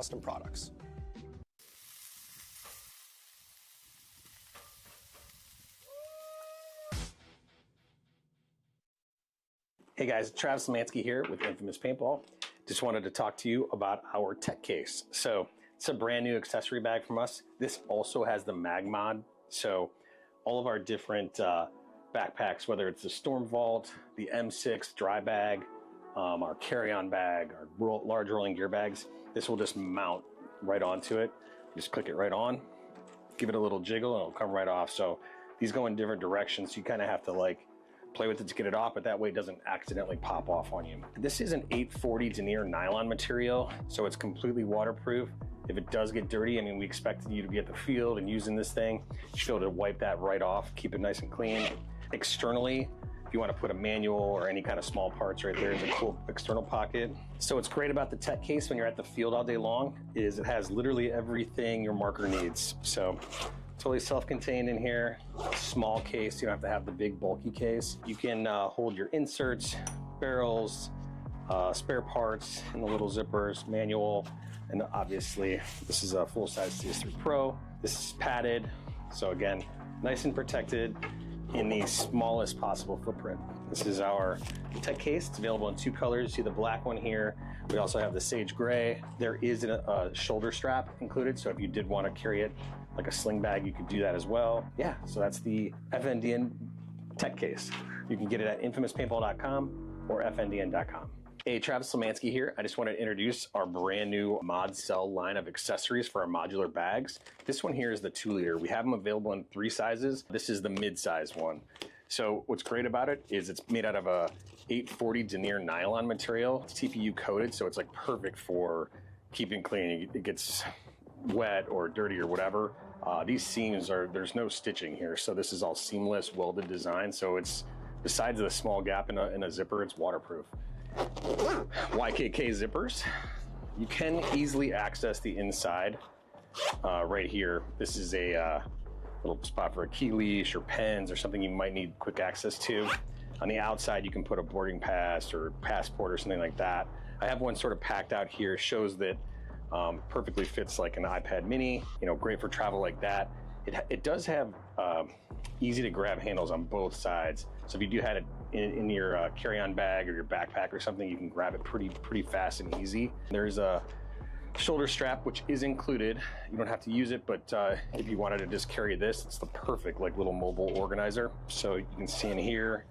custom products. Hey guys, Travis Lemansky here with Infamous Paintball. Just wanted to talk to you about our tech case. So it's a brand new accessory bag from us. This also has the mag mod. So all of our different backpacks, whether it's the Storm Vault, the M6 dry bag, our carry-on bag, our large rolling gear bags, this will just mount right onto it. Just click it right on, give it a little jiggle, and it'll come right off. So these go in different directions, so you kind of have to like play with it to get it off, but that way it doesn't accidentally pop off on you. This is an 840 denier nylon material, so it's completely waterproof. If it does get dirty, I mean, we expect you to be at the field and using this thing, you should be able to wipe that right off, keep it nice and clean. Externally, if you want to put a manual or any kind of small parts right there, is a cool external pocket. So what's great about the tech case when you're at the field all day long is it has literally everything your marker needs. So totally self-contained in here, small case, you don't have to have the big bulky case. You can hold your inserts, barrels, spare parts in the little zippers, manual, and obviously this is a full-size CS3 Pro. This is padded, so again, nice and protected in the smallest possible footprint. This is our tech case. It's available in two colors. You see the black one here. We also have the sage gray. There is a shoulder strap included, so if you did want to carry it like a sling bag, you could do that as well. Yeah, so that's the FNDN tech case. You can get it at infamouspaintball.com or fndn.com. Hey, Travis Lemansky here. I just wanted to introduce our brand new Mod Cell line of accessories for our modular bags. This one here is the 2-liter. We have them available in 3 sizes. This is the mid-size one. So what's great about it is it's made out of a 840 denier nylon material. It's TPU coated, so it's like perfect for keeping clean. It gets wet or dirty or whatever. These seams there's no stitching here, so this is all seamless welded design. So it's, besides the small gap in a zipper, it's waterproof. YKK zippers. You can easily access the inside right here. This is a little spot for a key leash or pens or something you might need quick access to. On the outside, you can put a boarding pass or passport or something like that. I have one sort of packed out here, shows that perfectly fits like an iPad mini, you know, great for travel like that. It does have easy to grab handles on both sides. So if you do have it in your carry-on bag or your backpack or something, you can grab it pretty fast and easy. There's a shoulder strap, which is included. You don't have to use it, but if you wanted to just carry this, it's the perfect like little mobile organizer. So you can see in here,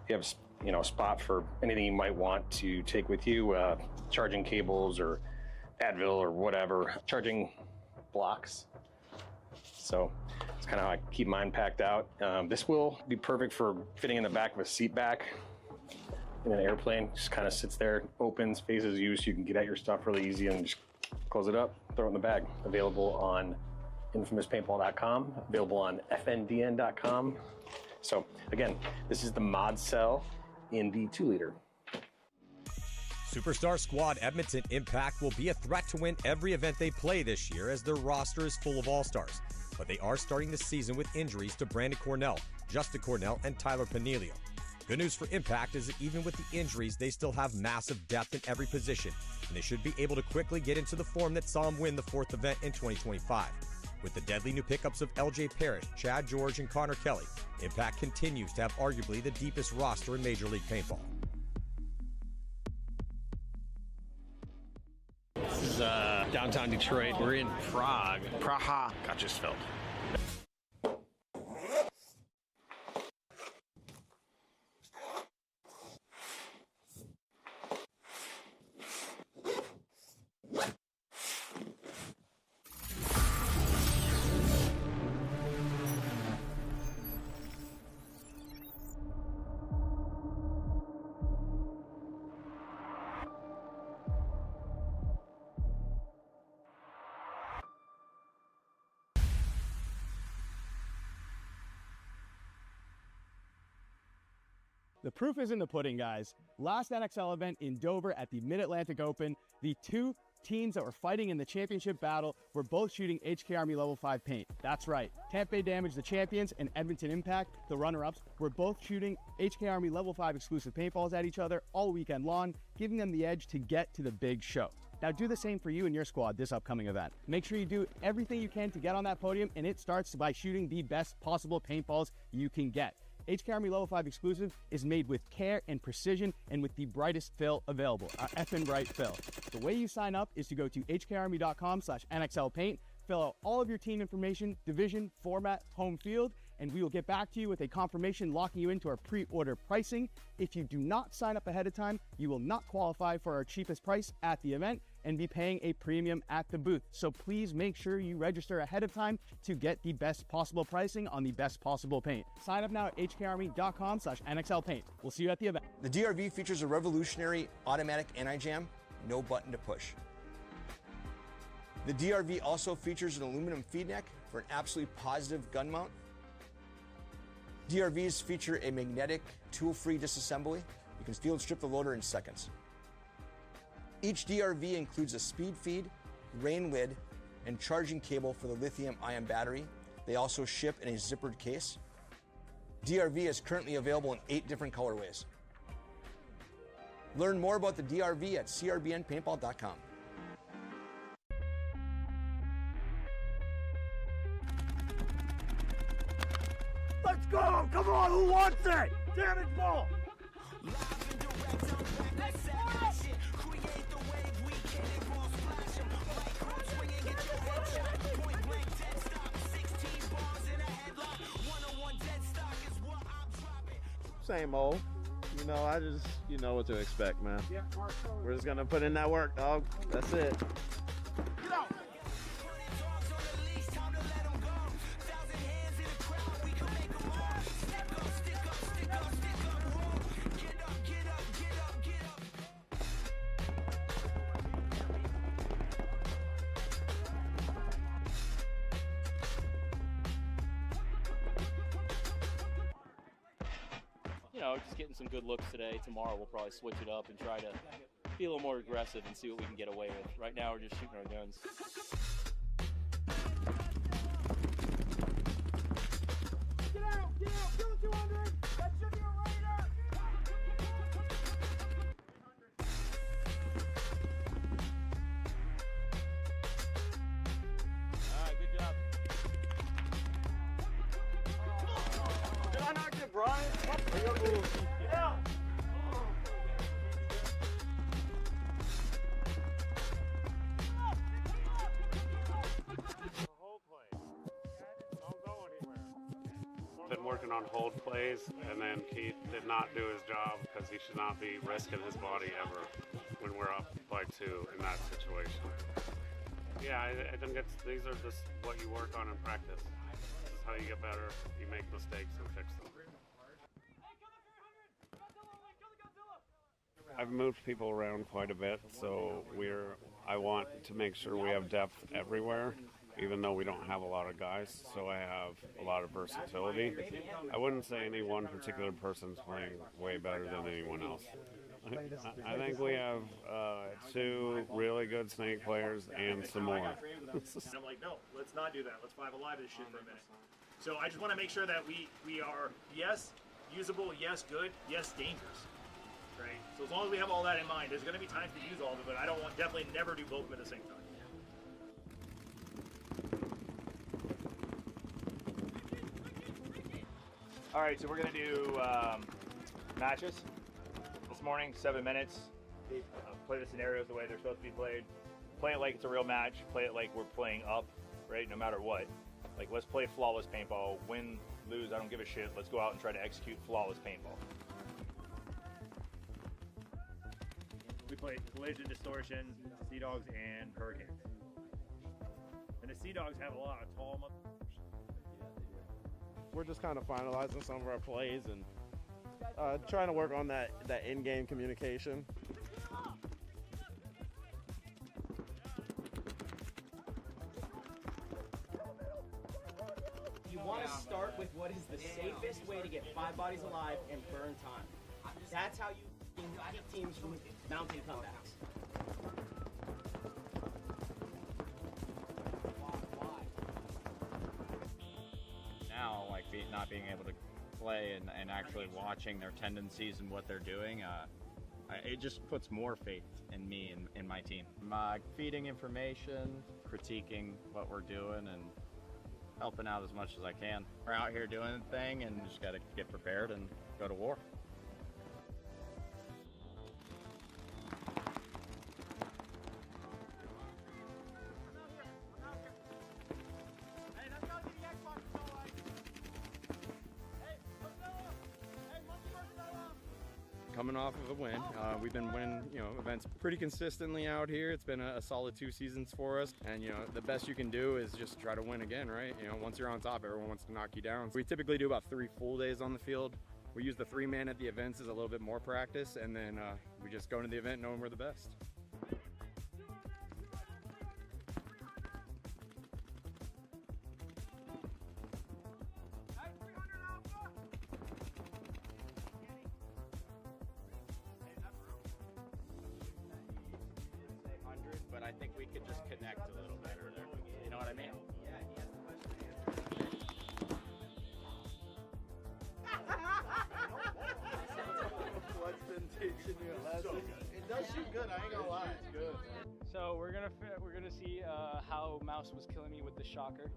you have, you know, a spot for anything you might want to take with you, charging cables or Advil or whatever, charging blocks. So it's kind of how I keep mine packed out. This will be perfect for fitting in the back of a seat back in an airplane. Just kind of sits there, opens, faces you, so you can get at your stuff really easy and just close it up, throw it in the bag. Available on infamouspaintball.com, available on fndn.com. So again, this is the Mod Cell in the 2-liter. Superstar squad Edmonton Impact will be a threat to win every event they play this year as their roster is full of all-stars. But they are starting the season with injuries to Brandon Cornell, Justin Cornell, and Tyler Panelio. Good news for Impact is that even with the injuries, they still have massive depth in every position, and they should be able to quickly get into the form that saw them win the 4th event in 2025. With the deadly new pickups of LJ Parrish, Chad George, and Connor Kelly, Impact continues to have arguably the deepest roster in Major League Paintball. This is downtown Detroit. We're in Prague. Praha. Got just spelled. The proof is in the pudding, guys. Last NXL event in Dover at the Mid-Atlantic Open, the 2 teams that were fighting in the championship battle were both shooting HK Army Level 5 paint. That's right. Tampa Bay Damage, the champions, and Edmonton Impact, the runner-ups, were both shooting HK Army Level 5 exclusive paintballs at each other all weekend long, giving them the edge to get to the big show. Now do the same for you and your squad this upcoming event. Make sure you do everything you can to get on that podium, and it starts by shooting the best possible paintballs you can get. HK Army Level 5 exclusive is made with care and precision and with the brightest fill available, our effing bright fill. The way you sign up is to go to hkarmy.com/NXLPaint, fill out all of your team information, division, format, home field, and we will get back to you with a confirmation locking you into our pre-order pricing. If you do not sign up ahead of time, you will not qualify for our cheapest price at the event and be paying a premium at the booth. So please make sure you register ahead of time to get the best possible pricing on the best possible paint. Sign up now at hkarmy.com/NXLPaint. We'll see you at the event. The DRV features a revolutionary automatic anti-jam, no button to push. The DRV also features an aluminum feed neck for an absolutely positive gun mount. DRVs feature a magnetic, tool-free disassembly. You can field strip the loader in seconds. Each DRV includes a speed feed, rain lid, and charging cable for the lithium-ion battery. They also ship in a zippered case. DRV is currently available in 8 different colorways. Learn more about the DRV at crbnpaintball.com. Let's go! Come on, who wants it? Damage ball! Same old. You know, you know what to expect, man. We're just gonna put in that work, dog. That's it. Get out! You know, just getting some good looks today. Tomorrow we'll probably switch it up and try to be a little more aggressive and see what we can get away with. Right now we're just shooting our guns. Get out! Get out! Kill the 200! That should be a Raider! Alright, good job. Did I not get Brian? Yeah. Been working on hold plays, and then Keith did not do his job because he should not be risking his body ever when we're up by 2 in that situation. Yeah, I think these are just what you work on in practice. This is how you get better. You make mistakes and fix them. I've moved people around quite a bit, so I want to make sure we have depth everywhere, even though we don't have a lot of guys, so I have a lot of versatility. I wouldn't say any one particular person's playing way better than anyone else. I think we have 2 really good snake players and some more. I'm like, no, let's not do that. Let's 5 alive this shit for a minute. So I just want to make sure that we are, yes, usable, yes, good, yes, dangerous. Right? So as long as we have all that in mind, there's going to be times to use all of it, but I don't want, definitely never do both of them at the same time. All right, so we're gonna do matches this morning, 7 minutes. Play the scenarios the way they're supposed to be played. Play it like it's a real match. Play it like we're playing up, right? No matter what. Like, let's play flawless paintball. Win, lose, I don't give a shit. Let's go out and try to execute flawless paintball. We played Collision, Distortion, Sea Dogs, and Hurricanes. And the Sea Dogs have a lot of tall motherfuckers. We're just kind of finalizing some of our plays and trying to work on that in-game communication. You want to start with what is the safest way to get 5 bodies alive and burn time. That's how you keep teams from mounting comebacks. Now, like not being able to play and actually watching their tendencies and what they're doing, it just puts more faith and me and my team. Feeding information, critiquing what we're doing, and helping out as much as I can. We're out here doing the thing and just got to get prepared and go to war. Coming off of a win, we've been winning, events pretty consistently out here. It's been a solid 2 seasons for us, and the best you can do is just try to win again, right? Once you're on top, everyone wants to knock you down. So we typically do about 3 full days on the field. We use the 3-man at the events as a little bit more practice, and then we just go into the event knowing we're the best. But I think we could just connect a little better there. You know what I mean? What's been teaching you a lesson? It does shoot good. I ain't gonna lie. It's good. So we're gonna see how Mouse was killing me with the shocker,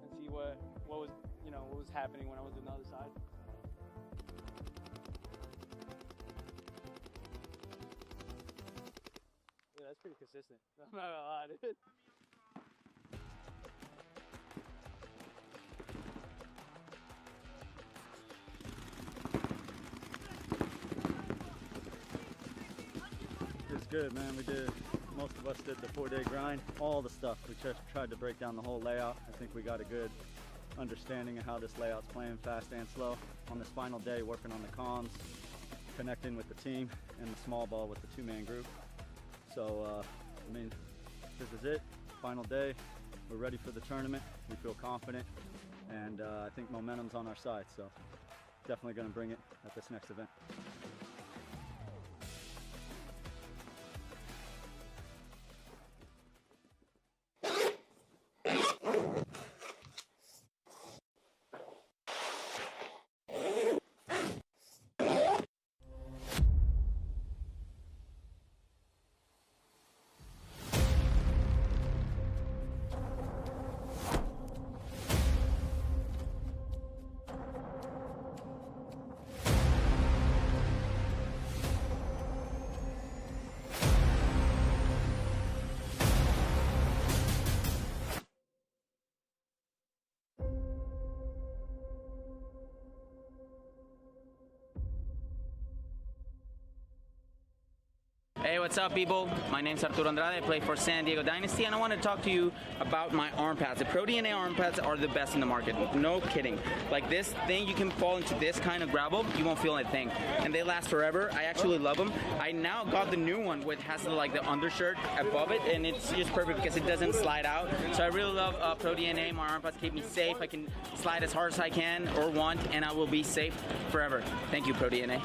and see what was what was happening when I was on the other side. Yeah, that's pretty consistent. I'm not gonna lie, dude. It was good, man. Most of us did the 4-day grind, all the stuff. We just tried to break down the whole layout. I think we got a good understanding of how this layout's playing, fast and slow. On this final day, working on the comms, connecting with the team, and the small ball with the 2-man group. So, this is it. Final day. We're ready for the tournament. We feel confident, and I think momentum's on our side. So, definitely going to bring it at this next event. Hey, what's up, people? My name's Arturo Andrade. I play for San Diego Dynasty, and I want to talk to you about my arm pads. The Pro DNA arm pads are the best in the market. No kidding. Like this thing, you can fall into this kind of gravel, you won't feel anything, and they last forever. I actually love them. I now got the new one, which has the undershirt above it, and it's just perfect because it doesn't slide out. So I really love Pro DNA. My arm pads keep me safe. I can slide as hard as I can or want, and I will be safe forever. Thank you, Pro DNA.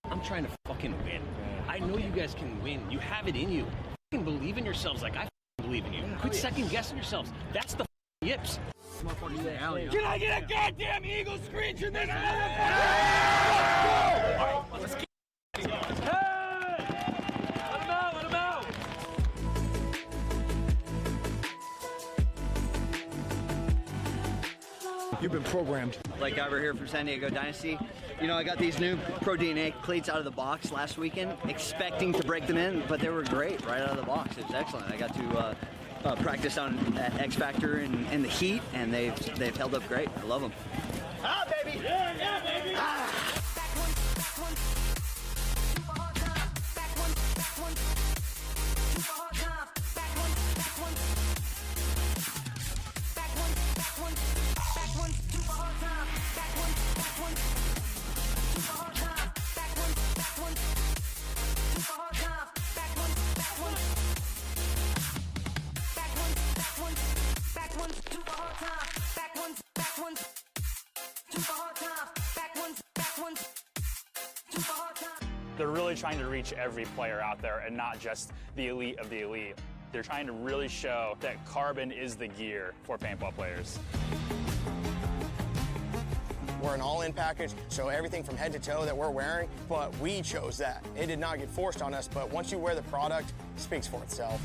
I'm trying to fucking win. I know you guys can win. You have it in you. Fucking believe in yourselves like I believe in you. Quit second guessing yourselves. That's the yips. Can I get a goddamn eagle screech in this motherfucker? All right, let's get You've been programmed. Like guy here from San Diego Dynasty. I got these new Pro DNA cleats out of the box last weekend, expecting to break them in, but they were great right out of the box. It was excellent. I got to practiced on at X Factor and the heat, and they've held up great. I love them. Ah, baby! Yeah, baby! Ah. They're really trying to reach every player out there and not just the elite of the elite. They're trying to really show that carbon is the gear for paintball players. We're an all-in package, so everything from head to toe that we're wearing, but we chose that. It did not get forced on us, but once you wear the product, it speaks for itself.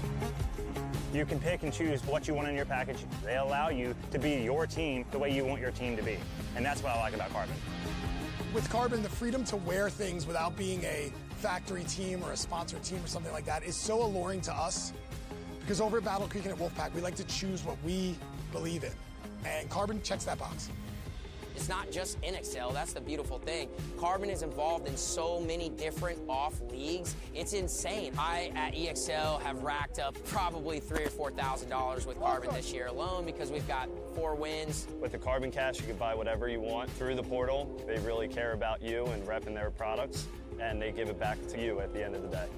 You can pick and choose what you want in your package. They allow you to be your team the way you want your team to be. And that's what I like about Carbon. With Carbon, the freedom to wear things without being a factory team or a sponsored team or something like that is so alluring to us. Because over at Battle Creek and at Wolfpack, we like to choose what we believe in. And Carbon checks that box. It's not just NXL, that's the beautiful thing. Carbon is involved in so many different off leagues. It's insane. I, at EXL, have racked up probably $3,000 or $4,000 with Carbon this year alone because we've got 4 wins. With the Carbon Cash, you can buy whatever you want through the portal. They really care about you and repping their products, and they give it back to you at the end of the day.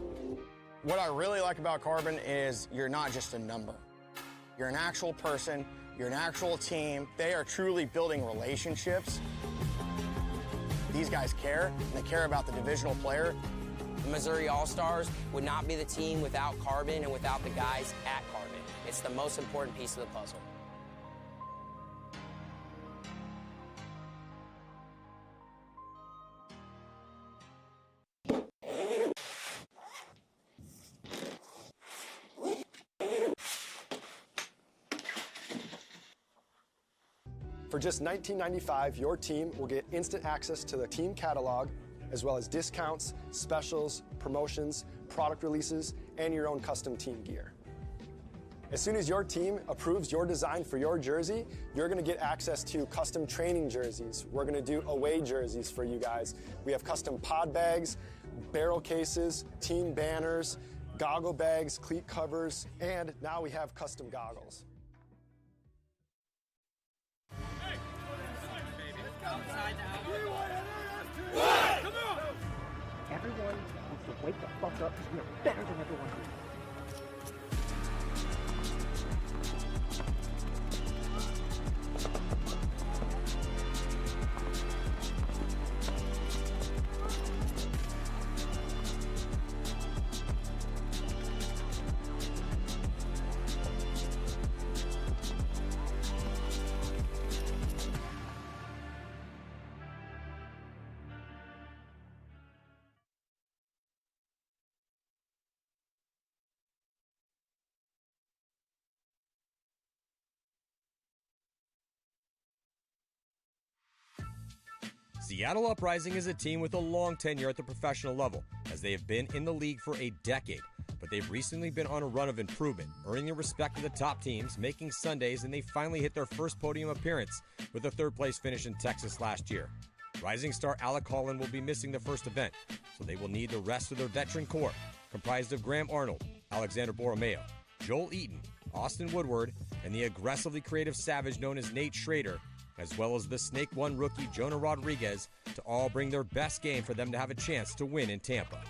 What I really like about Carbon is you're not just a number. You're an actual person. You're an actual team. They are truly building relationships. These guys care, and they care about the divisional player. The Missouri All-Stars would not be the team without Carbon and without the guys at Carbon. It's the most important piece of the puzzle. For just $19.95, your team will get instant access to the team catalog, as well as discounts, specials, promotions, product releases, and your own custom team gear. As soon as your team approves your design for your jersey, you're going to get access to custom training jerseys. We're going to do away jerseys for you guys. We have custom pod bags, barrel cases, team banners, goggle bags, cleat covers, and now we have custom goggles. Everyone needs to wake the fuck up because we are better than everyone else. Seattle Uprising is a team with a long tenure at the professional level, as they have been in the league for a decade. But they've recently been on a run of improvement, earning the respect of the top teams, making Sundays, and they finally hit their first podium appearance with a third-place finish in Texas last year. Rising star Alec Holland will be missing the first event, so they will need the rest of their veteran core, comprised of Graham Arnold, Alexander Borromeo, Joel Eaton, Austin Woodward, and the aggressively creative savage known as Nate Schrader, as well as the Snake One rookie Jonah Rodriguez, to all bring their best game for them to have a chance to win in Tampa.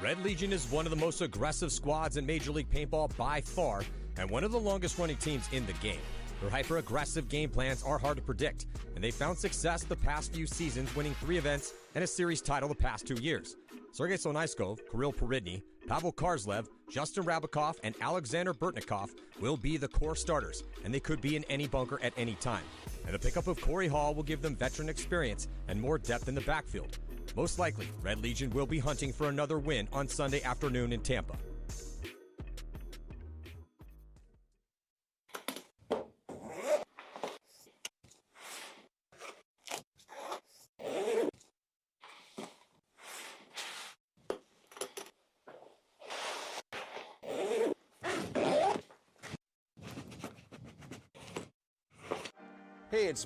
Red Legion is one of the most aggressive squads in Major League Paintball by far, and one of the longest-running teams in the game. Their hyper-aggressive game plans are hard to predict, and they found success the past few seasons, winning 3 events and a series title the past 2 years. Sergei Sonaiskov, Kirill Peridny, Pavel Karslev, Justin Rabakov, and Alexander Burtnikov will be the core starters, and they could be in any bunker at any time. And the pickup of Corey Hall will give them veteran experience and more depth in the backfield. Most likely, Red Legion will be hunting for another win on Sunday afternoon in Tampa. Hey, it's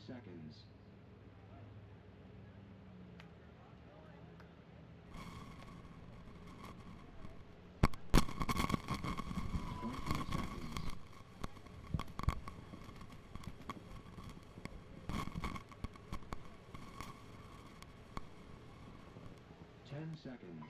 seconds. Seconds.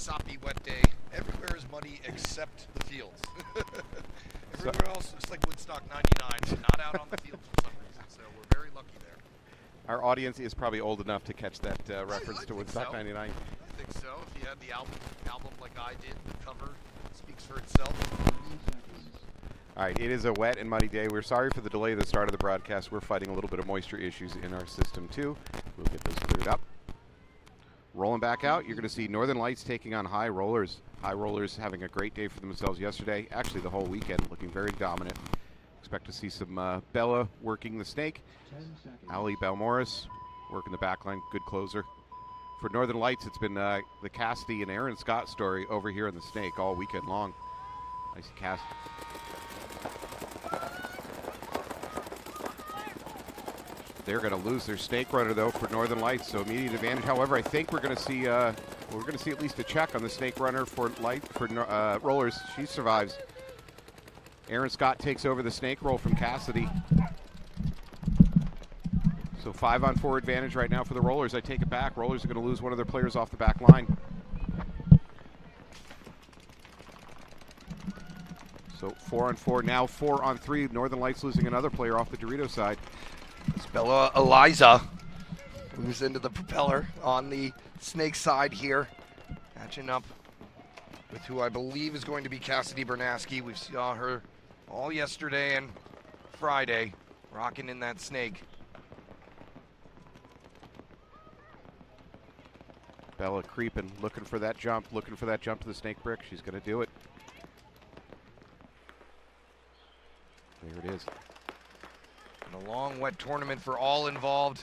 Soppy wet day. Everywhere is muddy except the fields. Everywhere else looks like Woodstock 99, not out on the field for some reason. So we're very lucky there. Our audience is probably old enough to catch that reference to Woodstock 99. I think so. If you had the album like I did, the cover speaks for itself. All right, it is a wet and muddy day. We're sorry for the delay at the start of the broadcast. We're fighting a little bit of moisture issues in our system, too. We'll get those cleared up. Rolling back out, you're going to see Northern Lights taking on High Rollers. High Rollers having a great day for themselves yesterday. Actually, the whole weekend, looking very dominant. Expect to see some Bella working the snake. Ali Balmorris working the back line, good closer. For Northern Lights, it's been the Cassidy and Aaron Scott story over here in the snake all weekend long. Nice Cassidy. They're going to lose their snake runner though for Northern Lights, so immediate advantage. However, I think we're going to see at least a check on the snake runner for Rollers. She survives. Aaron Scott takes over the snake roll from Cassidy. So 5-on-4 advantage right now for the Rollers. I take it back. Rollers are going to lose one of their players off the back line. So 4-on-4, now 4-on-3. Northern Lights losing another player off the Dorito side. It's Bella Eliza, moves into the propeller on the snake side here, matching up with who I believe is going to be Cassidy Bernaski. We saw her all yesterday and Friday, rocking in that snake. Bella creeping, looking for that jump to the snake brick. She's going to do it. There it is. A long, wet tournament for all involved.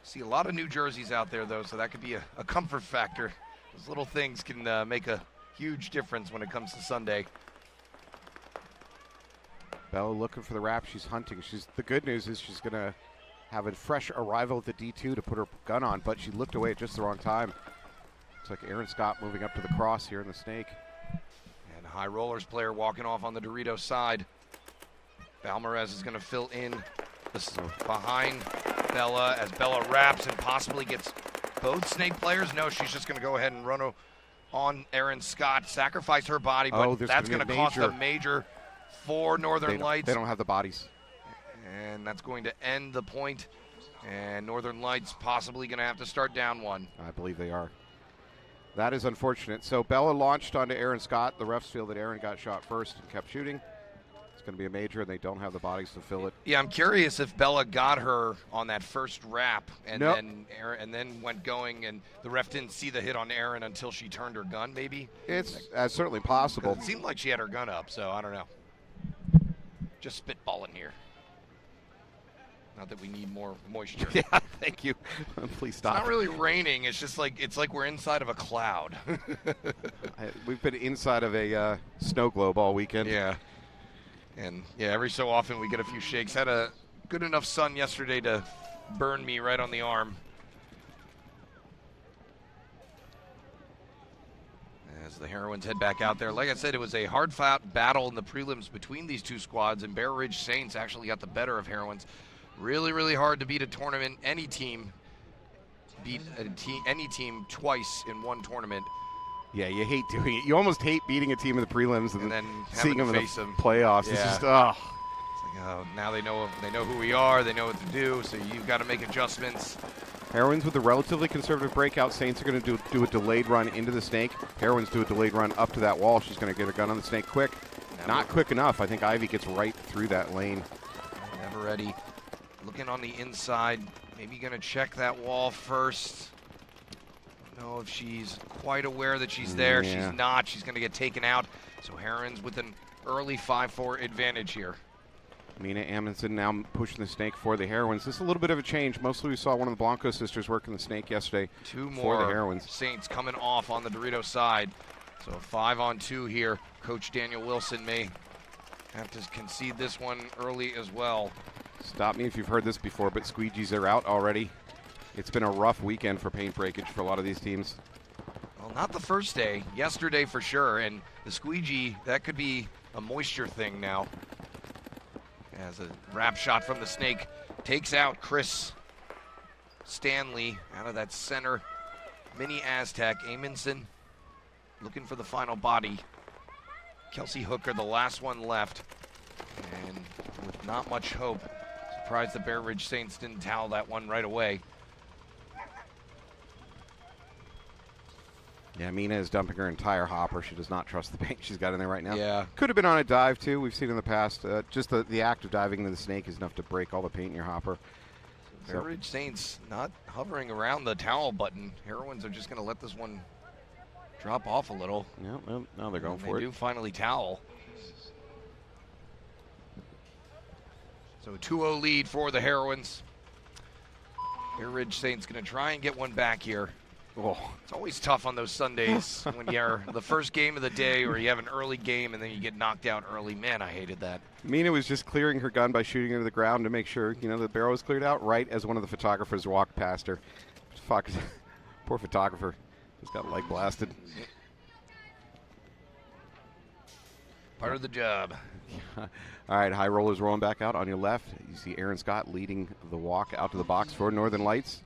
See a lot of new jerseys out there, though, so that could be a comfort factor. Those little things can make a huge difference when it comes to Sunday. Bella looking for the wrap. She's hunting. The good news is she's going to have a fresh arrival at the D2 to put her gun on, but she looked away at just the wrong time. Looks like Aaron Scott moving up to the cross here in the snake. And High Rollers player walking off on the Dorito side. Balmarez is going to fill in behind Bella as Bella wraps and possibly gets both snake players. No, she's just going to go ahead and run on Aaron Scott, sacrifice her body, but that's going to cost a major for Northern Lights. They don't have the bodies. And that's going to end the point, and Northern Lights possibly going to have to start down one. I believe they are. That is unfortunate. So Bella launched onto Aaron Scott. The refs feel that Aaron got shot first and kept shooting. It's going to be a major, and they don't have the bodies to fill it. Yeah, I'm curious if Bella got her on that first wrap and then went going, and the ref didn't see the hit on Aaron until she turned her gun, maybe? It's certainly possible. It seemed like she had her gun up, so I don't know. Just spitballing here. Not that we need more moisture. Yeah, thank you. Please stop. It's not really raining. It's just like we're inside of a cloud. We've been inside of a snow globe all weekend. Yeah. And, yeah, every so often we get a few shakes. Had a good enough sun yesterday to burn me right on the arm. As the Heroines head back out there. Like I said, it was a hard-fought battle in the prelims between these two squads, and Bear Ridge Saints actually got the better of Heroines. Really, really hard to beat a tournament. Any team twice in one tournament. Yeah, you hate doing it. You almost hate beating a team in the prelims and then seeing them in the them. playoffs. Yeah. It's just, It's like, oh, now they know who we are. They know what to do. So you've got to make adjustments. Heroines with a relatively conservative breakout. Saints are going to do a delayed run into the snake. Heroines do a delayed run up to that wall. She's going to get a gun on the snake quick. Not quick enough. I think Ivy gets right through that lane. Never ready. Looking on the inside. Maybe going to check that wall first. Don't know if she's quite aware that she's there. Yeah. She's not. She's going to get taken out. So Heroines with an early 5-4 advantage here. Mina Amundsen now pushing the snake for the Heroines. This is a little bit of a change. Mostly we saw one of the Blanco sisters working the snake yesterday. Two for more the Heroines. Saints coming off on the Dorito side. So 5-on-2 here. Coach Daniel Wilson may have to concede this one early as well. Stop me if you've heard this before, but squeegees are out already. It's been a rough weekend for paint breakage for a lot of these teams. Well, not the first day. Yesterday for sure. And the squeegee, that could be a moisture thing now. As a wrap shot from the snake takes out Chris Stanley out of that center. Mini Aztec. Amundsen looking for the final body. Kelsey Hooker, the last one left. And with not much hope, surprised the Bear Ridge Saints didn't towel that one right away. Yeah, Mina is dumping her entire hopper. She does not trust the paint she's got in there right now. Yeah. Could have been on a dive, too. We've seen in the past. Just the act of diving into the snake is enough to break all the paint in your hopper. Fair Ridge Saints not hovering around the towel button. Heroines are just going to let this one drop off a little. Yeah, well, now they're going for it. They do finally towel. So 2-0 lead for the Heroines. Fair Ridge Saints going to try and get one back here. Oh, it's always tough on those Sundays when you're the first game of the day or you have an early game and then you get knocked out early. Man, I hated that. Mina was just clearing her gun by shooting into the ground to make sure, the barrel was cleared out right as one of the photographers walked past her. Fuck, poor photographer. Just got leg blasted. Part of the job. All right, high rollers rolling back out on your left. You see Aaron Scott leading the walk out to the box for Northern Lights.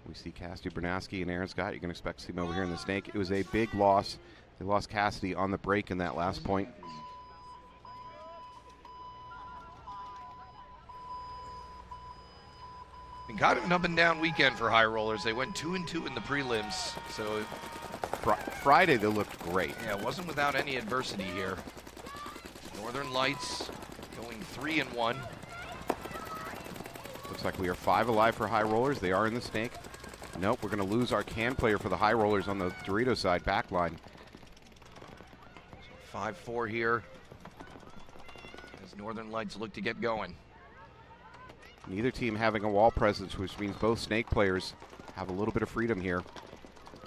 We see Cassidy Bernaski and Aaron Scott. You can expect to see them over here in the snake. It was a big loss. They lost Cassidy on the break in that last point. Been kind of an up and down weekend for high rollers. They went 2-2 in the prelims. So Friday they looked great. Yeah, it wasn't without any adversity here. Northern Lights going 3-1. Looks like we are 5 alive for high rollers. They are in the snake. Nope, we're going to lose our can player for the high rollers on the Dorito side back line. 5-4 here as Northern Lights look to get going. Neither team having a wall presence, which means both snake players have a little bit of freedom here.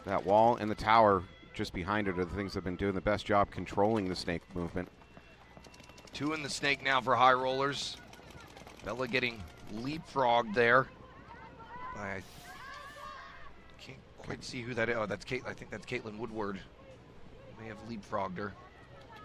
That wall and the tower just behind it are the things that have been doing the best job controlling the snake movement. 2 in the snake now for high rollers. Bella getting leapfrogged there. I can't quite see who that is. Oh, that's Kate. I think that's Caitlin Woodward. May have leapfrogged her.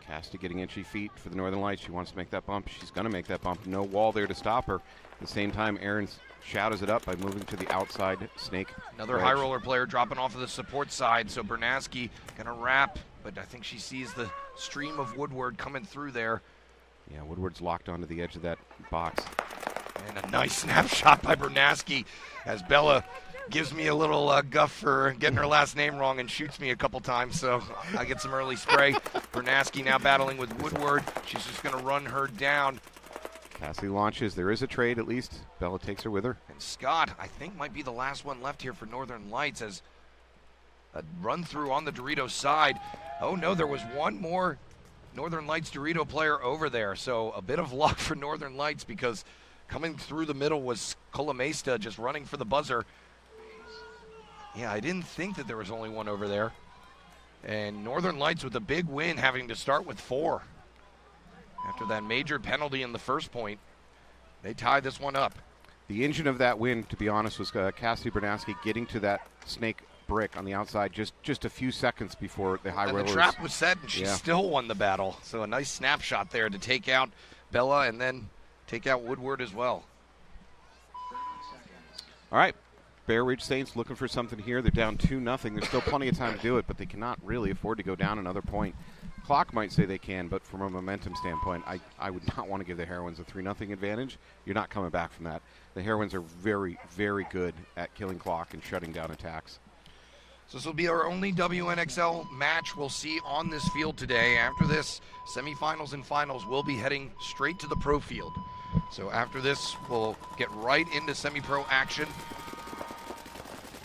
Cassidy getting itchy feet for the Northern Lights. She wants to make that bump. She's going to make that bump. No wall there to stop her. At the same time, Aaron shadows it up by moving to the outside snake. Another high roller player dropping off of the support side. So Bernaski going to wrap, but I think she sees the stream of Woodward coming through there. Yeah, Woodward's locked onto the edge of that box. And a nice snapshot by Bernaski as Bella gives me a little guff for getting her last name wrong and shoots me a couple times, so I get some early spray. Bernaski now battling with Woodward. She's just going to run her down. Cassidy launches. There is a trade at least. Bella takes her with her. And Scott, I think, might be the last one left here for Northern Lights as a run through on the Dorito side. Oh, no, there was one more Northern Lights Dorito player over there, so a bit of luck for Northern Lights because coming through the middle was Colamesta just running for the buzzer. Yeah, I didn't think that there was only one over there. And Northern Lights with a big win, having to start with 4. After that major penalty in the first point, they tie this one up. The engine of that win, to be honest, was Cassidy Bernaski getting to that snake brick on the outside just a few seconds before the high rollers. And the trap was set, and she still won the battle. So a nice snapshot there to take out Bella and then take out Woodward as well. All right. Bear Ridge Saints looking for something here. They're down 2-0. There's still plenty of time to do it, but they cannot really afford to go down another point. Clock might say they can, but from a momentum standpoint, I would not want to give the Heroines a 3-0 advantage. You're not coming back from that. The Heroines are very, very good at killing clock and shutting down attacks. So this will be our only WNXL match we'll see on this field today. After this, semifinals and finals will be heading straight to the pro field. So after this, we'll get right into semi-pro action.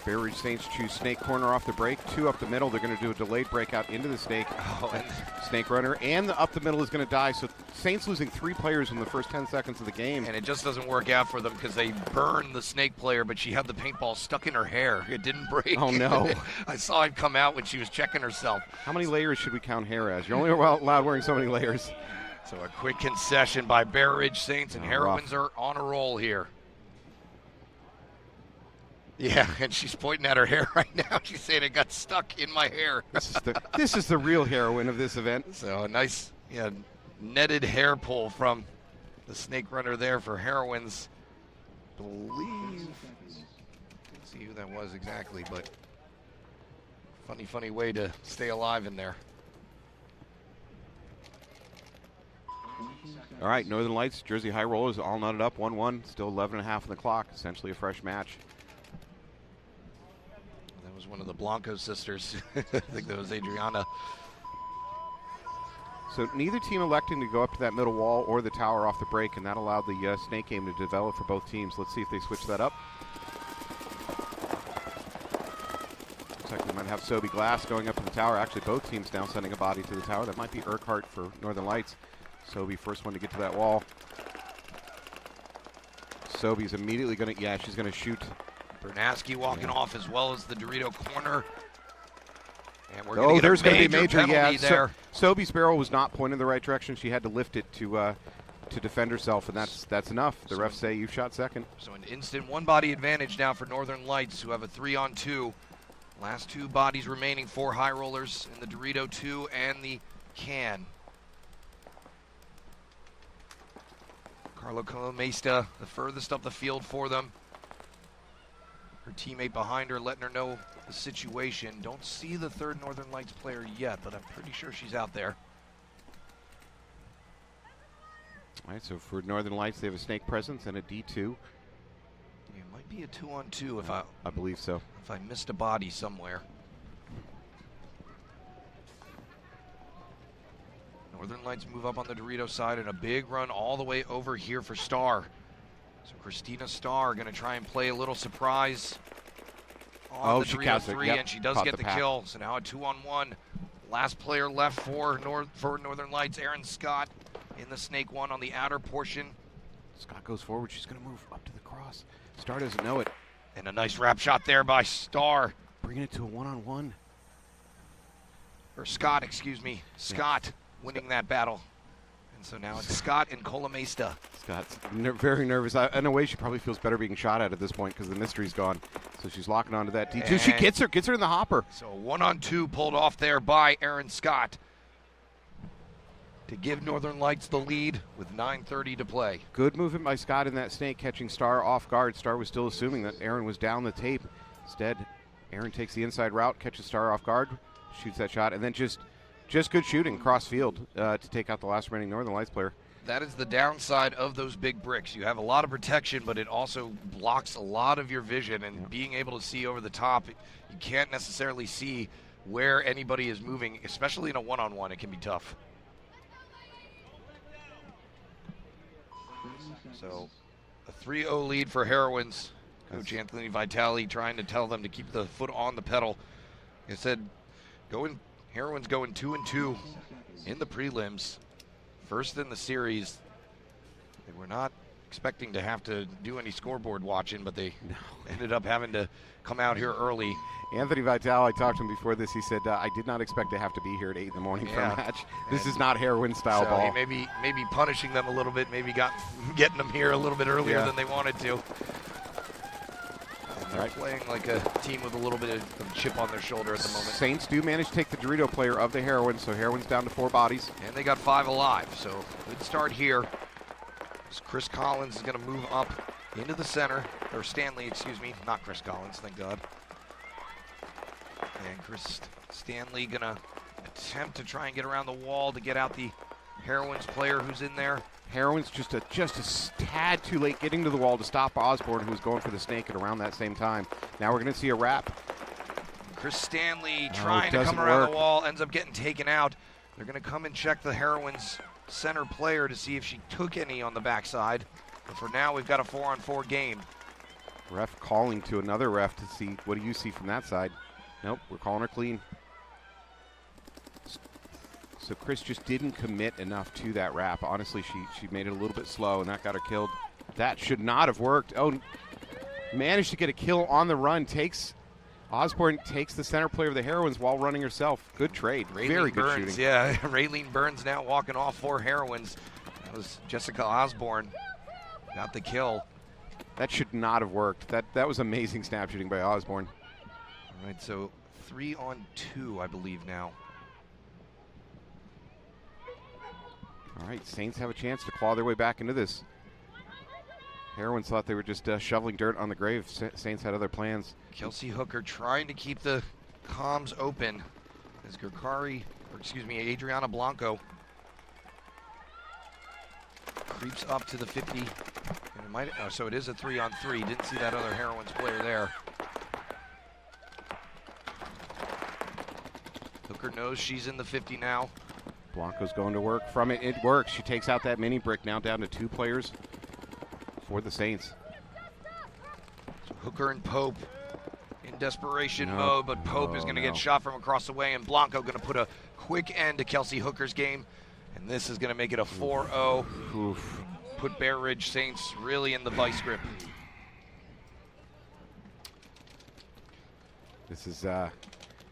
Bear Ridge Saints choose snake corner off the break. 2 up the middle. They're going to do a delayed breakout into the snake. And snake runner. And the up the middle is going to die. So Saints losing 3 players in the first 10 seconds of the game. And it just doesn't work out for them because they burned the snake player, but she had the paintball stuck in her hair. It didn't break. Oh, no. I saw it come out when she was checking herself. How many layers should we count hair as? You're only allowed wearing so many layers. So a quick concession by Bear Ridge Saints, and Heroines are on a roll here. Yeah, and she's pointing at her hair right now. She's saying it got stuck in my hair. This is the real heroine of this event. So a nice netted hair pull from the snake runner there for Heroines. Believe, let's see who that was exactly, but funny way to stay alive in there. All right, Northern Lights, Jersey High Rollers all knotted up, 1-1, still 11.5 on the clock, essentially a fresh match. That was one of the Blanco sisters. I think that was Adriana. So neither team electing to go up to that middle wall or the tower off the break, and that allowed the snake game to develop for both teams. Let's see if they switch that up. Looks like we might have Sobe Glass going up to the tower. Actually, both teams now sending a body to the tower. That might be Urquhart for Northern Lights. Sobe first one to get to that wall. Sobe's immediately going to, she's going to shoot. Bernaski walking off as well as the Dorito corner. And we're going to get a be major penalty there. Sobe's barrel was not pointed in the right direction. She had to lift it to defend herself, and that's enough. The refs say you shot second. So an instant one-body advantage now for Northern Lights, who have a 3-on-2. Last 2 bodies remaining for high rollers in the Dorito 2 and the can. Carlo Colomesta, the furthest up the field for them. Her teammate behind her letting her know the situation. Don't see the third Northern Lights player yet, but I'm pretty sure she's out there. All right, so for Northern Lights, they have a snake presence and a D2. It might be a 2-on-2 if I believe so. If I missed a body somewhere. Northern Lights move up on the Dorito side and a big run all the way over here for Starr. So Christina Starr going to try and play a little surprise on the Dorito 3, and she does get the kill. So now a 2-on-1. Last player left for Northern Lights, Aaron Scott in the snake 1 on the outer portion. Scott goes forward. She's going to move up to the cross. Starr doesn't know it. And a nice wrap shot there by Starr. Bringing it to a 1-on-1. Or Scott, excuse me. Scott winning that battle. And so now it's Scott and Colomesta. Scott's very nervous. In a way, she probably feels better being shot at this point because the mystery's gone. So she's locking onto that D2. And she gets her in the hopper. So 1-on-2 pulled off there by Aaron Scott to give Northern Lights the lead with 9:30 to play. Good movement by Scott in that snake, catching Starr off guard. Starr was still assuming that Aaron was down the tape. Instead, Aaron takes the inside route, catches Starr off guard, shoots that shot, and then just good shooting cross field to take out the last remaining Northern Lights player. That is the downside of those big bricks. You have a lot of protection, but it also blocks a lot of your vision, and being able to see over the top, you can't necessarily see where anybody is moving, especially in a 1-on-1. It can be tough. So a 3-0 lead for Heroines. Coach Anthony Vitale trying to tell them to keep the foot on the pedal. He said, Heroines going 2-2 in the prelims. First in the series. They were not expecting to have to do any scoreboard watching, but they ended up having to come out here early. Anthony Vitale, I talked to him before this. He said, I did not expect to have to be here at 8 in the morning for a match. This is not Heroine style so ball. He maybe punishing them a little bit, maybe getting them here a little bit earlier than they wanted to. They're playing like a team with a little bit of chip on their shoulder at the moment. Saints do manage to take the Dorito player of the Heroines, so Heroines down to 4 bodies. And they got 5 alive, so good start here. Chris Collins is going to move up into the center, or Stanley, excuse me, not Chris Collins, thank God. And Chris Stanley going to attempt to try and get around the wall to get out the Heroines player who's in there. Heroines just a tad too late getting to the wall to stop Osborne, who was going for the snake at around that same time. Now we're going to see a wrap. Chris Stanley trying to come around the wall, ends up getting taken out. They're going to come and check the Heroines center player to see if she took any on the backside. But for now, we've got a 4-on-4 game. Ref calling to another ref to see, what do you see from that side? Nope, we're calling her clean. So Chris just didn't commit enough to that wrap. Honestly, she made it a little bit slow, and that got her killed. That should not have worked. Oh, managed to get a kill on the run. Osborne takes the center player of the Heroines while running herself. Good trade. Very good shooting. Yeah, Raylene Burns now walking off for Heroines. That was Jessica Osborne. Got the kill. That should not have worked. That was amazing snap shooting by Osborne. All right, so 3-on-2, I believe now. All right, Saints have a chance to claw their way back into this. Heroines thought they were just shoveling dirt on the grave. Saints had other plans. Kelsey Hooker trying to keep the comms open as Adriana Blanco creeps up to the 50. And so it is a 3-on-3. Didn't see that other Heroines player there. Hooker knows she's in the 50 now. Blanco's going to work from it. It works. She takes out that mini brick, now down to 2 players for the Saints. So Hooker and Pope in desperation mode, but Pope is going to get shot from across the way, and Blanco going to put a quick end to Kelsey Hooker's game, and this is going to make it a 4-0. Put Bear Ridge Saints really in the vice grip. This is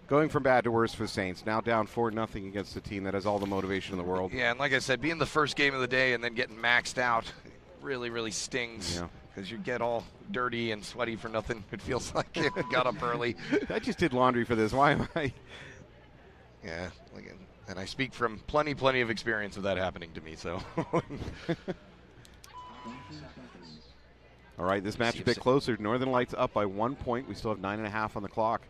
going from bad to worse for the Saints. Now down 4-0 against a team that has all the motivation in the world. Yeah, and like I said, being the first game of the day and then getting maxed out really, really stings. Because you get all dirty and sweaty for nothing. It feels like it got up early. I just did laundry for this. Why am I? Yeah, and I speak from plenty of experience of that happening to me. So. All right, this match is a bit closer. Northern Lights up by 1 point. We still have 9.5 on the clock.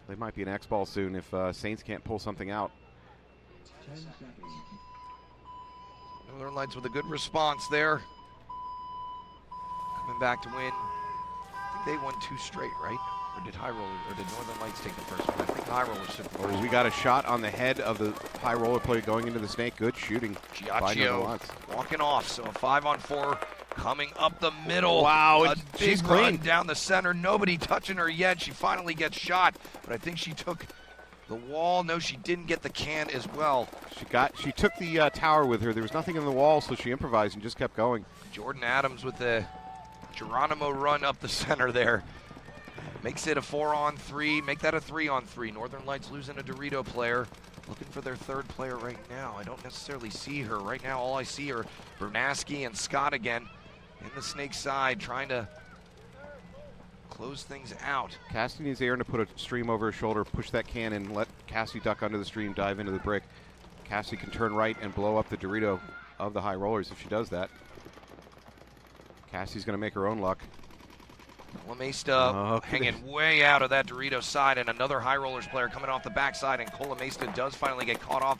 They might be an X-ball soon if Saints can't pull something out. 10 seconds. Northern Lights with a good response there. Coming back to win. I think they won 2 straight, right? Or did High Rollers, or did Northern Lights take the first one? I think High Rollers took the first one. We got a shot on the head of the high roller player going into the snake. Good shooting. Giacchio walking off, so a 5-on-4 coming up the middle. Wow, a she's big run clean. down the center. Nobody touching her yet. She finally gets shot, but I think she took the wall. No, she didn't get the can as well. She took the tower with her. There was nothing in the wall, so she improvised and just kept going. Jordan Adams with the Geronimo run up the center there. Makes it a 4-on-3. Make that a 3-on-3. Northern Lights losing a Dorito player. Looking for their 3rd player right now. I don't necessarily see her. Right now, all I see are Bernaski and Scott again in the snake side, trying to close things out. Cassidy needs Aaron to put a stream over her shoulder, push that can, and let Cassidy duck under the stream, dive into the brick. Cassidy can turn right and blow up the Dorito of the High Rollers if she does that. Cassidy's going to make her own luck. Colamesta hanging way out of that Dorito side, and another High Rollers player coming off the backside, and Colamesta does finally get caught off,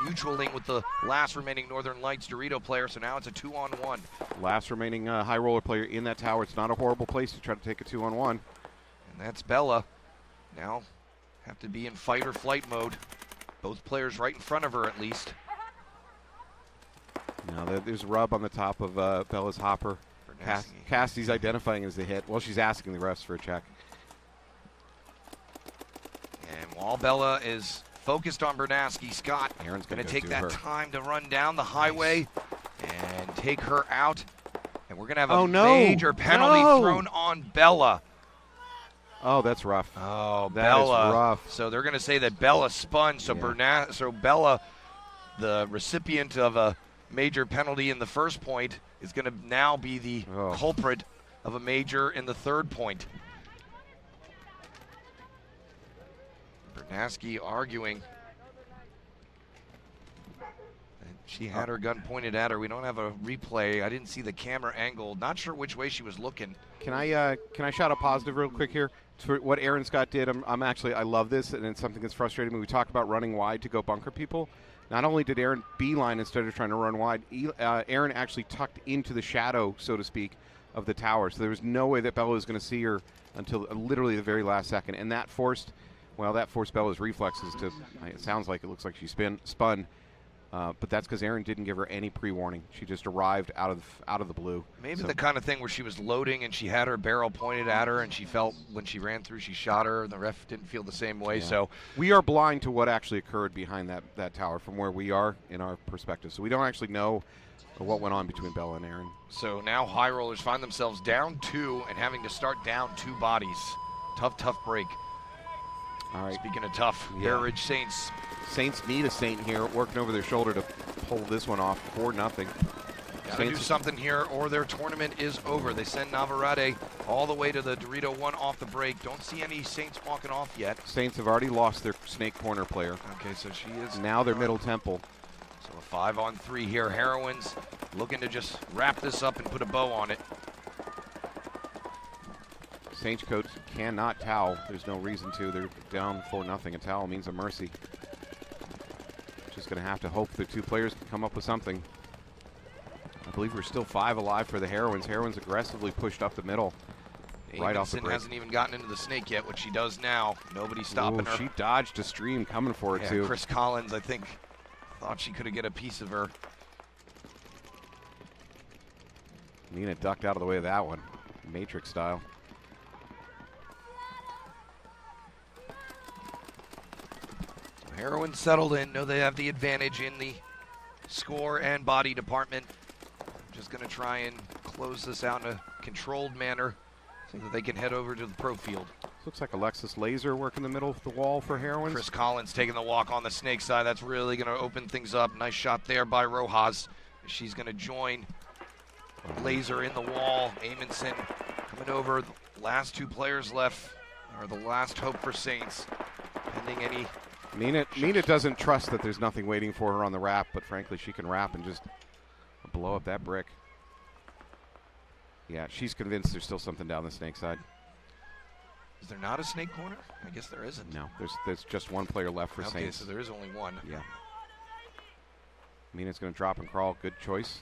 mutualing with the last remaining Northern Lights Dorito player, so now it's a 2-on-1. Last remaining High Roller player in that tower. It's not a horrible place to try to take a 2-on-1. And that's Bella. Now have to be in fight or flight mode. Both players right in front of her at least. Now there's a rub on the top of Bella's hopper. Cassidy's identifying as the hit. Well, she's asking the refs for a check. And while Bella is focused on Bernaski, Scott Aaron's going to take that time to run down the highway and take her out. And we're going to have a major penalty thrown on Bella. Oh, that's rough. Oh, that Bella. Is rough. So they're going to say that Bella spun. So so Bella, the recipient of a major penalty in the first point, is going to now be the culprit of a major in the 3rd point. Bernaski arguing. And she had her gun pointed at her. We don't have a replay. I didn't see the camera angle. Not sure which way she was looking. Can I shout a positive real quick here? For what Aaron Scott did, I love this, and it's something that's frustrating me. We talk about running wide to go bunker people. Not only did Aaron beeline instead of trying to run wide, Aaron actually tucked into the shadow, so to speak, of the tower. So there was no way that Bella was going to see her until literally the very last second. And that forced Bella's reflexes to, it sounds like it looks like she spun. But that's because Aaron didn't give her any pre-warning. She just arrived out of the blue. Maybe the kind of thing where she was loading and she had her barrel pointed at her, and she felt when she ran through she shot her, and the ref didn't feel the same way. Yeah. So we are blind to what actually occurred behind that tower from where we are in our perspective. So we don't actually know what went on between Bella and Aaron. So now High Rollers find themselves down 2 and having to start down 2 bodies. Tough break. All right. Speaking of tough, Bear Ridge Saints. Saints need a Saint here, working over their shoulder to pull this one off. 4-0. Gotta do something here or their tournament is over. They send Navarrete all the way to the Dorito 1 off the break. Don't see any Saints walking off yet. Saints have already lost their snake corner player. Okay, so she is now their middle temple. So a 5-on-3 here. Heroines looking to just wrap this up and put a bow on it. Saints coach cannot towel. There's no reason to. They're down 4-0. A towel means a mercy. Just going to have to hope the 2 players can come up with something. I believe we're still 5 alive for the Heroines. Heroines aggressively pushed up the middle. Right off the break. Hasn't even gotten into the snake yet, which she does now. Nobody's stopping her. She dodged a stream coming for it, too. Chris Collins, I think Thought she could get a piece of her. Nina ducked out of the way of that one, Matrix style. Heroines settled in, know they have the advantage in the score and body department. Just going to try and close this out in a controlled manner so that they can head over to the pro field. Looks like Alexis Laser working the middle of the wall for Heroines. Chris Collins taking the walk on the snake side. That's really going to open things up. Nice shot there by Rojas. She's going to join Laser in the wall. Amundsen coming over. The last two players left are the last hope for Saints. Pending any... Nina doesn't trust that there's nothing waiting for her on the wrap, but frankly, she can wrap and just blow up that brick. Yeah, she's convinced there's still something down the snake side. Is there not a snake corner? I guess there isn't. No, there's just one player left for Saints. Okay, so there is only one. Yeah. Mina's going to drop and crawl. Good choice.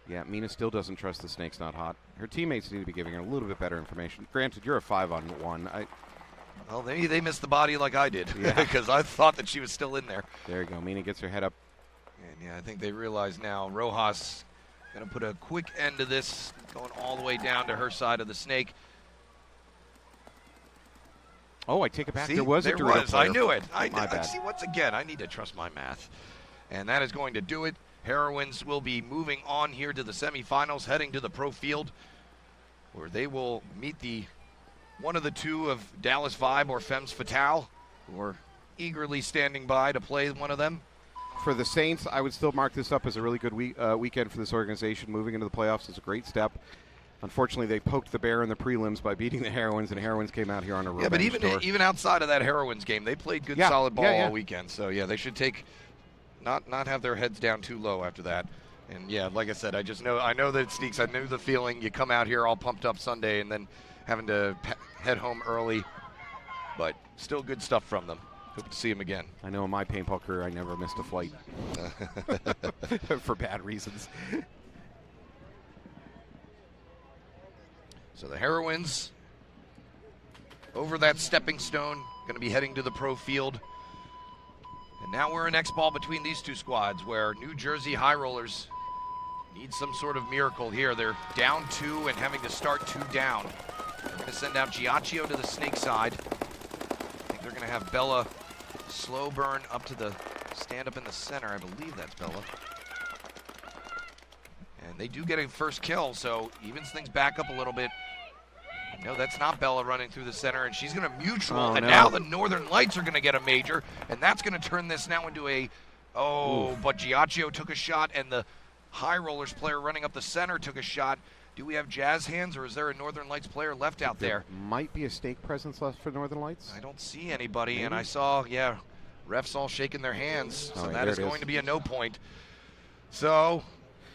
Yeah, Mina still doesn't trust the snake's not hot. Her teammates need to be giving her a little bit better information. Granted, you're a 5-on-1. Well, they missed the body like I did, yeah, because I thought that she was still in there. There you go. Mina gets her head up. And yeah, I think they realize now Rojas going to put a quick end to this, going all the way down to her side of the snake. Oh, I take it back. See, there was a Dorito player. I knew it. My bad. See, once again, I need to trust my math. And that is going to do it. Heroines will be moving on here to the semifinals, heading to the pro field, where they will meet one of the two of Dallas Vibe or Femmes Fatale, who are eagerly standing by to play one of them. For the Saints, I would still mark this up as a really good weekend for this organization. Moving into the playoffs is a great step. Unfortunately, they poked the bear in the prelims by beating the Heroines, and the Heroines came out here on a revenge tour. But even outside of that Heroines game, they played good, solid ball all weekend. So yeah, they should not have their heads down too low after that. And yeah, like I said, I know that it sneaks. I knew the feeling. You come out here all pumped up Sunday and then having to head home early, but still good stuff from them. Hope to see them again. I know in my paintball career, I never missed a flight for bad reasons. So the Heroines over that stepping stone, going to be heading to the pro field. And now we're an X ball between these two squads where New Jersey High Rollers need some sort of miracle here. They're down 2 and having to start 2 down. They're going to send out Giacchio to the snake side. I think they're going to have Bella slow burn up to the stand up in the center. I believe that's Bella. And they do get a first kill, so evens things back up a little bit. No, that's not Bella running through the center, and she's going to mutual, and now the Northern Lights are going to get a major, and that's going to turn this now into a, but Giacchio took a shot, and the High Rollers player running up the center took a shot. Do we have jazz hands, or is there a Northern Lights player left out there? Might be a stake presence left for Northern Lights. I don't see anybody, and I saw, refs all shaking their hands, so that is going to be a no point. So...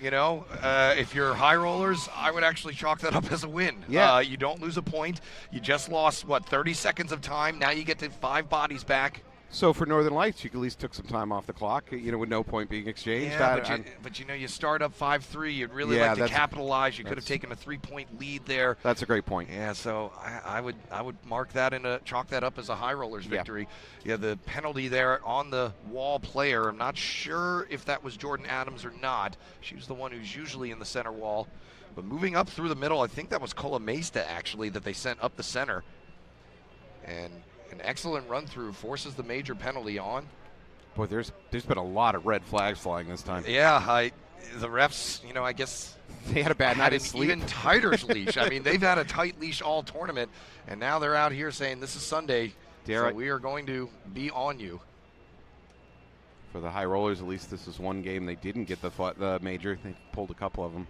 if you're High Rollers, I would actually chalk that up as a win. Yeah. You don't lose a point. You just lost, 30 seconds of time. Now you get to 5 bodies back. So for Northern Lights, you at least took some time off the clock, with no point being exchanged. Yeah, but you start up 5-3. You'd really like to capitalize. You could have taken a 3-point lead there. That's a great point. Yeah, so I would mark that chalk that up as a High Rollers victory. Yeah, the penalty there on the wall player. I'm not sure if that was Jordan Adams or not. She was the one who's usually in the center wall. But moving up through the middle, I think that was Colamesta actually that they sent up the center. And an excellent run through forces the major penalty on. Boy, there's been a lot of red flags flying this time. Yeah, the refs, I guess they had a bad night of an sleep. Even tighter leash. I mean, they've had a tight leash all tournament, and now they're out here saying this is Sunday, so we are going to be on you. For the High Rollers, at least this is one game they didn't get the major. They pulled a couple of them.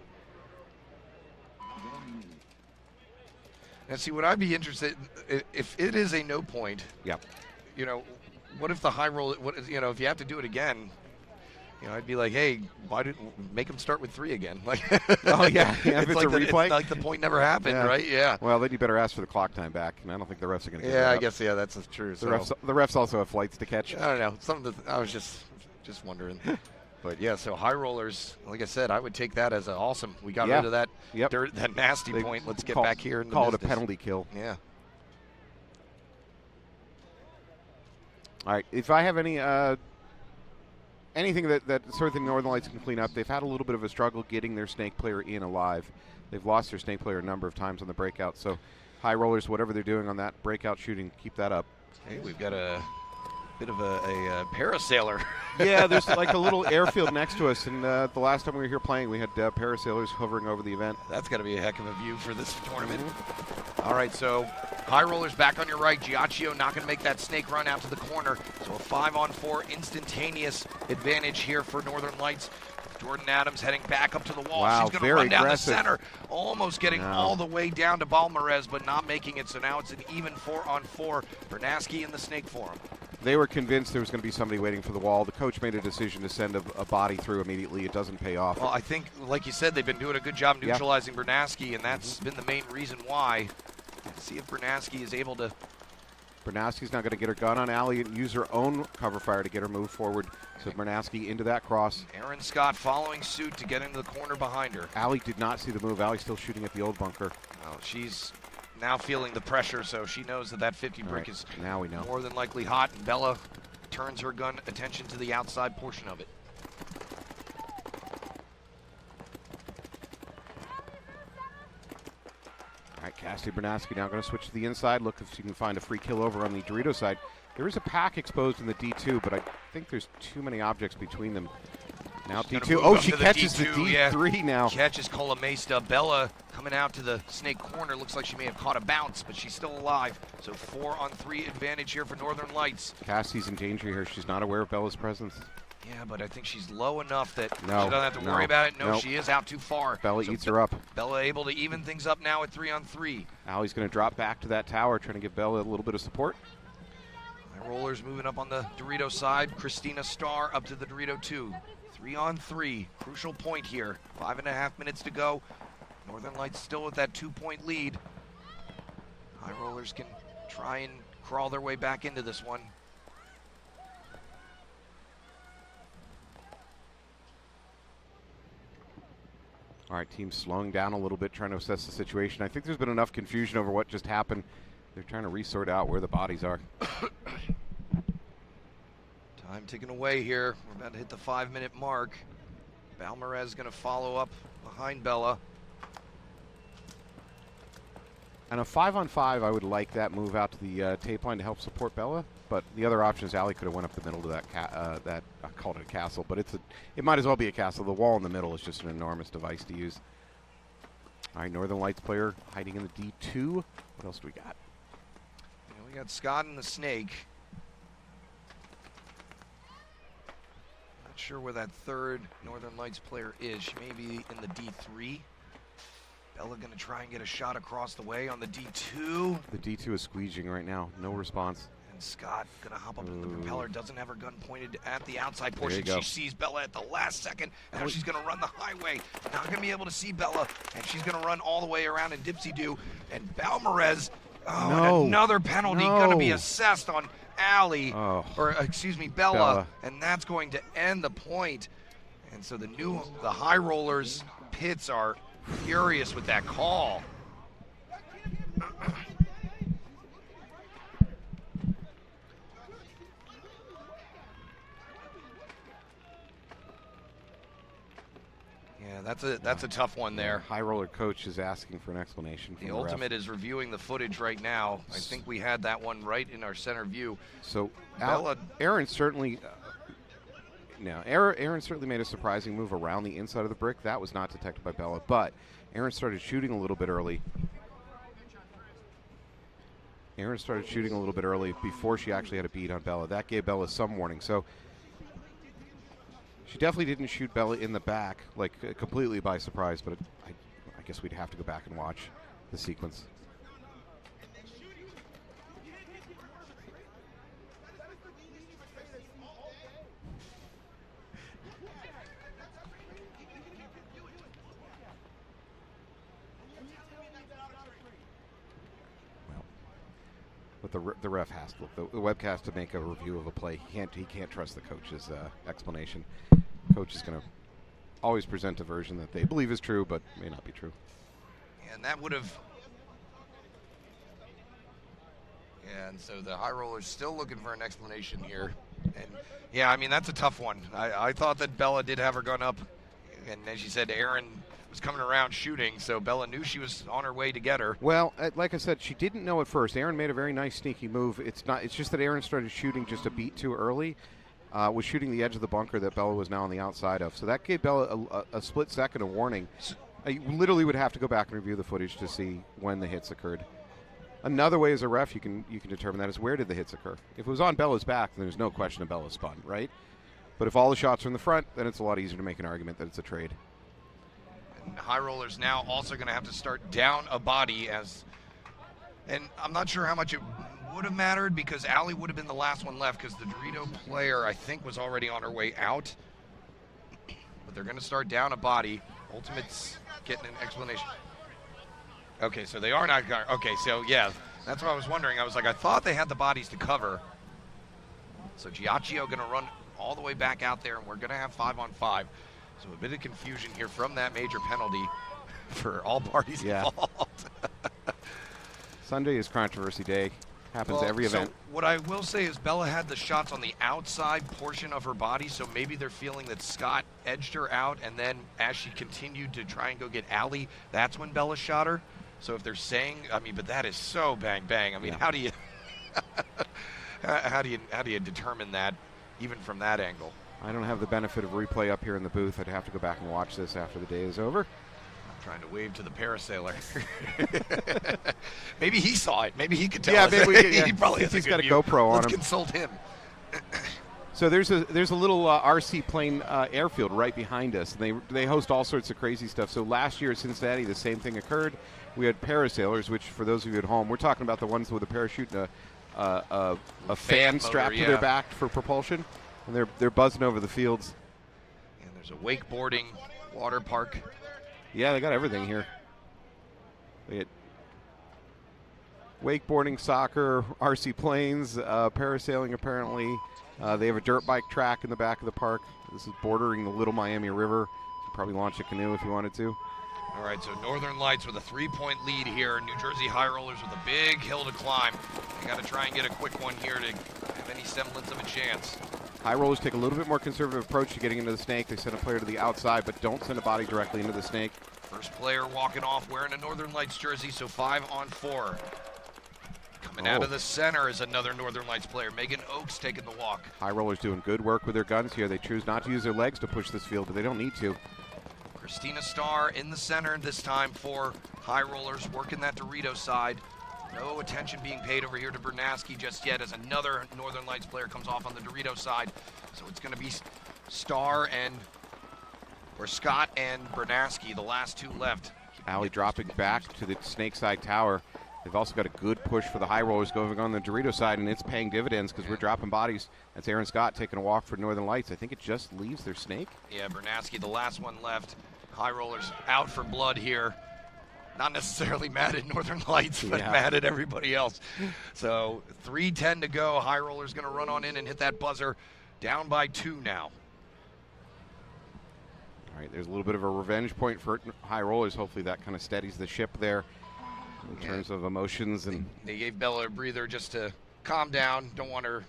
And see, what I'd be interested if it is a no point. Yeah. What if the High Roller? If you have to do it again, I'd be like, hey, why did make them start with 3 again? Like, oh yeah, if it's like a replay, it's like the point never happened, right? Yeah. Well, then you better ask for the clock time back, and I don't think the refs are going to. Yeah, I guess that's true. The refs also have flights to catch. I don't know. I was just wondering. But yeah, so High Rollers, like I said, I would take that as awesome. We got rid of that that nasty point. Let's get back here and call it a penalty kill. Yeah. All right. If I have any anything that sort of the Northern Lights can clean up, they've had a little bit of a struggle getting their snake player in alive. They've lost their snake player a number of times on the breakout. So high rollers, whatever they're doing on that breakout shooting, keep that up. Hey, we've got a bit of a parasailer. Yeah, there's like a little airfield next to us, and the last time we were here playing, we had parasailers hovering over the event. That's got to be a heck of a view for this tournament. All right, so high rollers back on your right. Giacchio not going to make that snake run out to the corner. So a 5-on-4 instantaneous advantage here for Northern Lights. Jordan Adams heading back up to the wall. Wow, she's going to run down aggressive. the center, almost getting all the way down to Balmarez, but not making it. So now it's an even 4-on-4. Bernaski in the snake for him. They were convinced there was going to be somebody waiting for the wall. The coach made a decision to send a body through immediately. It doesn't pay off. Well, I think, like you said, they've been doing a good job neutralizing Bernaski, and that's been the main reason why. Let's see if Bernaski is able to. Bernaski's not going to get her gun on Allie and use her own cover fire to get her moved forward. So Bernaski into that cross. Aaron Scott following suit to get into the corner behind her. Allie did not see the move. Allie's still shooting at the old bunker. Well, she's now feeling the pressure, so she knows that 50 brick is now we know. More than likely hot, and Bella turns her gun attention to the outside portion of it. All right, Cassidy Bernaski now going to switch to the inside. Look if she can find a free kill over on the Dorito side. There is a pack exposed in the D2, but I think there's too many objects between them. Now D2. Oh, she catches the D3 now. Catches Colomesta. Bella coming out to the snake corner. Looks like she may have caught a bounce, but she's still alive. So 4-on-3 advantage here for Northern Lights. Cassie's in danger here. She's not aware of Bella's presence. Yeah, but I think she's low enough that she No, doesn't have to no, worry about it. No, nope. she is out too far. Bella So eats her up. Bella able to even things up now at 3-on-3. Allie's going to drop back to that tower, trying to give Bella a little bit of support. High rollers moving up on the Dorito side. Christina Starr up to the Dorito 2. 3-on-3. Crucial point here. 5.5 minutes to go. Northern Lights still with that 2-point lead. High rollers can try and crawl their way back into this one. All right, team's slowing down a little bit, trying to assess the situation. I think there's been enough confusion over what just happened. They're trying to resort out where the bodies are. Time ticking away here. We're about to hit the 5-minute mark. Balmarez going to follow up behind Bella. And a 5-on-5, I would like that move out to the tape line to help support Bella. But the other option is Allie could have went up the middle to that I called it a castle, but it might as well be a castle. The wall in the middle is just an enormous device to use. All right, Northern Lights player hiding in the D2. What else do we got? We got Scott and the snake. Not sure where that third Northern Lights player is. She may be in the D3. Bella going to try and get a shot across the way on the D2. The D2 is squeegeing right now. No response. And Scott going to hop up to the propeller. Doesn't have her gun pointed at the outside There portion. you go. She sees Bella at the last second. Now she's going to run the highway. Not going to be able to see Bella. And she's going to run all the way around in Dipsy-Doo. And Balmarez, and another penalty going to be assessed on Allie. Or, excuse me, Bella. And that's going to end the point. And so the high rollers pits are furious with that call. Yeah, that's a tough one there. High roller coach is asking for an explanation. From The the ref. ultimate is reviewing the footage right now. I think we had that one right in our center view. So Bella, Aaron certainly. Aaron certainly made a surprising move around the inside of the brick. That was not detected by Bella, but Aaron started shooting a little bit early. Aaron started shooting a little bit early before she actually had a bead on Bella. That gave Bella some warning. So she definitely didn't shoot Bella in the back, like completely by surprise, but I guess we'd have to go back and watch the sequence. But the ref has to, the webcast to make a review of a play. He can't trust the coach's explanation. Coach is going to always present a version that they believe is true, but may not be true. and that would have. And so the high roller's still looking for an explanation here. And yeah, I mean, that's a tough one. I thought that Bella did have her gun up, and as you said, Aaron was coming around shooting, so Bella knew she was on her way to get her. Well, like I said, she didn't know at first. Aaron made a very nice sneaky move. It's just that Aaron started shooting just a beat too early. Was shooting the edge of the bunker that Bella was now on the outside of. So that gave Bella a split second of warning. You literally would have to go back and review the footage to see when the hits occurred. Another way as a ref you can determine that is where did the hits occur. If it was on Bella's back, then there's no question of Bella's spun, right? But if all the shots are in the front, then it's a lot easier to make an argument that it's a trade. And high rollers now also going to have to start down a body and I'm not sure how much it would have mattered because Allie would have been the last one left because the Dorito player I think was already on her way out. But they're going to start down a body. Ultimate's getting an explanation. Okay, so they are not going. Okay, so yeah, that's what I was wondering. I was like, I thought they had the bodies to cover. So Giacchio going to run all the way back out there, and we're going to have 5-on-5. So a bit of confusion here from that major penalty for all parties involved. Sunday is controversy day. Happens every event. So what I will say is Bella had the shots on the outside portion of her body, so maybe they're feeling that Scott edged her out, and then as she continued to try and go get Allie, that's when Bella shot her. So if they're saying, I mean, but that is so bang bang. I mean, how do you how do you determine that even from that angle? I don't have the benefit of replay up here in the booth. I'd have to go back and watch this after the day is over. I'm trying to wave to the parasailer. Maybe he saw it. Maybe he could tell us. Maybe he probably has he's a got a good GoPro view. on him. Let's consult him. So there's a little RC plane airfield right behind us. And they host all sorts of crazy stuff. So last year at Cincinnati, the same thing occurred. We had parasailers, which for those of you at home, we're talking about the ones with a parachute and a fan strapped to their back for propulsion, and they're buzzing over the fields. And there's a wakeboarding water park. Yeah, they got everything here. They had wakeboarding, soccer, RC planes, parasailing apparently. They have a dirt bike track in the back of the park. This is bordering the Little Miami River. You could probably launch a canoe if you wanted to. All right, so Northern Lights with a 3-point lead here. New Jersey High Rollers with a big hill to climb. They got to try and get a quick one here to have any semblance of a chance. High Rollers take a little bit more conservative approach to getting into the snake. They send a player to the outside, but don't send a body directly into the snake. First player walking off wearing a Northern Lights jersey, so 5-on-4. Coming out of the center is another Northern Lights player. Megan Oakes taking the walk. High Rollers doing good work with their guns here. They choose not to use their legs to push this field, but they don't need to. Christina Starr in the center this time for High Rollers, working that Dorito side. No attention being paid over here to Bernaski just yet as another Northern Lights player comes off on the Dorito side. So it's going to be Scott and Bernaski, the last two left. Allie dropping back to the snake side tower. They've also got a good push for the High Rollers going on the Dorito side, and it's paying dividends because we're dropping bodies. That's Aaron Scott taking a walk for Northern Lights. I think it just leaves their snake. Yeah, Bernaski, the last one left. High Rollers out for blood here. Not necessarily mad at Northern Lights, but mad at everybody else. So 3:10 to go. High Rollers going to run on in and hit that buzzer. Down by 2 now. All right, there's a little bit of a revenge point for High Rollers. Hopefully that kind of steadies the ship there in terms of emotions. And they gave Bella a breather just to calm down. Don't want her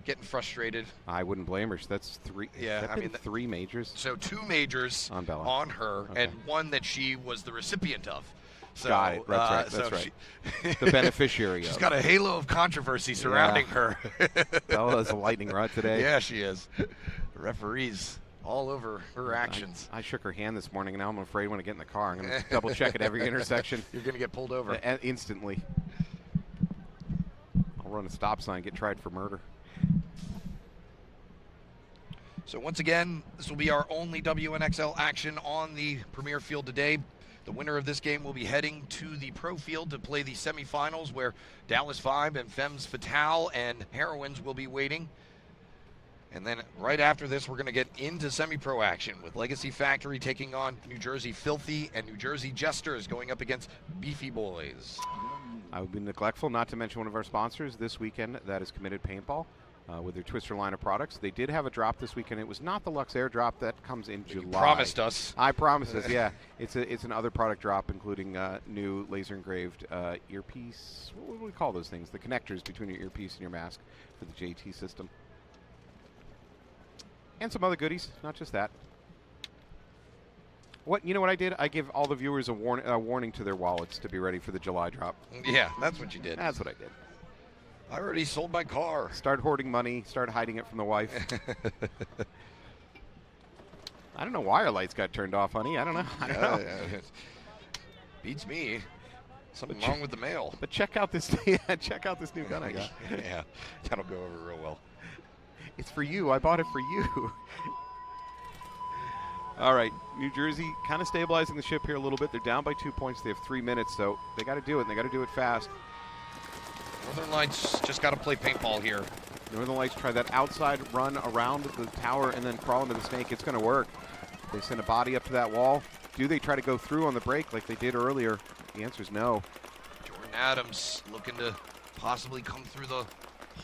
getting frustrated. I wouldn't blame her. That's 3. Yeah, I mean 3 majors. So 2 majors on Bella, on her, and one that she was the recipient of. So, got it. That's right. The beneficiary. She's got a halo of controversy surrounding her. Bella is a lightning rod today. Yeah, she is. Referees all over her actions. I shook her hand this morning, and now I'm afraid when I get in the car, I'm going to double check at every intersection. You're going to get pulled over instantly. I'll run a stop sign, get tried for murder. So once again, this will be our only WNXL action on the Premier Field today. The winner of this game will be heading to the Pro Field to play the semifinals, where Dallas 5 and Femmes Fatale and Heroines will be waiting. And then right after this, we're going to get into semi-pro action with Legacy Factory taking on New Jersey Filthy and New Jersey Jesters going up against Beefy Boys. I would be neglectful not to mention one of our sponsors this weekend. That is Committed Paintball. with their Twister line of products. They did have a drop this weekend. It was not the Lux Air drop. That comes in July. You promised us. I promised us, yeah. It's an other product drop, including new laser engraved earpiece. What do we call those things? The connectors between your earpiece and your mask for the JT system. And some other goodies, not just that. You know what I did? I give all the viewers a warning to their wallets to be ready for the July drop. Yeah, that's what you did. That's what I did. I already sold my car. Start hoarding money. Start hiding it from the wife. I don't know why our lights got turned off, honey. I don't know. Beats me. Something wrong with the mail. But check out this check out this new gun I got. Yeah, that'll go over real well. It's for you. I bought it for you. All right, New Jersey kind of stabilizing the ship here a little bit. They're down by 2 points. They have 3 minutes, so they got to do it, and they got to do it fast. Northern Lights just got to play paintball here. Northern Lights try that outside run around the tower and then crawl into the snake. It's going to work. They send a body up to that wall. Do they try to go through on the break like they did earlier? The answer is no. Jordan Adams looking to possibly come through the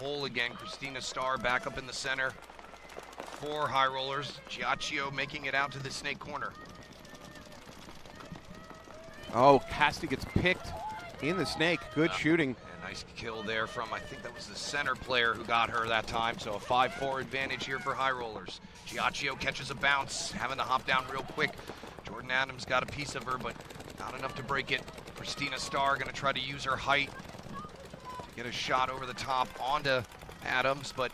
hole again. Christina Starr back up in the center. 4 high rollers. Giacchio making it out to the snake corner. Oh, Casti gets picked in the snake. Good shooting. Nice kill there from, I think that was the center player who got her that time. So a 5-4 advantage here for high rollers. Giacchio catches a bounce, having to hop down real quick. Jordan Adams got a piece of her, but not enough to break it. Christina Starr going to try to use her height to get a shot over the top onto Adams, but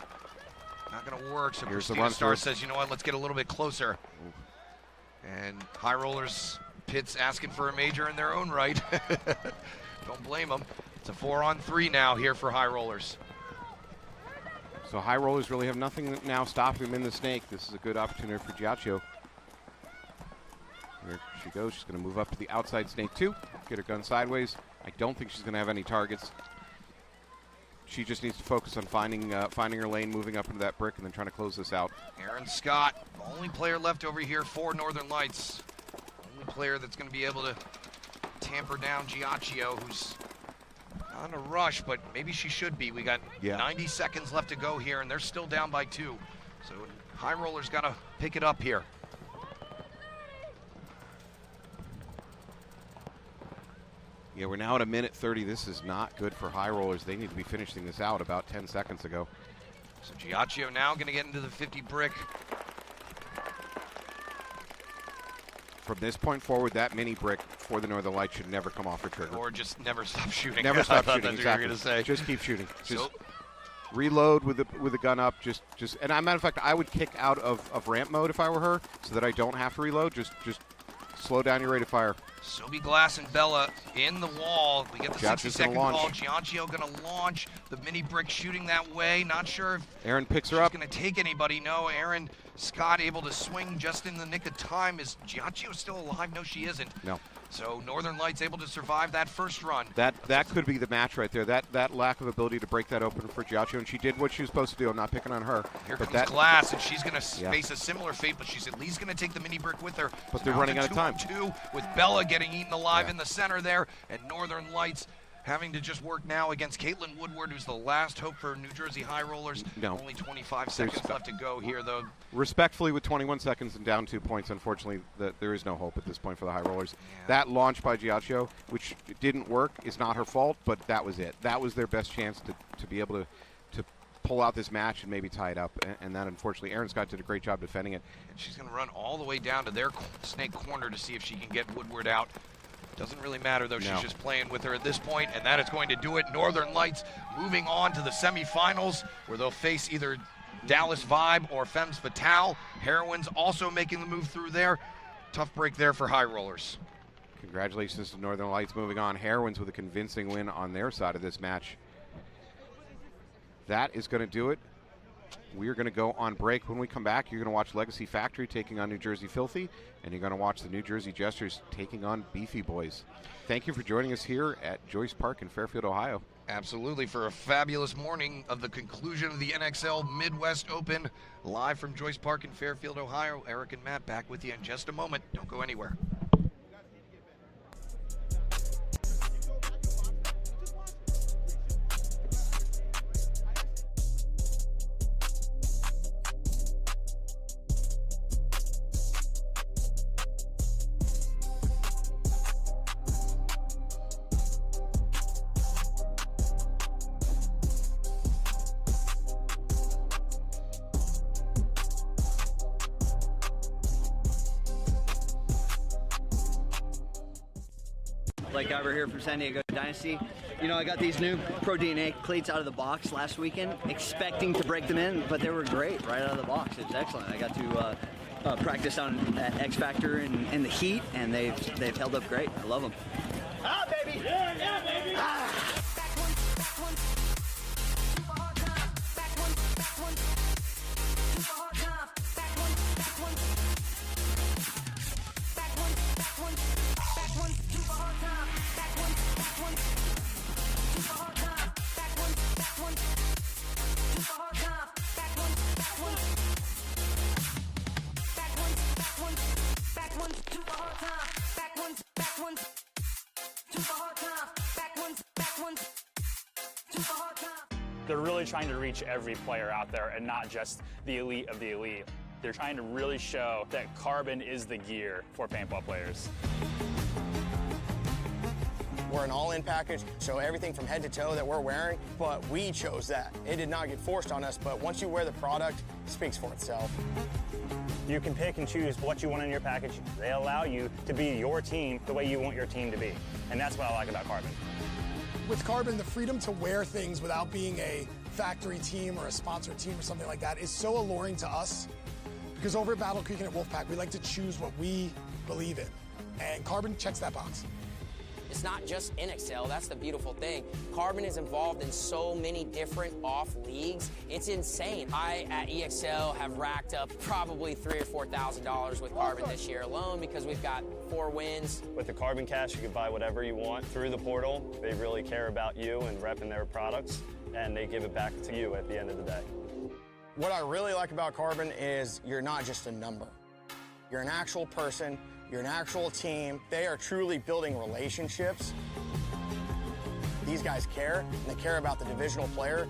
not going to work. So Here's Christina Starr says, you know what, let's get a little bit closer. And high rollers, Pitt's asking for a major in their own right. Don't blame them. It's a 4-on-3 now here for high rollers. So high rollers really have nothing now stopping them in the snake. This is a good opportunity for Giacchio. Here she goes. She's going to move up to the outside snake 2. Get her gun sideways. I don't think she's going to have any targets. She just needs to focus on finding her lane, moving up into that brick, and then trying to close this out. Aaron Scott, the only player left over here for Northern Lights. Only player that's going to be able to tamper down Giacchio, who's not in a rush, but maybe she should be. We got 90 seconds left to go here, and they're still down by 2. So high rollers got to pick it up here. Yeah, we're now at 1:30. This is not good for high rollers. They need to be finishing this out about 10 seconds ago. So Giacchio now going to get into the 50 brick. From this point forward, that mini brick for the Northern Lights should never come off her trigger. Or just never stop shooting. Never stop shooting, that's exactly. What you were gonna say. Just keep shooting. Just reload with the gun up. Just and as a matter of fact, I would kick out of ramp mode if I were her, so that I don't have to reload. Just slow down your rate of fire. Sobe Glass and Bella in the wall. We get the 60-second call. Giacchio going to launch the mini brick, shooting that way. Not sure if Aaron picks her up. She's going to take anybody. No, Aaron Scott able to swing just in the nick of time. Is Giacchio still alive? No, she isn't. No. So Northern Lights able to survive that first run. That could be the match right there. That lack of ability to break that open for Giacchio, and she did what she was supposed to do. I'm not picking on her. Here comes Glass, and she's going to face a similar fate, but she's at least going to take the mini brick with her. But they're running out of time. 2 with Bella getting eaten alive in the center there, and Northern Lights having to just work now against Caitlin Woodward, who's the last hope for New Jersey High Rollers. No. Only 25 seconds left to go here, though. Respectfully, with 21 seconds and down 2 points, unfortunately, there is no hope at this point for the High Rollers. That launch by Giacchio, which didn't work, is not her fault, but that was it. That was their best chance to be able to pull out this match and maybe tie it up, and that, unfortunately, Aaron Scott did a great job defending it. And she's going to run all the way down to their snake corner to see if she can get Woodward out. Doesn't really matter, though. She's just playing with her at this point, and that is going to do it. Northern Lights moving on to the semifinals, where they'll face either Dallas Vibe or Femmes Fatale. Heroines also making the move through there. Tough break there for high rollers. Congratulations to Northern Lights moving on. Heroines with a convincing win on their side of this match. That is going to do it. We're going to go on break. When we come back, you're going to watch Legacy Factory taking on New Jersey Filthy, and you're going to watch the New Jersey Jesters taking on Beefy Boys. Thank you for joining us here at Joyce Park in Fairfield, Ohio. Absolutely, for a fabulous morning of the conclusion of the NXL Midwest Open, live from Joyce Park in Fairfield, Ohio. Eric and Matt back with you in just a moment. Don't go anywhere. Blake Iver here from San Diego Dynasty. You know, I got these new Pro DNA cleats out of the box last weekend, expecting to break them in, but they were great right out of the box. It was excellent. I got to practice on at X Factor in the heat, and they've held up great. I love them. Ah, baby! Yeah, yeah, baby! Ah. They're really trying to reach every player out there and not just the elite of the elite. They're trying to really show that carbon is the gear for paintball players. We're an all-in package, so everything from head to toe that we're wearing, but we chose that. It did not get forced on us, but once you wear the product, it speaks for itself. You can pick and choose what you want in your package. They allow you to be your team the way you want your team to be. And that's what I like about Carbon. With Carbon, the freedom to wear things without being a factory team or a sponsored team or something like that is so alluring to us, because over at Battle Creek and at Wolfpack, we like to choose what we believe in. And Carbon checks that box. It's not just NXL, that's the beautiful thing. Carbon is involved in so many different off leagues. It's insane. I, at EXL, have racked up probably $3,000 or $4,000 with Carbon this year alone because we've got 4 wins. With the Carbon Cash, you can buy whatever you want through the portal. They really care about you and repping their products, and they give it back to you at the end of the day. What I really like about Carbon is you're not just a number. You're an actual person. You're an actual team. They are truly building relationships. These guys care, and they care about the divisional player.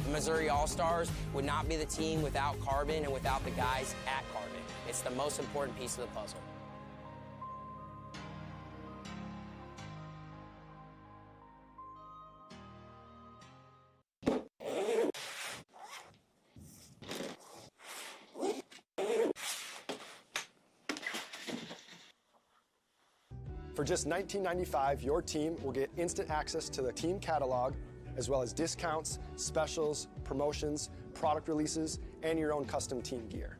The Missouri All-Stars would not be the team without Carbon and without the guys at Carbon. It's the most important piece of the puzzle. For just $19.95, your team will get instant access to the team catalog, as well as discounts, specials, promotions, product releases, and your own custom team gear.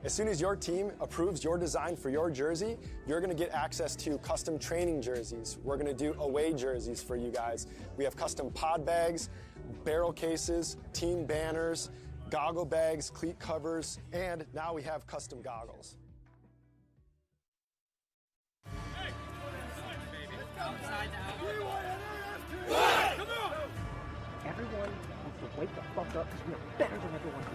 As soon as your team approves your design for your jersey, you're gonna get access to custom training jerseys. We're gonna do away jerseys for you guys. We have custom pod bags, barrel cases, team banners, goggle bags, cleat covers, and now we have custom goggles. Everyone wants to wake the fuck up because we are better than everyone else.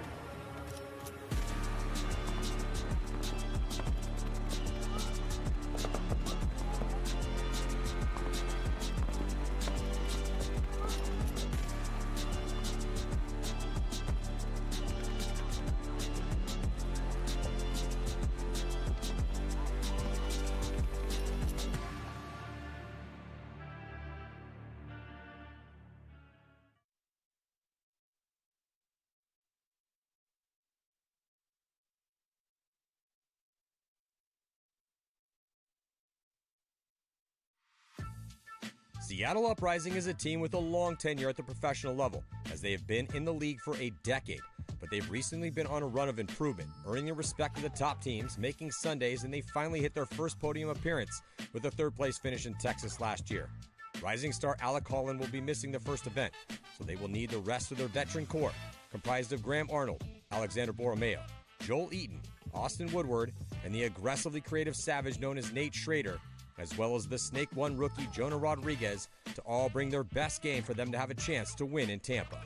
Seattle Uprising is a team with a long tenure at the professional level, as they have been in the league for a decade, but they've recently been on a run of improvement, earning the respect of the top teams, making Sundays, and they finally hit their first podium appearance with a third-place finish in Texas last year. Rising star Alec Holland will be missing the first event, so they will need the rest of their veteran core, comprised of Graham Arnold, Alexander Borromeo, Joel Eaton, Austin Woodward, and the aggressively creative savage known as Nate Schrader, as well as the Snake One rookie Jonah Rodriguez, to all bring their best game for them to have a chance to win in Tampa.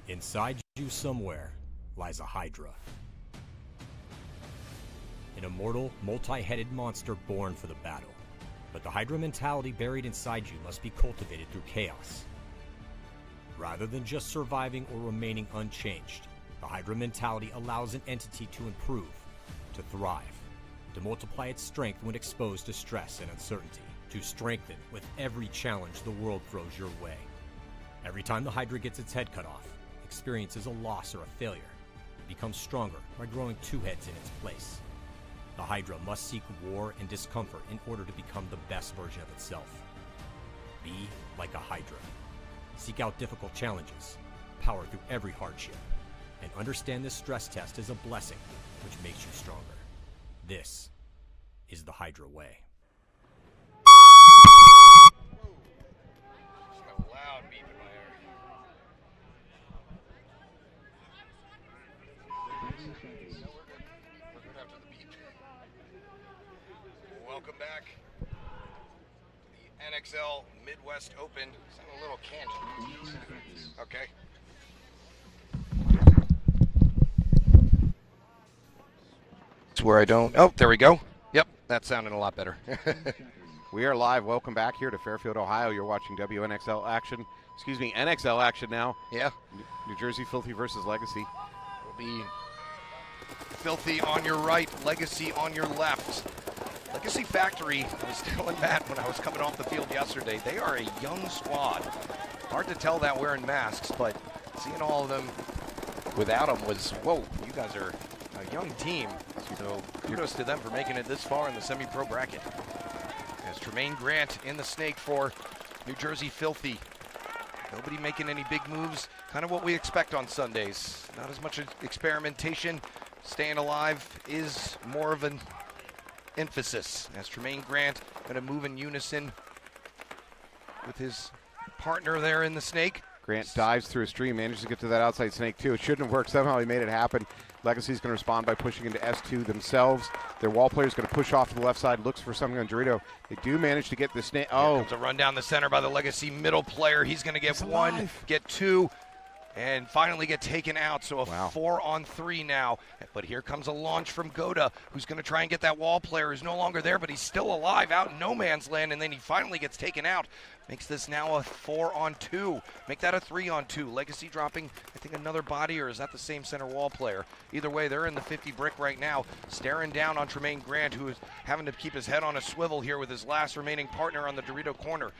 Inside you somewhere lies a Hydra. an immortal, multi-headed monster born for the battle. But the Hydra mentality buried inside you must be cultivated through chaos. Rather than just surviving or remaining unchanged, the Hydra mentality allows an entity to improve, to thrive, to multiply its strength when exposed to stress and uncertainty, to strengthen with every challenge the world throws your way. Every time the Hydra gets its head cut off, experiences a loss or a failure, it becomes stronger by growing two heads in its place. The Hydra must seek war and discomfort in order to become the best version of itself. Be like a Hydra. Seek out difficult challenges, power through every hardship, and understand this stress test is a blessing which makes you stronger. This is the Hydra way. Loud beep in my ear. We're good after the beep. Welcome back to the NXL Midwest Open. Sound a little candy. Okay. It's where I don't. Oh, there we go. Yep, that sounded a lot better. We are live. Welcome back here to Fairfield, Ohio. You're watching WNXL action. Excuse me, NXL action now. Yeah. New Jersey Filthy versus Legacy. Will be Filthy on your right, Legacy on your left. Legacy Factory, I was telling Matt when I was coming off the field yesterday, they are a young squad. Hard to tell that wearing masks, but seeing all of them without them was, whoa, you guys are a young team. So kudos to them for making it this far in the semi-pro bracket. As Tremaine Grant in the snake for New Jersey Filthy. Nobody making any big moves. Kind of what we expect on Sundays. Not as much experimentation. Staying alive is more of an emphasis. As Tremaine Grant going to move in unison with his partner there in the snake. Grant dives through a stream, manages to get to that outside snake too. It shouldn't have worked. Somehow he made it happen. Legacy's going to respond by pushing into S2 themselves. Their wall player's going to push off to the left side, looks for something on Dorito. They do manage to get the snake. Oh. Here comes a run down the center by the Legacy middle player. He's going to get one, get two, and finally get taken out. So a 4-on-3 now. But here comes a launch from Goda, who's going to try and get that wall player who's no longer there, but he's still alive out in no man's land, and then he finally gets taken out. Makes this now a 4-on-2. Make that a 3-on-2. Legacy dropping, I think, another body, or is that the same center wall player? Either way, they're in the 50 brick right now, staring down on Tremaine Grant, who is having to keep his head on a swivel here with his last remaining partner on the Dorito corner.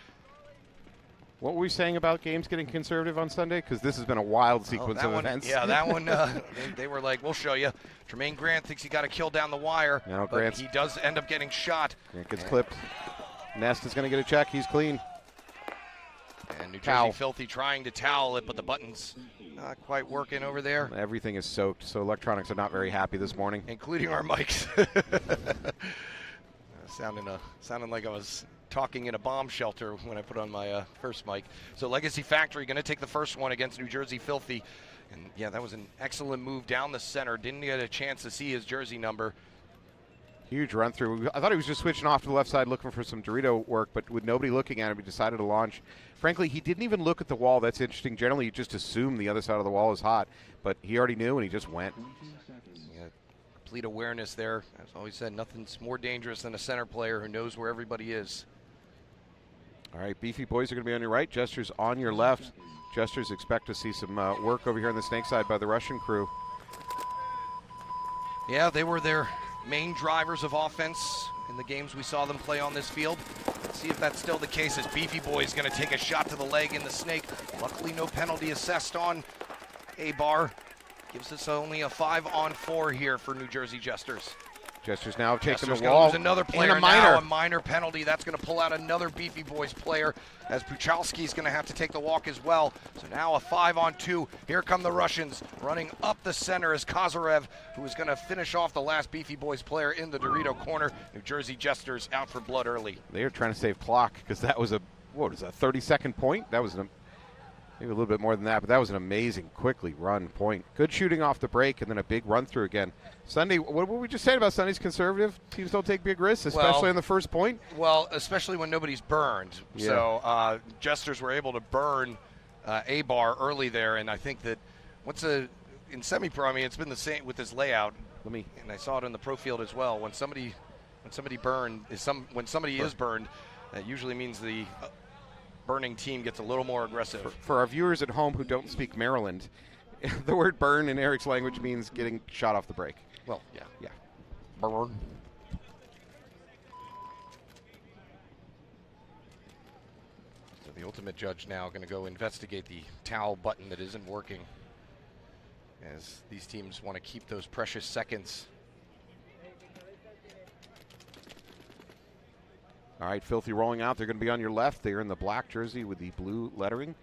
What were we saying about games getting conservative on Sunday? Because this has been a wild sequence of events. Yeah, that one, they were like, we'll show you. Tremaine Grant thinks he got to kill down the wire, but he does end up getting shot. Grant gets clipped. Nest is going to get a check. He's clean. And New Jersey Filthy trying to towel it, but the button's not quite working over there. Everything is soaked, so electronics are not very happy this morning. Including our mics. Sounding like I was talking in a bomb shelter when I put on my first mic. So Legacy Factory going to take the first one against New Jersey Filthy. And yeah, that was an excellent move down the center. Didn't get a chance to see his jersey number. Huge run through. I thought he was just switching off to the left side looking for some Dorito work, but with nobody looking at him, he decided to launch. Frankly, he didn't even look at the wall. That's interesting. Generally, you just assume the other side of the wall is hot, but he already knew, and he just went. Yeah, complete awareness there. As always said, nothing's more dangerous than a center player who knows where everybody is. All right, Beefy Boys are going to be on your right. Jesters on your left. Jesters expect to see some work over here on the snake side by the Russian crew. Yeah, they were their main drivers of offense in the games we saw them play on this field. Let's see if that's still the case as Beefy Boy is going to take a shot to the leg in the snake. Luckily, no penalty assessed on A-Bar. Gives us only a 5-on-4 here for New Jersey Jesters. Jesters now have taken Jesters the wall. Lose another player and a minor. Now, a minor penalty. That's going to pull out another Beefy Boys player as Puchalski's going to have to take the walk as well. So now a 5-on-2. Here come the Russians running up the center as Kazarev, who is going to finish off the last Beefy Boys player in the Dorito corner. New Jersey Jesters out for blood early. They are trying to save clock because that was a 30-second point? That was maybe a little bit more than that, but that was an amazing, quickly run point. Good shooting off the break and then a big run through again. Sunday, what were we just saying about Sunday's conservative? Teams don't take big risks, especially on the first point? Well, especially when nobody's burned. Yeah. So Jesters were able to burn A-Bar early there, and I think that in semi-pro, I mean, it's been the same with this layout. And I saw it in the pro field as well. When somebody is burned, that usually means the burning team gets a little more aggressive. For our viewers at home who don't speak Maryland, the word burn in Eric's language means getting shot off the break. Well, yeah. Burn. So the ultimate judge now going to go investigate the towel button that isn't working, as these teams want to keep those precious seconds. All right, Filthy rolling out. They're going to be on your left. They're in the black jersey with the blue lettering.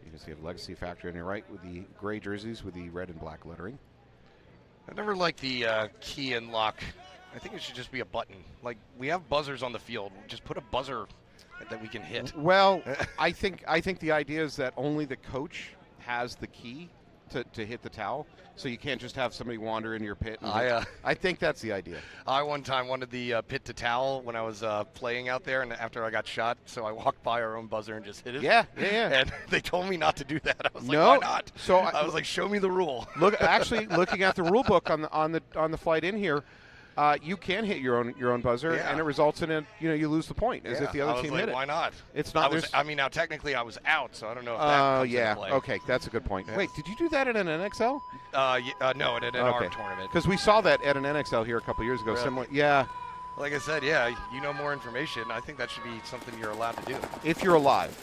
You can see a Legacy Factory on your right with the gray jerseys with the red and black lettering. I never liked the key and lock. I think it should just be a button. Like, we have buzzers on the field. Just put a buzzer that we can hit. Well, I think the idea is that only the coach has the key to hit the towel, so you can't just have somebody wander into your pit. And I think that's the idea. I one time wanted the pit to towel when I was playing out there, and after I got shot, so I walked by our own buzzer and just hit it. Yeah. And they told me not to do that. I was like, No. why not? So I was like, show me the rule. Actually, looking at the rule book on the flight in here, you can hit your own buzzer, and it results in you lose the point as if the other team hit it. Why not? It's not. Now technically I was out, so I don't know if that comes into play. Okay, that's a good point. Wait, did you do that at an NXL? No, at an ARM tournament. Because we saw that at an NXL here a couple years ago. Really? Similar, yeah. Like I said, you know more information. I think that should be something you're allowed to do. If you're alive.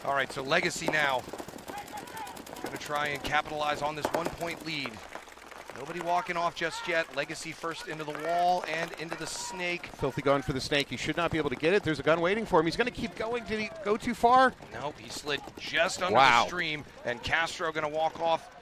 All right, so Legacy now going to try and capitalize on this 1-point lead. Nobody walking off just yet. Legacy first into the wall and into the snake. Filthy going for the snake. He should not be able to get it. There's a gun waiting for him. He's going to keep going. Did he go too far? Nope, he slid just under the stream. And Castro going to walk off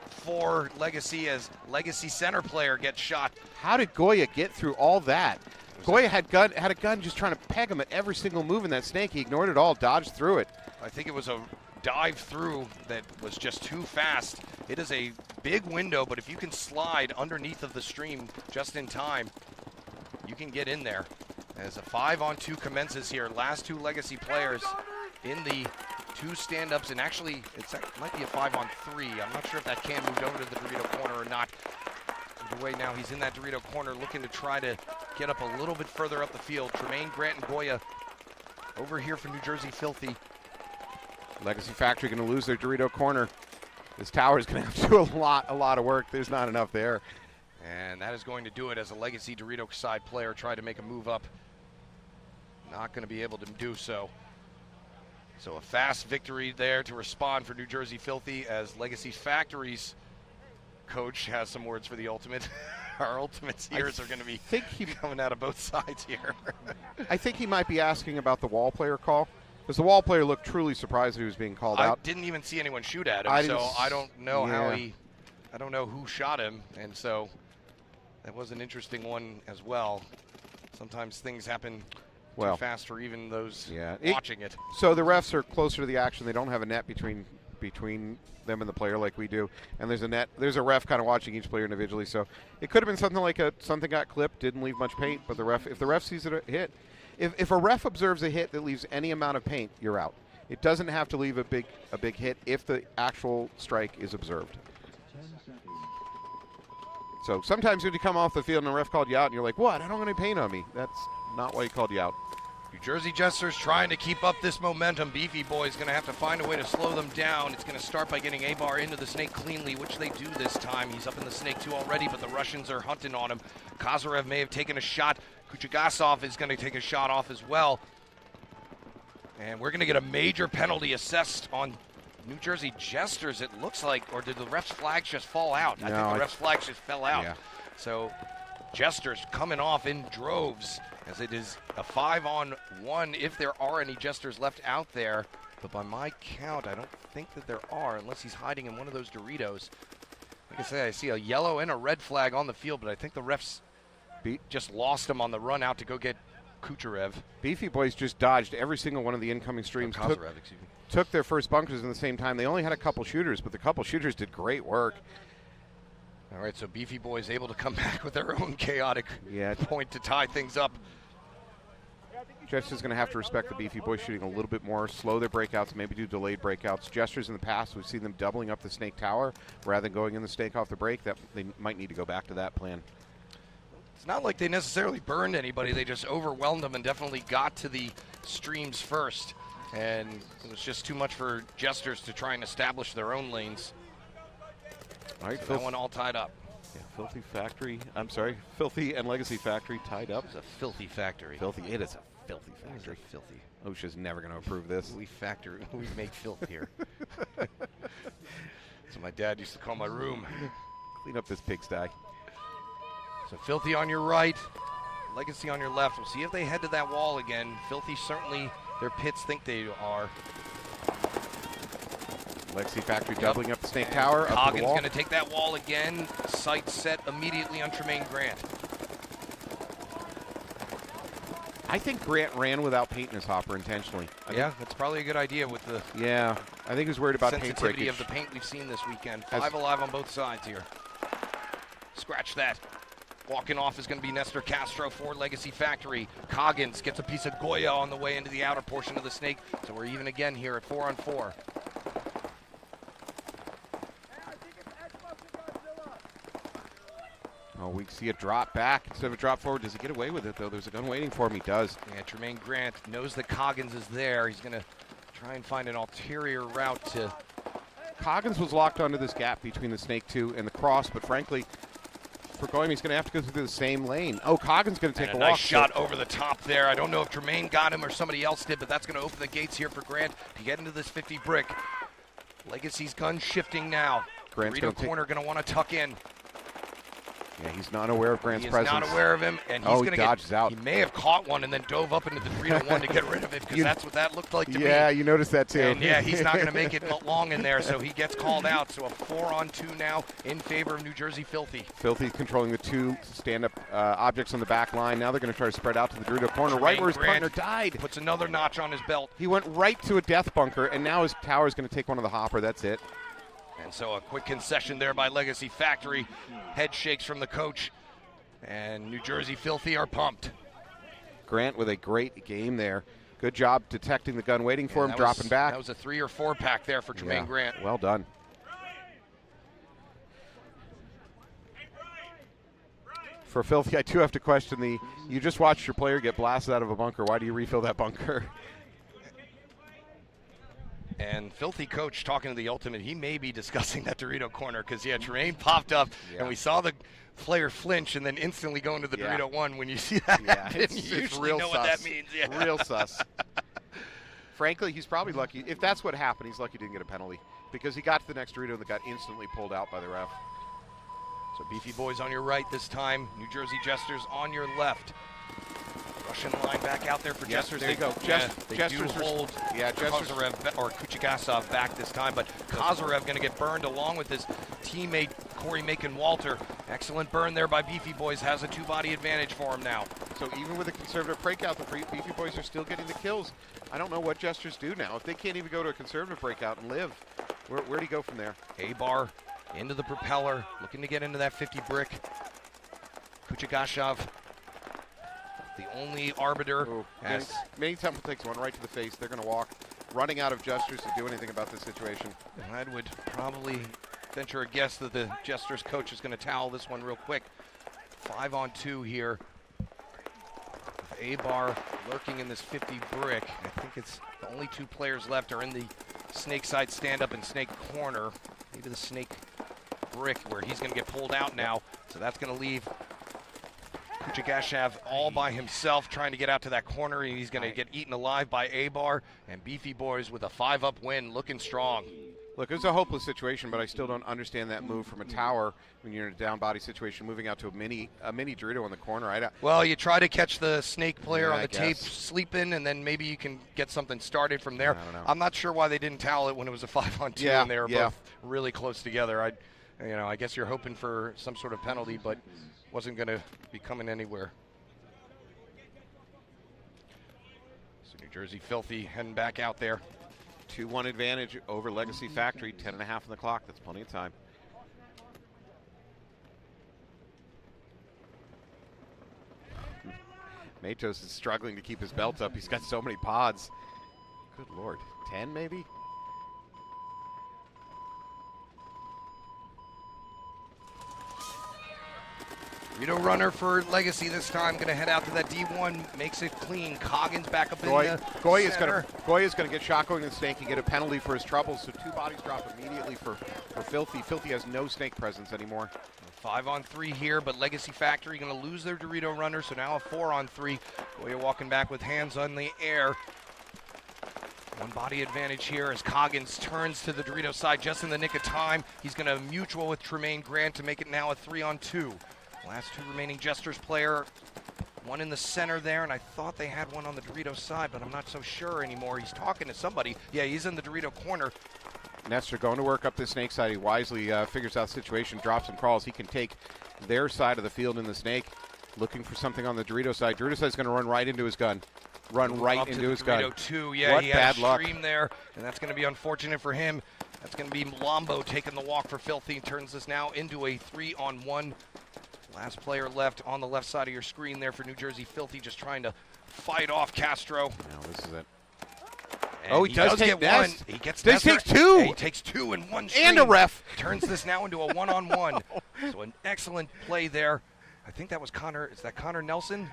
for Legacy as Legacy center player gets shot. How did Goya get through all that? Goya had a gun just trying to peg him at every single move in that snake. He ignored it all, dodged through it. I think it was a dive through that was just too fast. It is a big window, but if you can slide underneath of the stream just in time, you can get in there. As a 5-on-2 commences here, last two Legacy players in the two stand-ups, and actually it might be a 5-on-3. I'm not sure if that can moved over to the Dorito corner or not. Either way, now he's in that Dorito corner looking to try to get up a little bit further up the field. Tremaine, Grant, and Goya over here for New Jersey Filthy. Legacy Factory going to lose their Dorito corner. This tower is going to have to do a lot of work. There's not enough there. And that is going to do it as a Legacy Dorito side player tried to make a move up. Not going to be able to do so. So a fast victory there to respond for New Jersey Filthy as Legacy Factory's coach has some words for the Ultimate. Our Ultimate's ears are going to be coming out of both sides here. I think he might be asking about the wall player call. Because the wall player looked truly surprised that he was being called out. I didn't even see anyone shoot at him, so I don't know I don't know who shot him, and so that was an interesting one as well. Sometimes things happen too fast for even those watching it. So the refs are closer to the action. They don't have a net between them and the player like we do, and there's a ref kind of watching each player individually. So it could have been something like something got clipped, didn't leave much paint, but if the ref sees it hit. If a ref observes a hit that leaves any amount of paint, you're out. It doesn't have to leave a big hit if the actual strike is observed. So sometimes when you come off the field and the ref called you out and you're like, what? I don't have any paint on me. That's not why he called you out. New Jersey Jesters trying to keep up this momentum. Beefy Boy's going to have to find a way to slow them down. It's going to start by getting A-Bar into the snake cleanly, which they do this time. He's up in the snake too already, but the Russians are hunting on him. Kazarev may have taken a shot. Kuchagasov is going to take a shot off as well. And we're going to get a major penalty assessed on New Jersey Jesters, it looks like. Or did the ref's flags just fall out? I think the ref's flags just fell out. Yeah. So Jesters coming off in droves, as it is a 5-on-1 if there are any Jesters left out there. But by my count, I don't think that there are, unless he's hiding in one of those Doritos. Like I say, I see a yellow and a red flag on the field, but I think the refs just lost him on the run out to go get Kucharev. Beefy Boys just dodged every single one of the incoming streams. Took their first bunkers in the same time. They only had a couple shooters, but the couple shooters did great work. All right, so Beefy Boys able to come back with their own chaotic point to tie things up. Jester's going to have to respect the Beefy Boys shooting a little bit more, slow their breakouts, maybe do delayed breakouts. Jesters in the past, we've seen them doubling up the snake tower rather than going in the snake off the break. That they might need to go back to that plan. It's not like they necessarily burned anybody. They just overwhelmed them and definitely got to the streams first. And it was just too much for Jesters to try and establish their own lanes. All right, so that one all tied up. Yeah, Filthy Factory. I'm sorry, Filthy and Legacy Factory tied up. It's a filthy factory. Filthy. It is a filthy factory. Filthy. OSHA's never going to approve this. We make filth here. So my dad used to call my room. Clean up this pigsty. So Filthy on your right, Legacy on your left. We'll see if they head to that wall again. Filthy certainly, their pits think they are. Legacy Factory doubling up the snake tower. Coggins going to take that wall again. Sight set immediately on Tremaine Grant. I think Grant ran without paint in his hopper intentionally. Yeah, that's probably a good idea with the I think he was worried about sensitivity paint of the paint we've seen this weekend. 5 alive on both sides here. Scratch that. Walking off is going to be Nestor Castro for Legacy Factory. Coggins gets a piece of Goya on the way into the outer portion of the snake. So we're even again here at 4-on-4. Oh, we see a drop back instead of a drop forward. Does he get away with it, though? There's a gun waiting for him. He does. Yeah, Tremaine Grant knows that Coggins is there. He's going to try and find an ulterior route to... Coggins was locked onto this gap between the snake 2 and the cross, but frankly, for going, he's going to have to go through the same lane. Oh, Coggins going to take a walk. Nice shot over the top there. I don't know if Tremaine got him or somebody else did, but that's going to open the gates here for Grant to get into this 50 brick. Legacy's gun shifting now. Grant's Dorito corner going to want to tuck in. Yeah, he's not aware of Grant's presence. He's not aware of him, and he's going to dodges out. He may have caught one and then dove up into the Dorito one to get rid of it, because that's what that looked like to me. Yeah, you noticed that too. And yeah, he's not going to make it long in there, so he gets called out. So a 4-on-2 now in favor of New Jersey Filthy. Filthy controlling the 2 stand-up objects on the back line. Now they're going to try to spread out to the Dorito corner, right where his partner died. Puts another notch on his belt. He went right to a death bunker, and now his tower is going to take one of the hopper. That's it. And so a quick concession there by Legacy Factory. Head shakes from the coach. And New Jersey Filthy are pumped. Grant with a great game there. Good job detecting the gun, waiting for him, dropping back. That was a 3 or 4 pack there for Tremaine Grant. Well done. For Filthy, I do have to question you just watched your player get blasted out of a bunker. Why do you refill that bunker? And Filthy coach talking to the Ultimate, he may be discussing that Dorito corner, because Tremaine popped up and we saw the player flinch and then instantly go into the Dorito one. When you see that happen, you usually know what that means. Yeah. Real sus. Frankly, he's probably lucky. If that's what happened, he's lucky he didn't get a penalty, because he got to the next Dorito and got instantly pulled out by the ref. So Beefy Boys on your right this time. New Jersey Jesters on your left. Russian line back out there for Jesters. There you go. They do hold Kozarev or Kuchigasov back this time, but Kozarev going to get burned along with his teammate Corey Macon-Walter. Excellent burn there by Beefy Boys. Has a 2-body advantage for him now. So even with a conservative breakout, the Beefy Boys are still getting the kills. I don't know what Jesters do now. If they can't even go to a conservative breakout and live, where do you go from there? A-bar into the propeller, looking to get into that 50 brick. Kuchigasov, the only arbiter. Many Temple takes one right to the face. They're going to walk, running out of Jesters to do anything about this situation. I would probably venture a guess that the Jesters coach is going to towel this one real quick. 5-on-2 here. A-bar lurking in this 50 brick. I think it's the only 2 players left are in the snake side stand-up and snake corner. Maybe the snake brick where he's going to get pulled out now. So that's going to leave Kuchigasov all by himself trying to get out to that corner. He's going to get eaten alive by A-bar, and Beefy Boys with a 5-up win, looking strong. Look, it's a hopeless situation, but I still don't understand that move from a tower when you're in a down body situation, moving out to a mini Dorito in the corner. Well, you try to catch the snake player on the tape sleeping, and then maybe you can get something started from there. I don't know. I'm not sure why they didn't towel it when it was a 5-on-2 and they were both really close together. I guess you're hoping for some sort of penalty, but wasn't going to be coming anywhere. So New Jersey Filthy heading back out there. 2-1 advantage over Legacy Factory. 10.5 on the clock. That's plenty of time. Matos is struggling to keep his belt up. He's got so many pods. Good Lord. 10 maybe? Dorito runner for Legacy this time. Going to head out to that D1. Makes it clean. Coggins back up in the Goy is center. going to get shot going to the snake and get a penalty for his troubles. So 2 bodies drop immediately for Filthy. Filthy has no snake presence anymore. 5-on-3 here, but Legacy Factory going to lose their Dorito runner. So now a 4-on-3. Goya walking back with hands on the air. 1 body advantage here as Coggins turns to the Dorito side just in the nick of time. He's going to mutual with Tremaine Grant to make it now a 3-on-2. Last 2 remaining Jesters player, 1 in the center there, and I thought they had one on the Dorito side, but I'm not so sure anymore. He's talking to somebody. Yeah, he's in the Dorito corner. Nestor going to work up the snake side. He wisely figures out the situation, drops and crawls. He can take their side of the field in the snake, looking for something on the Dorito side. Dorito side's going to run right into his gun. Run right into his gun. Dorito 2, yeah, what he bad had a luck. stream there, and that's going to be unfortunate for him. That's going to be Lombo taking the walk for Filthy. Turns this now into a 3-on-1. Last player left on the left side of your screen there for New Jersey Filthy, just trying to fight off Castro. Now this is it. And he does take get 1. Nest. He gets This Nestor. takes 2. Yeah, he takes 2 in 1 stream. And a ref. Turns this now into a 1-on-1. So an excellent play there. I think that was Connor. Is that Connor Nelson?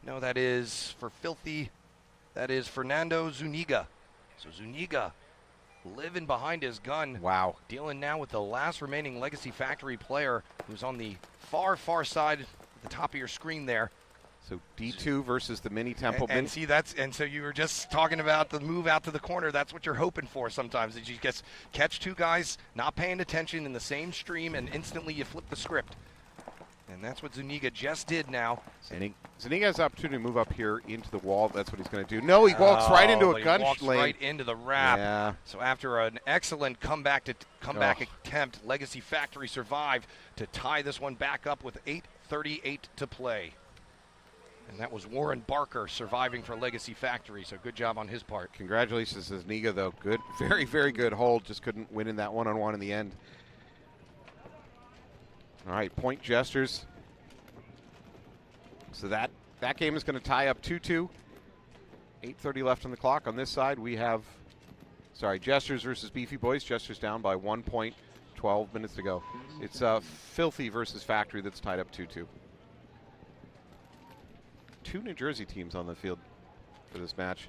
No, that is for Filthy. That is Fernando Zuniga. So Zuniga living behind his gun. Wow. Dealing now with the last remaining Legacy Factory player who's on the far, far side at the top of your screen there. So D2 versus the mini Temple. And see, so you were just talking about the move out to the corner. That's what you're hoping for sometimes. That you just catch 2 guys not paying attention in the same stream, and instantly you flip the script. And that's what Zuniga just did now. Zuniga has the opportunity to move up here into the wall. That's what he's going to do. No, he walks right into a gun walks lane. right into the wrap. Yeah. So after an excellent comeback attempt, Legacy Factory survived to tie this one back up with 8:38 to play. And that was Warren Barker surviving for Legacy Factory, so good job on his part. Congratulations to Zuniga, though. Good, very, very good hold. Just couldn't win in that one-on-one in the end. All right, point Jesters. So that game is going to tie up 2-2. 8:30 left on the clock. On this side, we have, Jesters versus Beefy Boys. Jesters down by 1 point, 12 minutes to go. It's Filthy versus Factory that's tied up 2-2. 2 New Jersey teams on the field for this match.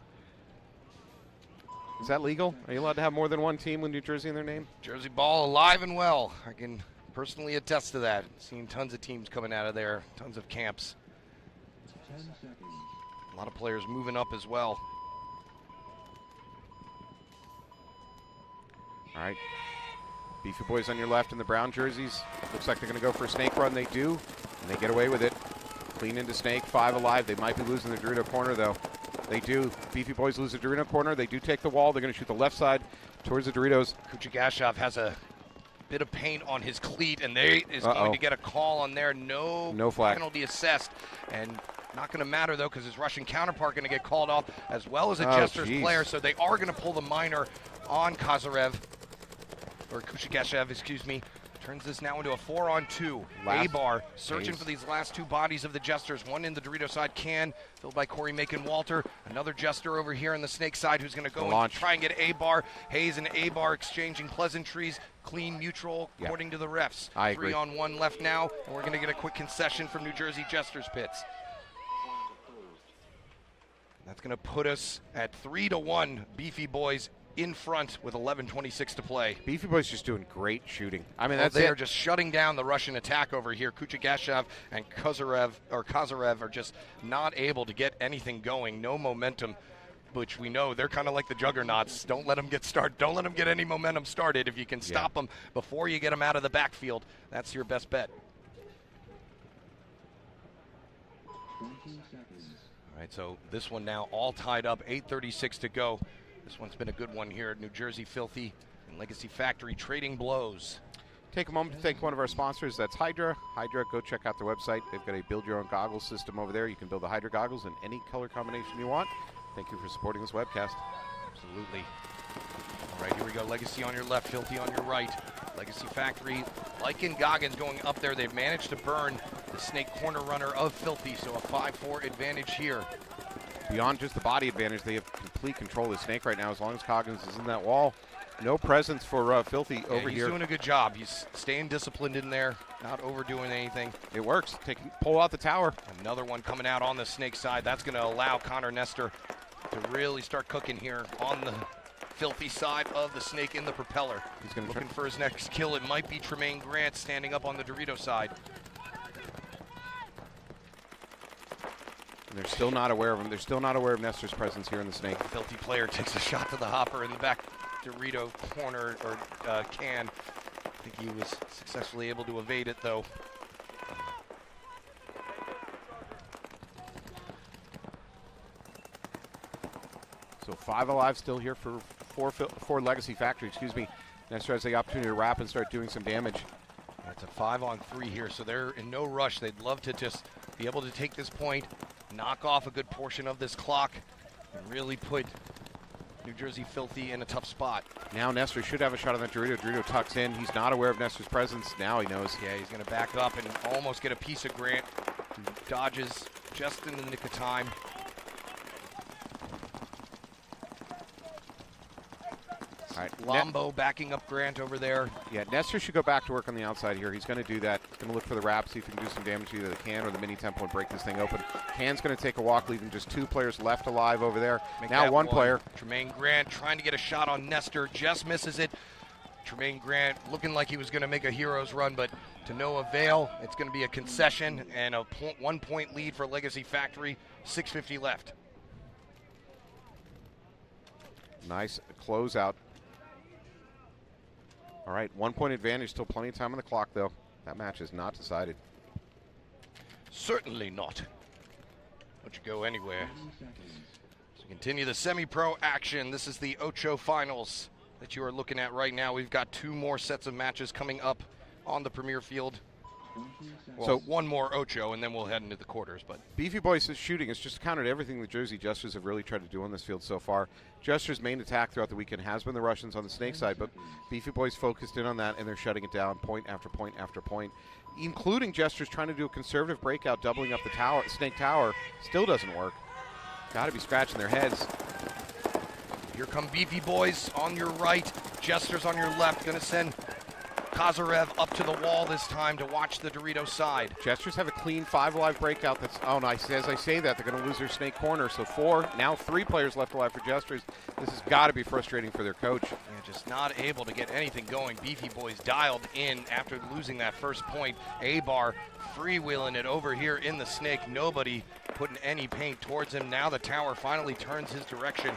Is that legal? Are you allowed to have more than 1 team with New Jersey in their name? Jersey ball alive and well. I can personally attest to that. Seen tons of teams coming out of there, tons of camps. 10 seconds. A lot of players moving up as well. All right. Beefy Boys on your left in the brown jerseys. Looks like they're going to go for a snake run. They do, and they get away with it. Clean into snake, 5 alive. They might be losing the Dorito corner, though. They do. Beefy Boys lose the Dorito corner. They do take the wall. They're going to shoot the left side towards the Doritos. Kuchagashov has a bit of paint on his cleat, and they is going to get a call on there. No flag. Penalty assessed, and not going to matter though because his Russian counterpart going to get called off as well as a Jesters player. So they are going to pull the minor on Kazarev or Kuchagashov, excuse me. Turns this now into a 4-on-2. A-bar searching for these last 2 bodies of the Jesters. One in the Dorito side can, filled by Corey Macon Walter. Another Jester over here on the Snake side who's going to go and try and get A-bar. Hayes and A-bar exchanging pleasantries. Clean neutral according to the refs. I agree. 3-on-1 left now, and we're going to get a quick concession from New Jersey Jesters pits. That's going to put us at 3-1 Beefy Boys in front with 11:26 to play. Beefy Boys just doing great shooting. I mean, they are just shutting down the Russian attack over here. Kuchagashov and Kazarev are just not able to get anything going. No momentum, which we know they're kind of like the juggernauts. Don't let them get started. Don't let them get any momentum started. If you can stop them before you get them out of the backfield, that's your best bet. 20 seconds. All right, so this one now all tied up. 8:36 to go. This one's been a good one here at New Jersey Filthy and Legacy Factory trading blows. Take a moment to thank one of our sponsors. That's Hydra. Hydra, go check out their website. They've got a build-your-own-goggles system over there. You can build the Hydra goggles in any color combination you want. Thank you for supporting this webcast. Absolutely. All right, here we go. Legacy on your left, Filthy on your right. Legacy Factory, like in Goggins going up there, they've managed to burn the Snake corner runner of Filthy, so a 5-4 advantage here. Beyond just the body advantage, they have complete control of the Snake right now as long as Coggins is in that wall. No presence for Filthy over he's here. He's doing a good job. He's staying disciplined in there, not overdoing anything. It works. Pull out the tower. Another one coming out on the Snake side. That's going to allow Connor Nestor to really start cooking here on the Filthy side of the Snake in the propeller. He's going to looking for his next kill. It might be Tremaine Grant standing up on the Dorito side. And they're still not aware of him. They're still not aware of Nestor's presence here in the Snake. Filthy player takes a shot to the hopper in the back Dorito corner or can. I think he was successfully able to evade it though. So 5 alive still here for four Legacy Factory, excuse me. Nestor has the opportunity to wrap and start doing some damage. It's a 5-on-3 here, so they're in no rush. They'd love to just be able to take this point, knock off a good portion of this clock, and really put New Jersey Filthy in a tough spot. Now Nestor should have a shot on that Dorito. Dorito tucks in. He's not aware of Nestor's presence. Now he knows. Yeah, he's going to back up and almost get a piece of Grant. He dodges just in the nick of time. All right, Lombo backing up Grant over there. Yeah, Nestor should go back to work on the outside here. He's going to do that. He's going to look for the wrap, see if he can do some damage to either the can or the mini tempo and break this thing open. Can's going to take a walk, leaving just 2 players left alive over there. Now one player. Tremaine Grant trying to get a shot on Nestor, just misses it. Tremaine Grant looking like he was going to make a hero's run, but to no avail. It's going to be a concession and a 1-point lead for Legacy Factory. 6:50 left. Nice closeout. All right, 1-point advantage. Still plenty of time on the clock, though. That match is not decided. Certainly not. Don't you go anywhere. So continue the semi-pro action. This is the Ocho Finals that you are looking at right now. We've got 2 more sets of matches coming up on the premier field. Well, so 1 more Ocho, and then we'll head into the quarters. But Beefy Boys' shooting has just countered everything the Jersey Jesters have really tried to do on this field so far. Jesters' main attack throughout the weekend has been the Russians on the Snake side, but Beefy Boys focused in on that, and they're shutting it down point after point after point, including Jesters trying to do a conservative breakout, doubling up the tower, Snake Tower. Still doesn't work. Got to be scratching their heads. Here come Beefy Boys on your right, Jesters on your left. Going to send Kazarev up to the wall this time to watch the Dorito side. Jesters have a clean 5 alive breakout. That's, oh nice. As I say that, they're going to lose their Snake corner. So 4, now 3 players left alive for Jesters. This has got to be frustrating for their coach. Yeah, just not able to get anything going. Beefy Boys dialed in after losing that first point. A-Bar freewheeling it over here in the Snake. Nobody putting any paint towards him. Now the tower finally turns his direction.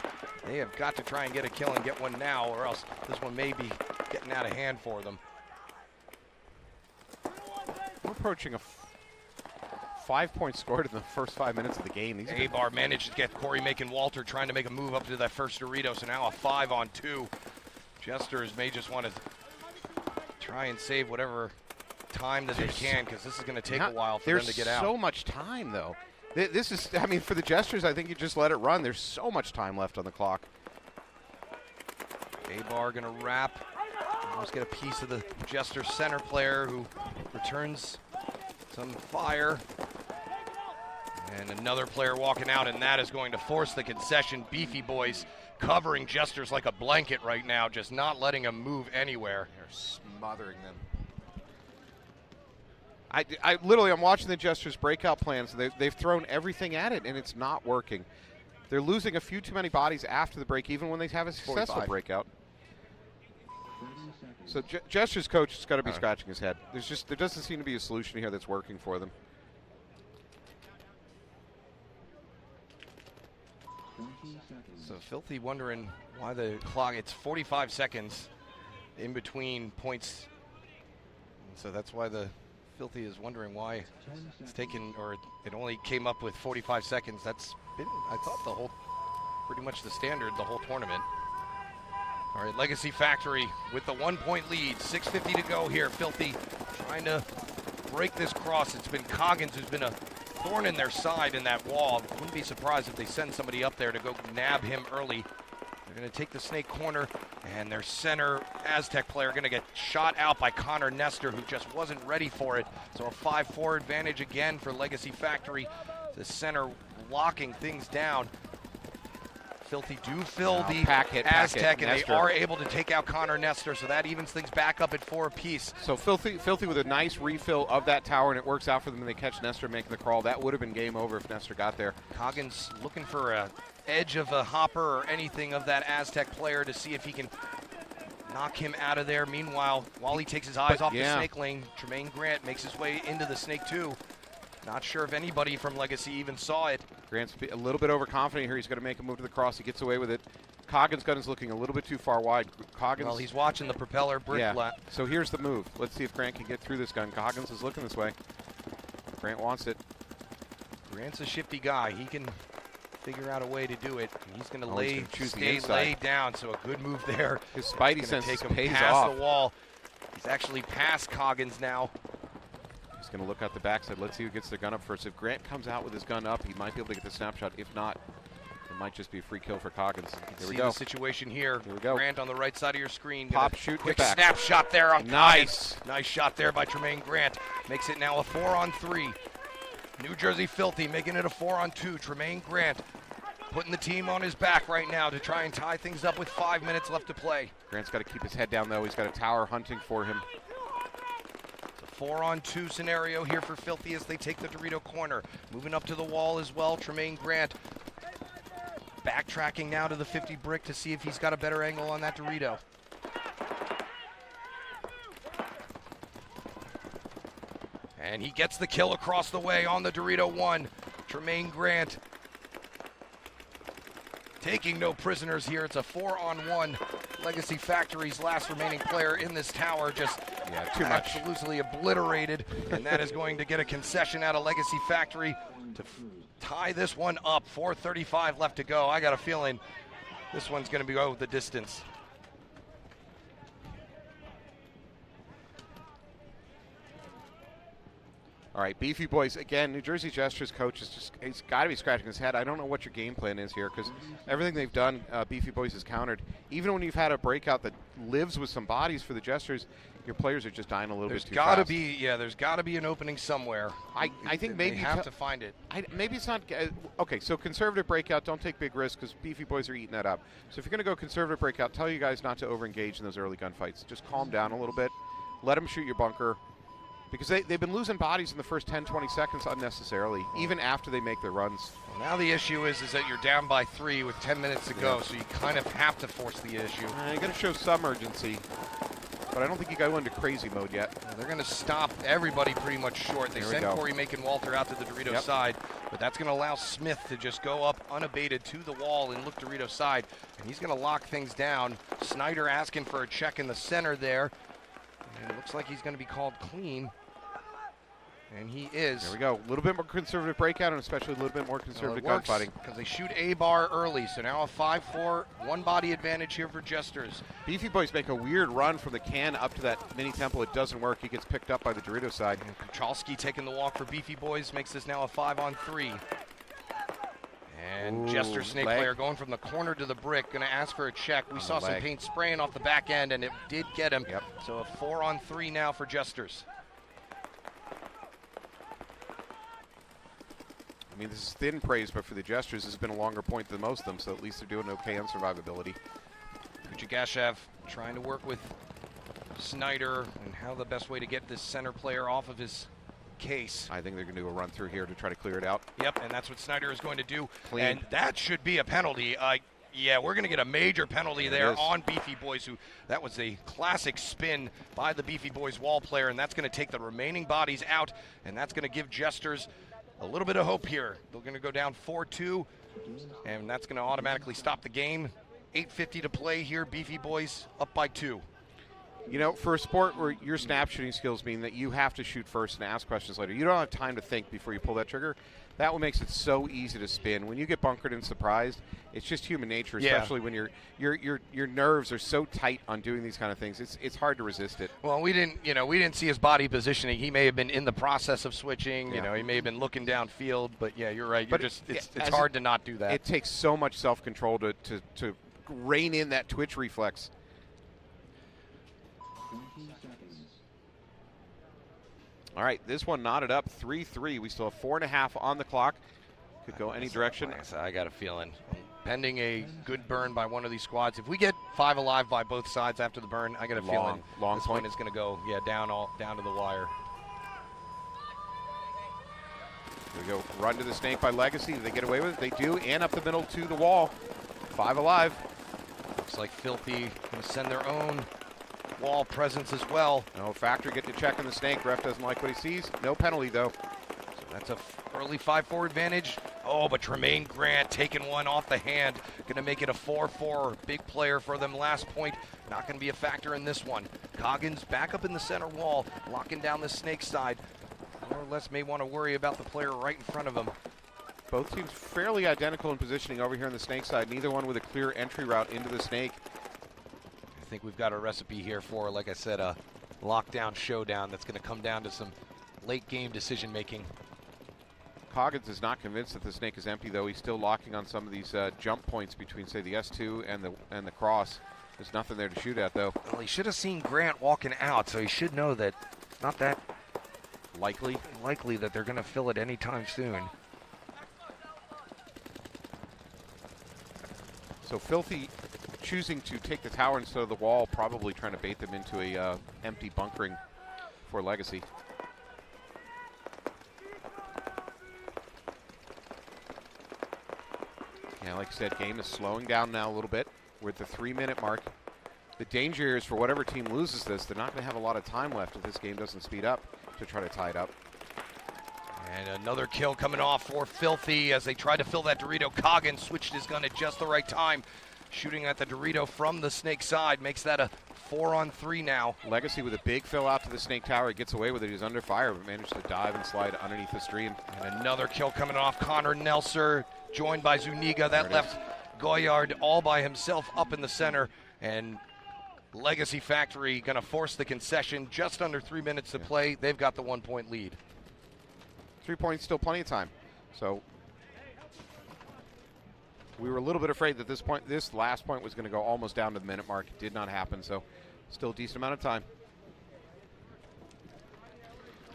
They have got to try and get a kill and get one now, or else this one may be getting out of hand for them. We're approaching a 5-point score in the first 5 minutes of the game. A-Bar managed to get Corey Macon Walter trying to make a move up to that first Dorito, so now a 5-on-2. Jesters may just want to try and save whatever time that they can, because this is going to take a while for them to get out. There's so much time, though. This is, I mean, for the Jesters, I think you just let it run. There's so much time left on the clock. A-Bar going to wrap. Almost get a piece of the Jester center player who returns some fire. And another player walking out, and that is going to force the concession. Beefy Boys covering Jesters like a blanket right now, just not letting them move anywhere. They're smothering them. I literally, I'm watching the Jesters breakout plans. They've thrown everything at it, and it's not working. They're losing a few too many bodies after the break, even when they have a successful breakout. So Jester's coach has got to be scratching his head. There doesn't seem to be a solution here that's working for them. So Filthy wondering why the clock, it's 45 seconds in between points. And so that's why the Filthy is wondering why it's taken, or it only came up with 45 seconds. That's been, I thought, pretty much the standard the whole tournament. All right, Legacy Factory with the 1-point lead. 6:50 to go here. Filthy trying to break this cross. It's been Coggins who's been a thorn in their side in that wall. Wouldn't be surprised if they send somebody up there to go nab him early. They're going to take the Snake corner And their center Aztec player going to get shot out by Connor Nestor, who just wasn't ready for it. So a 5-4 advantage again for Legacy Factory. The center locking things down. Filthy do fill the Aztec, and they are able to take out Connor Nestor, so that evens things back up at 4 apiece. So Filthy with a nice refill of that tower, and it works out for them, and they catch Nestor making the crawl. That would have been game over if Nestor got there. Coggins looking for a edge of a hopper or anything of that Aztec player to see if he can knock him out of there. Meanwhile, while he takes his eyes off the snake lane, Tremaine Grant makes his way into the snake too. Not sure if anybody from Legacy even saw it. Grant's a little bit overconfident here. He's going to make a move to the cross. He gets away with it. Coggins' gun is looking a little bit too far wide. Well, he's watching the propeller brick. So here's the move. Let's see if Grant can get through this gun. Coggins is looking this way. Grant wants it. Grant's a shifty guy. He can figure out a way to do it. He's going to stay laid down, so a good move there. His spidey sense take him pays past off. the wall. He's actually past Coggins now. He's going to look out the backside. Let's see who gets the gun up first. If Grant comes out with his gun up, he might be able to get the snapshot. If not, it might just be a free kill for Coggins. Here we go. The situation here. Here we go. Grant on the right side of your screen. Pop, shoot, quick get back. snapshot there on Nice. Coggins. Nice shot there by Tremaine Grant. Makes it now a 4-on-3. New Jersey Filthy making it a 4-on-2. Tremaine Grant putting the team on his back right now to try and tie things up with 5 minutes left to play. Grant's got to keep his head down, though. He's got a tower hunting for him. 4-on-2 scenario here for Filthy as they take the Dorito corner. Moving up to the wall as well, Tremaine Grant. Backtracking now to the 50 brick to see if he's got a better angle on that Dorito. And he gets the kill across the way on the Dorito 1. Tremaine Grant taking no prisoners here. It's a 4-on-1. Legacy Factory's last remaining player in this tower just absolutely obliterated. And that is going to get a concession out of Legacy Factory to tie this one up. 4:35 left to go. I got a feeling this one's going to go the distance. All right, Beefy Boys, again, New Jersey Gestures coach he's got to be scratching his head. I don't know what your game plan is here because everything they've done, Beefy Boys has countered. Even when you've had a breakout that lives with some bodies for the Gestures, your players are just dying a little bit too fast. There's got to be an opening somewhere. I think maybe they have to find it. Maybe it's not okay. So conservative breakout, don't take big risks because Beefy Boys are eating that up. So if you're going to go conservative breakout, tell you guys not to overengage in those early gunfights. Just calm down a little bit. Let them shoot your bunker. Because they've been losing bodies in the first 10, 20 seconds unnecessarily, even after they make their runs. Well, now the issue is that you're down by 3 with 10 minutes to go, so you kind of have to force the issue. You got to show some urgency, but I don't think you got to go into crazy mode yet. They're going to stop everybody pretty much short. They send Corey Macon Walter out to the Dorito side, but that's going to allow Smith to just go up unabated to the wall and look Dorito side, and he's going to lock things down. Snyder asking for a check in the center there. And it looks like he's going to be called clean. And he is. There we go. A little bit more conservative breakout and especially a little bit more conservative gunfighting. Because they shoot A-bar early, so now a 5-4, one-body advantage here for Jesters. Beefy Boys make a weird run from the can up to that mini temple. It doesn't work. He gets picked up by the Dorito side. And Kuchalski taking the walk for Beefy Boys makes this now a 5-on-3. And Jester Snake player going from the corner to the brick, going to ask for a check. We saw some paint spraying off the back end, and it did get him. So a 4-on-3 now for Jesters. I mean, this is thin praise, but for the Gestures, this has been a longer point than most of them, so at least they're doing okay on survivability. Kuchagashev trying to work with Snyder and how the best way to get this center player off of his case. I think they're going to do a run through here to try to clear it out. Yep, and that's what Snyder is going to do. Clean. And that should be a penalty. Yeah, we're going to get a major penalty there on Beefy Boys. That was a classic spin by the Beefy Boys wall player, and that's going to take the remaining bodies out, and that's going to give Jesters a little bit of hope here. They're going to go down 4-2, and that's going to automatically stop the game. 8:50 to play here. Beefy Boys up by 2. You know, for a sport where your snap shooting skills mean that you have to shoot first and ask questions later, you don't have time to think before you pull that trigger. That what makes it so easy to spin. When you get bunkered and surprised, it's just human nature, especially when your nerves are so tight on doing these kind of things. It's hard to resist it. Well, we didn't see his body positioning. He may have been in the process of switching. You know, he may have been looking downfield. But yeah, you're right. It's hard to not do that. It takes so much self-control to rein in that twitch reflex. 20 seconds. All right, this one knotted up 3-3. We still have 4.5 on the clock. Could go any direction. I got a feeling. Pending a good burn by one of these squads. If we get 5 alive by both sides after the burn, I got a feeling this one is going to go down to the wire. Here we go. Run to the snake by Legacy. Do they get away with it? They do. And up the middle to the wall. 5 alive. Looks like Filthy going to send their own wall presence as well. No, Factory getting to check on the snake. Ref doesn't like what he sees. No penalty, though. So that's a early 5-4 advantage. Oh, but Tremaine Grant taking one off the hand. Going to make it a 4-4. Big player for them last point. Not going to be a factor in this one. Coggins back up in the center wall, locking down the snake side. More or less may want to worry about the player right in front of him. Both teams fairly identical in positioning over here on the snake side. Neither one with a clear entry route into the snake. I think we've got a recipe here for, like I said, a lockdown showdown that's going to come down to some late game decision making. Coggins is not convinced that the snake is empty, though. He's still locking on some of these jump points between, say, the S2 and the cross. There's nothing there to shoot at, though. Well, he should have seen Grant walking out, so he should know that it's not that likely that they're going to fill it anytime soon. So Filthy choosing to take the tower instead of the wall, probably trying to bait them into a empty bunkering for Legacy. Yeah, like I said, game is slowing down now a little bit. We're at the 3-minute mark. The danger here is for whatever team loses this, they're not going to have a lot of time left if this game doesn't speed up to try to tie it up. And another kill coming off for Filthy as they tried to fill that Dorito. Coggins switched his gun at just the right time. Shooting at the Dorito from the snake side makes that a 4-on-3 now. Legacy with a big fill out to the snake tower. He gets away with it. He's under fire, but managed to dive and slide underneath the stream. And another kill coming off Connor Nelser, joined by Zuniga. That left Goyard all by himself up in the center. And Legacy Factory going to force the concession. Just under 3 minutes to play. They've got the 1-point lead. 3 points, still plenty of time. So we were a little bit afraid that this last point was going to go almost down to the minute mark. It did not happen, so still a decent amount of time.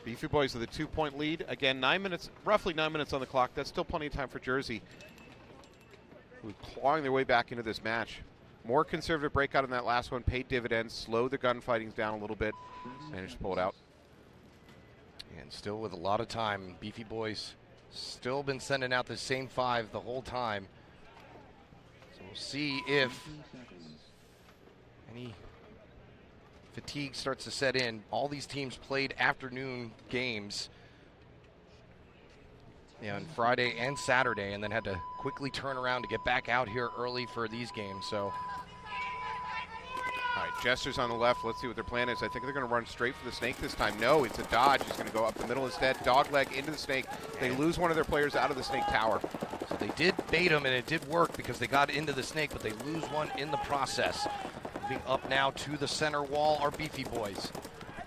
Beefy Boys with a 2-point lead. Again, 9 minutes, roughly 9 minutes on the clock. That's still plenty of time for Jersey, who's clawing their way back into this match. More conservative breakout in that last one, paid dividends, slowed the gunfighting down a little bit, managed to pull it out. And still with a lot of time, Beefy Boys still been sending out the same 5 the whole time. So we'll see if any fatigue starts to set in. All these teams played afternoon games, on Friday and Saturday, and then had to quickly turn around to get back out here early for these games. So, all right, Jester's on the left. Let's see what their plan is. I think they're going to run straight for the snake this time. No, it's a dodge. He's going to go up the middle instead. Dogleg into the snake. They lose one of their players out of the snake tower. So they did bait him, and it did work because they got into the snake, but they lose one in the process. Moving up now to the center wall are Beefy Boys.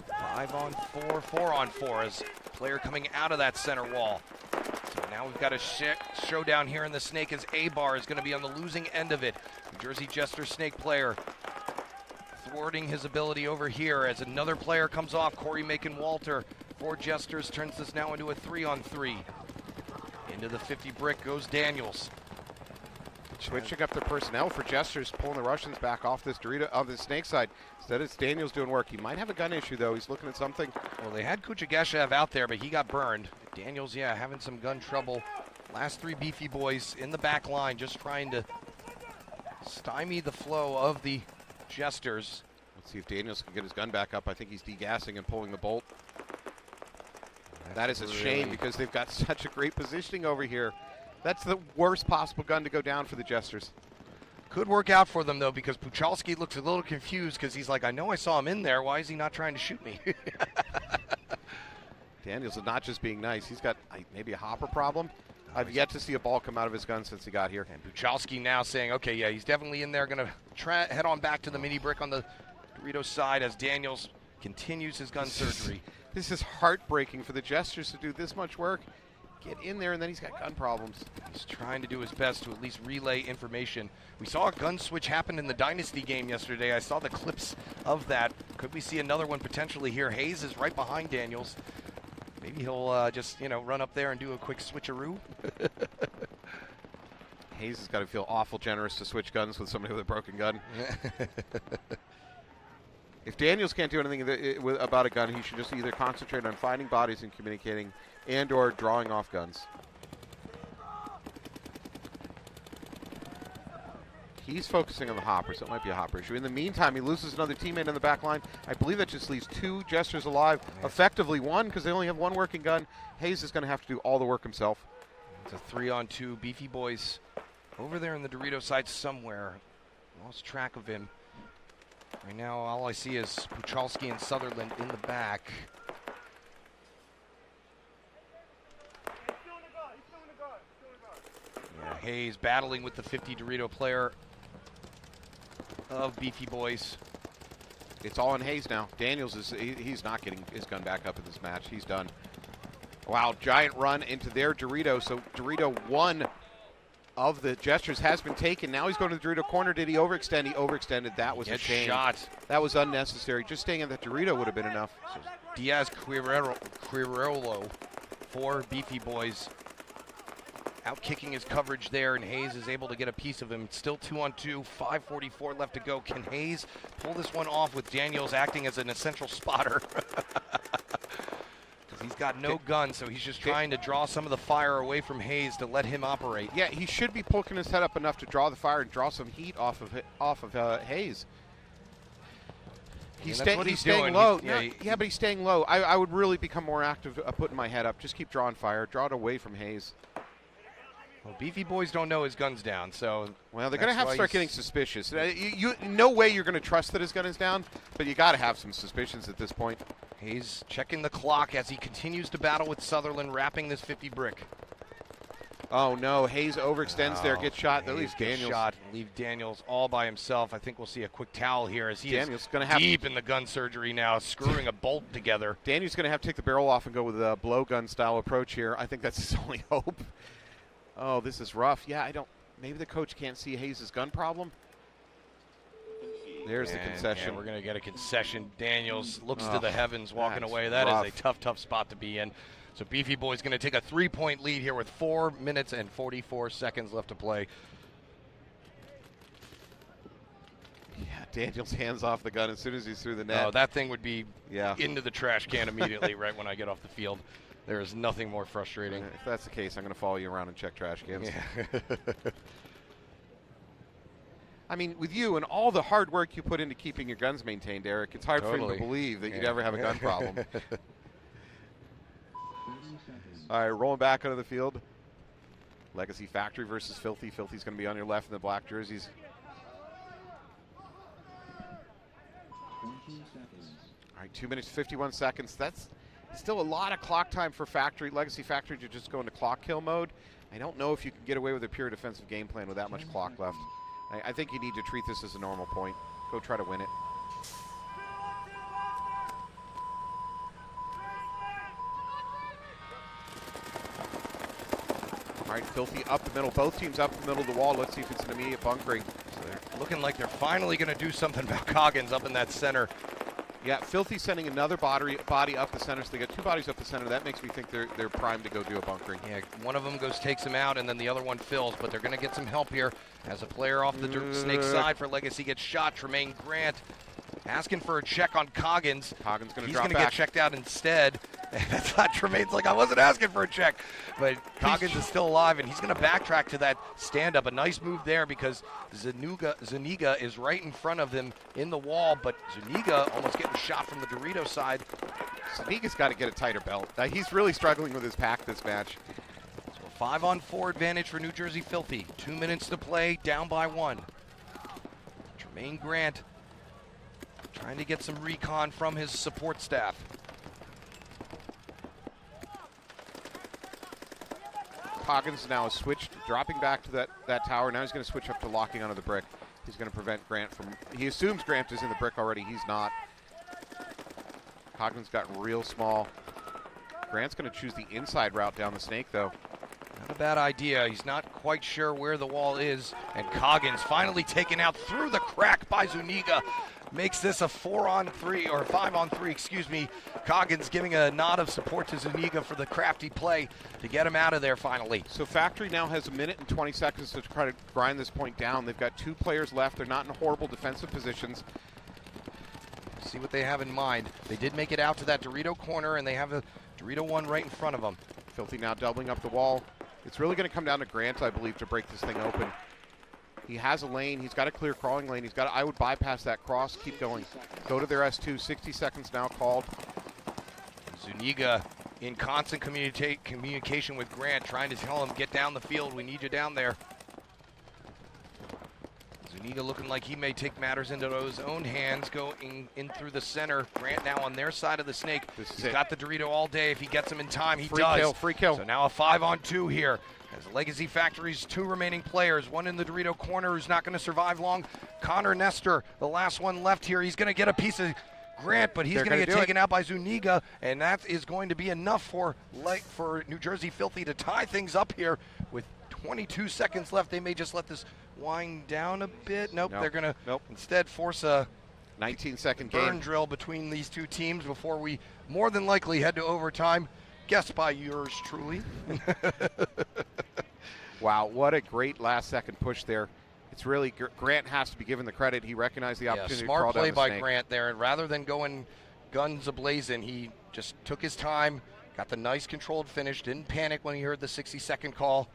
5-on-4, 4-on-4 as player coming out of that center wall. So now we've got a showdown here in the snake as A-Bar is going to be on the losing end of it. New Jersey Jester snake player thwarting his ability over here as another player comes off. Corey Macon-Walter for Jesters turns this now into a 3-on-3. Into the 50 brick goes Daniels. Switching up the personnel for Jesters, pulling the Russians back off this Dorito, of the snake side. Instead, it's Daniels doing work. He might have a gun issue, though. He's looking at something. Well, they had Kuchageshev out there, but he got burned. Daniels, having some gun trouble. Last 3 Beefy Boys in the back line, just trying to stymie the flow of the Jesters. Let's see if Daniels can get his gun back up. I think he's degassing and pulling the bolt. That is a shame because they've got such a great positioning over here. That's the worst possible gun to go down for the Jesters. Could work out for them, though, because Puchalski looks a little confused because he's like, I know I saw him in there. Why is he not trying to shoot me? Daniels is not just being nice. He's got maybe a hopper problem. I've yet to see a ball come out of his gun since he got here. And Puchalski now saying, okay, yeah, he's definitely in there. Going to head on back to the mini brick on the Dorito side as Daniels continues his gun surgery. This is heartbreaking for the Jesters to do this much work get in there, and then he's got gun problems. He's trying to do his best to at least relay information. We saw a gun switch happen in the Dynasty game yesterday. I saw the clips of that. Could we see another one potentially here? Hayes is right behind Daniels. Maybe he'll just, run up there and do a quick switcheroo. Hayes has got to feel awful generous to switch guns with somebody with a broken gun. If Daniels can't do anything about a gun, he should just either concentrate on finding bodies and communicating and or drawing off guns. He's focusing on the hopper, so it might be a hopper issue. In the meantime, he loses another teammate in the back line. I believe that just leaves 2 Jesters alive. Effectively 1, because they only have 1 working gun. Hayes is going to have to do all the work himself. It's a 3-on-2. Beefy Boys over there in the Dorito side somewhere. Lost track of him. Right now, all I see is Puchalski and Sutherland in the back. Yeah, Hayes battling with the 50 Dorito player of Beefy Boys. It's all on Hayes now. Daniels he's not getting his gun back up in this match. He's done. Wow, giant run into their Dorito. So Dorito 1 of the gestures has been taken. Now he's going to the Dorito corner. Did he overextend? He overextended. That was a shame. Shot. That was unnecessary. Just staying in that Dorito would have been enough. So Diaz Quirolo for Beefy Boys. Out kicking his coverage there, and Hayes is able to get a piece of him. Still 2-on-2, 5:44 left to go. Can Hayes pull this one off with Daniels acting as an essential spotter? Because he's got no gun, so he's just trying to draw some of the fire away from Hayes to let him operate. Yeah, he should be poking his head up enough to draw the fire and draw some heat off of Hayes. He's staying low. But he's staying low. I would really become more active putting my head up. Just keep drawing fire. Draw it away from Hayes. Well, Beefy Boys don't know his gun's down, so... Well, they're going to have to start getting suspicious. No way you're going to trust that his gun is down, but you got to have some suspicions at this point. Hayes checking the clock as he continues to battle with Sutherland, wrapping this 50 brick. Oh, no. Hayes overextends there, gets shot. That leaves Daniels. Leave Daniels all by himself. I think we'll see a quick towel here as he Daniels is gonna have deep in the gun surgery now, screwing a bolt together. Daniels going to have to take the barrel off and go with a blowgun style approach here. I think that's his only hope. Oh, this is rough. Yeah, maybe the coach can't see Hayes' gun problem. There's the concession. Yeah, we're going to get a concession. Daniels looks to the heavens walking away. That is a tough, tough spot to be in. So Beefy Boy's going to take a 3-point lead here with 4 minutes and 44 seconds left to play. Yeah, Daniels hands off the gun as soon as he's through the net. Oh, that thing would be into the trash can immediately right when I get off the field. There is nothing more frustrating. If that's the case, I'm going to follow you around and check trash cans. Yeah. I mean, with you and all the hard work you put into keeping your guns maintained, Eric, it's hard for him to believe that you'd ever have a gun problem. All right, rolling back onto the field. Legacy Factory versus Filthy. Filthy's going to be on your left in the black jerseys. 20 seconds. All right, 2 minutes, 51 seconds. That's still a lot of clock time for Factory. Legacy Factory to just go into clock kill mode. I don't know if you can get away with a pure defensive game plan with that much clock left. I think you need to treat this as a normal point. Go try to win it. All right, Filthy up the middle. Both teams up the middle of the wall. Let's see if it's an immediate bunkering. So they're looking like they're finally going to do something about Coggins up in that center. Yeah, Filthy sending another body up the center, so they got 2 bodies up the center. That makes me think they're primed to go do a bunkering. Yeah, one of them takes him out, and then the other one fills, but they're going to get some help here as a player off the Snake side for Legacy gets shot. Tremaine Grant asking for a check on Coggins. Coggins going to He's drop going to get checked out instead. I thought Tremaine's like, I wasn't asking for a check. But Coggins is still alive, and he's going to backtrack to that stand-up. A nice move there because Zuniga is right in front of him in the wall, but Zuniga almost getting shot from the Dorito side. Zuniga's got to get a tighter belt. He's really struggling with his pack this match. So 5-on-4 advantage for New Jersey Filthy. 2 minutes to play, down by 1. Tremaine Grant trying to get some recon from his support staff. Coggins now has switched, dropping back to that tower. Now he's going to switch up to locking onto the brick. He's going to prevent Grant from... He assumes Grant is in the brick already. He's not. Coggins got real small. Grant's going to choose the inside route down the snake, though. Not a bad idea. He's not quite sure where the wall is. And Coggins finally taken out through the crack by Zuniga. Makes this a 4-on-3, or 5-on-3, excuse me. Coggins giving a nod of support to Zuniga for the crafty play to get him out of there finally. So Factory now has 1 minute and 20 seconds to try to grind this point down. They've got 2 players left. They're not in horrible defensive positions. See what they have in mind. They did make it out to that Dorito corner, and they have a Dorito 1 right in front of them. Filthy now doubling up the wall. It's really going to come down to Grant, I believe, to break this thing open. He has a lane. He's got a clear crawling lane. I would bypass that cross. Keep going. Go to their S2. 60 seconds now called. Zuniga in constant communication with Grant, trying to tell him, get down the field. We need you down there. Zuniga looking like he may take matters into his own hands, going in through the center. Grant now on their side of the snake. He's got the Dorito all day. If he gets him in time, he does. Free kill. So now a 5-on-2 here. As Legacy Factory's 2 remaining players, one in the Dorito corner who's not going to survive long. Connor Nestor, the last one left here. He's going to get a piece of Grant, but he's going to get taken out by Zuniga, and that is going to be enough for New Jersey Filthy to tie things up here with 22 seconds left. They may just let this wind down a bit. Nope. They're going to instead force a 19-second burn drill between these 2 teams before we more than likely head to overtime. Guessed by yours truly. Wow, what a great last-second push there. It's really, Grant has to be given the credit. He recognized the opportunity to crawl down the snake. Smart play by Grant there. And rather than going guns a-blazing, he just took his time, got the nice controlled finish, didn't panic when he heard the 60-second call.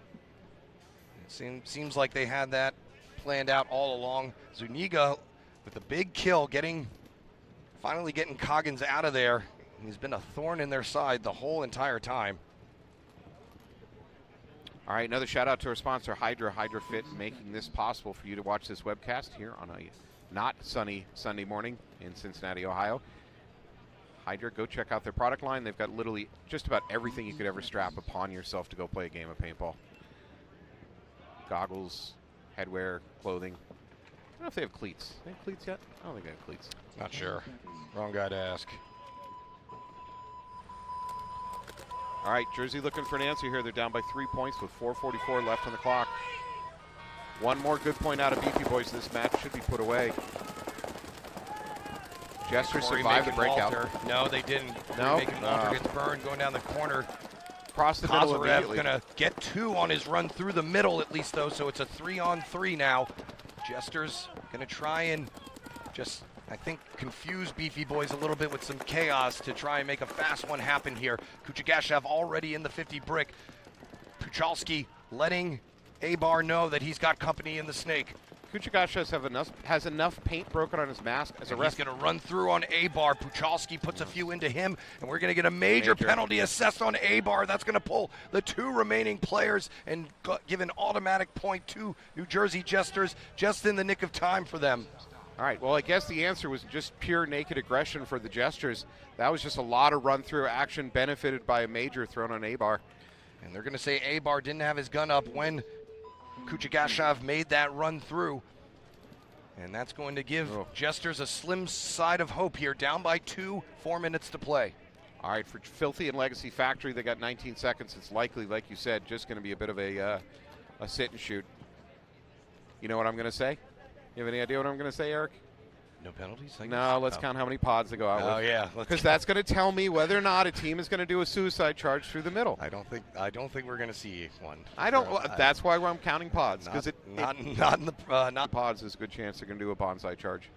It seems like they had that planned out all along. Zuniga with a big kill, finally getting Coggins out of there. He's been a thorn in their side the whole entire time. All right, another shout out to our sponsor, Hydra Fit, making this possible for you to watch this webcast here on a not sunny Sunday morning in Cincinnati, Ohio. Hydra, go check out their product line. They've got literally just about everything you could ever strap upon yourself to go play a game of paintball. Goggles, headwear, clothing. I don't know if they have cleats. They have cleats yet? I don't think they have cleats. Not sure. Wrong guy to ask. All right, Jersey looking for an answer here. They're down by 3 points with 4:44 left on the clock. One more good point out of Beefy Boys. This match should be put away. Jester survived the breakout. Walter. No, they didn't. No? Walter gets burned going down the corner. Across the middle immediately. Going to get 2 on his run through the middle at least, though, so it's a 3-on-3 now. Jester's going to try and just, I think, confuse Beefy Boys a little bit with some chaos to try and make a fast one happen here. Kuchagashev already in the 50 brick. Puchalski letting A-Bar know that he's got company in the snake. Kuchagashev has enough paint broken on his mask as a ref. He's going to run through on A-Bar. Puchalski puts a few into him, and we're going to get a major penalty assessed on A-Bar. That's going to pull the 2 remaining players and give an automatic point to New Jersey Jesters just in the nick of time for them. All right, well, I guess the answer was just pure naked aggression for the Jesters. That was just a lot of run-through action benefited by a major thrown on A-Bar. And they're going to say A-Bar didn't have his gun up when Kuchagashev made that run through. And that's going to give Jesters a slim side of hope here, down by 2, 4 minutes to play. All right, for Filthy and Legacy Factory, they got 19 seconds. It's likely, like you said, just going to be a bit of a sit and shoot. You know what I'm going to say? You have any idea what I'm going to say, Eric? No penalties? No, let's count how many pods they go out with. Oh, yeah. Because that's going to tell me whether or not a team is going to do a suicide charge through the middle. I don't think we're going to see one. That's why I'm counting pods. Because not pods is a good chance they're going to do a bonsai charge.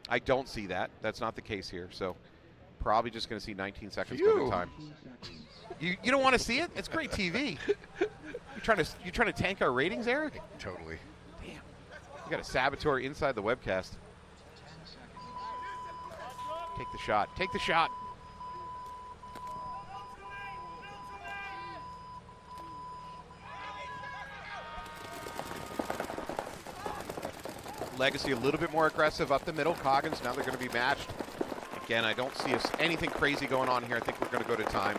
I don't see that. That's not the case here. So probably just going to see 19 seconds go to time. You don't want to see it? It's great TV. You trying to tank our ratings, Eric? Totally. Damn. You got a saboteur inside the webcast. Take the shot. Take the shot. Legacy a little bit more aggressive up the middle. Coggins, now they're going to be matched. Again, I don't see anything crazy going on here. I think we're going to go to time.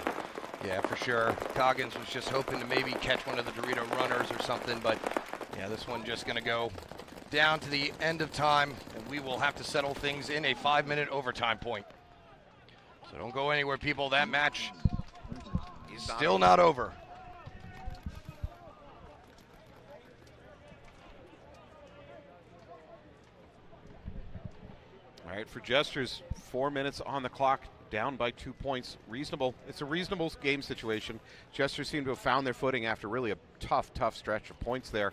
Yeah, for sure. Coggins was just hoping to maybe catch one of the Dorito runners or something, but yeah, this one just going to go down to the end of time, and we will have to settle things in a 5-minute overtime point. So don't go anywhere, people. That match Still not over. All right, for Jesters, 4 minutes on the clock, down by 2 points. Reasonable. It's a reasonable game situation. Jesters seem to have found their footing after really a tough stretch of points there.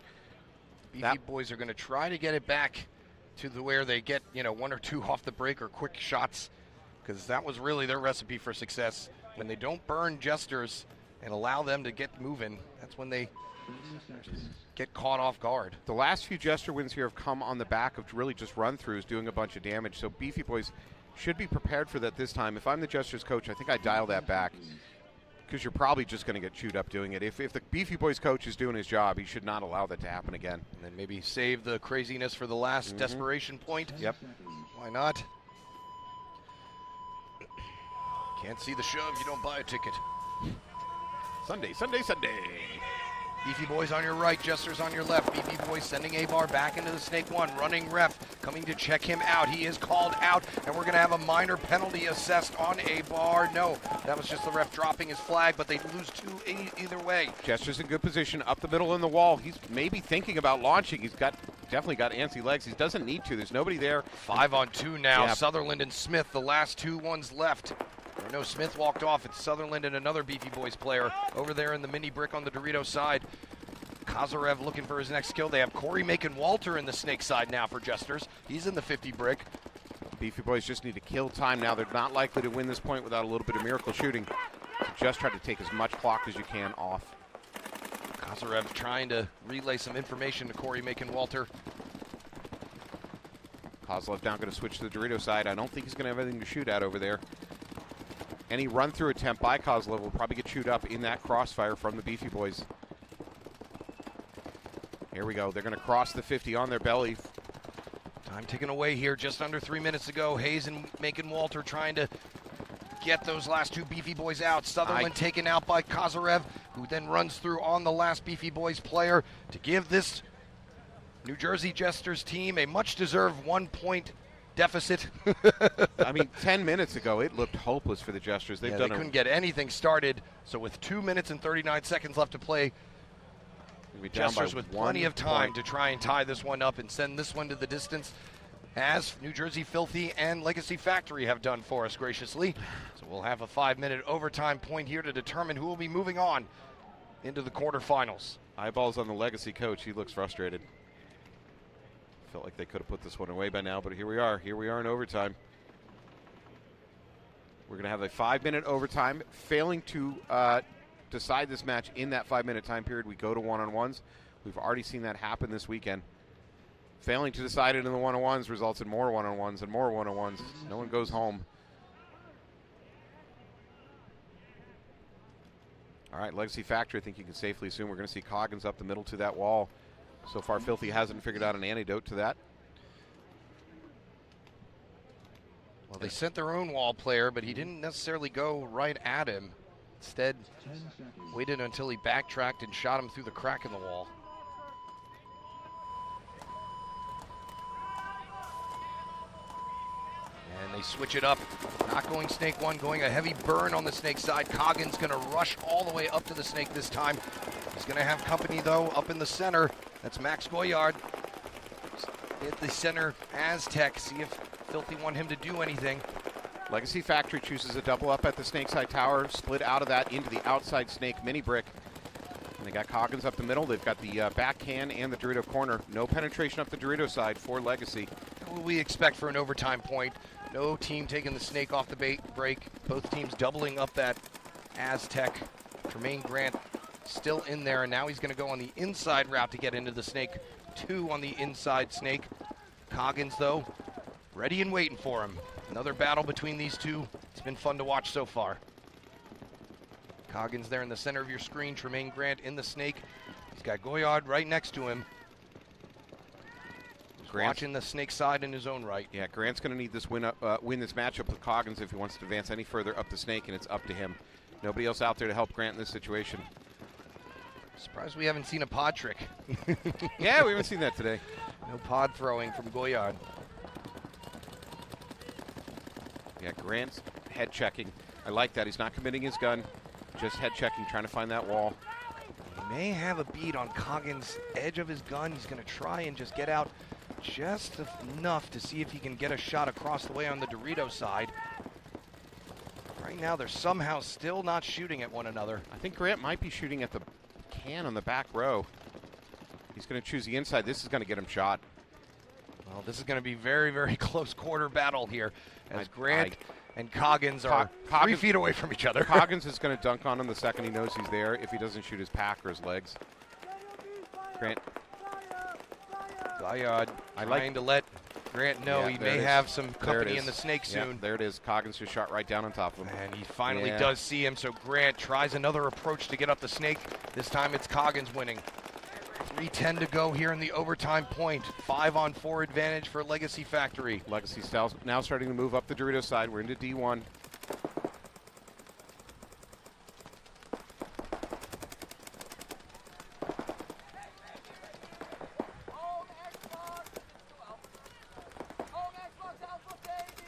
Beefy boys are going to try to get it back to where they get, 1 or 2 off the break or quick shots, because that was really their recipe for success. When they don't burn Jesters and allow them to get moving, that's when they get caught off guard. The last few Jester wins here have come on the back of really just run-throughs, doing a bunch of damage. So Beefy boys should be prepared for that this time. If I'm the Jesters coach, I think I dial that back, because you're probably just going to get chewed up doing it. If the Beefy boys coach is doing his job, he should not allow that to happen again. And then maybe save the craziness for the last desperation point. Yep. Why not? Can't see the show if you don't buy a ticket. Sunday. Beefy boys on your right, Jesters on your left. Beefy boys sending A-Bar back into the Snake 1. Running ref coming to check him out. He is called out, and we're going to have a minor penalty assessed on A-Bar. No, that was just the ref dropping his flag, but they lose 2 either way. Jesters in good position up the middle in the wall. He's maybe thinking about launching. He's definitely got antsy legs. He doesn't need to. There's nobody there. 5 on 2 now. Yeah. Sutherland and Smith, the last 2 ones left. No, Smith walked off. It's Sutherland and another Beefy Boys player over there in the mini brick on the Dorito side. Kazarev looking for his next kill. They have Corey Macon Walter in the Snake side now for Jesters. He's in the 50 brick. Beefy boys just need to kill time now. They're not likely to win this point without a little bit of miracle shooting. So just try to take as much clock as you can off. Kazarev trying to relay some information to Corey Macon Walter. Kozlov now going to switch to the Dorito side. I don't think he's going to have anything to shoot at over there. Any run-through attempt by Kozlov will probably get chewed up in that crossfire from the Beefy boys. Here we go. They're going to cross the 50 on their belly. Time ticking away here. Just under 3 minutes ago. Hayes and Macon Walter trying to get those last 2 Beefy boys out. Sutherland taken out by Kazarev, who then runs through on the last Beefy boys player to give this New Jersey Jesters team a much-deserved 1-point deficit. I mean, 10 minutes ago, it looked hopeless for the Jesters. They couldn't get anything started. So with 2 minutes and 39 seconds left to play, Jesters with plenty of time to try and tie this one up and send this one to the distance, as New Jersey Filthy and Legacy Factory have done for us graciously. So we'll have a 5-minute overtime point here to determine who will be moving on into the quarterfinals. Eyeballs on the Legacy coach. He looks frustrated. Felt like they could have put this one away by now, but here we are. Here we are in overtime. We're going to have a 5-minute overtime. Failing to decide this match in that 5-minute time period, we go to one-on-ones. We've already seen that happen this weekend. Failing to decide it in the one-on-ones results in more one-on-ones and more one-on-ones. No one goes home. All right, Legacy Factory, I think you can safely assume we're going to see Coggins up the middle to that wall. So far, Filthy hasn't figured out an antidote to that. Well, they sent their own wall player, but he didn't necessarily go right at him. Instead, waited until he backtracked and shot him through the crack in the wall. And they switch it up. Not going Snake 1, going a heavy burn on the Snake side. Coggins going to rush all the way up to the Snake this time. He's going to have company, though, up in the center. That's Max Goyard. Hit the center Aztec. See if Filthy want him to do anything. Legacy Factory chooses a double up at the Snake side tower, split out of that into the outside Snake mini brick. And they got Coggins up the middle. They've got the backhand and the Dorito corner. No penetration up the Dorito side for Legacy. What will we expect for an overtime point? No team taking the Snake off the break. Both teams doubling up that Aztec. Tremaine Grant still in there, and now he's going to go on the inside route to get into the Snake. 2 on the inside Snake. Coggins, though, ready and waiting for him. Another battle between these two. It's been fun to watch so far. Coggins there in the center of your screen. Tremaine Grant in the Snake. He's got Goyard right next to him. Watching the Snake side in his own right. Yeah, Grant's going to need this win this matchup with Coggins if he wants to advance any further up the Snake, and it's up to him. Nobody else out there to help Grant in this situation. Surprised we haven't seen a pod trick. Yeah, we haven't seen that today. No pod throwing from Goyard. Yeah, Grant's head checking. I like that. He's not committing his gun. Just head checking, trying to find that wall. He may have a bead on Coggins' edge of his gun. He's going to try and just get out just enough to see if he can get a shot across the way on the Dorito side. Right now, they're somehow still not shooting at one another. I think Grant might be shooting at the can on the back row. He's going to choose the inside. This is going to get him shot. Well, this is going to be very, very close quarter battle here as Grant and Coggins are 3 feet away from each other. Coggins is going to dunk on him the second he knows he's there if he doesn't shoot his pack or his legs. Grant. Bayard trying to let Grant know he may have some company in the snake soon. Yeah, there it is. Coggins just shot right down on top of him. And he finally does see him, so Grant tries another approach to get up the snake. This time it's Coggins winning. 3:10 to go here in the overtime point. 5-on-4 advantage for Legacy Factory. Legacy Styles now starting to move up the Dorito side. We're into D1.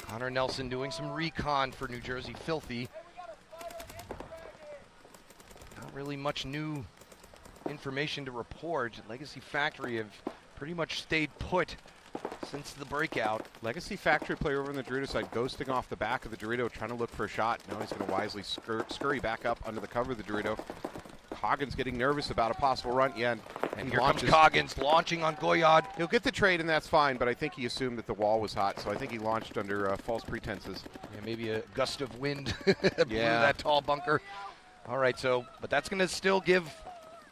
Connor Nelson doing some recon for New Jersey Filthy. Not really much new information to report. Legacy Factory have pretty much stayed put since the breakout. Legacy Factory player over on the Dorito side ghosting off the back of the Dorito, trying to look for a shot. Now he's going to wisely scurry back up under the cover of the Dorito. Coggins getting nervous about a possible run. Yeah, and here comes Coggins launching on Goyard. He'll get the trade, and that's fine, but I think he assumed that the wall was hot, so I think he launched under false pretenses. Yeah, maybe a gust of wind blew that tall bunker. All right, but that's going to still give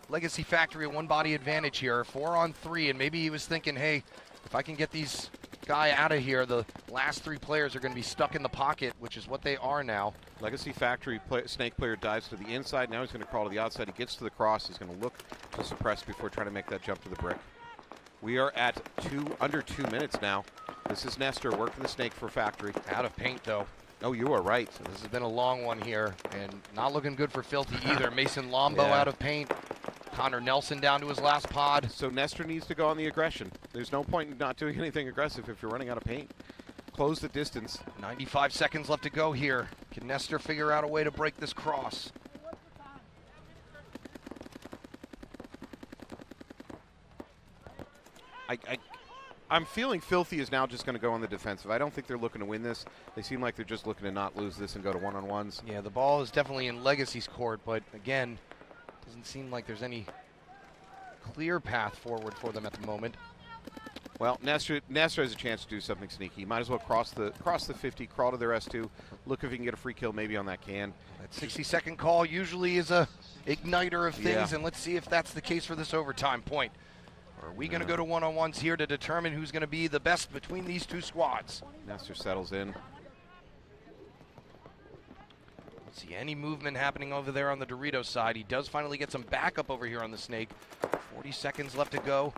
Legacy Factory a one-body advantage here. 4-on-3, and maybe he was thinking, hey, if I can get these guy out of here, the last 3 players are going to be stuck in the pocket, which is what they are now. Legacy Factory snake player dives to the inside. Now he's going to crawl to the outside. He gets to the cross. He's going to look to suppress before trying to make that jump to the brick. We are at under 2 minutes now. This is Nestor working the snake for Factory. Out of paint, though. Oh, you are right. So this has been a long one here, and not looking good for Filthy either. Mason Lombo out of paint. Connor Nelson down to his last pod. So Nestor needs to go on the aggression. There's no point in not doing anything aggressive if you're running out of paint. Close the distance. 95 seconds left to go here. Can Nestor figure out a way to break this cross? I'm feeling Filthy is now just going to go on the defensive. I don't think they're looking to win this. They seem like they're just looking to not lose this and go to one-on-ones. Yeah, the ball is definitely in Legacy's court, but again, doesn't seem like there's any clear path forward for them at the moment. Well, Nestor has a chance to do something sneaky. Might as well cross the 50, crawl to their S2, look if he can get a free kill maybe on that can. That 60-second call usually is a igniter of things, and let's see if that's the case for this overtime point. Or are we going to go to one-on-ones here to determine who's going to be the best between these two squads? Nestor settles in. Don't see any movement happening over there on the Dorito side. He does finally get some backup over here on the snake. 40 seconds left to go.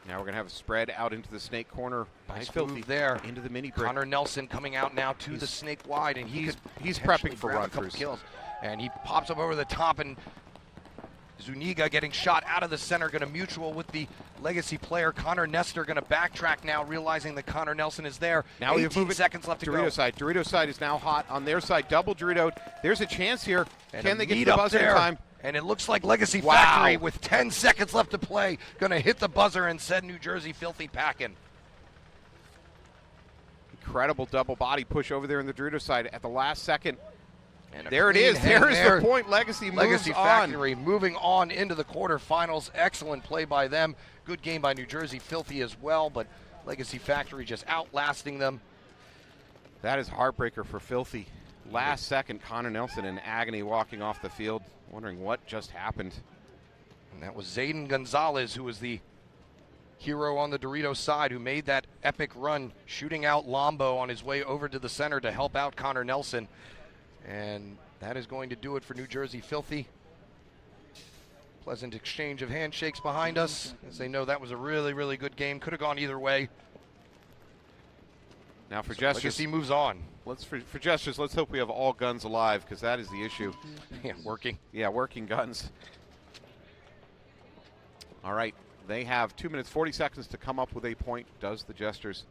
Now we're going to have a spread out into the snake corner. Nice Filthy there. Into the mini brick. Connor Nelson coming out now to the snake wide, and he's prepping for run-throughs. Kills. And he pops up over the top, and Zuniga getting shot out of the center, going to mutual with the Legacy player. Connor Nestor going to backtrack now, realizing that Connor Nelson is there. Now 18 seconds left to go. Dorito side. Dorito side is now hot on their side. Double Dorito. There's a chance here. And can they get to the buzzer in time? And it looks like Legacy Factory with 10 seconds left to play going to hit the buzzer and send New Jersey Filthy packing. Incredible double body push over there in the Dorito side at the last second. And there it is. There's the point. Legacy moves Factory moving on into the quarterfinals. Excellent play by them. Good game by New Jersey Filthy as well, but Legacy Factory just outlasting them. That is a heartbreaker for Filthy. Last second, Connor Nelson in agony walking off the field, wondering what just happened. And that was Zayden Gonzalez, who was the hero on the Dorito side, who made that epic run, shooting out Lombo on his way over to the center to help out Connor Nelson. And that is going to do it for New Jersey Filthy. Pleasant exchange of handshakes behind us, as they know that was a really, really good game. Could have gone either way. Now for Gestures, Legacy moves on. For Gestures, let's hope we have all guns alive, because that is the issue. Yeah, working. Yeah, working guns. All right, they have 2 minutes, 40 seconds to come up with a point, does the Gestures.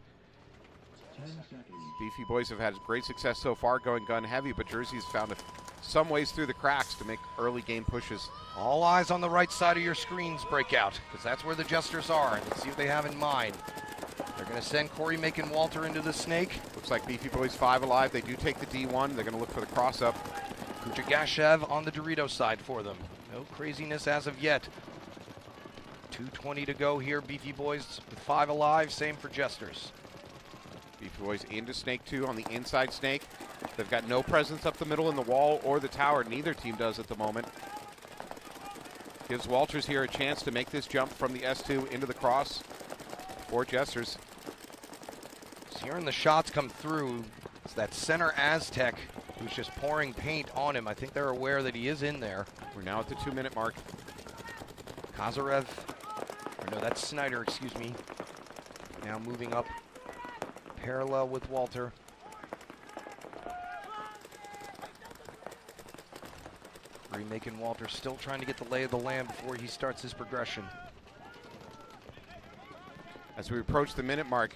Beefy Boys have had great success so far going gun heavy, but Jersey's found some ways through the cracks to make early game pushes. All eyes on the right side of your screens, Breakout, because that's where the Jesters are. And let's see what they have in mind. They're going to send Corey Macon Walter into the snake. Looks like Beefy Boys 5 alive. They do take the D1. They're going to look for the cross-up. Kuchagashev on the Dorito side for them. No craziness as of yet. 2:20 to go here. Beefy Boys with 5 alive. Same for Jesters. Beefy Boys into Snake 2 on the inside Snake. They've got no presence up the middle in the wall or the tower. Neither team does at the moment. Gives Walters here a chance to make this jump from the S2 into the cross for Jesters. So hearing the shots come through, it's that center Aztec who's just pouring paint on him. I think they're aware that he is in there. We're now at the 2-minute mark. Kazarev, or no, that's Snyder, excuse me. Now moving up parallel with Walter. Remaking Walter still trying to get the lay of the land before he starts his progression. As we approach the minute mark,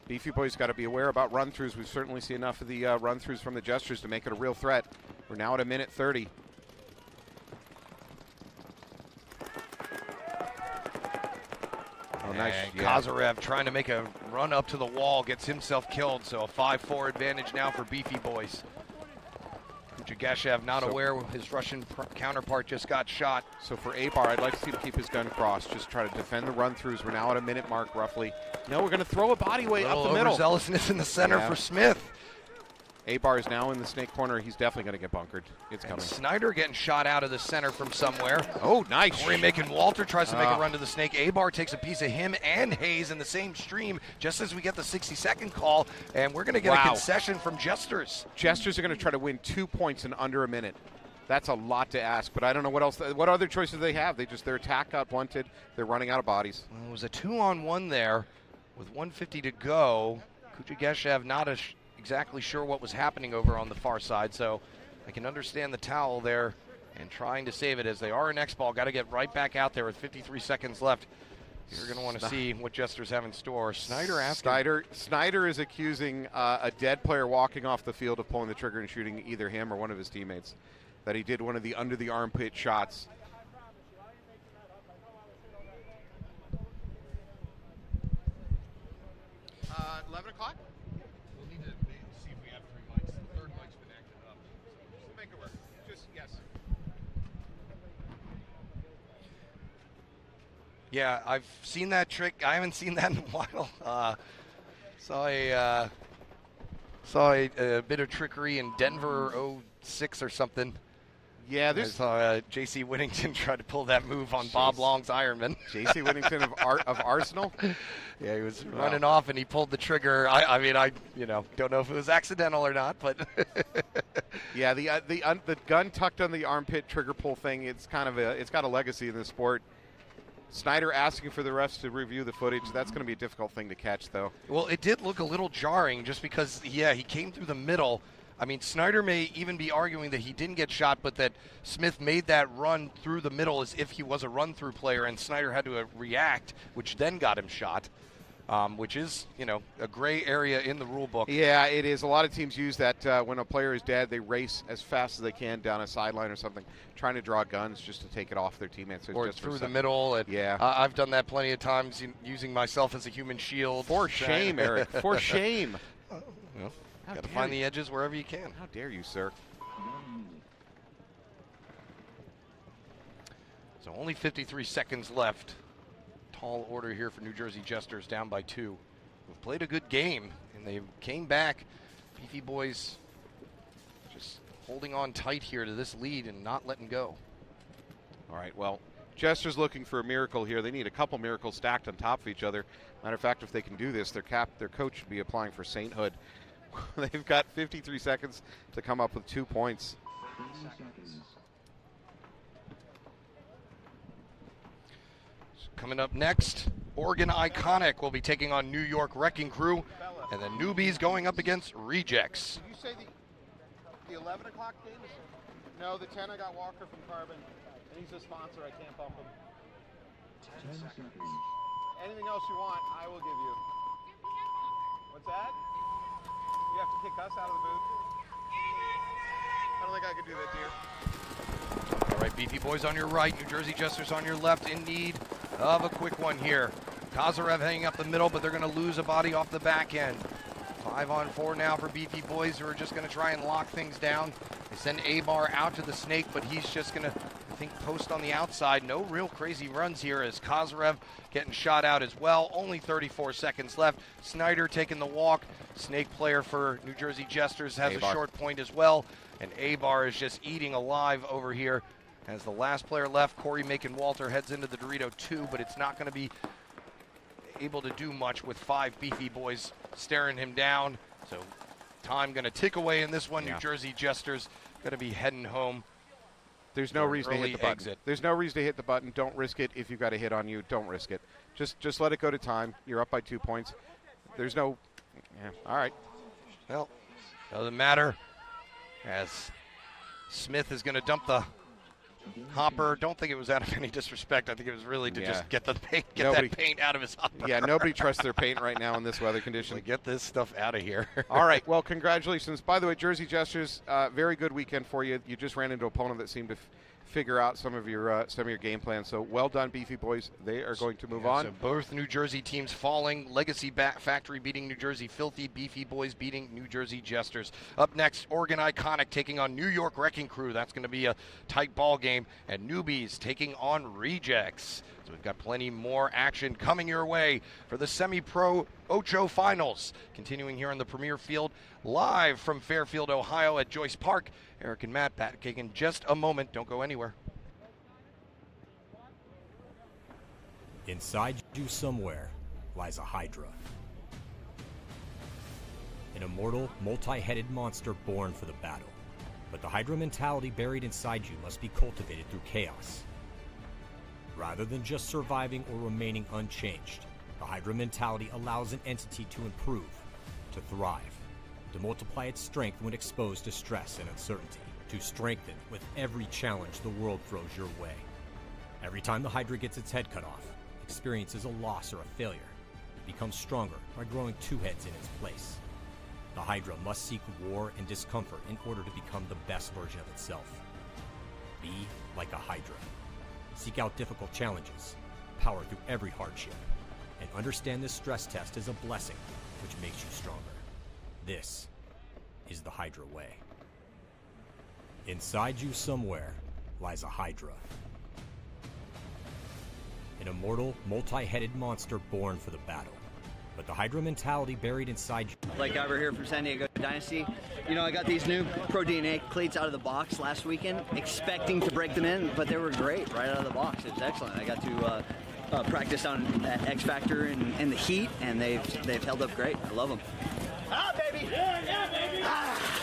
Beefy Boys got to be aware about run-throughs. We've certainly seen enough of the run-throughs from the Jesters to make it a real threat. We're now at a minute 30. Oh, nice. Kazarev trying to make a run up to the wall, gets himself killed, so a 5-4 advantage now for Beefy Boys. Kuchagashev not aware his Russian counterpart just got shot. So for Abar, I'd like to see him keep his gun crossed, just try to defend the run-throughs. We're now at a minute mark, roughly. No, we're going to throw a body weight up the middle. Overzealousness in the center for Smith. Abar is now in the snake corner. He's definitely going to get bunkered. It's and coming. Snyder getting shot out of the center from somewhere. Oh, nice. Corey Macon Walter tries to make a run to the snake. Abar takes a piece of him and Hayes in the same stream just as we get the 60-second call, and we're going to get a concession from Jesters. Jesters are going to try to win 2 points in under a minute. That's a lot to ask, but I don't know what else. What other choices they have? Their attack got blunted. They're running out of bodies. Well, it was a 2-on-1 there with 1:50 to go. Kuchagashev not exactly sure what was happening over on the far side, so I can understand the towel there and trying to save it as they are in X-Ball. Got to get right back out there with 53 seconds left. You're going to want to see what Jesters have in store. Snyder is accusing a dead player walking off the field of pulling the trigger and shooting either him or one of his teammates. That he did one of the under the armpit shots. 11 o'clock? We'll need to see if we have 3 mics. The third mic's been acting up. So We'll make it work. Just, yes. Yeah, I've seen that trick. I haven't seen that in a while. Saw a bit of trickery in Denver 06 or something. Yeah, I saw J.C. Whittington try to pull that move on Bob Long's Ironman. J.C. Whittington of Arsenal? Yeah, he was running off and he pulled the trigger. I mean, don't know if it was accidental or not, but yeah, the gun tucked on the armpit trigger pull thing. It's kind of it's got a legacy in the sport. Snyder asking for the refs to review the footage. That's going to be a difficult thing to catch, though. Well, it did look a little jarring just because, he came through the middle. I mean, Snyder may even be arguing that he didn't get shot, but that Smith made that run through the middle as if he was a run-through player, and Snyder had to react, which then got him shot, which is, a gray area in the rule book. Yeah, it is. A lot of teams use that when a player is dead, they race as fast as they can down a sideline or something, trying to draw guns just to take it off their teammates. Or just through the middle. And, yeah. I've done that plenty of times using myself as a human shield. For shame, Eric. For shame. Got to find the edges wherever you can. How dare you, sir? So only 53 seconds left. Tall order here for New Jersey Jesters, down by 2. We've played a good game, and they came back. Beefy Boys just holding on tight here to this lead and not letting go. All right, well, Jesters looking for a miracle here. They need a couple miracles stacked on top of each other. Matter of fact, if they can do this, their coach should be applying for sainthood. They've got 53 seconds to come up with 2 points. Coming up next, Oregon Iconic will be taking on New York Wrecking Crew, and the Newbies going up against Rejects. Did you say the 11 o'clock game? No, the 10 I got Walker from Carbon, and he's a sponsor. I can't bump him. 10 seconds. Anything else you want, I will give you. What's that? You have to kick us out of the booth. I don't think I could do that to you. All right, Beefy Boys on your right, New Jersey Jesters on your left, in need of a quick one here. Kazarev hanging up the middle, but they're going to lose a body off the back end. 5-on-4 now for Beefy Boys, who are just going to try and lock things down. They send A-Bar out to the snake, but he's just going to, I think, post on the outside. No real crazy runs here as Kazarev getting shot out as well. Only 34 seconds left. Snyder taking the walk. Snake player for New Jersey Jesters has A-Bar. a short point as well. And A-Bar is just eating alive over here. As the last player left, Corey Macon-Walter heads into the Dorito 2, but it's not going to be able to do much with 5 Beefy Boys staring him down. So time going to tick away in this one. Yeah. New Jersey Jesters going to be heading home. There's no reason to hit the button. Exit. There's no reason to hit the button. Don't risk it. If you've got a hit on you, don't risk it. Just let it go to time. You're up by 2 points. There's no. Yeah. All right. Well, doesn't matter. As Smith is going to dump the hopper. Don't think it was out of any disrespect. I think it was really to just get the paint, that paint out of his hopper. Yeah, nobody trusts their paint right now in this weather condition. Get this stuff out of here. All right. Well, congratulations. By the way, Jersey Jesters, very good weekend for you. You just ran into an opponent that seemed to figure out some of your game plan. So well done, Beefy Boys. They are going to move on. So both New Jersey teams falling. Legacy Factory beating New Jersey Filthy. Beefy Boys beating New Jersey Jesters. Up next, Oregon Iconic taking on New York Wrecking Crew. That's going to be a tight ball game. And Newbies taking on Rejects. So we've got plenty more action coming your way for the semi-pro Ocho Finals. Continuing here on the Premier Field, live from Fairfield, Ohio at Joyce Park. Eric and Matt back in just a moment. Don't go anywhere. Inside you somewhere lies a Hydra. An immortal, multi-headed monster born for the battle. But the Hydra mentality buried inside you must be cultivated through chaos. Rather than just surviving or remaining unchanged, the Hydra mentality allows an entity to improve, to thrive, to multiply its strength when exposed to stress and uncertainty, to strengthen with every challenge the world throws your way. Every time the Hydra gets its head cut off, experiences a loss or a failure, it becomes stronger by growing 2 heads in its place. The Hydra must seek war and discomfort in order to become the best version of itself. Be like a Hydra. Seek out difficult challenges, power through every hardship, and understand this stress test is a blessing which makes you stronger. This is the Hydra way. Inside you somewhere lies a Hydra. An immortal, multi-headed monster born for the battle. But the Hydra mentality buried inside you. Blake Iver here from San Diego Dynasty. You know, I got these new Pro DNA cleats out of the box last weekend, expecting to break them in, but they were great right out of the box. It was excellent. I got to practice on that X Factor in the heat, and they've held up great. I love them. Ah, baby! Yeah, baby! Ah.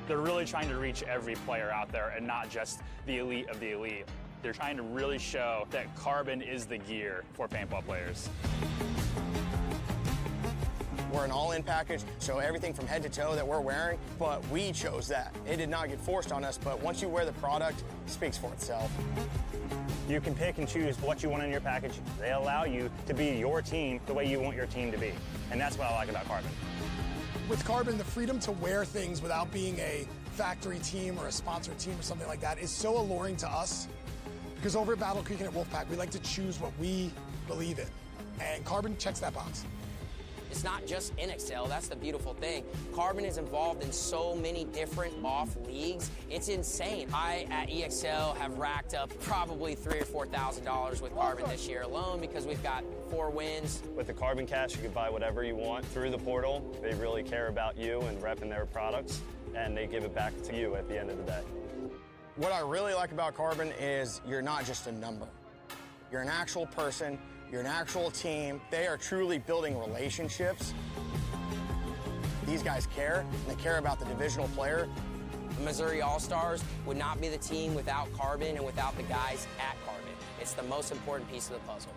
They're really trying to reach every player out there and not just the elite of the elite. They're trying to really show that carbon is the gear for paintball players. We're an all-in package, so everything from head to toe that we're wearing, but we chose that. It did not get forced on us, but once you wear the product, it speaks for itself. You can pick and choose what you want in your package. They allow you to be your team the way you want your team to be. And that's what I like about Carbon. With Carbon, the freedom to wear things without being a factory team or a sponsored team or something like that is so alluring to us, because over at Battle Creek and at Wolfpack, we like to choose what we believe in. And Carbon checks that box. It's not just NXL, that's the beautiful thing. Carbon is involved in so many different off leagues. It's insane. I, at EXL, have racked up probably $3,000 or $4,000 with Carbon this year alone because we've got 4 wins. With the Carbon Cash, you can buy whatever you want through the portal. They really care about you and repping their products, and they give it back to you at the end of the day. What I really like about Carbon is you're not just a number. You're an actual person. You're an actual team. They are truly building relationships. these guys care, and they care about the divisional player. The Missouri All-Stars would not be the team without Carbon and without the guys at Carbon. It's the most important piece of the puzzle.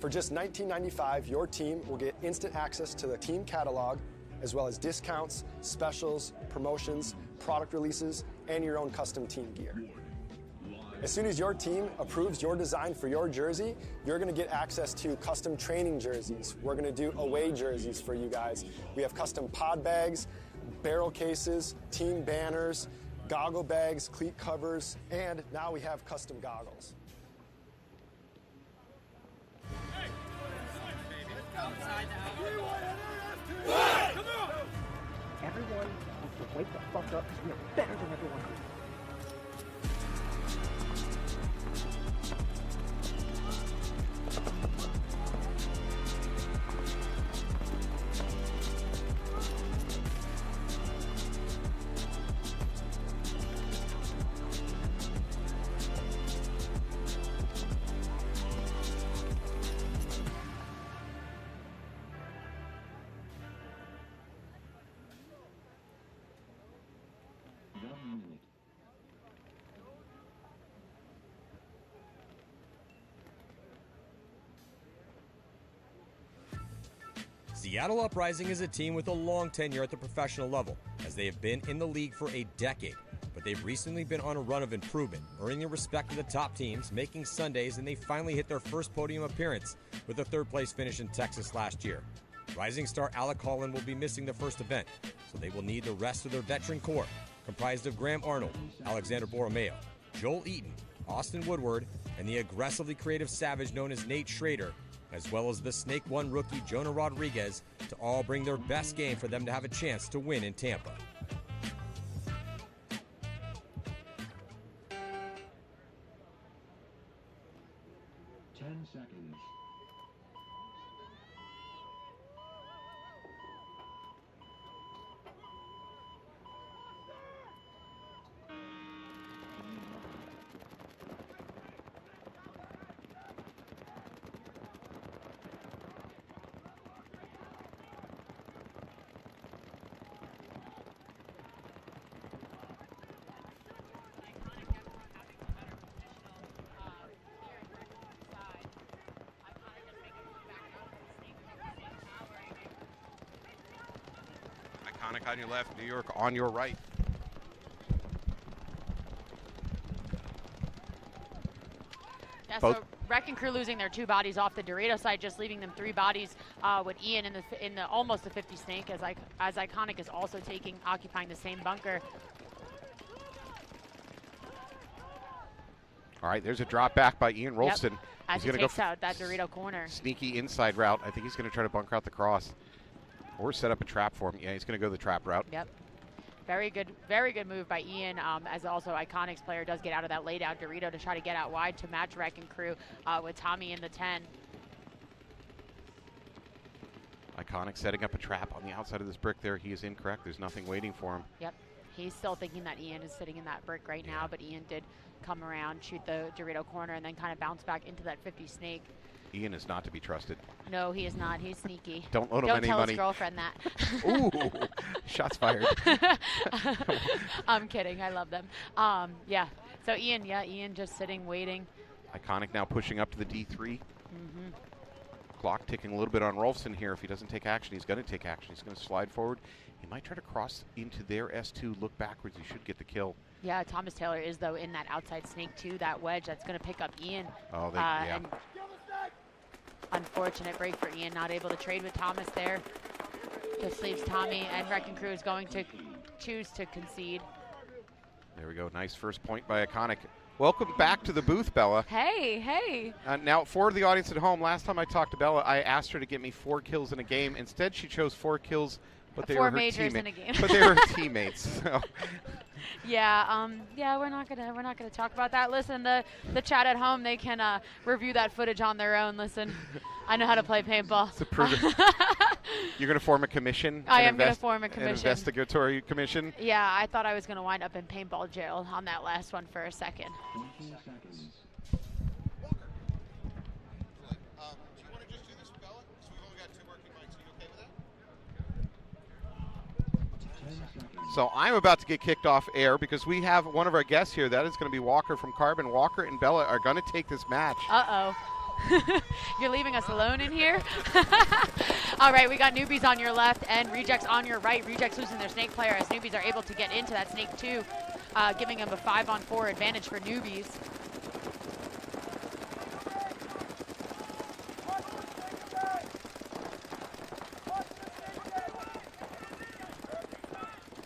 For just $19.95, your team will get instant access to the team catalog, as well as discounts, specials, promotions, product releases, and your own custom team gear. As soon as your team approves your design for your jersey, you're going to get access to custom training jerseys. We're going to do away jerseys for you guys. We have custom pod bags, barrel cases, team banners, goggle bags, cleat covers, and now we have custom goggles. Everyone has to wake the fuck up because we are better than everyone else. Seattle Uprising is a team with a long tenure at the professional level, as they have been in the league for a decade. But they've recently been on a run of improvement, earning the respect of the top teams, making Sundays, and they finally hit their first podium appearance with a third-place finish in Texas last year. Rising star Alec Holland will be missing the first event, so they will need the rest of their veteran core, comprised of Graham Arnold, Alexander Borromeo, Joel Eaton, Austin Woodward, and the aggressively creative savage known as Nate Schrader, as well as the Snake One rookie Jonah Rodriguez, to all bring their best game for them to have a chance to win in Tampa. Seconds. Iconic on your left, New York on your right. Yeah, so Wrecking Crew losing their 2 bodies off the Dorito side, just leaving them 3 bodies with Ian in the almost the 50 snake, as Iconic is also occupying the same bunker. All right, there's a drop back by Ian Rolston. Yep. As he takes out that Dorito corner. Sneaky inside route. I think he's going to try to bunker out the cross or set up a trap for him. Yeah, he's going to go the trap route. Yep. Very good move by Ian, as also Iconic's player does get out of that laid out Dorito to try to get out wide to match Wrecking Crew with Tommy in the 10. Iconic setting up a trap on the outside of this brick there. He is incorrect. There's nothing waiting for him. Yep. He's still thinking that Ian is sitting in that brick right now, but Ian did come around, shoot the Dorito corner, and then kind of bounce back into that 50 snake. Ian is not to be trusted. No, he is not. He's sneaky. Don't loan him any money. Don't tell his girlfriend that. Ooh, shots fired. I'm kidding. I love them. Yeah. So Ian just sitting, waiting. Iconic now pushing up to the D3. Clock ticking a little bit on Rolfson here. If he doesn't take action, he's going to take action. He's going to slide forward. He might try to cross into their S2, look backwards. He should get the kill. Yeah, Thomas Taylor is, though, in that outside snake, too. That wedge that's going to pick up Ian. Oh, yeah. And unfortunate break for Ian, not able to trade with Thomas there. Just leaves Tommy, and Wrecking Crew is going to choose to concede. There we go. Nice first point by Iconic. Welcome back to the booth, Bella. Hey. Now, for the audience at home, last time I talked to Bella, I asked her to get me 4 kills in a game. Instead, she chose 4 kills But they 4 were majors in a game. But they were teammates. So. Yeah, we're not gonna talk about that. Listen, the chat at home, they can review that footage on their own. Listen, I know how to play paintball. You're gonna form a commission. I am gonna form a commission. An investigatory commission. Yeah, I thought I was gonna wind up in paintball jail on that last one for a second. 20 seconds. So I'm about to get kicked off air because we have one of our guests here. That is going to be Walker from Carbon. Walker and Bella are going to take this match. Uh-oh. You're leaving us alone in here? All right, we got newbies on your left and rejects on your right. Rejects losing their snake player as newbies are able to get into that snake 2, giving them a 5-on-4 advantage for newbies.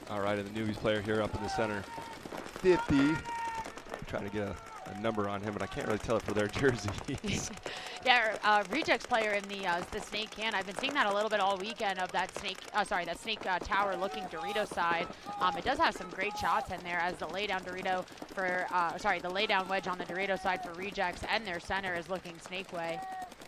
All right, and the newbies player here up in the center, 50. Trying to get a number on him, but I can't really tell it for their jerseys. Yeah, rejects player in the snake can. I've been seeing that a little bit all weekend of that snake. That snake tower looking Dorito side. It does have some great shots in there as the laydown Dorito for the laydown wedge on the Dorito side for rejects, and their center is looking snake way.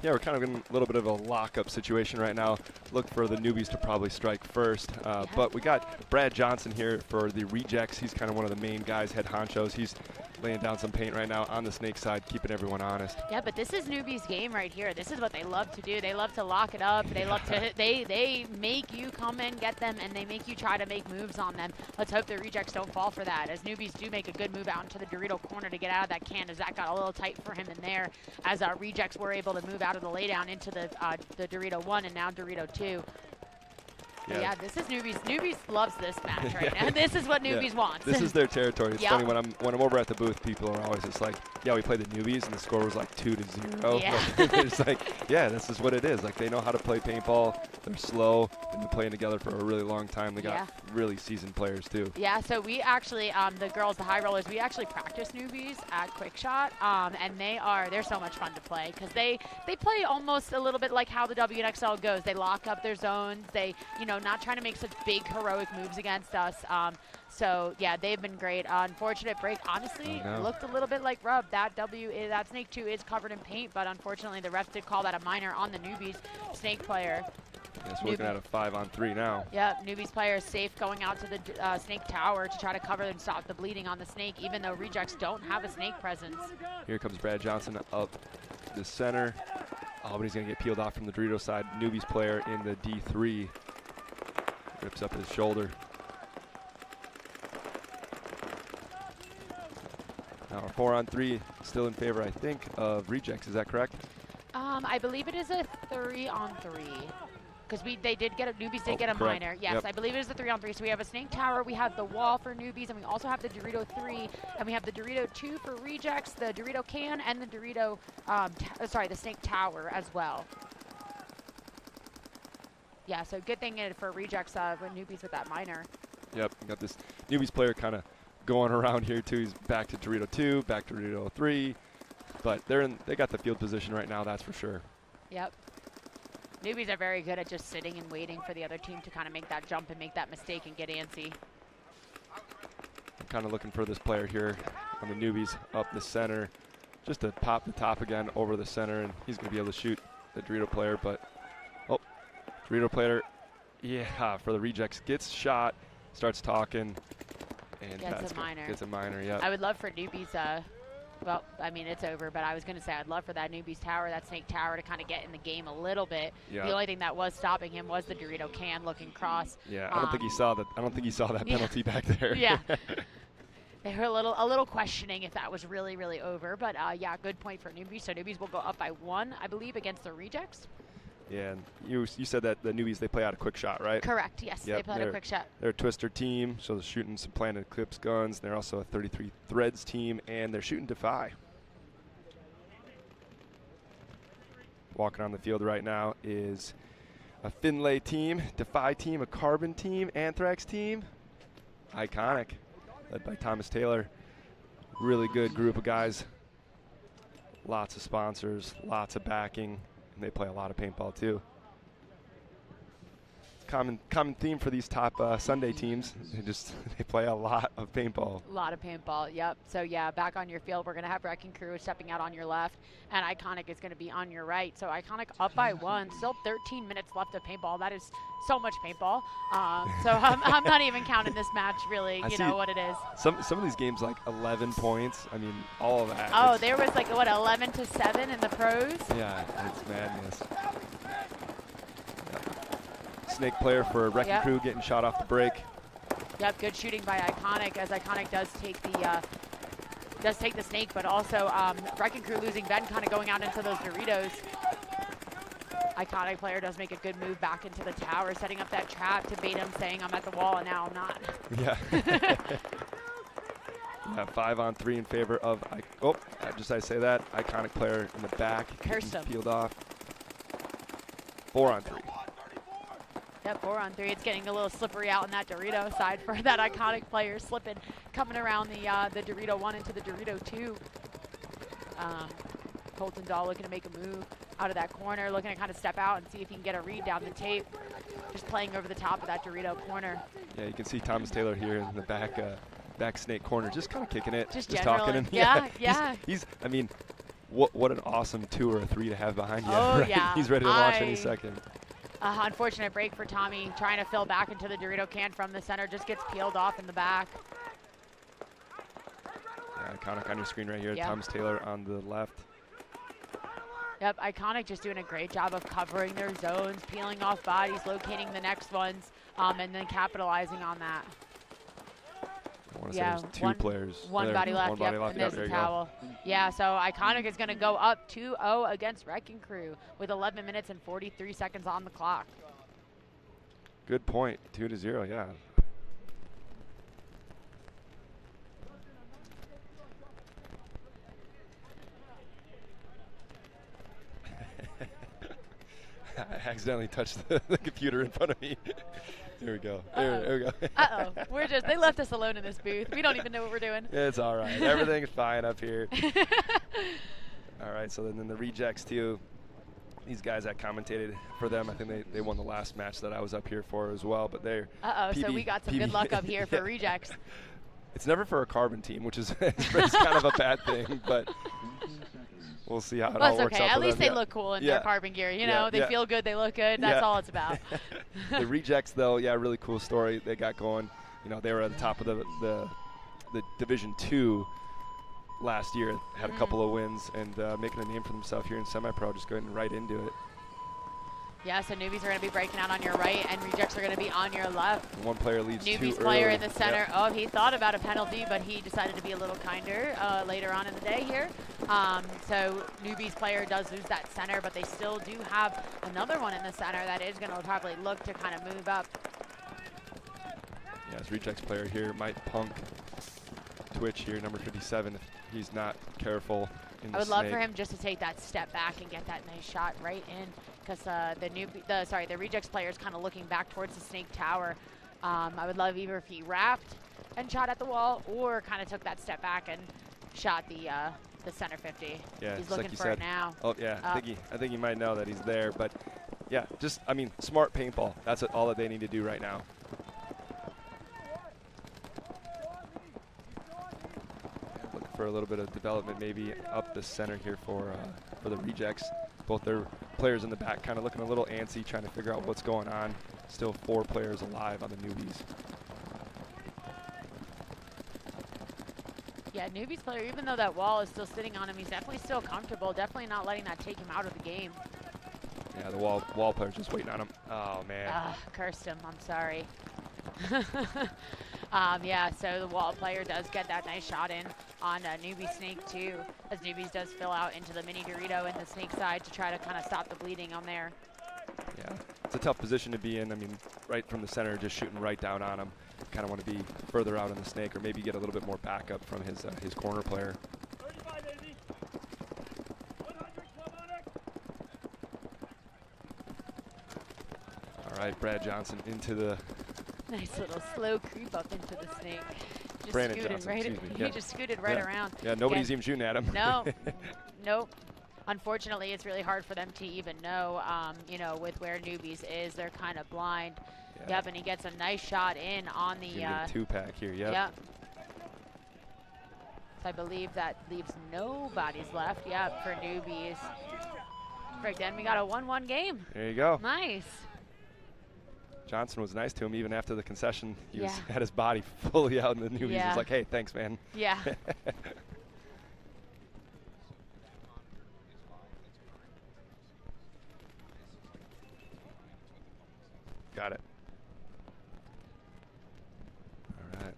Yeah, we're kind of in a little bit of a lockup situation right now. Look for the newbies to probably strike first. But we got Brad Johnson here for the rejects. He's kind of one of the main guys, head honchos. He's laying down some paint right now on the snake side, keeping everyone honest. Yeah, but this is newbies' game right here. This is what they love to do. They love to lock it up. They love to they make you come in, get them, and they make you try to make moves on them. Let's hope the rejects don't fall for that, as newbies do make a good move out into the Dorito corner to get out of that can, as that got a little tight for him in there, as rejects were able to move out of the laydown into the Dorito 1 and now Dorito 2. Yeah, this is newbies. Newbies loves this match right now. This is what newbies wants. This is their territory. It's funny when I'm over at the booth, people are always just like, yeah, we played the newbies, and the score was like 2-0. Yeah. It's like, yeah, this is what it is. Like, they know how to play paintball. They're slow. They've been playing together for a really long time. They got really seasoned players too. Yeah, so we actually, the girls, the high rollers, we actually practice newbies at Quick Shot, and they're so much fun to play because they play almost a little bit like how the WNXL goes. They lock up their zones. They, not trying to make such big heroic moves against us. So yeah, they've been great. Unfortunate break. Honestly, looked a little bit like rub. That snake 2 is covered in paint, but unfortunately the refs did call that a minor on the newbies snake player. Yes, we're looking at a 5-on-3 now. Yeah, newbies player is safe going out to the snake tower to try to cover and stop the bleeding on the snake, even though rejects don't have a snake presence. Here comes Brad Johnson up the center. Oh, but he's going to get peeled off from the Dorito side. Newbies player in the D3. Rips up his shoulder. Now a 4-on-3 still in favor, I think, of rejects. Is that correct? I believe it is a 3-on-3. Because newbies did get a minor. Yes, I believe it is a 3-on-3. So we have a snake tower, we have the wall for newbies, and we also have the Dorito 3, and we have the Dorito 2 for rejects, the Dorito can, and the Dorito, the snake tower as well. Yeah, so good thing for rejects with newbies with that minor. Yep, we got this newbies player kind of going around here too. He's back to Dorito 2, back to Dorito 3, but they got the field position right now, that's for sure. Yep. Newbies are very good at just sitting and waiting for the other team to kind of make that jump and make that mistake and get antsy. I'm kind of looking for this player here on the newbies up the center, just to pop the top again over the center, and he's going to be able to shoot the Dorito player, but Dorito player, for the rejects, gets shot, starts talking, and gets a minor. Gets a minor, yeah. I would love for newbies, well, I mean, it's over, but I was going to say I'd love for that newbies tower, that snake tower, to kind of get in the game a little bit. Yeah. The only thing that was stopping him was the Dorito can looking cross. Yeah, I don't think he saw that. I don't think he saw that penalty back there. Yeah. They were a little questioning if that was really, really over, but yeah, good point for newbies. So newbies will go up by 1, I believe, against the rejects. Yeah, and you said that the newbies, they play out a quick shot, right? Correct, yes, they play out a quick shot. They're a twister team, so they're shooting some planted clips guns. They're also a 33 threads team, and they're shooting Defy. Walking on the field right now is a Finlay team, Defy team, a Carbon team, Anthrax team. Iconic, led by Thomas Taylor. Really good group of guys. Lots of sponsors, lots of backing. They play a lot of paintball too. common theme for these top Sunday teams. They play a lot of paintball. A lot of paintball, yep. So yeah, back on your field, we're going to have Wrecking Crew stepping out on your left, and Iconic is going to be on your right. So Iconic up by 1, still 13 minutes left of paintball. That is so much paintball. So I'm not even counting this match, really. You know what it is. Some of these games, like 11 points. I mean, all of that. Oh, there was like, what, 11-7 in the pros? Yeah, it's madness. Snake player for Wrecking Crew getting shot off the break. Yep, good shooting by Iconic, as Iconic does take the snake, but also Wrecking Crew losing Ben, kind of going out into those Doritos. Iconic player does make a good move back into the tower, setting up that trap to bait him, saying I'm at the wall, and now I'm not. Yeah. Yeah, 5-on-3 in favor of, just I say that, Iconic player in the back. Cursed him. Peeled off. 4-on-3. Yep, 4-on-3. It's getting a little slippery out on that Dorito side for that Iconic player, slipping, coming around the Dorito 1 into the Dorito 2. Colton Dahl looking to make a move out of that corner, looking to kind of step out and see if he can get a read down the tape. Just playing over the top of that Dorito corner. Yeah, you can see Thomas Taylor here in the back snake corner, just kind of kicking it, just talking. And yeah. He's I mean, what an awesome 2 or a 3 to have behind you. Oh, right? yeah. He's ready to launch any second. Unfortunate break for Tommy, trying to fill back into the Dorito can from the center, just gets peeled off in the back. Yeah, Iconic on your screen right here. Yep. Thomas Taylor on the left. Yep, Iconic just doing a great job of covering their zones, peeling off bodies, locating the next ones, and then capitalizing on that. I want to say there's 2 players. One body left, one body left. And there's the towel. Yeah, so Iconic is going to go up 2-0 against Wrecking Crew with 11 minutes and 43 seconds on the clock. Good point. 2-0, yeah. I accidentally touched the computer in front of me. Here we go. There we go. They left us alone in this booth. We don't even know what we're doing. It's all right. Everything's fine up here. All right, so then the rejects too. These guys I commentated for them. I think they won the last match that I was up here for as well. But they're so we got some good luck up here for rejects. It's never for a Carbon team, which is it's kind of a bad thing, but we'll see how it all works out. At least they look cool in their Carbon gear. You know, they feel good, they look good. That's all it's about. The rejects, though, really cool story they got going. You know, they were at the top of the Division 2 last year. Had a couple of wins and making a name for themselves here in semi-pro. Just going right into it. Yeah, so newbies are going to be breaking out on your right, and rejects are going to be on your left. One player leads newbies player in the center. Yep. Oh, he thought about a penalty, but he decided to be a little kinder later on in the day here. So newbies player does lose that center, but they still do have another one in the center that is going to probably look to kind of move up. Yeah, his rejects player here might punk Twitch here, number 57, if he's not careful. I would love for him just to take that step back and get that nice shot right in, because the rejects player is kind of looking back towards the snake tower. I would love either if he wrapped and shot at the wall, or kind of took that step back and shot the center 50. Yeah, he's looking like for it now. Oh yeah, I think he might know that he's there, but yeah, just smart paintball. That's all that they need to do right now. For a little bit of development, maybe up the center here for the rejects. Both their players in the back kind of looking a little antsy, trying to figure out what's going on. Still 4 players alive on the newbies. Yeah, newbies player, even though that wall is still sitting on him, he's definitely still comfortable, definitely not letting that take him out of the game. Yeah, the wall player's just waiting on him. Oh, man. Cursed him, I'm sorry. Yeah, so the wall player does get that nice shot in on newbie snake too, as newbies does fill out into the mini Dorito and the snake side to try to kind of stop the bleeding on there. Yeah, it's a tough position to be in. Right from the center, just shooting right down on him. Kind of want to be further out in the snake, or maybe get a little bit more backup from his corner player. All right, Brad Johnson into the... Nice little slow creep up into the snake. Just Brandon Johnson, he just scooted right around. Yeah, nobody's even shooting at him. No, nope. unfortunately, it's really hard for them to even know, you know, with where newbies is. They're kind of blind. Yeah. Yep, and he gets a nice shot in on the two-pack here. Yep. Yep. So I believe that leaves no bodies left. Yep, for newbies. Right then, we got a 1-1 game. There you go. Nice. Johnson was nice to him even after the concession. He Yeah. had his body fully out in the newbies. He Yeah. was like, hey, thanks, man. Yeah. Got it. All right.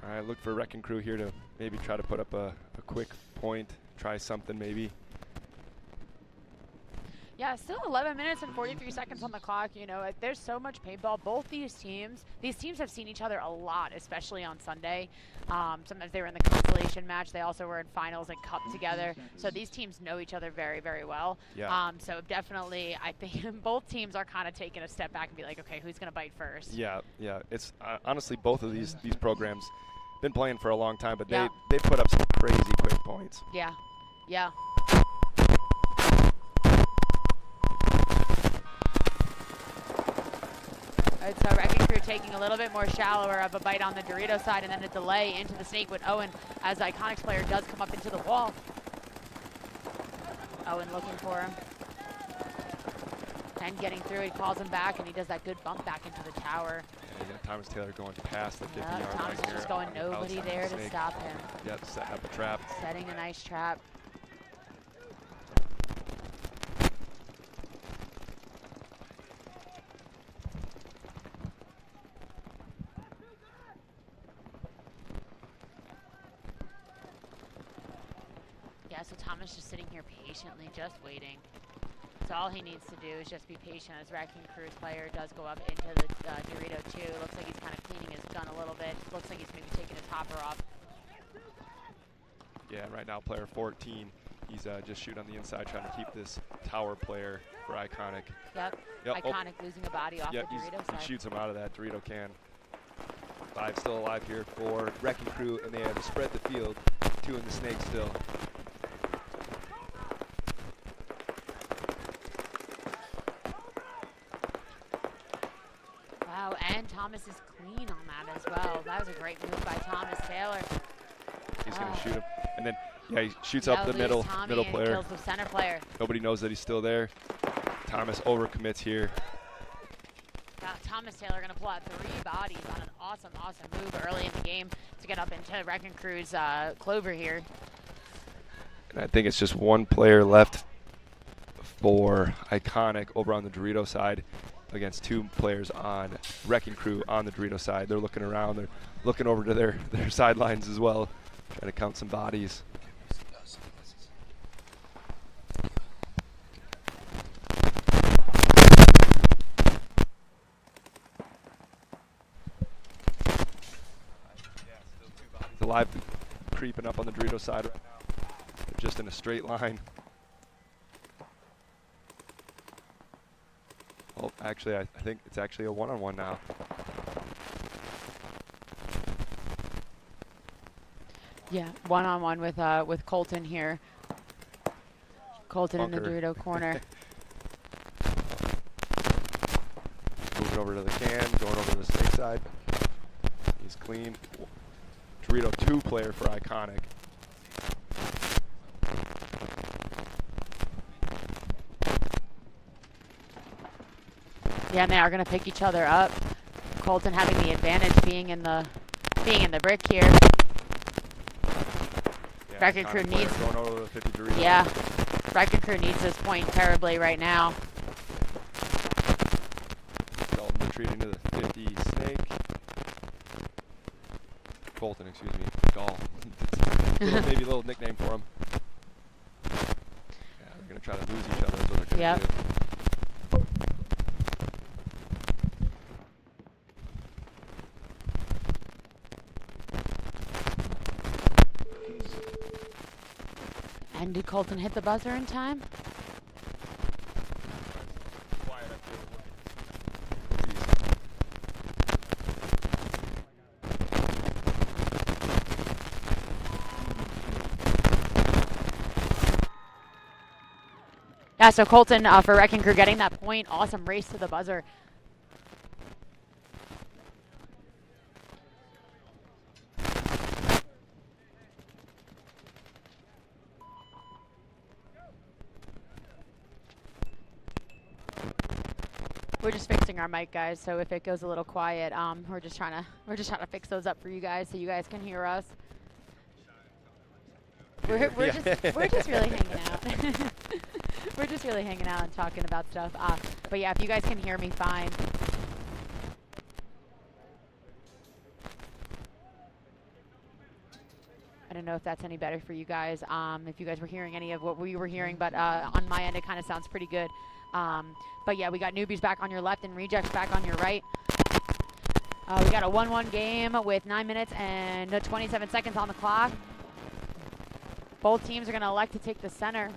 All right, look for Wrecking Crew here to maybe try to put up a quick point, try something maybe. Yeah, still 11 minutes and 43 seconds on the clock. You know, there's so much paintball. Both these teams have seen each other a lot, especially on Sunday. Sometimes they were in the consolation match. They also were in finals and cup together. So these teams know each other very, very well. Yeah. So definitely, I think both teams are kind of taking a step back and be like, okay, who's going to bite first? Yeah, yeah. It's honestly both of these programs been playing for a long time, but Yeah. they put up some crazy quick points. Yeah, yeah. All right, so Wrecking Crew taking a little bit more shallower of a bite on the Dorito side, and then a delay into the snake with Owen as Iconic's player does come up into the wall. Owen looking for him. And getting through, he calls him back, and he does that good bump back into the tower. Yeah, you got Thomas Taylor going past the 50-yard line Thomas here. just going on the nobody outside there of the to snake. stop him. Yep, setting up a trap. Setting a nice trap. Yeah, so Thomas just sitting here patiently, just waiting. So all he needs to do is just be patient as Wrecking Crew's player does go up into the Dorito 2. Looks like he's kind of cleaning his gun a little bit. Looks like he's maybe taking his hopper off. Yeah, right now player 14, he's just shooting on the inside trying to keep this tower player for Iconic. Yep. Iconic losing a body off the Dorito side. He shoots him out of that Dorito can. 5 still alive here for Wrecking Crew, and they have spread the field. 2 in the snake still. Wow, and Thomas is clean on that as well. That was a great move by Thomas Taylor. He's going to shoot him. And then, yeah, he shoots Yeah, up the middle player. Kills the center player. Nobody knows that he's still there. Thomas overcommits here. Thomas Taylor going to pull out 3 bodies on an awesome, awesome move early in the game to get up into Wrecking Crew's clover here. And I think it's just 1 player left for Iconic over on the Dorito side against 2 players on Wrecking Crew on the Dorito side. They're looking around. They're looking over to their sidelines as well, trying to count some bodies. Alive, creeping up on the Dorito side right now. They're just in a straight line. Oh, actually, I think it's actually a one-on-one now. Yeah, one-on-one with Colton here. Colton in the Dorito corner. Moving over to the can, going over to the snake side. He's clean. Dorito 2 player for Iconic. Yeah, and they are going to pick each other up. Colton having the advantage being in the brick here. Yeah, Wrecking Crew needs. Going over the 50 Dorito. Yeah, Wrecking Crew needs this point terribly right now. Dalton retreating to the 50 snake. Colton, excuse me. Gall. Maybe a little nickname for him. Yeah, they're going to try to lose each other. That's what they're going to do. And did Colton hit the buzzer in time? Yeah, so Colton for Wrecking Crew getting that point. Awesome race to the buzzer. We're just fixing our mic, guys, so if it goes a little quiet, we're just trying to fix those up for you guys so you guys can hear us. We're just really hanging out. We're just really hanging out and talking about stuff. But yeah, if you guys can hear me fine. I don't know if that's any better for you guys. If you guys were hearing any of what we were hearing, but on my end, it kind of sounds pretty good. But yeah, we got Newbies back on your left and Rejects back on your right. We got a 1-1 game with 9 minutes and 27 seconds on the clock. Both teams are going to elect to take the center.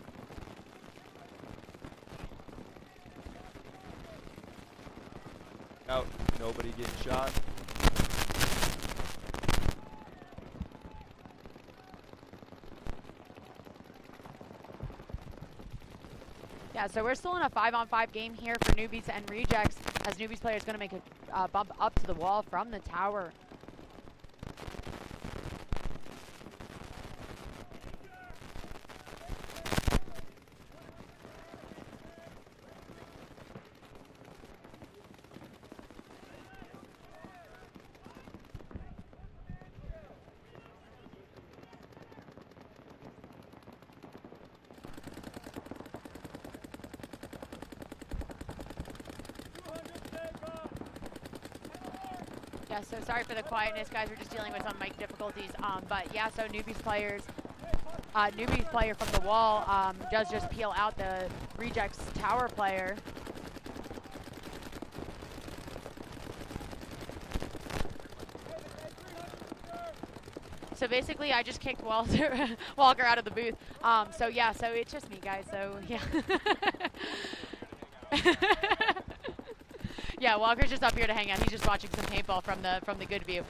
Out, nobody getting shot. Yeah, so we're still in a 5-on-5 game here for Newbies and Rejects, as Newbies player is going to make a bump up to the wall from the tower. Yeah, so sorry for the quietness, guys. We're just dealing with some mic difficulties. But yeah, so Newbies player from the wall does just peel out the Rejects tower player. So basically, I just kicked Walker out of the booth. So yeah, so it's just me, guys. So yeah. Yeah, Walker's just up here to hang out. He's just watching some paintball from the good view.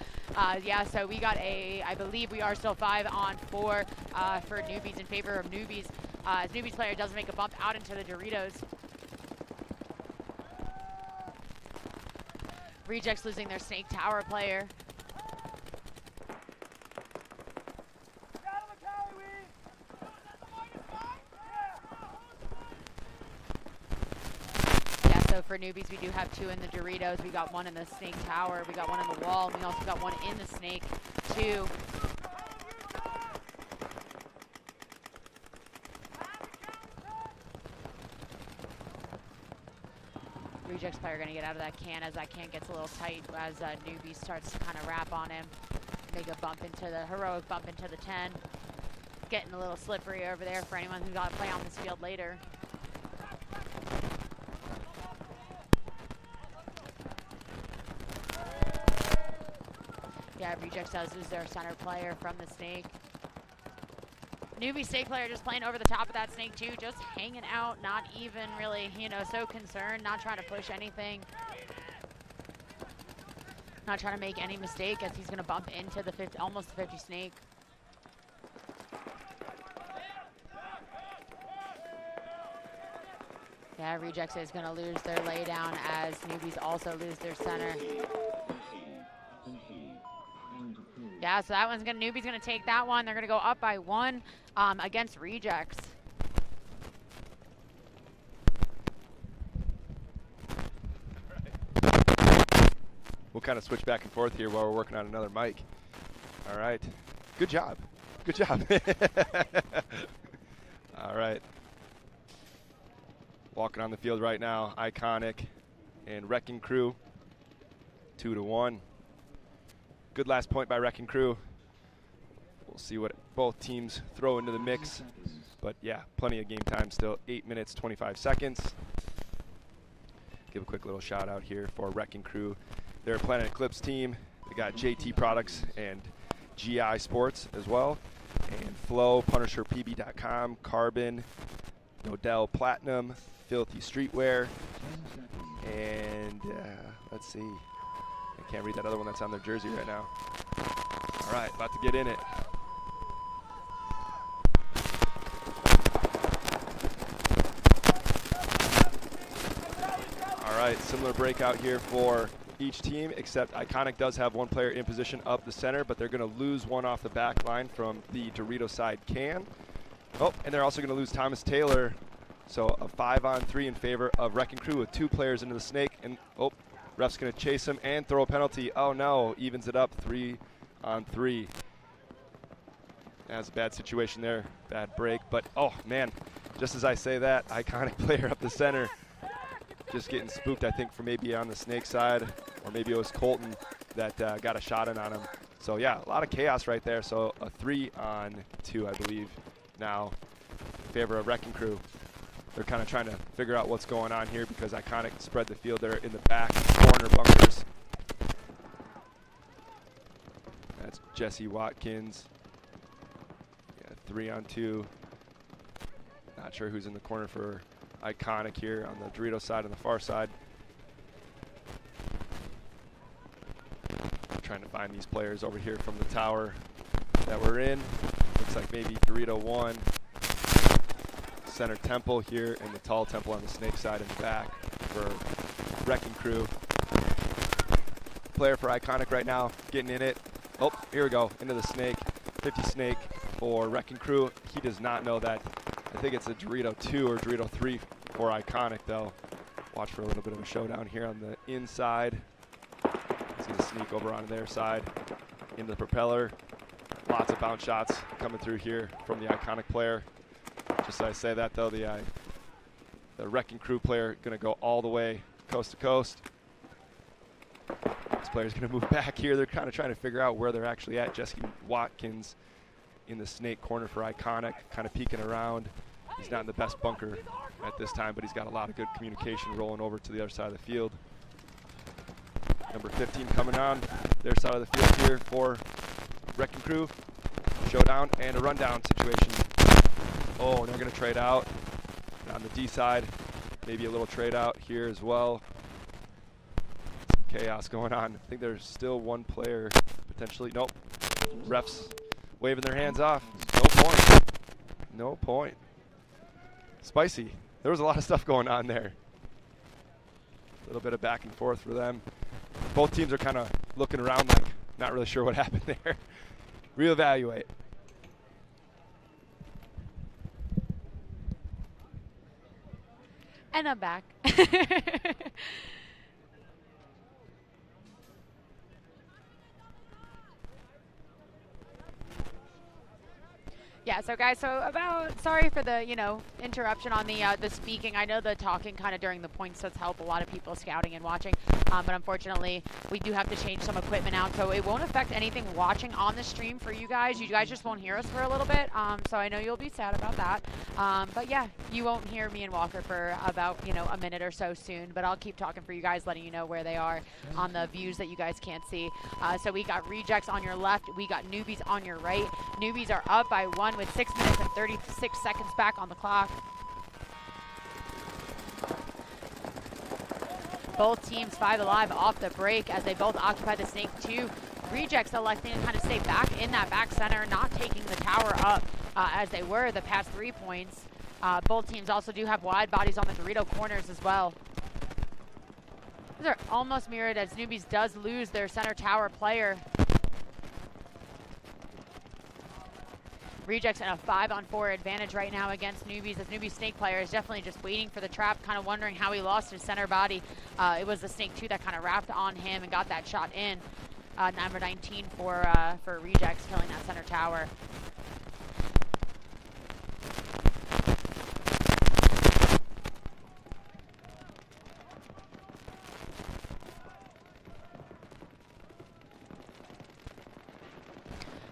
Yeah, so we got I believe we are still 5-on-4 for Newbies in favor of Newbies. As Newbies player does make a bump out into the Doritos. Rejects losing their Snake Tower player. So for Newbies, we do have 2 in the Doritos. We got 1 in the Snake Tower. We got 1 in the wall. And we also got 1 in the Snake, 2. Rejects player going to get out of that can as that can gets a little tight as Newbies starts to kind of wrap on him. Make a bump into the heroic bump into the 10. Getting a little slippery over there for anyone who's got to play on this field later. Yeah, Rejects does lose their center player from the Snake. Newbie Snake player just playing over the top of that Snake too, just hanging out, not even really, so concerned, not trying to push anything. Not trying to make any mistake as he's going to bump into the almost the 50 Snake. Yeah, Rejects is going to lose their laydown as Newbies also lose their center. Yeah, so that one's Newbie's gonna take that one. They're gonna go up by 1 against Rejects. We'll kind of switch back and forth here while we're working on another mic. All right. Good job. Good job. All right. Walking on the field right now, Iconic and Wrecking Crew, 2-1. Good last point by Wrecking Crew. We'll see what both teams throw into the mix. But yeah, plenty of game time still. 8 minutes, 25 seconds. Give a quick little shout out here for Wrecking Crew. They're a Planet Eclipse team. They got JT Products and GI Sports as well. And Flow, PunisherPB.com, Carbon, Nodell Platinum, Filthy Streetwear. And let's see. I can't read that other one that's on their jersey right now. All right, about to get in it. right, similar breakout here for each team, except Iconic does have one player in position up the center, but they're going to lose one off the back line from the Dorito side can. Oh, and they're also going to lose Thomas Taylor. So a 5-on-3 in favor of Wrecking Crew with 2 players into the snake. And, oh, ref's going to chase him and throw a penalty. Oh, no, evens it up 3-on-3. That's a bad situation there, bad break. But, oh, man, just as I say that, Iconic player up the center just getting spooked, I think, for maybe on the snake side, or maybe it was Colton that got a shot in on him. So, yeah, a lot of chaos right there. So a 3-on-2, I believe, now in favor of Wrecking Crew. They're kind of trying to figure out what's going on here because Iconic spread the field there in the back corner bunkers. That's Jesse Watkins. Yeah, 3-on-2. Not sure who's in the corner for Iconic here on the Dorito side and the far side. Trying to find these players over here from the tower that we're in. Looks like maybe Dorito 1. Center Temple here, and the tall Temple on the snake side in the back for Wrecking Crew. Player for Iconic right now, getting in it. Oh, here we go, into the snake. 50 snake for Wrecking Crew. He does not know that. I think it's a Dorito 2 or Dorito 3 for Iconic, though. Watch for a little bit of a showdown here on the inside. He's going to sneak over on their side into the propeller. Lots of bounce shots coming through here from the Iconic player. Just as I say that, though, the Wrecking Crew player going to go all the way coast to coast. This player's going to move back here. They're kind of trying to figure out where they're actually at. Jesse Watkins in the snake corner for Iconic, kind of peeking around. He's not in the best bunker at this time, but he's got a lot of good communication rolling over to the other side of the field. Number 15 coming on their side of the field here for Wrecking Crew. Showdown and a rundown situation. Oh, and they're going to trade out on the D side. Maybe a little trade out here as well. Some chaos going on. I think there's still one player potentially. Nope. Refs waving their hands off. No point. No point. Spicy. There was a lot of stuff going on there. A little bit of back and forth for them. Both teams are kind of looking around like not really sure what happened there. Reevaluate. And I'm back. Yeah, so guys, sorry for the, interruption on the speaking. I know the talking kind of during the points does help a lot of people scouting and watching, but unfortunately we do have to change some equipment out, so it won't affect anything watching on the stream for you guys. You guys just won't hear us for a little bit, so I know you'll be sad about that. But yeah, you won't hear me and Walker for about, a minute or so soon, but I'll keep talking for you guys, letting you know where they are on the views that you guys can't see. So we got Rejects on your left, we got Newbies on your right. Newbies are up by 1 with 6 minutes and 36 seconds back on the clock. Both teams 5 alive off the break as they both occupy the snake 2. Rejects electing to kind of stay back in that back center, not taking the tower up as they were the past 3 points. Both teams also do have wide bodies on the Dorito corners as well. These are almost mirrored as Newbies does lose their center tower player. Rejects in a 5-on-4 advantage right now against Newbies, as Newbies snake player is definitely just waiting for the trap, kind of wondering how he lost his center body. It was the snake 2 that kind of wrapped on him and got that shot in. Number 19 for Rejects, killing that center tower.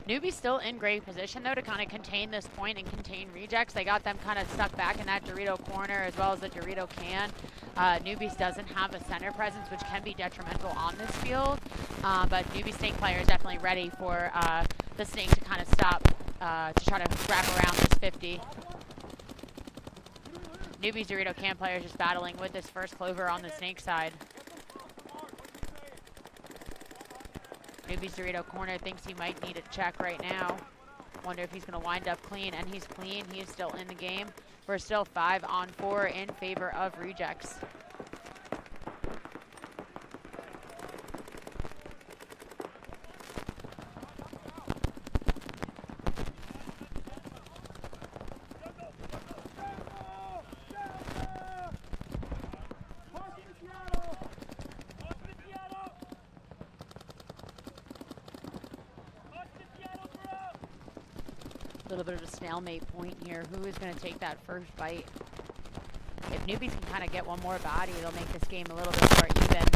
Newbies still in great position, though, to kind of contain this point and contain Rejects. They got them kind of stuck back in that Dorito corner as well as the Dorito can. Newbies doesn't have a center presence, which can be detrimental on this field. But Newbies snake player is definitely ready for the snake to kind of stop to try to wrap around this 50. Newbies Dorito can player is just battling with this first clover on the snake side. Newbies Dorito corner thinks he might need a check right now. Wonder if he's going to wind up clean, and he's clean. He is still in the game. We're still 5-on-4 in favor of Rejects. little bit of a stalemate point here. Who is going to take that first bite? If newbies can kind of get one more body, it'll make this game a little bit more even.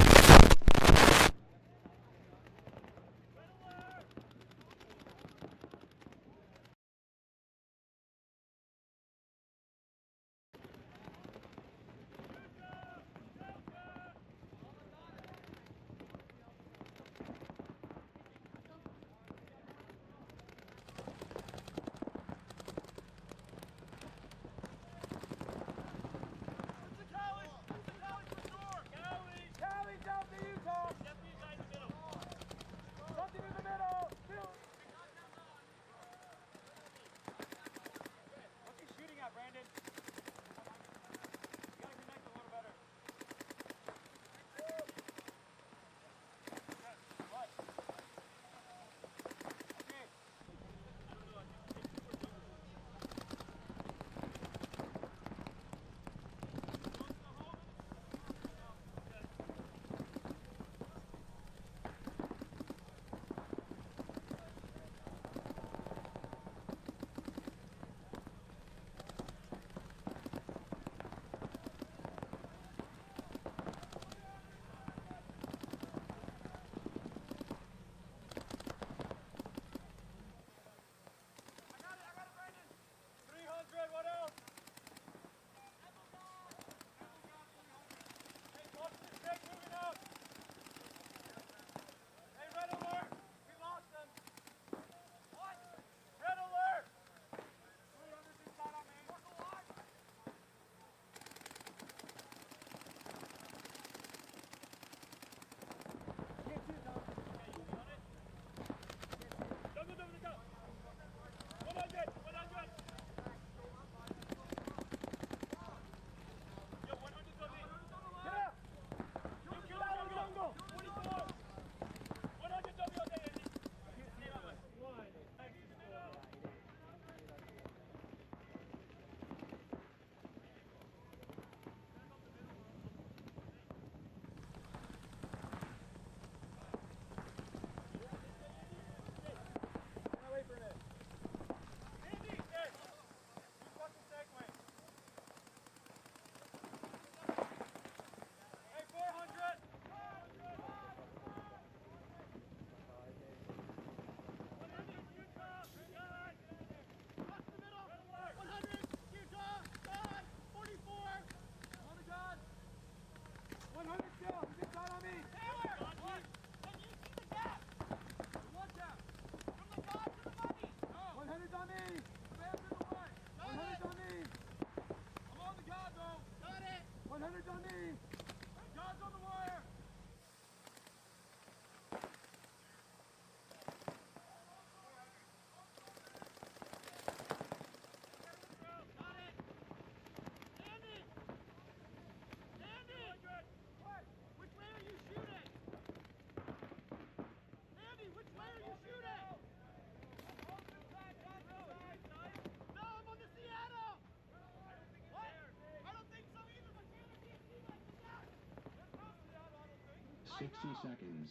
Seconds.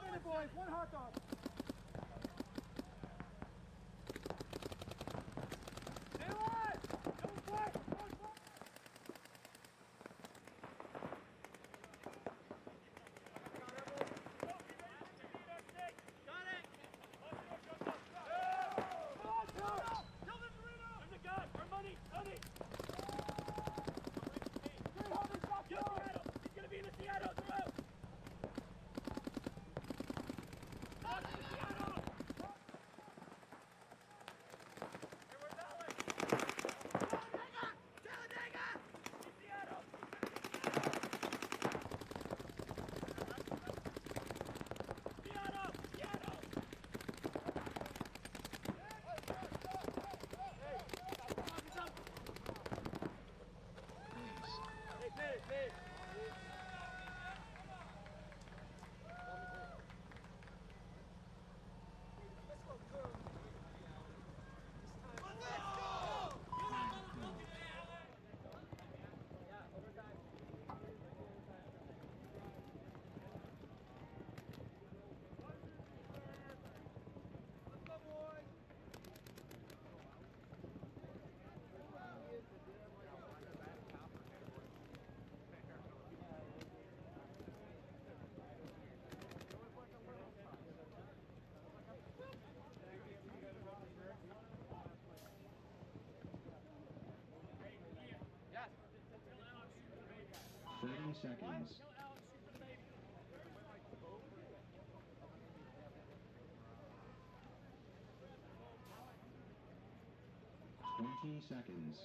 Get it, boys. One hot dog. Stay alive. Don't fight. seconds. 20 seconds.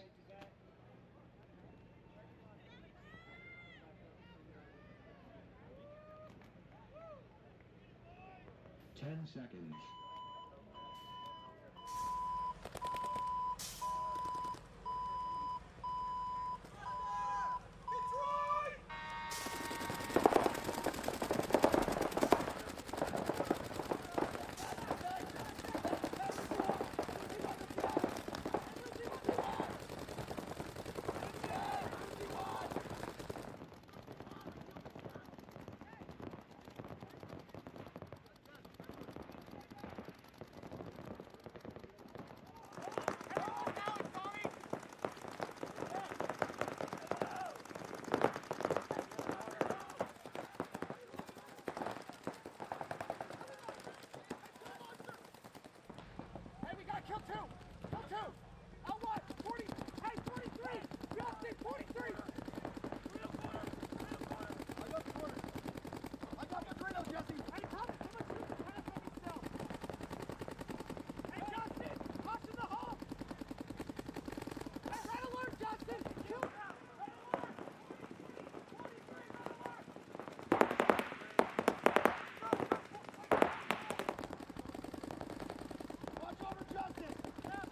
10 seconds. Kill two! Kill two! Out one! 40! Hey, 43! Justin, 43! I got the corner. I got the Dorito, Jesse. Hey, Thomas, how much you can pass on me still? Hey, Justin! Caution the hole! Hey, red alert, Justin! Kill now! Red alert! 43, red alert! Watch over Justin! Yep.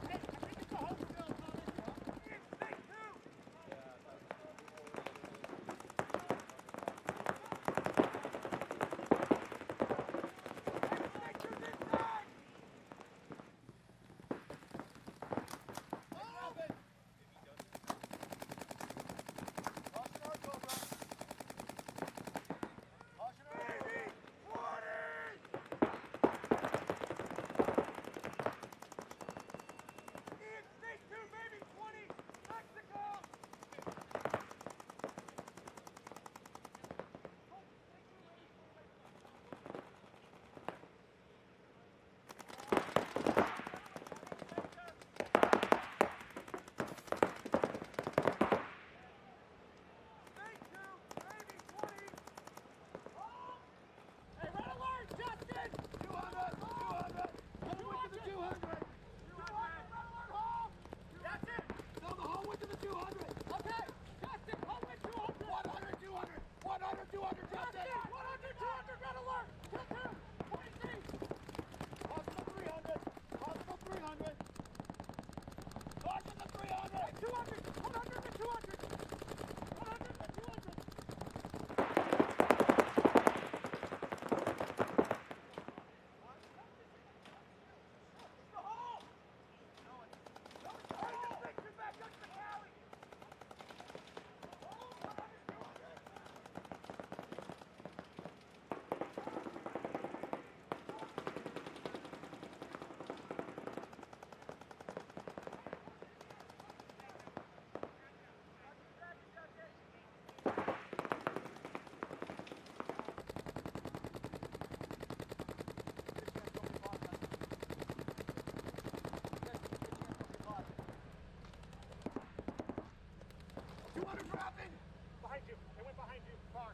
Hey, I think it's a hole still, Thomas. It's big two! Hey, red alert, Justin! 200! 200! Hold the went to the 200! 200! Red alert, hole! That's it! No, the hole went to the 200! Okay! Justin, hole went 200! 100, 200! 100, 200, Justin! 100, 200, red alert! Kill two! 43! Possible 300! Possible 300! Possible 300! Hey, 200! 100 to 200! 100 to 200! Behind you. They went behind you. Far.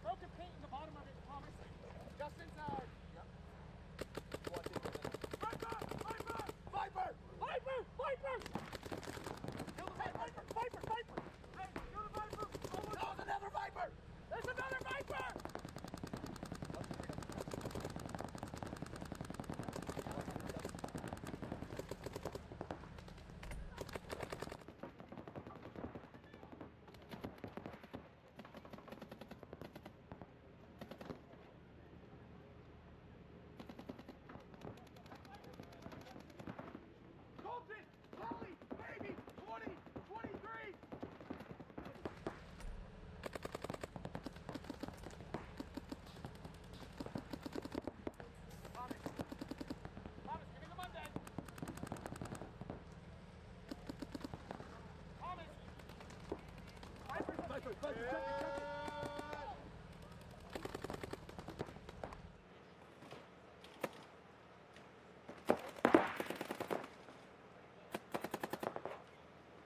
Broken paint in the bottom of it, Thomas. Justin's Yep. Viper! Viper! Viper! Viper! Viper! Kill the Viper! Viper! Viper! Hey, kill the Viper! Oh, there's another Viper! There's another Viper! Colton! Holly! Baby! 20! 23! Thomas! Thomas, give me the Monday! Thomas! Viper! Viper! Viper!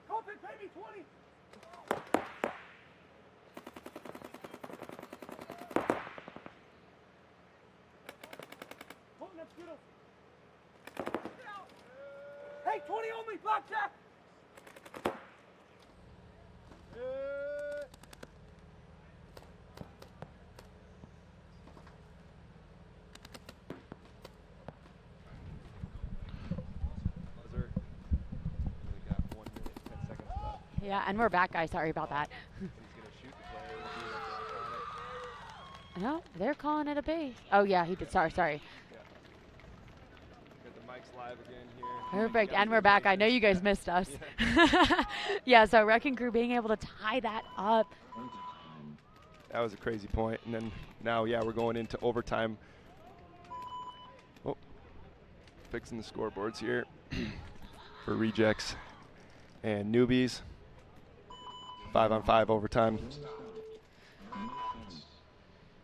Colton, baby! 20! 20 only, back check. Yeah, and we're back, guys. Sorry about that. No, they're calling it a base. Oh, yeah, he did. Sorry. Got the mics live again here. Perfect, and we're back. I know you guys missed us. Yeah, so Wrecking Crew being able to tie that up. That was a crazy point. And then now, yeah, we're going into overtime. Oh, fixing the scoreboards here for rejects and newbies. 5-on-5 overtime.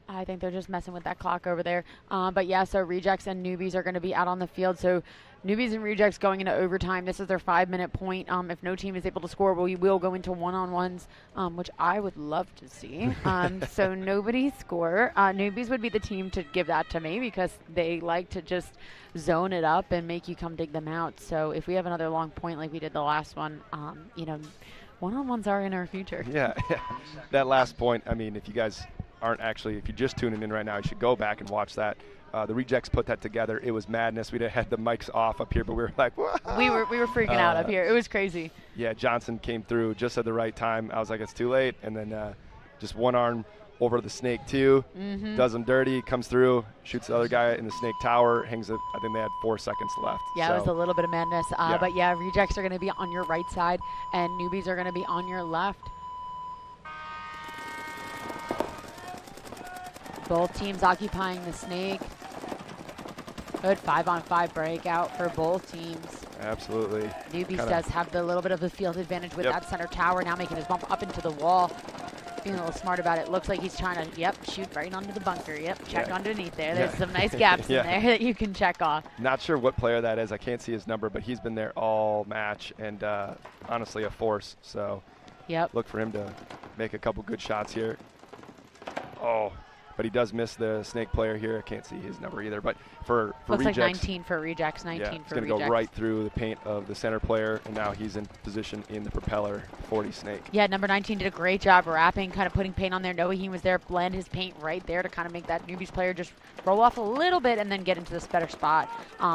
I think they're just messing with that clock over there. But yeah, so rejects and newbies are going to be out on the field. So newbies and rejects going into overtime. This is their 5-minute point. If no team is able to score, we will go into one-on-ones, which I would love to see. So nobody score. Newbies would be the team to give that to me because they like to just zone it up and make you come dig them out. So if we have another long point like we did the last one, you know, one-on-ones are in our future. Yeah. That last point, I mean, if you guys aren't actually, if you're just tuning in right now, you should go back and watch that. The rejects put that together. It was madness. We'd had the mics off up here, but we were like, whoa. We were freaking out up here. It was crazy. Yeah, Johnson came through just at the right time. I was like, it's too late. And then just one arm over the snake too, does him dirty, comes through, shoots the other guy in the snake tower, hangs it. I think they had 4 seconds left. Yeah, so. It was a little bit of madness. Yeah. But yeah, rejects are going to be on your right side and newbies are going to be on your left. Both teams occupying the snake. Good 5-on-5 breakout for both teams. Absolutely. Newbies does have the little bit of the field advantage with that center tower, now making his bump up into the wall. Being a little smart about it. Looks like he's trying to, shoot right onto the bunker. Check underneath there. There's some nice gaps in there that you can check off. Not sure what player that is. I can't see his number, but he's been there all match and honestly a force. So look for him to make a couple good shots here. Oh, but he does miss the snake player here. I can't see his number either. But for looks rejects, like 19 for rejects, 19 for it's going to rejects. go right through the paint of the center player, and now he's in position in the propeller 40 snake. Yeah, number 19 did a great job wrapping, kind of putting paint on there. Noaheen was there, blend his paint right there to kind of make that newbies player just roll off a little bit and then get into this better spot.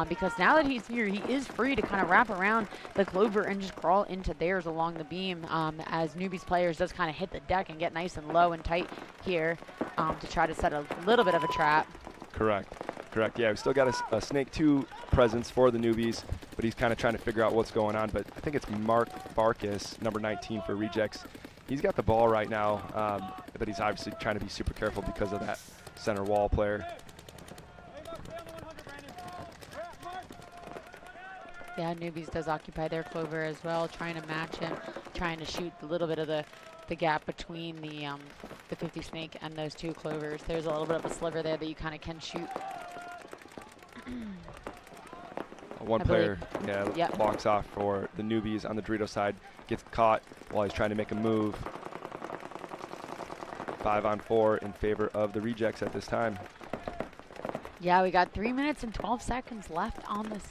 Because now that he's here, he is free to kind of wrap around the clover and just crawl into theirs along the beam as newbies players does kind of hit the deck and get nice and low and tight here to try to set a little bit of a trap. Correct. Yeah, we still got a Snake 2 presence for the newbies, but he's kind of trying to figure out what's going on. But I think it's Mark Barkas, number 19 for rejects. He's got the ball right now, but he's obviously trying to be super careful because of that center wall player. Yeah, newbies does occupy their clover as well, trying to match him, trying to shoot a little bit of the gap between the 50 snake and those 2 clovers. There's a little bit of a sliver there that you kind of can shoot. One player walks off for the newbies on the Dorito side, gets caught while he's trying to make a move. 5-on-4 in favor of the rejects at this time. Yeah, we got 3 minutes and 12 seconds left on this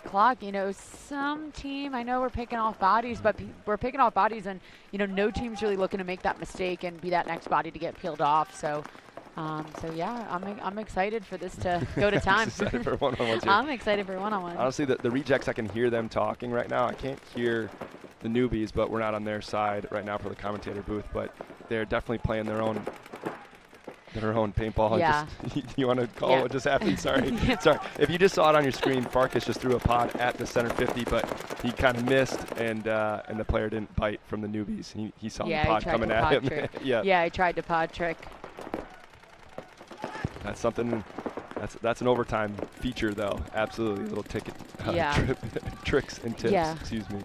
clock. You know, some team, I know we're picking off bodies, but we're picking off bodies and, you know, no team's really looking to make that mistake and be that next body to get peeled off. So yeah, I'm excited for this to go to time. Excited for one-on-ones here. I'm excited for one-on-one. Honestly, the rejects, I can hear them talking right now. I can't hear the newbies, but we're not on their side right now for the commentator booth, but they're definitely playing their own paintball. Yeah. You want to call what just happened? Sorry. Sorry. If you just saw it on your screen, Farkas just threw a pod at the center 50, but he kind of missed, and the player didn't bite from the newbies. He saw the pod coming at him. Yeah, he tried to pod trick. That's something. That's an overtime feature, though. Absolutely, little ticket tricks and tips. Yeah. Excuse me.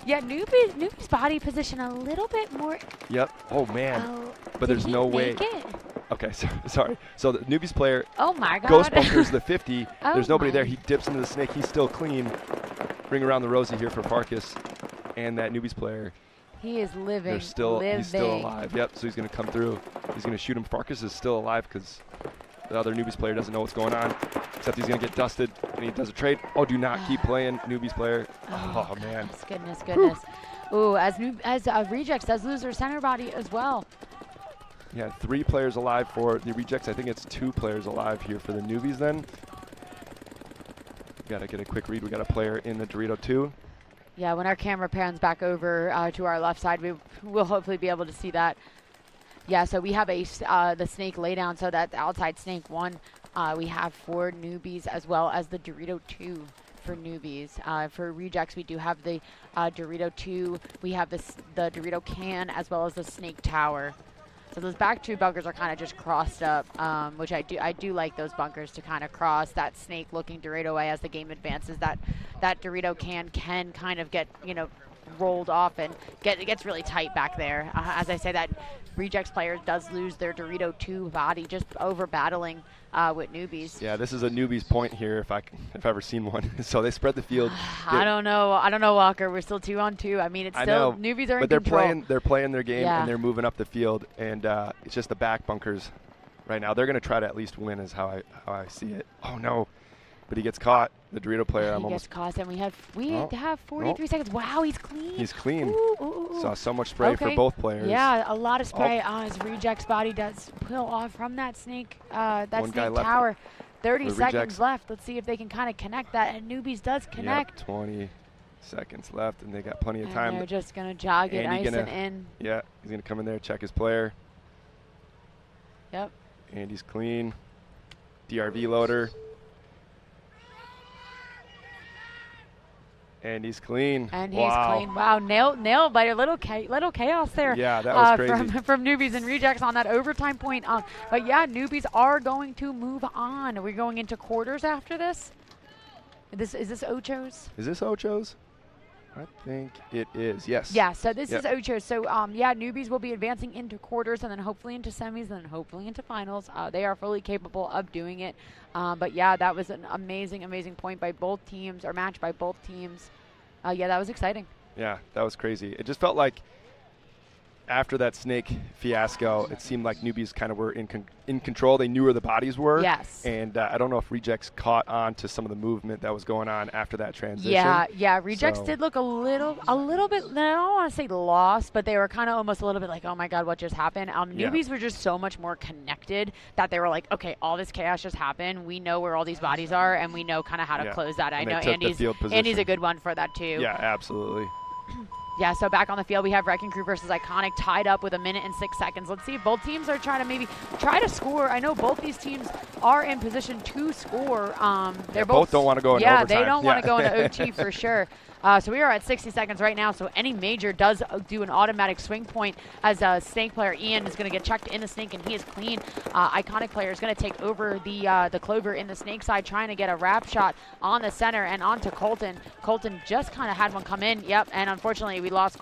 Yeah, newbies body position a little bit more. Yep. Oh man. But there's no way. Okay, sorry. So the newbies player. Oh my God. Ghost bunkers the 50. There's nobody there. My. He dips into the snake. He's still clean. Ring around the rosy here for Farkas, and that newbies player. He is living. He's still alive. Yep. So he's going to come through. He's going to shoot him. Farkas is still alive because The other Newbies player doesn't know what's going on, except he's going to get dusted, and he does a trade. Oh, do not keep playing, Newbies player. Oh, man. Goodness. Ooh, as Rejects does lose their center body as well. Yeah, 3 players alive for the Rejects. I think it's 2 players alive here for the Newbies then. Got to get a quick read. We got a player in the Dorito 2. Yeah, when our camera pans back over to our left side, we will hopefully be able to see that. Yeah, so we have the snake laydown, so that outside snake 1 we have for Newbies, as well as the Dorito 2 for Newbies. For Rejects, we do have the Dorito 2. We have the Dorito can, as well as the snake tower. So those back 2 bunkers are kind of just crossed up, which I do like those bunkers to kind of cross that snake-looking Dorito away as the game advances. That Dorito can kind of get, rolled off and it gets really tight back there. As I say, that Rejects player does lose their Dorito 2 body just over battling with Newbies. Yeah, this is a Newbies point here if I've ever seen one. So they spread the field. I don't know, Walker. We're still 2-on-2. I mean, it's still Newbies are in control. But they're playing their game and they're moving up the field, and it's just the back bunkers right now. They're going to try to at least win, is how I see it. Oh no. But he gets caught, the Dorito player. He gets caught, and we have 43 seconds. Wow, he's clean. He's clean. Ooh. Saw so much spray for both players. Yeah, a lot of spray. His Rejects body does peel off from that snake, snake tower. 30 seconds left. Let's see if they can kind of connect that, and Newbies does connect. Yep, 20 seconds left, and they got plenty of time. They're just going to jog it, ice it in. Yeah, he's going to come in there, check his player. Yep. And he's clean. DRV loader. And he's clean. And he's clean. Wow, nailed by a little chaos there. Yeah, that was crazy. From Newbies and Rejects on that overtime point. But yeah, Newbies are going to move on. Are we going into quarters after this? Is this Ochos? Is this Ochos? I think it is, yes. Yeah, so this is Ochos. So, Newbies will be advancing into quarters and then hopefully into semis and then hopefully into finals. They are fully capable of doing it. But, yeah, that was an amazing point by both teams, or match by both teams. That was exciting. Yeah, that was crazy. It just felt like after that snake fiasco, it seemed like Newbies kind of were in control. They knew where the bodies were. Yes. And I don't know if Rejects caught on to some of the movement that was going on after that transition. Yeah. Rejects did look a little bit, I don't want to say lost, but they were kind of almost a little bit like, oh my God, what just happened? Newbies were just so much more connected that they were like, okay, all this chaos just happened. We know where all these bodies are, and we know kind of how to close that. I know Andy's a good one for that too. Yeah, absolutely. Yeah, so back on the field, we have Wrecking Crew versus Iconic tied up with 1 minute and 6 seconds. Let's see if both teams are trying to try to score. I know both these teams are in position to score. They're both don't want to go into overtime. Yeah, they don't want to go into OT for sure. So we are at 60 seconds right now, so any major does do an automatic swing point as Snake player Ian is going to get checked in the Snake, and he is clean. Iconic player is going to take over the Clover in the Snake side, trying to get a wrap shot on the center and onto Colton. Colton just kind of had one come in, and unfortunately we lost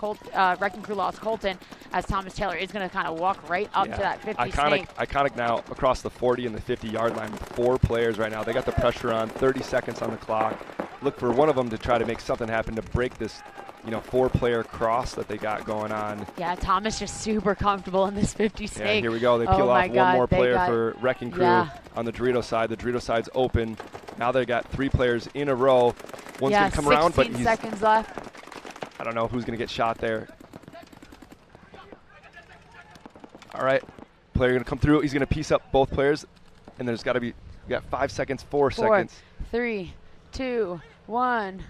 Wrecking Crew lost Colton, as Thomas Taylor is going to kind of walk right up to that 50 Snake. Iconic now across the 40 and the 50-yard line with 4 players right now. They got the pressure on, 30 seconds on the clock. Look for one of them to try to make something happen to break this, 4-player cross that they got going on. Yeah, Thomas just super comfortable in this 50 Snake. Yeah, here we go. They peel off one more player for Wrecking Crew on the Dorito side. The Dorito side's open. Now they got 3 players in a row. One's going to come around, but 16 seconds left. I don't know who's going to get shot there. All right, player going to come through. He's going to piece up both players, and there's got to be, we got 5 seconds, 4 seconds. 3, 2, 1.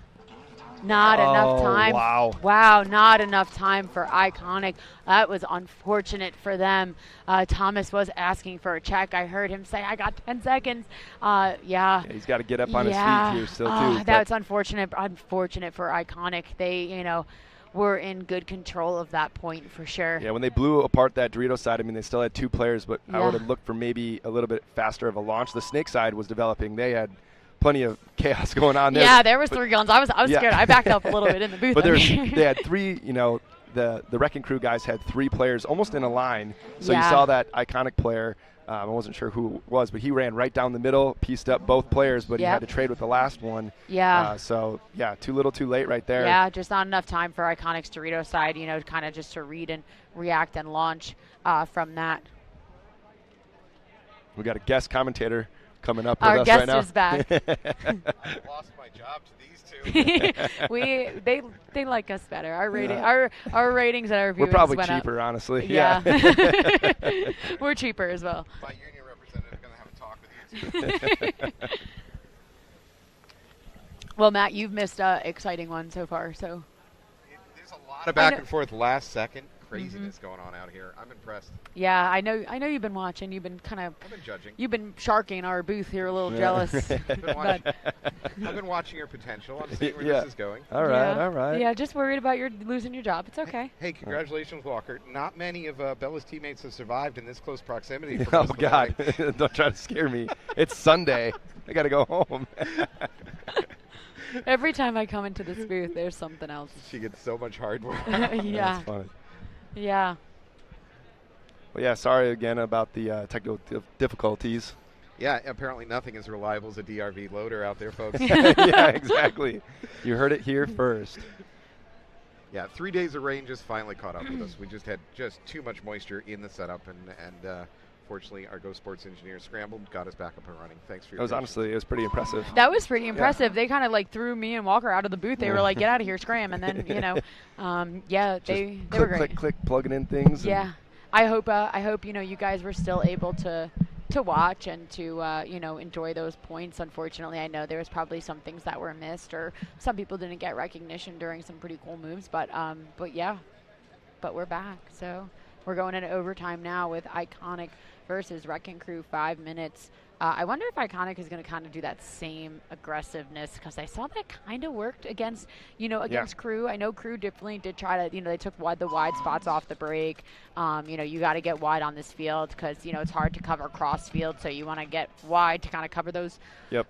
Not enough time. Wow, not enough time for Iconic. That was unfortunate for them. Thomas was asking for a check. I heard him say, I got 10 seconds. Yeah, he's got to get up on his feet here still, too. That's unfortunate for Iconic. They, were in good control of that point for sure. Yeah, when they blew apart that Dorito side, I mean, they still had 2 players, but I would have looked for maybe a little bit faster of a launch. The Snake side was developing. They had plenty of chaos going on there. Yeah, there was 3 guns. I was scared. I backed up a little bit in the booth. But they had 3, the Wrecking Crew guys had 3 players almost in a line. So you saw that Iconic player. I wasn't sure who it was, but he ran right down the middle, pieced up both players, but he had to trade with the last one. Yeah. Too little too late right there. Yeah, just not enough time for Iconic's Dorito side, kind of just to read and react and launch from that. We got a guest commentator coming up with Our us guest right now. is back. I lost my job to these two. They like us better. Our rating, our ratings and our viewings We're probably went cheaper, up. honestly. Yeah. We're cheaper as well. My union representative is going to have a talk with you too. Well, Matt, you've missed an exciting one so far. So There's a lot of back and forth last second craziness going on out here. I'm impressed. yeah, I know you've been watching. You've been kind of. I've been judging. You've been sharking our booth here, a little jealous. I've been watching your potential. I'm seeing where this is going. All right. Yeah, just worried about losing your job. It's okay. Hey, congratulations, Walker. Not many of Bella's teammates have survived in this close proximity. For Oh, most of the God. night. Don't try to scare me. It's Sunday. I got to go home. Every time I come into this booth, there's something else. She gets so much hardware. Yeah. That's funny. Yeah. Well, yeah, sorry again about the technical difficulties. Yeah, apparently nothing is reliable as a DRV loader out there, folks. Yeah, exactly. You heard it here first. Yeah, 3 days of rain just finally caught up with us. We just had too much moisture in the setup, and fortunately our gosports engineers scrambled, got us back up and running. Thanks for your patience. It was pretty impressive. That was pretty impressive. They kind of like threw me and Walker out of the booth. They were like, "Get out of here, scram!" And then they were great. Click, plugging in things. Yeah, I hope you guys were still able to watch and to enjoy those points. Unfortunately, I know there was probably some things that were missed, or some people didn't get recognition during some pretty cool moves. But we're back. So we're going into overtime now with Iconic versus Wrecking Crew. 5 minutes. I wonder if Iconic is going to kind of do that same aggressiveness, because I saw that kind of worked against Crew. I know Crew definitely did try to, they took the wide spots off the break. You got to get wide on this field because, it's hard to cover cross field, so you want to get wide to kind of cover those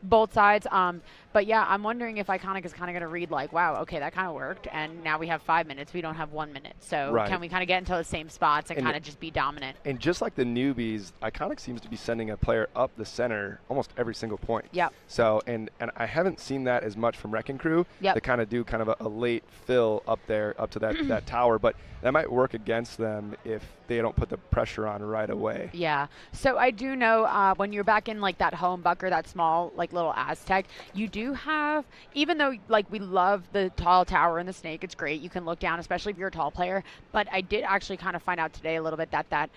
both sides. But yeah, I'm wondering if Iconic is kind of going to read like, wow, okay, that kind of worked, and now we have 5 minutes. We don't have 1 minute. So can we kind of get into the same spots and kind of just be dominant? And just like the newbies, Iconic seems to be sending a player up the center almost every single point. Yeah. So, and I haven't seen that as much from Wrecking Crew. Yep. They kind of do kind of a late fill up there, up to that tower, but that might work against them if they don't put the pressure on right away. Yeah. So I do know when you're back in like that home bunker, that small like little Aztec, you do have, even though like we love the tall tower and the snake, it's great. You can look down, especially if you're a tall player. But I did actually kind of find out today a little bit that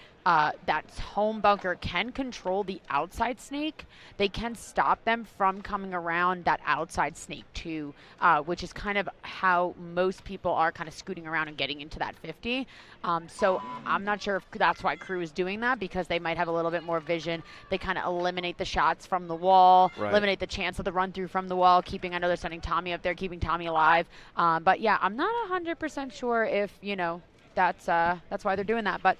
home bunker can control the outside snake. They can stop them from coming around that outside snake too, which is kind of how most people are kind of scooting around and getting into that 50. So I'm not sure if that's why Crew is doing that, because they might have a little bit more vision. They kind of eliminate the shots from the wall, eliminate the chance of the run through from the wall, I know they're sending Tommy up there, keeping Tommy alive. But yeah, I'm not 100% sure if, that's why they're doing that. But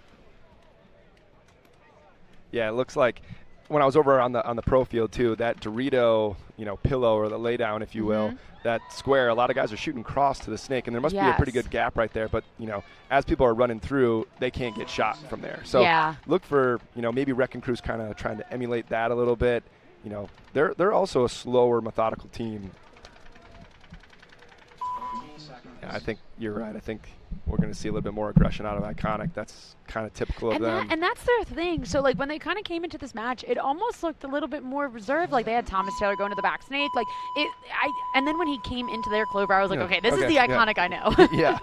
yeah, it looks like when I was over on the pro field too, that Dorito, pillow or the lay down, if you will, that square, a lot of guys are shooting cross to the snake, and there must be a pretty good gap right there. But, as people are running through, they can't get shot from there. So look for, maybe Wrecking Crew's kind of trying to emulate that a little bit. They're also a slower, methodical team. Yeah, I think you're right. I think we're going to see a little bit more aggression out of Iconic. That's kind of typical of them. And that's their thing. So, like, when they kind of came into this match, it almost looked a little bit more reserved. Like, they had Thomas Taylor going to the back snake. Like, and then when he came into their Clover, I was like, okay, this is the Iconic I know. Yeah.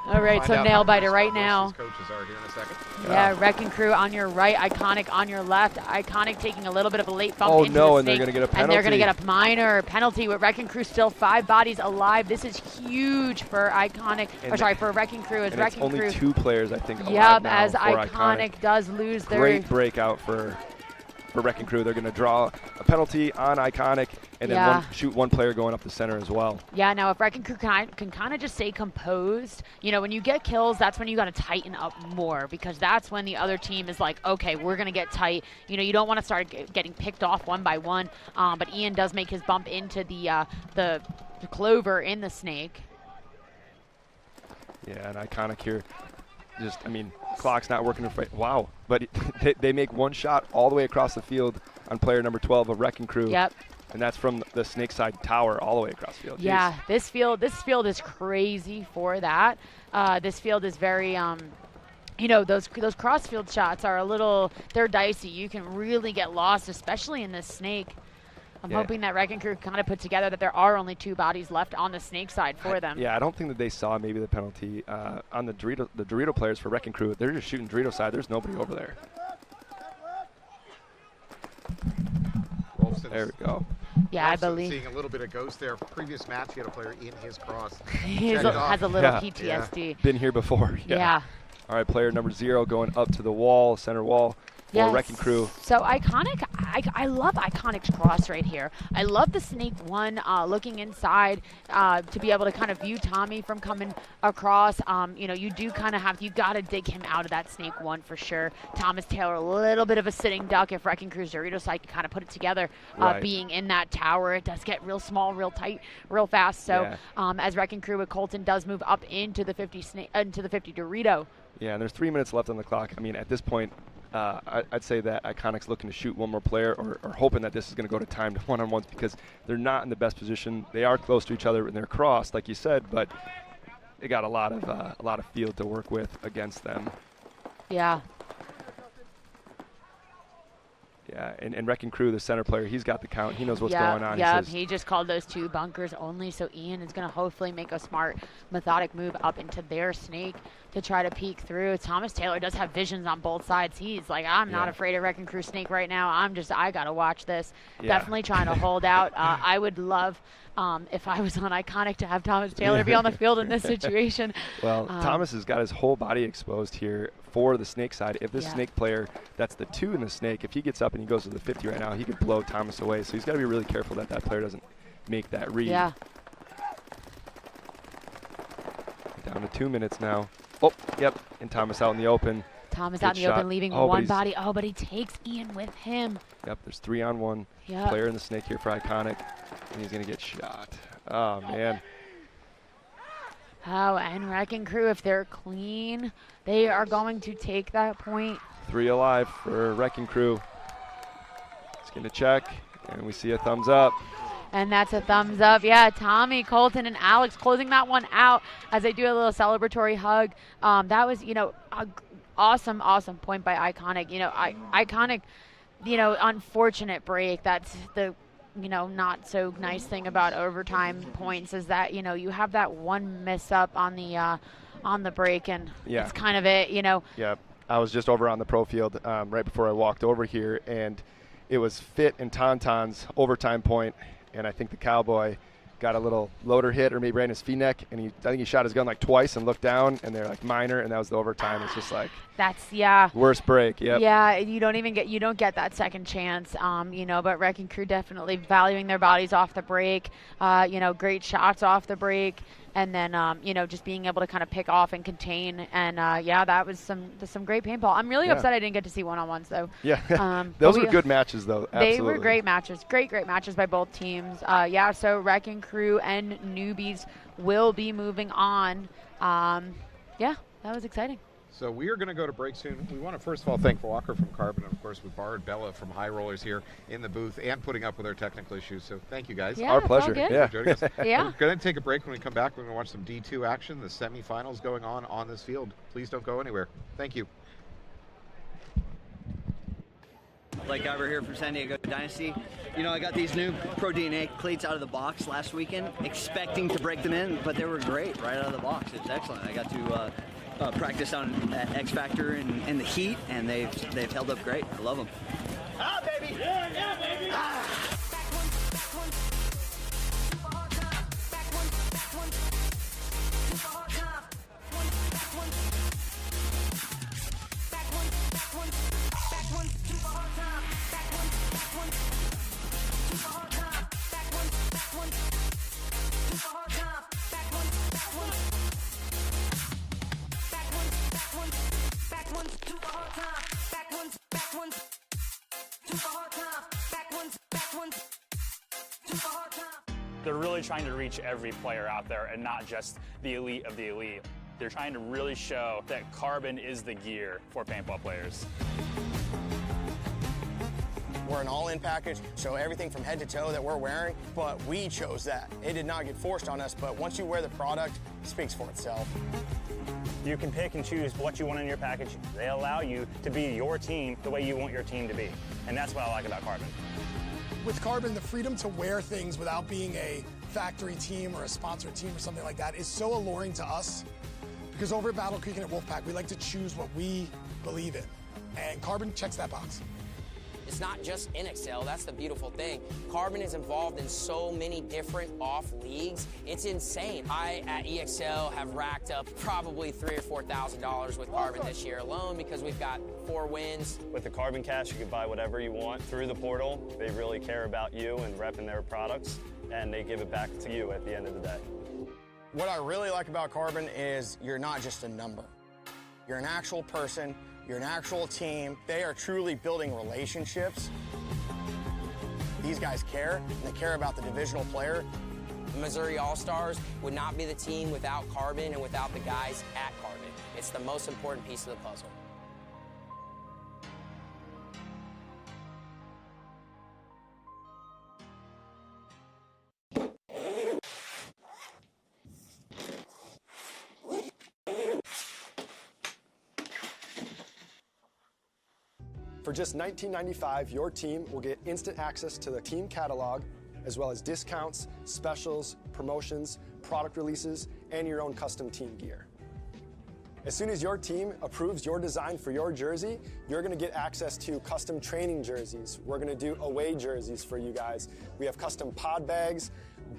All right, so nail biter right now. Coaches are here in a second. Yeah, Wrecking Crew on your right, Iconic on your left. Iconic taking a little bit of a late bump into the snake. And they're going to get a penalty. And they're going to get a minor penalty with Wrecking Crew still 5 bodies alive. This is huge for Iconic, for Wrecking Crew. As Wrecking Crew. Only 2 players, I think, alive now as Iconic does lose their. Great breakout for Wrecking Crew. They're going to draw a penalty on Iconic, and then shoot one player going up the center as well. Yeah, now if Wrecking Crew can kind of just stay composed, when you get kills, that's when you got to tighten up more, because that's when the other team is like, okay, we're going to get tight. You don't want to start getting picked off one by one. But Ian does make his bump into the Clover in the snake. Yeah, and Iconic here. Clock's not working. Wow. But they make one shot all the way across the field on player number 12 of Wrecking Crew. Yep. And that's from the snake side tower all the way across the field. Yeah, this field is crazy for that. This field is very you know, those crossfield shots are they're dicey. You can really get lost, especially in this snake. I'm hoping that Wrecking Crew kind of put together that there are only 2 bodies left on the snake side for them. Yeah, I don't think that they saw maybe the penalty on the Dorito players for Wrecking Crew. They're just shooting Dorito side. There's nobody over there. There we go. Yeah, I believe. Seeing a little bit of ghost there. Previous match, he had a player in his cross. has a little PTSD. Yeah. Been here before. Yeah. All right, player number 0 going up to the wall, center wall. Yes. Wrecking Crew. So Iconic, I love Iconic's cross right here. I love the snake one looking inside to be able to kind of view Tommy from coming across. You know, you do kind of you got to dig him out of that snake one for sure. Thomas Taylor, a little bit of a sitting duck if Wrecking Crew's Dorito side can kind of put it together. Being in that tower, it does get real small, real tight, real fast. So as Wrecking Crew with Colton does move up into the 50 Dorito. Yeah, and there's 3 minutes left on the clock. I mean, at this point, I'd say that Iconic's looking to shoot one more player or hoping that this is going to go to timed one-on-ones because they're not in the best position. They are close to each other and they're crossed, like you said, but they got a lot of field to work with against them. Yeah. Yeah, and Wrecking Crew, the center player, he's got the count. He knows what's going on. Yeah, he just called those 2 bunkers only, so Ian is going to hopefully make a smart, methodic move up into their snake to try to peek through. Thomas Taylor does have visions on both sides. He's like, I'm not afraid of Wrecking Crew snake right now. I got to watch this. Definitely trying to hold out. I would love, if I was on Iconic, to have Thomas Taylor be on the field in this situation. Well, Thomas has got his whole body exposed here for the snake side. If this snake player, that's the 2 in the snake, if he gets up and he goes to the 50 right now, he could blow Thomas away. So he's got to be really careful that that player doesn't make that read. Yeah. Down to 2 minutes now. Oh, yep, and Thomas out in the open. Thomas out in the open, leaving one body. Oh, but he takes Ian with him. Yep, there's 3-on-1. Yep. Player in the snake here for Iconic, and he's going to get shot. Oh, man. Oh, and Wrecking Crew, if they're clean, they are going to take that point. 3 alive for Wrecking Crew. He's going to check, and we see a thumbs up. And that's a thumbs up. Yeah, Tommy, Colton, and Alex closing that one out as they do a little celebratory hug. That was, you know, awesome point by Iconic. You know, Iconic, you know, unfortunate break. That's the, you know, not so nice thing about overtime points is that, you know, you have that one miss up on the break, and it's kind of it, you know. Yeah, I was just over on the pro field right before I walked over here, and it was Fit and Tauntaun's overtime point. And I think the Cowboy got a little loader hit or maybe right in his V-neck, and I think he shot his gun like twice and looked down, and they're like minor, and that was the overtime. It's just like worst break. Yep. Yeah, you don't get that second chance. You know, but Wrecking Crew definitely valuing their bodies off the break. You know, great shots off the break. And then, you know, just being able to kind of pick off and contain. And, that was some great paintball. I'm really upset I didn't get to see one-on-ones, though. Yeah, those were good matches, though. Absolutely. They were great matches. Great matches by both teams. So Wrecking Crew and Newbies will be moving on. That was exciting. So we are going to go to break soon. We want to first of all thank Walker from Carbon, and of course we borrowed Bella from High Rollers here in the booth and putting up with our technical issues. So thank you guys. Yeah, our pleasure. Yeah. We're going to take a break. When we come back, we're going to watch some D2 action, the semifinals going on this field. Please don't go anywhere. Thank you. Blake Iver here from San Diego Dynasty. You know, I got these new Pro DNA cleats out of the box last weekend, expecting to break them in, but they were great right out of the box. It was excellent. I got to practice on at X Factor in the heat, and they've held up great. I love them. Ah, baby! Yeah, baby! Ah. They're really trying to reach every player out there and not just the elite of the elite. They're trying to really show that Carbon is the gear for paintball players. We're an all-in package, so everything from head to toe that we're wearing, but we chose that. It did not get forced on us, but once you wear the product, it speaks for itself. You can pick and choose what you want in your package. They allow you to be your team the way you want your team to be. And that's what I like about Carbon. With Carbon, the freedom to wear things without being a factory team or a sponsored team or something like that is so alluring to us, because over at Battle Creek and at Wolfpack, we like to choose what we believe in. And Carbon checks that box. It's not just NXL, that's the beautiful thing. Carbon is involved in so many different off leagues. It's insane. I, at EXL, have racked up probably $3,000 or $4,000 with Carbon this year alone because we've got 4 wins. With the Carbon Cash, you can buy whatever you want through the portal. They really care about you and repping their products, and they give it back to you at the end of the day. What I really like about Carbon is you're not just a number. You're an actual person. You're an actual team. They are truly building relationships. These guys care, and they care about the divisional player. Missouri All-Stars would not be the team without Carbon and without the guys at Carbon. It's the most important piece of the puzzle. For just $19.95, your team will get instant access to the team catalog, as well as discounts, specials, promotions, product releases, and your own custom team gear. As soon as your team approves your design for your jersey, you're going to get access to custom training jerseys. We're going to do away jerseys for you guys. We have custom pod bags,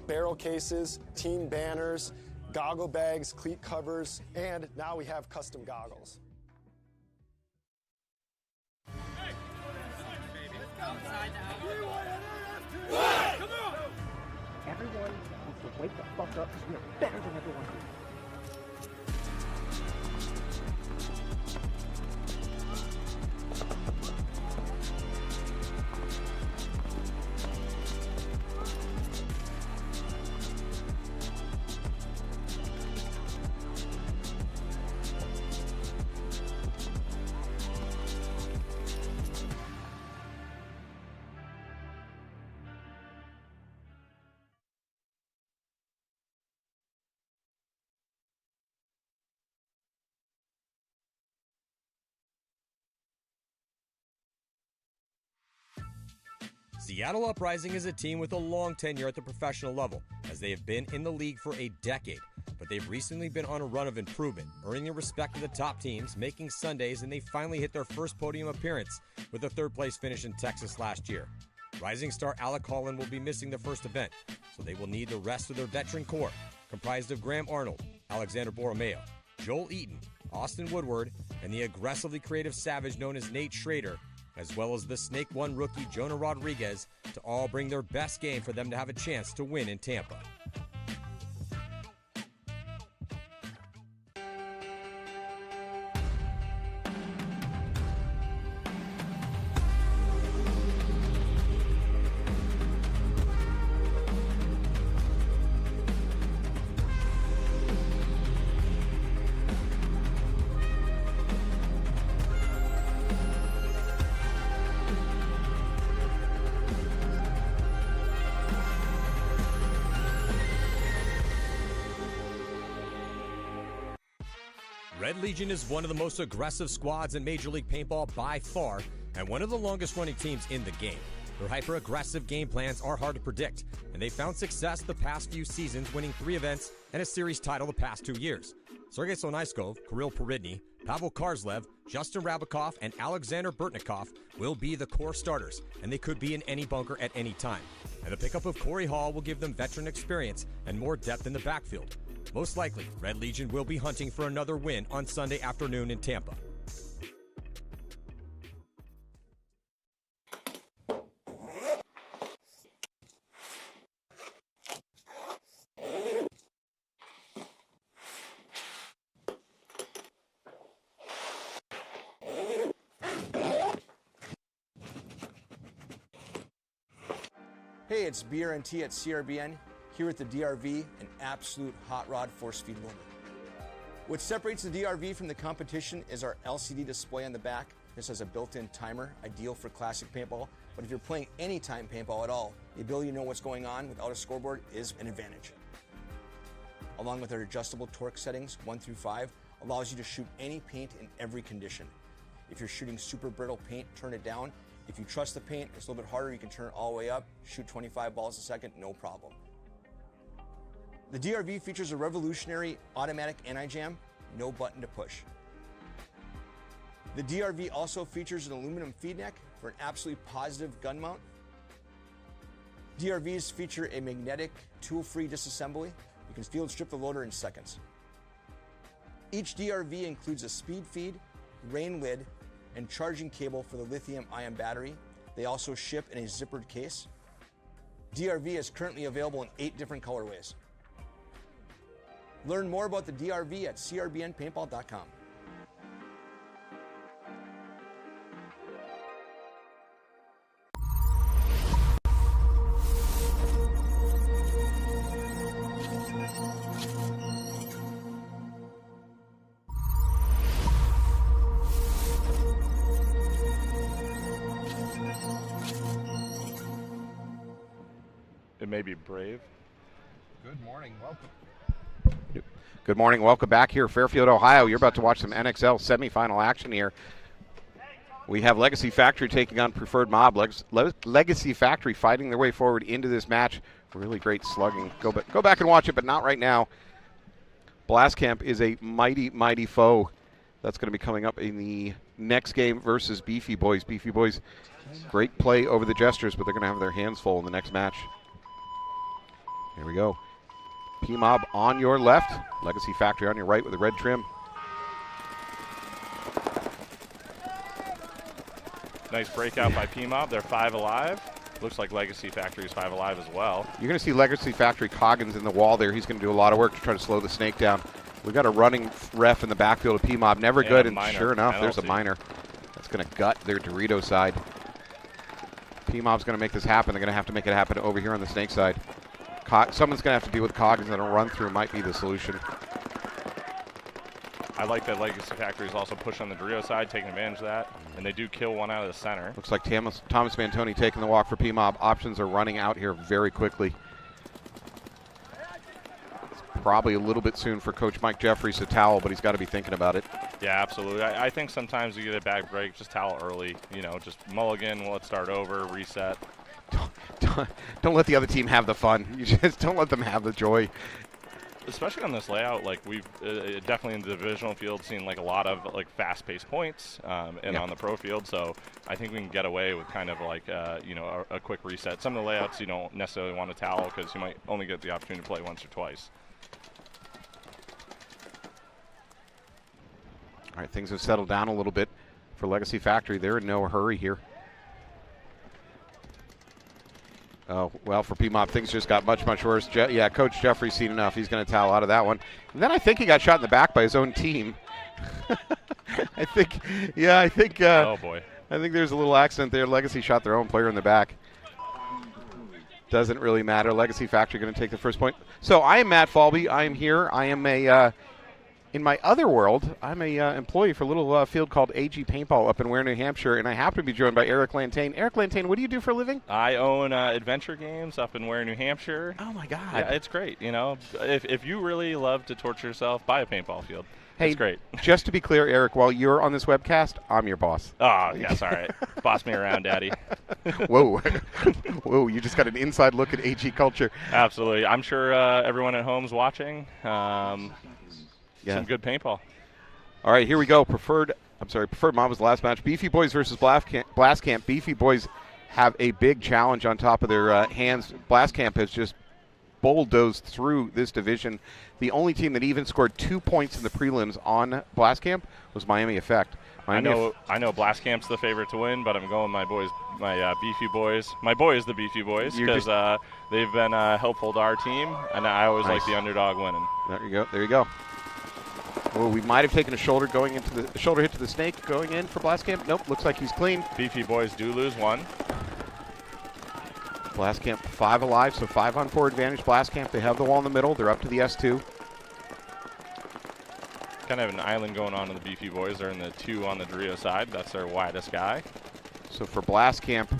barrel cases, team banners, goggle bags, cleat covers, and now we have custom goggles. Everyone needs to wake the fuck up because we are better than everyone else. Seattle Uprising is a team with a long tenure at the professional level, as they have been in the league for a decade. But they've recently been on a run of improvement, earning the respect of the top teams, making Sundays, and they finally hit their first podium appearance with a third-place finish in Texas last year. Rising star Alec Holland will be missing the first event, so they will need the rest of their veteran core, comprised of Graham Arnold, Alexander Borromeo, Joel Eaton, Austin Woodward, and the aggressively creative savage known as Nate Schrader, as well as the Snake One rookie Jonah Rodriguez, to all bring their best game for them to have a chance to win in Tampa. Red Legion is one of the most aggressive squads in Major League Paintball by far, and one of the longest-running teams in the game. Their hyper-aggressive game plans are hard to predict, and they found success the past few seasons, winning 3 events and a series title the past 2 years. Sergei Slonaiskov, Kirill Peridny, Pavel Karslev, Justin Rabakov, and Alexander Burtnikov will be the core starters, and they could be in any bunker at any time. And the pickup of Corey Hall will give them veteran experience and more depth in the backfield. Most likely, Red Legion will be hunting for another win on Sunday afternoon in Tampa. Hey, it's BRNT at CRBN, here at the DRV, an absolute hot rod force feed winner. What separates the DRV from the competition is our LCD display on the back, This has a built-in timer, ideal for classic paintball, but if you're playing anytime paintball at all, the ability to know what's going on without a scoreboard is an advantage. Along with our adjustable torque settings, 1 through 5, allows you to shoot any paint in every condition. If you're shooting super brittle paint, turn it down. If you trust the paint, it's a little bit harder, you can turn it all the way up, shoot 25 balls a second, no problem. The DRV features a revolutionary automatic anti-jam, no button to push. The DRV also features an aluminum feed neck for an absolutely positive gun mount. DRVs feature a magnetic tool-free disassembly. You can field strip the loader in seconds. Each DRV includes a speed feed, rain lid, and charging cable for the lithium-ion battery. They also ship in a zippered case. DRV is currently available in 8 different colorways. Learn more about the DRV at crbnpaintball.com. It may be brave. Good morning. Welcome. Good morning. Welcome back here, Fairfield, Ohio. You're about to watch some NXL semifinal action here. We have Legacy Factory taking on Preferred Mob. Legacy Factory fighting their way forward into this match. Really great slugging. Go back and watch it, but not right now. Blast Camp is a mighty, mighty foe. That's going to be coming up in the next game versus Beefy Boys. Beefy Boys, great play over the Jesters, but they're going to have their hands full in the next match. Here we go. P-Mob on your left. Legacy Factory on your right with the red trim. Nice breakout by P-Mob. They're 5 alive. Looks like Legacy Factory is 5 alive as well. You're going to see Legacy Factory Coggins in the wall there. He's going to do a lot of work to try to slow the snake down. We've got a running ref in the backfield of P-Mob. Never good, and sure enough, there's a minor. That's going to gut their Dorito side. P-Mob's going to make this happen. They're going to have to make it happen over here on the snake side. Someone's going to have to deal with Coggins, and a run-through might be the solution. I like that Legacy Factory is also pushing on the Dorito side, taking advantage of that, and they do kill one out of the center. Looks like Thomas Mantoni taking the walk for P-Mob. Options are running out here very quickly. It's probably a little bit soon for Coach Mike Jeffries to towel, but he's got to be thinking about it. Yeah, absolutely. I think sometimes you get a bad break, just towel early. You know, just mulligan, let's start over, reset. Don't let the other team have the fun. You just don't let them have the joy. Especially on this layout, like we've definitely in the divisional field seen like a lot of like fast-paced points, and on the pro field. So I think we can get away with kind of like you know, a quick reset. Some of the layouts you don't necessarily want to towel because you might only get the opportunity to play once or twice. All right, things have settled down a little bit for Legacy Factory. They're in no hurry here. Oh, well, for P-Mob, things just got much, much worse. Yeah, Coach Jeffrey's seen enough. He's going to towel out of that one. And then I think he got shot in the back by his own team. I think oh, boy. I think there's a little accident there. Legacy shot their own player in the back. Doesn't really matter. Legacy Factory going to take the first point. So I am Matt Falby. I am here. I am in my other world, I'm a employee for a little field called AG Paintball up in Ware, New Hampshire, and I happen to be joined by Eric Lantain. Eric Lantain, what do you do for a living? I own Adventure Games up in Ware, New Hampshire. Oh, my God. Yeah, it's great. You know, if you really love to torture yourself, buy a paintball field. Hey, it's great. Just to be clear, Eric, while you're on this webcast, I'm your boss. Oh, yes, all right. Boss me around, Daddy. Whoa. Whoa, you just got an inside look at AG culture. Absolutely. I'm sure everyone at home's watching. Some good paintball. All right, here we go. Preferred Mob was the last match. Beefy Boys versus Blast Camp. Beefy Boys have a big challenge on top of their hands. Blast Camp has just bulldozed through this division. The only team that even scored 2 points in the prelims on Blast Camp was Miami Effect. I know Blast Camp's the favorite to win, but I'm going my Beefy Boys. My boy is the Beefy Boys because they've been helpful to our team, and I always like the underdog winning. There you go. Oh, we might have taken a shoulder hit to the snake going in for Blast Camp. Nope, looks like he's clean. Beefy Boys do lose one. Blast Camp 5 alive, so 5-on-4 advantage. Blast Camp, they have the wall in the middle. They're up to the S2. Kind of an island going on in the Beefy Boys. They're in the 2 on the Dorito side. That's their widest guy. So for Blast Camp,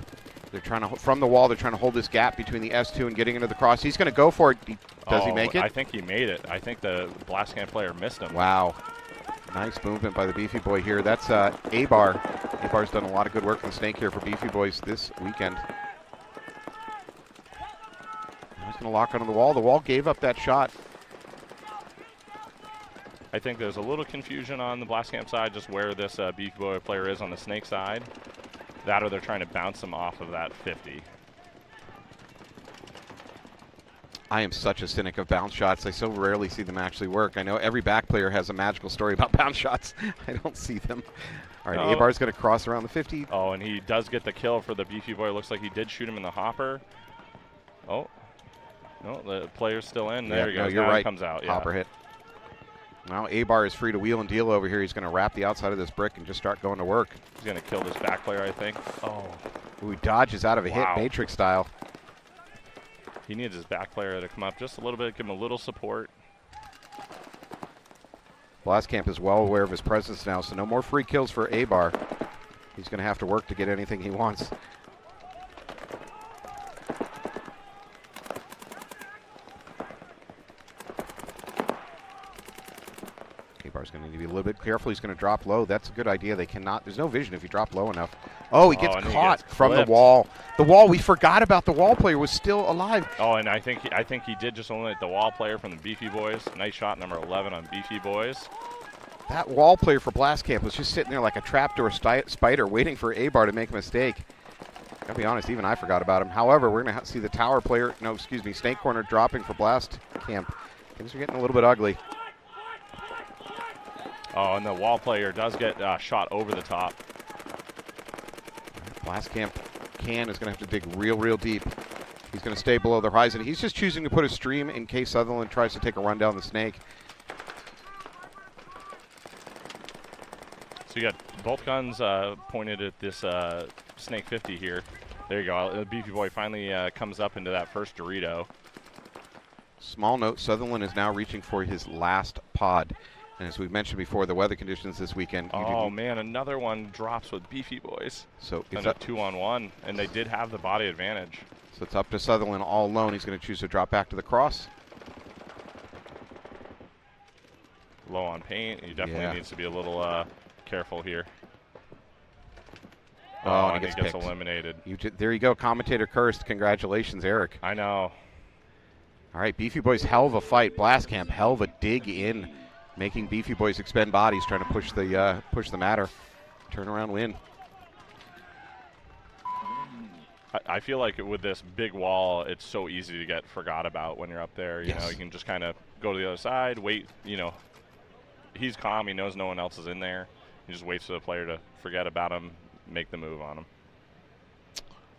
they're trying to, from the wall, they're trying to hold this gap between the S2 and getting into the cross. He's going to go for it. Does he make it? I think he made it. I think the Blast Camp player missed him. Wow. Nice movement by the Beefy Boy here. That's A-Bar. A-Bar's done a lot of good work in the snake here for Beefy Boys this weekend. He's going to lock onto the wall. The wall gave up that shot. I think there's a little confusion on the Blast Camp side, just where this Beefy Boy player is on the snake side. That or they're trying to bounce him off of that 50. I am such a cynic of bounce shots. I so rarely see them actually work. I know every back player has a magical story about bounce shots. I don't see them. All right, A-Bar's going to cross around the 50. Oh, and he does get the kill for the Beefy Boy. Looks like he did shoot him in the hopper. Oh. No, the player's still in. There he goes. No, you're right. He comes out. Yeah. Hopper hit. Now A-Bar is free to wheel and deal over here. He's going to wrap the outside of this brick and just start going to work. He's going to kill this back player, I think. Oh. Ooh, he dodges out of a hit, Matrix style. He needs his back player to come up just a little bit, give him a little support. Blastcamp is well aware of his presence now, so no more free kills for A-Bar. He's going to have to work to get anything he wants. A-Bar's going to need to be a little bit careful. He's going to drop low. That's a good idea. They cannot. There's no vision if you drop low enough. Oh, he gets caught from the wall. The wall, we forgot about the wall player was still alive. Oh, and I think he did just eliminate the wall player from the Beefy Boys. Nice shot, number 11 on Beefy Boys. That wall player for Blastcamp was just sitting there like a trapdoor spider waiting for A-Bar to make a mistake. Gotta be honest, even I forgot about him. However, we're going to see the tower player, Snake Corner dropping for Blastcamp. Things are getting a little bit ugly. Oh, and the wall player does get shot over the top. Blastcamp is going to have to dig real deep. He's going to stay below the horizon. He's just choosing to put a stream in case Sutherland tries to take a run down the snake. So you got both guns pointed at this Snake 50 here. There you go. The Beefy Boy finally comes up into that first Dorito. Small note, Sutherland is now reaching for his last pod. And as we've mentioned before, the weather conditions this weekend. Oh, man, another one drops with Beefy Boys. So it's a 2-on-1, and they did have the body advantage. So it's up to Sutherland all alone. He's going to choose to drop back to the cross. Low on paint. He definitely needs to be a little careful here. Oh, and he gets eliminated. There you go. Commentator cursed. Congratulations, Eric. I know. All right, Beefy Boys, hell of a fight. Blastcamp, hell of a dig in. Making Beefy Boys expend bodies, trying to push the matter. Turnaround win. I feel like with this big wall, it's so easy to get forgot about when you're up there. You know, you can just kind of go to the other side, wait. You know, he's calm. He knows no one else is in there. He just waits for the player to forget about him, make the move on him.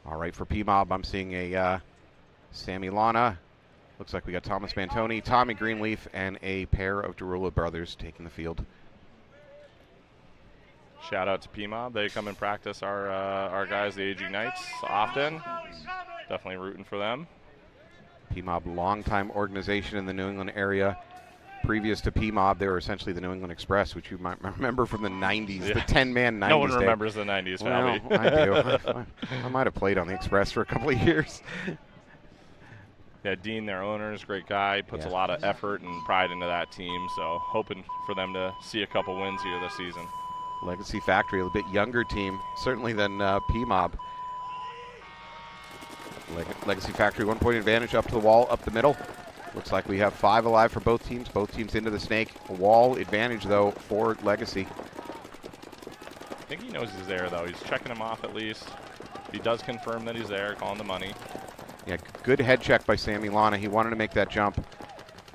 All right, for P-Mob, I'm seeing a Sammy Lana. Looks like we got Thomas Mantoni, Tommy Greenleaf, and a pair of Derula brothers taking the field. Shout out to P-Mob. They come and practice our guys, the AG Knights, often. Definitely rooting for them. P-Mob, longtime organization in the New England area. Previous to P-Mob, they were essentially the New England Express, which you might remember from the 90s, the 10-man 90s. No one remembers the 90s, well, I do. I might have played on the Express for a couple of years. Yeah, Dean, their owner, is a great guy. Puts a lot of effort and pride into that team. So hoping for them to see a couple wins here this season. Legacy Factory, a bit younger team, certainly than P-Mob. Legacy Factory, 1 point advantage up to the wall, up the middle. Looks like we have 5 alive for both teams. Both teams into the snake. A wall advantage, though, for Legacy. I think he knows he's there, though. He's checking him off at least. He does confirm that he's there, calling the money. Yeah, good head check by Sammy Lana. He wanted to make that jump.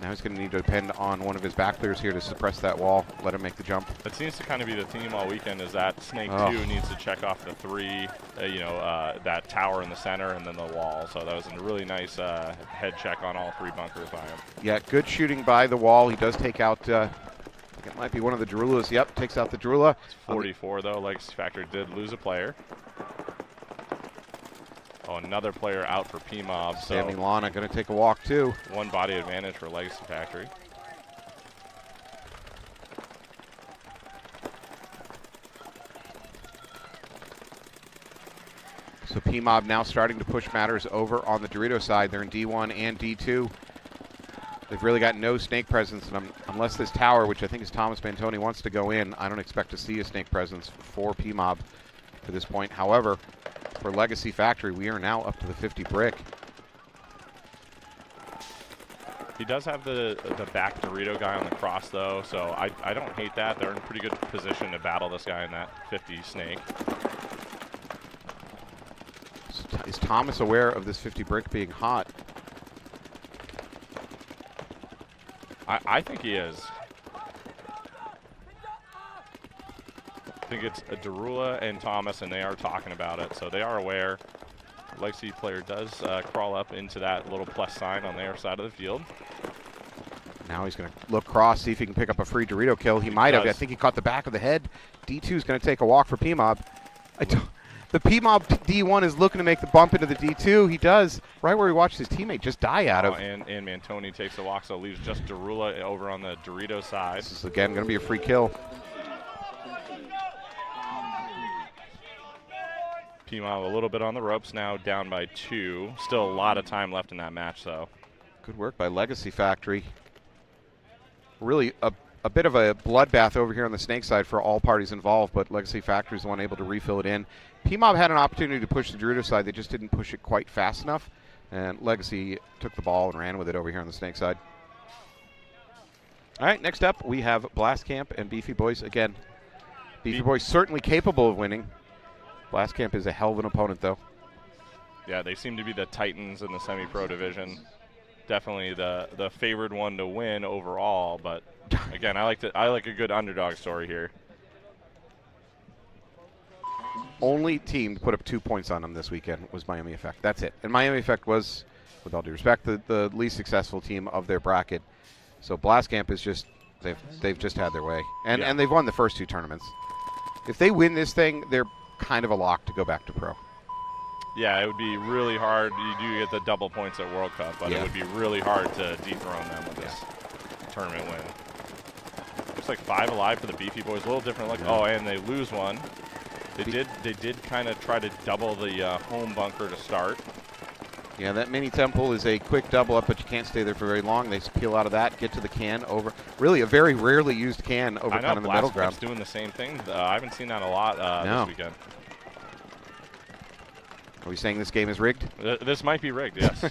Now he's going to need to depend on one of his back players here to suppress that wall, let him make the jump. That seems to kind of be the theme all weekend, is that Snake 2 needs to check off the 3, that tower in the center and then the wall. So that was a really nice head check on all 3 bunkers by him. Yeah, good shooting by the wall. He does take out, I think it might be one of the Derulas. Yep, takes out the Derula. It's 44, though. Legacy Factory did lose a player. Oh, another player out for P-Mob. Sammy Lana going to take a walk, 2. 1 body advantage for Legacy Factory. So P-Mob now starting to push matters over on the Dorito side. They're in D1 and D2. They've really got no snake presence, and unless this tower, which I think is Thomas Bantoni, wants to go in, I don't expect to see a snake presence for P-Mob to this point. However, for Legacy Factory, we are now up to the 50 brick. He does have the back Dorito guy on the cross, though, so I don't hate that. They're in pretty good position to battle this guy in that 50 snake. Is Thomas aware of this 50 brick being hot? I think he is. I think it's Darula and Thomas, and they are talking about it, so they are aware. Legacy player does crawl up into that little plus sign on their side of the field. Now he's going to look cross, see if he can pick up a free Dorito kill. He might have. I think he caught the back of the head. D2 is going to take a walk for P-Mob. The P-Mob D1 is looking to make the bump into the D2. He does, right where he watched his teammate just die out of. And Mantoni takes the walk, so leaves just Darula over on the Dorito side. This is, again, going to be a free kill. P-Mob a little bit on the ropes now, down by 2. Still a lot of time left in that match, though. Good work by Legacy Factory. Really a bit of a bloodbath over here on the snake side for all parties involved, but Legacy Factory is the one able to refill it in. P-Mob had an opportunity to push the Dorito side. They just didn't push it quite fast enough, and Legacy took the ball and ran with it over here on the snake side. All right, next up we have Blast Camp and Beefy Boys. Again, Beefy Boys certainly capable of winning. Blast Camp is a hell of an opponent, though. Yeah, they seem to be the Titans in the semi-pro division. Definitely the favored one to win overall, but again, I like a good underdog story here. Only team to put up 2 points on them this weekend was Miami Effect. That's it. And Miami Effect was, with all due respect, the least successful team of their bracket. So Blast Camp is just they've just had their way, and they've won the first 2 tournaments. If they win this thing, they're kind of a lock to go back to pro. Yeah, it would be really hard. You do get the double points at World Cup, but it would be really hard to dethrone them with this tournament win. Looks like 5 alive for the Beefy Boys. A little different look. Oh, and they lose one. They did kind of try to double the home bunker to start. Yeah, that mini temple is a quick double up, but you can't stay there for very long. They peel out of that, get to the can over. Really a very rarely used can over kind of the middle ground. Doing the same thing. I haven't seen that a lot this weekend. Are we saying this game is rigged? This might be rigged, yes.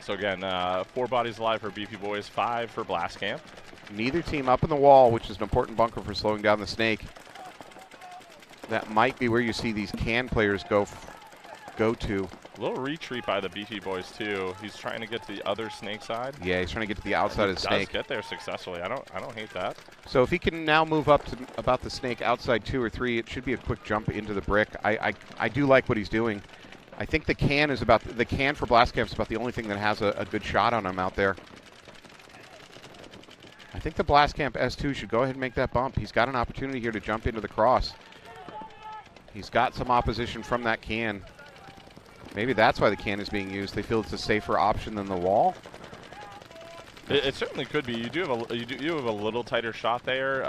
So again, 4 bodies alive for Beefy Boys, 5 for Blast Camp. Neither team up in the wall, which is an important bunker for slowing down the snake. That might be where you see these can players go to. A little retreat by the Beefy Boys too. He's trying to get to the other snake side. Yeah, he's trying to get to the outside of the snake. He does get there successfully. I don't hate that. So if he can now move up to about the snake outside 2 or 3, it should be a quick jump into the brick. I do like what he's doing. I think the can for Blast Camp is about the only thing that has a good shot on him out there. I think the Blast Camp S2 should go ahead and make that bump. He's got an opportunity here to jump into the cross. He's got some opposition from that can. Maybe that's why the can is being used. They feel it's a safer option than the wall. It certainly could be. You do have a little tighter shot there.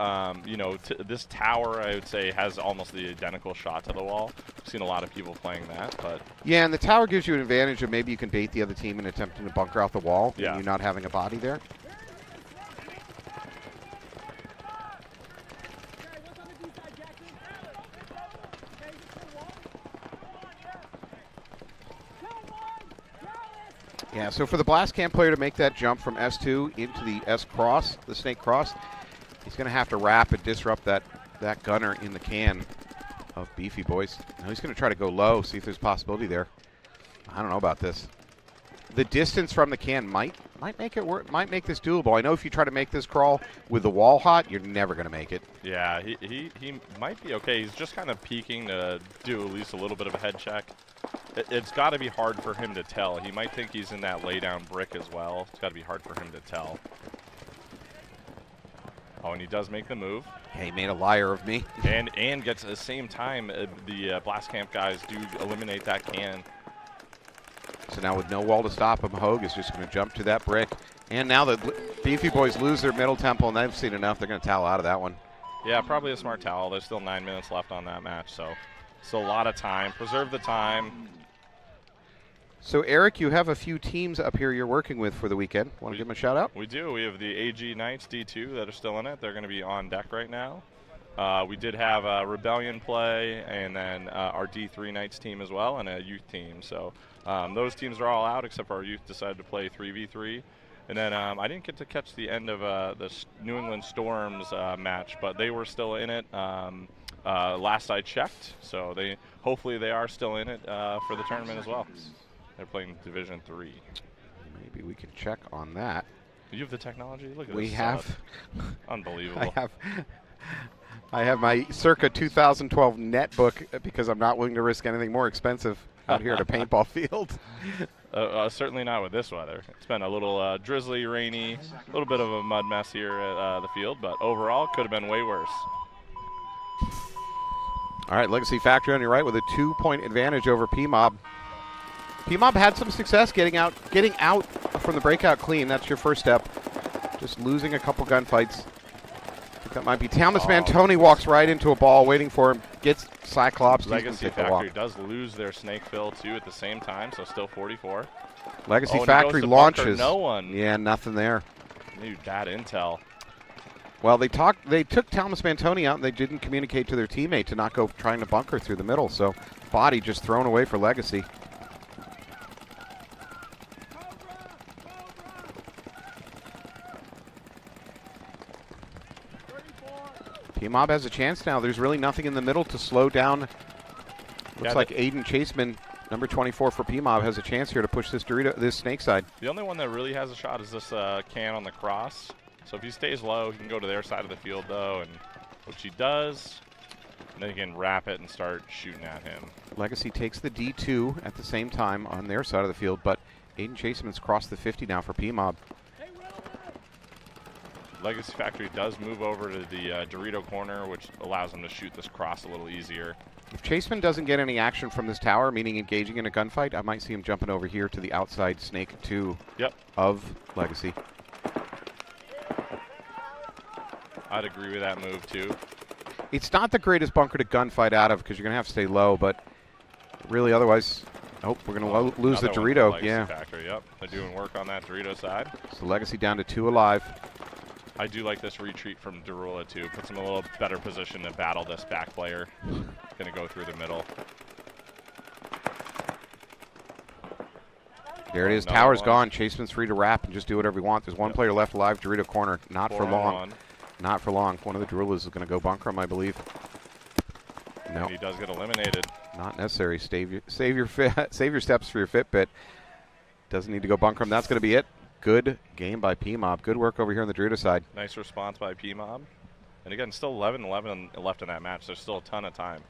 You know, this tower, I would say, has almost the identical shot to the wall. I've seen a lot of people playing that, but yeah, and the tower gives you an advantage of maybe you can bait the other team in attempting to bunker out the wall. Yeah, and you not having a body there. Yeah, so for the Blast Camp player to make that jump from S2 into the S cross, the snake cross, he's going to have to wrap and disrupt that gunner in the can of Beefy Boys. Now he's going to try to go low, see if there's possibility there. I don't know about this. The distance from the can might make it work, might make this doable. I know if you try to make this crawl with the wall hot, you're never going to make it. Yeah, he might be okay. He's just kind of peeking to do at least a little bit of a head check. It's got to be hard for him to tell. He might think he's in that lay-down brick as well. It's got to be hard for him to tell. Oh, and he does make the move. Yeah, he made a liar of me. And gets at the same time, the Blast Camp guys do eliminate that can. So now with no wall to stop him, Hogue is just going to jump to that brick. And now the Beefy Boys lose their middle temple, and they've seen enough. They're going to towel out of that one. Yeah, probably a smart towel. There's still 9 minutes left on that match, so still a lot of time. Preserve the time. So, Eric, you have a few teams up here you're working with for the weekend. Want to give them a shout-out? We do. We have the AG Knights D2 that are still in it. They're going to be on deck right now. We did have a Rebellion play, and then our D3 Knights team as well, and a youth team. So those teams are all out, except for our youth decided to play 3v3. And then I didn't get to catch the end of the New England Storms match, but they were still in it last I checked. So hopefully they are still in it for the tournament as well. They're playing Division 3. Maybe we can check on that. You have the technology? Look at this. We have. Unbelievable. I have my circa 2012 netbook because I'm not willing to risk anything more expensive out here at a paintball field. Certainly not with this weather. It's been a little drizzly, rainy, a little bit of a mud mess here at the field, but overall could have been way worse. All right, Legacy Factory on your right with a 2-point advantage over PMOB. PMOB had some success getting out from the breakout clean. That's your first step. Just losing a couple gunfights. I think that might be Thomas Mantoni walks right into a ball waiting for him. Gets Cyclops. Legacy Factory does lose their snake fill too at the same time, so still 44. Legacy Factory launches. No one. Yeah, nothing there. Dude, bad intel. Well, they took Thomas Mantoni out and they didn't communicate to their teammate to not go trying to bunker through the middle. So body just thrown away for Legacy. PMOB has a chance now. There's really nothing in the middle to slow down. Looks like Aiden Chaseman, number 24 for PMOB, has a chance here to push this snake side. The only one that really has a shot is this can on the cross. So if he stays low, he can go to their side of the field, though, and which he does. And then he can wrap it and start shooting at him. Legacy takes the D2 at the same time on their side of the field, but Aiden Chaseman's crossed the 50 now for PMOB. Legacy Factory does move over to the Dorito corner, which allows him to shoot this cross a little easier. If Chaseman doesn't get any action from this tower, meaning engaging in a gunfight, I might see him jumping over here to the outside snake 2 of Legacy. I'd agree with that move, too. It's not the greatest bunker to gunfight out of because you're going to have to stay low, but really otherwise, we're going to lose the Dorito. Legacy Factory, they're doing work on that Dorito side. So Legacy down to 2 alive. I do like this retreat from Derula, too. Puts him in a little better position to battle this back player. Going to go through the middle. There it is. Tower's gone. Chaseman's free to wrap and just do whatever he wants. There's one player left alive. Dorito corner. Not for long. Not for long. One of the Derulas is going to go bunker him, I believe. No. And he does get eliminated. Not necessary. Save your steps for your Fitbit. Doesn't need to go bunker him. That's going to be it. Good game by PMOB. Good work over here on the Dorito side. Nice response by PMOB. And again, still 11-11 left in that match. There's still a ton of time.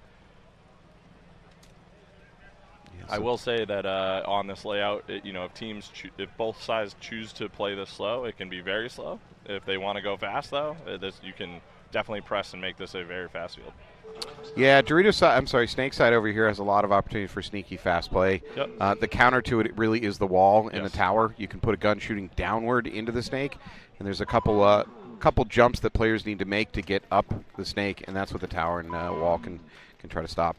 Yeah, so I will say that on this layout, if both sides choose to play this slow, it can be very slow. If they want to go fast, though, you can definitely press and make this a very fast field. Yeah, Snake side over here has a lot of opportunity for sneaky fast play. The counter to it really is the wall and the tower. You can put a gun shooting downward into the snake, and there's a couple jumps that players need to make to get up the snake, and that's what the tower and wall can try to stop.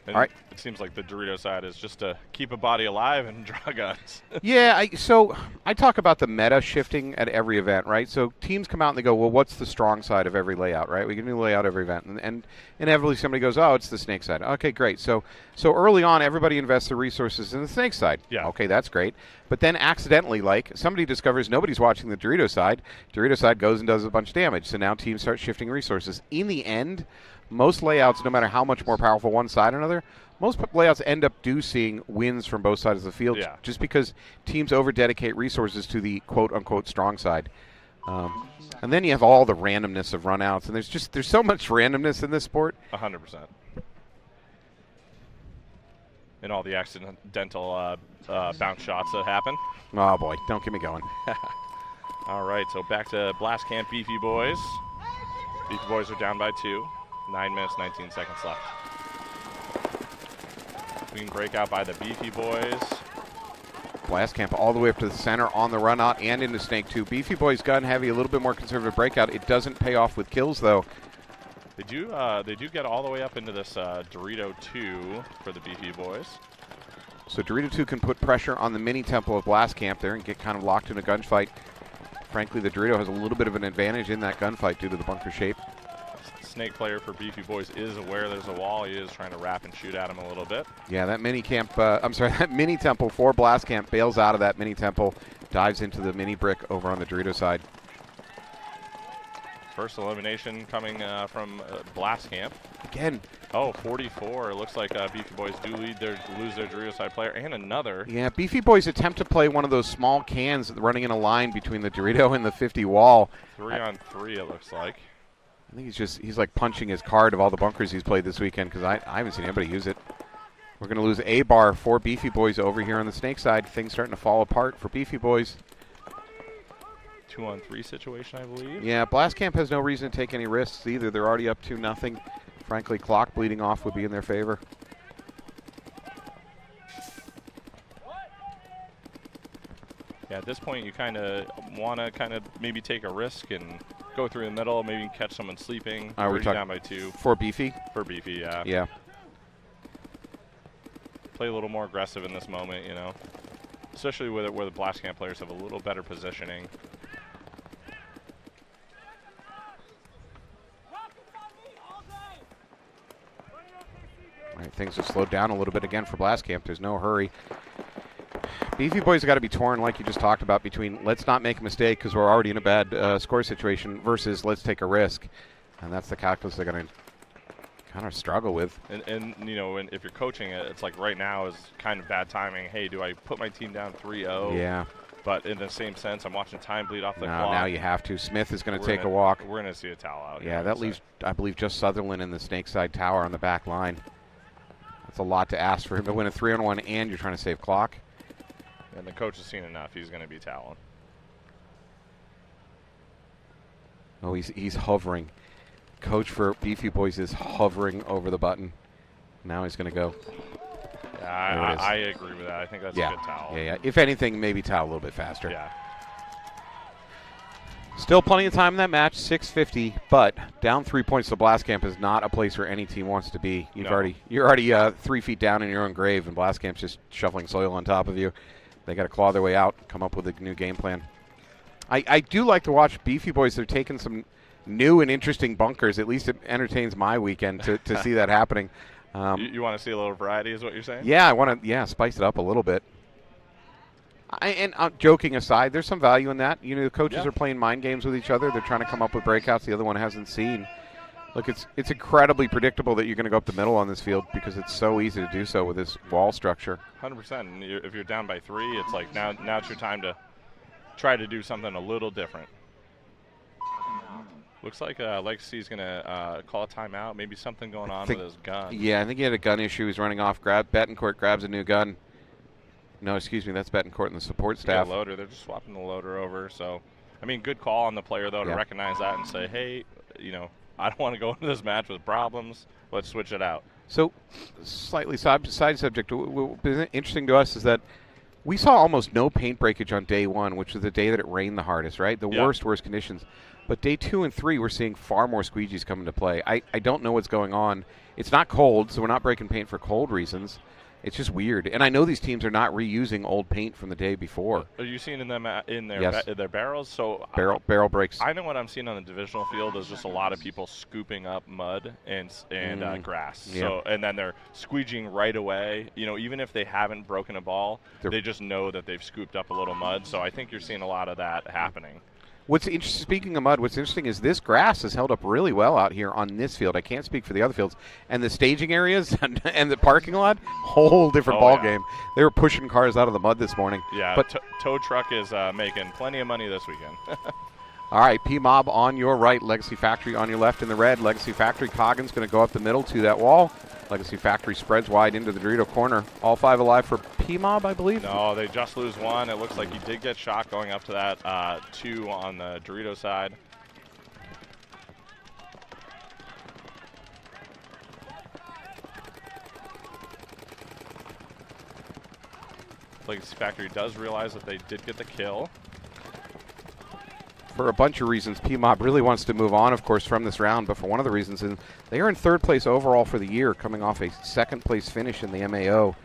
And all right. It seems like the Dorito side is just to keep a body alive and draw guns. Yeah, so I talk about the meta shifting at every event, right? So teams come out and they go, well, what's the strong side of every layout, right? We can do layout every event. And inevitably somebody goes, oh, it's the snake side. Okay, great. So early on, everybody invests their resources in the snake side. Yeah. Okay, that's great. But then accidentally, somebody discovers nobody's watching the Dorito side. Dorito side goes and does a bunch of damage. So now teams start shifting resources. In the end, most layouts, no matter how much more powerful one side or another, most layouts end up seeing wins from both sides of the field just because teams over-dedicate resources to the quote-unquote strong side. And then you have all the randomness of runouts, and there's so much randomness in this sport. 100%. And all the accidental bounce shots that happen. Oh, boy. Don't get me going. All right, so back to Blast Camp Beefy Boys. Beefy Boys are down by 2. 9 minutes, 19 seconds left. Clean breakout by the Beefy Boys. Blast Camp all the way up to the center on the run out and into Snake 2. Beefy Boys gun heavy, a little bit more conservative breakout. It doesn't pay off with kills, though. They do get all the way up into this Dorito 2 for the Beefy Boys. So Dorito 2 can put pressure on the mini tempo of Blast Camp there and get kind of locked in a gunfight. Frankly, the Dorito has a little bit of an advantage in that gunfight due to the bunker shape. Snake player for Beefy Boys is aware there's a wall. He is trying to wrap and shoot at him a little bit. Yeah, that mini camp, that mini temple for Blast Camp bails out of that mini temple, dives into the mini brick over on the Dorito side. First elimination coming from Blast Camp. Again. Oh, 44. It looks like Beefy Boys do lose their Dorito side player and another. Yeah, Beefy Boys attempt to play one of those small cans running in a line between the Dorito and the 50 wall. 3-on-3 it looks like. I think he's like punching his card of all the bunkers he's played this weekend because I haven't seen anybody use it. We're going to lose a bar for Beefy Boys over here on the Snake side. Things starting to fall apart for Beefy Boys. 2-on-3 situation, I believe. Yeah, Blast Camp has no reason to take any risks either. They're already up 2-0. Frankly, clock bleeding off would be in their favor. Yeah, at this point you kind of want to maybe take a risk and go through the middle, maybe catch someone sleeping. We're down by 2. For Beefy? For Beefy, yeah. Yeah. Play a little more aggressive in this moment, you know. Especially where the Blast Camp players have a little better positioning. All right, things have slowed down a little bit again for Blast Camp. There's no hurry. Beefy Boys have got to be torn, like you just talked about, between let's not make a mistake because we're already in a bad score situation versus let's take a risk. And that's the calculus they're going to kind of struggle with. And you know, if you're coaching it, it's like right now is kind of bad timing. Hey, do I put my team down 3-0? Yeah. But in the same sense, I'm watching time bleed off the clock. Now you have to. Smith is going to take a walk. We're going to see a towel out. Yeah, that leaves, I believe, just Sutherland in the Snake side tower on the back line. That's a lot to ask for him to win a 3-on-1 and you're trying to save clock. And the coach has seen enough. He's going to be toweling. Oh, he's hovering. Coach for Beefy Boys is hovering over the button. Now he's going to go. Yeah, I agree with that. I think that's a good towel. Yeah. If anything, maybe towel a little bit faster. Yeah. Still plenty of time in that match, 6:50, but down 3 points to Blast Camp is not a place where any team wants to be. You're already 3 feet down in your own grave, and Blast Camp's just shoveling soil on top of you. They got to claw their way out, come up with a new game plan. I do like to watch Beefy Boys. They're taking some new and interesting bunkers. At least it entertains my weekend to see that happening. You want to see a little variety is what you're saying? Yeah, I want to spice it up a little bit. And joking aside, there's some value in that. You know, the coaches are playing mind games with each other. They're trying to come up with breakouts the other one hasn't seen. Look, it's incredibly predictable that you're going to go up the middle on this field because it's so easy to do so with this wall structure. 100%. And if you're down by 3, it's like now it's your time to try to do something a little different. Looks like Legacy's going to call a timeout. Maybe something going on with his gun. Yeah, I think he had a gun issue. He's running off. Betancourt grabs a new gun. No, excuse me, that's Betancourt and the support staff. Yeah, loader. They're just swapping the loader over. So, I mean, good call on the player, though, to recognize that and say, hey, you know, I don't want to go into this match with problems. Let's switch it out. So, slightly side subject. What's been interesting to us is that we saw almost no paint breakage on day 1, which was the day that it rained the hardest, right? The worst conditions. But day 2 and 3, we're seeing far more squeegees come into play. I don't know what's going on. It's not cold, so we're not breaking paint for cold reasons. It's just weird. And I know these teams are not reusing old paint from the day before. Are you seeing them in their barrels? So barrel breaks. I know what I'm seeing on the divisional field is just a lot of people scooping up mud and grass. Yeah. So and then they're squeegeeing right away. You know, even if they haven't broken a ball, they just know that they've scooped up a little mud. So I think you're seeing a lot of that happening. Speaking of mud, what's interesting is this grass has held up really well out here on this field. I can't speak for the other fields. And the staging areas and the parking lot, whole different ball game. They were pushing cars out of the mud this morning. Yeah, but tow truck is making plenty of money this weekend. All right, P-Mob on your right, Legacy Factory on your left in the red. Legacy Factory, Coggins going to go up the middle to that wall. Legacy Factory spreads wide into the Dorito corner. All 5 alive for P-Mob, I believe? No, they just lose 1. It looks like he did get shot going up to that 2 on the Dorito side. Legacy Factory does realize that they did get the kill. for a bunch of reasons, PMOB really wants to move on, of course, from this round. But for one of the reasons, is they are in 3rd place overall for the year, coming off a 2nd place finish in the MAO.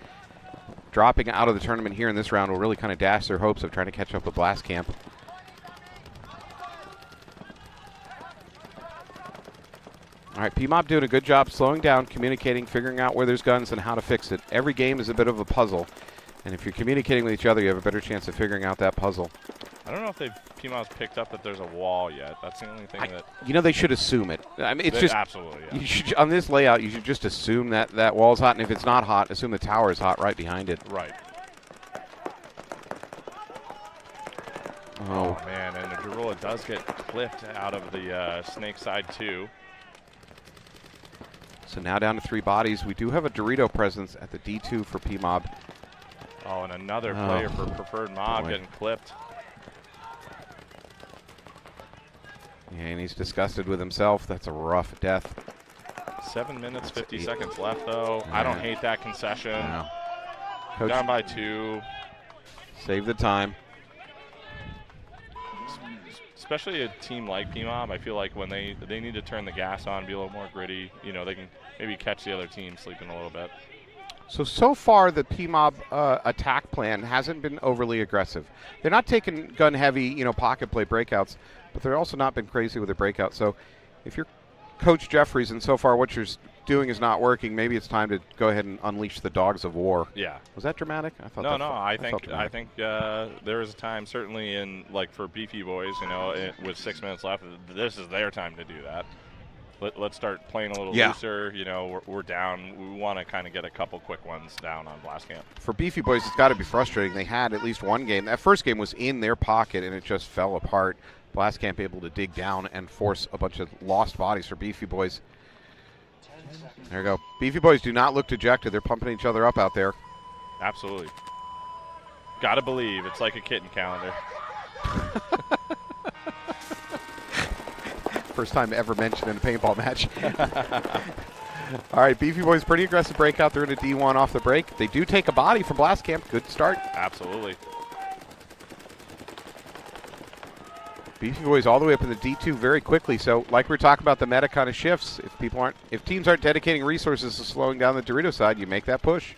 Dropping out of the tournament here in this round will really kind of dash their hopes of trying to catch up with Blast Camp. All right, PMOB doing a good job slowing down, communicating, figuring out where there's guns and how to fix it. Every game is a bit of a puzzle, and if you're communicating with each other, you have a better chance of figuring out that puzzle. I don't know if PMOB's picked up that there's a wall yet. That's the only thing that... You know, they should assume it. I mean, it's just... Absolutely, yeah. You should, on this layout, you should just assume that that wall's hot, and if it's not hot, assume the tower is hot right behind it. Right. Oh, man, and the Gorilla does get clipped out of the snake side, too. So now down to 3 bodies. We do have a Dorito presence at the D2 for PMOB. Oh, and another player for Preferred Mob getting clipped. Yeah, and he's disgusted with himself. That's a rough death. 7 minutes, 50 seconds left, though. I don't hate that concession. No. Coach, down by 2. Save the time. Especially a team like PMOB, I feel like when they need to turn the gas on, be a little more gritty, you know, they can maybe catch the other team sleeping a little bit. So far, the PMOB attack plan hasn't been overly aggressive. They're not taking gun-heavy, you know, pocket play breakouts, but they're also not been crazy with their breakouts. So if you're Coach Jeffries and so far what you're doing is not working, maybe it's time to go ahead and unleash the dogs of war. Yeah. Was that dramatic? I thought I think there was a time, certainly in, like, for Beefy Boys, you know, with 6 minutes left, this is their time to do that. Let's start playing a little looser. You know, we're down. We want to kind of get a couple quick ones down on Blast Camp. For Beefy Boys, it's got to be frustrating. They had at least one game. That first game was in their pocket, and it just fell apart. Blast Camp able to dig down and force a bunch of lost bodies for Beefy Boys. There we go. Beefy Boys do not look dejected. They're pumping each other up out there. Absolutely. Gotta believe. It's like a kitten calendar. First time ever mentioned in a paintball match. All right, Beefy Boys, pretty aggressive breakout. They're in a D1 off the break. They do take a body from Blast Camp. Good start. Absolutely. Beefy Boys all the way up in the D2 very quickly. So, like we're talking about, the meta kind of shifts. If teams aren't dedicating resources to slowing down the Dorito side, you make that push.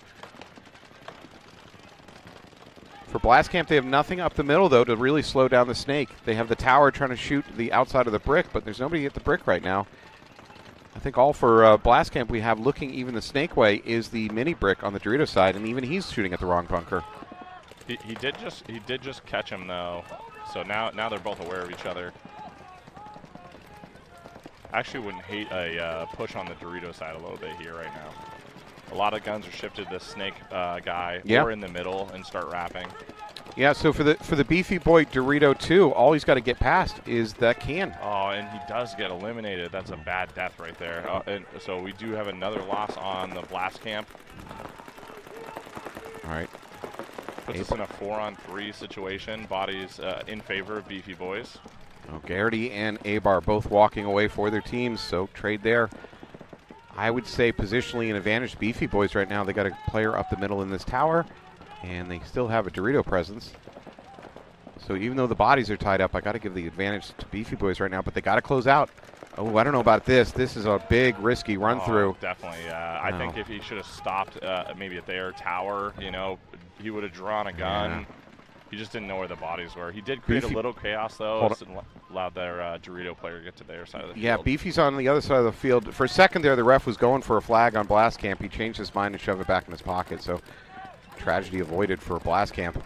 For Blast Camp, they have nothing up the middle, though, to really slow down the snake. They have the tower trying to shoot the outside of the brick, but there's nobody at the brick right now. I think all for Blast Camp we have looking even the snake way is the mini brick on the Dorito side, and even he's shooting at the wrong bunker. He did just catch him, though. So now they're both aware of each other. I actually wouldn't hate a push on the Dorito side a little bit here right now. A lot of guns are shifted to the snake guy or in the middle and start wrapping. Yeah, so for the Beefy Boy Dorito 2, all he's got to get past is that can. Oh, and he does get eliminated. That's a bad death right there. And so we do have another loss on the Blast Camp. All right. Puts us in a 4-on-3 situation. Bodies in favor of Beefy Boys. Oh, Garrity and Abar both walking away for their teams, so trade there. I would say positionally an advantage Beefy Boys right now. They got a player up the middle in this tower, and they still have a Dorito presence. So even though the bodies are tied up, I got to give the advantage to Beefy Boys right now, but they got to close out. Oh, I don't know about this. This is a big, risky run-through. Definitely. I think if he should have stopped maybe at their tower, you know, he would have drawn a gun. Yeah. He just didn't know where the bodies were. He did create a little chaos, though. And allowed their Dorito player to get to their side of the field. Yeah, Beefy's on the other side of the field. For a second there, the ref was going for a flag on Blast Camp. He changed his mind and shoved it back in his pocket. So tragedy avoided for Blast Camp.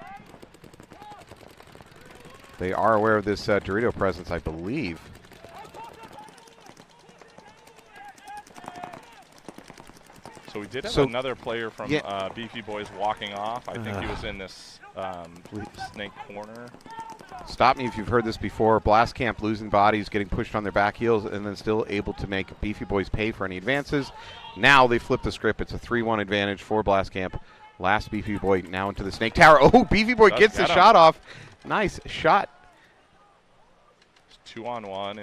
They are aware of this Dorito presence, I believe. So we did have another player from Beefy Boys walking off. I think he was in this snake corner. Stop me if you've heard this before. Blast Camp losing bodies, getting pushed on their back heels, and then still able to make Beefy Boys pay for any advances. Now they flip the script. It's a 3-1 advantage for Blast Camp. Last Beefy Boy now into the snake tower. Oh, Beefy Boy gets the shot off. Nice shot. 2-on-1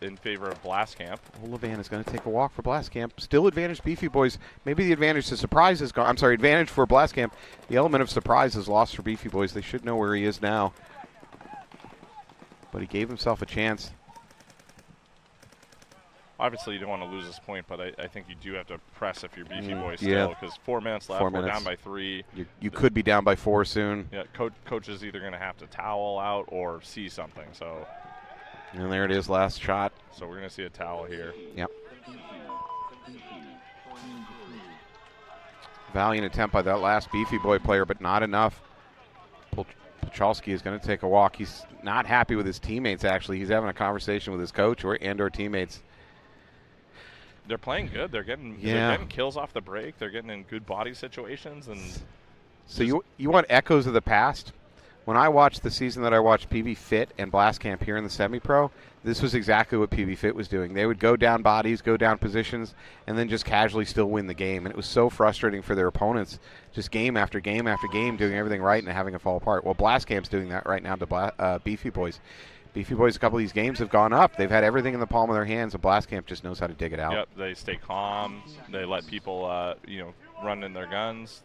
in favor of Blast Camp. Olevan is going to take a walk for Blast Camp. Still advantage Beefy Boys. Maybe the advantage to surprise is gone. I'm sorry, advantage for Blast Camp. The element of surprise is lost for Beefy Boys. They should know where he is now. but he gave himself a chance. Obviously, you don't want to lose this point, but I think you do have to press if you're Beefy Boys yeah. still, because 4 minutes left, 4 we're minutes. down by 3. You could be down by 4 soon. Yeah, coach is either going to have to towel out or see something. So. And there it is, last shot. So we're going to see a towel here. Yep. Valiant attempt by that last Beefy Boy player, but not enough. Pachalski is going to take a walk. He's not happy with his teammates, actually. He's having a conversation with his coach or teammates. They're playing good. They're getting kills off the break. They're getting in good body situations. And so you want echoes of the past? When I watched the season that I watched PV Fit and Blast Camp here in the semi-pro, this was exactly what PV Fit was doing. They would go down bodies, go down positions, and then just casually still win the game. And it was so frustrating for their opponents, just game after game after game, doing everything right and having it fall apart. Well, Blast Camp's doing that right now to Beefy Boys. Beefy Boys, a couple of these games have gone up. They've had everything in the palm of their hands, and Blast Camp just knows how to dig it out. Yep, they stay calm. They let people, run in their guns.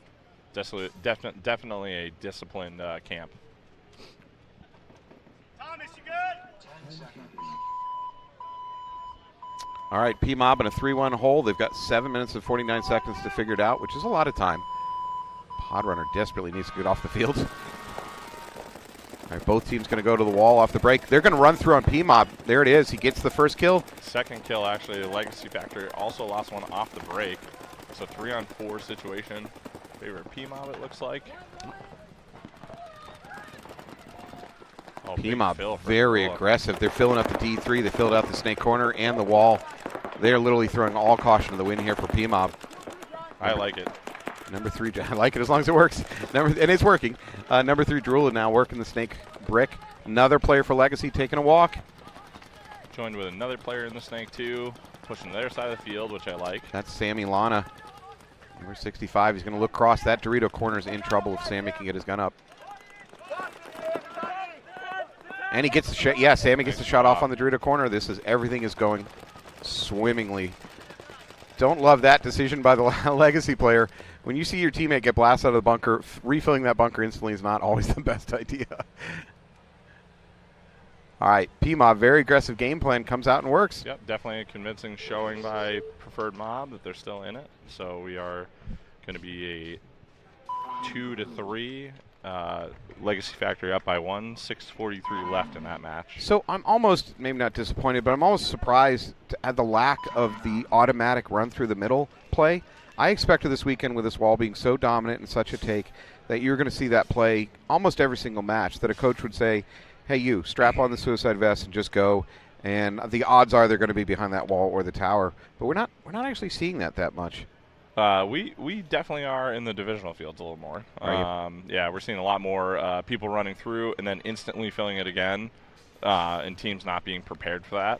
Definitely a disciplined camp. All right, P-Mob in a 3-1 hole. They've got 7 minutes and 49 seconds to figure it out, which is a lot of time. Podrunner desperately needs to get off the field. All right, both teams going to go to the wall off the break. They're going to run through on P-Mob. There it is. He gets the first kill. Second kill, actually. The Legacy Factory also lost one off the break. So 3-on-4 situation. Favorite P-Mob, it looks like. Oh, P-Mob very aggressive. They're filling up the D3. They filled out the snake corner and the wall. They're literally throwing all caution to the wind here for P-Mob. I like it. Number 3, I like it as long as it works. And it's working. Number 3, Drula now working the snake brick. Another player for Legacy taking a walk. Joined with another player in the snake too. Pushing the other side of the field, which I like. That's Sammy Lana. Number 65. He's going to look across. That Dorito corner's in trouble if Sammy can get his gun up. And he gets the shot. Yeah, Sammy gets the shot off on the Dorito corner. Everything is going swimmingly. Don't love that decision by the Legacy player. When you see your teammate get blasted out of the bunker, refilling that bunker instantly is not always the best idea. All right, P-Mob, very aggressive game plan, comes out and works. Yep, definitely a convincing showing by Preferred Mob that they're still in it. So we are going to be a 2-3. Legacy Factory up by 1, 6:43 left in that match. So I'm almost, maybe not disappointed, but I'm almost surprised at the lack of the automatic run through the middle play. I expected this weekend, with this wall being so dominant and such a take, that you're going to see that play almost every single match, that a coach would say, hey, you, strap on the suicide vest and just go. And the odds are they're going to be behind that wall or the tower. But we're not actually seeing that much. We definitely are in the divisional fields a little more. Yeah, we're seeing a lot more people running through and then instantly filling it again, and teams not being prepared for that.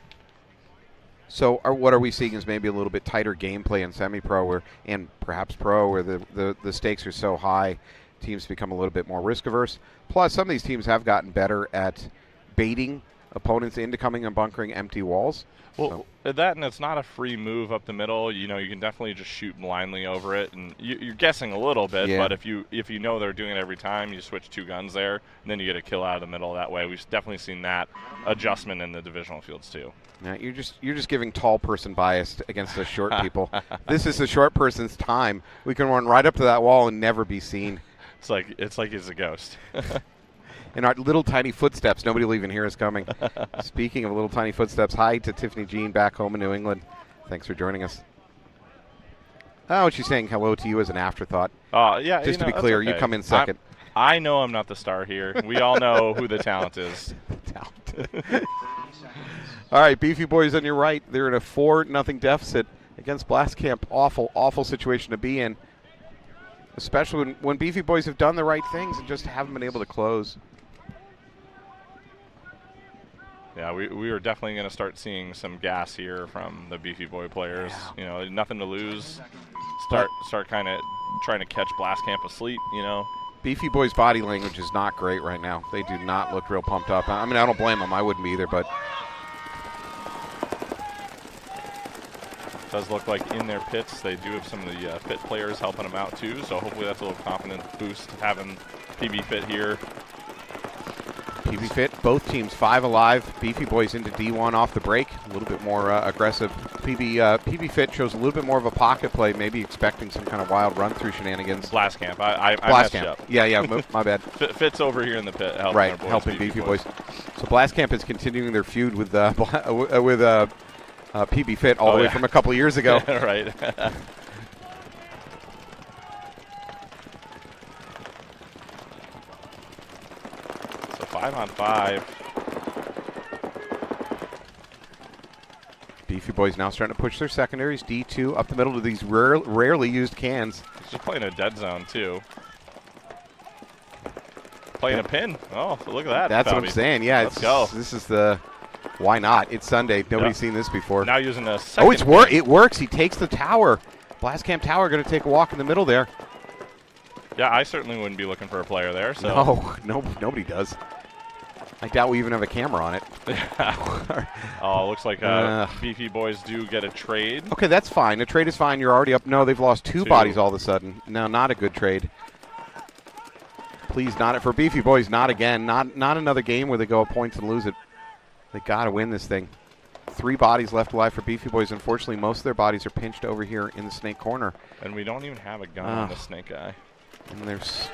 So what are we seeing is maybe a little bit tighter gameplay in semi-pro and perhaps pro, where the stakes are so high, teams become a little bit more risk-averse. Plus, some of these teams have gotten better at baiting opponents into coming and bunkering empty walls. Well, that, and it's not a free move up the middle. You know, you can definitely just shoot blindly over it, and you're guessing a little bit. Yeah. But if you know they're doing it every time, you switch 2 guns there, and then you get a kill out of the middle that way. We've definitely seen that adjustment in the divisional fields too. Yeah, you're just giving tall person bias against the short people. This is the short person's time. We can run right up to that wall and never be seen. It's like he's a ghost. In our little tiny footsteps, nobody will even hear us coming. Speaking of little tiny footsteps, hi to Tiffany Jean back home in New England. Thanks for joining us. Oh, she's saying hello to you as an afterthought. Yeah. Just to be clear, okay. You come in second. I know I'm not the star here. We all know who the talent is. All right, Beefy Boys on your right. They're in a 4-0 deficit against Blast Camp. Awful situation to be in, especially when Beefy Boys have done the right things and just haven't been able to close. Yeah, we are definitely going to start seeing some gas here from the Beefy Boy players. You know, nothing to lose. Start kind of trying to catch Blast Camp asleep, you know. Beefy Boys' body language is not great right now. They do not look real pumped up. I mean, I don't blame them. I wouldn't be either, but it does look like in their pits they do have some of the fit players helping them out too. So hopefully that's a little confidence boost having PB Fit here. PB Fit, both teams 5 alive. Beefy Boys into D1 off the break, a little bit more aggressive. PB Fit shows a little bit more of a pocket play, maybe expecting some kind of wild run-through shenanigans. Blast Camp. I Blast messed you Camp. up. Yeah, my bad. Fit's over here in the pit helping right, our boys, helping Beefy Boys. So Blast Camp is continuing their feud with PB Fit all the way from a couple of years ago. Right. So 5-on-5. Beefy Boys now starting to push their secondaries. D2 up the middle to these rarely used cans. He's just playing a dead zone, too. Playing a pin. Oh, look at that. That's Bobby. what I'm saying. Yeah, Let's go. This is the why not? It's Sunday. Nobody's seen this before. Now using a second. Oh, it works. He takes the tower. Blast Camp Tower going to take a walk in the middle there. Yeah, I certainly wouldn't be looking for a player there. So. No, nobody does. I doubt we even have a camera on it. Oh, looks like Beefy Boys do get a trade. Okay, that's fine. A trade is fine. You're already up. No, they've lost two bodies all of a sudden. No, not a good trade. Please, not for Beefy Boys. Not again. Not another game where they go up points and lose it. They got to win this thing. 3 bodies left alive for Beefy Boys. Unfortunately, most of their bodies are pinched over here in the snake corner. And we don't even have a gun on the snake guy. And there's.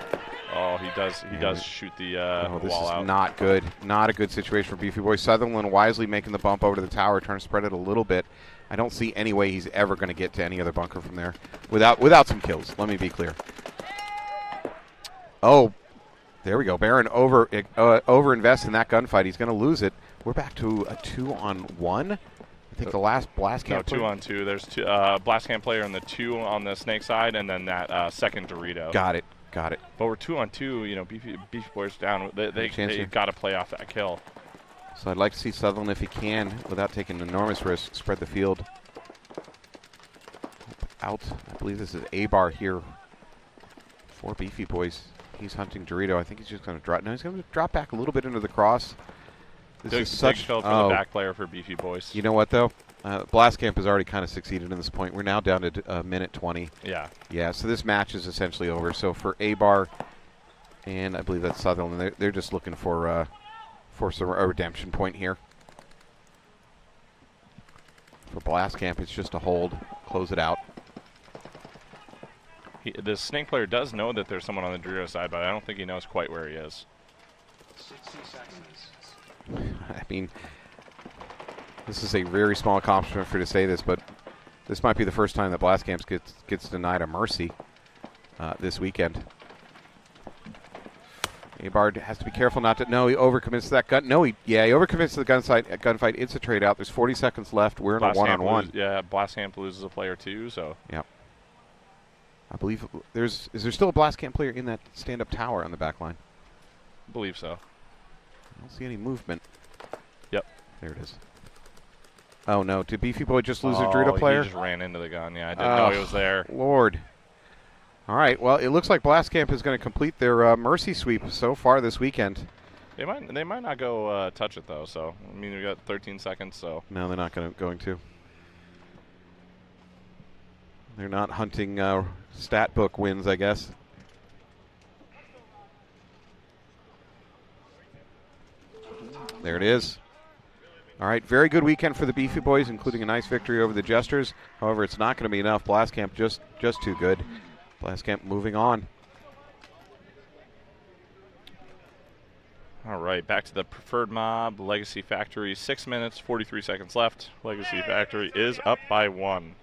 Oh, he does shoot the this wall is out. Not good. Not a good situation for Beefy Boys. Sutherland wisely making the bump over to the tower, trying to spread it a little bit. I don't see any way he's ever going to get to any other bunker from there without some kills. Let me be clear. Oh, there we go. Barron over-invests in that gunfight. He's going to lose it. We're back to a 2-on-1. I think the last Blast Camp. No, 2-on-2. There's two Blast Camp player and the 2 on the snake side, and then that second Dorito. Got it. But we're 2-on-2. You know, Beefy Boys down. They got to play off that kill. So I'd like to see Sutherland, if he can, without taking enormous risk, spread the field out. I believe this is A-bar here for Beefy Boys. He's hunting Dorito. I think he's just going to drop. No, he's going to drop back a little bit into the cross. This is such for the back player for Beefy Boys. You know what, though? Blast Camp has already kind of succeeded in this point. We're now down to minute 20. Yeah. Yeah, so this match is essentially over. So for A-bar, and I believe that's Sutherland, they're just looking for some redemption point here. For Blast Camp, it's just a hold, close it out. The snake player does know that there's someone on the Dorito side, but I don't think he knows quite where he is. 60 seconds. I mean, this is a very small accomplishment for you to say this, but this might be the first time that Blast Camp gets denied a mercy this weekend. A-Bard has to be careful not to. No, he overcommits to that gun. No, he overcommits to the gunfight. It's a trade out. There's 40 seconds left. We're in a one-on-one. Yeah, Blast Camp loses a player too. So. Yep. I believe is there still a Blast Camp player in that stand-up tower on the back line? I believe so. I don't see any movement. Yep. There it is. Oh, no. Did Beefy Boy just lose a Dorito player? He just ran into the gun. Yeah, I didn't know he was there. Lord. All right. Well, it looks like Blast Camp is going to complete their mercy sweep so far this weekend. They might not go touch it, though. So, I mean, we got 13 seconds, so. No, they're not going to. They're not hunting stat book wins, I guess. There it is. All right, very good weekend for the Beefy Boys, including a nice victory over the Jesters. However, it's not going to be enough. Blast Camp just too good. Blast Camp moving on. All right, back to the preferred mob. Legacy Factory, 6 minutes, 43 seconds left. Legacy Factory is up by 1.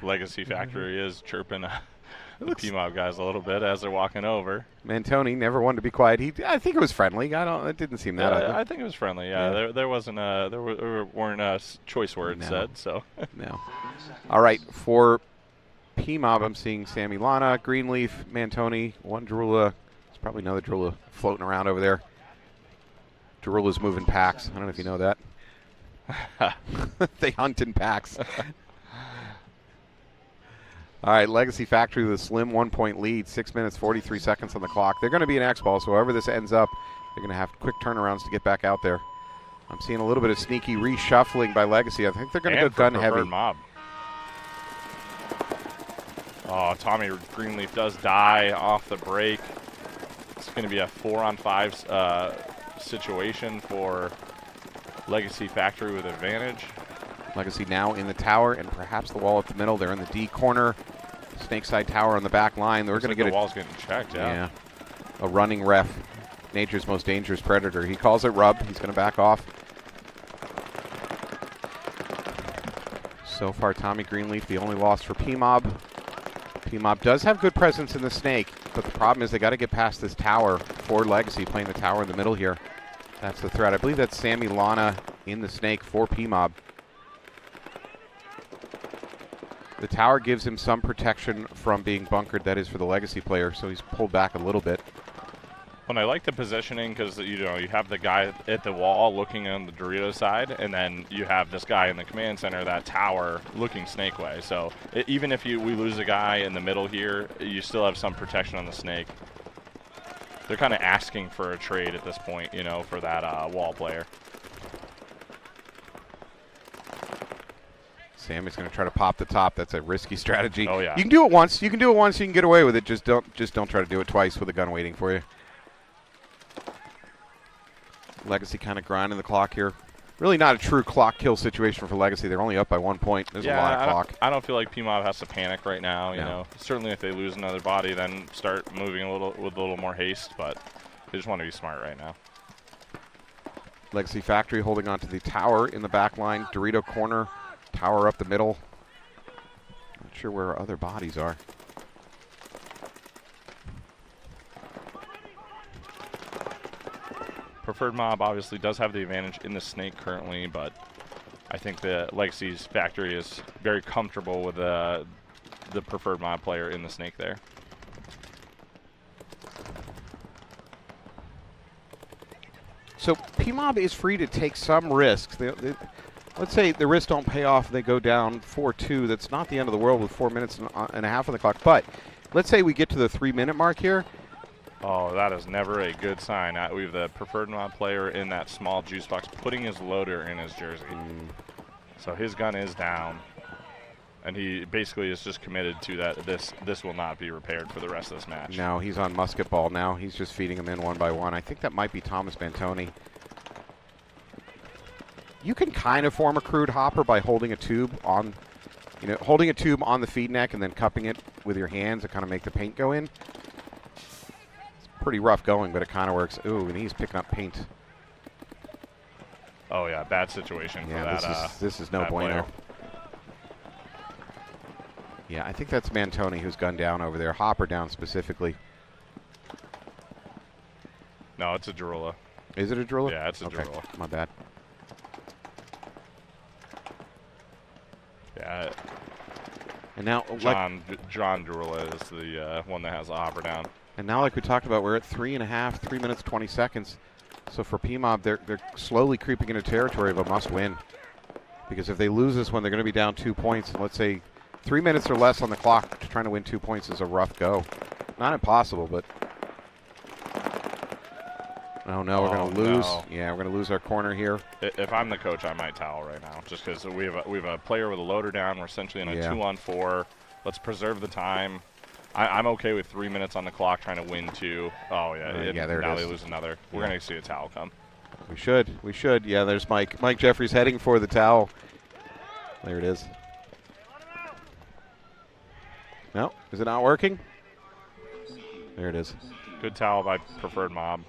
Legacy Factory is chirping the P-Mob guys a little bit as they're walking over. Mantoni never wanted to be quiet. I think it was friendly. It didn't seem that ugly. I think it was friendly. Yeah, there wasn't there weren't choice words said. So no. All right, for P-Mob, I'm seeing Sammy Lana, Greenleaf, Mantoni, one Drula. There's probably another Drula floating around over there. Drula's moving packs. I don't know if you know that. They hunt in packs. All right, Legacy Factory with a slim 1-point lead, 6 minutes, 43 seconds on the clock. They're going to be an X-Ball, so however this ends up, they're going to have quick turnarounds to get back out there. I'm seeing a little bit of sneaky reshuffling by Legacy. I think they're going to go gun heavy. Mob. Oh, Tommy Greenleaf does die off the break. it's going to be a 4-on-5 situation for Legacy Factory with advantage. Legacy now in the tower and perhaps the wall up the middle. They're in the D corner. Snakeside tower on the back line. They're going to get the wall's getting checked, yeah. A running ref. Nature's most dangerous predator. He calls it rub. He's going to back off. So far, Tommy Greenleaf, the only loss for PMOB. PMOB does have good presence in the snake, but the problem is they got to get past this tower for Legacy, playing the tower in the middle here. That's the threat. I believe that's Sammy Lana in the snake for PMOB. The tower gives him some protection from being bunkered. That is for the Legacy player, so he's pulled back a little bit. When I like the positioning because, you know, you have the guy at the wall looking on the Dorito side, and then you have this guy in the command center, that tower, looking snake way. So even if we lose a guy in the middle here, you still have some protection on the snake. They're kind of asking for a trade at this point, you know, for that wall player. Sammy's going to try to pop the top. That's a risky strategy. Oh, yeah. You can do it once. You can do it once. You can get away with it. Just don't try to do it twice with a gun waiting for you. Legacy kind of grinding the clock here. Really not a true clock kill situation for Legacy. They're only up by 1 point. There's a lot of clock. I don't feel like PMOB has to panic right now. You know, certainly if they lose another body, then start moving with a little more haste. But they just want to be smart right now. Legacy Factory holding on to the tower in the back line. Dorito corner, tower up the middle. Not sure where our other bodies are. Preferred Mob obviously does have the advantage in the snake currently, but I think the Legacy's Factory is very comfortable with the Preferred Mob player in the snake there. So PMOB is free to take some risks. Let's say the risks don't pay off, they go down 4-2. That's not the end of the world with 4 minutes and a half on the clock. But let's say we get to the 3-minute mark here. Oh, that is never a good sign. We have the Preferred Mod player in that small juice box putting his loader in his jersey. So his gun is down. And he basically is just committed to that. This will not be repaired for the rest of this match. No, he's on musket ball now. He's just feeding them in one by one. I think that might be Thomas Bantoni. You can kind of form a crude hopper by holding a tube on, holding a tube on the feed neck and then cupping it with your hands to kind of make the paint go in. Pretty rough going, but it kind of works. Ooh, and he's picking up paint. Oh yeah, bad situation for that. This is no bueno. Player. Yeah, I think that's Mantoni who's gunned down over there. Hopper down specifically. No, it's a Jarula. Is it a Jarula? Yeah, it's a Jarula. My bad. Yeah. And now John Jarula is the one that has the hopper down. And now, like we talked about, we're at 3 minutes, 20 seconds. So for PMOB, they're slowly creeping into territory of a must-win. Because if they lose this one, they're going to be down 2 points. And let's say 3 minutes or less on the clock, trying to win 2 points is a rough go. Not impossible, but... Oh, no, we're going to lose. No. Yeah, we're going to lose our corner here. If I'm the coach, I might towel right now. Just because we have a player with a loader down. We're essentially in a 2-on-4. Let's preserve the time. I'm okay with 3 minutes on the clock trying to win 2. Oh, yeah. There now it is. They lose another. We're going to see a towel come. We should. Yeah, there's Mike. Mike Jeffries heading for the towel. There it is. No, is it not working? There it is. Good towel by Preferred Mob.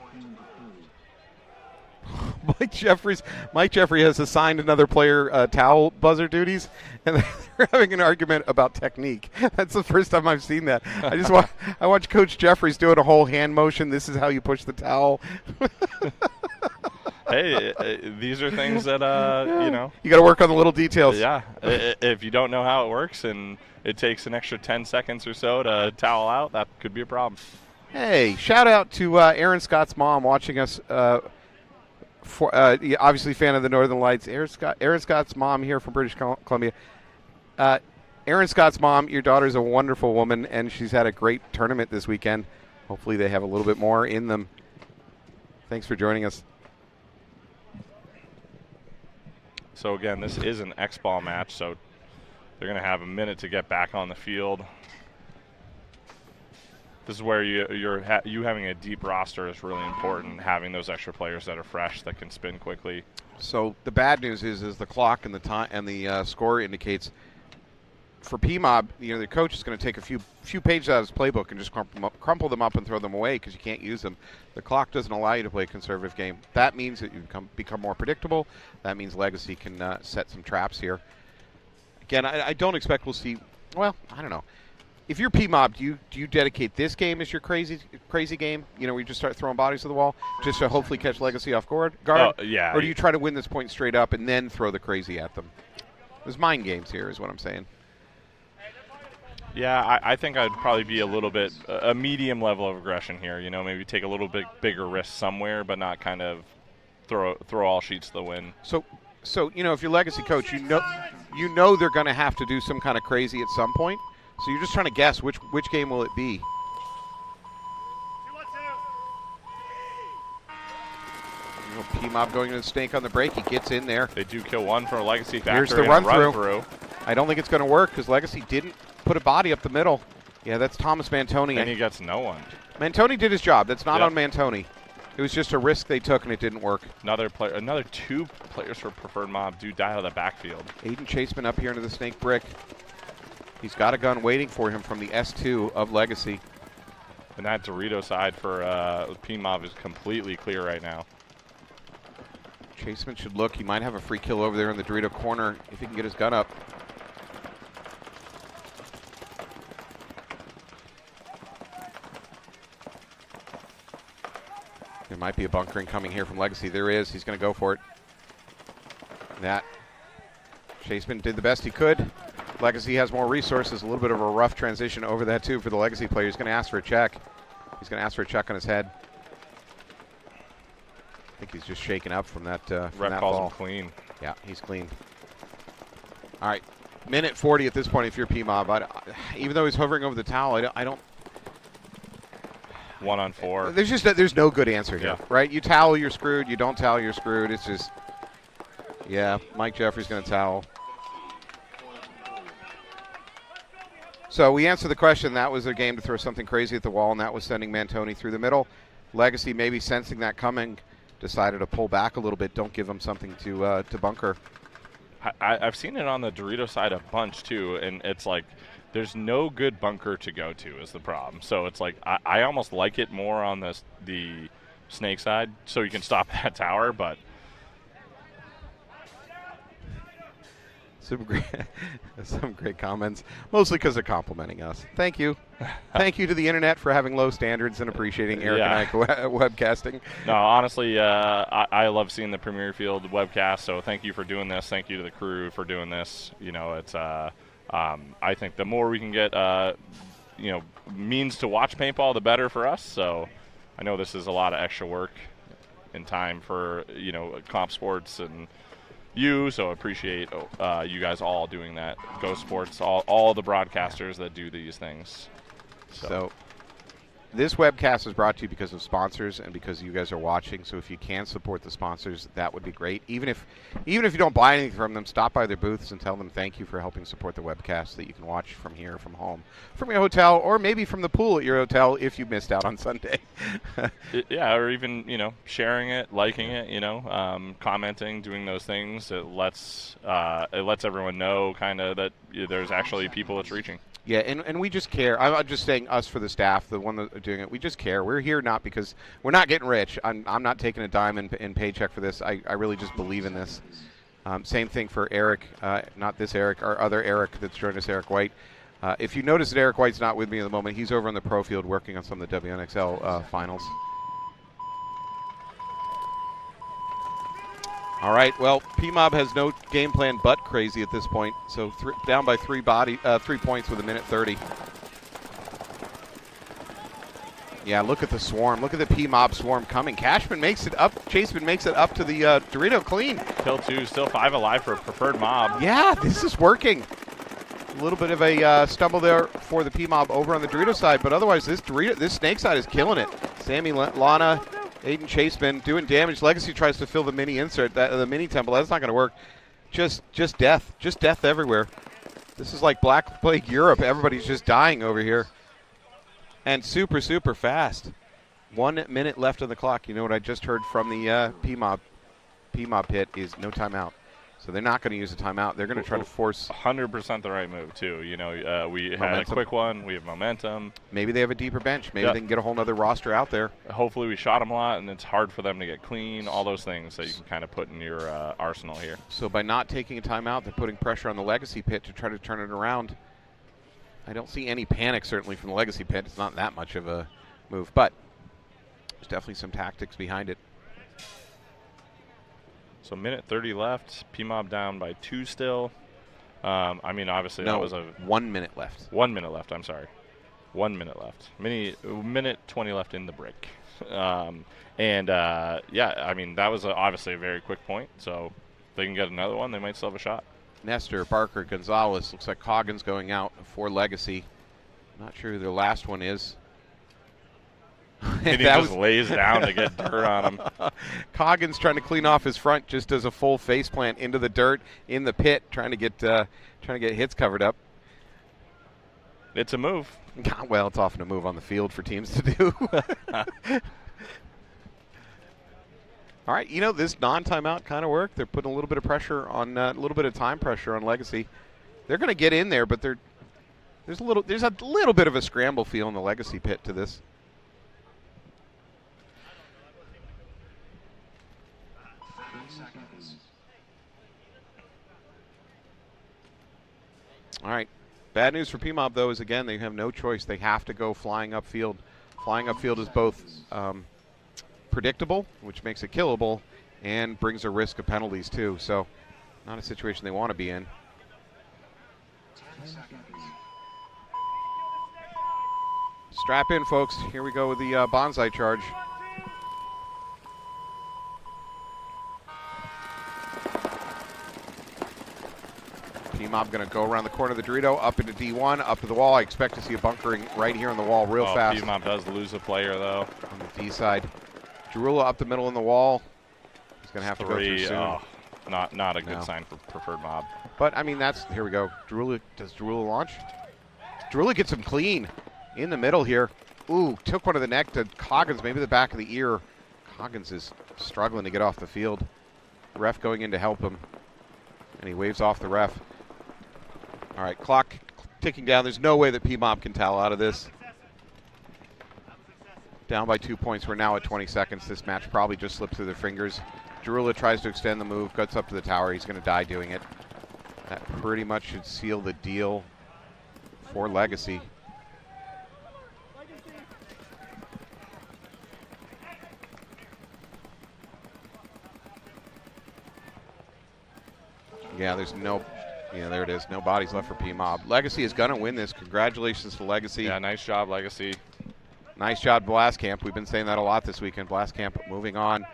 Mike Jeffrey has assigned another player towel buzzer duties, and they're having an argument about technique. That's the first time I've seen that. I watch Coach Jeffries doing a whole hand motion. This is how you push the towel. Hey, these are things that you got to work on the little details. Yeah, if you don't know how it works and it takes an extra 10 seconds or so to towel out, that could be a problem. Hey, shout out to Aaron Scott's mom watching us. Obviously fan of the Northern Lights. Aaron Scott's mom here from British Columbia. Aaron Scott's mom, your daughter's a wonderful woman, and she's had a great tournament this weekend. Hopefully they have a little bit more in them. Thanks for joining us. So again, this is an X-ball match, so they're going to have a minute to get back on the field. This is where you having a deep roster is really important. Having those extra players that are fresh that can spin quickly. So the bad news is the clock and the time and the score indicates for PMOB, the coach is going to take a few pages out of his playbook and just crumple them up and throw them away because you can't use them. The clock doesn't allow you to play a conservative game. That means that you become more predictable. That means Legacy can set some traps here. Again, I don't expect we'll see. Well, I don't know. If you're PMOB, do you dedicate this game as your crazy game? Where you just start throwing bodies to the wall just to hopefully catch Legacy off guard? Yeah. Or do you try to win this point straight up and then throw the crazy at them? There's mind games here, is what I'm saying. Yeah, I think I'd probably be a little bit a medium level of aggression here. Maybe take a little bit bigger risk somewhere, but not kind of throw all sheets to the wind. So if you're Legacy coach, you know they're going to have to do some kind of crazy at some point. So you're just trying to guess which game will it be. PMOB going to the snake on the break. He gets in there. They do kill one for a Legacy factory. Here's the run through. I don't think it's going to work because Legacy didn't put a body up the middle. Yeah, that's Thomas Mantoni. And he gets no one. Mantoni did his job. That's not on Mantoni. It was just a risk they took, and it didn't work. Another 2 players for Preferred Mob do die out of the backfield. Aiden Chaseman up here into the snake brick. He's got a gun waiting for him from the S2 of Legacy. And that Dorito side for PMOB is completely clear right now. Chaseman should look. He might have a free kill over there in the Dorito corner if he can get his gun up. There might be a bunkering coming here from Legacy. There is. He's going to go for it. That Chaseman did the best he could. Legacy has more resources. A little bit of a rough transition over that, too, for the Legacy player. He's going to ask for a check. He's going to ask for a check on his head. I think he's just shaken up from that Ref calls him clean. Yeah, he's clean. All right. Minute 40 at this point if you're PMOB. Even though he's hovering over the towel, I don't. 1 on 4. There's no good answer here, right? You towel, you're screwed. You don't towel, you're screwed. It's just, yeah, Mike Jeffrey's going to towel. So we answered the question. That was a game to throw something crazy at the wall, and that was sending Mantoni through the middle. Legacy, maybe sensing that coming, decided to pull back a little bit. Don't give them something to bunker. I've seen it on the Dorito side a bunch, too, and it's like there's no good bunker to go to is the problem. So it's like I almost like it more on the snake side so you can stop that tower, but some great comments, mostly because they're complimenting us. Thank you. Thank you to the internet for having low standards and appreciating Eric and I webcasting. No, honestly, I love seeing the Premier Field webcast, so thank you for doing this. Thank you to the crew for doing this. It's I think the more we can get means to watch paintball, the better for us. So I know this is a lot of extra work and time for Comp Sports and you, so appreciate you guys all doing that. Go Sports, all the broadcasters that do these things. So this webcast is brought to you because of sponsors and because you guys are watching. So if you can support the sponsors, that would be great. Even if you don't buy anything from them, stop by their booths and tell them thank you for helping support the webcast that you can watch from here, from home, from your hotel, or maybe from the pool at your hotel if you missed out on Sunday. Yeah, or even sharing it, liking it, commenting, doing those things. It lets everyone know kind of that there's actually people it's reaching. Yeah, and we just care. I'm just saying us for the staff, the one that are doing it. We just care. We're here not because we're not getting rich. I'm not taking a dime in paycheck for this. I really just believe in this. Same thing for Eric, not this Eric, our other Eric that's joined us, Eric White. If you notice that Eric White's not with me at the moment, he's over on the pro field working on some of the WNXL finals. All right, well, PMOB has no game plan but crazy at this point. So down by 3 points with 1:30. Yeah, look at the swarm. Look at the PMOB swarm coming. Cashman makes it up. Chaseman makes it up to the Dorito clean. Kill 2, still 5 alive for Preferred Mob. Yeah, this is working. A little bit of a stumble there for the PMOB over on the Dorito side, but otherwise this snake side is killing it. Sammy Lana, Aiden Chaseman doing damage. Legacy tries to fill the mini insert, the mini temple. That's not going to work. Just death. Just death everywhere. This is like Black Plague Europe. Everybody's just dying over here. And super, super fast. 1 minute left on the clock. You know what I just heard from the PMOB pit is no timeout. So they're not going to use a timeout. They're going to try to force 100% the right move, too. You know, we had a quick one. We have momentum. Maybe they have a deeper bench. Maybe they can get a whole nother roster out there. Hopefully we shot them a lot, and it's hard for them to get clean, all those things that you can kind of put in your arsenal here. So by not taking a timeout, they're putting pressure on the Legacy pit to try to turn it around. I don't see any panic, certainly, from the Legacy pit. It's not that much of a move, but there's definitely some tactics behind it. So minute 30 left. PMOB down by 2 still. I mean, obviously that was a 1 minute left. 1 minute left. I'm sorry. 1 minute left. Minute 20 left in the break. Yeah, I mean that was obviously a very quick point. So if they can get another one, they might still have a shot. Nestor, Barker, Gonzalez. Looks like Coggins going out for Legacy. Not sure who their last one is. And he just lays down to get dirt on him. Coggins trying to clean off his front, just does a full face plant into the dirt in the pit, trying to get hits covered up. It's a move. Well, it's often a move on the field for teams to do. All right, you know, this non-timeout kind of worked. They're putting a little bit of pressure on a little bit of time pressure on Legacy. They're going to get in there, but there's a little bit of a scramble feel in the Legacy pit to this. All right. Bad news for PMOB, though, is, again, they have no choice. They have to go flying upfield. Flying upfield is both predictable, which makes it killable, and brings a risk of penalties, too. So not a situation they want to be in. 10 seconds. Strap in, folks. Here we go with the bonsai charge. PMOB going to go around the corner of the Dorito, up into D1, up to the wall. I expect to see a bunkering right here on the wall real fast. PMOB does lose a player, though. On the D side. Jarula up the middle in the wall. He's going to have to go through soon. Oh, not a good sign for preferred mob. But, I mean, here we go. Does Jarula launch? Jarula gets him clean in the middle here. Ooh, took one of the neck to Coggins, maybe the back of the ear. Coggins is struggling to get off the field. Ref going in to help him. And he waves off the ref. All right, clock ticking down. There's no way that PMOB can towel out of this. Down by 2 points. We're now at 20 seconds. This match probably just slipped through their fingers. Jarula tries to extend the move, cuts up to the tower. He's going to die doing it. That pretty much should seal the deal for Legacy. Yeah, there it is. No bodies left for PMOB. Legacy is going to win this. Congratulations to Legacy. Yeah, nice job, Legacy. Nice job, Blastcamp. We've been saying that a lot this weekend. Blastcamp moving on.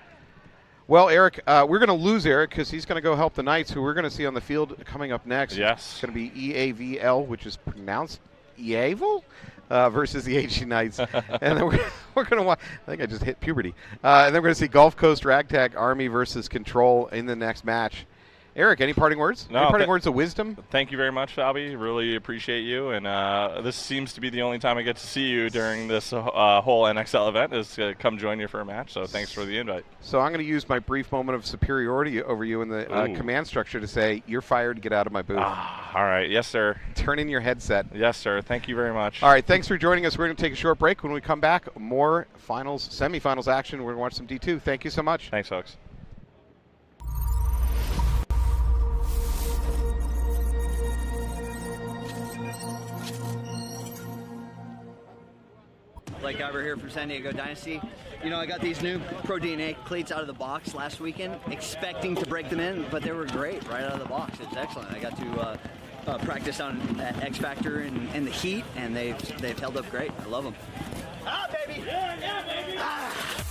Well, Eric, we're going to lose Eric because he's going to go help the Knights, who we're going to see on the field coming up next. Yes. It's going to be EAVL, which is pronounced EAVL, versus the HG Knights. And then we're going to watch. I think I just hit puberty. And then we're going to see Gulf Coast Ragtag Army versus Control in the next match. Eric, any parting words? No, any parting words of wisdom? Thank you very much, Falby. Really appreciate you. And this seems to be the only time I get to see you during this whole NXL event is to come join you for a match. So thanks for the invite. So I'm going to use my brief moment of superiority over you in the command structure to say, you're fired, get out of my booth. All right. Yes, sir. Turn in your headset. Yes, sir. Thank you very much. All right. Thanks for joining us. We're going to take a short break. When we come back, more finals, semifinals action. We're going to watch some D2. Thank you so much. Thanks, folks. Blake Iver here from San Diego Dynasty. You know, I got these new Pro DNA cleats out of the box last weekend, expecting to break them in, but they were great right out of the box. It was excellent. I got to practice on X Factor and the heat, and they've held up great. I love them. Ah, baby! Yeah, baby! Ah.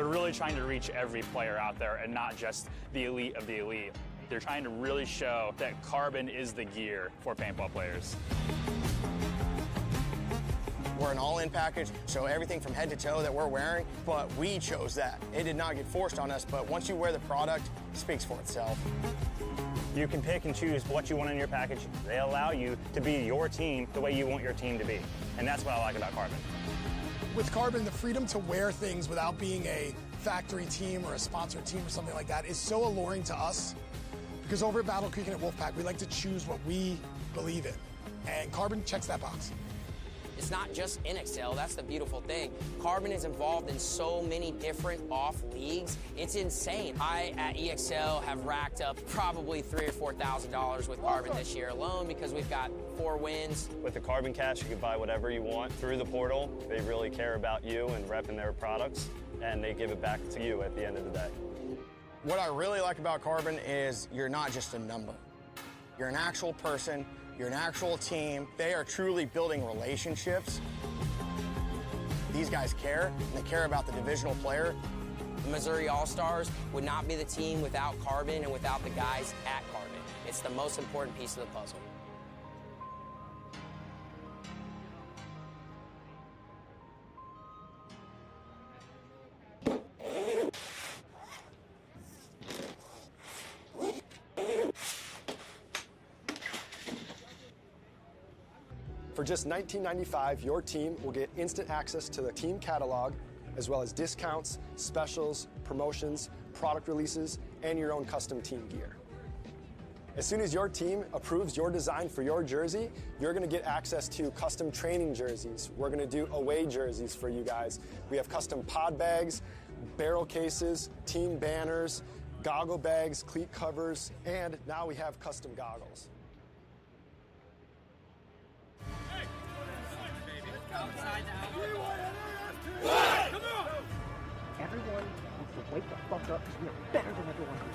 really trying to reach every player out there and not just the elite of the elite. They're trying to really show that carbon is the gear for paintball players. We're an all-in package, so everything from head to toe that we're wearing, but we chose that. It did not get forced on us, but once you wear the product, it speaks for itself. You can pick and choose what you want in your package. They allow you to be your team the way you want your team to be. And that's what I like about Carbon. With Carbon, the freedom to wear things without being a factory team or a sponsored team or something like that is so alluring to us, because over at Battle Creek and at Wolfpack, we like to choose what we believe in. And Carbon checks that box. It's not just NXL, that's the beautiful thing. Carbon is involved in so many different off leagues. It's insane. I, at EXL, have racked up probably $3,000 or $4,000 with Carbon this year alone because we've got 4 wins. With the Carbon Cash, you can buy whatever you want through the portal. They really care about you and repping their products, and they give it back to you at the end of the day. What I really like about Carbon is you're not just a number. You're an actual person. You're an actual team. They are truly building relationships. These guys care, and they care about the divisional player. The Missouri All-Stars would not be the team without Carbon and without the guys at Carbon. It's the most important piece of the puzzle. For just $19.95, your team will get instant access to the team catalog, as well as discounts, specials, promotions, product releases, and your own custom team gear. As soon as your team approves your design for your jersey, you're going to get access to custom training jerseys. We're going to do away jerseys for you guys. We have custom pod bags, barrel cases, team banners, goggle bags, cleat covers, and now we have custom goggles. Everyone needs to wake the fuck up because we are better than everyone else.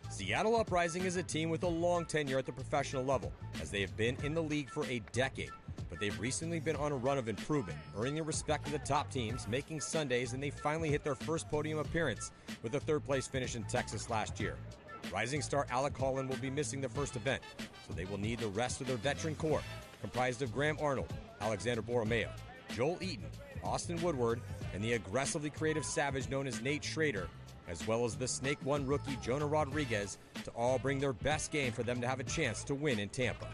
Seattle Uprising is a team with a long tenure at the professional level, as they have been in the league for a decade. But they've recently been on a run of improvement, earning the respect of the top teams, making Sundays, and they finally hit their first podium appearance with a third-place finish in Texas last year. Rising star Alec Holland will be missing the first event, so they will need the rest of their veteran core, comprised of Graham Arnold, Alexander Borromeo, Joel Eaton, Austin Woodward, and the aggressively creative savage known as Nate Schrader, as well as the Snake One rookie Jonah Rodriguez, to all bring their best game for them to have a chance to win in Tampa.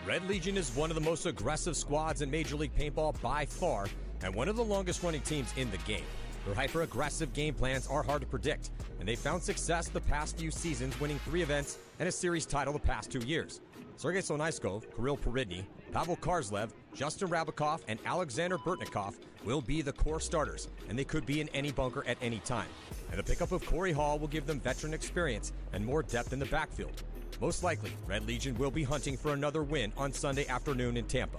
Red Legion is one of the most aggressive squads in Major League Paintball by far, and one of the longest running teams in the game. Their hyper-aggressive game plans are hard to predict, and they found success the past few seasons, winning 3 events and a series title the past 2 years. Sergei Sonaiskov, Kirill Peridny, Pavel Karslev, Justin Rabakov, and Alexander Burtnikov will be the core starters, and they could be in any bunker at any time. And the pickup of Corey Hall will give them veteran experience and more depth in the backfield. Most likely, Red Legion will be hunting for another win on Sunday afternoon in Tampa.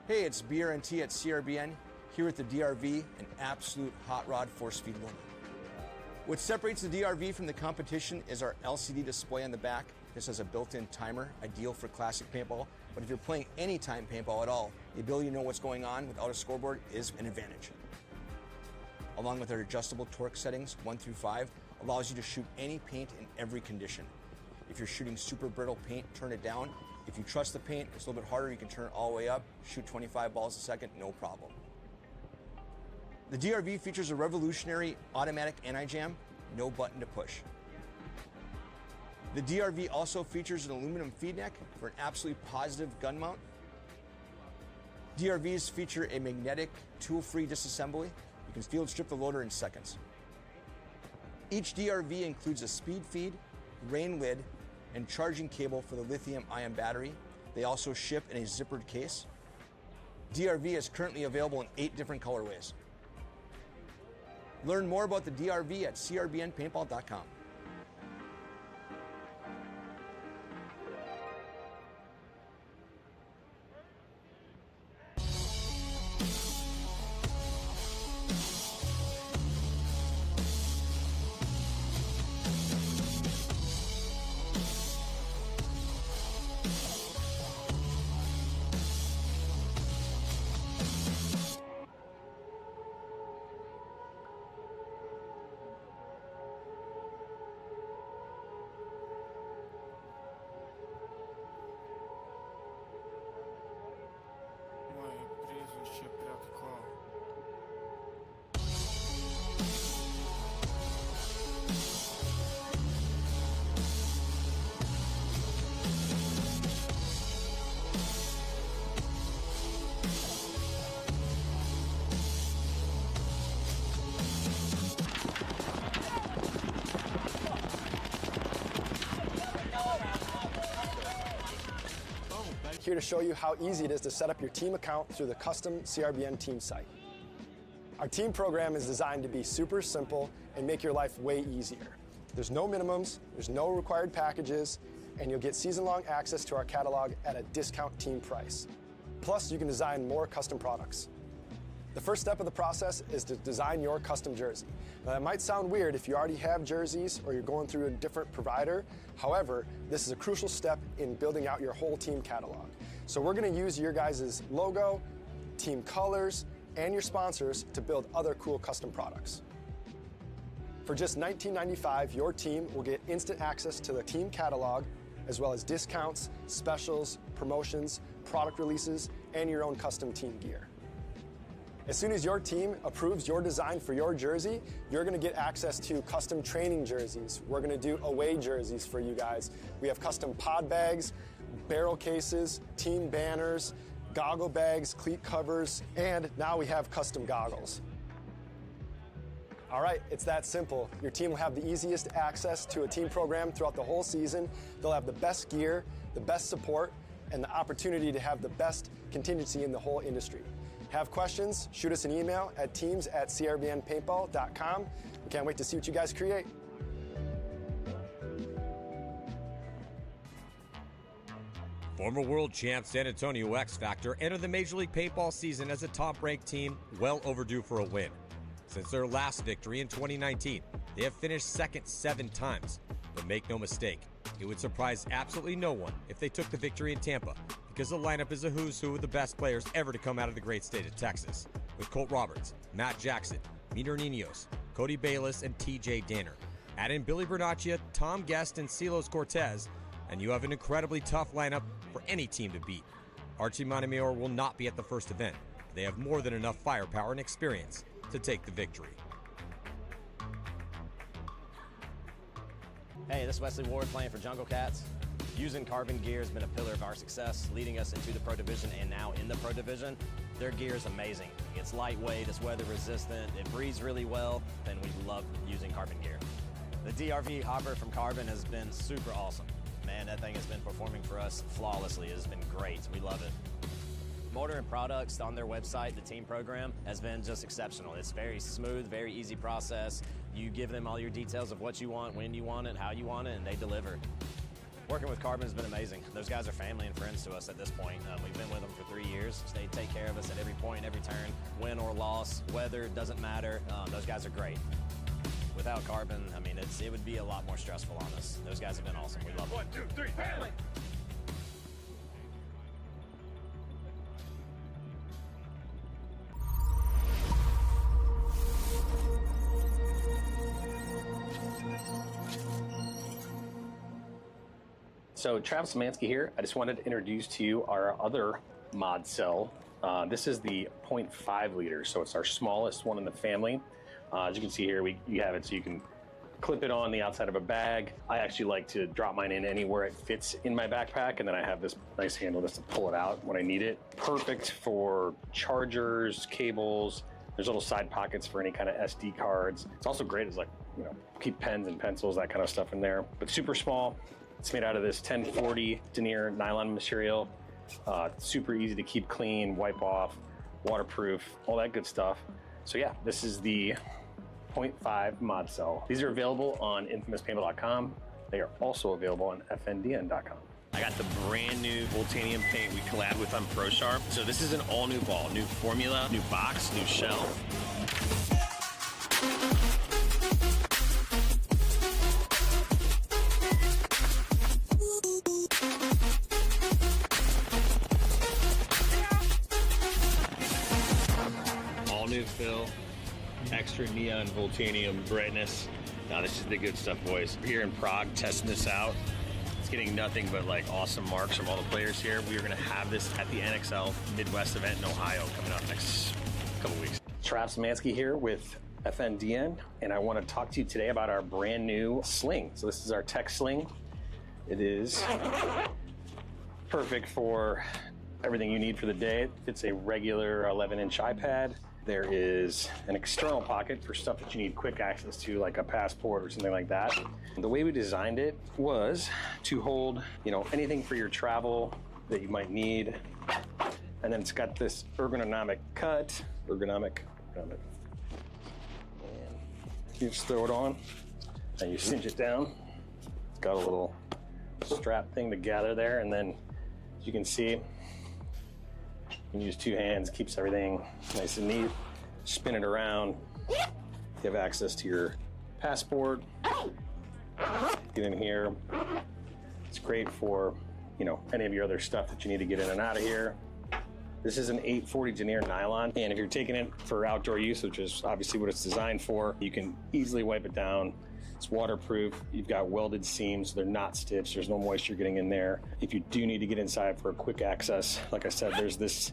Hey, it's Beer and Tea at CRBN, Here at the DRV, an absolute hot rod force-feed loader. What separates the DRV from the competition is our LCD display on the back. This has a built-in timer, ideal for classic paintball, but if you're playing anytime paintball at all, the ability to know what's going on without a scoreboard is an advantage. Along with our adjustable torque settings, 1 through 5, allows you to shoot any paint in every condition. If you're shooting super brittle paint, turn it down. If you trust the paint, it's a little bit harder, you can turn it all the way up, shoot 25 balls a second, no problem. The DRV features a revolutionary automatic anti-jam, no button to push. The DRV also features an aluminum feed neck for an absolutely positive gun mount. DRVs feature a magnetic tool-free disassembly. You can field strip the loader in seconds. Each DRV includes a speed feed, rain lid, and charging cable for the lithium-ion battery. They also ship in a zippered case. DRV is currently available in 8 different colorways. Learn more about the DRV at crbnpaintball.com. Here to show you how easy it is to set up your team account through the custom CRBN team site. Our team program is designed to be super simple and make your life way easier. There's no minimums, there's no required packages, and you'll get season-long access to our catalog at a discount team price. Plus, you can design more custom products. The first step of the process is to design your custom jersey. Now, that might sound weird if you already have jerseys or you're going through a different provider. However, this is a crucial step in building out your whole team catalog. So we're going to use your guys' logo, team colors, and your sponsors to build other cool custom products. For just $19.95, your team will get instant access to the team catalog, as well as discounts, specials, promotions, product releases, and your own custom team gear. As soon as your team approves your design for your jersey, you're going to get access to custom training jerseys. We're going to do away jerseys for you guys. We have custom pod bags, barrel cases, team banners, goggle bags, cleat covers, and now we have custom goggles. All right, it's that simple. Your team will have the easiest access to a team program throughout the whole season. They'll have the best gear, the best support, and the opportunity to have the best contingency in the whole industry. Have questions? Shoot us an email at teams@crbnpaintball.com. We can't wait to see what you guys create. Former world champ San Antonio X Factor entered the Major League Paintball season as a top-ranked team, well overdue for a win. Since their last victory in 2019, they have finished second 7 times. But make no mistake, it would surprise absolutely no one if they took the victory in Tampa, because the lineup is a who's who of the best players ever to come out of the great state of Texas, with Colt Roberts, Matt Jackson, Miner Ninos, Cody Bayless, and TJ Danner. Add in Billy Bernaccia, Tom Guest, and Silos Cortez, and you have an incredibly tough lineup for any team to beat. Archie Montemayor will not be at the first event. They have more than enough firepower and experience to take the victory. Hey, this is Wesley Ward playing for Jungle Cats. Using Carbon gear has been a pillar of our success, leading us into the Pro Division and now in the Pro Division. Their gear is amazing. It's lightweight, it's weather resistant, it breathes really well, and we love using Carbon gear. The DRV hopper from Carbon has been super awesome. Man, that thing has been performing for us flawlessly. It has been great. We love it. Motor and products on their website, the team program, has been just exceptional. It's very smooth, very easy process. You give them all your details of what you want, when you want it, how you want it, and they deliver. Working with Carbon has been amazing. Those guys are family and friends to us at this point. We've been with them for 3 years. They take care of us at every point, every turn, win or loss, weather, doesn't matter. Those guys are great. Without Carbon, I mean, it would be a lot more stressful on us. Those guys have been awesome. We love them. 1, 2, 3, family! So Travis Szymanski here. I just wanted to introduce to you our other mod cell. This is the 0.5 liter, so it's our smallest one in the family. As you can see here, you have it so you can clip it on the outside of a bag. I actually like to drop mine in anywhere it fits in my backpack, and then I have this nice handle just to pull it out when I need it. Perfect for chargers, cables. There's little side pockets for any kind of SD cards. It's also great as, like, you know, keep pens and pencils, that kind of stuff in there. But super small. It's made out of this 1040 denier nylon material. Super easy to keep clean, wipe off, waterproof, all that good stuff. So yeah, this is the 0.5 mod cell. These are available on infamouspaintball.com. They are also available on fndn.com. I got the brand new Voltanium paint we collabed with on ProSharp. So this is an all new ball, new formula, new box, new shell. All new fill, extra neon Voltanium brightness. Now this is the good stuff, boys. We're here in Prague testing this out. It's getting nothing but like awesome marks from all the players here. We are gonna have this at the NXL Midwest event in Ohio coming up next couple weeks. Travis Szymanski here with FNDN, and I want to talk to you today about our brand new sling. So this is our tech sling. It is perfect for everything you need for the day. It's a regular 11-inch iPad. There is an external pocket for stuff that you need quick access to, like a passport or something like that. The way we designed it was to hold, you know, anything for your travel that you might need. And then it's got this ergonomic cut, ergonomic. And you just throw it on and you cinch it down. It's got a little strap thing to gather there, and then as you can see, you can use 2 hands, keeps everything nice and neat. Spin it around. You have access to your passport. Get in here. It's great for, you know, any of your other stuff that you need to get in and out of here. This is an 840 denier nylon, and if you're taking it for outdoor use, which is obviously what it's designed for, you can easily wipe it down. It's waterproof. You've got welded seams. They're not stitched. There's no moisture getting in there. If you do need to get inside for a quick access, like I said, there's this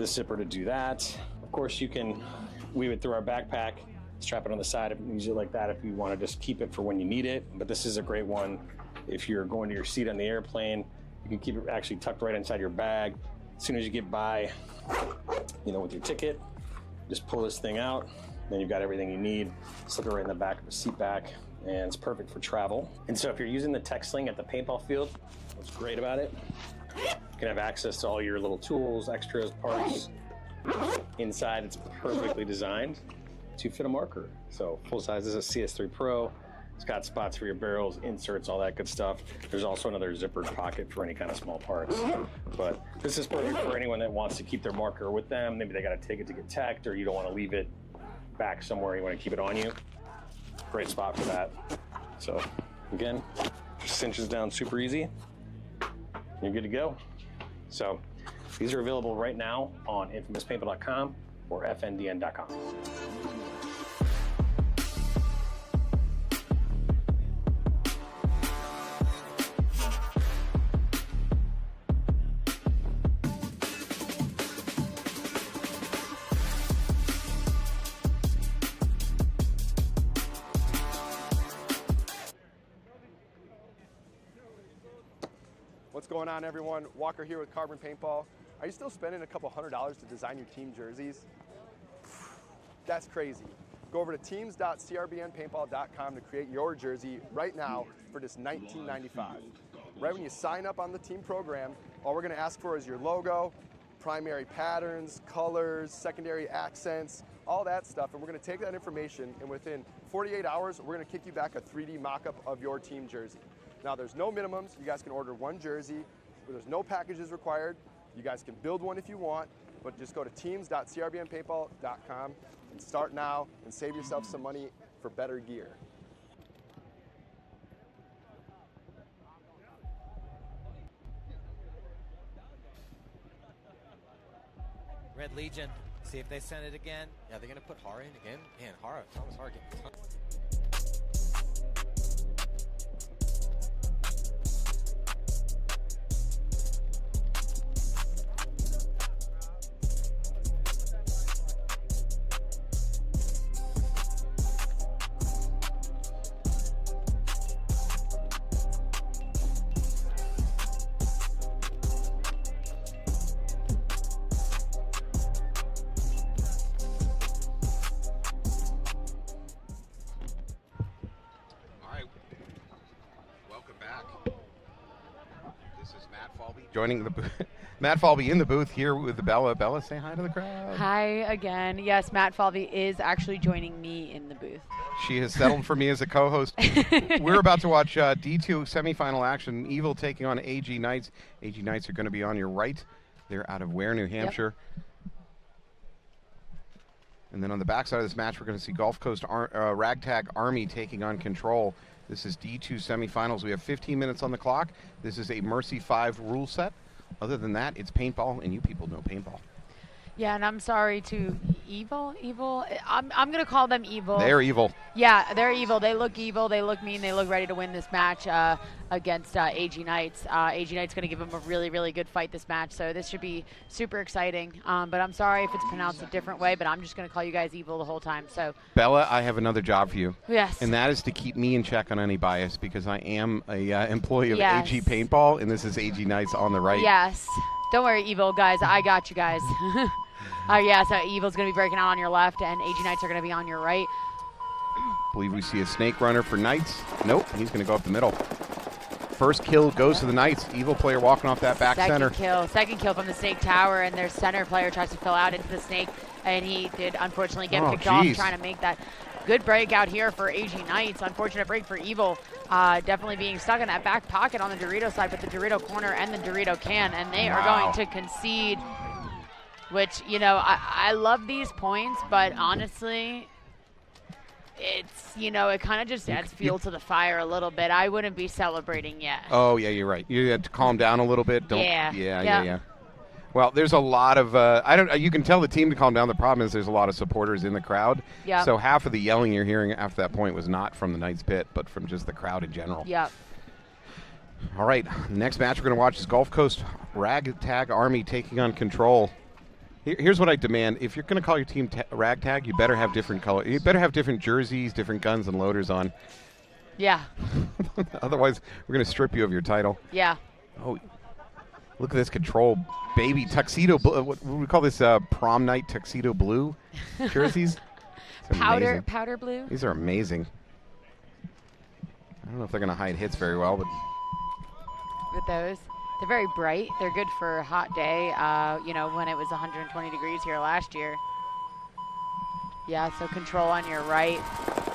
zipper to do that. Of course, you can weave it through our backpack, strap it on the side, and use it like that if you want to just keep it for when you need it. But this is a great one if you're going to your seat on the airplane. You can keep it actually tucked right inside your bag. As soon as you get by, you know, with your ticket, just pull this thing out. Then you've got everything you need. Slip it right in the back of the seat back, and it's perfect for travel. And so if you're using the tech sling at the paintball field, what's great about it, you can have access to all your little tools, extras, parts. Inside, it's perfectly designed to fit a marker. So full size, this is a CS3 Pro. It's got spots for your barrels, inserts, all that good stuff. There's also another zippered pocket for any kind of small parts. But this is perfect for anyone that wants to keep their marker with them. Maybe they got to take it to get teched, or you don't want to leave it back somewhere. You want to keep it on you. Great spot for that. So again, just cinches down super easy. You're good to go. So these are available right now on infamouspaintball.com or fndn.com. What's going on, everyone? Walker here with Carbon Paintball. Are you still spending a couple $100s to design your team jerseys? That's crazy. Go over to teams.crbnpaintball.com to create your jersey right now for just $19.95. Right when you sign up on the team program, all we're going to ask for is your logo, primary patterns, colors, secondary accents, all that stuff, and we're going to take that information, and within 48 hours, we're going to kick you back a 3D mock-up of your team jersey. Now, there's no minimums. You guys can order one jersey. There's no packages required. You guys can build one if you want, but just go to teams.crbnpaintball.com and start now and save yourself some money for better gear. Red Legion, see if they send it again. Yeah, they're going to put Hara in again. Man, Hara, that was hard getting tons. Joining the Matt Falvey in the booth here with the Bella. Bella, say hi to the crowd. Hi again. Yes, Matt Falvey is actually joining me in the booth. She has settled for me as a co-host. We're about to watch D2 semifinal action. Evil taking on AG Knights. AG Knights are going to be on your right. They're out of Ware, New Hampshire. Yep. And then on the backside of this match, we're going to see Gulf Coast Ragtag Army taking on Control. This is D2 semifinals. We have 15 minutes on the clock. This is a Mercy 5 rule set. Other than that, it's paintball, and you people know paintball. Yeah, and I'm sorry to Evil. I'm going to call them evil. They're evil. Yeah, they're evil. They look evil. They look mean. They look ready to win this match against AG Knights. AG Knights going to give them a really, really good fight this match. So this should be super exciting. But I'm sorry if it's pronounced a different way, but I'm just going to call you guys evil the whole time. So Bella, I have another job for you. Yes. And that is to keep me in check on any bias, because I am a employee of AG Paintball, and this is AG Knights on the right. Yes. Don't worry, Evil, guys. I got you guys. Yeah, so Evil's going to be breaking out on your left, and AG Knights are going to be on your right. Believe we see a snake runner for Knights. Nope, he's going to go up the middle. First kill goes to the Knights. Evil player walking off that back center. Second kill from the snake tower, and their center player tries to fill out into the snake, and he did unfortunately get picked off trying to make that good break out here for AG Knights. Unfortunate break for Evil, definitely being stuck in that back pocket on the Dorito side with the Dorito corner and the Dorito can, and they are going to concede, which, you know, I love these points, but honestly, it's, you know, it kind of just adds fuel to the fire a little bit. I wouldn't be celebrating yet. Oh, yeah, you're right. You have to calm down a little bit. Yeah. Well, there's a lot of you can tell the team to calm down. The problem is there's a lot of supporters in the crowd. Yep. So half of the yelling you're hearing after that point was not from the Knights pit, but from just the crowd in general. Yep. All right, next match we're going to watch is Gulf Coast Ragtag Army taking on Control. Here's what I demand. If you're going to call your team Ragtag, you better have different color. You better have different jerseys, different guns and loaders on. Yeah. Otherwise, we're going to strip you of your title. Yeah. Oh, look at this Control baby tuxedo. What do we call this? Prom night tuxedo blue jerseys. Powder blue. These are amazing. I don't know if they're going to hide hits very well, but with those, they're very bright. They're good for a hot day. You know, when it was 120 degrees here last year. Yeah. So Control on your right,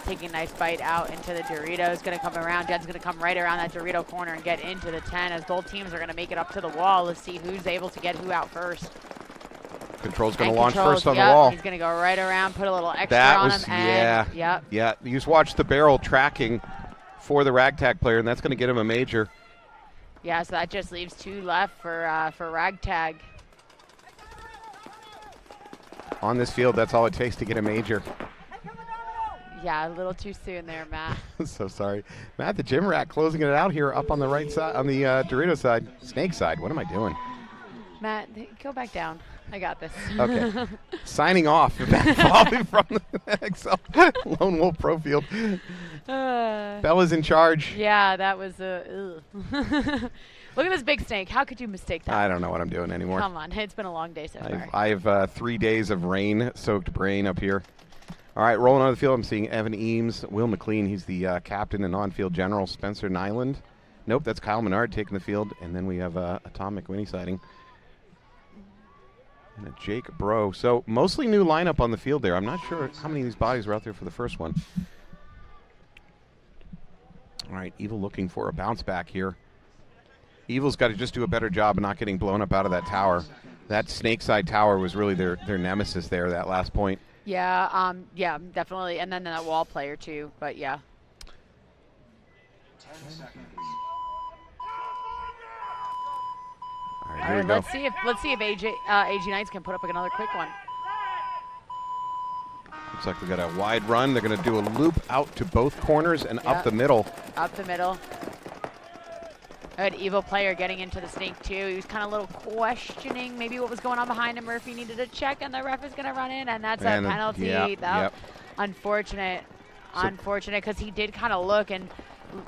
taking a nice bite out into the Doritos. Going to come around. Jen's going to come right around that Dorito corner and get into the 10 as both teams are going to make it up to the wall. Let's see who's able to get who out first. Control's going to launch first on the wall. He's going to go right around, put a little extra on him. And, yeah. You just watch the barrel tracking for the Ragtag player, and that's going to get him a major. Yeah, so that just leaves 2 left for Ragtag. On this field, that's all it takes to get a major. Yeah, a little too soon there, Matt. So sorry. Matt, the gym rat closing it out here up on the right side, on the Dorito side. Snake side, what am I doing? Matt, go back down. I got this. Okay. Signing off. Matt Falvey from the NXL Lone Wolf Pro Field. Bella's in charge. Yeah, that was Look at this big snake. How could you mistake that? I don't know what I'm doing anymore. Come on. It's been a long day so far. I have 3 days of rain-soaked brain up here. All right, rolling on the field, I'm seeing Evan Eames, Will McLean. He's the captain and on-field general. Spencer Nyland. Nope, that's Kyle Menard taking the field. And then we have a Tom McWinney sighting. And a Jake Bro. So mostly new lineup on the field there. I'm not sure how many of these bodies were out there for the first one. All right, Evil looking for a bounce back here. Evil's got to just do a better job of not getting blown up out of that tower. That snake side tower was really their nemesis there, that last point. Yeah, yeah, definitely. And then that wall player too, but yeah. 10 seconds. All right, here we go. Let's see if AG Knights can put up another quick one. Looks like we got a wide run. They're going to do a loop out to both corners and up the middle. Up the middle. Good Evil player getting into the snake too. He was kind of a little questioning maybe what was going on behind him, or if he needed to check, and the ref is going to run in, and that's a penalty. Yep. Unfortunate, because he did kind of look and,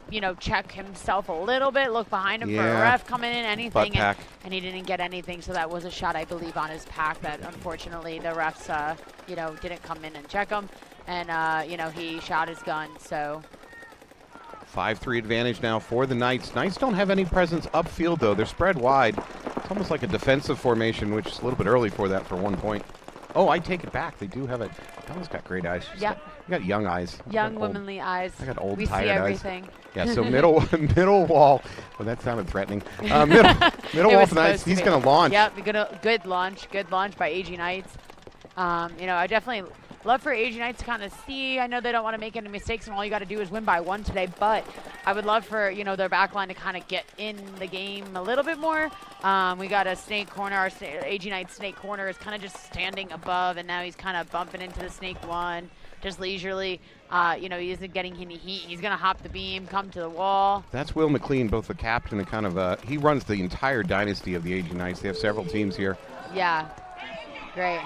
you know, check himself a little bit, look behind him for a ref coming in, anything, and he didn't get anything. So that was a shot, I believe, on his pack that unfortunately the refs, you know, didn't come in and check him, and you know, he shot his gun. So 5-3 advantage now for the Knights. Knights don't have any presence upfield, though. They're spread wide. It's almost like a defensive formation, which is a little bit early for that for 1 point. Oh, I take it back. They do have it. Bella's got great eyes. You got young eyes. Young womanly eyes. I got old, we tired see eyes. everything. Yeah, so middle wall. Well, that sounded threatening. Middle wall for the Knights. He's going to launch. Yep, good launch by AG Knights. You know, I definitely love for AG Knights to kind of see. I know they don't want to make any mistakes, and all you got to do is win by 1 today, but I would love for, you know, their back line to kind of get in the game a little bit more. We got a snake corner. Our AG Knights snake corner is kind of just standing above, and now he's kind of bumping into the snake one, just leisurely. You know, he isn't getting any heat. He's going to hop the beam, come to the wall. That's Will McLean, both the captain and kind of, he runs the entire dynasty of the AG Knights. They have several teams here. Yeah, great.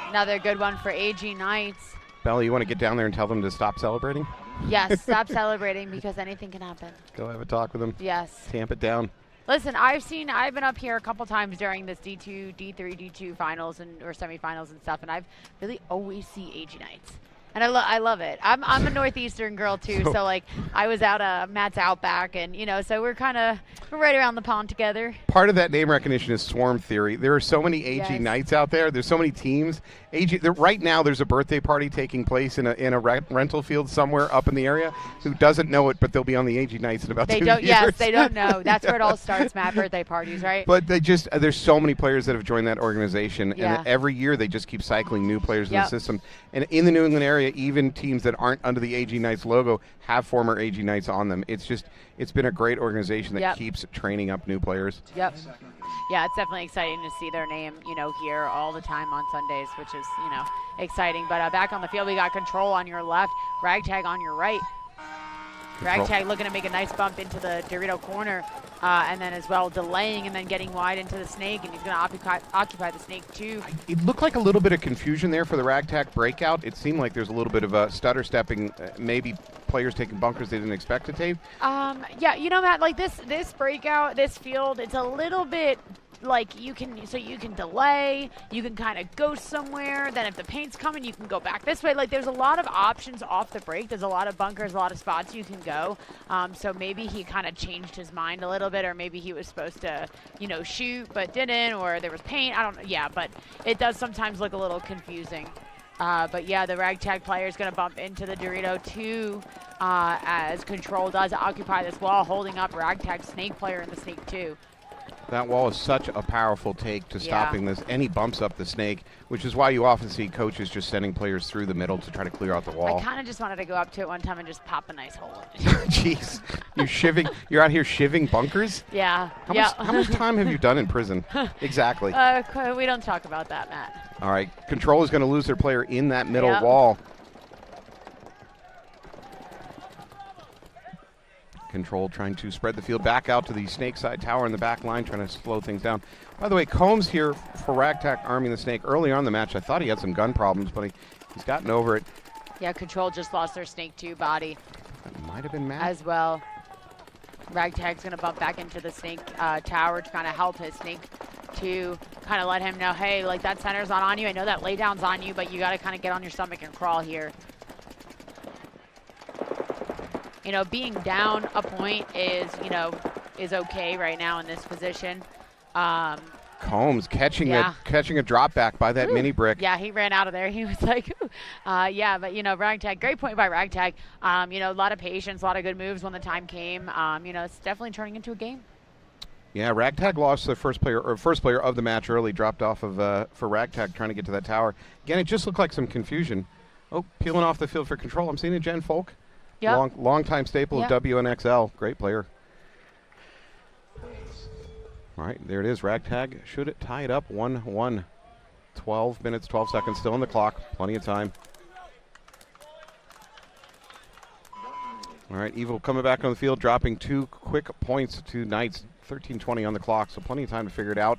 Another good one for AG Knights. Bella, you want to get down there and tell them to stop celebrating? Yes, stop celebrating, because anything can happen. Go have a talk with them. Yes. Tamp it down. Listen, I've been up here a couple times during this D2, D3, D2 finals or semifinals and stuff, and I've really always see AG Knights. And I love it. I'm a Northeastern girl too, so like I was out Matt's Outback, and you know, so we're right around the pond together. Part of that name recognition is swarm theory. There are so many AG Knights out there. There's so many teams. Right now, there's a birthday party taking place in a rental field somewhere up in the area. Who doesn't know it? But they'll be on the AG Knights in about 2 years. Yes, they don't know. That's where it all starts, Matt. Birthday parties, right? But there's so many players that have joined that organization, and every year they just keep cycling new players in the system. And in the New England area, even teams that aren't under the AG Knights logo have former AG Knights on them. It's been a great organization that keeps training up new players. Yep. Yeah, it's definitely exciting to see their name, you know, here all the time on Sundays, which is, you know, exciting. But back on the field, we got Control on your left, Ragtag on your right. Ragtag looking to make a nice bump into the Dorito corner, and then as well delaying and then getting wide into the snake, and he's going to occupy the snake too. It looked like a little bit of confusion there for the Ragtag breakout. It seemed like there's a little bit of a stutter stepping, maybe players taking bunkers they didn't expect to take. Yeah, you know, Matt, like this breakout, this field, it's a little bit like you can delay, you can kind of go somewhere, then if the paint's coming, you can go back this way. Like there's a lot of options off the break. There's a lot of bunkers, a lot of spots you can go. So maybe he kind of changed his mind a little bit, or maybe he was supposed to, you know, shoot but didn't, or there was paint. I don't know. Yeah, but it does sometimes look a little confusing. But yeah, the Ragtag player is going to bump into the Dorito too, as Control does occupy this wall, holding up Ragtag snake player in the snake too. That wall is such a powerful take to stopping this. And he bumps up the snake, which is why you often see coaches just sending players through the middle to try to clear out the wall. I kind of just wanted to go up to it one time and just pop a nice hole. Jeez, you're out here shivving bunkers? Yeah. How much time have you done in prison? Exactly. We don't talk about that, Matt. All right, Control is going to lose their player in that middle wall. Control trying to spread the field back out to the snake side tower in the back line, trying to slow things down. By the way, Combs here for Ragtag arming the snake. Early on in the match, I thought he had some gun problems, but he's gotten over it. Yeah, Control just lost their snake 2 body. That might have been Matt. As well. Ragtag's going to bump back into the snake tower to kind of help his snake 2, kind of let him know, hey, like that center's not on you. I know that laydown's on you, but you got to kind of get on your stomach and crawl here. You know, being down a point is okay right now in this position. Combs catching a drop back by that mini brick. Yeah, he ran out of there. He was like, yeah, but, Ragtag, great point by Ragtag. A lot of patience, a lot of good moves when the time came. It's definitely turning into a game. Yeah, Ragtag lost the first player of the match early, dropped off of for Ragtag trying to get to that tower. Again, it just looked like some confusion. Oh, peeling off the field for control. I'm seeing a Jen Folk. Yep. Long-time staple of WNXL. Great player. All right, there it is. Ragtag should it tie it up 1-1. 12 minutes, 12 seconds still on the clock. Plenty of time. All right, Evil coming back on the field, dropping 2 quick points to Knights. 13:20 on the clock, so plenty of time to figure it out.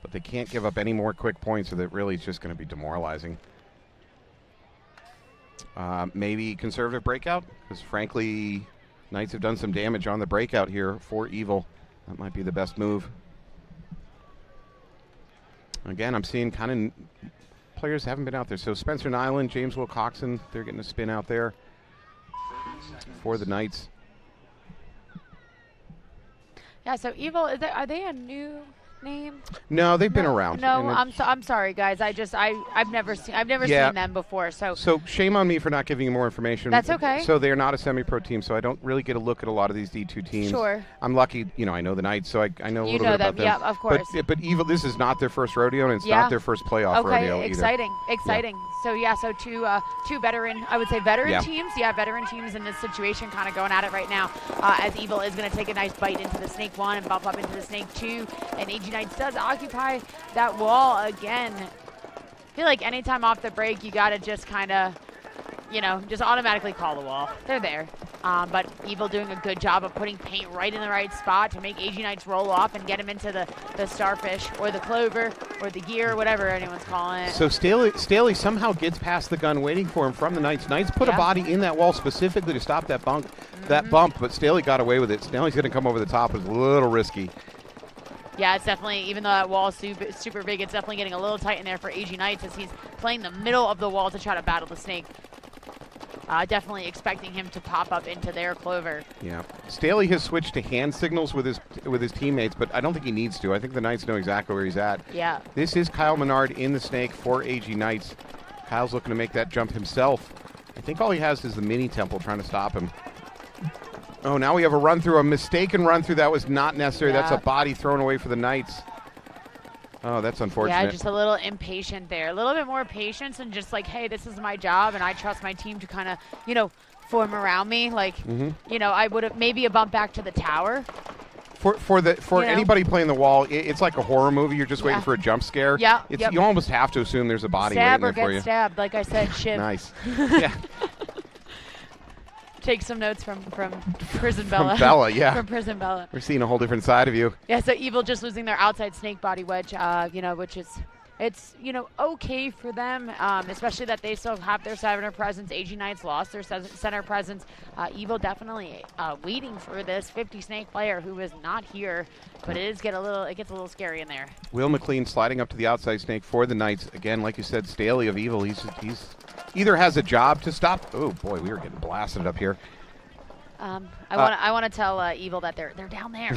But they can't give up any more quick points, or that really is just going to be demoralizing. Maybe conservative breakout, because frankly, Knights have done some damage on the breakout here for Evil. That might be the best move. Again, I'm seeing kind of players haven't been out there. So Spencer Nyland, James Wilcoxon, they're getting a spin out there for the Knights. Yeah, so Evil, are they a new name? No, they've been around. No, I'm sorry, guys. I've never seen them before. So shame on me for not giving you more information. That's okay. So they're not a semi-pro team, so I don't really get a look at a lot of these D2 teams. Sure. I'm lucky, I know the Knights, so I know a little bit about them. Yeah, of course. But Evil, this is not their first rodeo, and it's not their first playoff rodeo either. Exciting. Yeah. So two veteran teams. Yeah, veteran teams in this situation, kind of going at it right now. As Evil is going to take a nice bite into the Snake 1 and bump up into the Snake 2, and AG Knights does occupy that wall again. I feel like anytime off the break, you got to just kind of, just automatically call the wall. They're there. But Evil doing a good job of putting paint right in the right spot to make AG Knights roll off and get him into the starfish or the clover or the gear, whatever anyone's calling it. So Staley somehow gets past the gun waiting for him from the Knights. Knights put a body in that wall specifically to stop that bump, but Staley got away with it. Staley's going to come over the top. It was a little risky. Yeah, it's definitely, even though that wall is super big, it's definitely getting a little tight in there for AG Knights as he's playing the middle of the wall to try to battle the Snake. Definitely expecting him to pop up into their clover. Yeah, Staley has switched to hand signals with his teammates, but I don't think he needs to. I think the Knights know exactly where he's at. Yeah. This is Kyle Menard in the Snake for AG Knights. Kyle's looking to make that jump himself. I think all he has is the mini temple trying to stop him. Oh, now we have a mistaken run through. That was not necessary. Yeah. That's a body thrown away for the Knights. Oh, that's unfortunate. Yeah, just a little impatient there. A little bit more patience and just like, hey, this is my job, and I trust my team to kind of, form around me. Like, I would have maybe a bump back to the tower. For anybody playing the wall, it's like a horror movie. You're just waiting for a jump scare. Yeah. You almost have to assume there's a body Stab waiting there for or you. get stabbed, like I said, Shiv. Nice. Yeah. Take some notes from Prison Bella. From Bella, yeah. From Prison Bella. We're seeing a whole different side of you. Yeah, so Evil just losing their outside snake body wedge, which is, okay for them, especially that they still have their center presence. AG Knights lost their center presence. Evil definitely waiting for this 50 snake player who is not here, but it gets a little scary in there. Will McLean sliding up to the outside snake for the Knights. Again, like you said, Staley of Evil, he's either has a job to stop. Oh boy, we were getting blasted up here. I want to tell Evil that they're down there.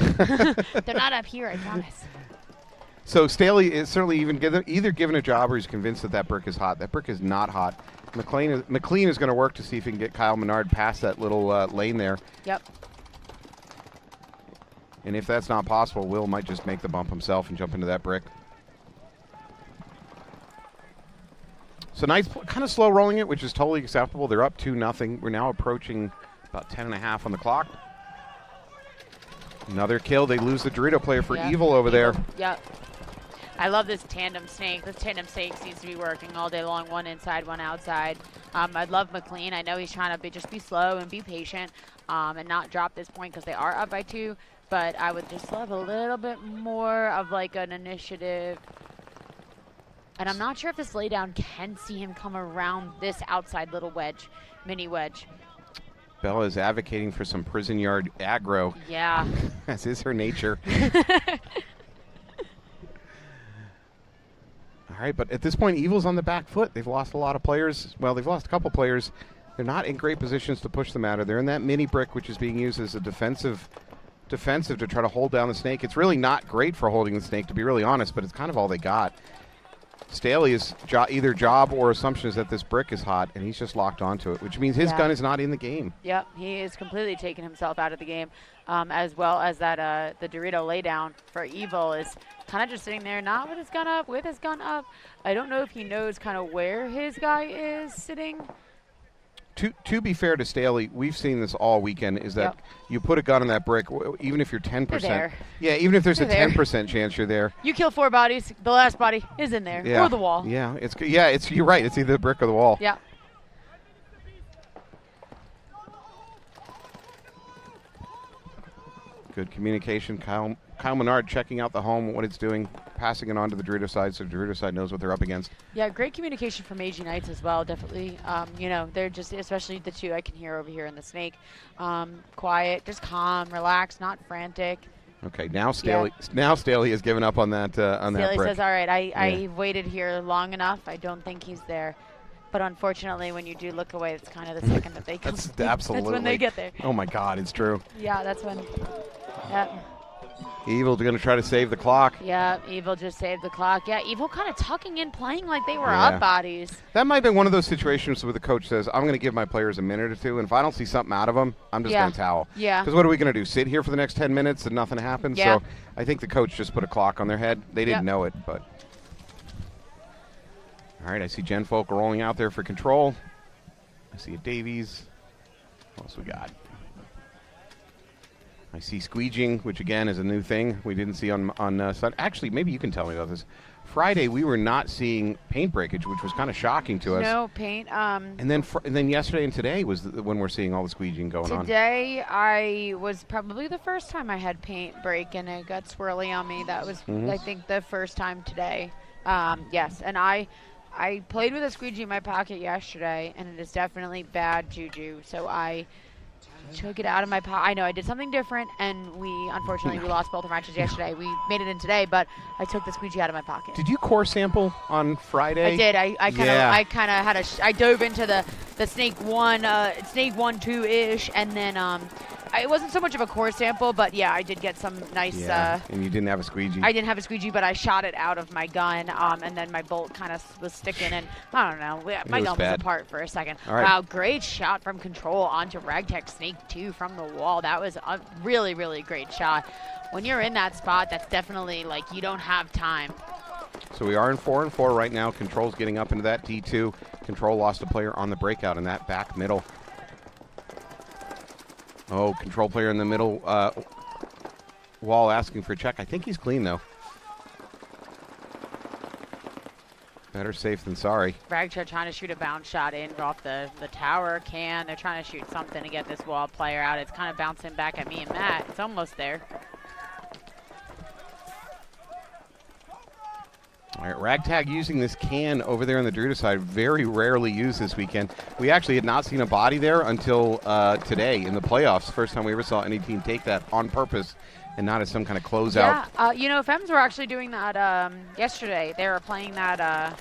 They're not up here, I promise. So Staley is certainly either given a job or he's convinced that brick is hot. That brick is not hot. McLean is going to work to see if he can get Kyle Menard past that little lane there. Yep. And if that's not possible, Will might just make the bump himself and jump into that brick. So Knights kind of slow rolling it, which is totally acceptable. They're up 2-0. We're now approaching about 10.5 on the clock. Another kill. They lose the Dorito player for Evil over there. Yep. I love this tandem snake. This tandem snake seems to be working all day long, one inside, one outside. I love McLean. I know he's trying to just be slow and be patient and not drop this point because they are up by 2. But I would just love a little bit more of like an initiative. And I'm not sure if this laydown can see him come around this outside little wedge, mini wedge. Bella is advocating for some prison yard aggro. Yeah. As is her nature. All right, but at this point, Evil's on the back foot. They've lost a lot of players. Well, they've lost a couple players. They're not in great positions to push the matter. They're in that mini brick, which is being used as a defensive defensive to try to hold down the snake. It's really not great for holding the snake, to be really honest, but it's kind of all they got. Staley is either job or assumption is that this brick is hot, and he's just locked onto it, which means his gun is not in the game. Yep, he is completely taking himself out of the game, as well as that the Dorito laydown for Evil is kind of just sitting there, not with his gun up, with his gun up. I don't know if he knows kind of where his guy is sitting. To be fair to Staley, we've seen this all weekend, is that you put a gun on that brick, even if you're 10%. there. Yeah, even if there's You're a 10% chance you're there. You kill 4 bodies, the last body is in there, or the wall. Yeah, you're right. It's either the brick or the wall. Yeah. Good communication. Kyle Menard checking out the home, what it's doing, passing it on to the Dorito side so the Dorito side knows what they're up against. Yeah, great communication from AG Knights as well, definitely. They're just, especially the two I can hear over here in the snake, quiet, just calm, relaxed, not frantic. Okay, now Staley has given up on that on that brick. Staley says, all right, I waited here long enough. I don't think he's there. But unfortunately, when you do look away, it's kind of the second that they come. Absolutely. That's when they get there. Oh, my God, it's true. Yeah, that's when. Yeah. Evil's going to try to save the clock. Yeah, Evil just saved the clock. Yeah, Evil kind of tucking in, playing like they were up bodies. That might have been one of those situations where the coach says, I'm going to give my players a minute or two, and if I don't see something out of them, I'm just going to towel. Yeah. Because what are we going to do, sit here for the next 10 minutes and nothing happens? Yeah. So I think the coach just put a clock on their head. They didn't know it, but. All right, I see Jen Folk rolling out there for control. I see a Davies. What else we got? I see squeegeeing, which again is a new thing we didn't see on Sunday. Actually, maybe you can tell me about this. Friday we were not seeing paint breakage, which was kind of shocking to us. No paint. And then yesterday and today was when we're seeing all the squeegeeing going on. Today I was probably the first time I had paint break and it got swirly on me. That was I think the first time today. Yes, and I played with a squeegee in my pocket yesterday, and it is definitely bad juju. So I took it out of my pocket. I know I did something different, and unfortunately we lost both our matches yesterday. We made it in today, but I took the squeegee out of my pocket. Did you core sample on Friday? I did. I kind of had I dove into the snake 1-2-ish, and then it wasn't so much of a core sample, but yeah, I did get some nice. And you didn't have a squeegee. I didn't have a squeegee, but I shot it out of my gun, and then my bolt kind of was sticking, and I don't know, my gun was apart for a second. All right. Wow, great shot from control onto Ragtech Snake 2 from the wall. That was a really, really great shot. When you're in that spot, that's definitely like you don't have time. So we are in 4-4 right now. Control's getting up into that D2. Control lost a player on the breakout in that back middle. Oh, control player in the middle wall asking for a check. I think he's clean, though. Better safe than sorry. Ragtech trying to shoot a bounce shot in off the tower can. They're trying to shoot something to get this wall player out. It's kind of bouncing back at me and Matt. It's almost there. All right, Ragtag using this can over there on the Dorito side, very rarely used this weekend. We actually had not seen a body there until today in the playoffs. First time we ever saw any team take that on purpose and not as some kind of closeout. Yeah, Femmes were actually doing that yesterday. They were playing that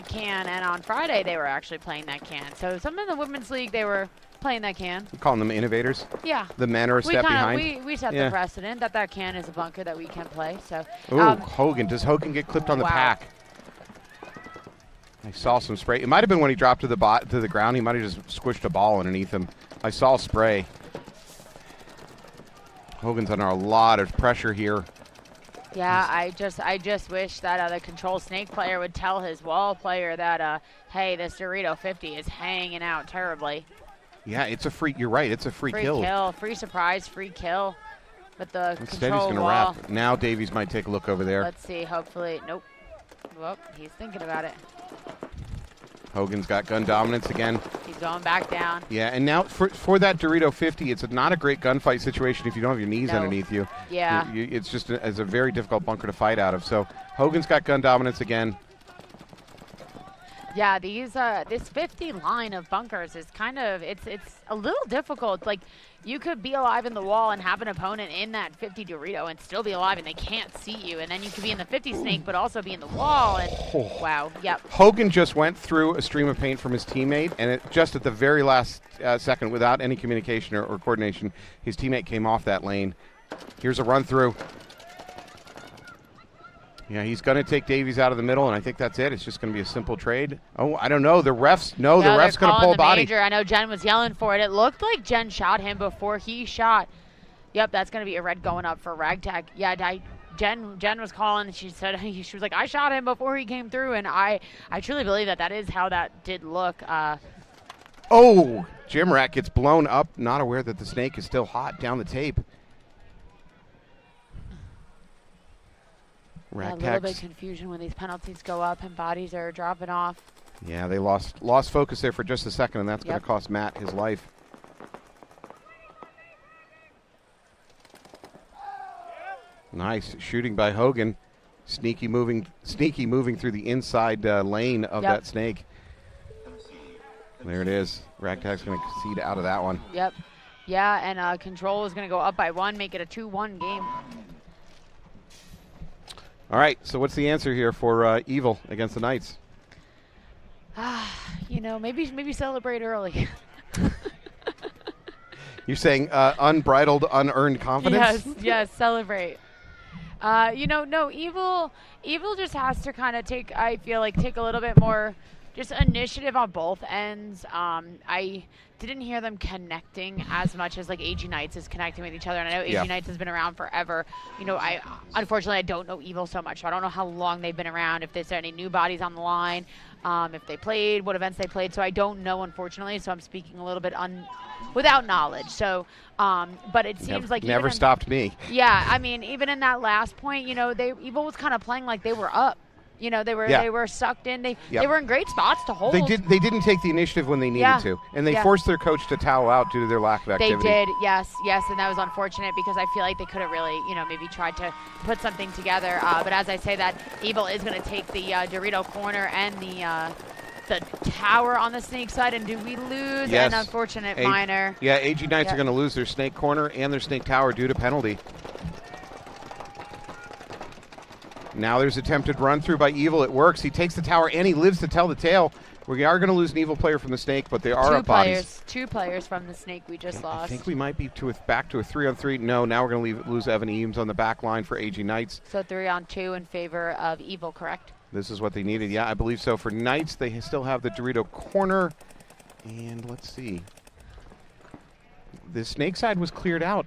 can, and on Friday they were actually playing that can. So some in the women's league, they were playing that can. You're calling them innovators? Yeah. The men are a step behind? We set the precedent that can is a bunker that we can play. So. Ooh, Hogan. Does Hogan get clipped on the pack? I saw some spray. It might have been when he dropped to the ground. He might have just squished a ball underneath him. I saw spray. Hogan's under a lot of pressure here. Yeah, I just wish that the control snake player would tell his wall player that, hey, this Dorito 50 is hanging out terribly. Yeah, it's a free. You're right. It's a free kill. Free surprise, free kill. With the Instead, control he's going to wall. wrap. Now Davies might take a look over there. Let's see. Hopefully, nope. Well, he's thinking about it. Hogan's got gun dominance again. He's going back down. Yeah, and now for that Dorito 50, it's not a great gunfight situation if you don't have your knees underneath you. Yeah. It's just it's a very difficult bunker to fight out of. So Hogan's got gun dominance again. Yeah, these this 50 line of bunkers is kind of it's a little difficult. Like you could be alive in the wall and have an opponent in that 50 Dorito and still be alive and they can't see you, and then you could be in the 50 snake but also be in the wall. And wow, yep. Hogan just went through a stream of paint from his teammate, and it just at the very last second, without any communication or coordination, his teammate came off that lane. Here's a run through. Yeah, he's going to take Davies out of the middle, and I think that's it. It's just going to be a simple trade. Oh, I don't know. The refs, the ref's going to pull body. Major. I know Jen was yelling for it. It looked like Jen shot him before he shot. Yep, that's going to be a red going up for Ragtag. Yeah, Jen was calling, and she said, she was like, I shot him before he came through, and I truly believe that is how that did look. Oh, Jimrak gets blown up, not aware that the snake is still hot down the tape. A little bit of confusion when these penalties go up and bodies are dropping off. Yeah, they lost focus there for just a second, and that's going to cost Matt his life. Nice shooting by Hogan. Sneaky moving through the inside lane of that snake. There it is. Ragtag's going to concede out of that one. Yep. Yeah, and Control is going to go up by 1, make it a 2-1 game. All right, so what's the answer here for Evil against the Knights? Maybe celebrate early. You're saying unbridled, unearned confidence? Yes, celebrate. No, Evil just has to kind of take a little bit more just initiative on both ends. I didn't hear them connecting as much as like AG Knights is connecting with each other, and I know AG Knights has been around forever. Unfortunately I don't know Evil so much, so I don't know how long they've been around, if there's any new bodies on the line, if they played, what events they played, so I don't know, unfortunately, so I'm speaking a little bit without knowledge. So but it seems like never stopped me. Yeah, I mean, even in that last point, Evil was kind of playing like they were up. They were sucked in. They were in great spots to hold. They didn't take the initiative when they needed to, and they forced their coach to towel out due to their lack of activity. They did, yes, and that was unfortunate because I feel like they could have really, maybe tried to put something together. But as I say that, Evil is going to take the Dorito corner and the tower on the snake side, and do we lose an unfortunate minor? Yeah, AG Knights are going to lose their snake corner and their snake tower due to penalty. Now there's attempted run through by Evil. It works. He takes the tower and he lives to tell the tale. We are going to lose an Evil player from the snake, but they are up bodies. Two players from the snake we just lost. I think we might be back to a 3-on-3. No, now we're going to lose Evan Eames on the back line for AG Knights. So 3-on-2 in favor of Evil, correct? This is what they needed. Yeah, I believe so. For Knights, they still have the Dorito corner. And let's see. The snake side was cleared out.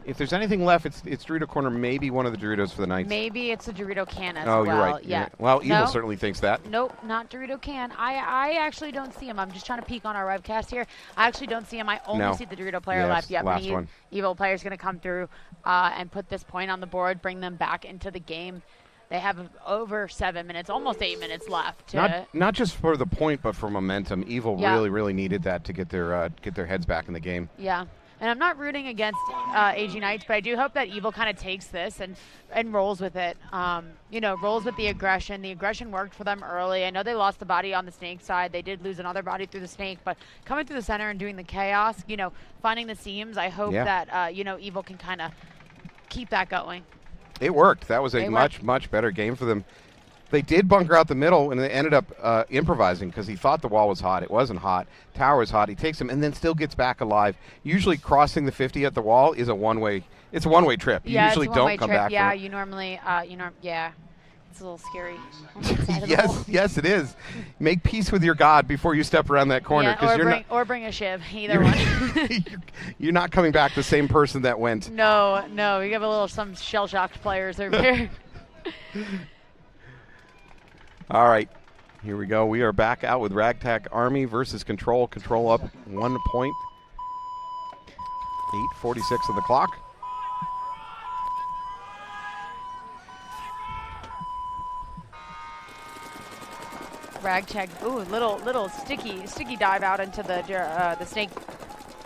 If there's anything left, it's Dorito corner, maybe one of the Doritos for the Knights. Maybe it's a Dorito can as well. Oh, you're right. Yeah. Well, Evil certainly thinks that. Nope, not Dorito can. I actually don't see him. I'm just trying to peek on our webcast here. I actually don't see him. I only see the Dorito player left. Yep, last one. Evil player's going to come through and put this point on the board, bring them back into the game. They have over 7 minutes, almost 8 minutes left. Not just for the point, but for momentum. Evil really needed that to get their heads back in the game. Yeah. And I'm not rooting against AG Knights, but I do hope that Evil kind of takes this and rolls with it. Rolls with the aggression. The aggression worked for them early. I know they lost the body on the snake side. They did lose another body through the snake, but coming through the center and doing the chaos, finding the seams, I hope that, Evil can kind of keep that going. It worked. That was a much better game for them. They did bunker out the middle, and they ended up improvising because he thought the wall was hot. It wasn't hot. Tower was hot. He takes him and then still gets back alive. Usually crossing the 50 at the wall is a one-way. It's a one-way trip. You usually don't come back. Yeah, you normally, it's a little scary. Yes, it is. Make peace with your God before you step around that corner. Or bring a shiv. Either one. You're not coming back the same person that went. No. We have some shell-shocked players over here. All right, here we go. We are back out with Ragtag Army versus Control. Control up 1 point. 8:46 on the clock. Ragtag, little sticky dive out into the snake.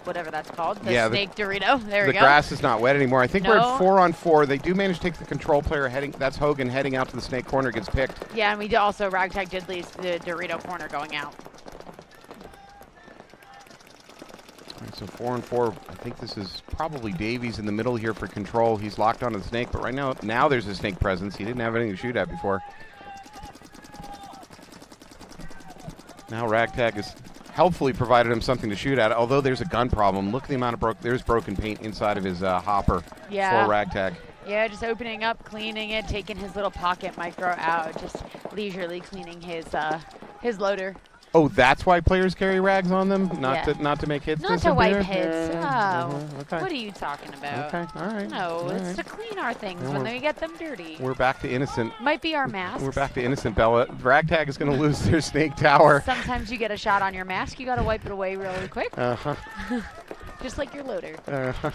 whatever that's called. The Yeah, snake Dorito. There we The go. grass is not wet anymore. I think we're No. at 4-on-4. They do manage to take the control player heading. That's Hogan heading out to the snake corner, gets picked. Yeah, and we did also Ragtag did leave the Dorito corner going out. All right, so 4-on-4. I think this is probably Davies in the middle here for control. He's locked onto the snake, but right now there's a snake presence. He didn't have anything to shoot at before. Now Ragtag has helpfully provided him something to shoot at, although there's a gun problem. Look at the amount of there's broken paint inside of his hopper for Ragtag. Yeah, just opening up, cleaning it, taking his little pocket micro out, just leisurely cleaning his loader. Oh, that's why players carry rags on them? Not Yeah. to make hits? Not to wipe hits. Oh, okay. what are you talking about? Okay, all right. No, all it's right. to clean our things Well, when we're- we get them dirty. We're back to innocent. Might be our mask. We're back to innocent, Bella. Ragtag is going to lose their snake tower. Sometimes you get a shot on your mask, you got to wipe it away really quick. Uh-huh. Just like your loader. Uh-huh.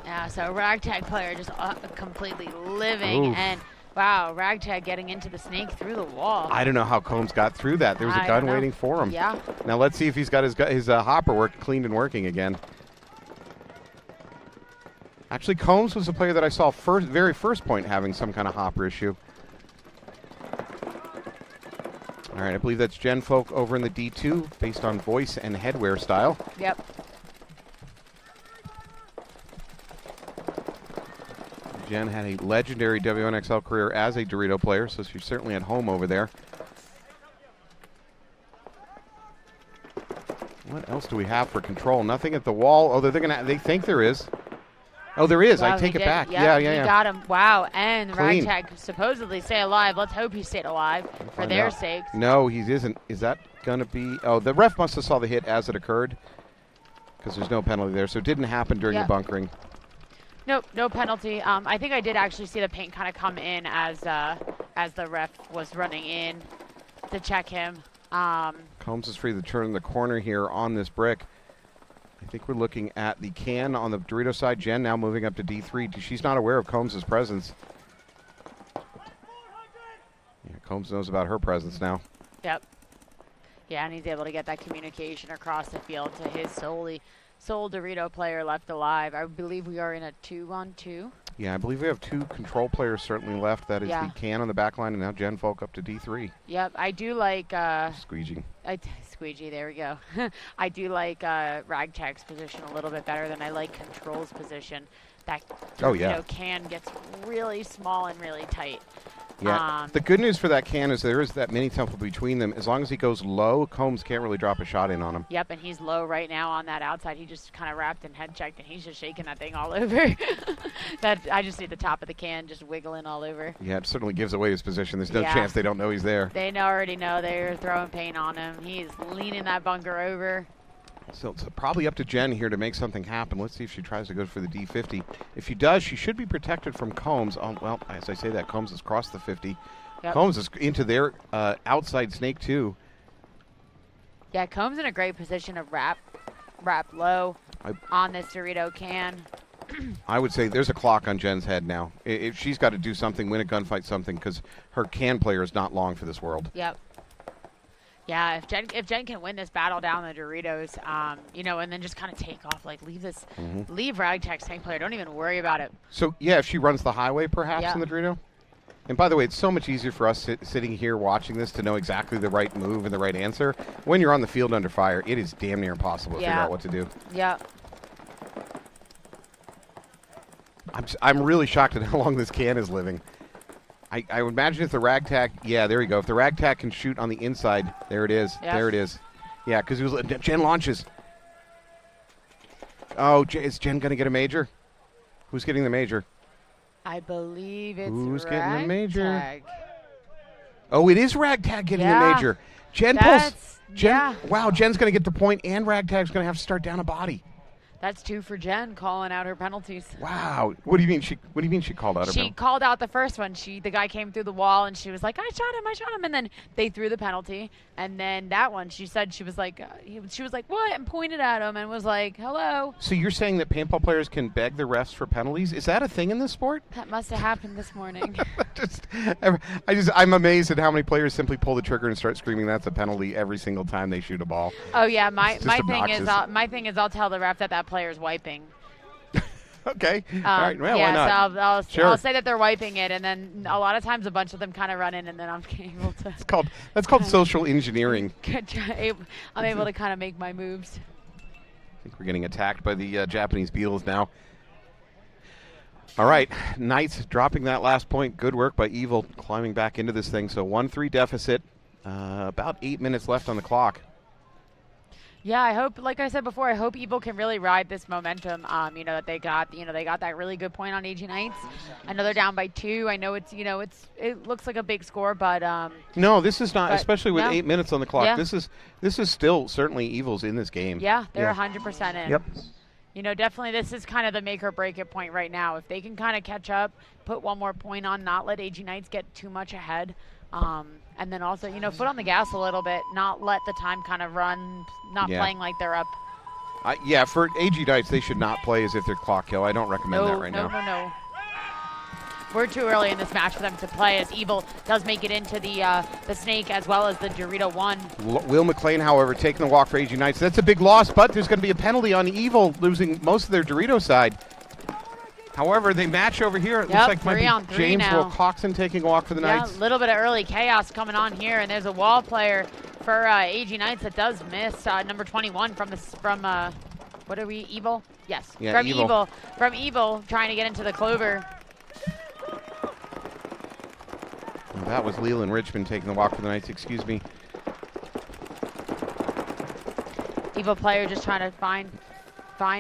Yeah, so Ragtag player just completely living. Oof. And wow, Ragtag getting into the snake through the wall. I don't know how Combs got through that. There was a I gun don't know. waiting for him. Yeah. Now let's see if he's got his hopper cleaned and working again. Actually, Combs was the player that I saw very first point having some kind of hopper issue. All right, I believe that's Jen Folk over in the D2 based on voice and headwear style. Yep. Jen had a legendary WNXL career as a Dorito player, so she's certainly at home over there. What else do we have for control? Nothing at the wall. Oh, they think there is. Oh, there is. Wow, I take he it did. back. Yep, Yeah. He got him. Wow. And Clean. Ragtag supposedly stay alive. Let's hope he stayed alive for Find their out. sakes. No, he isn't. Is that going to be? Oh, the ref must have saw the hit as it occurred because there's no penalty there, so it didn't happen during Yep. the bunkering. Nope, no penalty. I think I did actually see the paint kind of come in as the ref was running in to check him. Combs is free to turn the corner here on this brick. I think we're looking at the can on the Dorito side. Jen now moving up to D3. She's not aware of Combs' presence. Yeah, Combs knows about her presence now. Yep. Yeah, and he's able to get that communication across the field to his sole Dorito player left alive. I believe we are in a 2-on-2. Yeah, I believe we have two control players certainly left. That is Yeah. the can on the back line, and now Jen Folk up to D3. Yep, I do like Squeegee. Squeegee, there we go. I do like Ragtag's position a little bit better than I like Control's position. That Oh, yeah. can gets really small and really tight. Yeah. The good news for that can is there is that mini temple between them. As long as he goes low, Combs can't really drop a shot in on him. Yep, and he's low right now on that outside. He just kind of wrapped and head checked, and he's just shaking that thing all over. I just see the top of the can just wiggling all over. Yeah, it certainly gives away his position. There's no Yeah. chance they don't know he's there. They already know they're throwing paint on him. He's leaning that bunker over. So it's probably up to Jen here to make something happen. Let's see if she tries to go for the D50. If she does, she should be protected from Combs. Oh, well, as I say that, Combs has crossed the 50. Yep. Combs is into their outside snake, too. Yeah, Combs in a great position to wrap low on this Dorito can. I would say there's a clock on Jen's head now. If she's got to do something, win a gunfight, something, because her can player is not long for this world. Yep. Yeah, if Jen can win this battle down the Doritos, and then just kind of take off, like leave Ragtag's tank player. Don't even worry about it. So, yeah, if she runs the highway, perhaps, Yeah. in the Dorito. And by the way, it's so much easier for us sitting here watching this to know exactly the right move and the right answer. When you're on the field under fire, it is damn near impossible to figure out what to do. Yeah. I'm really shocked at how long this can is living. I would imagine if the Ragtag, yeah, there you go. If the Ragtag can shoot on the inside, there it is. Yeah. There it is. Yeah, because Jen launches. Oh, is Jen going to get a major? Who's getting the major? I believe it's Who's Ragtag. getting the major? Oh, it is Ragtag getting the Yeah. major. Jen That's- pulls. Jen, yeah. Wow, Jen's going to get the point, and Ragtag's going to have to start down a body. That's 2 for Jen, calling out her penalties. Wow. What do you mean she called out her She penalty? called out the first one. The guy came through the wall, and she was like, I shot him, and then they threw the penalty. And then that one, she said she was like, what? And pointed at him and was like, hello. So you're saying that paintball players can beg the refs for penalties? Is that a thing in this sport? That must have happened this morning. I'm amazed at how many players simply pull the trigger and start screaming that's a penalty every single time they shoot a ball. Oh yeah, my It's just thing is I'll tell the ref that player's wiping. Okay. All right. Well, yeah, why not? So I'll say that they're wiping it, and then a lot of times a bunch of them kind of run in, and then I'm able to. That's called social engineering. I'm able to kind of make my moves. I think we're getting attacked by the Japanese beetles now. All right, Knights dropping that last point. Good work by Evil climbing back into this thing. So 1-3 deficit. About 8 minutes left on the clock. Yeah, I hope, like I said before, I hope Evil can really ride this momentum. That they got that really good point on AG Knights. I know they're down by 2. I know it looks like a big score, but no, this is not, especially with 8 minutes on the clock. Yeah. This is still certainly Evil's in this game. Yeah, they're 100% in. Yep. Definitely this is kind of the make or break it point right now. If they can kind of catch up, put one more point on, not let AG Knights get too much ahead. And then also, foot on the gas a little bit, not let the time kind of run, not playing like they're up. Yeah, for AG Knights, they should not play as if they're clock kill. I don't recommend that right now. No. We're too early in this match for them to play, as Evil does make it into the Snake as well as the Dorito 1. Will McLean, however, taking the walk for AG Knights. That's a big loss, but there's going to be a penalty on Evil, losing most of their Dorito side. However, they match over here. It looks like might be James Wilcoxon taking a walk for the Knights. Yeah, a little bit of early chaos coming on here, and there's a wall player for AG Knights that does miss number 21 what are we, Evil? Yes, yeah, from Evil trying to get into the clover. Well, that was Leland Richmond taking the walk for the Knights. Excuse me. Evil player just trying to find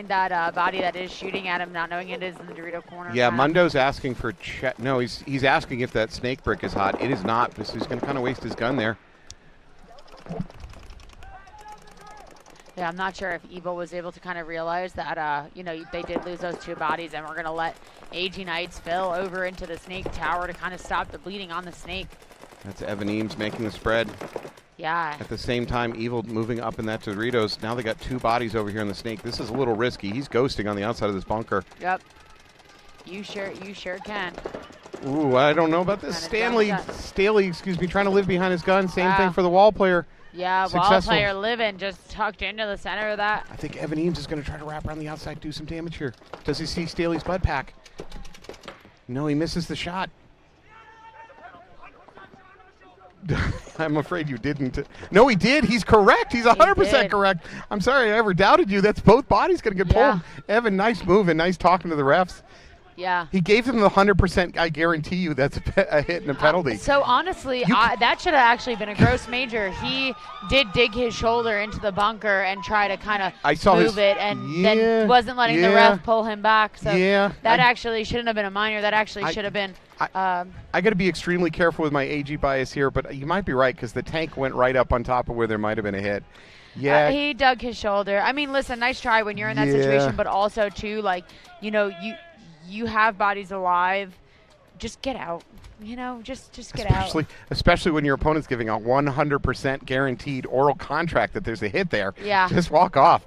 that body that is shooting at him, not knowing it is in the Dorito corner. Yeah, Mundo's asking for no, he's asking if that snake brick is hot. It is not, so he's going to kind of waste his gun there. Yeah, I'm not sure if Evil was able to kind of realize that, they did lose those 2 bodies, and we're going to let AG Knights fill over into the Snake Tower to kind of stop the bleeding on the Snake. That's Evan Eames making the spread. Yeah. At the same time, Evil moving up in that Doritos. Now they got 2 bodies over here in the Snake. This is a little risky. He's ghosting on the outside of this bunker. Yep. You sure can. Ooh, I don't know about this. Staley, trying to live behind his gun. Same thing for the wall player. Yeah, wall player living just tucked into the center of that. I think Evan Eames is going to try to wrap around the outside, do some damage here. Does he see Staley's bud pack? No, he misses the shot. I'm afraid you didn't. No, he did. He's correct. He's 100% correct. I'm sorry I ever doubted you. That's both bodies going to get pulled. Evan, nice move and nice talking to the refs. Yeah. He gave them the 100%. I guarantee you that's a hit and a penalty. So honestly, that should have actually been a gross major. He did dig his shoulder into the bunker and try to kind of move it, and then wasn't letting the ref pull him back. So that actually shouldn't have been a minor. That actually should have been. I got to be extremely careful with my AG bias here, but you might be right because the tank went right up on top of where there might have been a hit. Yeah. He dug his shoulder. I mean, listen, nice try when you're in that situation, but also too, you have bodies alive. Just get out. Just get out. Especially when your opponent's giving a 100% guaranteed oral contract that there's a hit there. Yeah. Just walk off.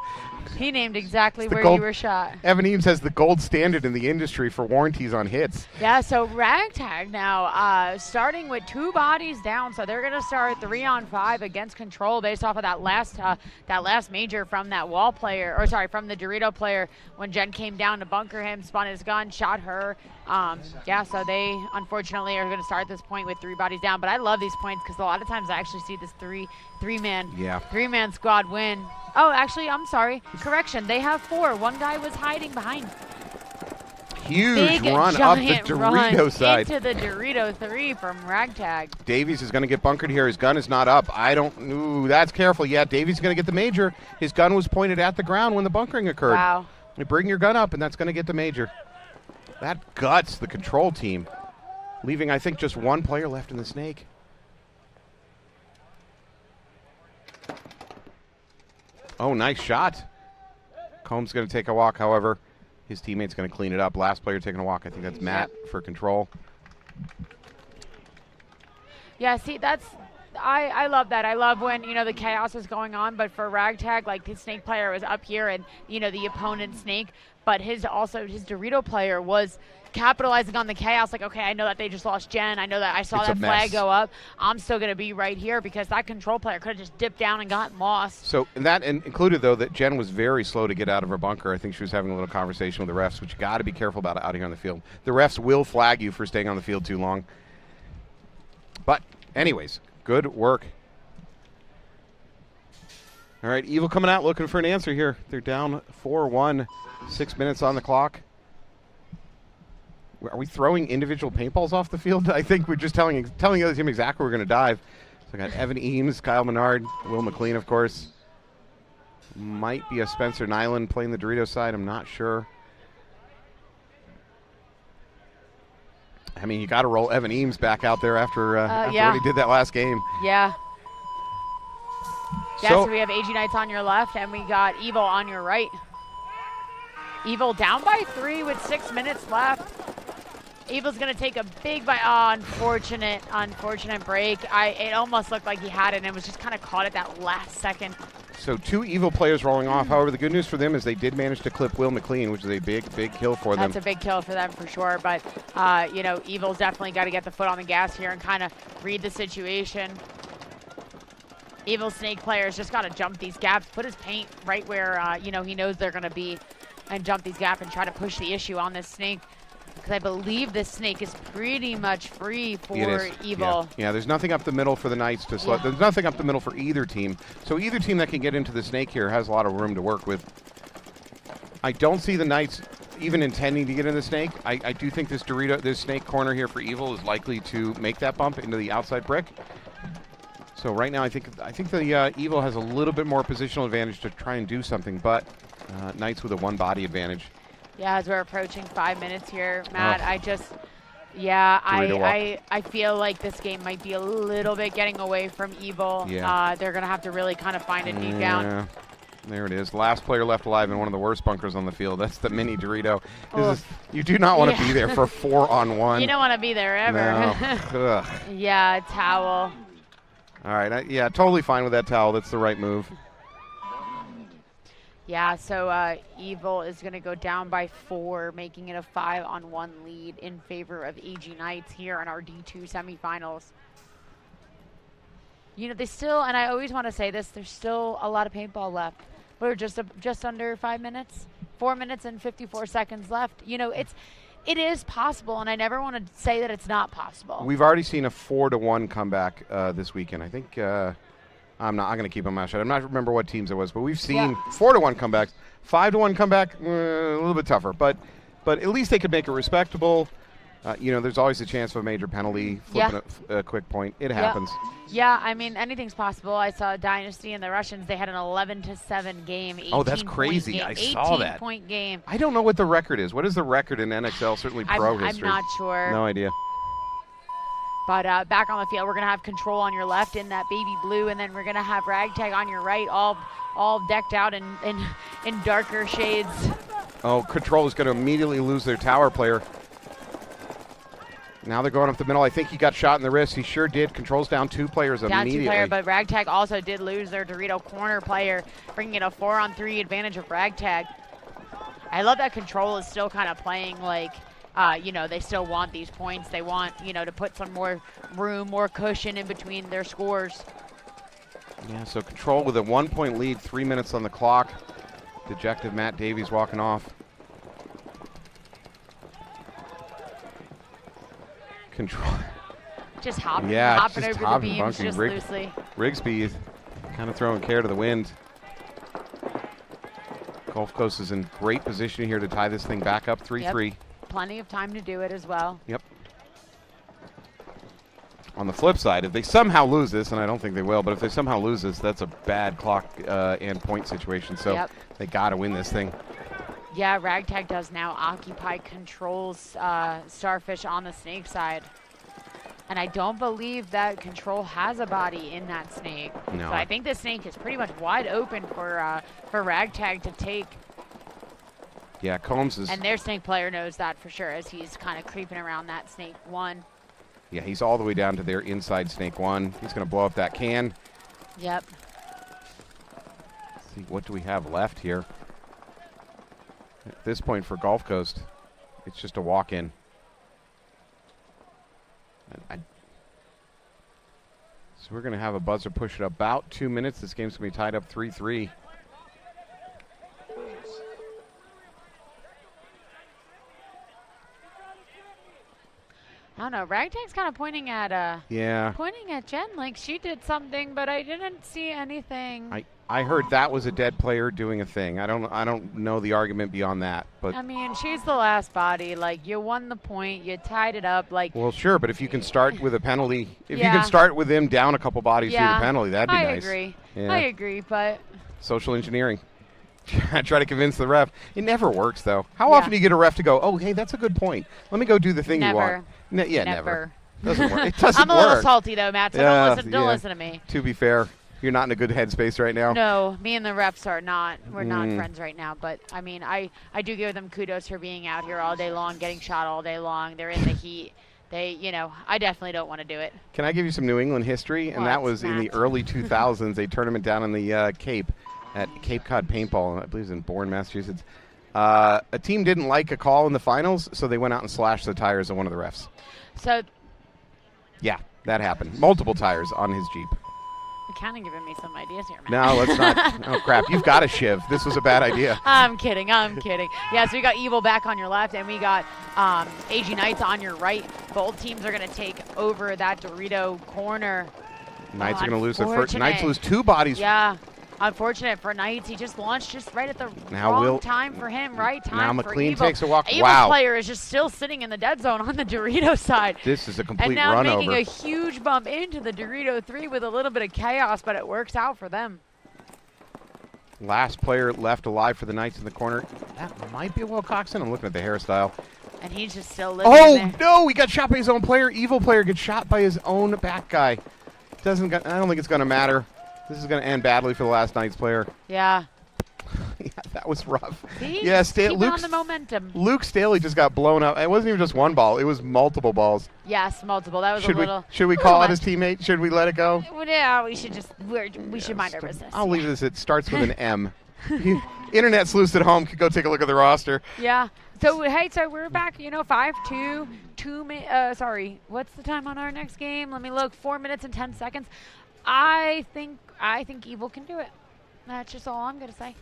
He named exactly where you were shot. Evan Eames has the gold standard in the industry for warranties on hits. Yeah, so ragtag now, starting with 2 bodies down, so they're going to start 3-on-5 against Control based off of that last major from that wall player, from the Dorito player when Jen came down to bunker him, spun his gun, shot her. So they unfortunately are going to start this point with 3 bodies down, but I love these points because a lot of times I actually see this three-man squad win. Oh, actually, I'm sorry. Correction. They have 4. One guy was hiding behind. Huge run up the Dorito side. Into the Dorito 3 from Ragtag. Davies is going to get bunkered here. His gun is not up. Ooh, that's careful. Yeah, Davies is going to get the major. His gun was pointed at the ground when the bunkering occurred. Wow. You bring your gun up, and that's going to get the major. That guts the Control team, leaving, I think, just 1 player left in the Snake. Oh, nice shot. Combs going to take a walk, however. His teammate's going to clean it up. Last player taking a walk, I think that's Matt for Control. Yeah, see, I love that. I love when, the chaos is going on, but for Ragtag, like, the Snake player was up here and, the opponent Snake, but his Dorito player was capitalizing on the chaos. Like, okay, I know that they just lost Jen. I know that I saw that flag go up. I'm still going to be right here because that Control player could have just dipped down and gotten lost. So, and that included, though, that Jen was very slow to get out of her bunker. I think she was having a little conversation with the refs, which you got to be careful about out here on the field. The refs will flag you for staying on the field too long. But, anyways, good work. All right, Evil coming out looking for an answer here. They're down 4-1, 6 minutes on the clock. Are we throwing individual paintballs off the field? I think we're just telling the other team exactly where we're going to dive. So I got Evan Eames, Kyle Menard, Will McLean, of course. Might be a Spencer Nyland playing the Dorito side. I'm not sure. I mean, you got to roll Evan Eames back out there after what he did that last game. Yeah. Yeah, so we have AG Knights on your left, and we got Evil on your right. Evil down by 3 with 6 minutes left. Evil's going to take a big unfortunate break. It almost looked like he had it, and it was just kind of caught at that last second. So 2 Evil players rolling off. However, the good news for them is they did manage to clip Will McLean, which is a big kill for them. That's a big kill for them for sure. But, Evil's definitely got to get the foot on the gas here and kind of read the situation. Evil Snake players just got to jump these gaps, put his paint right where, he knows they're going to be, and jump these gaps and try to push the issue on this Snake. Because I believe this Snake is pretty much free for Evil. Yeah, there's nothing up the middle for the Knights to slow. There's nothing up the middle for either team. So either team that can get into the Snake here has a lot of room to work with. I don't see the Knights even intending to get in the Snake. I do think this Snake corner here for Evil is likely to make that bump into the outside brick. So right now I think the Evil has a little bit more positional advantage to try and do something, but Knights with a 1 body advantage. Yeah, as we're approaching 5 minutes here, Matt, I feel like this game might be a little bit getting away from Evil. Yeah. They're going to have to really kind of find it deep down. There it is. Last player left alive in one of the worst bunkers on the field. That's the mini Dorito. You do not want to be there for 4-on-1. You don't want to be there ever. No. Yeah, towel. All right. Totally fine with that towel. That's the right move. Yeah, so Evil is going to go down by 4, making it a 5-on-1 lead in favor of AG Knights here in our D2 semifinals. They still, and I always want to say this, there's still a lot of paintball left. We're just under 5 minutes, 4 minutes and 54 seconds left. It is possible, and I never want to say that it's not possible. We've already seen a 4-1 comeback this weekend. I think I'm going to keep my mouth shut. I'm not remember what teams it was, but we've seen 4-1 comebacks. 5-1 comeback, a little bit tougher, but at least they could make it respectable. There's always a chance of a major penalty, flipping a quick point. It happens. Yeah, I mean, anything's possible. I saw Dynasty and the Russians. They had an 11-7 game. Oh, that's crazy. I saw that. 18-point game. I don't know what the record is. What is the record in NXL, certainly pro history? I'm not sure. No idea. But back on the field, we're going to have Control on your left in that baby blue, and then we're going to have Ragtag on your right, all decked out in darker shades. Oh, Control is going to immediately lose their tower player. Now they're going up the middle. I think he got shot in the wrist. He sure did. Control's down 2 players immediately. Down 2 players, but Ragtag also did lose their Dorito corner player, bringing in a 4-on-3 advantage of Ragtag. I love that Control is still kind of playing like, they still want these points. They want, to put some more room, more cushion in between their scores. Yeah, so Control with a 1-point lead, 3 minutes on the clock. Dejected Matt Davies walking off. Control. Just hopping over the beams just loosely. Rigsby kind of throwing care to the wind. Gulf Coast is in great position here to tie this thing back up 3-3. Yep. Plenty of time to do it as well. Yep. On the flip side, if they somehow lose this, and I don't think they will, but if they somehow lose this, that's a bad clock and point situation. So they got to win this thing. Yeah, Ragtag does now occupy Control's Starfish on the Snake side. And I don't believe that Control has a body in that Snake. No. So I think the Snake is pretty much wide open for Ragtag to take. Yeah, Combs is. And their snake player knows that for sure as he's kind of creeping around that snake 1. Yeah, he's all the way down to their inside snake 1. He's going to blow up that can. Yep. Let's see, what do we have left here? At this point for Gulf Coast, it's just a walk-in. So we're going to have a buzzer push at about 2 minutes. This game's going to be tied up 3-3. I don't know. Ragtag's kind of pointing at Jen like she did something, but I didn't see anything. I heard that was a dead player doing a thing. I don't know the argument beyond that, but I mean, she's the last body. Like, you won the point, you tied it up. Like, well, sure, but if you can start with a penalty, if you Yeah. can start with them down a couple bodies through the penalty, that'd be nice. I agree. Yeah. I agree, but Social engineering. Try to convince the ref. It never works, though. How often do you get a ref to go, oh, hey, that's a good point. Let me go do the thing you want. Never. Doesn't work. It doesn't work. I'm a little salty, though, Matt, so don't listen to me. To be fair, you're not in a good headspace right now. No, me and the refs are not. We're not friends right now. But, I mean, I do give them kudos for being out here all day long, getting shot all day long. They're in the heat. I definitely don't want to do it. Can I give you some New England history? And that was in the early 2000s, a tournament down in the Cape at Cape Cod Paintball, I believe it's in Bourne, Massachusetts. A team didn't like a call in the finals, so they went out and slashed the tires of one of the refs. So, yeah, that happened. Multiple tires on his Jeep. you're kind of giving me some ideas here, Matt. No, let's not. Oh, crap. You've got a shiv. This was a bad idea. I'm kidding. Yeah, so we got Evil back on your left, and we got AG Knights on your right. Both teams are going to take over that Dorito corner. Knights are going to lose their first. Knights lose 2 bodies. Yeah. Unfortunate for Knights. He just launched just right at the wrong time for him, right time now for McLean Evil. takes a walk. Evil's Wow. player is just still sitting in the dead zone on the Dorito side. This is a complete and now run making over. a huge bump into the Dorito 3 with a little bit of chaos, but it works out for them. Last player left alive for the Knights in the corner. That might be Will Coxon. I'm looking at the hairstyle. And he's just still living in there. No, he got shot by his own player. Evil player gets shot by his own back guy. I don't think it's going to matter. This is going to end badly for the last Knights player. Yeah. Yeah, that was rough. See? Yeah, Keeping on the momentum. Luke Staley just got blown up. It wasn't even just one ball. It was multiple balls. Yes, multiple. That was Should a little. we call out his teammate? Should we let it go? Well, yeah, we should just. We should mind our business. I'll leave this. It starts with an M. Internet sleuths at home could go take a look at the roster. Yeah. So, hey, we're back, 5-2, sorry, what's the time on our next game? Let me look, 4 minutes and 10 seconds. I think Evil can do it. That's just all I'm going to say.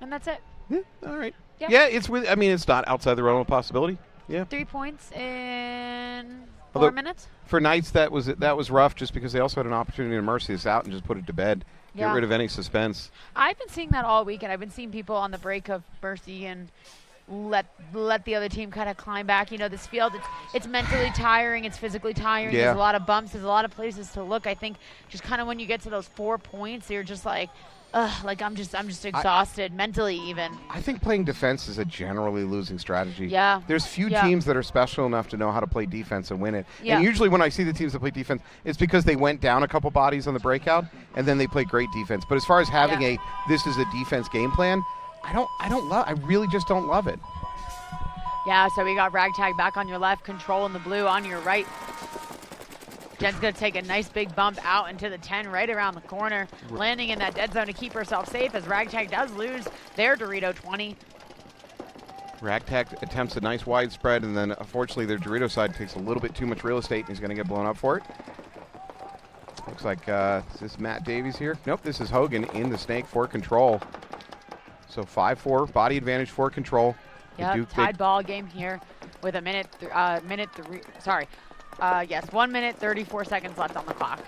And that's it. Yeah, all right. Yep. Yeah, it's not outside the realm of possibility. Yeah. 3 points in 4 Although, minutes. For Knights, that was rough just because they also had an opportunity to mercy this out and just put it to bed. Yeah. Get rid of any suspense. I've been seeing that all weekend. I've been seeing people on the break of mercy and let the other team kind of climb back. This field, it's mentally tiring, it's physically tiring. Yeah. There's a lot of bumps, there's a lot of places to look. I think just kind of when you get to those 4 points, you're just like, I'm just exhausted mentally even. I think playing defense is a generally losing strategy. Yeah. There's few teams that are special enough to know how to play defense and win it. Yeah. And usually when I see the teams that play defense, it's because they went down a couple bodies on the breakout and then they play great defense. But as far as having this is a defense game plan, I really just don't love it. Yeah, so we got Ragtag back on your left, Control in the blue on your right. Jen's going to take a nice big bump out into the 10 right around the corner, landing in that dead zone to keep herself safe as Ragtag does lose their Dorito 20. Ragtag attempts a nice wide spread, and then unfortunately their Dorito side takes a little bit too much real estate, and he's going to get blown up for it. Looks like, is this Matt Davies here? Nope, this is Hogan in the snake for Control. So 5-4, body advantage for Control. Yeah, tied ball game here with a 1 minute, 34 seconds left on the clock.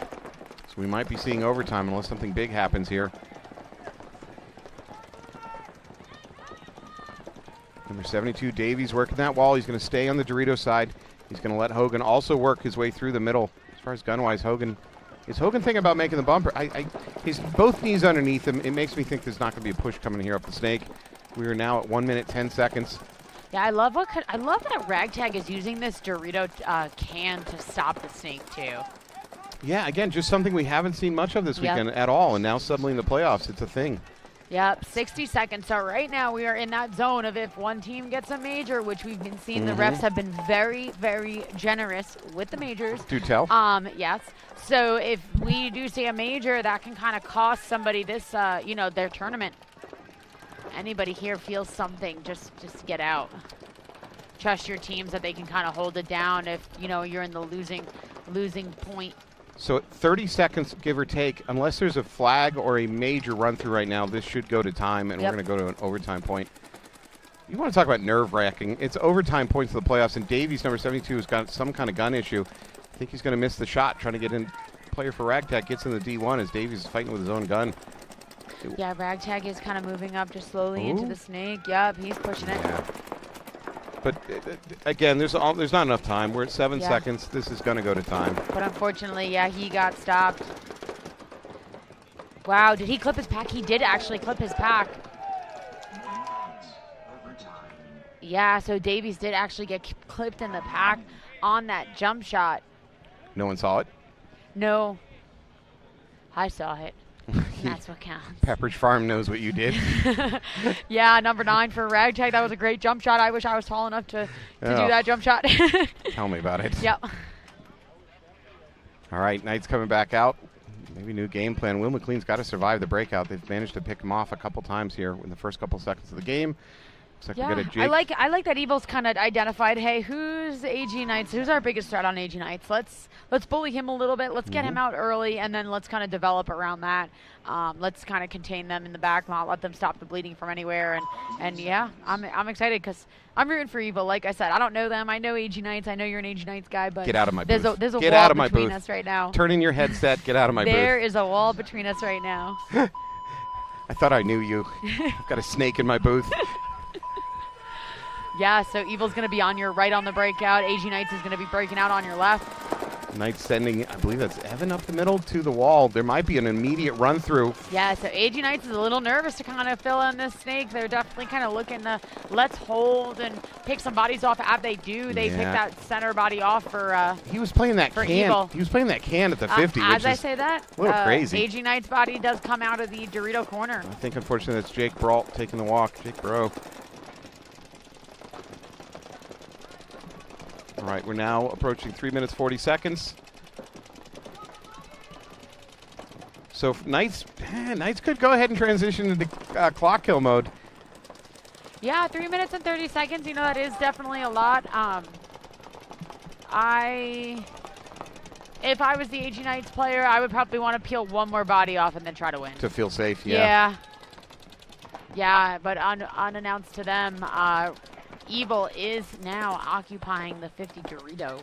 So we might be seeing overtime unless something big happens here. Number 72, Davies working that wall. He's going to stay on the Dorito side. He's going to let Hogan also work his way through the middle. As far as gun-wise, is Hogan thinking about making the bumper? He's both knees underneath him. It makes me think there's not going to be a push coming here up the snake. We are now at 1 minute, 10 seconds. Yeah, I love that Ragtag is using this Dorito can to stop the snake too. Yeah, again, just something we haven't seen much of this weekend at all, and now suddenly in the playoffs, it's a thing. Yep, 60 seconds. So right now we are in that zone of if one team gets a major, which we've been seeing the refs have been very, very generous with the majors. Do tell. Yes. So if we do see a major, that can kind of cost somebody this, their tournament. Anybody here feels something, just get out. Trust your teams that they can kind of hold it down if, you're in the losing point. So 30 seconds, give or take, unless there's a flag or a major run-through right now, this should go to time, and we're going to go to an overtime point. You want to talk about nerve-wracking. It's overtime points of the playoffs, and Davies, number 72, has got some kind of gun issue. I think he's going to miss the shot, trying to get in. Player for Ragtag gets in the D1 as Davies is fighting with his own gun. Yeah, Ragtag is kind of moving up just slowly into the snake. Yep, he's pushing it. Yeah. But again, there's not enough time. We're at 7 seconds. This is going to go to time. But unfortunately, he got stopped. Wow, did he clip his pack? He did actually clip his pack. Yeah, so Davies did actually get clipped in the pack on that jump shot. No one saw it? No. I saw it. That's what counts. Pepperidge Farm knows what you did. Yeah, number 9 for Ragtag. That was a great jump shot. I wish I was tall enough to do that jump shot. Tell me about it. Yep. All right, Knight's coming back out. Maybe new game plan. Will McLean's got to survive the breakout. They've managed to pick him off a couple times here in the first couple seconds of the game. Looks like we got a Jake. I like that Evil's kind of identified, hey, who's AG Knights? Who's our biggest threat on AG Knights? Let's bully him a little bit. Let's get him out early, and then let's kind of develop around that. Let's kind of contain them in the back, not let them stop the bleeding from anywhere. And yeah, I'm excited because I'm rooting for Evil. Like I said, I don't know them. I know AG Knights. I know you're an AG Knights guy, but get out of my booth. There's a get wall out of my between booth. us right now. Turn in your headset. Get out of my booth. There is a wall between us right now. I thought I knew you. I've got a snake in my booth. Yeah, so Evil's going to be on your right on the breakout. AG Knights is going to be breaking out on your left. Knights sending, I believe that's Evan up the middle to the wall. There might be an immediate run through. Yeah, so AG Knights is a little nervous to kind of fill in this snake. They're definitely kind of looking to let's hold and pick some bodies off. As they do, they pick that center body off for he was playing that can. Evil. He was playing that can at the 50, as which I is say that, a little crazy. AG Knights body does come out of the Dorito corner. I think unfortunately that's Jake Brault taking the walk. Jake Bro. All right, we're now approaching 3 minutes 40 seconds. So Knights could go ahead and transition into clock kill mode. Yeah, 3 minutes and 30 seconds. That is definitely a lot. If I was the AG Knights player, I would probably want to peel one more body off and then try to win. To feel safe, yeah. Yeah, but unannounced to them, Evil is now occupying the 50 Dorito.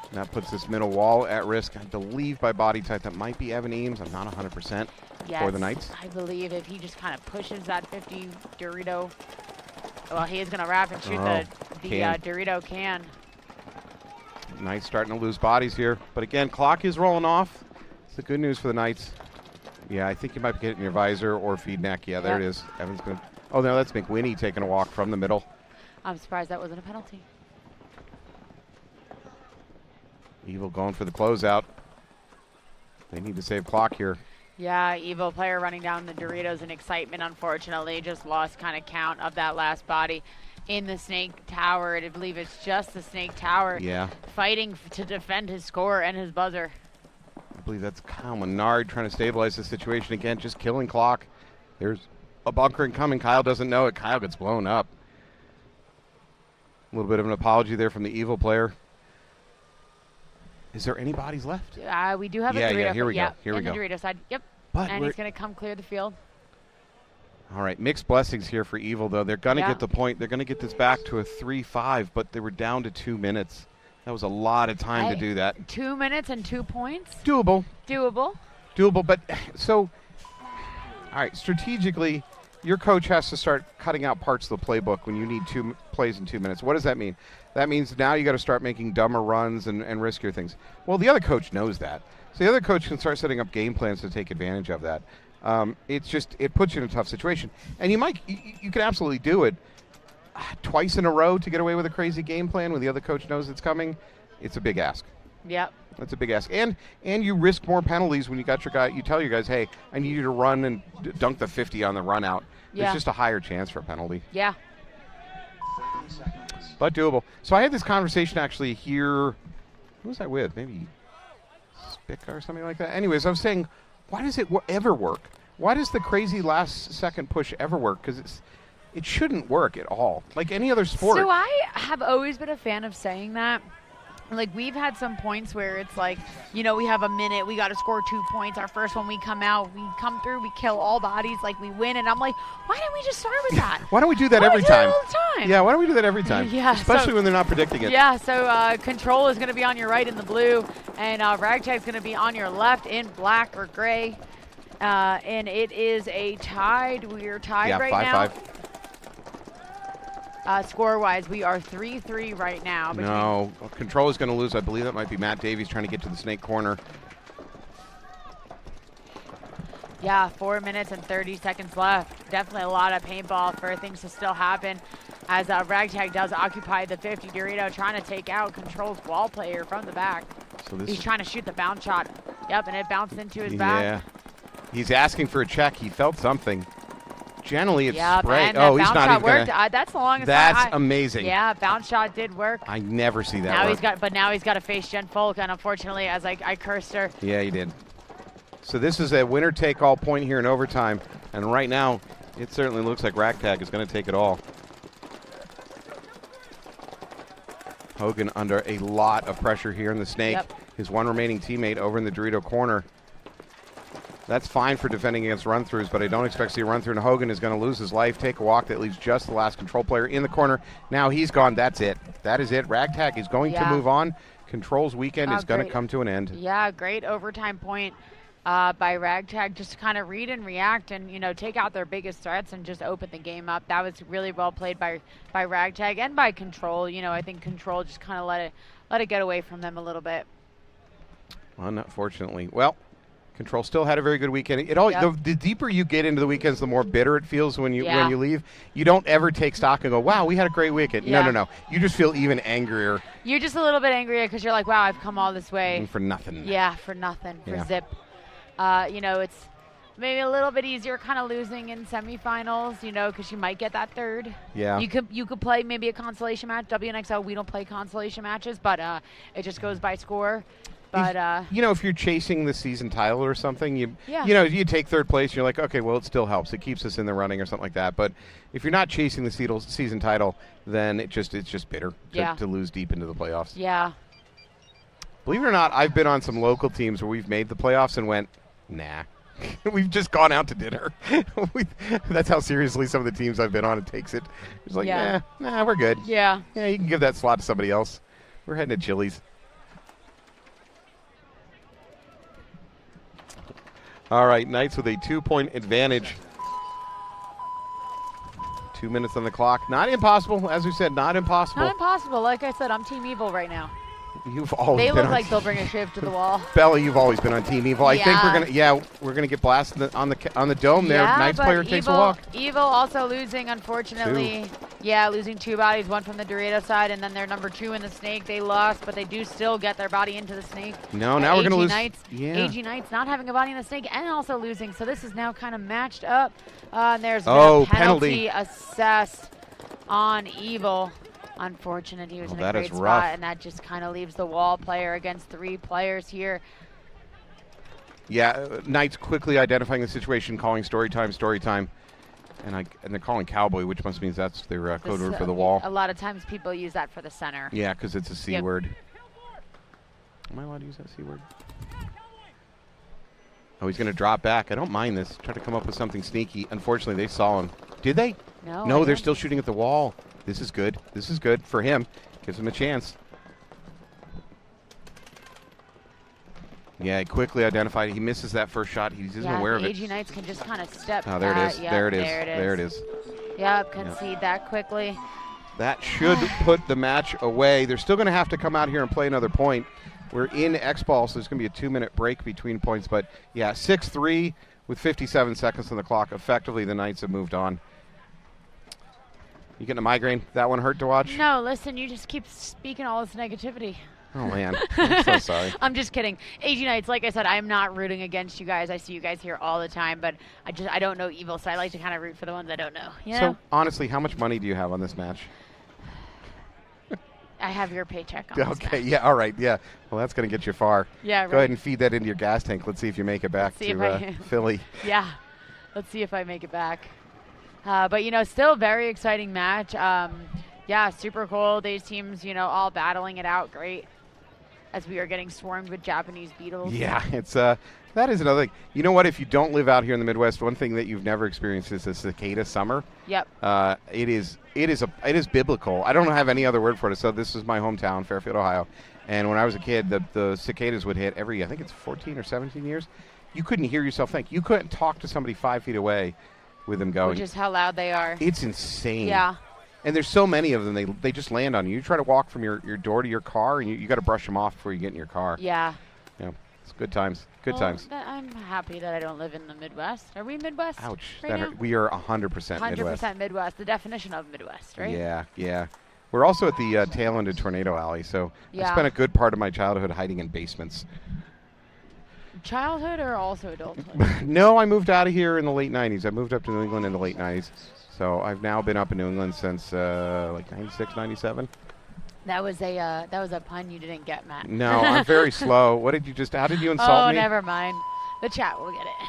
And that puts this middle wall at risk, I believe, by body type. That might be Evan Eames. I'm not 100% for the Knights. I believe if he just kind of pushes that 50 Dorito, well, he is going to wrap and shoot the Dorito can. Knights starting to lose bodies here. But again, clock is rolling off. It's the good news for the Knights. Yeah, I think you might get it in your visor or feed neck. Yeah, there it is. Evan's going to... Oh, no, that's McWinney taking a walk from the middle. I'm surprised that wasn't a penalty. Evil going for the closeout. They need to save clock here. Yeah, Evil player running down the Doritos in excitement, unfortunately. Just lost kind of count of that last body in the Snake Tower. I believe it's just the Snake Tower fighting to defend his score and his buzzer. I believe that's Kyle Menard trying to stabilize the situation again, just killing clock. There's a bunker incoming. Kyle doesn't know it. Kyle gets blown up. A little bit of an apology there from the Evil player. Is there any bodies left? We do have a Dorito. Yeah, here we go. Here we go. The Dorito side. Yep. But and he's going to come clear the field. All right, mixed blessings here for Evil, though. They're going to get the point. They're going to get this back to a 3-5, but they were down to 2 minutes. That was a lot of time to do that. 2 minutes and 2 points? Doable. Doable, but so, all right, strategically, your coach has to start cutting out parts of the playbook when you need 2 plays in 2 minutes. What does that mean? That means now you got to start making dumber runs and riskier things. Well, the other coach knows that. So the other coach can start setting up game plans to take advantage of that. It's just, it puts you in a tough situation. And you can absolutely do it twice in a row to get away with a crazy game plan when the other coach knows it's coming. It's a big ask. Yep. That's a big ask. And you risk more penalties when you got your guy. You tell your guys, hey, I need you to run and dunk the 50 on the run out. Yeah. There's just a higher chance for a penalty. Yeah. But doable. So I had this conversation actually here. Who was I with? Maybe Spica or something like that. Anyways, I was saying, why does it ever work? Why does the crazy last-second push ever work? Because it shouldn't work at all. Like any other sport. So I have always been a fan of saying that. Like, we've had some points where it's like, you know, we have a minute, we got to score 2 points. Our first one, we come out, we come through, we kill all bodies, like we win. And I'm like, why didn't we just start with that? Why don't we do that every time? All the time? Yeah, why don't we do that every time? Yeah, especially when they're not predicting it. Yeah, so control is going to be on your right in the blue, and ragtag's going to be on your left in black or gray. And it is a tied. We're tied right now. 5-5. Score-wise, we are 3-3 right now. No, control is going to lose. I believe that might be Matt Davies trying to get to the snake corner. Yeah, 4 minutes and 30 seconds left. Definitely a lot of paintball for things to still happen as Ragtag does occupy the 50. Dorito trying to take out Control's wall player from the back. So He's trying to shoot the bounce shot. Yep, and it bounced into his back. Yeah. He's asking for a check. He felt something. Generally, it's yep, spray. And Oh, he's bounce not shot even worked. gonna. That's the longest. That's amazing. Yeah, bounce shot did work. I never see that. Now work. he's got, but now he's got to face Jen Folk, and unfortunately, as I cursed her. Yeah, he did. So this is a winner-take-all point here in overtime, and right now, it certainly looks like Ragtag is going to take it all. Hogan under a lot of pressure here in the snake. Yep. His one remaining teammate over in the Dorito corner. That's fine for defending against run-throughs, but I don't expect to see a run-through, and Hogan is going to lose his life, take a walk that leaves just the last control player in the corner. Now he's gone. That's it. That is it. Ragtag is going to move on. Control's weekend is going to come to an end. Yeah, great overtime point by Ragtag, just to kind of read and react and, you know, take out their biggest threats and just open the game up. That was really well played by Ragtag and by Control. You know, I think Control just kind of let it get away from them a little bit. Unfortunately. Well, Control still had a very good weekend. It all the deeper you get into the weekends, the more bitter it feels when you leave. You don't ever take stock and go, "Wow, we had a great weekend." Yeah. No. You just feel even angrier. You're just a little bit angrier because you're like, "Wow, I've come all this way for nothing." Yeah, for nothing, for Yeah. zip. You know, it's maybe a little bit easier kind of losing in semifinals, you know, because you might get that third. Yeah. You could play maybe a consolation match. WNXL, we don't play consolation matches, but it just goes by score. But you know, if you're chasing the season title or something, you Yeah. know, you take third place, you're like, okay, well, it still helps. It keeps us in the running or something like that. But if you're not chasing the season title, then it's just bitter to lose deep into the playoffs. Yeah. Believe it or not, I've been on some local teams where we've made the playoffs and went, nah. We've just gone out to dinner. That's how seriously some of the teams I've been on it takes it. It's like, nah, we're good. Yeah. Yeah, you can give that slot to somebody else. We're heading to Chili's. All right, Knights with a 2-point advantage. 2 minutes on the clock. Not impossible, as we said, not impossible. Not impossible. Like I said, I'm Team Evil right now. You've always They been look on like they'll bring a shift to the wall. Bella, you've always been on Team Evil. I think we're gonna get blasted on the dome there. Knights player takes a walk. Evil also losing, unfortunately. Yeah, losing 2 bodies, one from the Dorito side, and then their number 2 in the snake. They lost, but they do still get their body into the snake. No, now we're gonna lose. Knights, Yeah. AG Knights not having a body in the snake and also losing. So this is now kind of matched up. And there's a penalty assessed on Evil. Unfortunate, he was in a great spot, and that just kind of leaves the wall player against 3 players here. Yeah, Knights quickly identifying the situation, calling story time, and they're calling cowboy, which must mean that's their code word for the wall. A lot of times people use that for the center. Yeah, because it's a C word. Am I allowed to use that C word? Oh, he's going to drop back. I don't mind this. Try to come up with something sneaky. Unfortunately, they saw him. Did they? No, they're still shooting at the wall. This is good. This is good for him. Gives him a chance. Yeah, he quickly identified it. He misses that first shot. He isn't aware of it. AG Knights can just kind of step. Oh, there it is. Yep, there it is. There it is. Yep, concede that quickly. That should put the match away. They're still going to have to come out here and play another point. We're in X-Ball, so there's going to be a 2-minute break between points. But, yeah, 6-3 with 57 seconds on the clock. Effectively, the Knights have moved on. You getting a migraine? That one hurt to watch? No, listen, you just keep speaking all this negativity. Oh, man. I'm so sorry. I'm just kidding. AG Knights, like I said, I'm not rooting against you guys. I see you guys here all the time, but I don't know Evil, so I like to kind of root for the ones I don't know. You know? So, honestly, how much money do you have on this match? I have your paycheck on this Okay, match. yeah, all right, yeah. Well, that's going to get you far. Yeah, Go right. ahead and feed that into your gas tank. Let's see if you make it back See if to Philly. Yeah, let's see if I make it back. But, you know, still a very exciting match. Yeah, super cool. These teams, you know, all battling it out great as we are getting swarmed with Japanese beetles. Yeah, it's that is another thing. You know what? If you don't live out here in the Midwest, one thing that you've never experienced is a cicada summer. Yep. It is biblical. I don't have any other word for it. So this is my hometown, Fairfield, Ohio, and when I was a kid, the cicadas would hit every, I think it's 14 or 17 years. You couldn't hear yourself think. You couldn't talk to somebody 5 feet away with them going. Which is how loud they are. It's insane. Yeah. And there's so many of them, they just land on you. You try to walk from your door to your car, and you got to brush them off before you get in your car. Yeah. Yeah, it's good times. Good Well, times. I'm happy that I don't live in the Midwest. Are we Midwest? Ouch. Right now? We are 100% Midwest. 100% Midwest. The definition of Midwest, right? Yeah, yeah. We're also at the tail end of Tornado Alley, so Yeah. I spent a good part of my childhood hiding in basements. Childhood or also adulthood? No, I moved out of here in the late 90s. I moved up to New England in the late 90s. So I've now been up in New England since like 96, 97. That was a pun you didn't get, Matt. No, I'm very slow. How did you insult me? Oh, never mind. The chat will get it.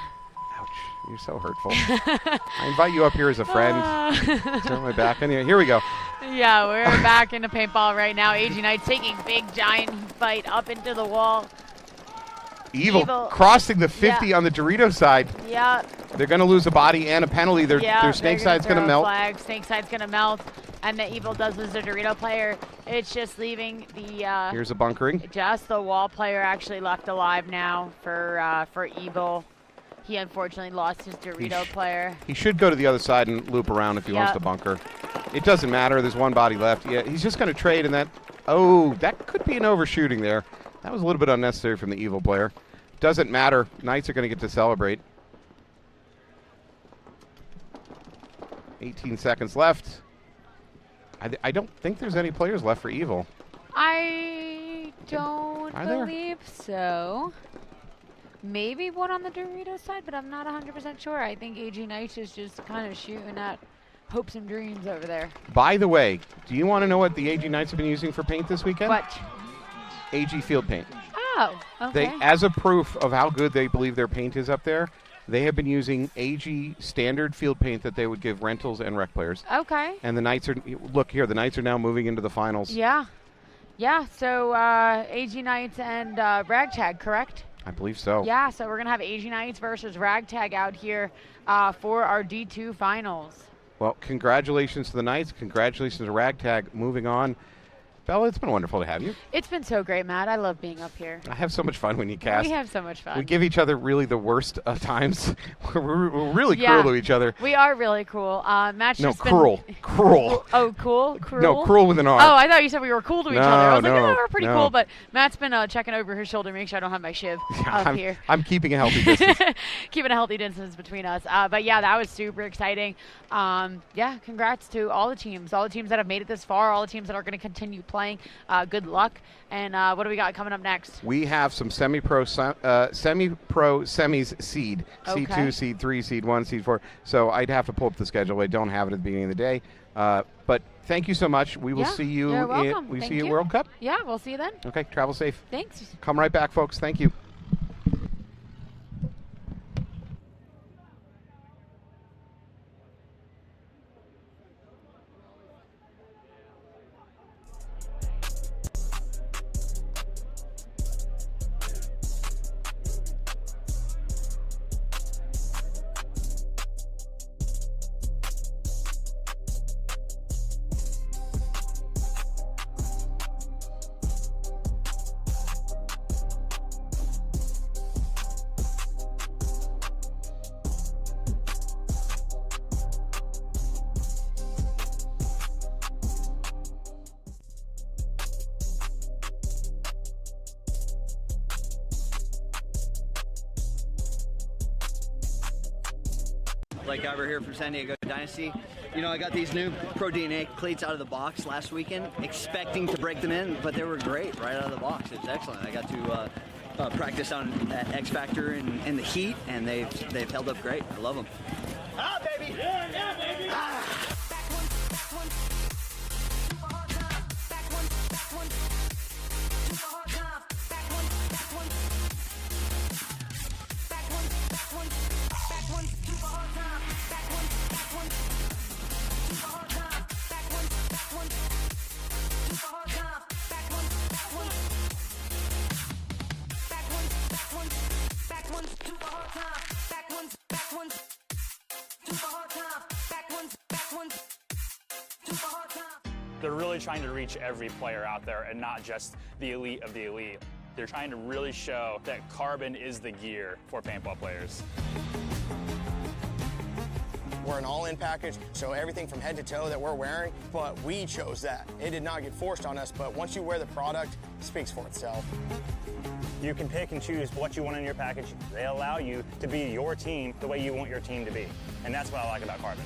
Ouch, you're so hurtful. I invite you up here as a friend. Turn my back on you. Here we go. Yeah, we're back into paintball right now. AG Knights taking big giant fight up into the wall. Evil crossing the 50 on the Dorito side. Yeah. They're going to lose a body and a penalty. Their snake side's going to melt. Flag. Snake side's going to melt. And the Evil does lose a Dorito player. It's just leaving the... Here's a bunkering. Just the wall player actually left alive now for Evil. He unfortunately lost his Dorito player. He should go to the other side and loop around if he wants to bunker. It doesn't matter. There's one body left. Yeah, he's just going to trade, and that... Oh, that could be an overshooting there. That was a little bit unnecessary from the Evil player. Doesn't matter. Knights are going to get to celebrate. 18 seconds left. I don't think there's any players left for Evil. I don't Are there? believe so. Maybe one on the Dorito side, but I'm not 100% sure. I think AG Knights is just kind of shooting at hopes and dreams over there. By the way, do you want to know what the AG Knights have been using for paint this weekend? What? AG Field Paint. Oh, okay. As a proof of how good they believe their paint is up there, they have been using AG standard field paint that they would give rentals and rec players. Okay. And the Knights are, look here, the Knights are now moving into the finals. Yeah. Yeah, so AG Knights and Ragtag, correct? I believe so. Yeah, so we're going to have AG Knights versus Ragtag out here for our D2 finals. Well, congratulations to the Knights. Congratulations to Ragtag moving on. Bella, it's been wonderful to have you. It's been so great, Matt. I love being up here. I have so much fun when you cast. We have so much fun. We give each other really the worst of times. we're really cruel to each other. We are really cruel. Matt's No, just cruel. Cruel. Oh, cool? Cruel? No, cruel with an R. Oh, I thought you said we were cool to each other. I was like, No, oh, we're pretty no. cool. But Matt's been checking over his shoulder, make sure I don't have my shiv up here. I'm keeping a healthy distance. Keeping a healthy distance between us. But yeah, that was super exciting. Yeah, congrats to all the teams that have made it this far, all the teams that are going to continue playing. Good luck. And what do we got coming up next? We have some semi-pro semis seed. Okay. C2, Seed 3, Seed 1, Seed 4. So I'd have to pull up the schedule. I don't have it at the beginning of the day. But thank you so much. We will see you You're welcome. we Thank see you at you. World Cup. Yeah, we'll see you then. Okay, travel safe. Thanks. Come right back, folks. Thank you. Blake Iver here from San Diego Dynasty. You know, I got these new Pro DNA cleats out of the box last weekend, expecting to break them in, but they were great right out of the box. It was excellent. I got to practice on at X Factor in the heat, and they've held up great. I love them. Ah, baby! Yeah, baby! Ah. They're really trying to reach every player out there and not just the elite of the elite. They're trying to really show that carbon is the gear for paintball players. We're an all-in package, so everything from head to toe that we're wearing, but we chose that. It did not get forced on us, but once you wear the product, it speaks for itself. You can pick and choose what you want in your package. They allow you to be your team the way you want your team to be. And that's what I like about Carbon.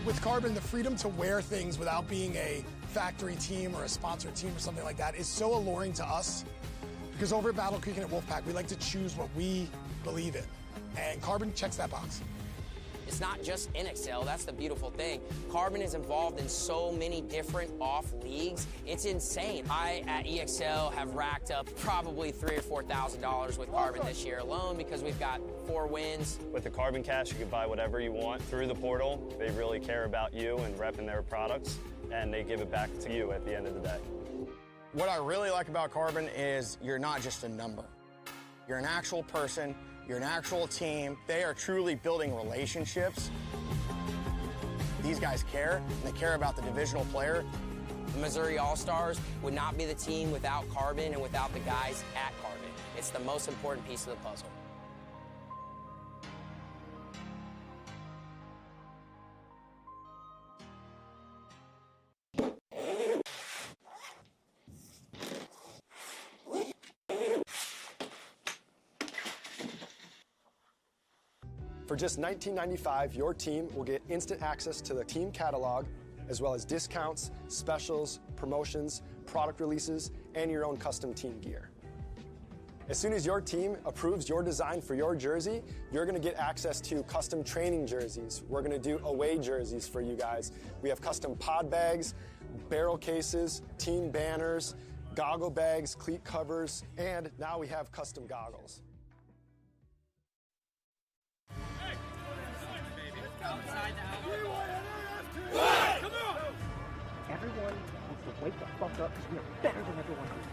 With Carbon, the freedom to wear things without being a factory team or a sponsored team or something like that is so alluring to us, because over at Battle Creek and at Wolfpack, we like to choose what we believe in. And Carbon checks that box. It's not just NXL, that's the beautiful thing. Carbon is involved in so many different off leagues. It's insane. I, at EXL, have racked up probably $3,000 or $4,000 with Carbon this year alone because we've got 4 wins. With the Carbon Cash, you can buy whatever you want through the portal. They really care about you and repping their products, and they give it back to you at the end of the day. What I really like about Carbon is you're not just a number. You're an actual person. You're an actual team. They are truly building relationships. These guys care, and they care about the divisional player. The Missouri All-Stars would not be the team without Carbon and without the guys at Carbon. It's the most important piece of the puzzle. For just $19.95, your team will get instant access to the team catalog, as well as discounts, specials, promotions, product releases, and your own custom team gear. As soon as your team approves your design for your jersey, you're going to get access to custom training jerseys. We're going to do away jerseys for you guys. We have custom pod bags, barrel cases, team banners, goggle bags, cleat covers, and now we have custom goggles. Everyone needs to wake the fuck up because we are better than everyone else.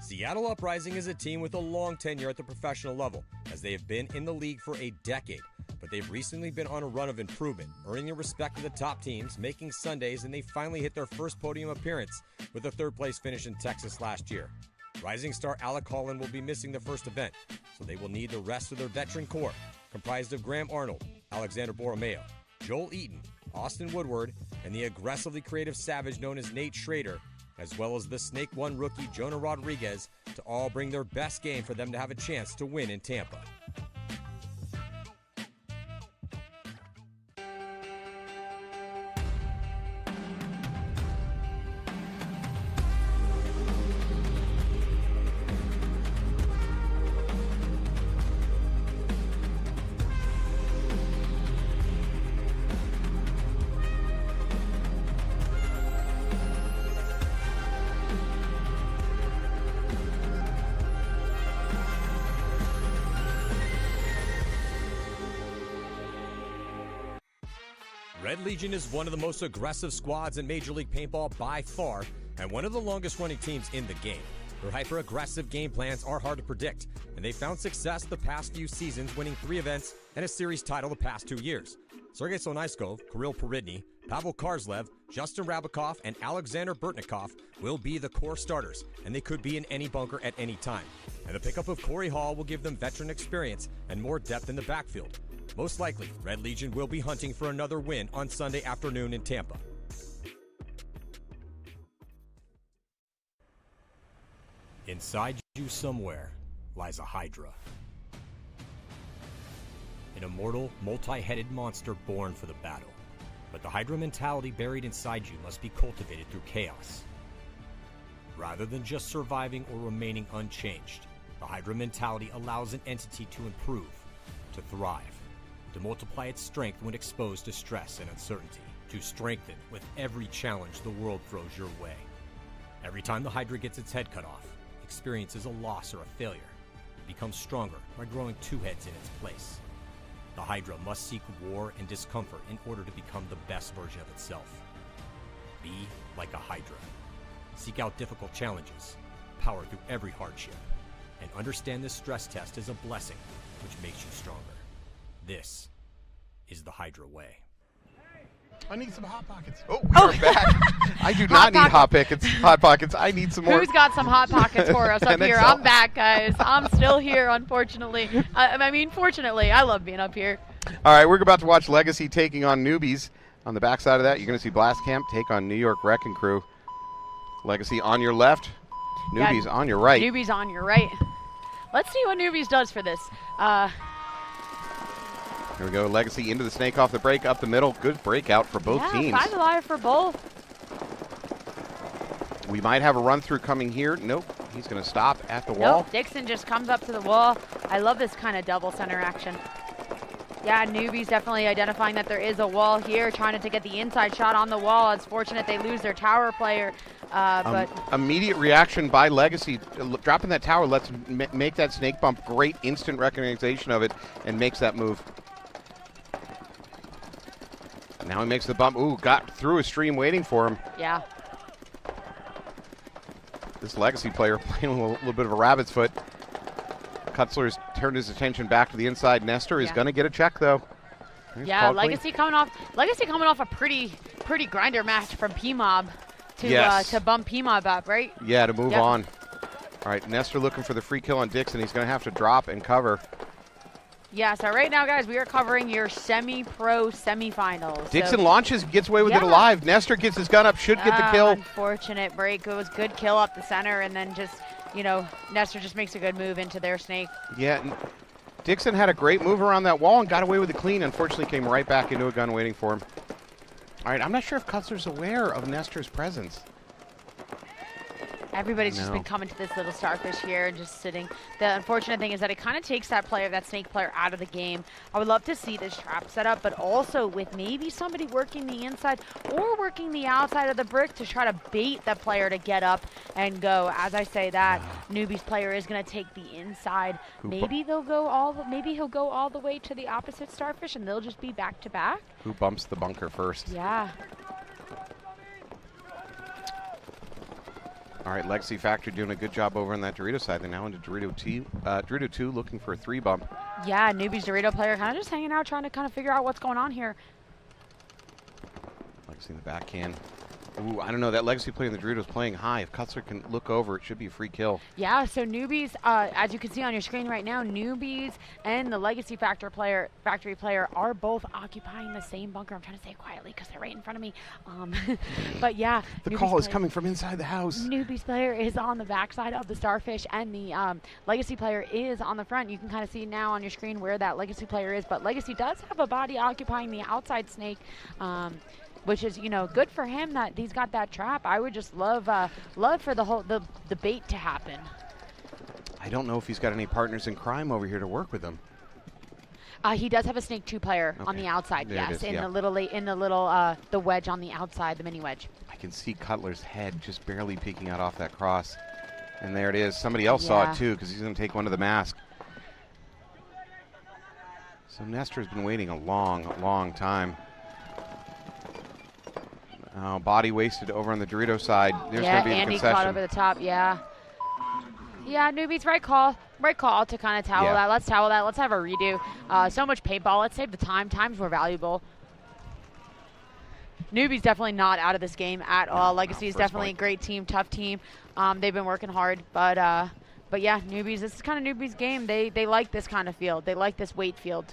Seattle Uprising is a team with a long tenure at the professional level, as they have been in the league for a decade, but they've recently been on a run of improvement, earning the respect of the top teams, making Sundays, and they finally hit their first podium appearance with a third-place finish in Texas last year. Rising star Alec Holland will be missing the first event, so they will need the rest of their veteran core, comprised of Graham Arnold, Alexander Borromeo, Joel Eaton, Austin Woodward, and the aggressively creative savage known as Nate Schrader, as well as the Snake One rookie Jonah Rodriguez, to all bring their best game for them to have a chance to win in Tampa. Red Legion is one of the most aggressive squads in Major League Paintball by far, and one of the longest-running teams in the game. Their hyper-aggressive game plans are hard to predict, and they found success the past few seasons, winning 3 events and a series title the past 2 years. Sergei Sonaiskov, Kirill Peridny, Pavel Karslev, Justin Rabakov, and Alexander Burtnikov will be the core starters, and they could be in any bunker at any time. And the pickup of Corey Hall will give them veteran experience and more depth in the backfield. Most likely, Red Legion will be hunting for another win on Sunday afternoon in Tampa. Inside you somewhere lies a Hydra. An immortal, multi-headed monster born for the battle. But the Hydra mentality buried inside you must be cultivated through chaos. Rather than just surviving or remaining unchanged, the Hydra mentality allows an entity to improve, to thrive, to multiply its strength when exposed to stress and uncertainty, to strengthen with every challenge the world throws your way. Every time the Hydra gets its head cut off, experiences a loss or a failure, it becomes stronger by growing 2 heads in its place. The Hydra must seek war and discomfort in order to become the best version of itself. Be like a Hydra. Seek out difficult challenges, power through every hardship, and understand this stress test is a blessing which makes you stronger. This is the Hydra way. I need some Hot Pockets. Oh, we are back. I do not need Hot Pockets. I need some more. Who's got some Hot Pockets for us up NXL. here? I'm back, guys. I'm still here, unfortunately. Fortunately, I love being up here. All right, we're about to watch Legacy taking on Newbies. On the backside of that, you're going to see Blast Camp take on New York Wrecking Crew. Legacy on your left, Newbies on your right. Newbies on your right. Let's see what Newbies does for this. Here we go, Legacy into the snake off the break, up the middle. Good breakout for both teams. 5 alive for both. We might have a run-through coming here. Nope, he's going to stop at the wall. Nope, Dixon just comes up to the wall. I love this kind of double center action. Yeah, Newbies definitely identifying that there is a wall here, trying to get the inside shot on the wall. It's fortunate they lose their tower player. But immediate reaction by Legacy. Dropping that tower lets him make that snake bump. Great instant recognition of it and makes that move. Now he makes the bump. Ooh, got through a stream waiting for him. Yeah. This Legacy player playing a little bit of a rabbit's foot. Kutzler's turned his attention back to the inside. Nestor is going to get a check, though. Yeah, Legacy coming off a pretty grinder match from P-Mob to bump P-Mob up, right? Yeah, to move on. All right, Nestor looking for the free kill on Dixon. He's going to have to drop and cover. Yeah, so right now, guys, we are covering your semi-pro semifinals. Dixon launches, gets away with it alive. Nestor gets his gun up, should get the kill. Unfortunate break. It was good kill up the center, and then just, Nestor just makes a good move into their snake. Yeah, Dixon had a great move around that wall and got away with the clean. Unfortunately, came right back into a gun waiting for him. All right, I'm not sure if Kutzler's aware of Nestor's presence. Everybody's just been coming to this little starfish here and just sitting. The unfortunate thing is that it kind of takes that snake player out of the game. I would love to see this trap set up, but also with maybe somebody working the inside or working the outside of the brick to try to bait the player to get up and go. As I say that, Newbie's player is going to take the inside. Maybe he'll go all the way to the opposite starfish and they'll just be back to back. Who bumps the bunker first? Yeah. All right, Legacy Factory doing a good job over on that Dorito side. They're now into Dorito 2, looking for a 3 bump. Yeah, Newbie's Dorito player kind of just hanging out, trying to kind of figure out what's going on here. Legacy in the backhand. Ooh, I don't know. That Legacy player in the Dorito is playing high. If Kutzler can look over, it should be a free kill. Yeah, so Newbies, as you can see on your screen right now, Newbies and the Legacy Factory player are both occupying the same bunker. I'm trying to say it quietly because they're right in front of me. But yeah. The call is coming from inside the house. Newbies player is on the backside of the starfish and the Legacy player is on the front. You can kind of see now on your screen where that Legacy player is, but Legacy does have a body occupying the outside snake. Which is, good for him that he's got that trap. I would just love for the bait to happen. I don't know if he's got any partners in crime over here to work with him. He does have a snake 2 player on the outside. There yes, it is, in the wedge on the outside, the mini wedge. I can see Cutler's head just barely peeking out off that cross, and there it is. Somebody else saw it too because he's going to take one to the mask. So Nestor's been waiting a long time. Oh, body wasted over on the Dorito side. There's going to be Andy the concession. caught over the top, yeah. Yeah, newbies, right call to kind of towel that. Let's towel that. Let's have a redo. So much paintball. Let's save the time. Time's more valuable. Newbies definitely not out of this game at all. Legacy is definitely a great team, tough team. They've been working hard, but yeah, newbies. This is kind of newbies' game. They like this kind of field. They like this weight field.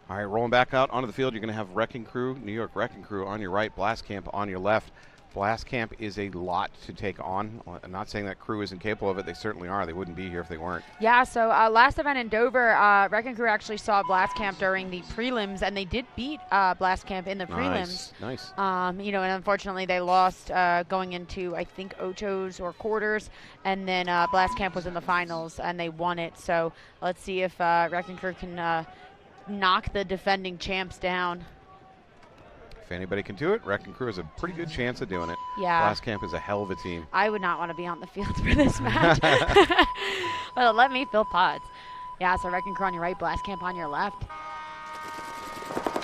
All right, rolling back out onto the field, you're going to have Wrecking Crew, New York Wrecking Crew on your right, Blast Camp on your left. Blast Camp is a lot to take on. I'm not saying that Crew isn't capable of it. They certainly are. They wouldn't be here if they weren't. Yeah, so last event in Dover, Wrecking Crew actually saw Blast Camp during the prelims, and they did beat Blast Camp in the prelims. Nice. You know, and unfortunately they lost going into, I think, ochos or quarters, and then Blast Camp was in the finals, and they won it. So let's see if Wrecking Crew can knock the defending champs down. If anybody can do it, Wrecking Crew has a pretty good chance of doing it. Yeah. Blast Camp is a hell of a team. I would not want to be on the field for this match. Well, let me fill pods. Yeah, so Wrecking Crew on your right, Blast Camp on your left.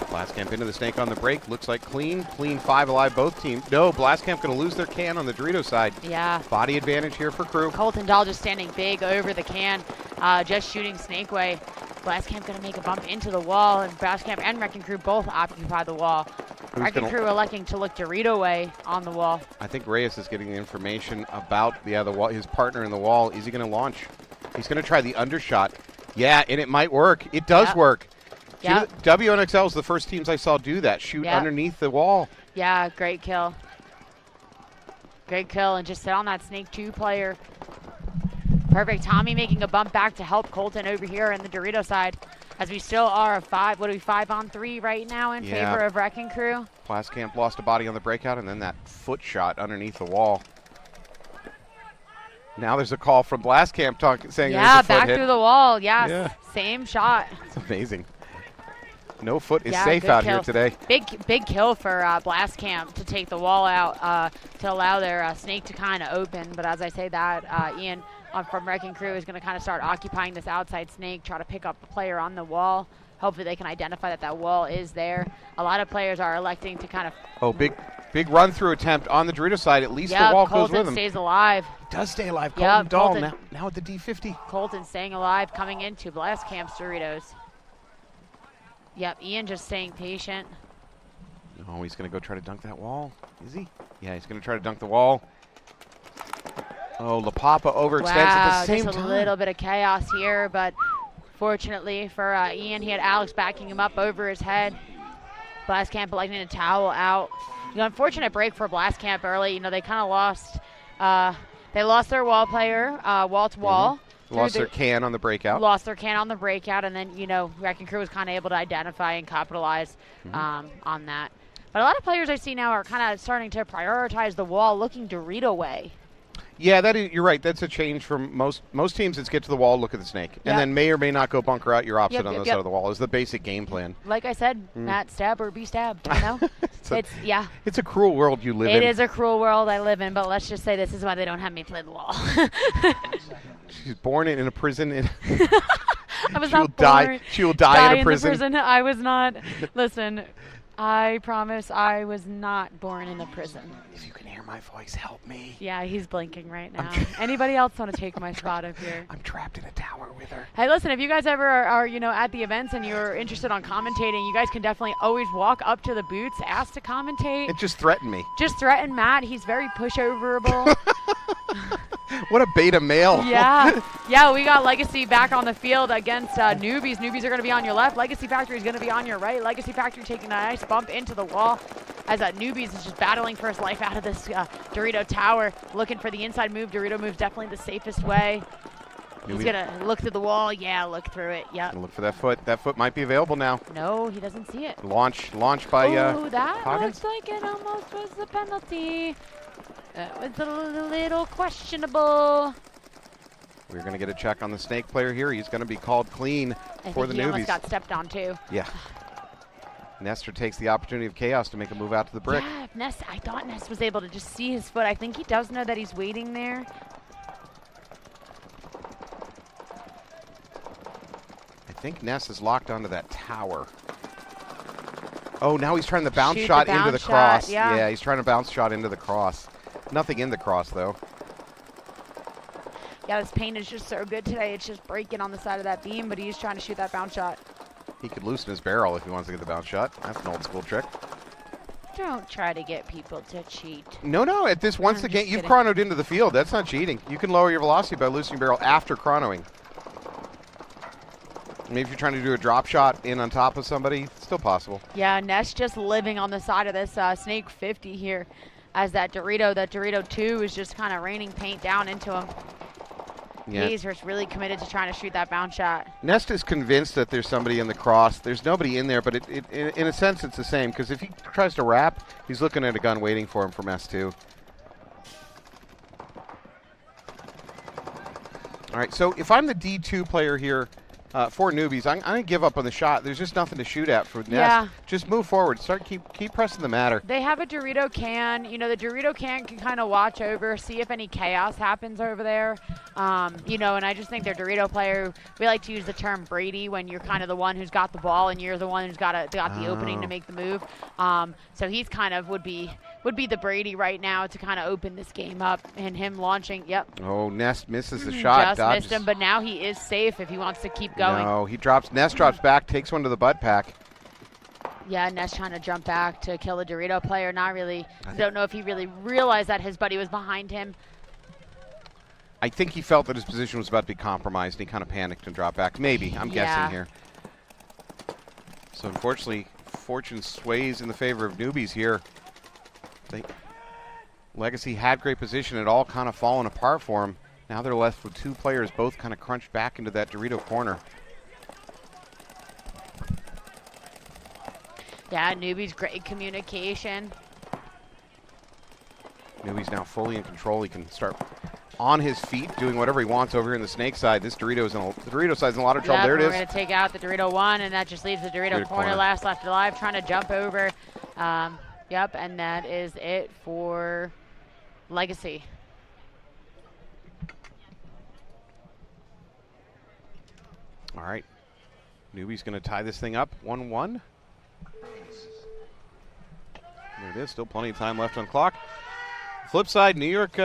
Blast Camp into the snake on the break. Looks like clean 5 alive both teams. No, Blast Camp going to lose their can on the Dorito side. Yeah. Body advantage here for Crew. Colton Dahl just standing big over the can, just shooting snake way. Blast Camp going to make a bump into the wall, and Blast Camp and Wrecking Crew both occupy the wall. Wrecking Crew electing to look Dorito way on the wall. I think Reyes is getting the information about the wall. His partner in the wall. Is he going to launch? He's going to try the undershot. Yeah, and it might work. It does work. Yeah. WNXL is the first teams I saw do that. Shoot underneath the wall. Yeah, great kill. Great kill, and just sit on that Snake 2 player. Perfect. Tommy making a bump back to help Colton over here in the Dorito side, as we still are a 5 on 3 right now in favor of Wrecking Crew. Blast Camp lost a body on the breakout, and then that foot shot underneath the wall. Now there's a call from Blast Camp saying there's a foot back hit. through the wall. Yes, same shot. It's amazing. No foot is safe out here today. Big kill for Blast Camp to take the wall out to allow their snake to kind of open. But as I say that, Ian from Wrecking Crew is going to kind of start occupying this outside snake, try to pick up a player on the wall. Hopefully they can identify that wall is there. A lot of players are electing to kind of... Oh, big run through attempt on the Dorito side. At least the wall goes with him. Colton stays alive. He does stay alive. Colton Dahl now at the D50. Colton staying alive, coming into Blast Camp's Doritos. Yep, Ian just staying patient. Oh, he's going to go try to dunk that wall. Is he? Yeah, he's going to try to dunk the wall. Oh, La Papa overextends at the same time. Just a little bit of chaos here, but fortunately for Ian, he had Alex backing him up over his head. Blast Camp electing to towel out. The unfortunate break for Blast Camp early. You know, they kind of lost. They lost their wall player, wall to wall. Lost their can on the breakout. Lost their can on the breakout, and then, you know, Wrecking Crew was kind of able to identify and capitalize on that. But a lot of players I see now are kind of starting to prioritize the wall, looking Dorito way. Yeah, you're right. That's a change from most teams. It's get to the wall, look at the snake, and then may or may not go bunker out your opposite on the side of the wall is the basic game plan. Like I said, not stab or be stabbed, you know? It's a cruel world you live in. It is a cruel world I live in, but let's just say this is why they don't have me play the wall. She's born in a prison. I was not born. She will die in a prison. I was not. Listen, I promise I was not born in a prison. If you can hear my voice, help me. Yeah, he's blinking right now. Anybody else want to take my spot up here? I'm trapped in a tower with her. Hey, listen, if you guys ever are you know, at the events and you're interested on commentating, you guys can definitely always walk up to the booths, ask to commentate. And just threaten me. Just threaten Matt. He's very pushoverable. What a beta male. Yeah, we got Legacy back on the field against Newbies. Newbies are going to be on your left. Legacy Factory is going to be on your right. Legacy Factory taking a nice bump into the wall as Newbies is just battling for his life out of this Dorito tower, looking for the inside move. Dorito move's definitely the safest way. He's going to look through the wall. Yeah, look through it. Yep. Look for that foot. That foot might be available now. No, he doesn't see it. Launch by Oh, that Hawkins? looks like it almost was a penalty. That was a little questionable. We're going to get a check on the snake player here. He's going to be called clean for the he Newbies. Almost got stepped on too. Yeah. Nestor takes the opportunity of chaos to make a move out to the brick. Yeah, I thought Ness was able to just see his foot. I think he does know that he's waiting there. I think Ness is locked onto that tower. Oh, now he's trying the bounce Shoot shot the into the bounce cross. shot, yeah. He's trying to bounce shot into the cross. Nothing in the cross, though. Yeah, this paint is just so good today. It's just breaking on the side of that beam, but he's trying to shoot that bounce shot. He could loosen his barrel if he wants to get the bounce shot. That's an old school trick. Don't try to get people to cheat. No. At this once the game, you've chronoed into the field. That's not cheating. You can lower your velocity by loosening your barrel after chronoing. Maybe if you're trying to do a drop shot in on top of somebody, it's still possible. Yeah, Ness just living on the side of this Snake 50 here as that Dorito 2 is just kind of raining paint down into him. Yeah. He's just really committed to trying to shoot that bounce shot. Nest is convinced that there's somebody in the cross. There's nobody in there, but in a sense it's the same, because if he tries to wrap, he's looking at a gun waiting for him from S2. All right, so if I'm the D2 player here for newbies, I'm going to give up on the shot. There's just nothing to shoot at for Nest. Yeah. Just move forward. Keep pressing the matter. They have a Dorito can. You know, the Dorito can kind of watch over, see if any chaos happens over there. You know, and I just think their Dorito player, we like to use the term Brady when you're kind of the one who's got the ball and you're the one who's got the opening to make the move. So he's kind of would be the Brady right now to kind of open this game up, and him launching. Yep. Oh, Nest misses the shot. Just missed him, but now he is safe if he wants to keep going. No, Nest drops back, takes one to the butt pack. Yeah, Ness trying to jump back to kill the Dorito player. Not really. Don't know if he really realized that his buddy was behind him. I think he felt that his position was about to be compromised, and he kind of panicked and dropped back. Maybe. I'm guessing here. So, unfortunately, fortune sways in the favor of newbies here. Legacy had great position. It all kind of fallen apart for him. Now they're left with two players, both kind of crunched back into that Dorito corner. Yeah, newbies, great communication. Newbie's now fully in control. He can start on his feet, doing whatever he wants over here in the snake side. This Dorito side's in a lot of trouble. Yep, there it is. We're going to take out the Dorito 1, and that just leaves the Dorito corner last left alive, trying to jump over. Yep, and that is it for Legacy. All right. Newbie's going to tie this thing up 1-1. There it is. Still plenty of time left on clock. Flip side, New York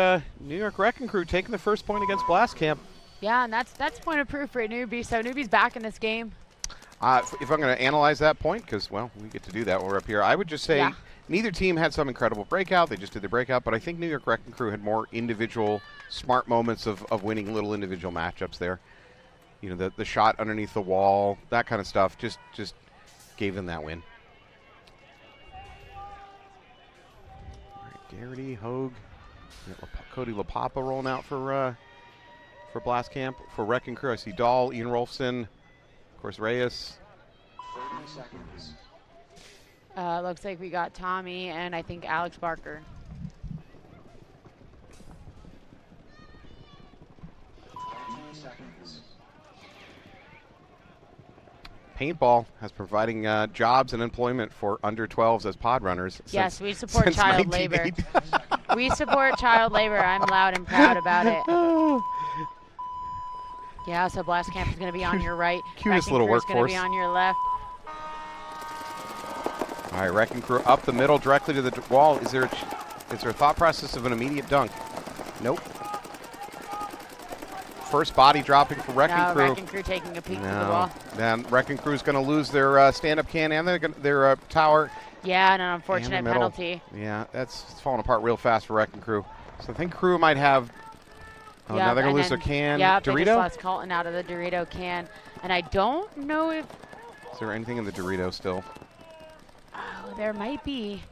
Wrecking Crew taking the first point against Blast Camp. Yeah, and that's point of proof for Newbie. So Newbie's back in this game. If I'm going to analyze that point, because, well, we get to do that when we're up here, I would just say neither team had some incredible breakout. They just did the breakout, but I think New York Wrecking Crew had more individual smart moments of winning little individual matchups there. You know, the shot underneath the wall, that kind of stuff, just gave them that win. All right, Garrity, Hogue, Cody LaPapa rolling out for Blast Camp. For Wrecking Crew, I see Dahl, Ian Rolfson, of course, Reyes. 30 seconds. Looks like we got Tommy and I think Alex Barker. 20 seconds. Paintball has providing jobs and employment for under 12s as pod runners. Yes, we support child labor. We support child labor. I'm loud and proud about it. Yeah, so Blast Camp is going to be on your right. Cutest little workforce. Going to be on your left. All right, Wrecking Crew up the middle directly to the wall. Is there a thought process of an immediate dunk? Nope. First body dropping for Wrecking Crew. Wrecking Crew taking a peek to the wall. Then Wrecking Crew is going to lose their stand-up can and their tower. Yeah, and an unfortunate penalty. Yeah, it's falling apart real fast for Wrecking Crew. So I think Crew might have. Oh, now they're going to lose their can. Yeah, Dorito? they just lost Colton out of the Dorito can. And I don't know if... Is there anything in the Dorito still? Oh, there might be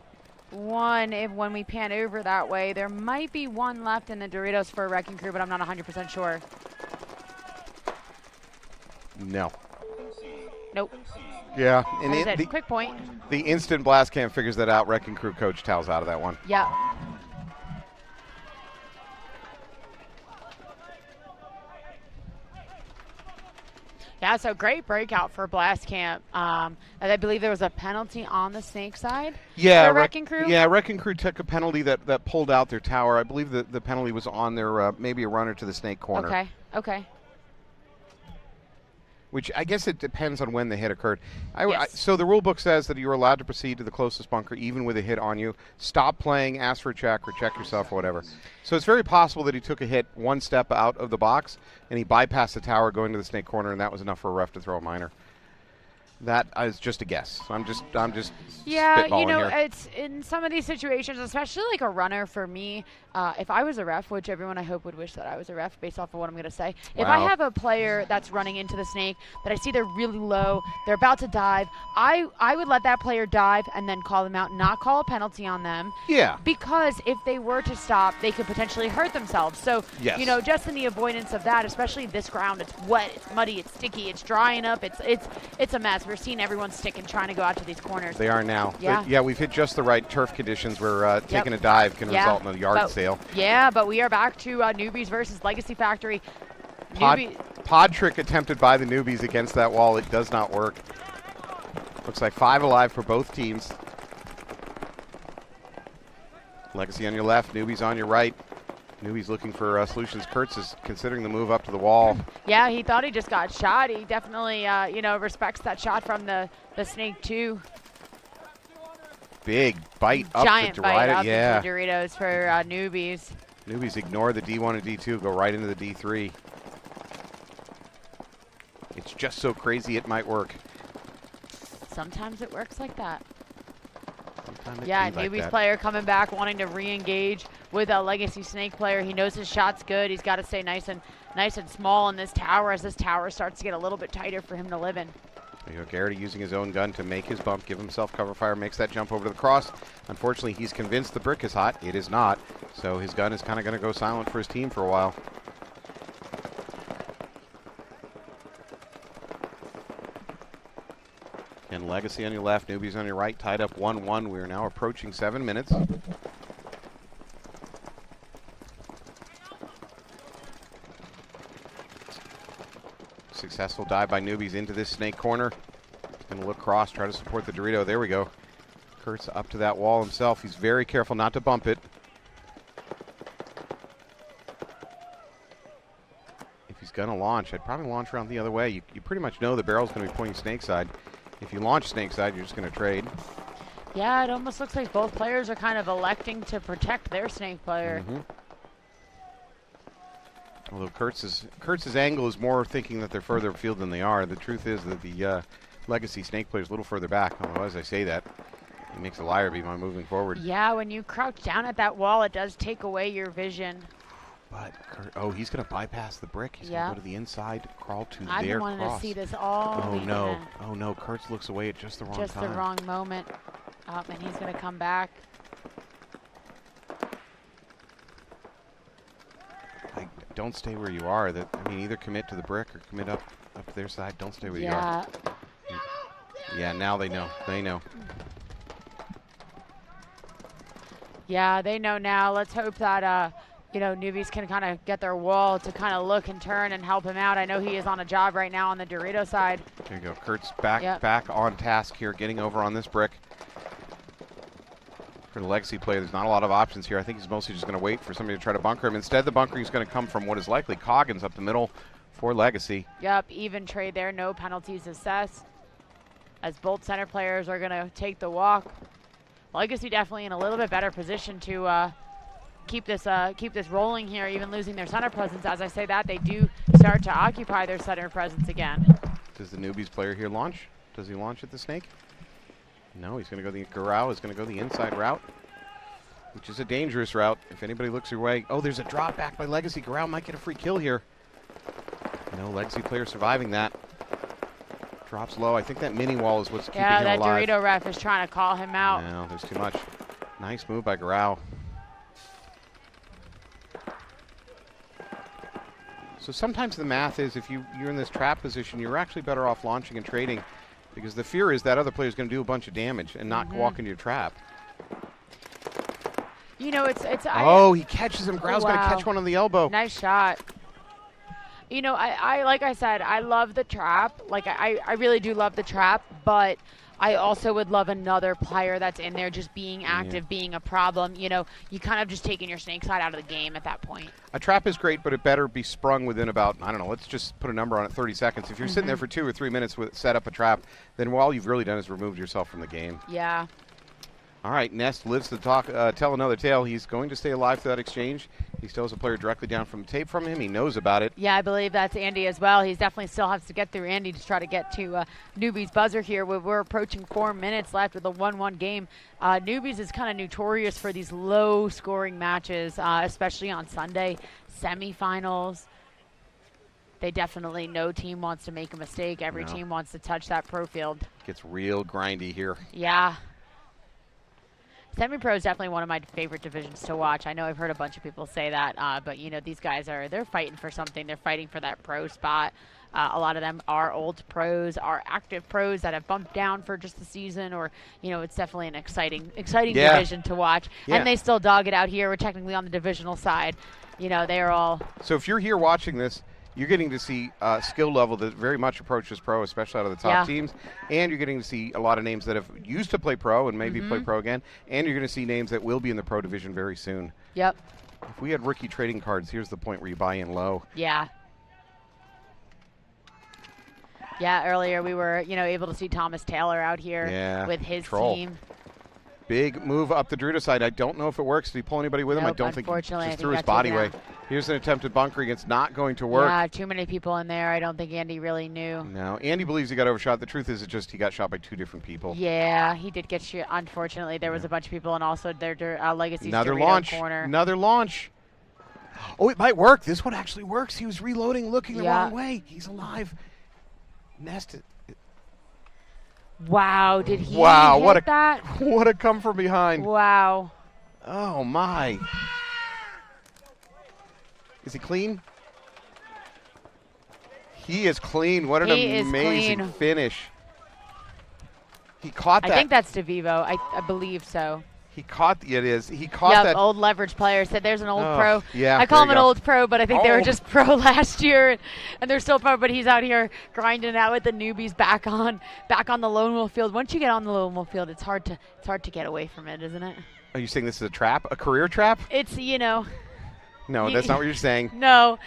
one when we pan over that way. There might be one left in the Doritos for Wrecking Crew, but I'm not 100% sure. No. Nope. Yeah. And quick point. The instant Blast Camp figures that out. Wrecking Crew coach towels out of that one. Yeah. Yeah, so great breakout for Blast Camp. I believe there was a penalty on the Snake side for Wrecking Crew. Yeah, Wrecking Crew took a penalty that pulled out their tower. I believe the penalty was on their maybe a runner to the Snake corner. Okay. which I guess it depends on when the hit occurred. Yes. So the rule book says that you're allowed to proceed to the closest bunker even with a hit on you. Stop playing, ask for a check, or check yourself, or whatever. So it's very possible that he took a hit one step out of the box, and he bypassed the tower going to the snake corner, and that was enough for a ref to throw a minor. That is just a guess. I'm just Yeah, spitballing you know, here. it's in some of these situations, especially like a runner for me, if I was a ref, which everyone I hope would wish that I was a ref based off of what I'm going to say. If I Wow. have a player that's running into the snake that I see they're really low, they're about to dive, I would let that player dive and then call them out, not call a penalty on them. Yeah. Because if they were to stop, they could potentially hurt themselves. So, Yes. you know, just in the avoidance of that, especially this ground, it's wet, it's muddy, it's sticky, it's drying up, it's a mess. We're seeing everyone stick and trying to go out to these corners. They are now. Yeah. But, yeah, we've hit just the right turf conditions where taking a dive can result in a yard sale. Yeah, but we are back to newbies versus Legacy Factory. Pod trick attempted by the newbies against that wall. It does not work. Looks like 5 alive for both teams. Legacy on your left, newbies on your right. Newbies looking for solutions. Kurtz is considering the move up to the wall. Yeah, he thought he just got shot. He definitely, you know, respects that shot from the snake too. Big bite up Giant to bite Dorito. up Yeah. into Doritos for newbies. Newbies ignore the D1 and D2, go right into the D3. It's just so crazy it might work. Sometimes it works like that. Sometimes it Yeah, be like newbies that. player coming back, wanting to re-engage with a Legacy Snake player. He knows his shot's good. He's got to stay nice and small in this tower as this tower starts to get a little bit tighter for him to live in. There you go, Garrity using his own gun to make his bump, give himself cover fire, makes that jump over to the cross. Unfortunately, he's convinced the brick is hot. It is not, so his gun is kind of going to go silent for his team for a while. And Legacy on your left, newbies on your right, tied up 1-1. We are now approaching 7 minutes. Successful dive by newbies into this snake corner. Going to look cross, try to support the Dorito. There we go. Kurtz up to that wall himself. He's very careful not to bump it. If he's going to launch, I'd probably launch around the other way. You pretty much know the barrel's going to be pointing snake side. If you launch snake side, you're just going to trade. Yeah, it almost looks like both players are kind of electing to protect their snake player. Although Kurtz's angle is more thinking that they're further afield than they are. The truth is that the Legacy snake player is a little further back. Although as I say that, it makes a liar be my moving forward. Yeah, when you crouch down at that wall, it does take away your vision. But he's going to bypass the brick. He's going to go to the inside, crawl to I've their been wanting cross. to see this all Oh weekend. no! Oh no! Kurtz looks away at just the wrong Just time. the wrong moment. And he's going to come back. Don't stay where you are. I mean, either commit to the brick or commit up to their side. Don't stay where you are. Yeah, now they know. They know. Yeah, they know now. Let's hope that, you know, newbies can kind of get their wall to kind of look and turn and help him out. I know he is on a job right now on the Dorito side. There you go. Kurtz back on task here, getting over on this brick. For the Legacy player, there's not a lot of options here. I think he's mostly just going to wait for somebody to try to bunker him. Instead, the bunkering is going to come from what is likely Coggins up the middle for Legacy. Yep, even trade there. No penalties assessed. As both center players are going to take the walk. Legacy definitely in a little bit better position to keep this rolling here, even losing their center presence. As I say that, they do start to occupy their center presence again. Does the newbies player here launch? Does he launch at the snake? No, he's going to go the Garau is going to go the inside route, which is a dangerous route. If anybody looks your way, oh, there's a drop back by Legacy. Garau might get a free kill here. No, Legacy player surviving that. Drops low. I think that mini wall is what's keeping him alive. Yeah, that Dorito ref is trying to call him out. No, there's too much. Nice move by Garau. So sometimes the math is if you're in this trap position, you're actually better off launching and trading because the fear is that other player is going to do a bunch of damage and not walk into your trap. You know, it's he catches him. Grau's going to catch one on the elbow. Nice shot. You know, I like I said, I love the trap. Like, I really do love the trap, but I also would love another player that's in there just being active, being a problem. You know, you kind of just taking your snake side out of the game at that point. A trap is great, but it better be sprung within about, I don't know, let's just put a number on it, 30 seconds. If you're sitting there for 2 or 3 minutes with set up a trap, then all you've really done is removed yourself from the game. Yeah. All right, Nest lives to tell another tale. He's going to stay alive for that exchange. He still has a player directly down from the tape from him. He knows about it. Yeah, I believe that's Andy as well. He's definitely still has to get through Andy to try to get to Newbies buzzer here. We're approaching 4 minutes left with a 1-1 game. Newbies is kind of notorious for these low-scoring matches, especially on Sunday semifinals. They definitely, no team wants to make a mistake. Every team wants to touch that pro field. Gets real grindy here. Yeah. Semi-pro is definitely one of my favorite divisions to watch. I know I've heard a bunch of people say that, but, you know, these guys they're fighting for something. They're fighting for that pro spot. A lot of them are old pros, are active pros that have bumped down for just the season, or, you know, it's definitely an exciting division to watch. Yeah. And they still dog it out here. We're technically on the divisional side. You know, they're all... So if you're here watching this, you're getting to see skill level that very much approaches pro, especially out of the top teams. And you're getting to see a lot of names that have used to play pro and maybe play pro again. And you're going to see names that will be in the pro division very soon. Yep. If we had rookie trading cards, here's the point where you buy in low. Yeah. Yeah, earlier we were, you know, able to see Thomas Taylor out here with his team. Big move up the Dorito side. I don't know if it works. Did he pull anybody with him? I don't think he just threw his body away. Here's an attempted bunkering. It's not going to work. Yeah, too many people in there. I don't think Andy really knew. No, Andy believes he got overshot. The truth is it's just he got shot by 2 different people. Yeah, he did get shot. Unfortunately, there was a bunch of people, and also their Legacy's Another Dorito launch. corner. Another launch. Oh, it might work. This one actually works. He was reloading, looking the wrong way. He's alive. Nested. Wow, did he hit that? What a come from behind. Wow. Oh, my. Is he clean? He is clean. What an amazing finish. He caught that. I think that's DeVivo. I believe so. He caught it is. He caught that. Old leverage player said there's an old pro. Yeah, I call him an old pro, but I think they were just pro last year, and they're still pro. But he's out here grinding out with the newbies back on the lone wolf field. Once you get on the lone wolf field, it's hard to get away from it, isn't it? Are you saying this is a trap, a career trap? It's No, that's not what you're saying. No.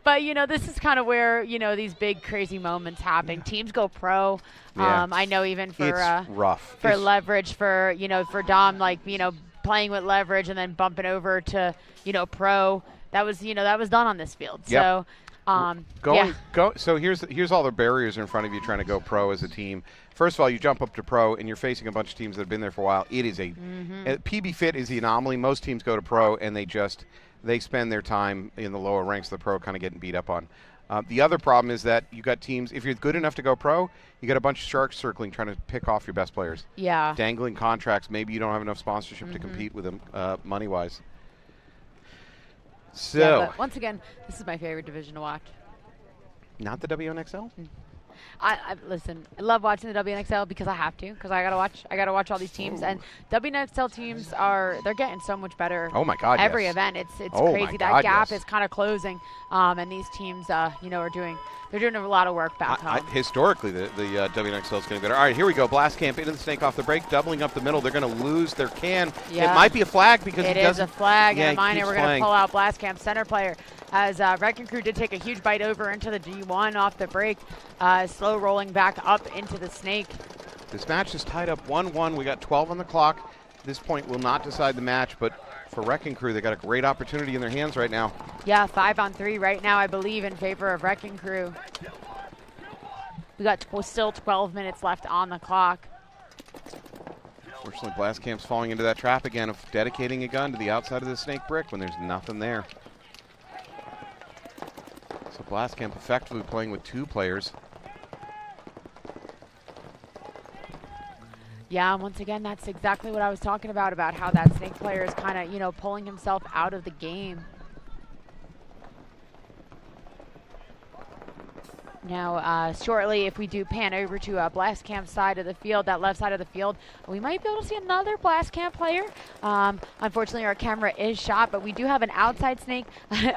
But, you know, this is kind of where, you know, these big crazy moments happen. Teams go pro. Yeah. I know even for it's rough. For leverage, for, you know, for Dom, like, you know, playing with leverage and then bumping over to, you know, pro. That was done on this field. Yep. So, So here's all the barriers in front of you trying to go pro as a team. First of all, you jump up to pro, and you're facing a bunch of teams that have been there for a while. It is PB Fit is the anomaly. Most teams go to pro, and they spend their time in the lower ranks of the pro kind of getting beat up on. The other problem is that you got teams, if you're good enough to go pro, you got a bunch of sharks circling trying to pick off your best players. Yeah. Dangling contracts. Maybe you don't have enough sponsorship to compete with them money-wise. So. Yeah, but once again, this is my favorite division to watch. Not the WNXL? Listen, I love watching the WNXL because I have to, because I gotta watch all these teams. And WNXL teams they're getting so much better. Oh my God! Every yes. event, it's oh crazy. That gap is kind of closing, and these teams, you know, are doing a lot of work back home. Historically, the WNXL is getting better. All right, here we go. Blast Camp into the snake off the break, doubling up the middle. They're going to lose their can. Yeah. It might be a flag because it is a flag. Yeah, and a minor. We're going to pull out Blast Camp center player. As Wrecking Crew did take a huge bite over into the G1 off the break, slow rolling back up into the snake. This match is tied up 1-1. We got 12 on the clock. This point will not decide the match, but for Wrecking Crew, they got a great opportunity in their hands right now. Yeah, 5-on-3 right now, I believe, in favor of Wrecking Crew. We got still 12 minutes left on the clock. Fortunately, Blast Camp's falling into that trap again of dedicating a gun to the outside of the snake brick when there's nothing there. So Blast Camp effectively playing with 2 players. Yeah, and once again, that's exactly what I was talking about how that snake player is kind of, you know, pulling himself out of the game. Now, shortly, if we do pan over to Blast Camp side of the field, that left side of the field, we might be able to see another Blast Camp player. Unfortunately, our camera is shot, but we do have an outside snake,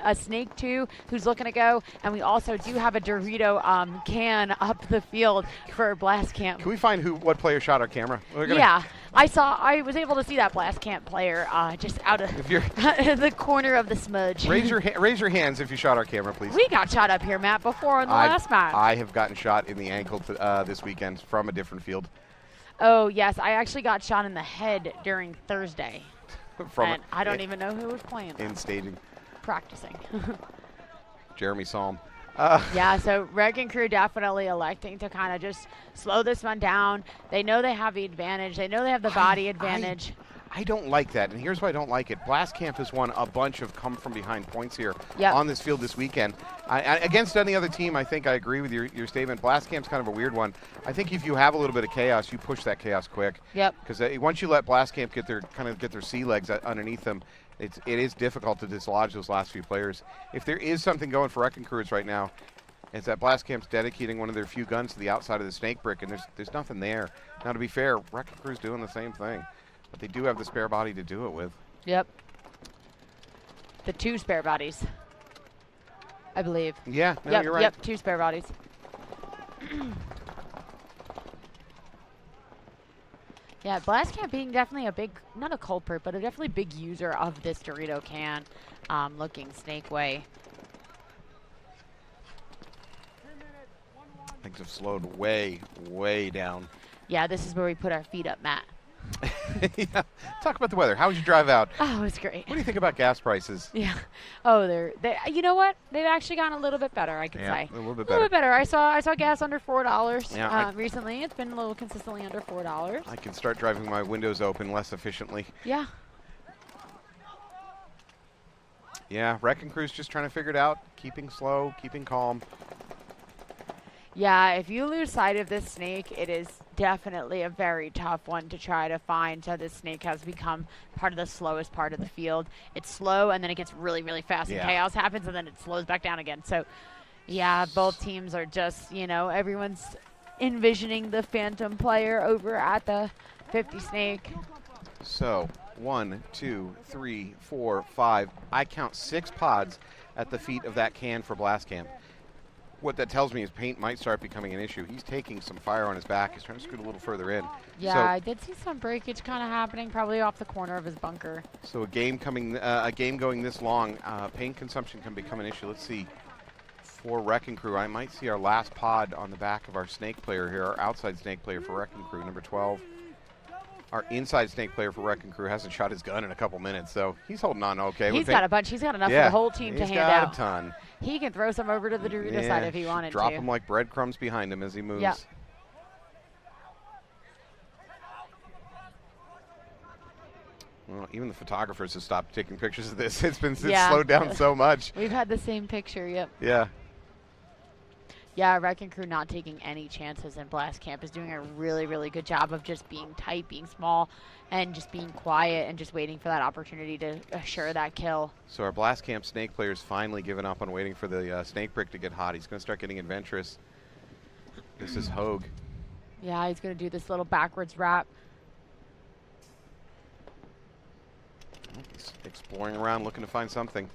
a snake too, who's looking to go, and we also do have a Dorito can up the field for Blast Camp. Can we find what player shot our camera? Yeah, I was able to see that Blast Camp player just out of the corner of the smudge. Raise your hands if you shot our camera, please. We got shot up here, Matt, before in the last match. I have gotten shot in the ankle this weekend from a different field. Oh, yes. I actually got shot in the head during Thursday. And I don't even know who was playing. In staging. Practicing. Jeremy Salm. Yeah, so Wrecking Crew definitely electing to kind of just slow this one down. They know they have the advantage. They know they have the body advantage. I don't like that, and here's why I don't like it. Blast Camp has won a bunch of come-from-behind points here on this field this weekend. Against any other team, I think I agree with your statement. Blast Camp's kind of a weird one. I think if you have a little bit of chaos, you push that chaos quick. Yep. Because once you let Blast Camp get their sea legs underneath them, it is difficult to dislodge those last few players. If there is something going for Wrecking Crews right now, it's that Blast Camp's dedicating one of their few guns to the outside of the snake brick, and there's nothing there. Now, to be fair, Wrecking Crew's doing the same thing. But they do have the spare body to do it with. Yep. The 2 spare bodies, I believe. Yeah, no, yep, you're right. Yep, 2 spare bodies. Yeah, Blast Camp being definitely a big, not a culprit, but a definitely big user of this Dorito can looking snake way. Things have slowed way, way down. Yeah, this is where we put our feet up, Matt. Yeah. Talk about the weather. How was your drive out? Oh, it was great. What do you think about gas prices? Yeah. Oh, they. You know what? They've actually gotten a little bit better, I could say. A little bit better. I saw gas under $4 yeah, recently. It's been a little consistently under $4. I can start driving my windows open less efficiently. Yeah. Yeah, Wrecking Crew's just trying to figure it out, keeping slow, keeping calm. Yeah, if you lose sight of this snake, it is definitely a very tough one to try to find. So this snake has become part of the slowest part of the field. It's slow, and then it gets really, really fast, and chaos happens, and then it slows back down again. So, yeah, both teams are just, everyone's envisioning the Phantom player over at the 50 snake. So, 1, 2, 3, 4, 5. I count 6 pods at the feet of that can for Blast Camp. What that tells me is paint might start becoming an issue. He's taking some fire on his back. He's trying to scoot a little further in. Yeah, so, I did see some breakage kind of happening, probably off the corner of his bunker. So a game going this long, paint consumption can become an issue. Let's see. For Wrecking Crew, I might see our last pod on the back of our snake player here, our outside snake player for Wrecking Crew, number 12. Our inside snake player for Wrecking Crew hasn't shot his gun in a couple minutes, so he's holding on okay. He's got a bunch. He's got enough for the whole team to hand out. He's got a ton. He can throw some over to the Dorito side if he wanted to. Drop them like breadcrumbs behind him as he moves. Yep. Well, even the photographers have stopped taking pictures of this. It's slowed down so much. We've had the same picture, yep. Yeah. Yeah, Wrecking Crew not taking any chances, and Blast Camp is doing a really, really good job of just being tight, being small, and just being quiet and just waiting for that opportunity to assure that kill. So our Blast Camp snake player's finally given up on waiting for the snake brick to get hot. He's going to start getting adventurous. This is Hogue. Yeah, he's going to do this little backwards wrap. He's exploring around, looking to find something.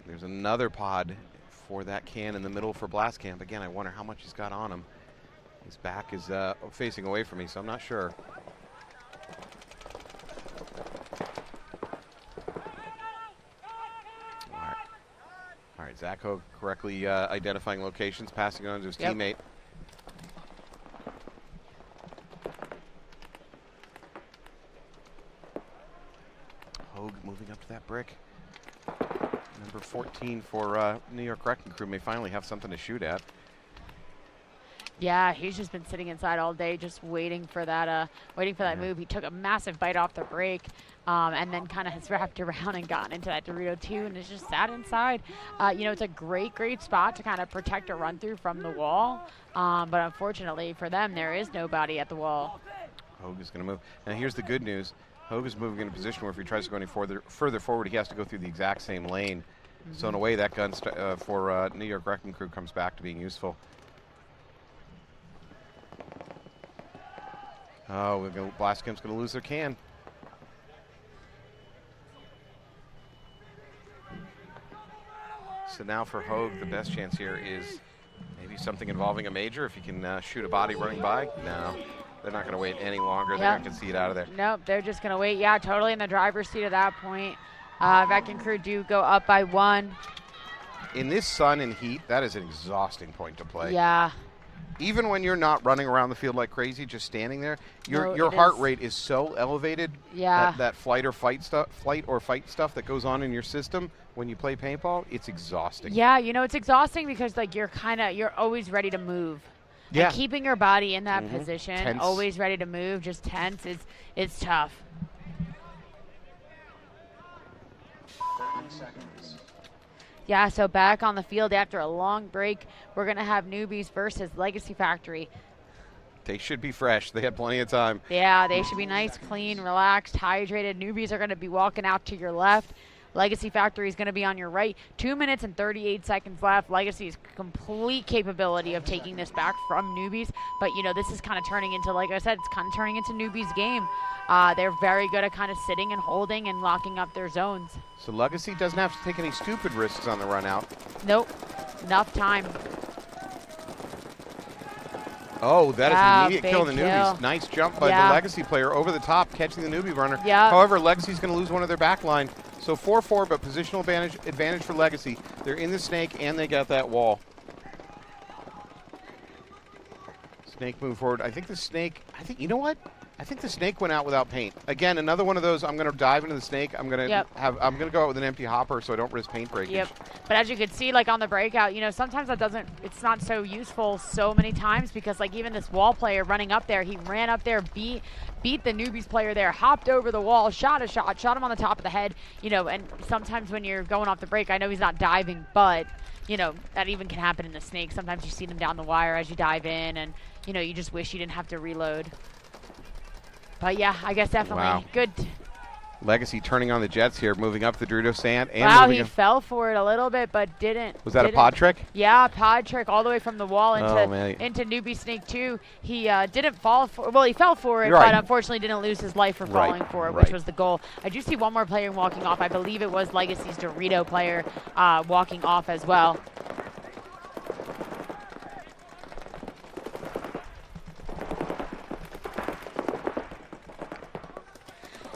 There's another pod for that can in the middle for Blast Camp. Again, I wonder how much he's got on him. His back is facing away from me, so I'm not sure. All right, Zach Hogue correctly identifying locations, passing on to his teammate. Hogue moving up to that brick. Number 14 for New York Wrecking Crew may finally have something to shoot at. Yeah, he's just been sitting inside all day, just waiting for that move. He took a massive bite off the brake, and then kind of has wrapped around and gotten into that Dorito too, and is just sat inside. It's a great spot to kind of protect a run through from the wall, but unfortunately for them, there is nobody at the wall. Hogue is going to move. Now here's the good news. Hogue is moving in a position where if he tries to go any further forward, he has to go through the exact same lane So in a way, that gun for New York Wrecking Crew comes back to being useful. Oh, Blaskim's going to lose their can. So now for Hogue, the best chance here is maybe something involving a major. If you can shoot a body running by. No, they're not going to wait any longer. They're going to concede out of there. Nope, they're just going to wait. Yeah, totally in the driver's seat at that point. Wrecking Crew do go up by 1. In this sun and heat, that is an exhausting point to play. Yeah. Even when you're not running around the field like crazy, just standing there, your heart rate is so elevated. Yeah. That flight or fight stuff that goes on in your system when you play paintball, it's exhausting. Yeah, you know, it's exhausting because like you're always ready to move. Yeah. And keeping your body in that position, tense. always ready to move, just tense, it's tough. 30 seconds. Yeah, so back on the field after a long break, we're going to have Newbies versus Legacy Factory. They should be fresh. They had plenty of time. Yeah, they should be nice, clean, relaxed, hydrated. Newbies are going to be walking out to your left. Legacy Factory is going to be on your right. 2 minutes and 38 seconds left. Legacy's complete capability of taking this back from Newbies. But, you know, this is kind of turning into, like I said, it's kind of turning into Newbies' game. They're very good at kind of sitting and holding and locking up their zones. So Legacy doesn't have to take any stupid risks on the run out. Nope. Enough time. Oh, that is an immediate kill in the kill. Newbies. Nice jump by the Legacy player over the top, catching the Newbie runner. Yeah. However, Legacy's going to lose one of their back line. So 4-4, but positional advantage for Legacy. They're in the snake, and they got that wall. Snake move forward. I think the snake, you know what? I think the snake went out without paint. Again, another one of those, I'm going to dive into the snake. I'm going to go out with an empty hopper so I don't risk paint breakage. Yep. But as you can see, like on the breakout, you know, sometimes it's not so useful so many times because like even this wall player running up there, he ran up there, beat the Newbies player there, hopped over the wall, shot him on the top of the head, you know, and sometimes when you're going off the break, I know he's not diving, but you know, that even can happen in the snake. Sometimes you see them down the wire as you dive in and, you know, you just wish you didn't have to reload. But yeah, I guess definitely good. Legacy turning on the jets here, moving up the Dorito sand. And wow, he fell for it a little bit, but didn't. Was that a pod trick? Yeah, pod trick all the way from the wall into Newbie Snake 2. He didn't fall for it. Well, he fell for it, but unfortunately didn't lose his life for falling for it, which was the goal. I do see one more player walking off. I believe it was Legacy's Dorito player walking off as well.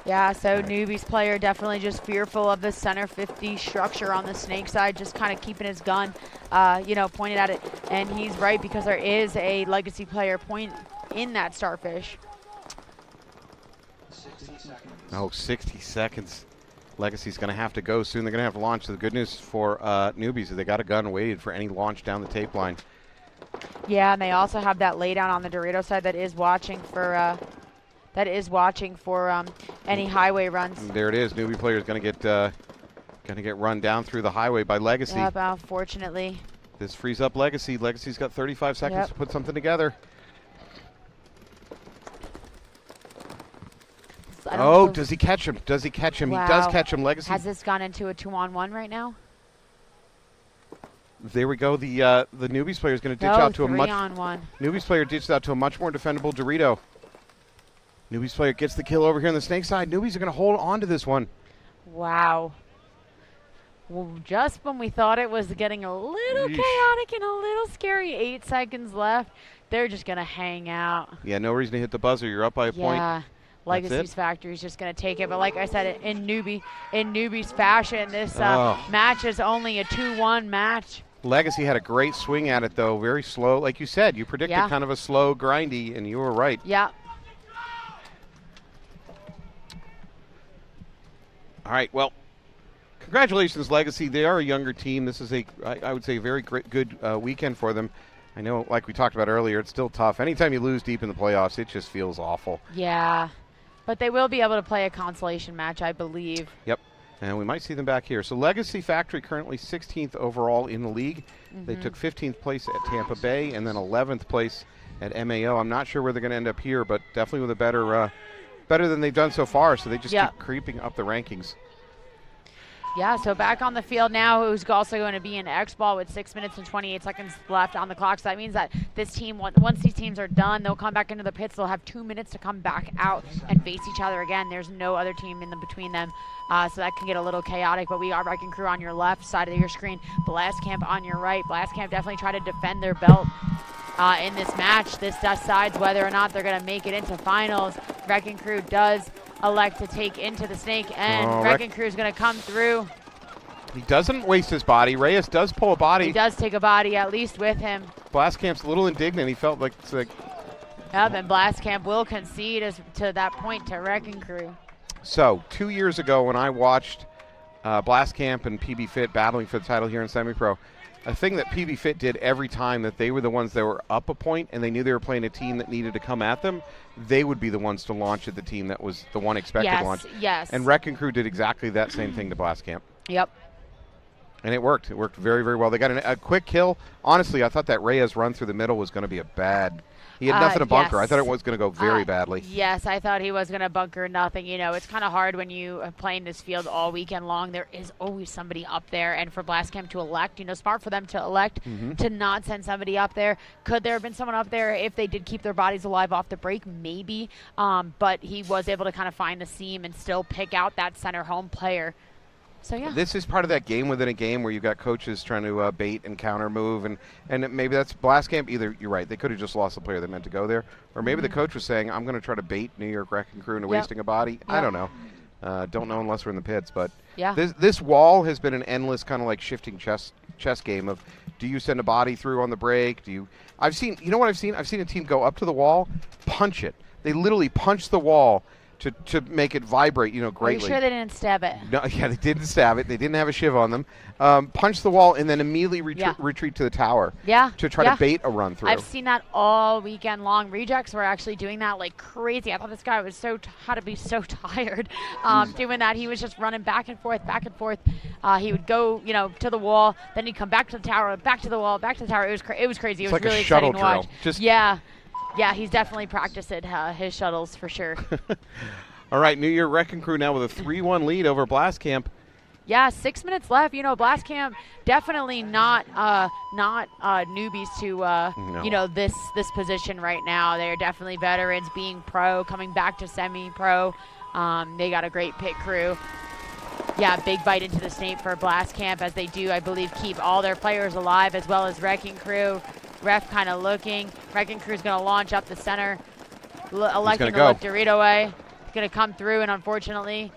Yeah, so Newbies player definitely just fearful of the center 50 structure on the snake side, just kind of keeping his gun, you know, pointed at it. And he's right because there is a Legacy player point in that starfish. 60 seconds. Oh, 60 seconds. Legacy's going to have to go soon. They're going to have to launch. So the good news for Newbies is they got a gun waited for any launch down the tape line. Yeah, and they also have that laydown on the Dorito side that is watching for any highway runs. And there it is. Newbie player is going to get run down through the highway by Legacy. Yep, unfortunately. This frees up Legacy. Legacy's got 35 seconds to put something together. Oh, does he catch him? Does he catch him? Wow. He does catch him. Legacy. Has this gone into a 2-on-1 right now? There we go. The Newbies player is going to ditch out to a much. 3-on-1. Newbies player ditched out to a much more defendable Dorito. Newbies player gets the kill over here on the snake side. Newbies are going to hold on to this one. Wow. Well, just when we thought it was getting a little chaotic and a little scary, 8 seconds left, they're just going to hang out. Yeah, no reason to hit the buzzer. You're up by a point. Yeah, Legacy's Factory is just going to take it. But like I said, in Newbies fashion, this match is only a 2-1 match. Legacy had a great swing at it, though. Very slow. Like you said, you predicted kind of a slow, grindy, and you were right. Yeah. All right, well, congratulations, Legacy. They are a younger team. This is I would say, a very good weekend for them. I know, like we talked about earlier, it's still tough. Anytime you lose deep in the playoffs, it just feels awful. Yeah, but they will be able to play a consolation match, I believe. Yep, and we might see them back here. So Legacy Factory currently 16th overall in the league. They took 15th place at Tampa Bay and then 11th place at MAO. I'm not sure where they're going to end up here, but definitely with a better than they've done so far, so they just keep creeping up the rankings. Yeah, so back on the field now, who's also going to be in X-ball with 6 minutes and 28 seconds left on the clock. So that means that this team, once these teams are done, they'll come back into the pits. They'll have 2 minutes to come back out and face each other again. There's no other team in between them, so that can get a little chaotic. But we got Wrecking Crew on your left side of your screen, Blast Camp on your right. Blast Camp definitely try to defend their belt in this match. This decides whether or not they're going to make it into finals. Wrecking Crew does elect to take into the snake, and Wrecking Crew is going to come through. He doesn't waste his body. Reyes does pull a body. He does take a body, at least with him. Blastcamp's a little indignant. He felt like it's like. Yep, and Blastcamp will concede to that point to Wrecking Crew. So 2 years ago, when I watched Blastcamp and PB Fit battling for the title here in semi-pro, a thing that PB Fit did every time that they were the ones that were up a point and they knew they were playing a team that needed to come at them, they would be the ones to launch at the team that was the one expected to launch. Yes. And Wrecking Crew did exactly that same thing to Blastcamp. Yep. And it worked. It worked very, very well. They got a quick kill. Honestly, I thought that Reyes run through the middle was going to be a bad. He had nothing to bunker. Yes. I thought it was going to go very badly. Yes, I thought he was going to bunker nothing. You know, it's kind of hard when you are playing this field all weekend long. There is always somebody up there. And for Blastcamp to elect, smart for them to elect to not send somebody up there. Could there have been someone up there if they did keep their bodies alive off the break? Maybe. But he was able to kind of find the seam and still pick out that center home player. So, yeah. This is part of that game within a game where you've got coaches trying to bait and counter move, and maybe that's Blastcamp. Either you're right, they could have just lost the player that meant to go there, or maybe the coach was saying, I'm going to try to bait New York Wrecking Crew into wasting a body. I don't know. Don't know unless we're in the pits, but this wall has been an endless kind of like shifting chess game of, do you send a body through on the break? I've seen a team go up to the wall, punch it. They literally punch the wall to make it vibrate, greatly. Are you sure they didn't stab it? No, yeah, they didn't stab it. They didn't have a shiv on them. Punch the wall and then immediately retreat to the tower. Yeah. To try to bait a run through. I've seen that all weekend long. Rejects were actually doing that like crazy. I thought this guy was had to be so tired doing that. He was just running back and forth, back and forth. He would go, to the wall, then he'd come back to the tower, back to the wall, back to the tower. It was crazy. It was like really a shuttle exciting to watch. drill. Yeah, he's definitely practiced his shuttles for sure. All right, New Year Wrecking Crew now with a 3-1 lead over Blastcamp. Yeah, 6 minutes left. Blastcamp definitely not newbies to this position right now. They're definitely veterans, being pro, coming back to semi-pro. They got a great pit crew. Yeah, big bite into the snake for Blastcamp, as they do, I believe, keep all their players alive, as well as Wrecking Crew. Ref kind of looking. Wrecking Crew's going to launch up the center, electing to look Dorito way. Going to come through and unfortunately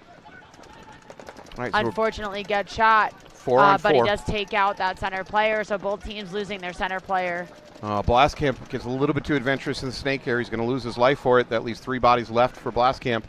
get shot. 4 on 4. But he does take out that center player, so both teams losing their center player. Blastcamp gets a little bit too adventurous in the snake here. He's going to lose his life for it. That leaves 3 bodies left for Blastcamp.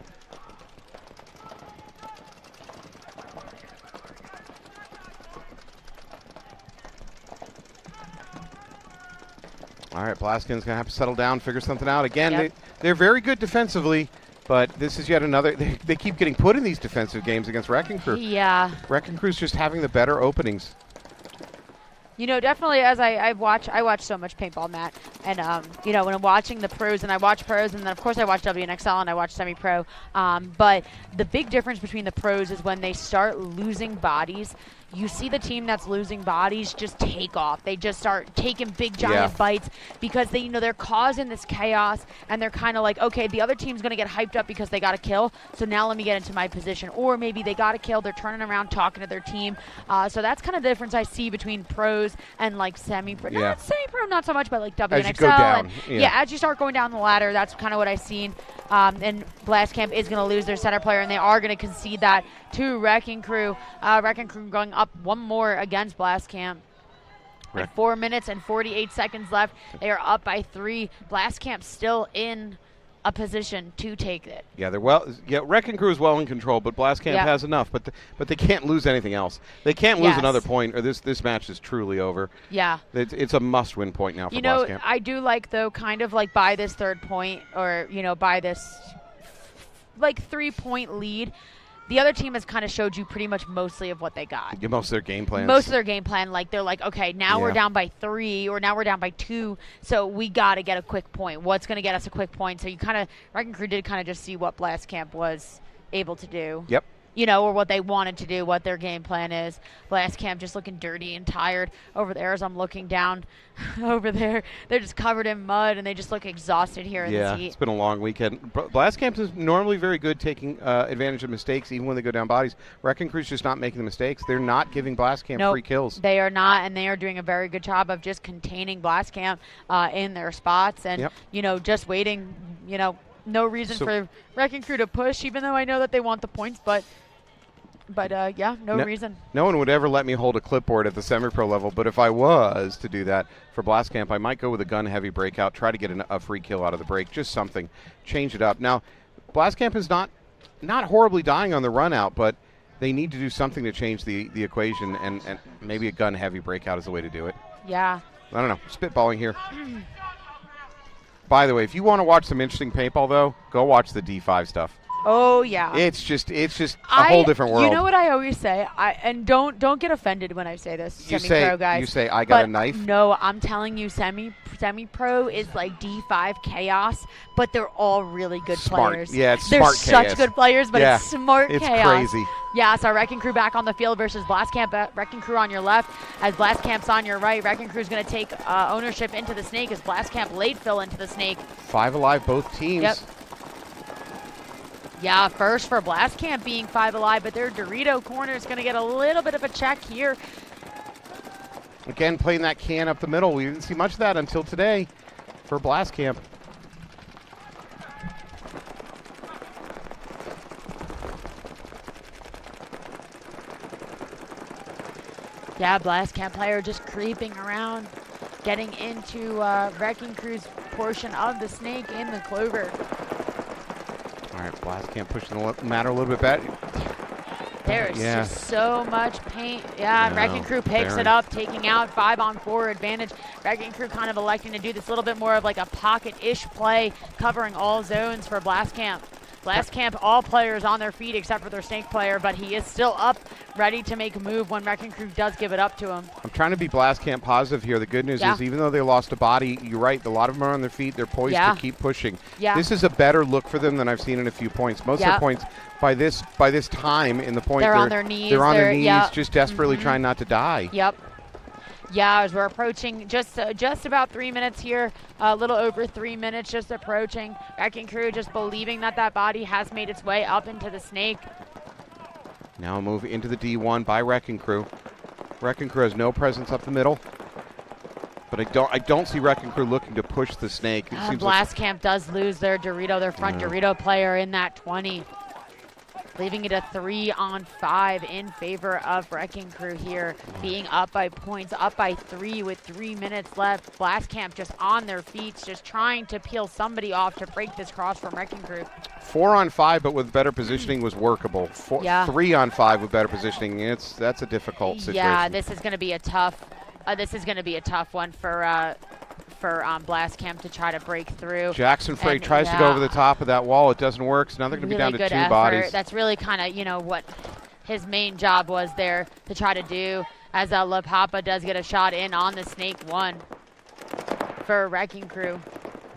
All right, Blastcamp's going to have to settle down, figure something out. Again, they're very good defensively. But this is yet another. They keep getting put in these defensive games against Wrecking Crew. Yeah. Wrecking Crew's just having the better openings. Definitely, as I watch so much paintball, Matt, and when I'm watching the pros, and I watch pros, and then of course I watch WNXL and I watch semi-pro. But the big difference between the pros is when they start losing bodies. You see the team that's losing bodies just take off. They just start taking big giant bites because they're causing this chaos, and they're kind of like, okay, the other team's going to get hyped up because they got a kill, so now let me get into my position. Or maybe they got a kill, they're turning around talking to their team. So that's kind of the difference I see between pros and like semi-pro. Not semi-pro, not so much, but like WNXL. As you go down. And, as you start going down the ladder, that's kind of what I've seen. And Blastcamp is going to lose their center player, and they are going to concede that to Wrecking Crew. Wrecking Crew going up one more against Blastcamp. 4 minutes and 48 seconds left. They are up by 3. Blastcamp still in a position to take it. Yeah, Wrecking Crew is well in control, but Blastcamp has enough. But they can't lose anything else. They can't lose another point, or this match is truly over. Yeah. It's a must-win point now for Blastcamp. I do like, though, kind of like by this third point, or, by this, 3-point lead, the other team has kind of showed you pretty much mostly of what they got. Yeah, most of their game plans. Most of their game plan, they're like, okay, now we're down by 3, or now we're down by 2, so we got to get a quick point. What's going to get us a quick point? So you Wrecking Crew did kind of just see what Blastcamp was able to do. Yep. or what they wanted to do, what their game plan is. Blast Camp just looking dirty and tired over there as I'm looking down over there. They're just covered in mud, and they just look exhausted here in this heat. It's been a long weekend. Blast Camp is normally very good taking advantage of mistakes, even when they go down bodies. Wrecking Crew's just not making the mistakes. They're not giving Blast Camp free kills. They are not, and they are doing a very good job of just containing Blast Camp in their spots and, just waiting, no reason for Wrecking Crew to push, even though I know that they want the points, but no reason. No one would ever let me hold a clipboard at the semi-pro level, but if I was to do that for Blast Camp, I might go with a gun-heavy breakout, try to get a free kill out of the break, just something, change it up. Now, Blast Camp is not horribly dying on the run-out, but they need to do something to change the equation, and maybe a gun-heavy breakout is the way to do it. Yeah. I don't know. Spitballing here. By the way, if you want to watch some interesting paintball, though, go watch the D5 stuff. Oh yeah. It's just a whole different world. You know what I always say? And don't get offended when I say this, semi-pro guys. You say I got a knife? No, I'm telling you, semi-pro is like D5 chaos, but they're all really good players. Yeah, it's they're smart chaos. Such good players, but it's smart chaos. It's crazy. Yeah, so Wrecking Crew back on the field versus Blast Camp. Wrecking Crew on your left as Blast Camp's on your right. Wrecking Crew's going to take ownership into the snake as Blast Camp late fill into the snake. 5 alive, both teams. Yep. Yeah, first for Blast Camp being 5 alive, but their Dorito corner is going to get a little bit of a check here. Again, playing that can up the middle. We didn't see much of that until today for Blast Camp. Yeah, Blast Camp player just creeping around, getting into Wrecking Crew's portion of the snake in the clover. All right, Blast Camp pushing the matter a little bit better. There's just so much paint. Yeah, Wrecking Crew picks it up, taking out 5-on-4 advantage. Wrecking Crew kind of electing to do this little bit more of like a pocket-ish play, covering all zones for Blast Camp. Blast Camp, all players on their feet except for their snake player, but he is still up, ready to make a move when Wrecking Crew does give it up to him. I'm trying to be Blast Camp positive here. The good news is even though they lost a body, you're right, a lot of them are on their feet. They're poised to keep pushing. Yeah. This is a better look for them than I've seen in a few points. Most of their points by this time in the point, they're on their knees. They're on their knees, just desperately trying not to die. Yep. Yeah, as we're approaching just about 3 minutes here, a little over 3 minutes, just approaching. Wrecking Crew just believing that body has made its way up into the snake. Now a move into the D1 by Wrecking Crew. Wrecking Crew has no presence up the middle, but I don't see Wrecking Crew looking to push the snake. Blast Camp does lose their front Dorito player in that 20. Leaving it a 3-on-5 in favor of Wrecking Crew here, being up by points, up by 3 with 3 minutes left. Blast Camp just on their feet, just trying to peel somebody off to break this cross from Wrecking Crew. 4-on-5, but with better positioning was workable. 3-on-5 with better positioning, that's a difficult situation. Yeah, this is going to be a tough. One for Blast Camp to try to break through. Jackson Frey tries to go over the top of that wall. It doesn't work, so now they're going to be down to 2 bodies. That's really kind of, what his main job was there to try to do, as La Papa does get a shot in on the snake 1 for Wrecking Crew.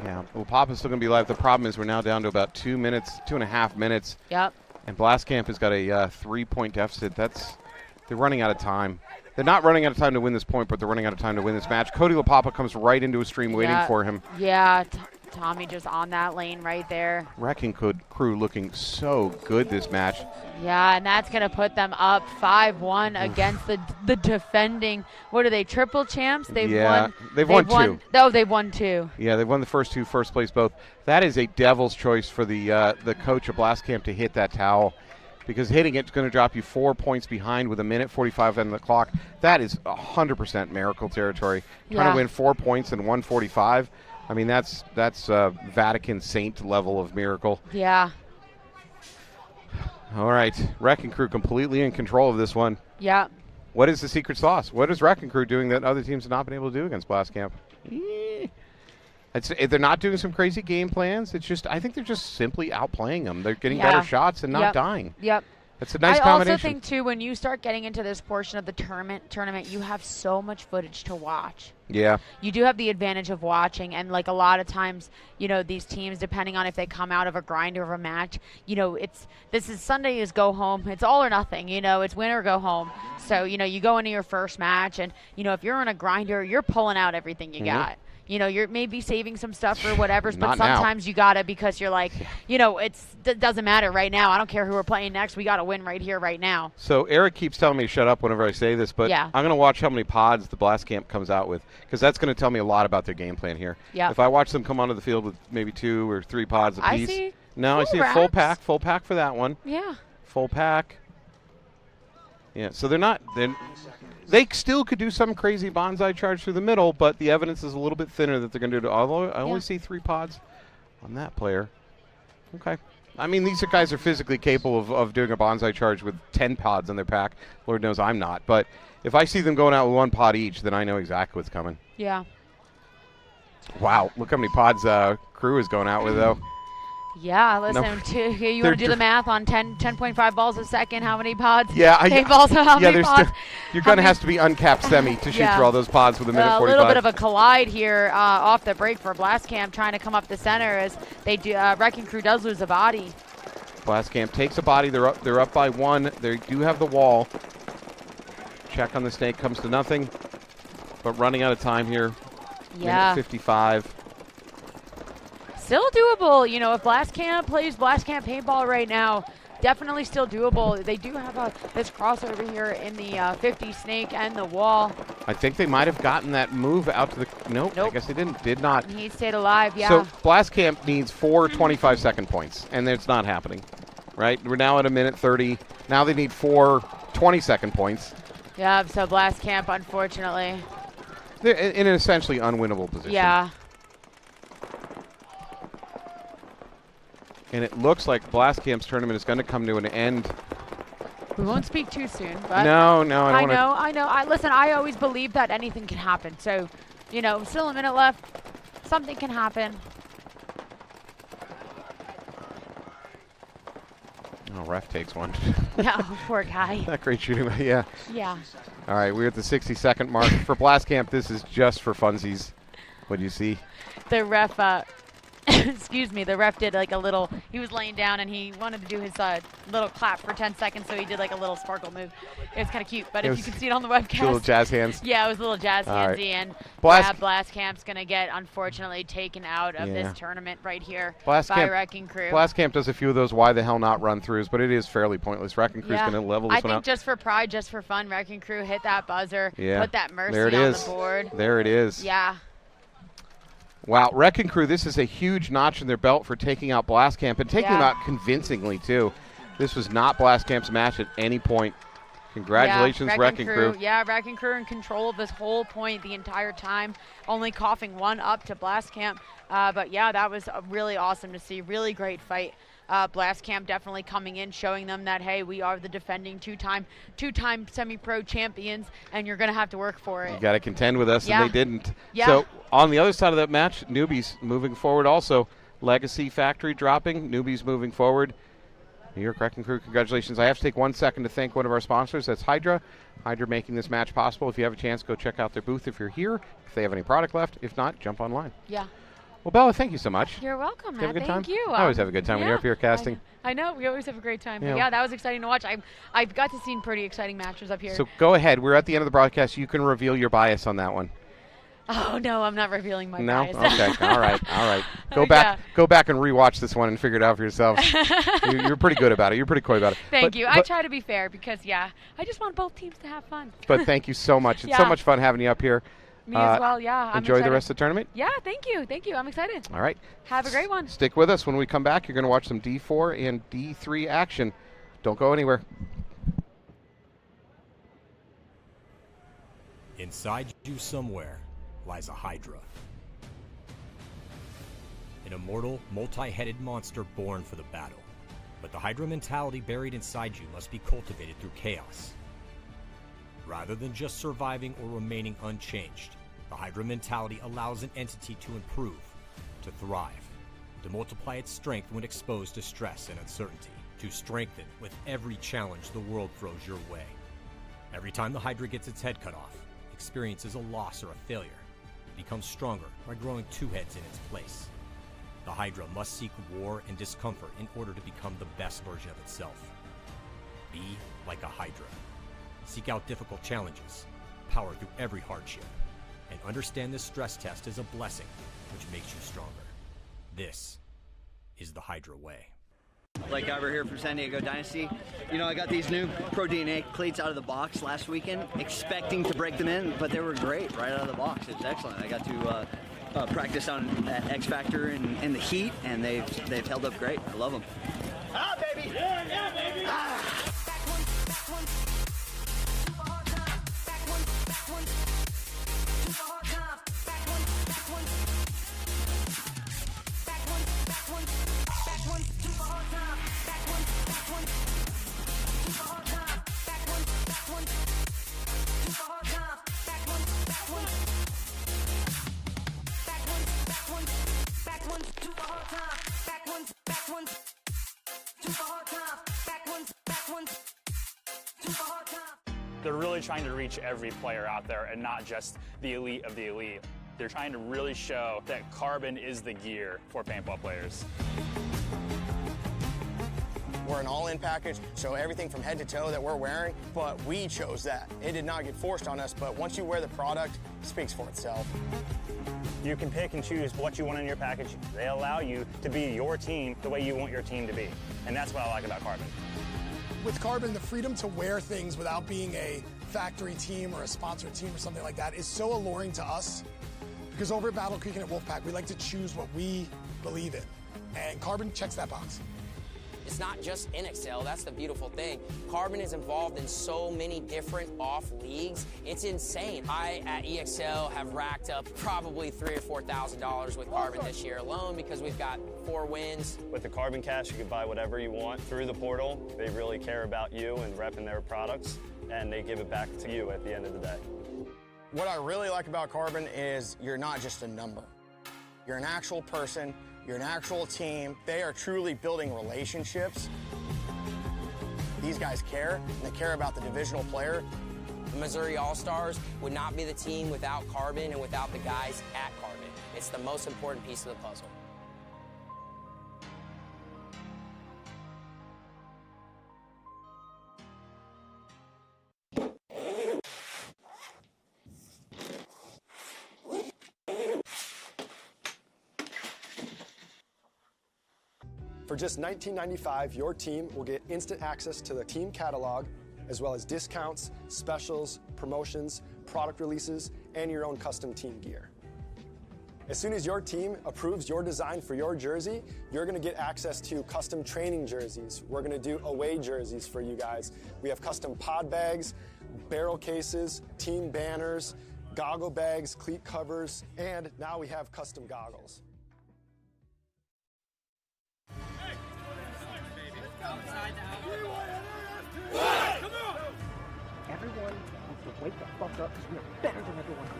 Yeah, well, Papa's still going to be live. The problem is we're now down to about 2.5 minutes. Yep. And Blast Camp has got a 3-point deficit. They're running out of time. They're not running out of time to win this point, but they're running out of time to win this match. Cody LaPapa comes right into a stream waiting for him. Yeah, Tommy just on that lane right there. Wrecking Crew looking so good this match. Yeah, and that's going to put them up 5-1 against the defending, what are they, triple champs? They've won 2. Oh, they've won 2. Yeah, they've won the first 2, first place both. That is a devil's choice for the coach of Blast Camp to hit that towel, because hitting it's going to drop you 4 points behind with 1:45 on the clock. That is 100% miracle territory. Trying to win 4 points in 1:45. I mean, that's Vatican Saint level of miracle. Yeah. All right, Wrecking Crew completely in control of this one. Yeah. What is the secret sauce? What is Wrecking Crew doing that other teams have not been able to do against Blast Camp? They're not doing some crazy game plans. It's just, I think they're just simply outplaying them. They're getting better shots and not dying. Yep. It's a nice combination. I also think, too, when you start getting into this portion of the tournament, you have so much footage to watch. Yeah. You do have the advantage of watching, and like a lot of times, you know, these teams, depending on if they come out of a grind or of a match, you know, Sunday is go home. It's all or nothing, you know, it's win or go home. So, you know, you go into your first match, and, you know, if you're in a grinder, you're pulling out everything you got. You know, you're maybe saving some stuff for whatever's, but sometimes you got to, because you're like, you know, it doesn't matter right now. I don't care who we're playing next. We got to win right here, right now. So Eric keeps telling me to shut up whenever I say this, but I'm going to watch how many pods the Blast Camp comes out with, because that's going to tell me a lot about their game plan here. Yeah. If I watch them come onto the field with maybe 2 or 3 pods apiece. I see a racks. full pack for that one. Yeah. Full pack. Yeah, so they still could do some crazy bonsai charge through the middle, but the evidence is a little bit thinner that they're going to do it. Although I only see 3 pods on that player. Okay. I mean, these guys are physically capable of doing a bonsai charge with 10 pods on their pack. Lord knows I'm not. But if I see them going out with 1 pod each, then I know exactly what's coming. Yeah. Wow. Look how many pods Crew is going out with, though. Yeah, listen, you want to do the math on 10.5 balls a second, how many pods? Yeah, Paintballs, how many pods? You're going to have to be uncapped semi to shoot through all those pods with a minute 45. A little bit of a collide here off the break for Blast Camp, trying to come up the center as they do. Wrecking Crew does lose a body. Blast Camp takes a body. They're up by 1. They do have the wall. Check on the snake comes to nothing, but running out of time here. Yeah. Minute 55. Still doable, you know, if Blast Camp plays Blast Camp Paintball right now, definitely still doable. They do have this crossover here in the 50 snake and the wall. I think they might have gotten that move out to the... Nope. I guess they did not. He stayed alive, yeah. So Blast Camp needs 4 25-second points, and it's not happening, right? We're now at a minute 30. Now they need 4 20-second points. Yeah, so Blast Camp, unfortunately. They're in an essentially unwinnable position. Yeah. And it looks like Blast Camp's tournament is going to come to an end. We won't speak too soon. But no, I don't I know. Listen, I always believe that anything can happen. So, you know, still a minute left. Something can happen. Oh, ref takes one. Yeah, poor guy. Not great shooting, but yeah. Yeah. All right, we're at the 60-second mark. For Blast Camp, this is just for funsies. What do you see? The ref... excuse me, the ref did like a little, he was laying down and he wanted to do his little clap for 10 seconds, so he did like a little sparkle move. It was kind of cute, but if you can see it on the webcast. Little jazz hands. Yeah, it was a little jazz handsy, right. and Blast Camp's going to get, unfortunately, taken out of this tournament right here by Wrecking Crew. Blast Camp does a few of those why the hell not run-throughs, but it is fairly pointless. Wrecking Crew's going to level this one out. I think just for pride, just for fun, Wrecking Crew hit that buzzer, put that mercy there it on is. the board. There it is. Yeah. Wow, Wrecking Crew, this is a huge notch in their belt for taking out Blast Camp and taking them out convincingly, too. This was not Blast Camp's match at any point. Congratulations, Wrecking Crew. Yeah, Wrecking Crew in control of this whole point the entire time, only coughing 1 up to Blast Camp. But, yeah, that was really awesome to see. Really great fight. Blast Camp definitely coming in, showing them that, hey, we are the defending two-time semi-pro champions, and you're going to have to work for it. You got to contend with us, and they didn't. Yeah. So on the other side of that match, Newbies moving forward also. Legacy Factory dropping, Newbies moving forward. New York Wrecking Crew, congratulations. I have to take 1 second to thank one of our sponsors. That's Hydra. Hydra making this match possible. If you have a chance, go check out their booth if you're here. If they have any product left. If not, jump online. Yeah. Well, Bella, thank you so much. You're welcome, Have a good time? Thank you. I always have a good time when you're up here casting. I know. We always have a great time. Yeah. But yeah, that was exciting to watch. I got to see pretty exciting matches up here. So go ahead. We're at the end of the broadcast. You can reveal your bias on that one. Oh, no, I'm not revealing my bias. No? Okay. All right. Go back and rewatch this one and figure it out for yourself. You're pretty good about it. You're pretty coy about it. Thank you. I try to be fair because, I just want both teams to have fun. But thank you so much. It's so much fun having you up here. Me as well, yeah. I'm enjoy excited. the rest of the tournament. Yeah, thank you. I'm excited. All right. Have a great one. Stick with us. When we come back, you're going to watch some D4 and D3 action. Don't go anywhere. Inside you somewhere lies a Hydra. An immortal, multi-headed monster born for the battle. But the Hydra mentality buried inside you must be cultivated through chaos. Rather than just surviving or remaining unchanged, the Hydra mentality allows an entity to improve, to thrive, to multiply its strength when exposed to stress and uncertainty. to strengthen with every challenge the world throws your way. Every time the Hydra gets its head cut off, experiences a loss or a failure, it becomes stronger by growing two heads in its place. The Hydra must seek war and discomfort in order to become the best version of itself. Be like a Hydra. Seek out difficult challenges, power through every hardship, and understand this stress test is a blessing which makes you stronger. This is the Hydra way. Like Iver here from San Diego Dynasty. You know, I got these new Pro DNA cleats out of the box last weekend, expecting to break them in, but they were great right out of the box. It was excellent. I got to practice on X Factor in the heat, and they've held up great. I love them. Ah, baby! Yeah, baby! Ah. They're really trying to reach every player out there and not just the elite of the elite. They're trying to really show that carbon is the gear for paintball players. We're an all-in package, so everything from head to toe that we're wearing, but we chose that. It did not get forced on us, but once you wear the product, it speaks for itself. You can pick and choose what you want in your package. They allow you to be your team the way you want your team to be. And that's what I like about Carbon. With Carbon, the freedom to wear things without being a factory team or a sponsored team or something like that is so alluring to us, because over at Battle Creek and at Wolfpack, we like to choose what we believe in. And Carbon checks that box. It's not just NXL, that's the beautiful thing. Carbon is involved in so many different off leagues. It's insane. I, at EXL, have racked up probably $3,000 or $4,000 with Carbon this year alone because we've got 4 wins. With the Carbon Cash, you can buy whatever you want through the portal. They really care about you and repping their products, and they give it back to you at the end of the day. What I really like about Carbon is you're not just a number. You're an actual person. You're an actual team. They are truly building relationships. These guys care, and they care about the divisional player. The Missouri All-Stars would not be the team without Carbon and without the guys at Carbon. It's the most important piece of the puzzle. For just $19.95, your team will get instant access to the team catalog, as well as discounts, specials, promotions, product releases, and your own custom team gear. As soon as your team approves your design for your jersey, you're going to get access to custom training jerseys. We're going to do away jerseys for you guys. We have custom pod bags, barrel cases, team banners, goggle bags, cleat covers, and now we have custom goggles. Everyone needs to wake the fuck up because we are better than everyone else.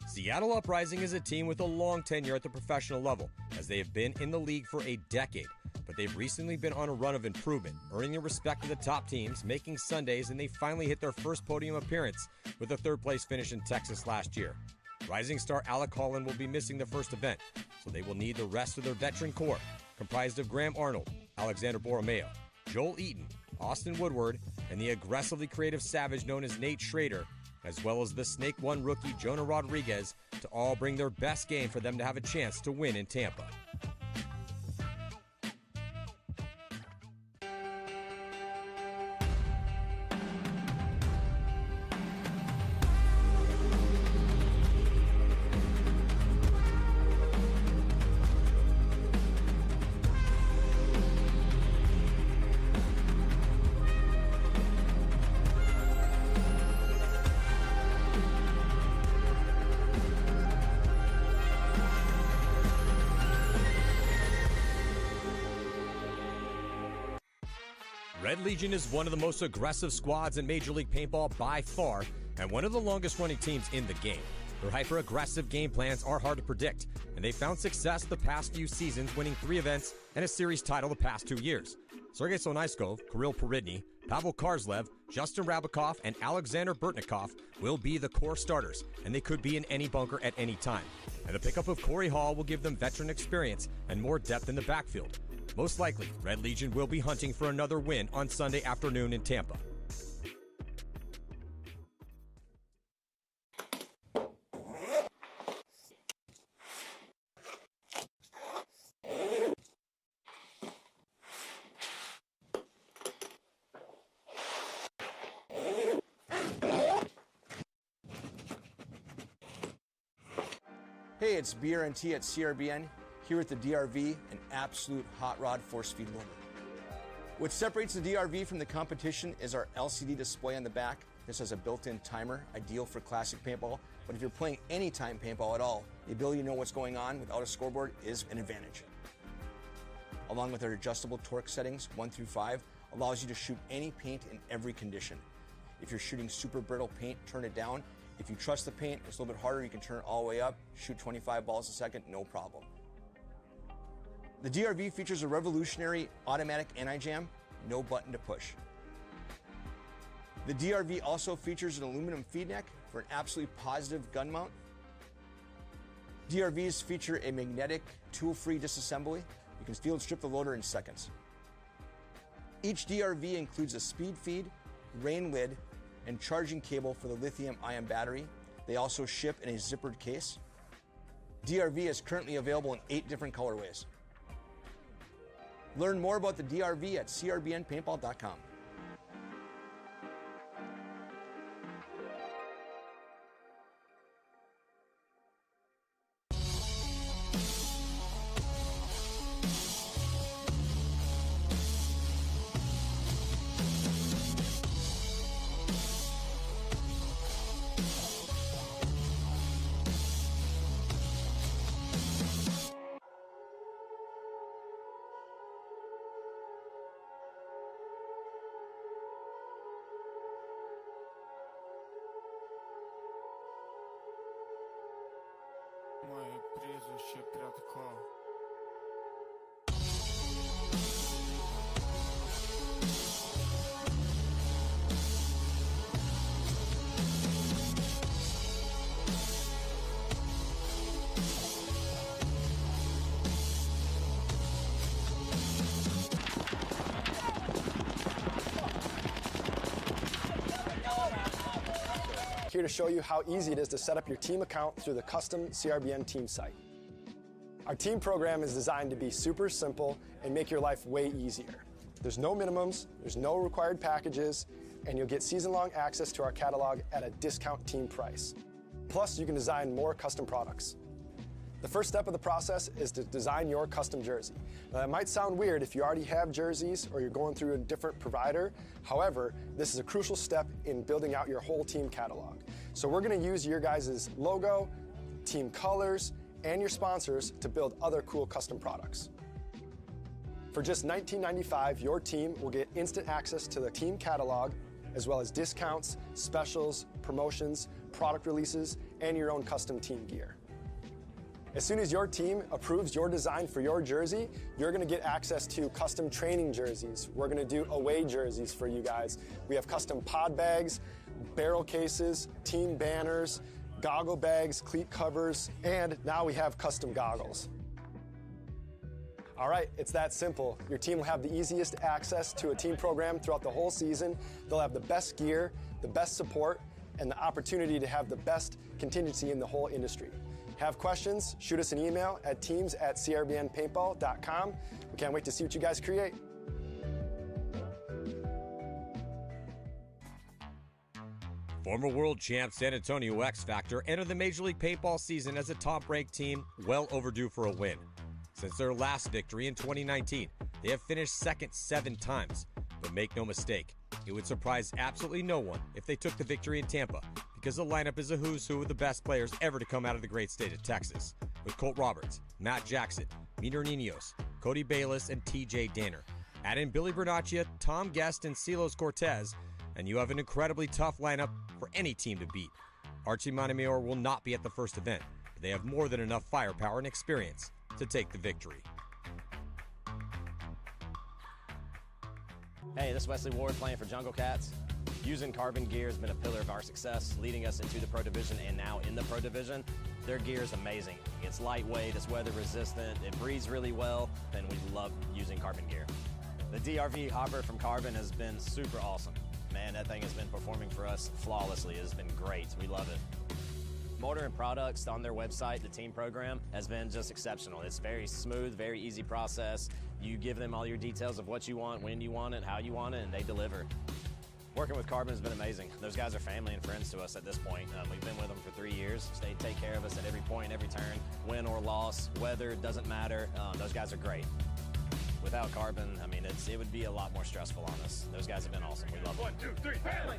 Seattle Uprising is a team with a long tenure at the professional level, as they have been in the league for a decade, but they've recently been on a run of improvement, earning the respect of the top teams, making Sundays, and they finally hit their first podium appearance with a third-place finish in Texas last year. Rising star Alec Holland will be missing the first event, so they will need the rest of their veteran core, comprised of Graham Arnold, Alexander Borromeo, Joel Eaton, Austin Woodward, and the aggressively creative savage known as Nate Schrader, as well as the Snake One rookie Jonah Rodriguez, to all bring their best game for them to have a chance to win in Tampa. Red Legion is one of the most aggressive squads in Major League Paintball by far, and one of the longest-running teams in the game. Their hyper-aggressive game plans are hard to predict, and they've found success the past few seasons, winning 3 events and a series title the past 2 years. Sergei Sonaiskov, Kirill Peridny, Pavel Karslev, Justin Rabakov, and Alexander Burtnikov will be the core starters, and they could be in any bunker at any time. And the pickup of Corey Hall will give them veteran experience and more depth in the backfield. Most likely, Red Legion will be hunting for another win on Sunday afternoon in Tampa. Hey, it's BRNT at CRBN, here at the DRV, an absolute hot rod force feed loader. What separates the DRV from the competition is our LCD display on the back. This has a built-in timer, ideal for classic paintball, but if you're playing anytime paintball at all, the ability to know what's going on without a scoreboard is an advantage. Along with our adjustable torque settings, 1 through 5, allows you to shoot any paint in every condition. If you're shooting super brittle paint, turn it down. If you trust the paint, it's a little bit harder, you can turn it all the way up, shoot 25 balls a second, no problem. The DRV features a revolutionary automatic anti-jam, no button to push. The DRV also features an aluminum feed neck for an absolutely positive gun mount. DRVs feature a magnetic tool-free disassembly. You can field strip the loader in seconds. Each DRV includes a speed feed, rain lid, and charging cable for the lithium-ion battery. They also ship in a zippered case. DRV is currently available in 8 different colorways. Learn more about the DRV at crbnpaintball.com. Moje prieзвище кратко. Here to show you how easy it is to set up your team account through the custom CRBN team site. Our team program is designed to be super simple and make your life way easier. There's no minimums, there's no required packages, and you'll get season-long access to our catalog at a discount team price. Plus, you can design more custom products. The first step of the process is to design your custom jersey. Now, that might sound weird if you already have jerseys or you're going through a different provider. However, this is a crucial step in building out your whole team catalog. So we're going to use your guys' logo, team colors, and your sponsors to build other cool custom products. For just $19.95, your team will get instant access to the team catalog, as well as discounts, specials, promotions, product releases, and your own custom team gear. As soon as your team approves your design for your jersey, you're going to get access to custom training jerseys. We're going to do away jerseys for you guys. We have custom pod bags, barrel cases, team banners, goggle bags, cleat covers, and now we have custom goggles. All right, it's that simple. Your team will have the easiest access to a team program throughout the whole season. They'll have the best gear, the best support, and the opportunity to have the best contingency in the whole industry. Have questions? Shoot us an email at teams@crbnpaintball.com. We can't wait to see what you guys create. Former world champ San Antonio X Factor entered the Major League Paintball season as a top-ranked team, well overdue for a win. Since their last victory in 2019, they have finished second 7 times. But make no mistake, it would surprise absolutely no one if they took the victory in Tampa, because the lineup is a who's who of the best players ever to come out of the great state of Texas, with Colt Roberts, Matt Jackson, Miner Ninos, Cody Bayless, and TJ Danner. Add in Billy Bernaccia, Tom Guest, and Silos Cortez, and you have an incredibly tough lineup for any team to beat. Archie Montemayor will not be at the first event, but they have more than enough firepower and experience to take the victory. Hey, this is Wesley Ward playing for Jungle Cats. Using Carbon gear has been a pillar of our success, leading us into the Pro Division and now in the Pro Division. Their gear is amazing. It's lightweight, it's weather resistant, it breathes really well, and we love using Carbon gear. The DRV hopper from Carbon has been super awesome. Man, that thing has been performing for us flawlessly. It has been great. We love it. Mortar and products on their website, the team program, has been just exceptional. It's very smooth, very easy process. You give them all your details of what you want, when you want it, how you want it, and they deliver. Working with Carbon has been amazing. Those guys are family and friends to us at this point. We've been with them for 3 years. They take care of us at every point, every turn, win or loss, weather, doesn't matter. Those guys are great. Without Carbon, I mean, it would be a lot more stressful on us. Those guys have been awesome. We love them. 1, 2, 3, family!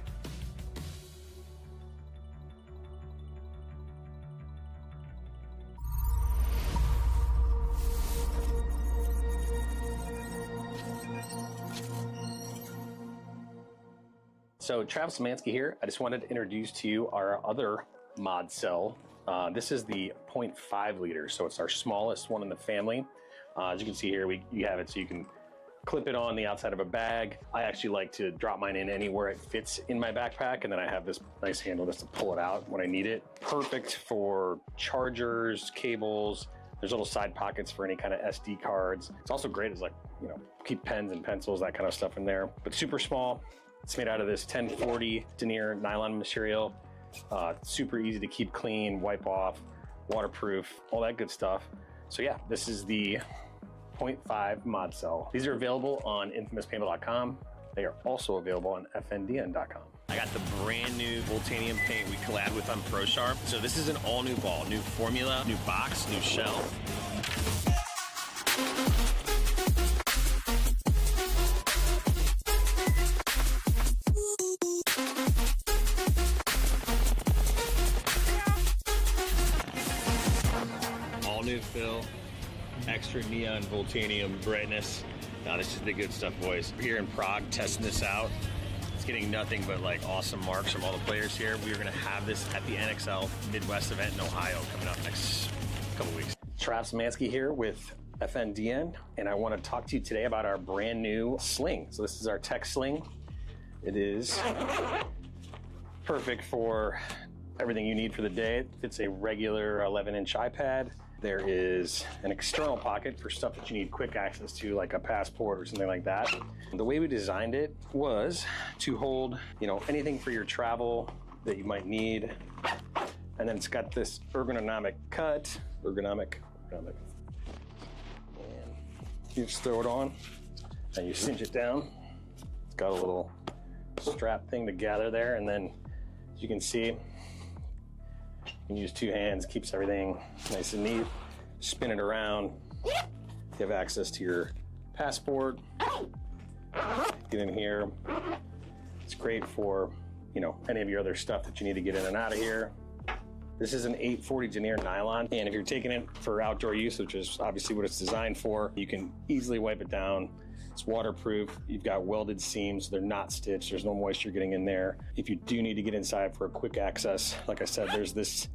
So Travis Szymanski here. I just wanted to introduce to you our other mod cell. This is the 0.5 liter, so it's our smallest one in the family. As you can see here, you have it so you can clip it on the outside of a bag. I actually like to drop mine in anywhere it fits in my backpack, and then I have this nice handle just to pull it out when I need it. Perfect for chargers, cables. There's little side pockets for any kind of SD cards. It's also great as, like, you know, keep pens and pencils, that kind of stuff in there. But super small. It's made out of this 1040 denier nylon material. Super easy to keep clean, wipe off, waterproof, all that good stuff. So yeah, this is the 0.5 mod cell. These are available on infamouspaintball.com. They are also available on fndn.com. I got the brand new Voltanium paint we collabed with on ProSharp. So this is an all new ball, new formula, new box, new shell. All new fill, extra neon Voltanium brightness. Now this is the good stuff, boys. We're here in Prague testing this out. It's getting nothing but like awesome marks from all the players here. We are gonna have this at the NXL Midwest event in Ohio coming up next couple weeks. Travis Szymanski here with FNDN, and I want to talk to you today about our brand new sling. So this is our tech sling. It is perfect for everything you need for the day. It's a regular 11-inch iPad. There is an external pocket for stuff that you need quick access to, like a passport or something like that. The way we designed it was to hold, you know, anything for your travel that you might need. And then it's got this ergonomic cut, ergonomic. And you just throw it on and you cinch it down. It's got a little strap thing to gather there, and then as you can see, you can use two hands, keeps everything nice and neat. Spin it around. You have access to your passport. Get in here. It's great for, you know, any of your other stuff that you need to get in and out of here. This is an 840 denier nylon, and if you're taking it for outdoor use, which is obviously what it's designed for, you can easily wipe it down. It's waterproof. You've got welded seams. They're not stitched. There's no moisture getting in there. If you do need to get inside for a quick access, like I said, there's this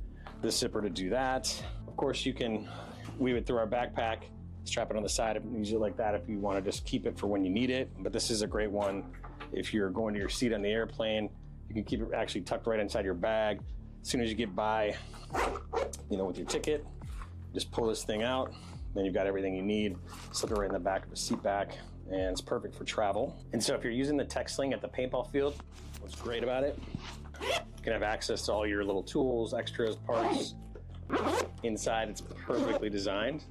zipper to do that. Of course, you can weave it through our backpack, strap it on the side and use it like that if you want to just keep it for when you need it. But this is a great one if you're going to your seat on the airplane. You can keep it actually tucked right inside your bag. As soon as you get by, you know, with your ticket, just pull this thing out, then you've got everything you need. Slip it right in the back of the seat back, and it's perfect for travel. And so if you're using the tech sling at the paintball field, what's great about it, you can have access to all your little tools, extras, parts. Inside, it's perfectly designed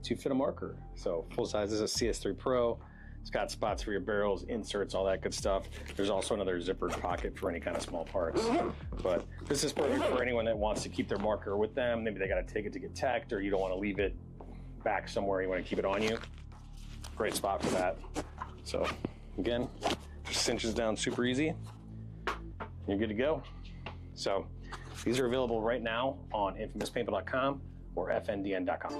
to fit a marker. So full size, this is a CS3 Pro. It's got spots for your barrels, inserts, all that good stuff. There's also another zippered pocket for any kind of small parts. But this is perfect for anyone that wants to keep their marker with them. Maybe they got to take it to get teched, or you don't want to leave it back somewhere. You want to keep it on you. Great spot for that. So again, just cinches down super easy. You're good to go. So these are available right now on infamouspaintball.com or fndn.com.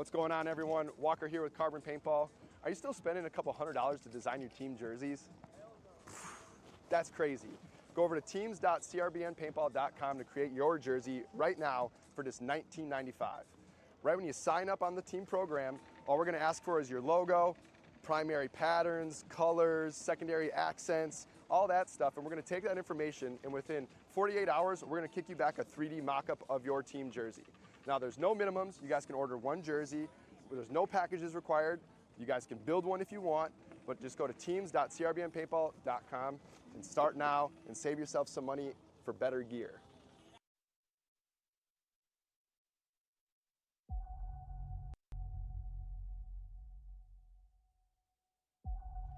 What's going on, everyone? Walker here with Carbon Paintball. Are you still spending a couple $100s to design your team jerseys? That's crazy. Go over to teams.crbnpaintball.com to create your jersey right now for just $19.95. Right when you sign up on the team program, all we're going to ask for is your logo, primary patterns, colors, secondary accents, all that stuff, and we're going to take that information, and within 48 hours, we're going to kick you back a 3D mock-up of your team jersey. Now, there's no minimums. You guys can order one jersey. There's no packages required. You guys can build one if you want, but just go to teams.crbnpaintball.com and start now and save yourself some money for better gear.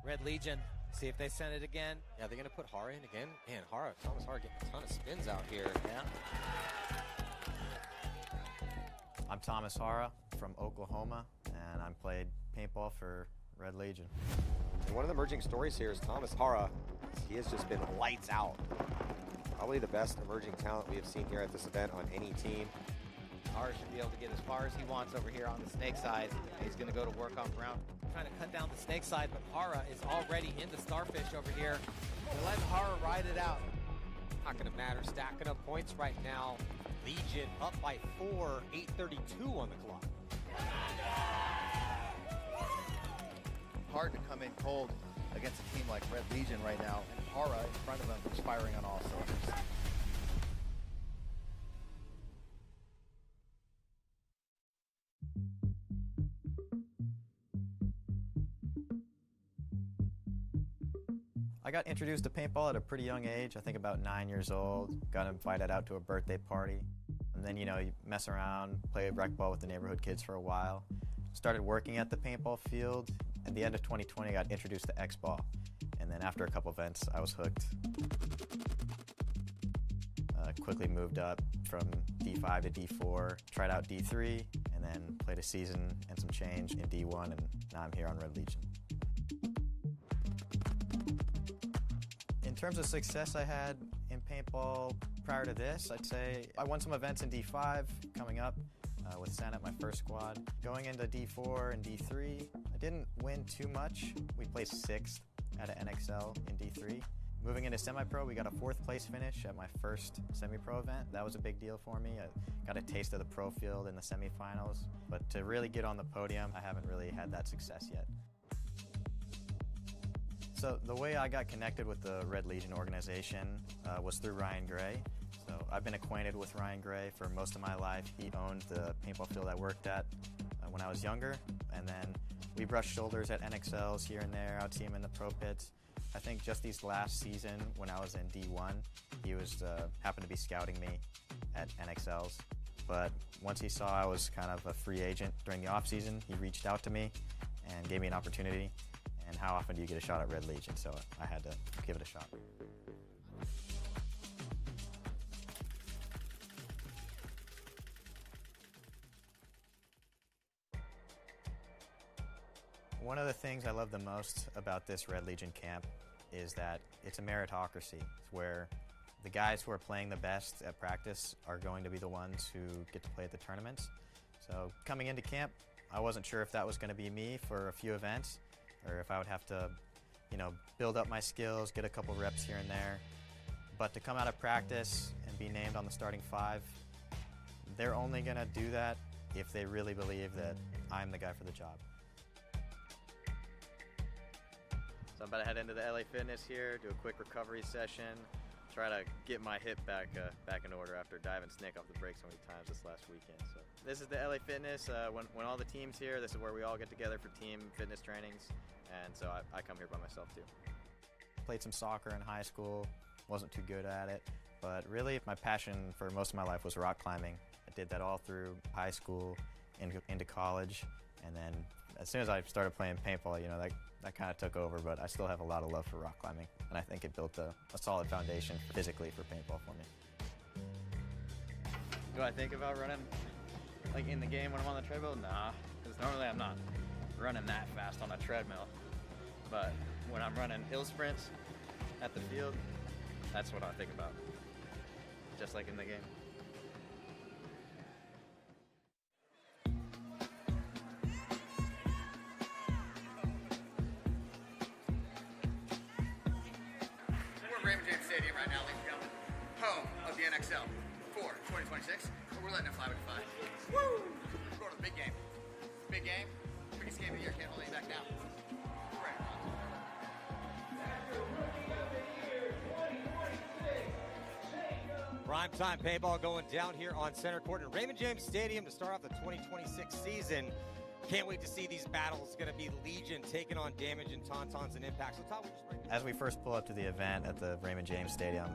Red Legion, see if they send it again. Yeah, they're going to put Hara in again. Man, Thomas Hara getting a ton of spins out here. Yeah. I'm Thomas Hara from Oklahoma, and I'm played paintball for Red Legion. And one of the emerging stories here is Thomas Hara. He has just been lights out. Probably the best emerging talent we have seen here at this event on any team. Hara should be able to get as far as he wants over here on the snake side. He's going to go to work on Brown. Trying to cut down the snake side, but Hara is already in the starfish over here. They're letting Hara ride it out. Not going to matter. Stacking up points right now. Legion up by 4, 8:32 on the clock. Hard to come in cold against a team like Red Legion right now, and Hara in front of him is firing on all cylinders. I got introduced to paintball at a pretty young age, I think about 9 years old. Got invited out to a birthday party. And then, you know, you mess around, play rec ball with the neighborhood kids for a while. Started working at the paintball field. At the end of 2020, I got introduced to X-Ball. And then after a couple events, I was hooked. Quickly moved up from D5 to D4, tried out D3, and then played a season and some change in D1, and now I'm here on Red Legion. In terms of success I had in paintball prior to this, I'd say I won some events in D5 coming up with Senate, my first squad. Going into D4 and D3, I didn't win too much. We placed 6th at an NXL in D3. Moving into semi-pro, we got a 4th place finish at my first semi-pro event. That was a big deal for me. I got a taste of the pro field in the semifinals, but to really get on the podium, I haven't really had that success yet. So the way I got connected with the Red Legion organization was through Ryan Gray. So I've been acquainted with Ryan Gray for most of my life. He owned the paintball field I worked at when I was younger, and then we brushed shoulders at NXLs here and there. I'd see him in the pro pits. I think just these last season when I was in D1, he was happened to be scouting me at NXLs. But once he saw I was kind of a free agent during the off season, he reached out to me and gave me an opportunity. And how often do you get a shot at Red Legion? So I had to give it a shot. One of the things I love the most about this Red Legion camp is that it's a meritocracy. It's where the guys who are playing the best at practice are going to be the ones who get to play at the tournaments. So coming into camp, I wasn't sure if that was going to be me for a few events, or if I would have to, you know, build up my skills, get a couple reps here and there. But to come out of practice and be named on the starting 5, they're only going to do that if they really believe that I'm the guy for the job. So I'm about to head into the LA Fitness here, do a quick recovery session, try to get my hip back in order after diving snake off the brake so many times this last weekend. So this is the LA Fitness. When all the team's here, this is where we all get together for team fitness trainings, and so I come here by myself too. Played some soccer in high school, wasn't too good at it, but really my passion for most of my life was rock climbing. I did that all through high school, into college, and then as soon as I started playing paintball, you know, that kind of took over, but I still have a lot of love for rock climbing, and I think it built a solid foundation physically for paintball for me. Do I think about running like in the game when I'm on the treadmill? Nah, because normally I'm not running that fast on a treadmill, but when I'm running hill sprints at the field, that's what I think about, just like in the game. NXL for 2026, but we're letting it fly with the 5. Woo! We're going to the big game. Big game. Biggest game of the year. Can't hold any back now. Right. Primetime paintball going down here on center court in Raymond James Stadium to start off the 2026 season. Can't wait to see these battles. It's going to be Legion taking on Damage and Tauntauns and Impact. So Todd, as we first pull up to the event at the Raymond James Stadium,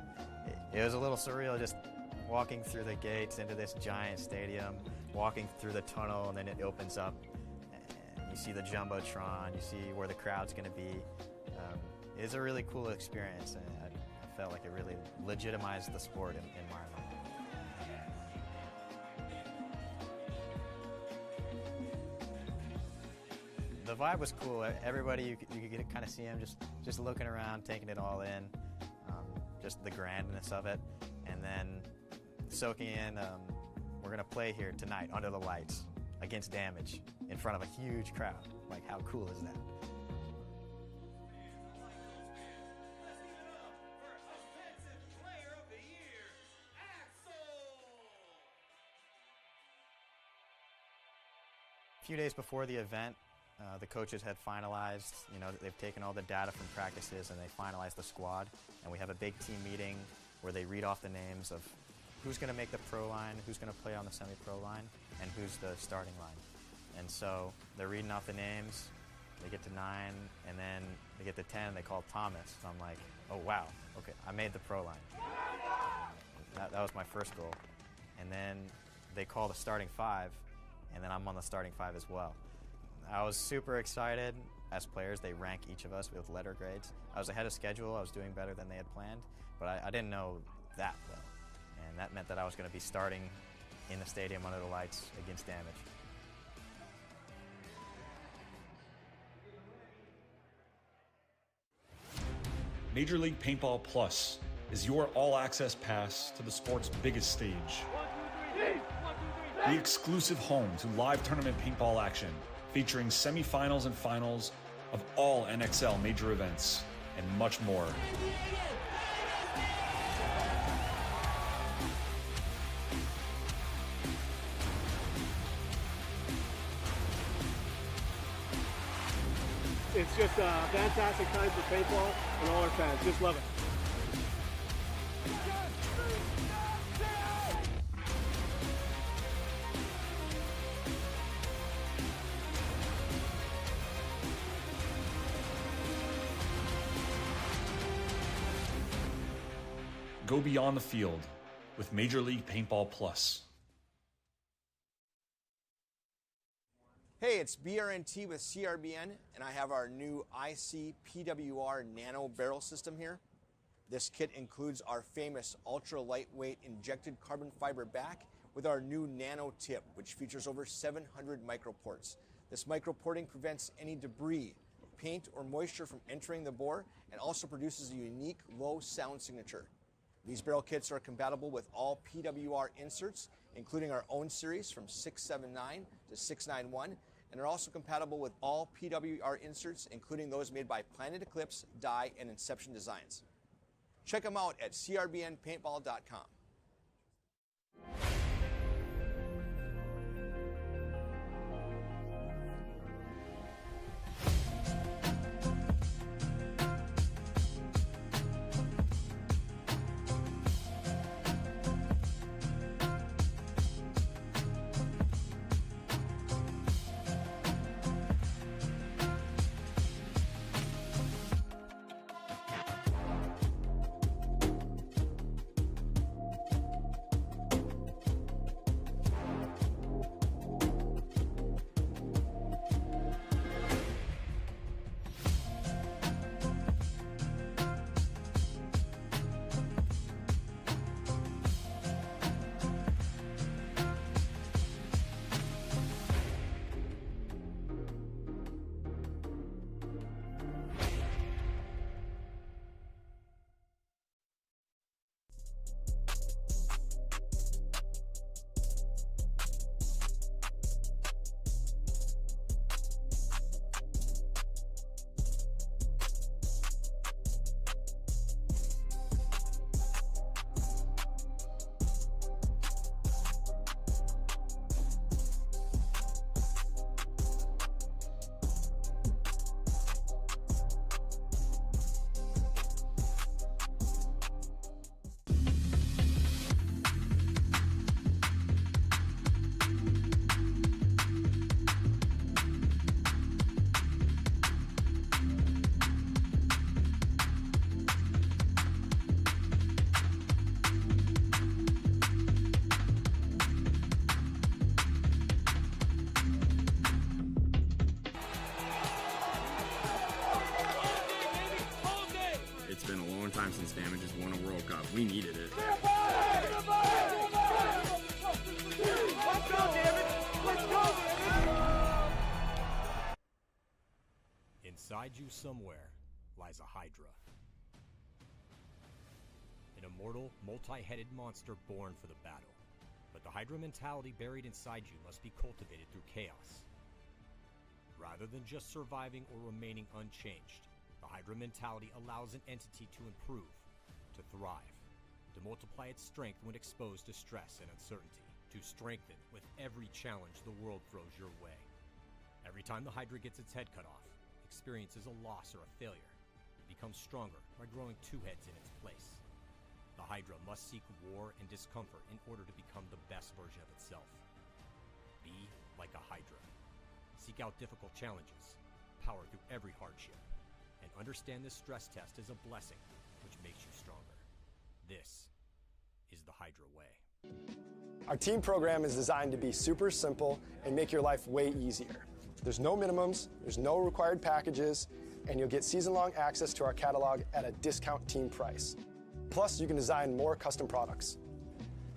it was a little surreal just walking through the gates into this giant stadium, walking through the tunnel, and then it opens up and you see the Jumbotron, you see where the crowd's going to be. It's a really cool experience, and I felt like it really legitimized the sport in Marlin. The vibe was cool. Everybody, you could kind of see them just looking around, taking it all in, just the grandness of it, and then soaking in. We're gonna play here tonight under the lights against Damage in front of a huge crowd. Like, how cool is that? A few days before the event, the coaches had finalized, they've taken all the data from practices and they finalized the squad. And we have a big team meeting where they read off the names of who's going to make the pro line, who's going to play on the semi-pro line, and who's the starting line. And so they're reading off the names. They get to 9, and then they get to 10, and they call Thomas. So I'm like, oh, wow, okay, I made the pro line. That was my first goal. And then they call the starting 5, and then I'm on the starting 5 as well. I was super excited. As players, they rank each of us with letter grades. I was ahead of schedule. I was doing better than they had planned, but I didn't know that well. And that meant that I was going to be starting in the stadium under the lights against Damage. Major League Paintball Plus is your all-access pass to the sport's biggest stage. The exclusive home to live tournament paintball action, featuring semifinals and finals of all NXL major events, and much more. It's just a fantastic time for paintball and all our fans. Just love it. Go beyond the field with Major League Paintball Plus. Hey, it's BRNT with CRBN, and I have our new IC PWR Nano Barrel System here. This kit includes our famous ultra lightweight injected carbon fiber back with our new Nano Tip, which features over 700 microports. This microporting prevents any debris, paint, or moisture from entering the bore and also produces a unique low sound signature. These barrel kits are compatible with all PWR inserts, including our own series from 679 to 691, and are also compatible with all PWR inserts, including those made by Planet Eclipse, Dye, and Inception Designs. Check them out at crbnpaintball.com. and just won a World Cup. We needed it. Let's go, damn it! Let's go, damn it! Inside you somewhere lies a Hydra. An immortal, multi-headed monster born for the battle. But the Hydra mentality buried inside you must be cultivated through chaos. Rather than just surviving or remaining unchanged, the Hydra mentality allows an entity to improve, to thrive, to multiply its strength when exposed to stress and uncertainty, to strengthen with every challenge the world throws your way. Every time the Hydra gets its head cut off, experiences a loss or a failure, it becomes stronger by growing two heads in its place. The Hydra must seek war and discomfort in order to become the best version of itself. Be like a Hydra. Seek out difficult challenges, power through every hardship, and understand this stress test is a blessing which makes you stronger. This is the Hydra way. Our team program is designed to be super simple and make your life way easier. There's no minimums, there's no required packages, and you'll get season-long access to our catalog at a discount team price. Plus, you can design more custom products.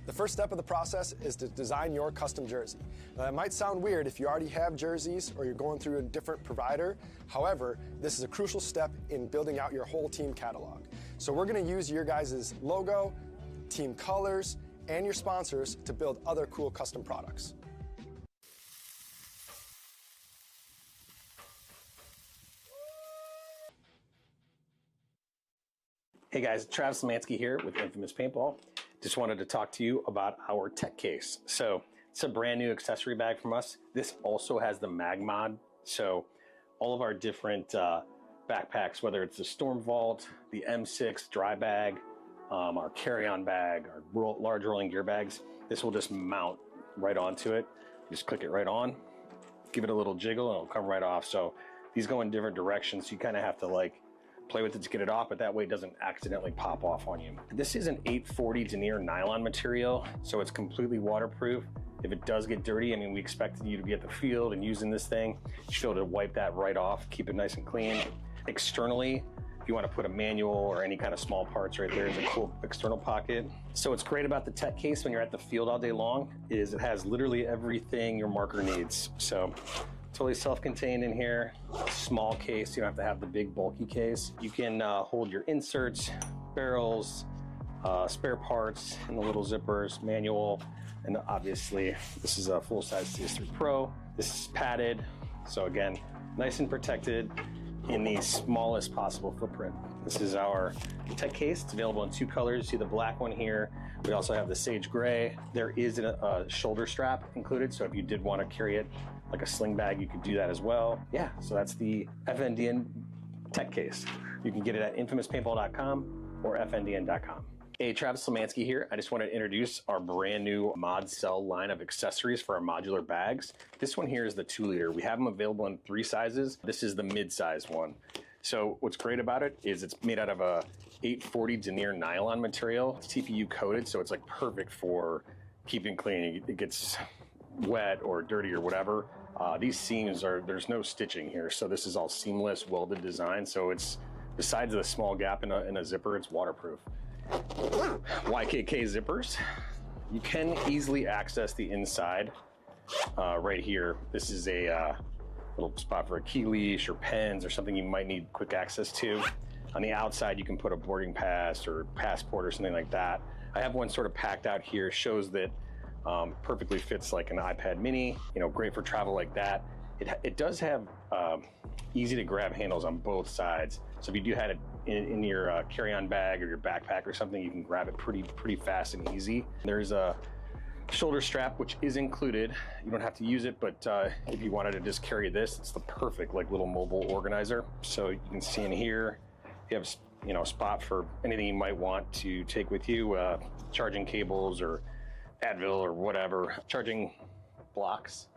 The first step of the process is to design your custom jersey. Now, that might sound weird if you already have jerseys or you're going through a different provider. However, this is a crucial step in building out your whole team catalog. So we're going to use your guys' logo, team colors, and your sponsors to build other cool custom products. Hey guys, Travis Lemansky here with Infamous Paintball. Just wanted to talk to you about our tech case. So it's a brand new accessory bag from us. This also has the mag mod. So all of our different backpacks, whether it's the Storm Vault, the M6 dry bag, our carry-on bag, our large rolling gear bags, this will just mount right onto it. Just click it right on, give it a little jiggle, and it'll come right off. So these go in different directions. So you kind of have to like play with it to get it off, but that way it doesn't accidentally pop off on you. This is an 840 denier nylon material, so it's completely waterproof. If it does get dirty, I mean, we expected you to be at the field and using this thing, you should be able to wipe that right off, keep it nice and clean. Externally, if you want to put a manual or any kind of small parts right there, is a cool external pocket. So what's great about the tech case when you're at the field all day long is it has literally everything your marker needs. So totally self-contained in here, small case, you don't have to have the big bulky case. You can hold your inserts, barrels, spare parts in the little zippers, manual, and obviously this is a full-size CS3 Pro. This is padded, so again, nice and protected in the smallest possible footprint. This is our tech case. It's available in two colors. You see the black one here. We also have the sage gray. There is a shoulder strap included, so if you did want to carry it like a sling bag, you could do that as well. Yeah, so that's the FNDN tech case. You can get it at infamouspaintball.com or fndn.com. Hey, Travis Lemansky here. I just wanted to introduce our brand new Mod Cell line of accessories for our modular bags. This one here is the 2-liter. We have them available in 3 sizes. This is the mid-size one. So what's great about it is it's made out of a 840 denier nylon material. It's TPU coated, so it's like perfect for keeping clean. It gets wet or dirty or whatever. These seams there's no stitching here, so this is all seamless welded design. So it's, besides the small gap in a zipper, it's waterproof. YKK zippers. You can easily access the inside right here. This is a little spot for a key leash or pens or something you might need quick access to. On the outside, you can put a boarding pass or passport or something like that. I have one sort of packed out here, shows that perfectly fits like an iPad mini, you know, great for travel like that. It does have easy to grab handles on both sides. So if you do have it in your carry-on bag or your backpack or something, you can grab it pretty fast and easy. There's a shoulder strap which is included. You don't have to use it, but if you wanted to just carry this, it's the perfect like little mobile organizer. So you can see in here, you have, you know, a spot for anything you might want to take with you, charging cables or Advil or whatever, charging blocks.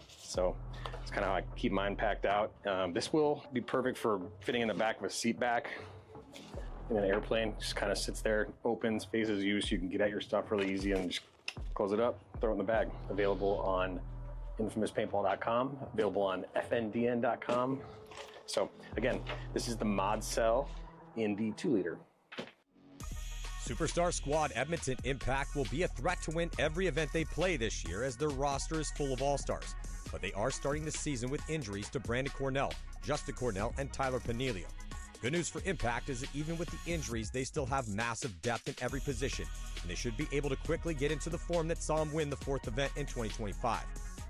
So it's kind of how I keep mine packed out. This will be perfect for fitting in the back of a seat back in an airplane. Just kind of sits there, opens, faces you, so you can get at your stuff really easy and just close it up, throw it in the bag. Available on infamouspaintball.com, available on fndn.com. So again, this is the Mod Cell in the 2-liter. Superstar squad Edmonton Impact will be a threat to win every event they play this year as their roster is full of all-stars. But they are starting the season with injuries to Brandon Cornell, Justin Cornell, and Tyler Panilio. Good news for Impact is that even with the injuries, they still have massive depth in every position, and they should be able to quickly get into the form that saw them win the fourth event in 2025.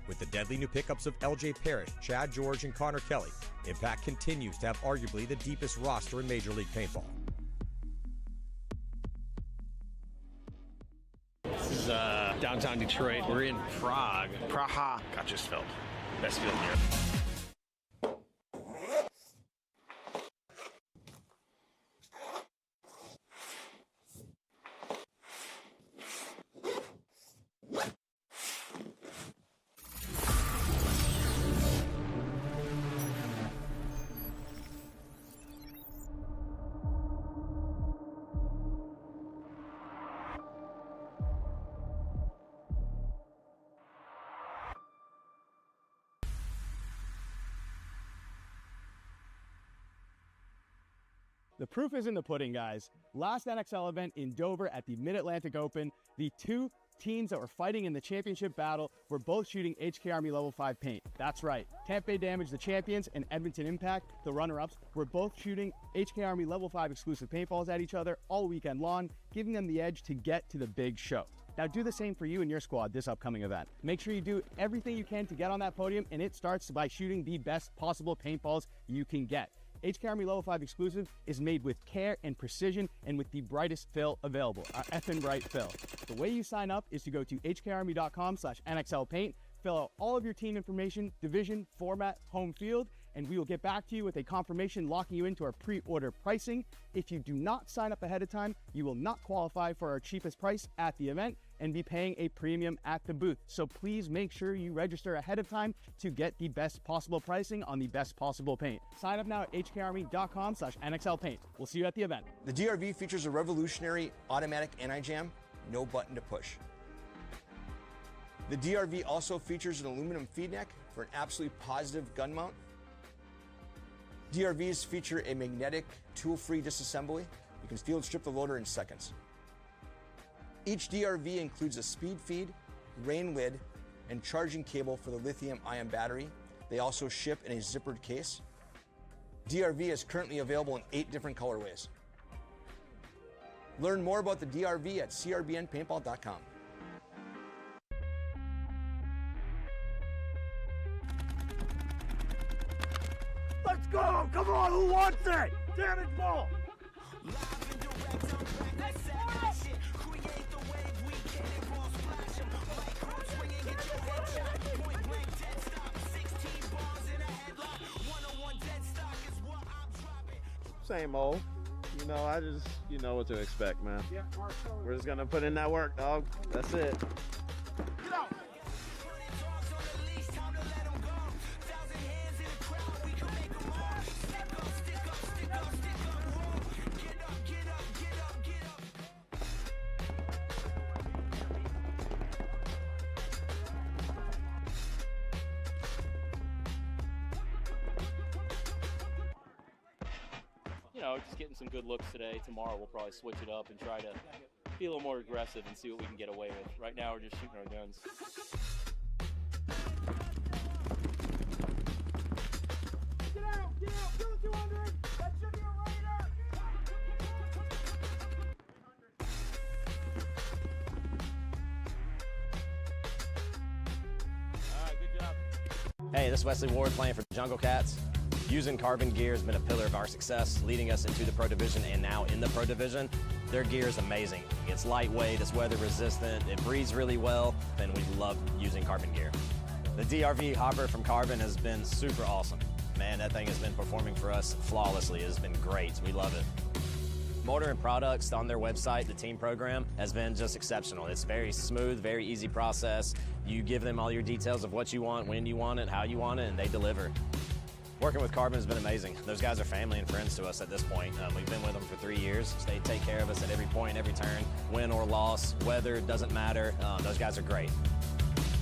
With the deadly new pickups of LJ Parrish, Chad George, and Connor Kelly, Impact continues to have arguably the deepest roster in Major League Paintball. This is downtown Detroit. We're in Prague. Praha. Got just felt. Best field here. The proof is in the pudding, guys. Last NXL event in Dover at the Mid-Atlantic Open, the two teams that were fighting in the championship battle were both shooting HK Army Level 5 paint. That's right. Tampa Bay Damage, the champions, and Edmonton Impact, the runner-ups, were both shooting HK Army Level 5 exclusive paintballs at each other all weekend long, giving them the edge to get to the big show. Now do the same for you and your squad this upcoming event. Make sure you do everything you can to get on that podium, and it starts by shooting the best possible paintballs you can get. HK Army Level 5 exclusive is made with care and precision and with the brightest fill available, our effing bright fill. The way you sign up is to go to hkarmy.com/NXLPaint, fill out all of your team information, division, format, home field, and we will get back to you with a confirmation locking you into our pre-order pricing. If you do not sign up ahead of time, you will not qualify for our cheapest price at the event and be paying a premium at the booth. So please make sure you register ahead of time to get the best possible pricing on the best possible paint. Sign up now at hkarmy.com/NXLPaint. We'll see you at the event. The DRV features a revolutionary automatic anti-jam, no button to push. The DRV also features an aluminum feed neck for an absolutely positive gun mount. DRVs feature a magnetic tool-free disassembly. You can field strip the loader in seconds. Each DRV includes a speed feed, rain lid, and charging cable for the lithium-ion battery. They also ship in a zippered case. DRV is currently available in 8 different colorways. Learn more about the DRV at crbnpaintball.com. Let's go! Come on, who wants it? Damage ball! Same old. You know, you know what to expect, man. We're just gonna put in that work, dog. That's it. Get out! Just getting some good looks today. Tomorrow we'll probably switch it up and try to be a little more aggressive and see what we can get away with. Right now we're just shooting our guns. Get out! Get out! Kill the 200! That should be a Raider! All right, good job. Hey, this is Wesley Ward playing for Jungle Cats. Using Carbon gear has been a pillar of our success, leading us into the Pro Division and now in the Pro Division. Their gear is amazing. It's lightweight, it's weather resistant, it breathes really well, and we love using Carbon gear. The DRV hopper from Carbon has been super awesome. Man, that thing has been performing for us flawlessly. It has been great. We love it. Motor and products on their website, the team program, has been just exceptional. It's very smooth, very easy process. You give them all your details of what you want, when you want it, how you want it, and they deliver. Working with Carbon has been amazing. Those guys are family and friends to us at this point. We've been with them for 3 years. They take care of us at every point, every turn, win or loss, weather, doesn't matter. Those guys are great.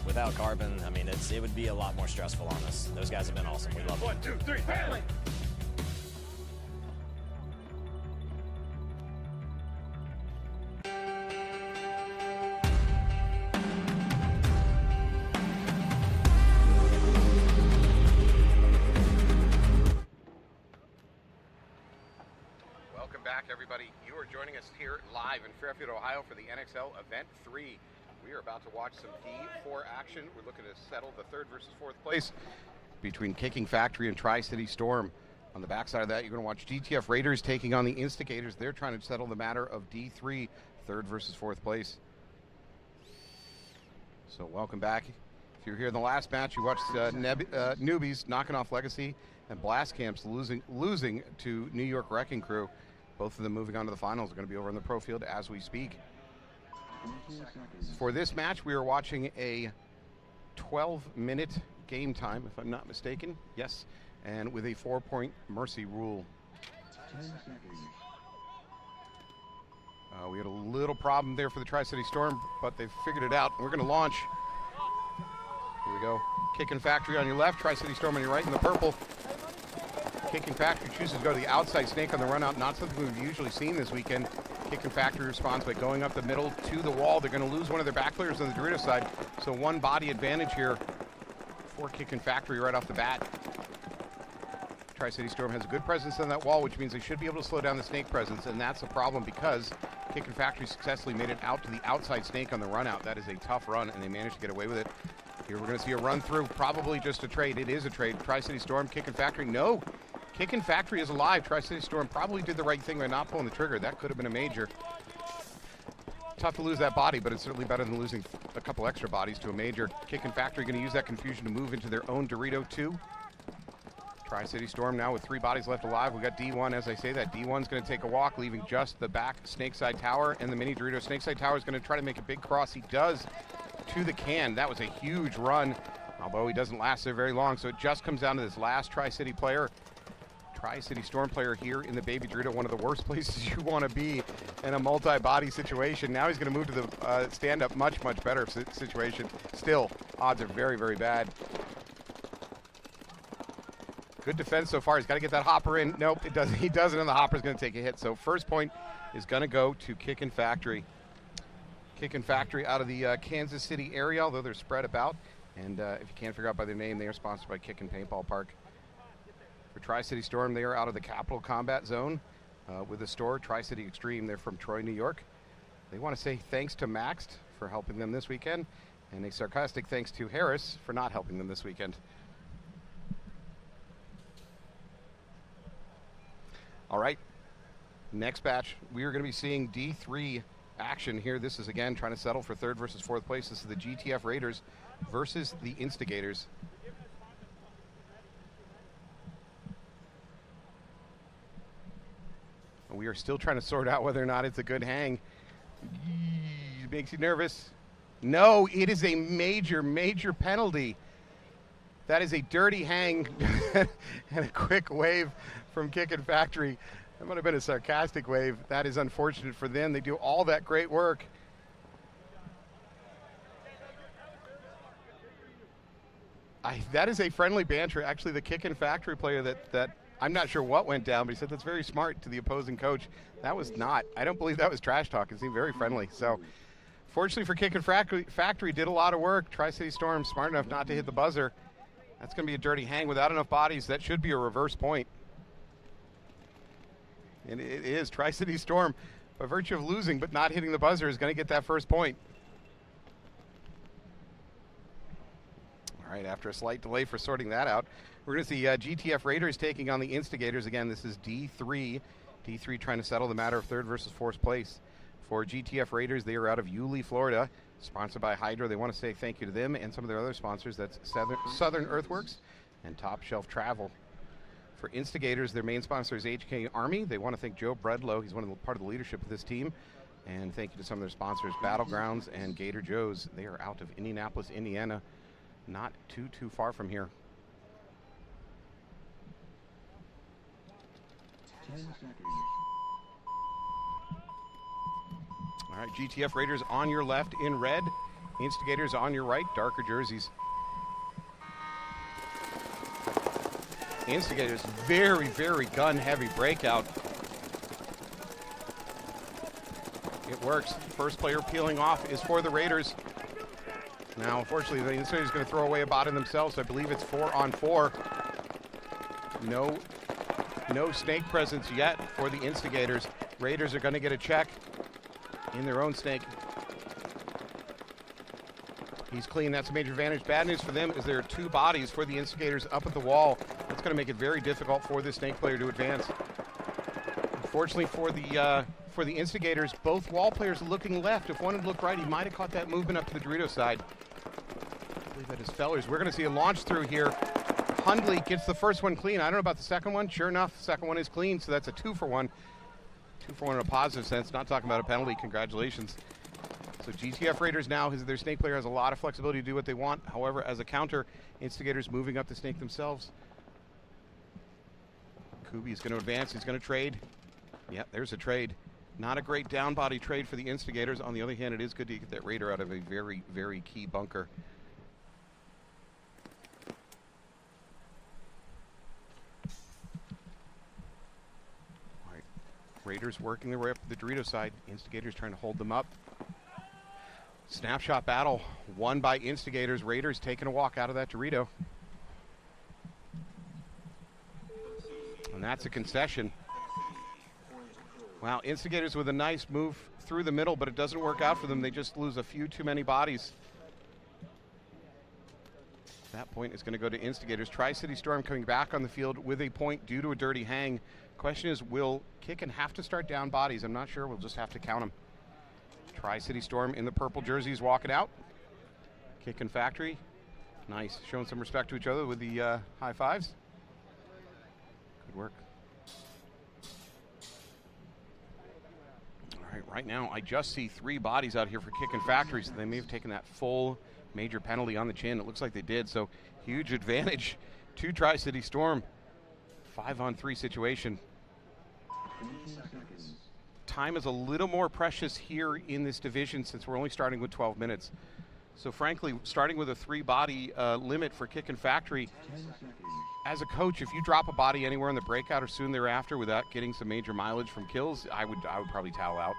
Without Carbon, I mean, it would be a lot more stressful on us. Those guys have been awesome. We love them. 1, 2, 3, family! Fitness here live in Fairfield, Ohio for the NXL Event 3. We are about to watch some D4 action. We're looking to settle the third versus fourth place between Kicking Factory and Tri-City Storm. On the backside of that, you're going to watch GTF Raiders taking on the Instigators. They're trying to settle the matter of D3, third versus fourth place. So welcome back. If you were here in the last match, you watched Newbies knocking off Legacy and Blast Camps losing to New York Wrecking Crew. Both of them moving on to the finals are going to be over on the pro field as we speak. For this match, we are watching a 12-minute game time, if I'm not mistaken. Yes, and with a 4-point mercy rule. We had a little problem there for the Tri-City Storm, but they've figured it out. We're going to launch. Here we go. Kicking Factory on your left, Tri-City Storm on your right in the purple. Kicking Factory chooses to go to the outside snake on the run out, not something we've usually seen this weekend. Kicking Factory responds by going up the middle to the wall. They're going to lose one of their back players on the Dorito side, so one body advantage here for Kicking Factory right off the bat. Tri-City Storm has a good presence on that wall, which means they should be able to slow down the snake presence, and that's a problem because Kicking Factory successfully made it out to the outside snake on the run out. That is a tough run, and they managed to get away with it. Here we're going to see a run through, probably just a trade. It is a trade. Tri-City Storm, Kicking Factory, no. Kicking Factory is alive. Tri-City Storm probably did the right thing by not pulling the trigger. That could have been a major. Tough to lose that body, but it's certainly better than losing a couple extra bodies to a major. Kicking Factory going to use that confusion to move into their own Dorito 2. Tri-City Storm now with 3 bodies left alive. We got D1, as I say that. D1's going to take a walk, leaving just the back Snakeside Tower and the mini Dorito. Snakeside Tower is going to try to make a big cross. He does to the can. That was a huge run, although he doesn't last there very long. So it just comes down to this last Tri-City player. Tri-City Storm player here in the Baby Dorito, one of the worst places you want to be in a multi-body situation. Now he's going to move to the stand-up, much better situation. Still, odds are very, very bad. Good defense so far. He's got to get that hopper in. Nope, it doesn't. He doesn't, and the hopper's going to take a hit. So first point is going to go to Kickin' Factory. Kickin' Factory out of the Kansas City area, although they're spread about. And if you can't figure out by their name, they are sponsored by Kickin' Paintball Park. For Tri-City Storm, they are out of the Capital Combat Zone with the store Tri-City Extreme. They're from Troy, New York. They want to say thanks to Maxt for helping them this weekend, and a sarcastic thanks to Harris for not helping them this weekend. All right, next batch, we are going to be seeing D3 action here. This is, again, trying to settle for third versus fourth place. This is the GTF Raiders versus the Instigators. We are still trying to sort out whether or not it's a good hang. It makes you nervous. No, it is a major penalty. That is a dirty hang and a quick wave from Kickin' Factory. That might have been a sarcastic wave. That is unfortunate for them. They do all that great work. That is a friendly banter. Actually, the Kickin' Factory player that I'm not sure what went down, but he said that's very smart to the opposing coach. That was not. I don't believe that was trash talk. It seemed very friendly. So, fortunately for Kickin' Factory, did a lot of work. Tri-City Storm smart enough not to hit the buzzer. That's going to be a dirty hang without enough bodies. That should be a reverse point. And it is. Tri-City Storm, by virtue of losing but not hitting the buzzer, is going to get that first point. All right, after a slight delay for sorting that out, we're going to see GTF Raiders taking on the Instigators. Again, this is D3. D3 trying to settle the matter of third versus fourth place. For GTF Raiders, they are out of Yulee, Florida, sponsored by Hydro. They want to say thank you to them and some of their other sponsors. That's Southern Earthworks and Top Shelf Travel. For Instigators, their main sponsor is HK Army. They want to thank Joe Bredlow. He's part of the leadership of this team. And thank you to some of their sponsors, Battlegrounds and Gator Joe's. They are out of Indianapolis, Indiana, not too far from here. 10 seconds. All right, GTF Raiders on your left in red. Instigators on your right, darker jerseys. Instigators, very gun-heavy breakout. It works. First player peeling off is for the Raiders. Now, unfortunately, the Instigators are going to throw away a bot in themselves. I believe it's 4-on-4. No snake presence yet for the Instigators. Raiders are going to get a check in their own snake. He's clean. That's a major advantage. Bad news for them is there are 2 bodies for the Instigators up at the wall. That's going to make it very difficult for this snake player to advance. Unfortunately for the Instigators, both wall players looking left. If one had looked right, he might have caught that movement up to the Dorito side. I believe that is Fellers. We're going to see a launch through here. Hundley gets the first one clean. I don't know about the second one. Sure enough, the second one is clean, so that's a 2 for 1. 2 for 1 in a positive sense. Not talking about a penalty. Congratulations. So GTF Raiders now, their snake player has a lot of flexibility to do what they want. However, as a counter, Instigators moving up the snake themselves. Kubi is going to advance. He's going to trade. Yeah, there's a trade. Not a great down body trade for the Instigators. On the other hand, it is good to get that Raider out of a very, very key bunker. All right, Raiders working their way up to the Dorito side. Instigators trying to hold them up. Snapshot battle won by Instigators. Raiders taking a walk out of that Dorito. And that's a concession. Wow, Instigators with a nice move through the middle, but it doesn't work out for them. They just lose a few too many bodies. That point is going to go to Instigators. Tri-City Storm coming back on the field with a point due to a dirty hang. Question is, will Kicken have to start down bodies? I'm not sure. We'll just have to count them. Tri-City Storm in the purple jerseys walking out. Kicken Factory. Nice. Showing some respect to each other with the high fives. Good work. All right, right now I just see 3 bodies out here for Kicken Factory, so they may have taken that full major penalty on the chin. It looks like they did, so huge advantage to Tri-City Storm. 5-on-3 situation. Time is a little more precious here in this division since we're only starting with 12 minutes. So frankly, starting with a 3-body limit for Kicken Factory, as a coach, if you drop a body anywhere in the breakout or soon thereafter without getting some major mileage from kills, I would probably towel out.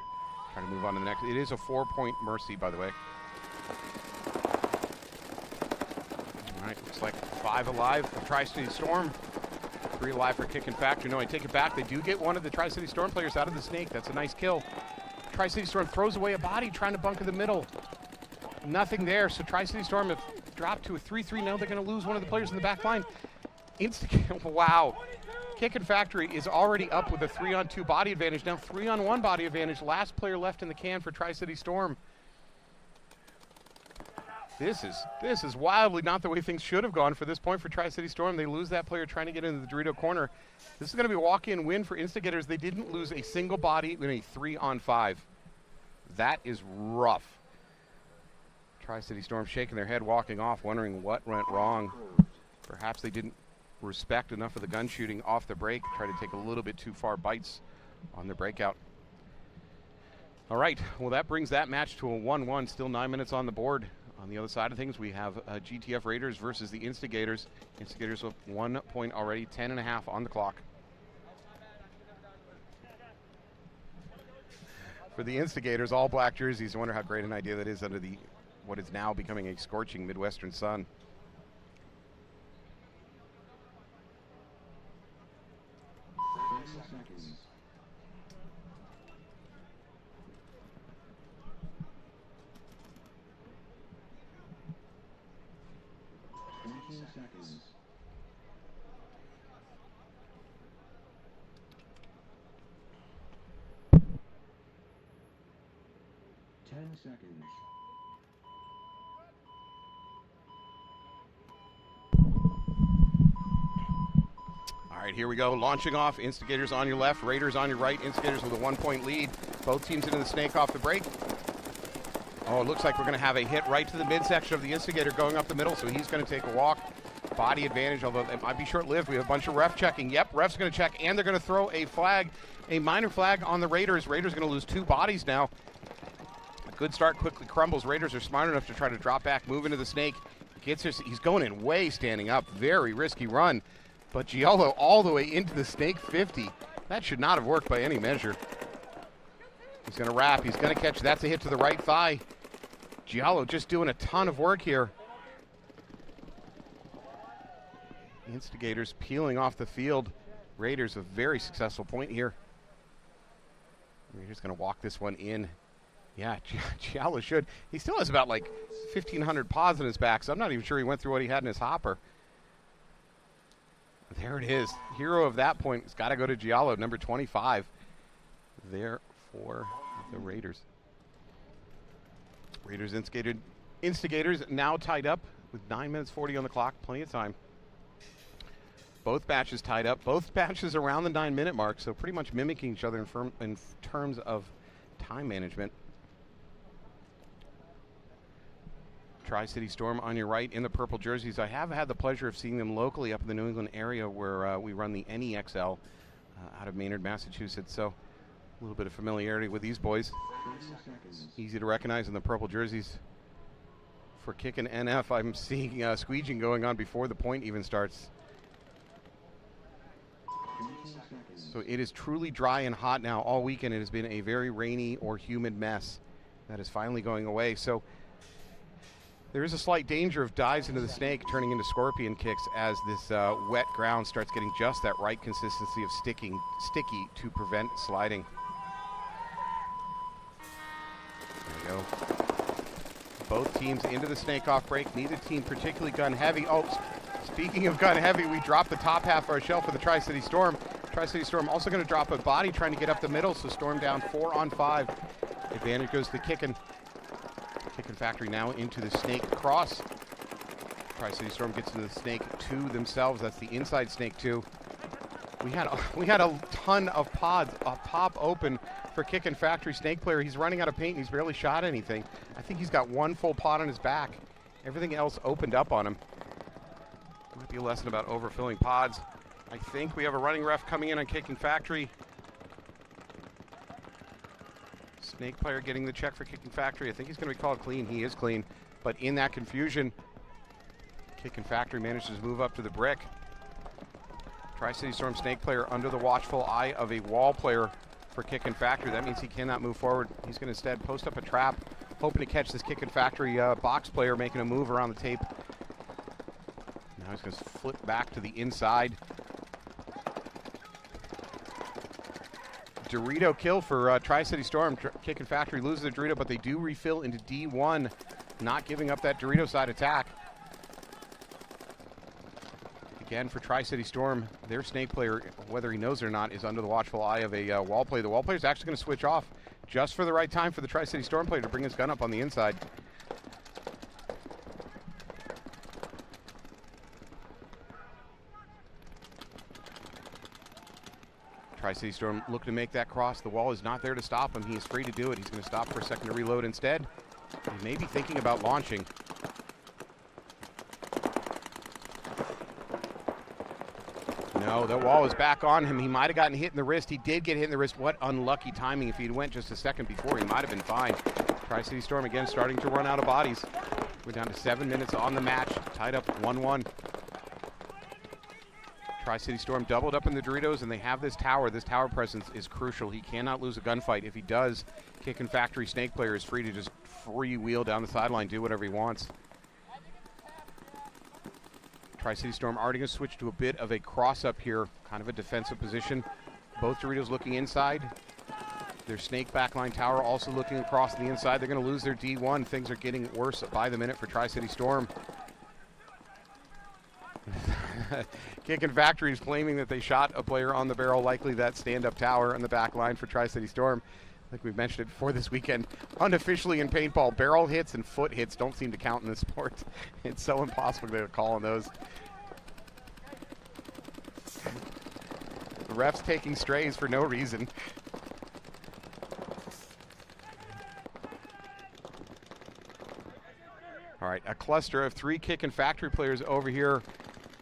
Try to move on to the next. It is a 4-point mercy, by the way. All right, looks like 5 alive for Tri-City Storm. 3 alive for Kicken Factory. No, I take it back. They do get one of the Tri-City Storm players out of the snake. That's a nice kill. Tri-City Storm throws away a body trying to bunker the middle. Nothing there, so Tri-City Storm have dropped to a 3-3. Now they're going to lose one of the players in the back line. Wow. Kicken Factory is already up with a 3-on-2 body advantage. Now 3-on-1 body advantage. Last player left in the can for Tri-City Storm. This is wildly not the way things should have gone for this point for Tri-City Storm. They lose that player trying to get into the Dorito corner. This is going to be a walk-in win for Instigators. They didn't lose a single body in a 3-on-5. That is rough. Tri-City Storm shaking their head, walking off, wondering what went wrong. Perhaps they didn't respect enough of the gun shooting off the break, try to take a little bit too far bites on the breakout. All right, well, that brings that match to a 1-1, still 9 minutes on the board. On the other side of things, we have GTF Raiders versus the Instigators. Instigators with 1 point already, 10.5 on the clock. For the Instigators, all black jerseys. I wonder how great an idea that is under the what is now becoming a scorching Midwestern sun. Seconds. All right, here we go. Launching off. Instigators on your left, Raiders on your right. Instigators with a 1-point lead. Both teams into the snake off the break. Oh, it looks like we're going to have a hit right to the midsection of the Instigator going up the middle, so he's going to take a walk. Body advantage, although it might be short-lived. We have a bunch of ref checking. Yep, ref's going to check, and they're going to throw a flag, a minor flag on the Raiders. Raiders going to lose 2 bodies now. Good start, quickly crumbles. Raiders are smart enough to try to drop back, move into the snake. He's going in way standing up. Very risky run. But Giallo all the way into the snake 50. That should not have worked by any measure. He's going to wrap. He's going to catch. That's a hit to the right thigh. Giallo just doing a ton of work here. Instigators peeling off the field. Raiders a very successful point here. We're just going to walk this one in. Yeah, Giallo should. He still has about like 1,500 pods in his back, so I'm not even sure he went through what he had in his hopper. There it is. Hero of that point has got to go to Giallo, number 25. There for the Raiders. Raiders instigators now tied up with 9 minutes 40 on the clock. Plenty of time. Both batches tied up. Both batches around the 9-minute mark, so pretty much mimicking each other in terms of time management. Tri-City Storm on your right in the purple jerseys. I have had the pleasure of seeing them locally up in the New England area where we run the NEXL out of Maynard, Massachusetts. So a little bit of familiarity with these boys. Easy to recognize in the purple jerseys. For kicking NF, I'm seeing squeeging going on before the point even starts. So it is truly dry and hot now all weekend. It has been a very rainy or humid mess that is finally going away. So there is a slight danger of dives into the snake turning into scorpion kicks as this wet ground starts getting just that right consistency of sticky to prevent sliding. There we go. Both teams into the snake off break. Neither team particularly gun heavy. Oh, speaking of gun heavy, we dropped the top half of our shell for the Tri-City Storm. Tri-City Storm also going to drop a body trying to get up the middle, so Storm down 4 on 5. Advantage goes to the Kickin' Factory now into the snake cross. Tri-City Storm gets into the snake 2 themselves. That's the inside snake 2. We had a ton of pods pop open for Kickin' Factory snake player. He's running out of paint and he's barely shot anything. I think he's got 1 full pod on his back. Everything else opened up on him. Might be a lesson about overfilling pods. I think we have a running ref coming in on Kickin' Factory. Snake player getting the check for Kickin' Factory. I think he's going to be called clean. He is clean. But in that confusion, Kickin' Factory manages to move up to the brick. Tri-City Storm snake player under the watchful eye of a wall player for Kickin' Factory. That means he cannot move forward. He's going to instead post up a trap, hoping to catch this Kickin' Factory box player making a move around the tape. Now he's going to flip back to the inside. Dorito kill for Tri-City Storm. Kickin' Factory loses the Dorito, but they do refill into D1, not giving up that Dorito side attack. Again, for Tri-City Storm, their snake player, whether he knows it or not, is under the watchful eye of a wall player. The wall player is actually going to switch off just for the right time for the Tri-City Storm player to bring his gun up on the inside. Tri-City Storm looking to make that cross. The wall is not there to stop him. He is free to do it. He's going to stop for a second to reload instead. He may be thinking about launching. No, the wall is back on him. He might have gotten hit in the wrist. He did get hit in the wrist. What unlucky timing. If he'd went just a second before, he might have been fine. Tri-City Storm again starting to run out of bodies. We're down to 7 minutes on the match. Tied up 1-1. Tri-City Storm doubled up in the Doritos, and they have this tower. This tower presence is crucial. He cannot lose a gunfight. If he does, Kickin' Factory snake player is free to just freewheel down the sideline, do whatever he wants. Tri-City Storm already going to switch to a bit of a cross-up here, kind of a defensive position. Both Doritos looking inside. Their snake backline tower also looking across the inside. They're going to lose their D1. Things are getting worse by the minute for Tri-City Storm. Kickin' Factory is claiming that they shot a player on the barrel, likely that stand-up tower on the back line for Tri-City Storm. I think we've mentioned it before this weekend. Unofficially in paintball, barrel hits and foot hits don't seem to count in this sport. It's so impossible to call on those. The ref's taking strays for no reason. All right, a cluster of 3 Kickin' Factory players over here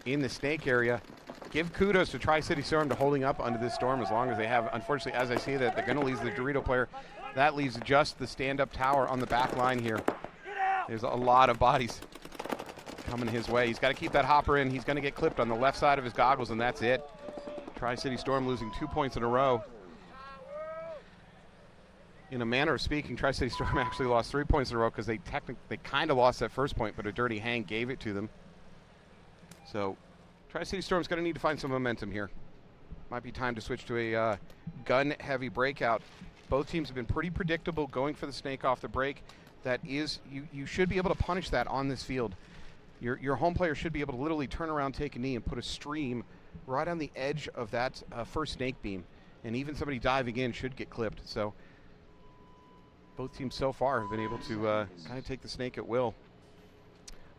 in the snake area. Give kudos to Tri-City Storm to holding up under this storm as long as they have. Unfortunately, as I see that, they're going to lose the Dorito player. That leaves just the stand-up tower on the back line here. There's a lot of bodies coming his way. He's got to keep that hopper in. He's going to get clipped on the left side of his goggles, and that's it. Tri-City Storm losing 2 points in a row. In a manner of speaking, Tri-City Storm actually lost 3 points in a row because they kind of lost that first point, but a dirty hang gave it to them. So Tri-City Storm's going to need to find some momentum here. Might be time to switch to a gun-heavy breakout. Both teams have been pretty predictable going for the snake off the break. That is, you should be able to punish that on this field. Your home player should be able to literally turn around, take a knee, and put a stream right on the edge of that first snake beam. And even somebody diving in should get clipped. So both teams so far have been able to kind of take the snake at will.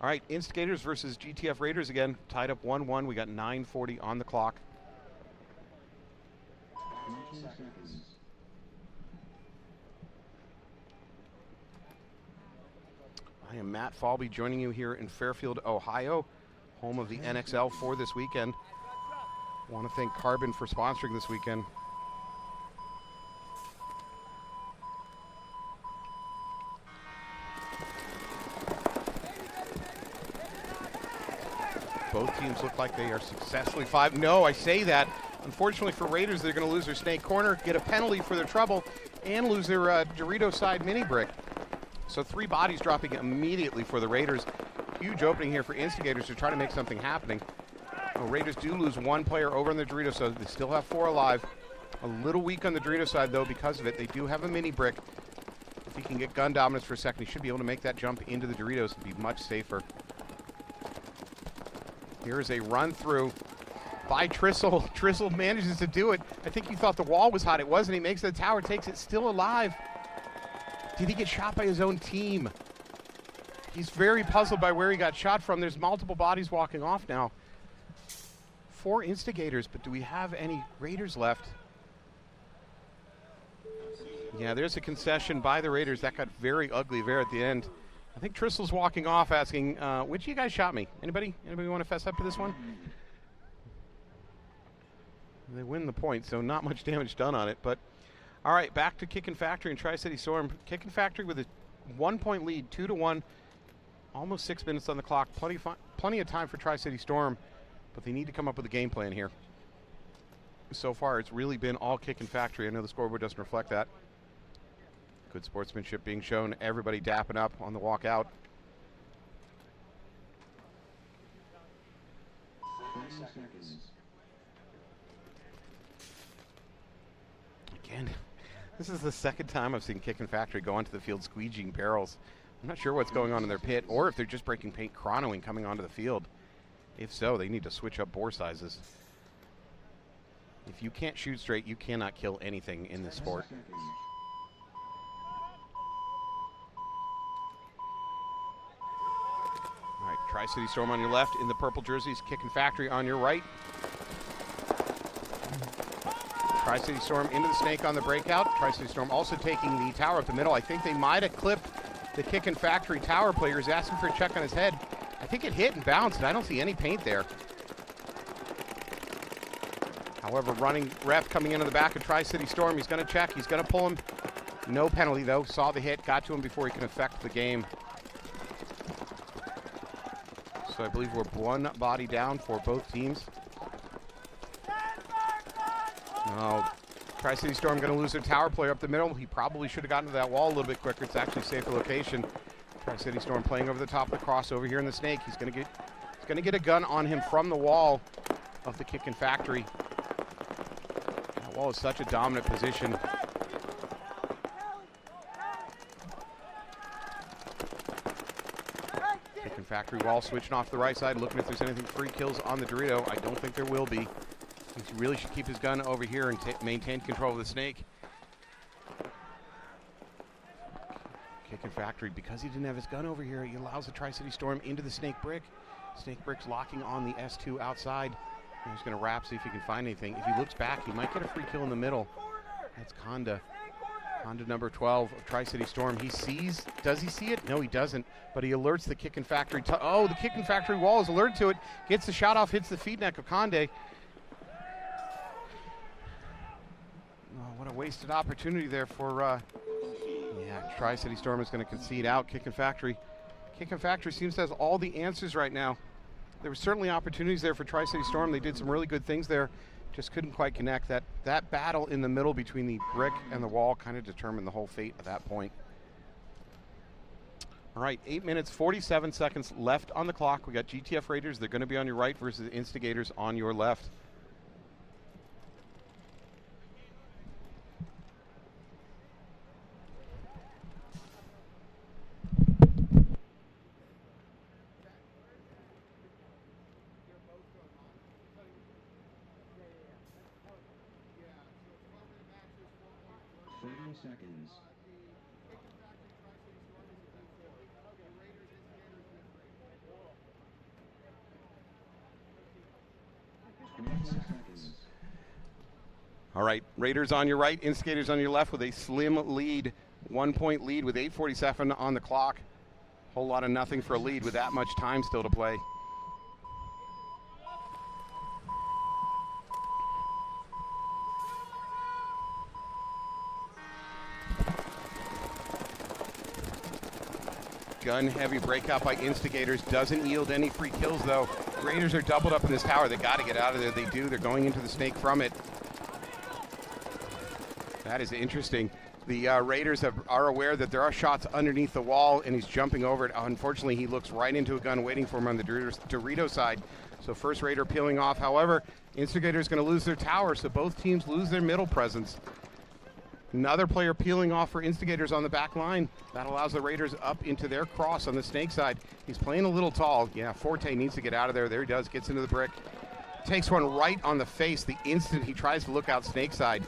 All right, Instigators versus GTF Raiders again, tied up 1-1. We got 9:40 on the clock. I am Matt Falby, joining you here in Fairfield, Ohio, home of the NXL for this weekend. I want to thank Carbon for sponsoring this weekend. Both teams look like they are successfully No, I say that. Unfortunately for Raiders, they're going to lose their snake corner, get a penalty for their trouble, and lose their Dorito side mini brick. So 3 bodies dropping immediately for the Raiders. Huge opening here for Instigators to try to make something happening. The Raiders do lose 1 player over on the Dorito, so they still have 4 alive. A little weak on the Dorito side, though, because of it. They do have a mini brick. If he can get gun dominance for a second, he should be able to make that jump into the Doritos and be much safer. Here is a run through by Trissel. Trissel manages to do it. I think he thought the wall was hot. It wasn't. He makes the tower, takes it, still alive. Did he get shot by his own team? He's very puzzled by where he got shot from. There's multiple bodies walking off now. 4 Instigators, but do we have any Raiders left? Yeah, there's a concession by the Raiders. That got very ugly there at the end. I think Trissel's walking off asking, which of you guys shot me? Anybody want to fess up to this one? They win the point, so not much damage done on it. But all right, back to Kickin' Factory and Tri-City Storm. Kickin' Factory with a 1-point lead, 2-1. Almost 6 minutes on the clock. Plenty of time for Tri-City Storm, but they need to come up with a game plan here. So far, it's really been all Kickin' Factory. I know the scoreboard doesn't reflect that. Good sportsmanship being shown. Everybody dapping up on the walk out. Again, this is the second time I've seen Kickin' Factory go onto the field squeegeeing barrels. I'm not sure what's going on in their pit, or if they're just breaking paint chronoing coming onto the field. If so, they need to switch up bore sizes. If you can't shoot straight, you cannot kill anything in this sport. All right, Tri-City Storm on your left in the purple jerseys, Kickin' Factory on your right. Tri-City Storm into the snake on the breakout. Tri-City Storm also taking the tower up the middle. I think they might have clipped the Kickin' Factory tower player. He's asking for a check on his head. I think it hit and bounced, and I don't see any paint there. However, running ref coming into the back of Tri-City Storm. He's going to check. He's going to pull him. No penalty, though. Saw the hit, got to him before he can affect the game. So I believe we're 1 body down for both teams. No, Tri-City Storm going to lose their tower player up the middle. He probably should have gotten to that wall a little bit quicker. It's actually a safer location. Tri-City Storm playing over the top of the crossover here in the snake. He's going to get a gun on him from the wall of the Kickin' Factory. That wall is such a dominant position. Kickin' Factory wall switching off to the right side, looking if there's anything free kills on the Dorito. I don't think there will be. He really should keep his gun over here and maintain control of the snake. Kickin' Factory, because he didn't have his gun over here, he allows the Tri-City Storm into the snake brick. Snake brick's locking on the S2 outside. He's going to wrap, see if he can find anything. If he looks back, he might get a free kill in the middle. That's Conda. Conda number 12 of Tri-City Storm. He sees, does he see it? No, he doesn't, but he alerts the Kickin' Factory. Oh, the Kickin' Factory wall is alerted to it. Gets the shot off, hits the feed neck of Conde. Oh, what a wasted opportunity there for, Tri-City Storm is going to concede out. Kickin' Factory. Kickin' Factory seems to have all the answers right now. There were certainly opportunities there for Tri-City Storm. They did some really good things there. Just couldn't quite connect. That battle in the middle between the brick and the wall kind of determined the whole fate at that point. All right, 8 minutes, 47 seconds left on the clock. We got GTF Raiders. They're going to be on your right versus Instigators on your left. seconds. All right, Raiders on your right, Instigators on your left with a slim lead, 1 point lead with 8:47 on the clock. Whole lot of nothing for a lead with that much time still to play. Gun-heavy breakout by Instigators doesn't yield any free kills, though. Raiders are doubled up in this tower. They got to get out of there. They do. They're going into the snake from it. That is interesting. The Raiders are aware that there are shots underneath the wall, and he's jumping over it. Unfortunately, he looks right into a gun waiting for him on the Dorito side. So first Raider peeling off. However, Instigators going to lose their tower, so both teams lose their middle presence. Another player peeling off for Instigators on the back line. That allows the Raiders up into their cross on the snake side. He's playing a little tall. Yeah, Forte needs to get out of there. There he does, gets into the brick. Takes one right on the face the instant he tries to look out snake side.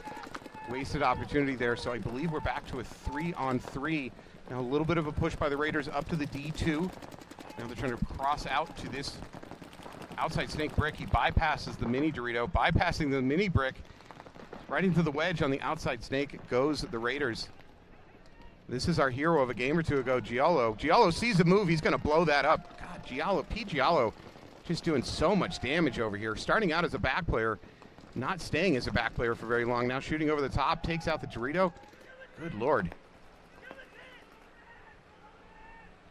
Wasted opportunity there, so I believe we're back to a 3-on-3. Now a little bit of a push by the Raiders up to the D2. Now they're trying to cross out to this outside snake brick. He bypasses the mini Dorito, bypassing the mini brick. Right into the wedge on the outside snake goes the Raiders. This is our hero of a game or two ago, Giallo. Giallo sees the move. He's going to blow that up. God, Giallo, Pete Giallo, just doing so much damage over here. Starting out as a back player, not staying as a back player for very long. Now shooting over the top, takes out the Dorito. Good Lord.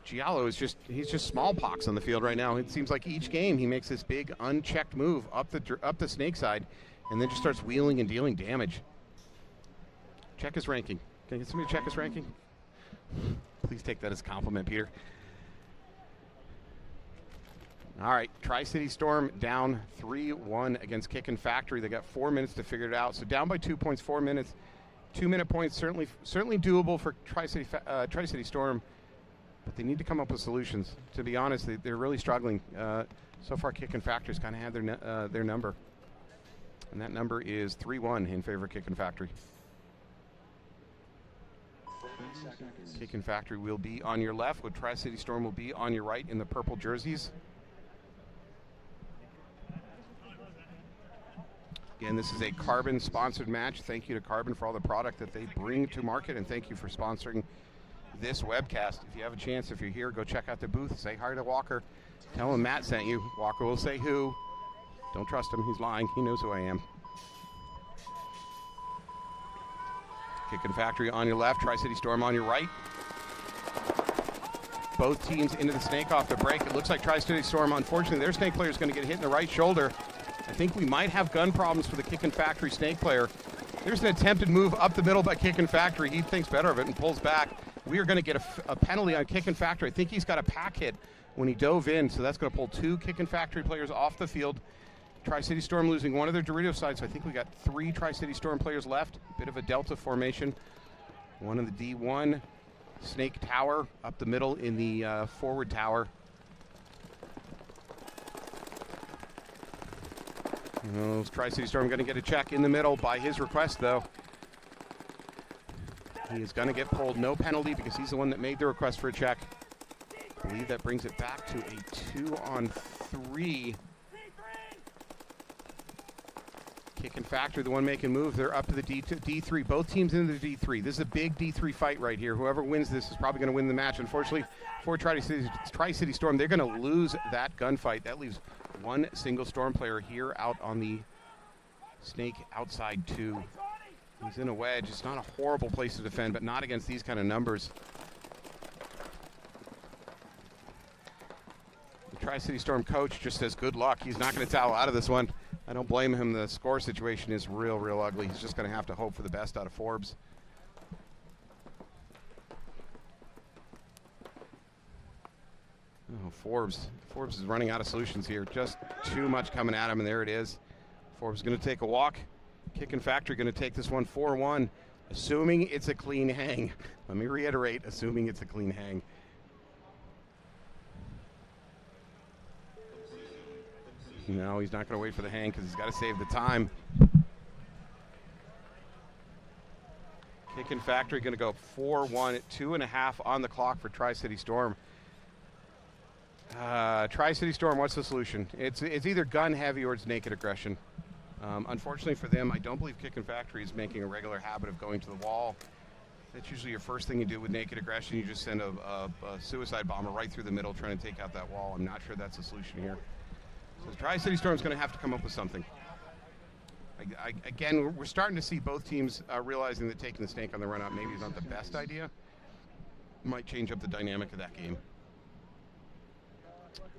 Giallo is he's just smallpox on the field right now. It seems like each game he makes this big unchecked move up the snake side, and then just starts wheeling and dealing damage. Check his ranking. Can I get somebody to check his ranking? Please take that as a compliment, Peter. All right, Tri-City Storm down 3-1 against Kickin' Factory. They got 4 minutes to figure it out. So down by 2 points, 4 minutes. 2-minute points, certainly doable for Tri-City Storm, but they need to come up with solutions. To be honest, they're really struggling. So far, Kickin' Factory's kind of had their number. And that number is 3-1 in favor of Kickin' Factory. Kickin' Factory will be on your left, with Tri-City Storm will be on your right in the purple jerseys. Again, this is a Carbon-sponsored match. Thank you to Carbon for all the product that they bring to market, and thank you for sponsoring this webcast. If you have a chance, if you're here, go check out the booth. Say hi to Walker. Tell him Matt sent you. Walker will say who. Don't trust him. He's lying. He knows who I am. Kickin' Factory on your left. Tri-City Storm on your right. Both teams into the snake off the break. It looks like Tri-City Storm, unfortunately, their snake player is going to get hit in the right shoulder. I think we might have gun problems for the Kickin' Factory snake player. There's an attempted move up the middle by Kickin' Factory. He thinks better of it and pulls back. We are going to get a penalty on Kickin' Factory. I think he's got a pack hit when he dove in, so that's going to pull two Kickin' Factory players off the field. Tri-City Storm losing one of their Dorito sides, so I think we got 3 Tri-City Storm players left. Bit of a delta formation. One in the D1 snake tower up the middle in the forward tower. Tri-City Storm going to get a check in the middle by his request, though. He is going to get pulled. No penalty because he's the one that made the request for a check. I believe that brings it back to a 2-on-3. Kickin' Factory, the one making moves. They're up to the D3. Both teams into the D3. This is a big D3 fight right here. Whoever wins this is probably going to win the match. Unfortunately, for Tri-City Storm, they're going to lose that gunfight. That leaves one single Storm player here out on the snake outside 2. He's in a wedge. It's not a horrible place to defend, but not against these kind of numbers. The Tri-City Storm coach just says good luck. He's not going to towel out of this one. I don't blame him. The score situation is real ugly. He's just going to have to hope for the best out of Forbes. Oh, Forbes is running out of solutions here. Just too much coming at him, and there it is. Forbes is going to take a walk. Kickin' Factory going to take this one 4-1, assuming it's a clean hang. Let me reiterate, assuming it's a clean hang. No, he's not going to wait for the hang because he's got to save the time. Kicking Factory going to go 4-1 at 2.5 on the clock for Tri-City Storm. Tri-City Storm, what's the solution? It's either gun heavy or it's naked aggression. Unfortunately for them, I don't believe Kicking Factory is making a regular habit of going to the wall. That's usually your first thing you do with naked aggression. You just send a suicide bomber right through the middle trying to take out that wall. I'm not sure that's the solution here. So the Tri-City Storm is going to have to come up with something. Again, we're starting to see both teams realizing that taking the snake on the run-out maybe is not the best idea. Might change up the dynamic of that game.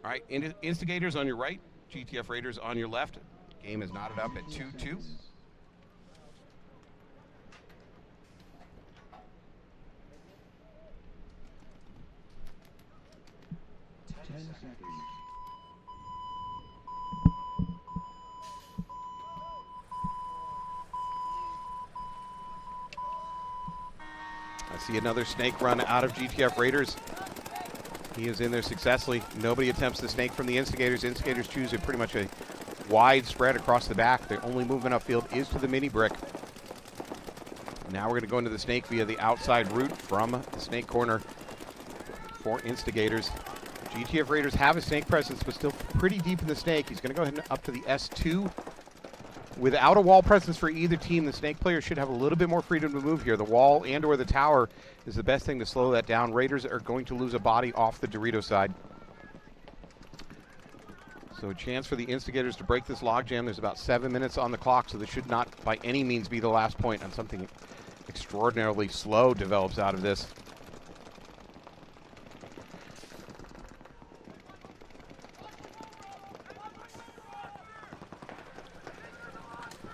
All right, Instigators on your right, GTF Raiders on your left. Game is knotted up at 2-2. 10 seconds. I see another snake run out of GTF Raiders. He is in there successfully. Nobody attempts the snake from the Instigators. Instigators choose pretty much a wide spread across the back. The only movement upfield is to the mini brick. Now we're going to go into the snake via the outside route from the snake corner for Instigators. GTF Raiders have a snake presence, but still pretty deep in the snake. He's going to go ahead and up to the S2. Without a wall presence for either team, the snake players should have a little bit more freedom to move here. The wall and or the tower is the best thing to slow that down. Raiders are going to lose a body off the Dorito side. So a chance for the Instigators to break this logjam. There's about 7 minutes on the clock, so this should not by any means be the last point, and something extraordinarily slow develops out of this.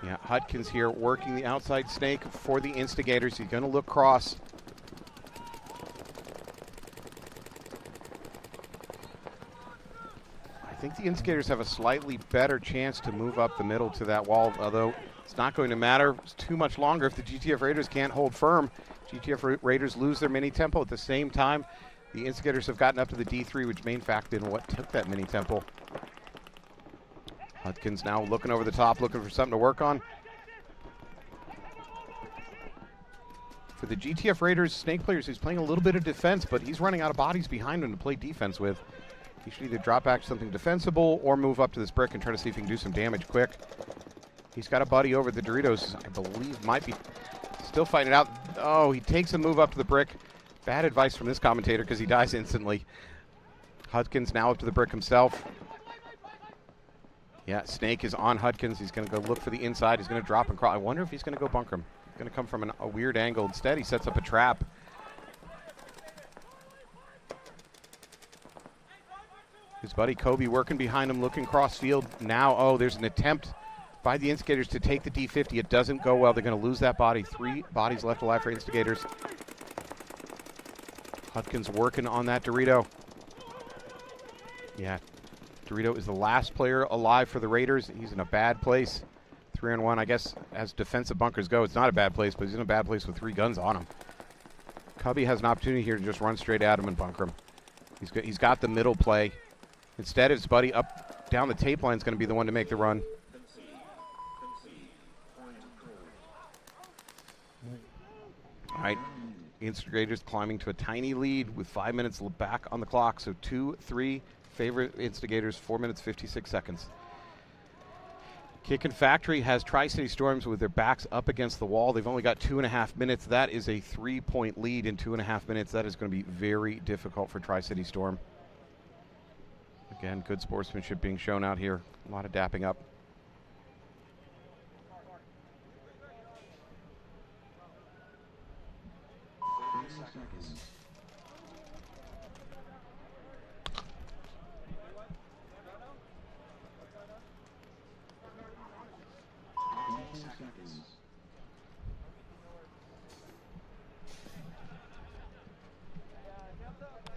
Yeah, Hutkins here working the outside snake for the Instigators. He's going to look cross. I think the Instigators have a slightly better chance to move up the middle to that wall, although it's not going to matter too much longer if the GTF Raiders can't hold firm. GTF Raiders lose their mini tempo. At the same time, the Instigators have gotten up to the D3, which may in fact been what took that mini tempo. Hutkins now looking over the top, looking for something to work on. For the GTF Raiders, snake players, he's playing a little bit of defense, but he's running out of bodies behind him to play defense with. He should either drop back to something defensible or move up to this brick and try to see if he can do some damage quick. He's got a buddy over the Doritos, I believe, might be still fighting it out. Oh, he takes a move up to the brick. Bad advice from this commentator because he dies instantly. Hutkins now up to the brick himself. Yeah, Snake is on Hutkins. He's going to go look for the inside. He's going to drop and crawl. I wonder if he's going to go bunker him. He's going to come from a weird angle. Instead, he sets up a trap. His buddy Kobe working behind him, looking cross field. Now, oh, there's an attempt by the Instigators to take the D50. It doesn't go well. They're going to lose that body. 3 bodies left alive for Instigators. Hutkins working on that Dorito. Yeah, Dorito is the last player alive for the Raiders. He's in a bad place. 3-on-1, I guess, as defensive bunkers go, it's not a bad place, but he's in a bad place with 3 guns on him. Cubby has an opportunity here to just run straight at him and bunker him. He's got the middle play. Instead, his buddy up down the tape line is going to be the one to make the run. All right, Instigators climbing to a tiny lead with 5 minutes back on the clock. So 2-3 favorite Instigators, 4 minutes, 56 seconds. Kickin' Factory has Tri-City Storms with their backs up against the wall. They've only got 2.5 minutes. That is a 3-point lead in 2.5 minutes. That is going to be very difficult for Tri-City Storm. Again, good sportsmanship being shown out here. A lot of dapping up.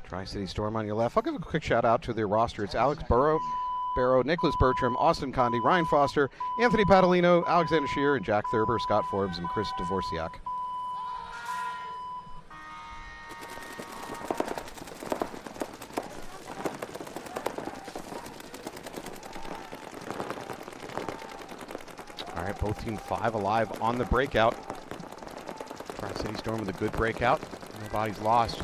Tri-City Storm on your left. I'll give a quick shout out to their roster. It's Alex Barrow, Nicholas Bertram, Austin Condi, Ryan Foster, Anthony Padalino, Alexander Shear, and Jack Thurber, Scott Forbes, and Chris Dvorsiak. All right, both team 5 alive on the breakout. Tri-City Storm with a good breakout. Nobody's lost.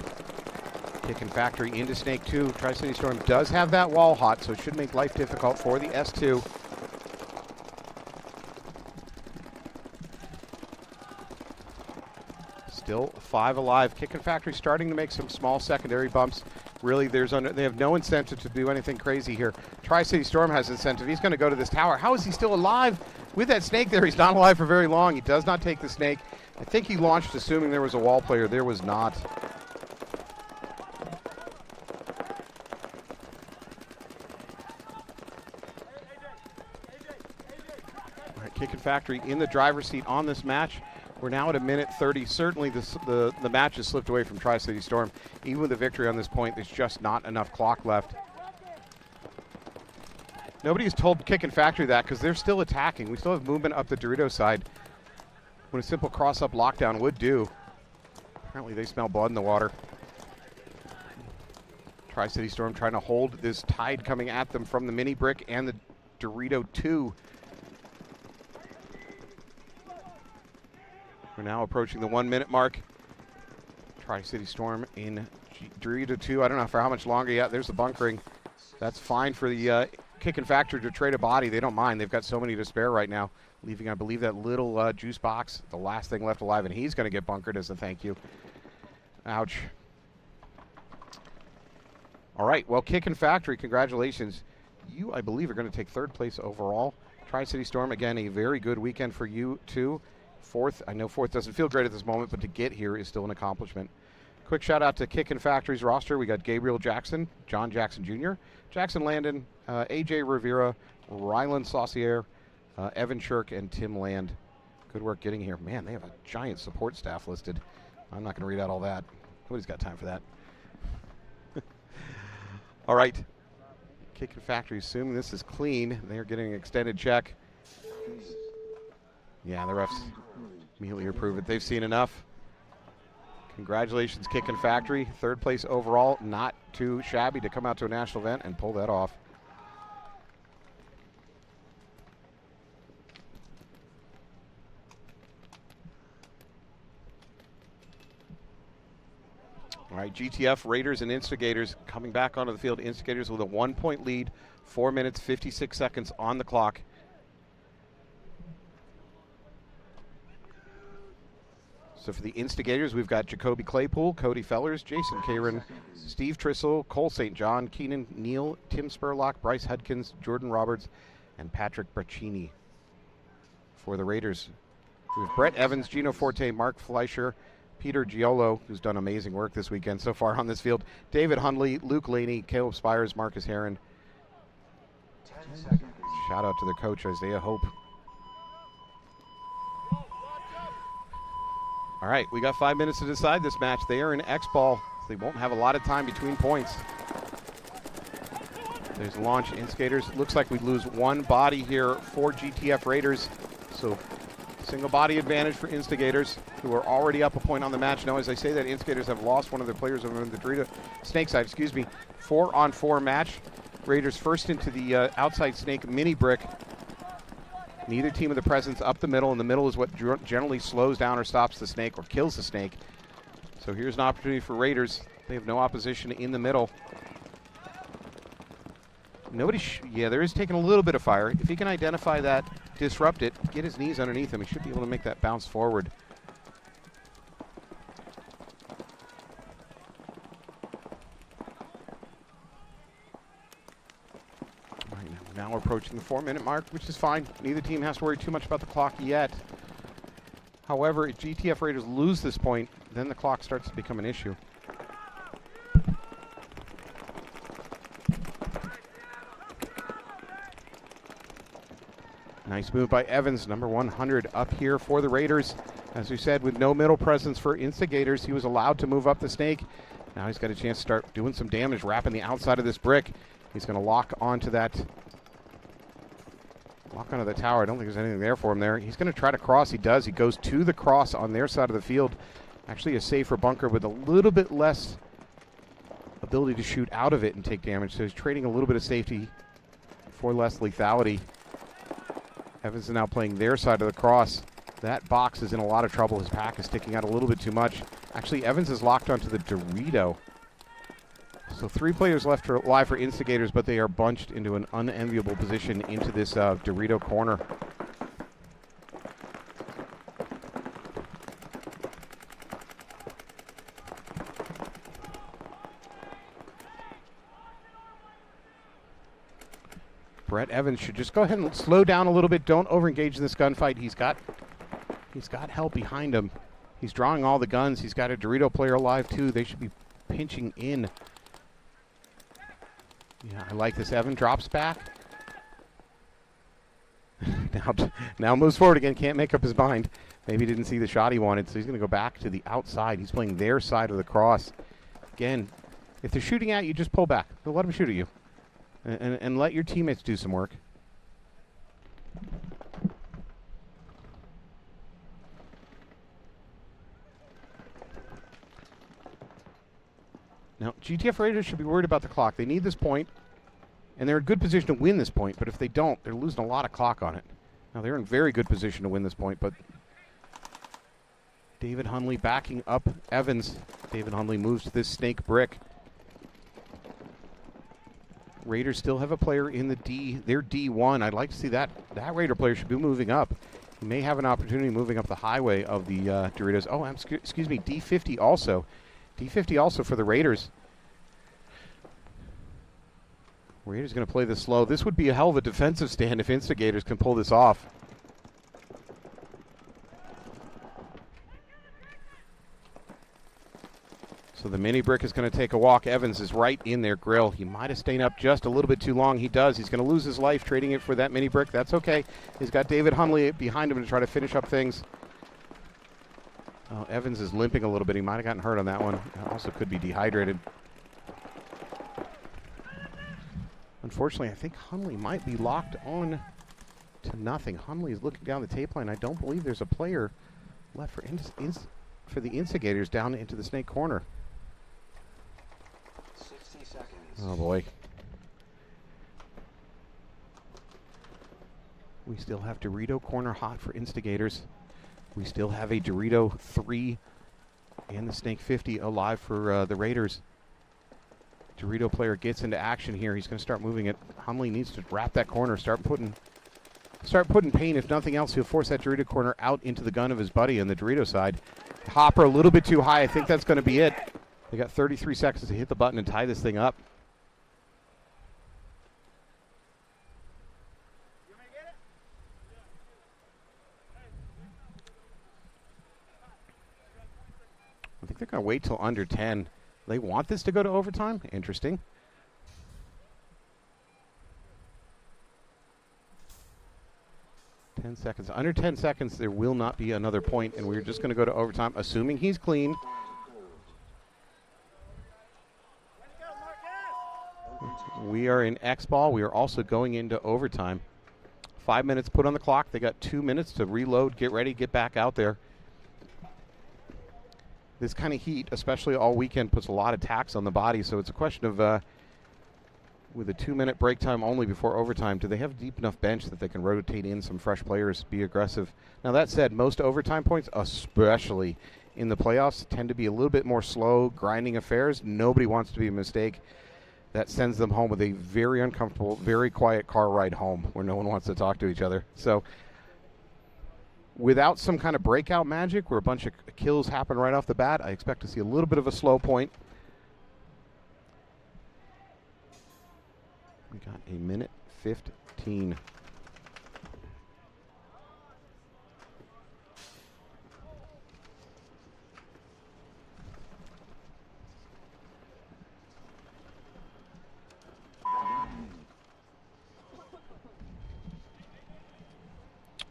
Kicking Factory into Snake 2. Tri-City Storm does have that wall hot, so it should make life difficult for the S2. Still 5 alive. Kicking Factory starting to make some small secondary bumps. Really, they have no incentive to do anything crazy here. Tri-City Storm has incentive. He's going to go to this tower. How is he still alive with that snake there? He's not alive for very long. He does not take the snake. I think he launched assuming there was a wall player. There was not. All right, Kicking Factory in the driver's seat on this match. We're now at a minute 30. Certainly the match has slipped away from Tri-City Storm. Even with a victory on this point, there's just not enough clock left. Nobody's told Kicking Factory that because they're still attacking. We still have movement up the Dorito side. What a simple cross-up lockdown would do. Apparently they smell blood in the water. Tri-City Storm trying to hold this tide coming at them from the mini brick and the Dorito 2. We're now approaching the 1 minute mark. Tri-City Storm in Dorito 2. I don't know for how much longer yet. There's the bunkering. That's fine for the Kicking Factory to trade a body. They don't mind. They've got so many to spare right now. Leaving, I believe, that little juice box, the last thing left alive, and he's going to get bunkered as a thank you. Ouch. All right, well, Kicking Factory, congratulations. You, I believe, are going to take 3rd place overall. Tri-City Storm, again, a very good weekend for you, too. 4th, I know 4th doesn't feel great at this moment, but to get here is still an accomplishment. Quick shout out to Kicking Factory's roster. We got Gabriel Jackson, John Jackson Jr., Jackson Landon, AJ Rivera, Rylan Saucier, Evan Shirk, and Tim Land. Good work getting here. Man, they have a giant support staff listed. I'm not going to read out all that. Nobody's got time for that. All right. Kicking Factory, assuming this is clean. They're getting an extended check. Yeah, the refs immediately approve it. They've seen enough. Congratulations, Kicking Factory. 3rd place overall. Not too shabby to come out to a national event and pull that off. All right, GTF, Raiders, and Instigators coming back onto the field. Instigators with a 1-point lead, 4 minutes, 56 seconds on the clock. So for the Instigators, we've got Jacoby Claypool, Cody Fellers, Jason Caron, Steve Trissel, Cole St. John, Keenan Neal, Tim Spurlock, Bryce Hudkins, Jordan Roberts, and Patrick Braccini. For the Raiders, we have Brett Evans, Gino Forte, Mark Fleischer, Peter Giolo, who's done amazing work this weekend so far on this field, David Hundley, Luke Laney, Caleb Spires, Marcus Heron. Shout out to their coach, Isaiah Hope. All right, we got 5 minutes to decide this match. They are in X-Ball. So they won't have a lot of time between points. There's a launch. Instigators. Looks like we lose 1 body here for GTF Raiders. So single body advantage for Instigators, who are already up a point on the match. Now, as I say that, Instigators have lost one of their players over the Dorito Snake side. 4-on-4 match. Raiders first into the outside Snake mini brick. Neither team with a presence up the middle, and the middle is what generally slows down or stops the snake or kills the snake. So here's an opportunity for Raiders. They have no opposition in the middle. There is taking a little bit of fire. If he can identify that, disrupt it, get his knees underneath him, he should be able to make that bounce forward. Now we're approaching the 4-minute mark, which is fine. Neither team has to worry too much about the clock yet. However, if GTF Raiders lose this point, then the clock starts to become an issue. Nice move by Evans, number 100 up here for the Raiders. As we said, with no middle presence for Instigators, he was allowed to move up the snake. Now he's got a chance to start doing some damage, wrapping the outside of this brick. He's going to lock onto that. Lock onto the tower. I don't think there's anything there for him there. He's going to try to cross. He does. He goes to the cross on their side of the field. Actually a safer bunker with a little bit less ability to shoot out of it and take damage. So he's trading a little bit of safety for less lethality. Evans is now playing their side of the cross. That box is in a lot of trouble. His pack is sticking out a little bit too much. Actually, Evans is locked onto the Dorito. So 3 players left alive for Instigators, but they are bunched into an unenviable position into this Dorito corner. Brett Evans should just go ahead and slow down a little bit. Don't overengage in this gunfight. He's got help behind him. He's drawing all the guns. He's got a Dorito player alive too. They should be pinching in. Yeah, I like this. Evan drops back. now moves forward again. Can't make up his mind. Maybe didn't see the shot he wanted, so he's going to go back to the outside. He's playing their side of the cross. Again, if they're shooting at you, just pull back. They'll let them shoot at you. And let your teammates do some work. Now, GTF Raiders should be worried about the clock. They need this point, and they're in good position to win this point, but if they don't, they're losing a lot of clock on it. Now, they're in very good position to win this point, but David Hunley backing up Evans. David Hunley moves to this snake brick. Raiders still have a player in the D. They're D1. I'd like to see that. That Raider player should be moving up. He may have an opportunity moving up the highway of the Doritos. Oh, excuse me, D50 also. D50 also for the Raiders. Raiders going to play this slow. This would be a hell of a defensive stand if Instigators can pull this off. So the mini brick is going to take a walk. Evans is right in their grill. He might have stayed up just a little bit too long. He does. He's going to lose his life trading it for that mini brick. That's okay. He's got David Hunley behind him to try to finish up things. Oh, Evans is limping a little bit. He might have gotten hurt on that one. Also could be dehydrated. Unfortunately, I think Hunley might be locked on to nothing. Hunley is looking down the tape line. I don't believe there's a player left for the Instigators down into the snake corner. 60 seconds. Oh, boy. We still have Dorito corner hot for Instigators. We still have a Dorito 3 and the Snake 50 alive for the Raiders. Dorito player gets into action here. He's going to start moving it. Hunley needs to wrap that corner, start putting pain. If nothing else, he'll force that Dorito corner out into the gun of his buddy on the Dorito side. Hopper a little bit too high. I think that's going to be it. They got 33 seconds to hit the button and tie this thing up. I think they're going to wait till under 10. They want this to go to overtime? Interesting. Seconds. Under 10 seconds, there will not be another point, and we're just going to go to overtime, assuming he's clean. We are in X-ball. We are also going into overtime. 5 minutes put on the clock. They got 2 minutes to reload, get ready, get back out there. This kind of heat, especially all weekend, puts a lot of tax on the body, so it's a question of, with a 2-minute break time only before overtime, do they have a deep enough bench that they can rotate in some fresh players, be aggressive? Now, that said, most overtime points, especially in the playoffs, tend to be a little bit more slow, grinding affairs. Nobody wants to be a mistake. That sends them home with a very uncomfortable, very quiet car ride home where no one wants to talk to each other. So without some kind of breakout magic where a bunch of kills happen right off the bat, I expect to see a little bit of a slow point. We got a minute 15.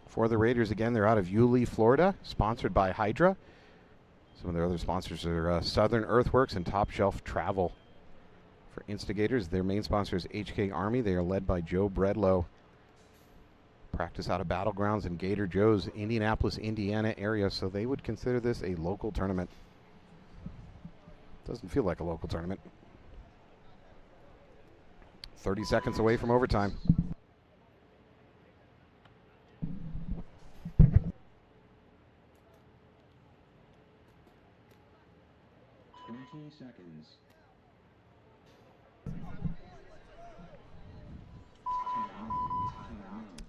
For the Raiders, again, they're out of Yulee, Florida, sponsored by Hydra. Some of their other sponsors are Southern Earthworks and Top Shelf Travel. For Instigators, their main sponsor is HK Army. They are led by Joe Bredlow. Practice out of Battlegrounds in Gator Joe's Indianapolis, Indiana area, so they would consider this a local tournament. Doesn't feel like a local tournament. 30 seconds away from overtime.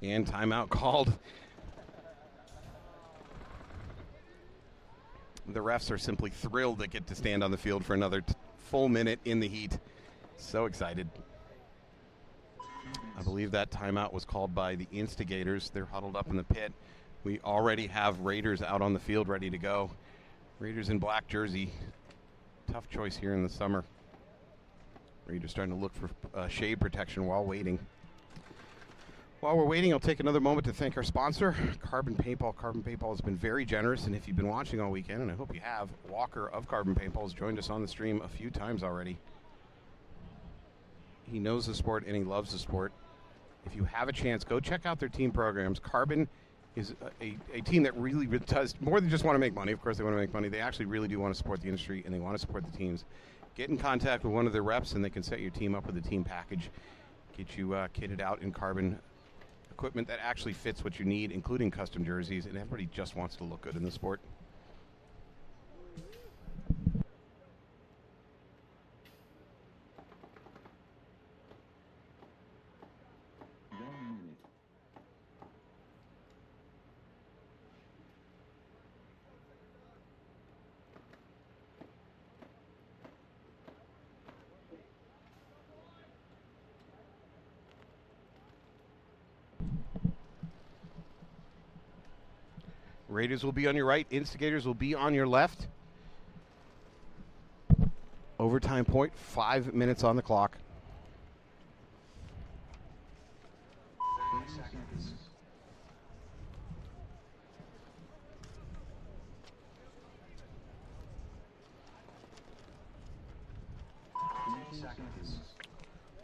And timeout called. The refs are simply thrilled to get to stand on the field for another full minute in the heat. So excited. I believe that timeout was called by the instigators. They're huddled up in the pit. We already have Raiders out on the field ready to go. Raiders in black jersey. Tough choice here in the summer. Raiders starting to look for shade protection while waiting. While we're waiting, I'll take another moment to thank our sponsor, Carbon Paintball. Carbon Paintball has been very generous, and if you've been watching all weekend, and I hope you have, Walker of Carbon Paintball has joined us on the stream a few times already. He knows the sport, and he loves the sport. If you have a chance, go check out their team programs. Carbon is a team that really does more than just want to make money. Of course, they want to make money. They actually really do want to support the industry, and they want to support the teams. Get in contact with one of their reps, and they can set your team up with a team package, get you kitted out in Carbon equipment that actually fits what you need, including custom jerseys, and everybody just wants to look good in the sport. Raiders will be on your right. Instigators will be on your left. Overtime point, 5 minutes on the clock.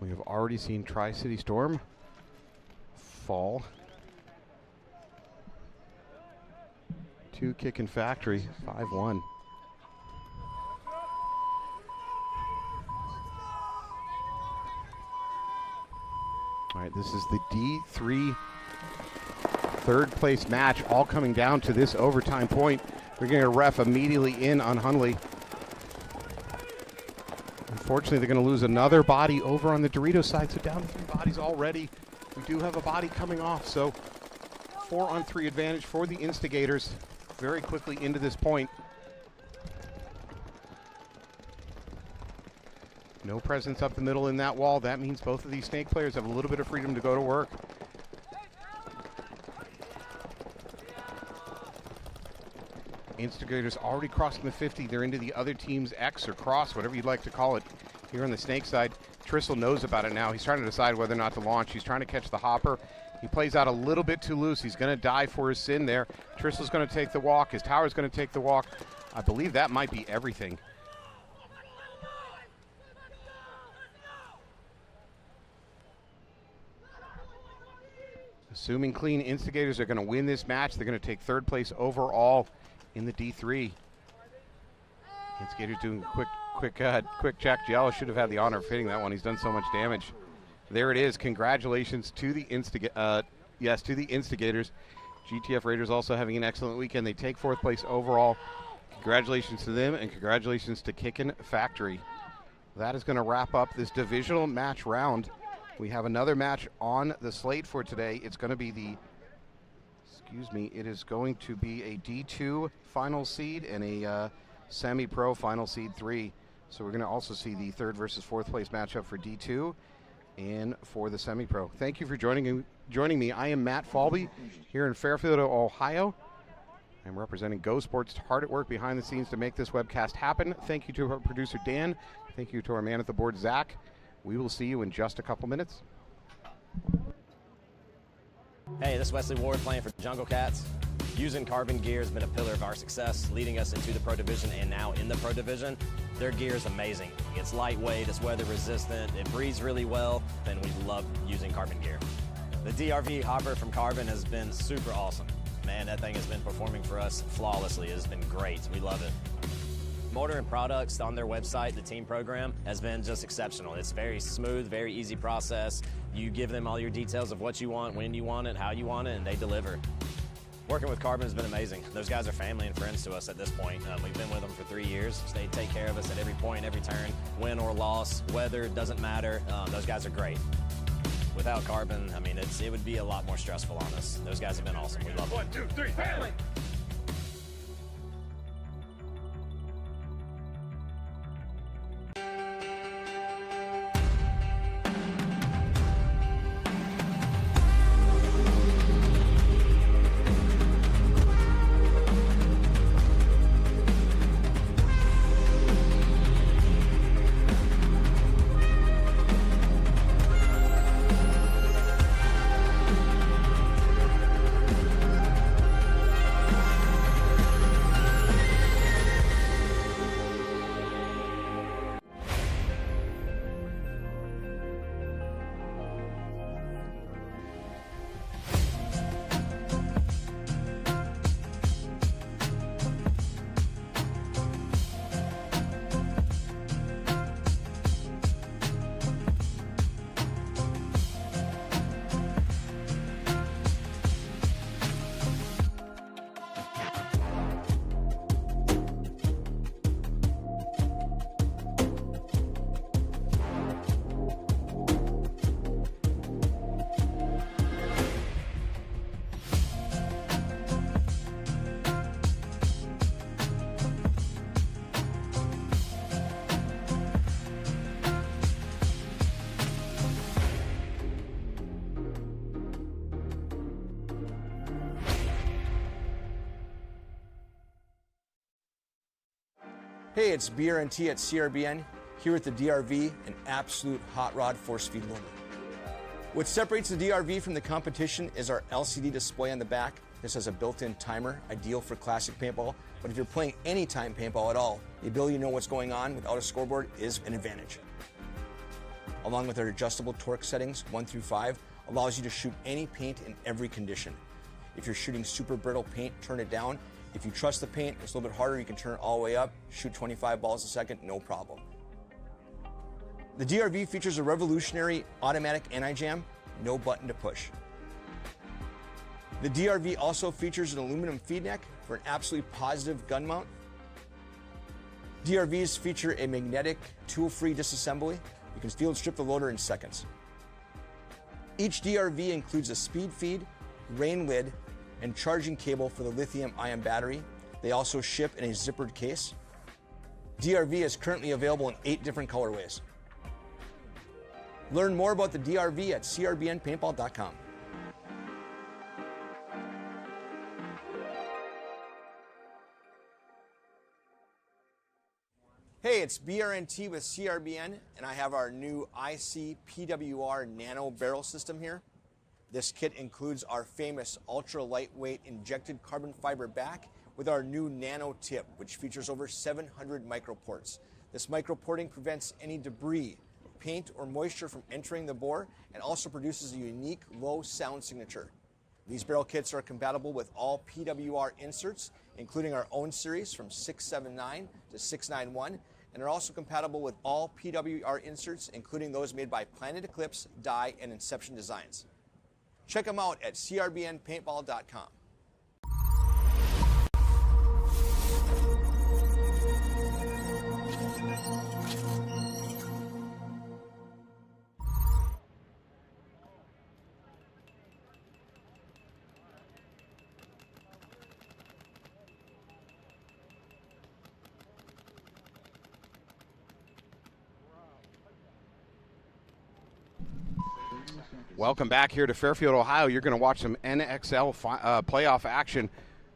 We have already seen Tri-City Storm fall to Kickin' Factory, 5-1. All right, this is the D3 third place match, all coming down to this overtime point. We're getting a ref immediately in on Hunley. Unfortunately, they're going to lose another body over on the Doritos side, so down to 3 bodies already. We do have a body coming off, so 4-on-3 advantage for the Instigators very quickly into this point. No presence up the middle in that wall. That means both of these snake players have a little bit of freedom to go to work. Instigators already crossing the 50. They're into the other team's X or cross, whatever you'd like to call it. Here on the snake side, Trissel knows about it now. He's trying to decide whether or not to launch. He's trying to catch the hopper. He plays out a little bit too loose. He's going to die for his sin there. Trissel's going to take the walk. His tower's going to take the walk. I believe that might be everything. Assuming clean, Instigators are going to win this match. They're going to take third place overall in the D3. Instigators doing quick check. Giallo should have had the honor of hitting that one. He's done so much damage. There it is. Congratulations to the Instigators. GTF Raiders also having an excellent weekend. They take fourth place overall. Congratulations to them, and congratulations to Kickin' Factory. That is going to wrap up this divisional match round. We have another match on the slate for today. It's going to be it is going to be a D2 final seed and a semi-pro final seed 3. So we're going to also see the third versus fourth place matchup for D2 and for the semi-pro. Thank you for joining me. I am Matt Falby here in Fairfield, Ohio. I'm representing GoSports, hard at work behind the scenes to make this webcast happen. Thank you to our producer, Dan. Thank you to our man at the board, Zach. We will see you in just a couple minutes. Hey, this is Wesley Ward playing for Jungle Cats. Using Carbon gear has been a pillar of our success, leading us into the Pro Division and now in the Pro Division. Their gear is amazing. It's lightweight, it's weather resistant, it breathes really well, and we love using Carbon gear. The DRV hopper from Carbon has been super awesome. Man, that thing has been performing for us flawlessly. It has been great. We love it. Motor and products on their website, the team program, has been just exceptional. It's very smooth, very easy process. You give them all your details of what you want, when you want it, how you want it, and they deliver. Working with Carbon has been amazing. Those guys are family and friends to us at this point. We've been with them for 3 years. They take care of us at every point, every turn, win or loss, weather, doesn't matter. Those guys are great. Without Carbon, I mean, it would be a lot more stressful on us. Those guys have been awesome. We love them. 1, 2, 3, family! Hey, it's BRNT at CRBN, here at the DRV, an absolute hot rod force feed loader. What separates the DRV from the competition is our LCD display on the back. This has a built-in timer, ideal for classic paintball, but if you're playing anytime paintball at all, the ability to know what's going on without a scoreboard is an advantage. Along with our adjustable torque settings, 1 through 5, allows you to shoot any paint in every condition. If you're shooting super brittle paint, turn it down. If you trust the paint, it's a little bit harder, you can turn it all the way up, shoot 25 balls a second, no problem. The DRV features a revolutionary automatic anti-jam, no button to push. The DRV also features an aluminum feed neck for an absolutely positive gun mount. DRVs feature a magnetic tool-free disassembly. You can field strip the loader in seconds. Each DRV includes a speed feed, rain lid, and charging cable for the lithium-ion battery. They also ship in a zippered case. DRV is currently available in 8 different colorways. Learn more about the DRV at crbnpaintball.com. Hey, it's BRNT with CRBN, and I have our new IC PWR Nano barrel system here. This kit includes our famous ultra lightweight injected carbon fiber back with our new nano tip, which features over 700 microports. This microporting prevents any debris, paint, or moisture from entering the bore and also produces a unique low sound signature. These barrel kits are compatible with all PWR inserts, including our own series from 679 to 691, and are also compatible with all PWR inserts, including those made by Planet Eclipse, Dye, and Inception Designs. Check them out at crbnpaintball.com. Welcome back here to Fairfield, Ohio. You're going to watch some NXL playoff action.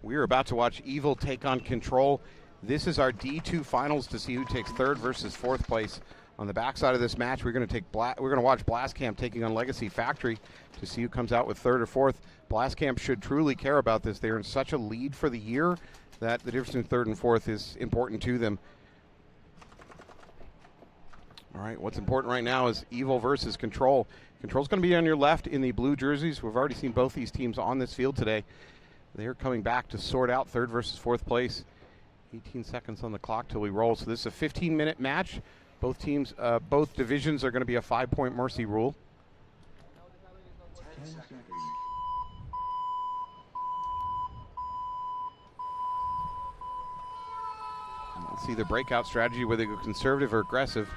We're about to watch Evil take on Control. This is our D2 finals to see who takes 3rd versus 4th place. On the backside of this match, we're going to watch Blast Camp taking on Legacy Factory to see who comes out with 3rd or 4th. Blast Camp should truly care about this. They're in such a lead for the year that the difference between 3rd and 4th is important to them. All right, what's important right now is Evil versus Control. Control's going to be on your left in the blue jerseys. We've already seen both these teams on this field today. They're coming back to sort out 3rd versus 4th place. 18 seconds on the clock till we roll. So this is a 15-minute match. Both teams, both divisions are going to be a 5-point mercy rule. Let's see the breakout strategy, whether they go conservative or aggressive.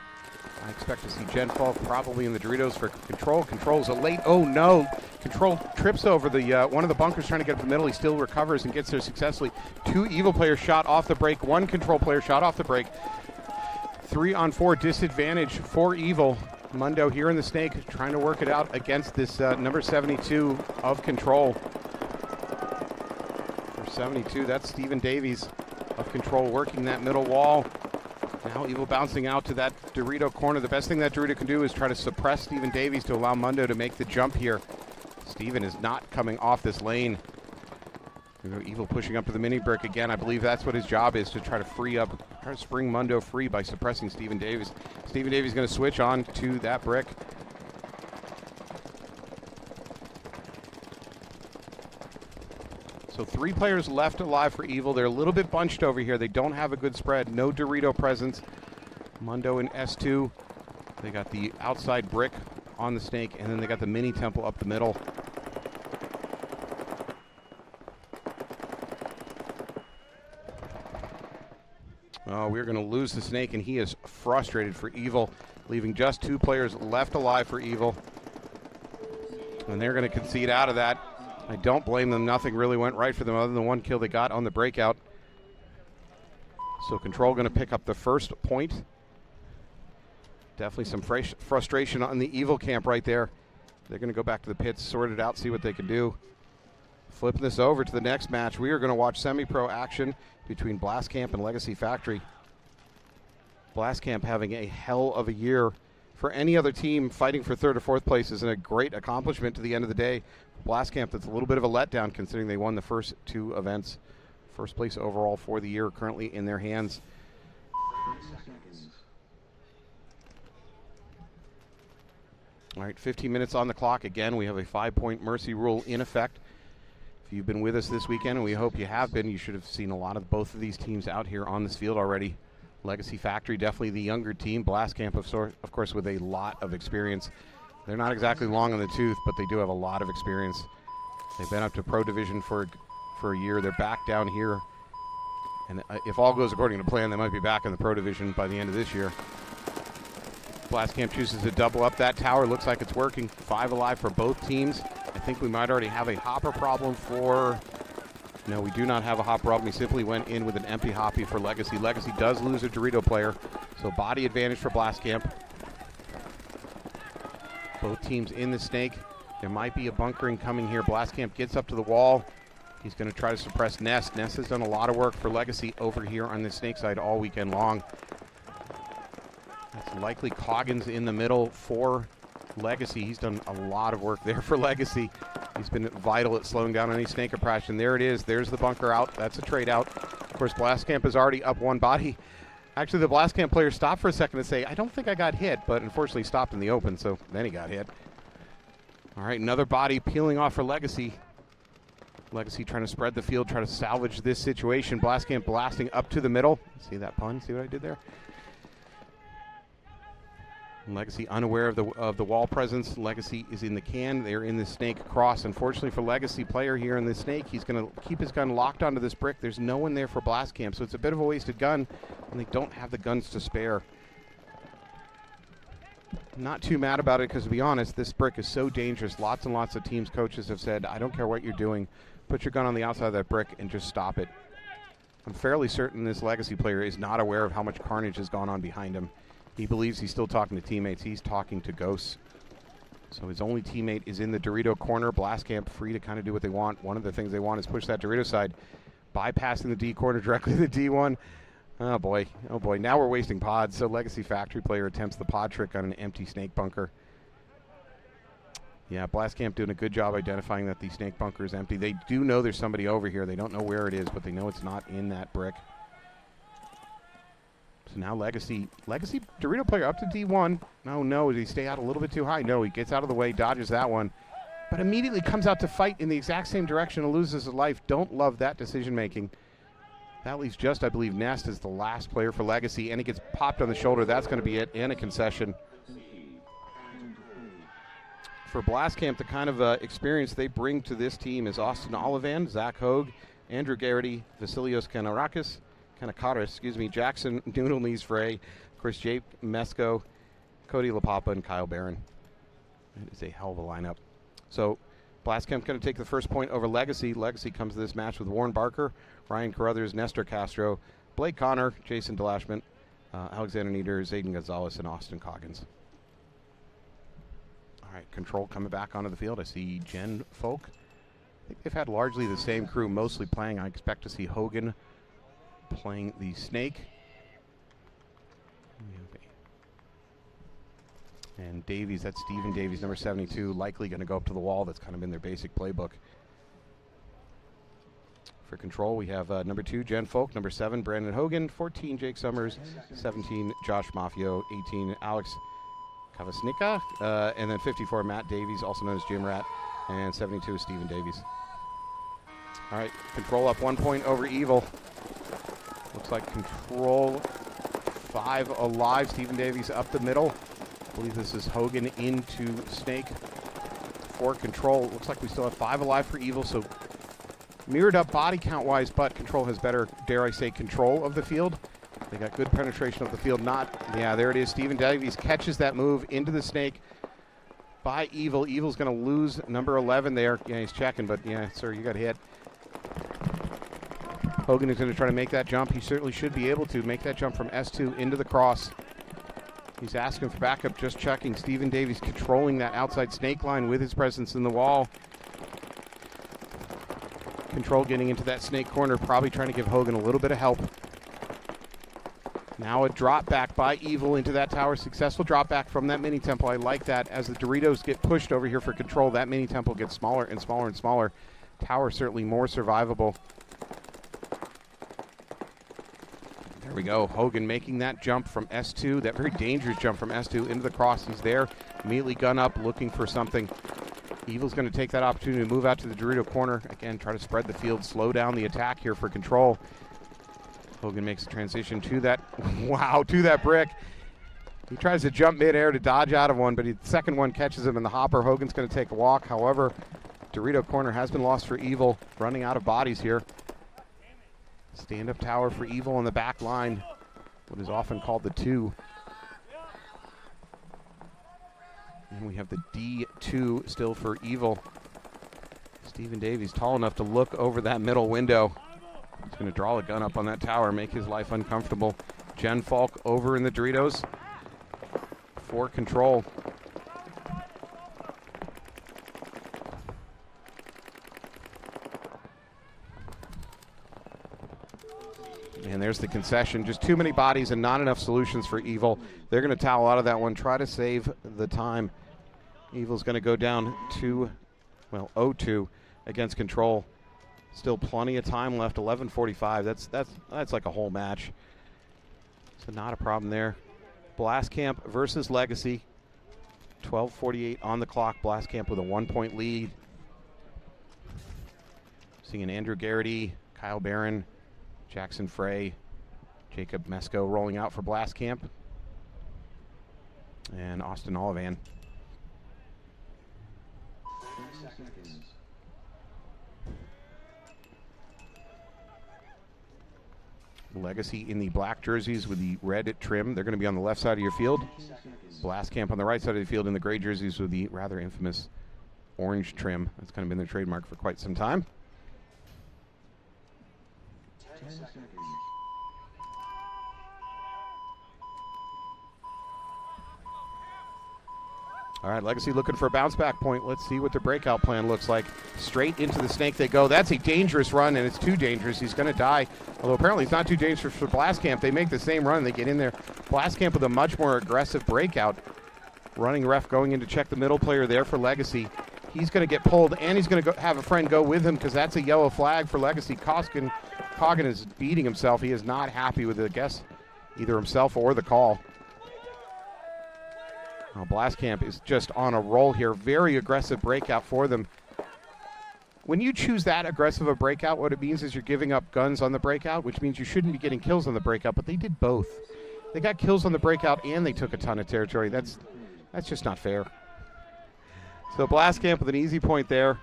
I expect to see Jen Falk probably in the Doritos for Control. Control's a late, oh no. Control trips over the one of the bunkers trying to get up the middle. He still recovers and gets there successfully. 2 Evil players shot off the break. 1 Control player shot off the break. 3-on-4 disadvantage for Evil. Mundo here in the Snake trying to work it out against this number 72 of Control. For 72, that's Stephen Davies of Control working that middle wall. Now Evil bouncing out to that Dorito corner. The best thing that Dorito can do is try to suppress Stephen Davies to allow Mundo to make the jump here. Stephen is not coming off this lane. Evil pushing up to the mini brick again. I believe that's what his job is, to try to free up, try to spring Mundo free by suppressing Stephen Davies. Stephen Davies going to switch on to that brick. So 3 players left alive for Evil. They're a little bit bunched over here. They don't have a good spread. No Dorito presence. Mundo in S2. They got the outside brick on the Snake, and then they got the mini temple up the middle. Oh, we're going to lose the Snake, and he is frustrated for Evil, leaving just 2 players left alive for Evil. And they're going to concede out of that. I don't blame them. Nothing really went right for them other than 1 kill they got on the breakout. So Control going to pick up the first point. Definitely some frustration on the Evil camp right there. They're going to go back to the pits, sort it out, see what they can do. Flipping this over to the next match, we are going to watch semi-pro action between Blast Camp and Legacy Factory. Blast Camp having a hell of a year. For any other team, fighting for 3rd or 4th place is a great accomplishment to the end of the day. Blast Camp, that's a little bit of a letdown considering they won the first 2 events. First place overall for the year currently in their hands. All right, 15 minutes on the clock. Again, we have a 5-point mercy rule in effect. If you've been with us this weekend, and we hope you have been, you should have seen a lot of both of these teams out here on this field already. Legacy Factory, definitely the younger team. Blast Camp, of course, with a lot of experience. They're not exactly long in the tooth, but they do have a lot of experience. They've been up to Pro Division for a year. They're back down here. And if all goes according to plan, they might be back in the Pro Division by the end of this year. Blast Camp chooses to double up that tower. Looks like it's working. 5 alive for both teams. I think we might already have a hopper problem for... No, we do not have a hopper problem. He simply went in with an empty hoppy for Legacy. Legacy does lose a Dorito player, so body advantage for Blast Camp. Both teams in the Snake. There might be a bunkering coming here. Blast Camp gets up to the wall. He's going to try to suppress Nest. Nest has done a lot of work for Legacy over here on the Snake side all weekend long. That's likely Coggins in the middle for Legacy. He's done a lot of work there for Legacy. He's been vital at slowing down any Snake oppression. There it is. There's the bunker out. That's a trade out. Of course, Blast Camp is already up 1 body. Actually, the Blast Camp player stopped for a second to say, I don't think I got hit, but unfortunately stopped in the open, so then he got hit. All right, another body peeling off for Legacy. Legacy trying to spread the field, try to salvage this situation. Blast Camp blasting up to the middle. See that pun? See what I did there? Legacy unaware of the wall presence. Legacy is in the can. They're in the Snake cross. Unfortunately for Legacy player here in the Snake, he's going to keep his gun locked onto this brick. There's no one there for Blast Camp, so it's a bit of a wasted gun, and they don't have the guns to spare. Not too mad about it because, to be honest, this brick is so dangerous. Lots and lots of teams' coaches have said, I don't care what you're doing. Put your gun on the outside of that brick and just stop it. I'm fairly certain this Legacy player is not aware of how much carnage has gone on behind him. He believes he's still talking to teammates. He's talking to ghosts. So his only teammate is in the Dorito corner. Blast Camp free to kind of do what they want. One of the things they want is push that Dorito side, bypassing the D corner directly to the D1. Oh boy, oh boy. Now we're wasting pods. So Legacy Factory player attempts the pod trick on an empty Snake bunker. Yeah, Blast Camp doing a good job identifying that the Snake bunker is empty. They do know there's somebody over here. They don't know where it is, but they know it's not in that brick. So now Legacy Dorito player up to D1. No, does he stay out a little bit too high? No, he gets out of the way, dodges that one, but immediately comes out to fight in the exact same direction and loses his life. Don't love that decision making. That leaves just, I believe, Nest is the last player for Legacy, and he gets popped on the shoulder. That's going to be it, and a concession. For Blast Camp, the kind of experience they bring to this team is Austin Olivan, Zach Hogue, Andrew Garrity, Vasilios Kanakaris, Jackson Noodle Knees Frey, of course, Jake Mesco, Cody LaPapa, and Kyle Barron. It is a hell of a lineup. So Blastcamp going to take the first point over Legacy. Legacy comes to this match with Warren Barker, Ryan Carruthers, Nestor Castro, Blake Connor, Jason Delashment, Alexander Nieder, Zayden Gonzalez, and Austin Coggins. All right, Control coming back onto the field. I see Jen Folk. I think they've had largely the same crew mostly playing. I expect to see Hogan playing the Snake. And Davies, that's Stephen Davies, number 72, likely going to go up to the wall. That's kind of been their basic playbook. For Control, we have number 2, Jen Folk, number 7, Brandon Hogan, 14, Jake Summers, 17, Josh Mafio, 18, Alex Kavasnika, and then 54, Matt Davies, also known as Jim Rat, and 72 is Stephen Davies. All right, Control up 1 point over Evil. Looks like Control 5 alive. Stephen Davies up the middle. I believe this is Hogan into Snake for Control. Looks like we still have 5 alive for Evil, so mirrored up body count wise, but Control has better, dare I say, control of the field. They got good penetration of the field. Yeah, there it is. Stephen Davies catches that move into the Snake by Evil. Evil's going to lose number 11 there. Yeah, he's checking, but yeah, sir, you got hit. Hogan is going to try to make that jump. He certainly should be able to make that jump from S2 into the cross. He's asking for backup, just checking. Stephen Davies controlling that outside Snake line with his presence in the wall. Control getting into that Snake corner, probably trying to give Hogan a little bit of help. Now a drop back by Evil into that tower. Successful drop back from that mini temple. I like that. As the Doritos get pushed over here for Control, that mini temple gets smaller and smaller and smaller. Tower certainly more survivable. There we go. Hogan making that jump from S2, that very dangerous jump from S2 into the cross. He's there. Immediately gun up, looking for something. Evil's going to take that opportunity to move out to the Dorito corner. Again, try to spread the field, slow down the attack here for Control. Hogan makes a transition to that, wow, to that brick. He tries to jump midair to dodge out of one, but the second one catches him in the hopper. Hogan's going to take a walk. However, Dorito corner has been lost for Evil, running out of bodies here. Stand-up tower for Evil on the back line, what is often called the 2. And we have the D2 still for Evil. Stephen Davies tall enough to look over that middle window. He's going to draw a gun up on that tower, make his life uncomfortable. Jen Falk over in the Doritos for Control. And there's the concession. Just too many bodies and not enough solutions for Evil. They're going to towel out of that one, try to save the time. Evil's going to go down 0-2 against Control. Still plenty of time left, 11:45. That's like a whole match. So not a problem there. Blastcamp versus Legacy. 12:48 on the clock. Blastcamp with a 1-point lead. Seeing Andrew Garrity, Kyle Barron, Jackson Frey, Jacob Mesko rolling out for Blastcamp, and Austin Olivan. Legacy in the black jerseys with the red trim. They're going to be on the left side of your field. Blastcamp on the right side of the field in the gray jerseys with the rather infamous orange trim. That's kind of been their trademark for quite some time. All right, Legacy looking for a bounce back point. Let's see what the breakout plan looks like. Straight into the Snake they go. That's a dangerous run, and it's too dangerous. He's going to die. Although apparently it's not too dangerous for Blastcamp. They make the same run. They get in there. Blastcamp with a much more aggressive breakout. Running ref going in to check the middle player there for Legacy. He's going to get pulled, and he's going to have a friend go with him because that's a yellow flag for Legacy. Coggin is beating himself. He is not happy with the guess, either himself or the call. Well, Blastcamp is just on a roll here. Very aggressive breakout for them. When you choose that aggressive a breakout, what it means is you're giving up guns on the breakout, which means you shouldn't be getting kills on the breakout, but they did both. They got kills on the breakout and they took a ton of territory. That's just not fair. So Blastcamp with an easy point there.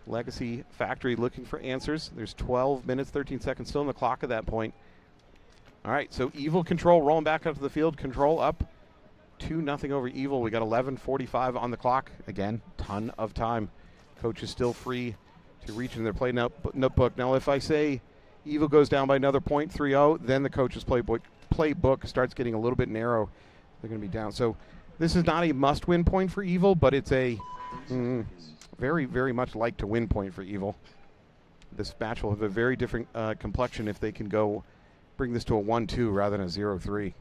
Legacy Factory looking for answers. There's 12 minutes, 13 seconds still on the clock at that point. All right, so Evil Control rolling back up to the field. Control up 2-0 over Evil. We got 11:45 on the clock. Again, ton of time. Coach is still free to reach in their play notebook. Now, if I say Evil goes down by another point, 3-0, then the coach's playbook starts getting a little bit narrow. They're going to be down. So this is not a must-win point for Evil, but it's a very, very much like-to-win point for Evil. This match will have a very different complexion if they can go bring this to a 1-2 rather than a 0-3.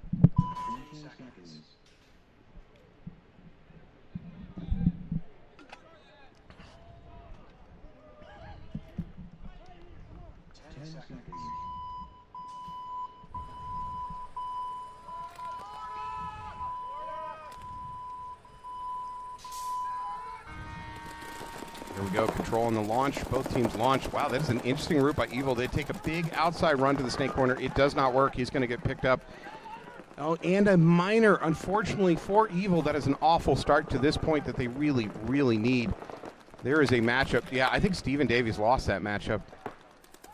Here we go, control on the launch. Both teams launch. Wow, that's an interesting route by Evil. They take a big outside run to the snake corner. It does not work. He's going to get picked up. Oh, and a minor, unfortunately, for Evil. That is an awful start to this point that they really, really need. There is a matchup. Yeah, I think Stephen Davies lost that matchup.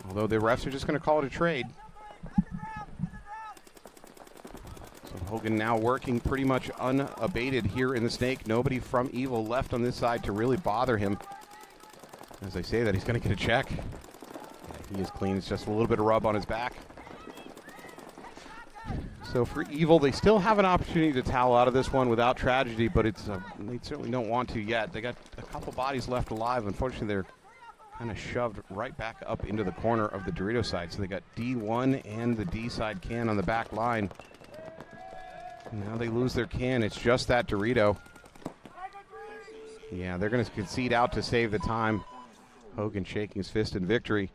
Although the refs are just going to call it a trade. So Hogan now working pretty much unabated here in the snake. Nobody from Evil left on this side to really bother him. As I say that, he's going to get a check. Yeah, he is clean. It's just a little bit of rub on his back. So for Evil, they still have an opportunity to towel out of this one without tragedy, but it's they certainly don't want to yet. They got a couple bodies left alive. Unfortunately, they're kind of shoved right back up into the corner of the Dorito side. So they got D1 and the D side can on the back line. And now they lose their can. It's just that Dorito. Yeah, they're going to concede out to save the time. Hogan shaking his fist in victory.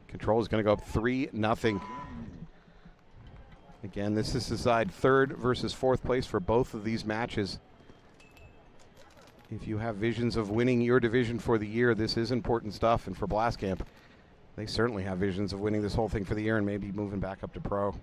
Control is going to go up 3-0. Again, this is decide third versus fourth place for both of these matches. If you have visions of winning your division for the year, this is important stuff. And for Blast Camp, they certainly have visions of winning this whole thing for the year and maybe moving back up to pro.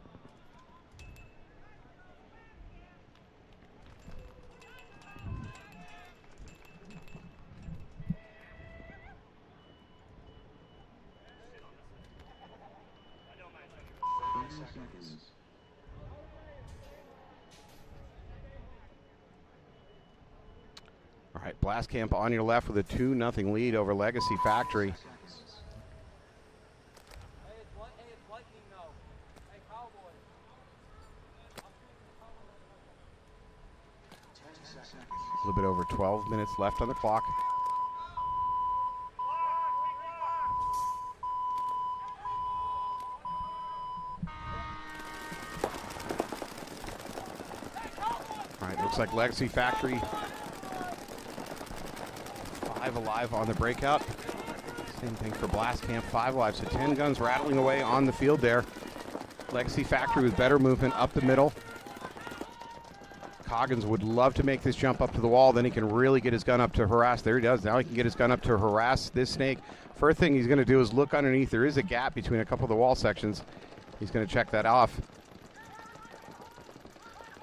All right, Blast Camp on your left with a 2-0 lead over Legacy Factory. A little bit over 12 minutes left on the clock. All right, looks like Legacy Factory 5 alive on the breakout. Same thing for Blast Camp, 5 alive. So 10 guns rattling away on the field there. Legacy Factory with better movement up the middle. Coggins would love to make this jump up to the wall. Then he can really get his gun up to harass. There he does. Now he can get his gun up to harass this snake. First thing he's going to do is look underneath. There is a gap between a couple of the wall sections. He's going to check that off.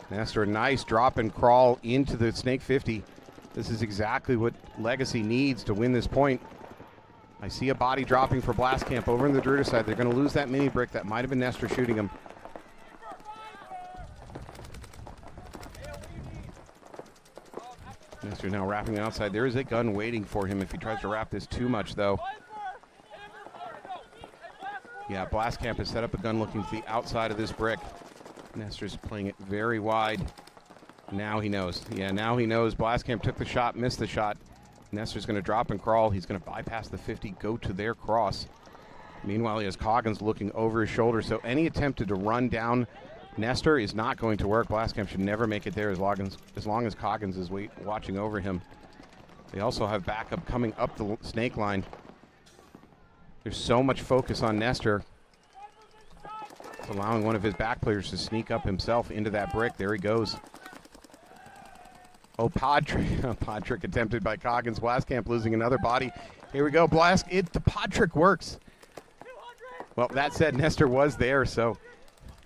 Nestor, a nice drop and crawl into the snake 50. This is exactly what Legacy needs to win this point. I see a body dropping for Blast Camp over in the Dorito side. They're going to lose that mini brick. That might have been Nestor shooting him. Nestor now wrapping the outside. There is a gun waiting for him if he tries to wrap this too much, though. Yeah, Blast Camp has set up a gun looking to the outside of this brick. Nestor's playing it very wide. Now he knows. Yeah, now he knows. Blast Camp took the shot, missed the shot. Nestor's going to drop and crawl. He's going to bypass the 50, go to their cross. Meanwhile, he has Coggins looking over his shoulder. So any attempt to run down Nestor is not going to work. Blast Camp should never make it there as long as Coggins is watching over him. They also have backup coming up the snake line. There's so much focus on Nestor. It's allowing one of his back players to sneak up himself into that brick. There he goes. Oh, pod trick attempted by Coggins. Blast Camp losing another body. Here we go. The pod trick works. Well, that said, Nestor was there, so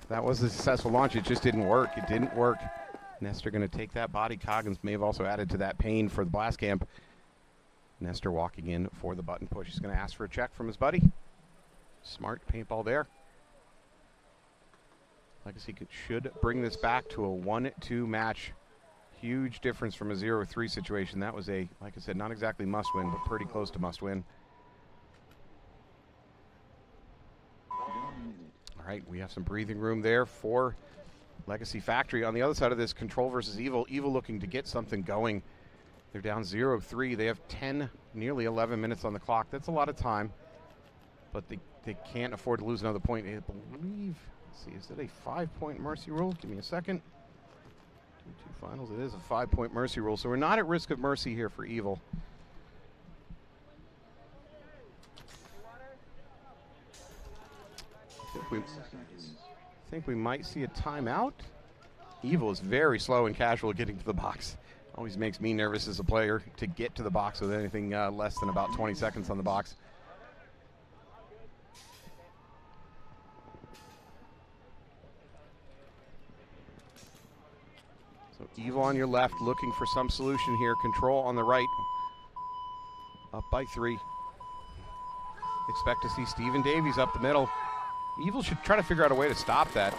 that was a successful launch. It just didn't work. It didn't work. Nestor going to take that body. Coggins may have also added to that pain for the Blast Camp. Nestor walking in for the button push. He's going to ask for a check from his buddy. Smart paintball there. Legacy should bring this back to a 1-2 match. Huge difference from a 0-3 situation. That was a, like I said, not exactly must win, but pretty close to must win. All right, we have some breathing room there for Legacy Factory. On the other side of this, Control versus Evil. Evil looking to get something going. They're down 0-3. They have 10, nearly 11 minutes on the clock. That's a lot of time, but they can't afford to lose another point. I believe, let's see, is it a 5-point mercy rule? Give me a second. 2-2 finals. It is a 5-point mercy rule, so we're not at risk of mercy here for Evil. I think we might see a timeout. Evil is very slow and casual getting to the box. Always makes me nervous as a player to get to the box with anything less than about 20 seconds on the box. So Evil on your left, looking for some solution here. Control on the right. Up by 3. Expect to see Stephen Davies up the middle. Evil should try to figure out a way to stop that.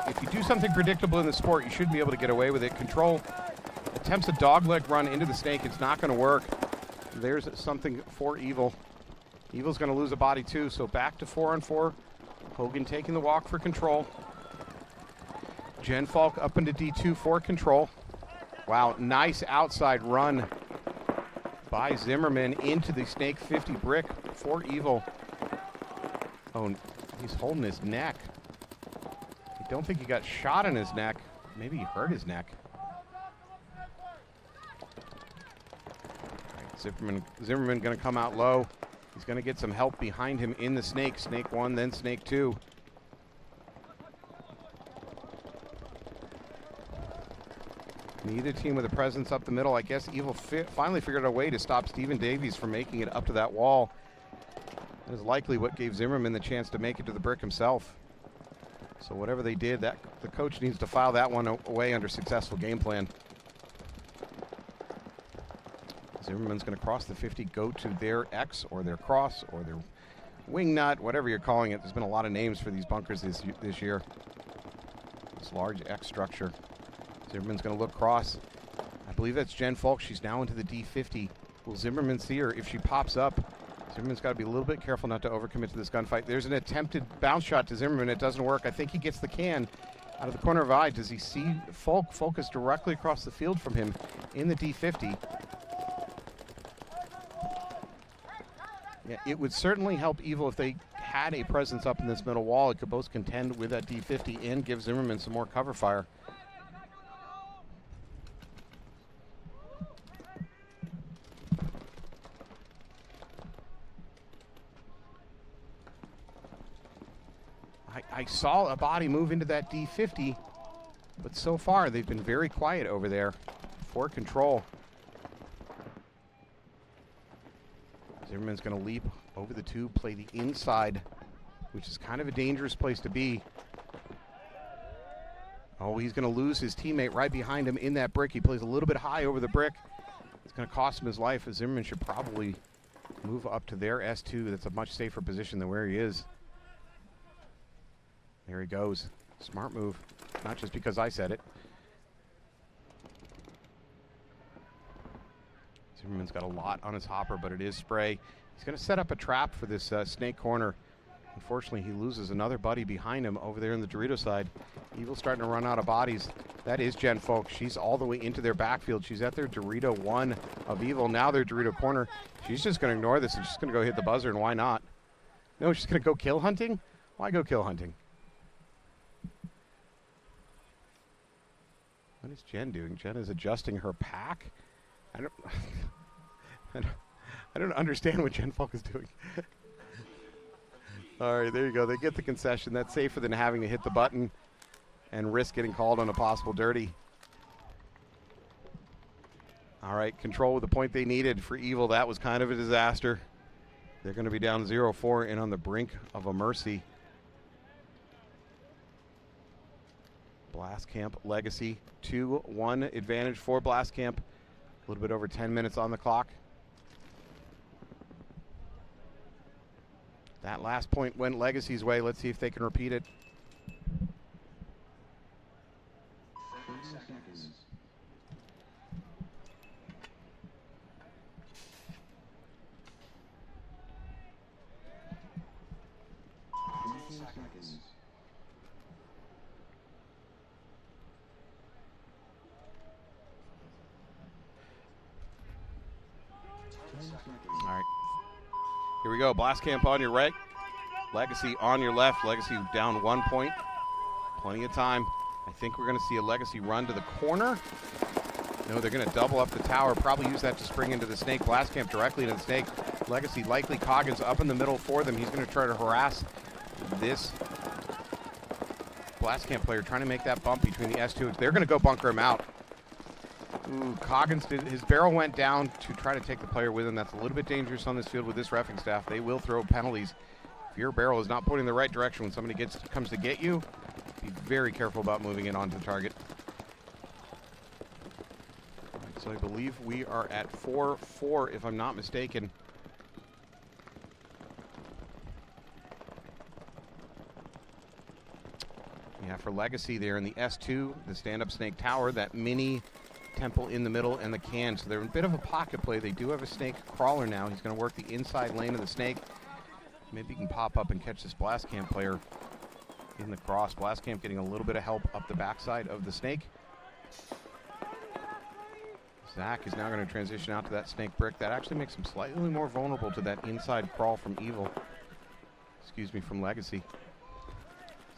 If you do something predictable in the sport, you should be able to get away with it. Control attempts a dogleg run into the snake. It's not going to work. There's something for Evil. Evil's going to lose a body too, so back to 4-on-4. Hogan taking the walk for Control. Jen Falk up into D2 for Control. Wow, nice outside run by Zimmerman into the snake 50 brick for Evil. Oh, he's holding his neck. I don't think he got shot in his neck. Maybe he hurt his neck. Right, Zimmerman going to come out low. He's going to get some help behind him in the snake. Snake 1, then snake 2. Neither team with a presence up the middle. I guess Evil finally figured out a way to stop Stephen Davies from making it up to that wall. That is likely what gave Zimmerman the chance to make it to the brick himself. So whatever they did, that the coach needs to file that one away under successful game plan. Zimmerman's going to cross the 50, go to their X or their cross or their wing nut, whatever you're calling it. There's been a lot of names for these bunkers this year. This large X structure. Zimmerman's going to look cross. I believe that's Jen Falk. She's now into the D50. Will Zimmerman see her if she pops up? Zimmerman's got to be a little bit careful not to overcommit to this gunfight. There's an attempted bounce shot to Zimmerman. It doesn't work. I think he gets the can out of the corner of eye. Does he see Falk focus directly across the field from him in the D50? Yeah, it would certainly help Evil if they had a presence up in this middle wall. It could both contend with that D50 and give Zimmerman some more cover fire. I saw a body move into that D50, but so far they've been very quiet over there for Control. Zimmerman's going to leap over the tube, play the inside, which is kind of a dangerous place to be. Oh, he's going to lose his teammate right behind him in that brick. He plays a little bit high over the brick. It's going to cost him his life. Zimmerman should probably move up to their S2. That's a much safer position than where he is. There he goes. Smart move. Not just because I said it. Zimmerman's got a lot on his hopper, but it is spray. He's going to set up a trap for this snake corner. Unfortunately, he loses another buddy behind him over there in the Dorito side. Evil's starting to run out of bodies. That is Jen Folk. She's all the way into their backfield. She's at their Dorito 1 of Evil. Now their Dorito corner. She's just going to ignore this and she's going to go hit the buzzer, and why not? No, she's going to go kill hunting? Why go kill hunting? What is Jen doing? Jen is adjusting her pack. I don't understand what Jen Falk is doing. All right, there you go. They get the concession. That's safer than having to hit the button and risk getting called on a possible dirty. All right, Control with the point they needed for Evil. That was kind of a disaster. They're going to be down 0-4 and on the brink of a mercy. Blast Camp Legacy, 2-1 advantage for Blast Camp. A little bit over 10 minutes on the clock. That last point went Legacy's way. Let's see if they can repeat it. All right. Here we go. Blast Camp on your right. Legacy on your left. Legacy down 1 point. Plenty of time. I think we're going to see a Legacy run to the corner. No, they're going to double up the tower. Probably use that to spring into the snake. Blast Camp directly into the snake. Legacy likely Coggins up in the middle for them. He's going to try to harass this Blast Camp player, trying to make that bump between the S2. They're going to go bunker him out. Ooh, Coggins his barrel went down to try to take the player with him. That's a little bit dangerous on this field with this reffing staff. They will throw penalties. If your barrel is not pointing in the right direction when somebody comes to get you, be very careful about moving it onto the target. All right, so I believe we are at 4-4, if I'm not mistaken. Yeah, for Legacy there in the S2, the stand-up snake tower, that mini temple in the middle, and the can. So they're in a bit of a pocket play. They do have a snake crawler now. He's going to work the inside lane of the snake. Maybe he can pop up and catch this Blast Camp player in the cross. Blast Camp getting a little bit of help up the backside of the snake. Zach is now going to transition out to that snake brick. That actually makes him slightly more vulnerable to that inside crawl from Evil. Excuse me, from Legacy.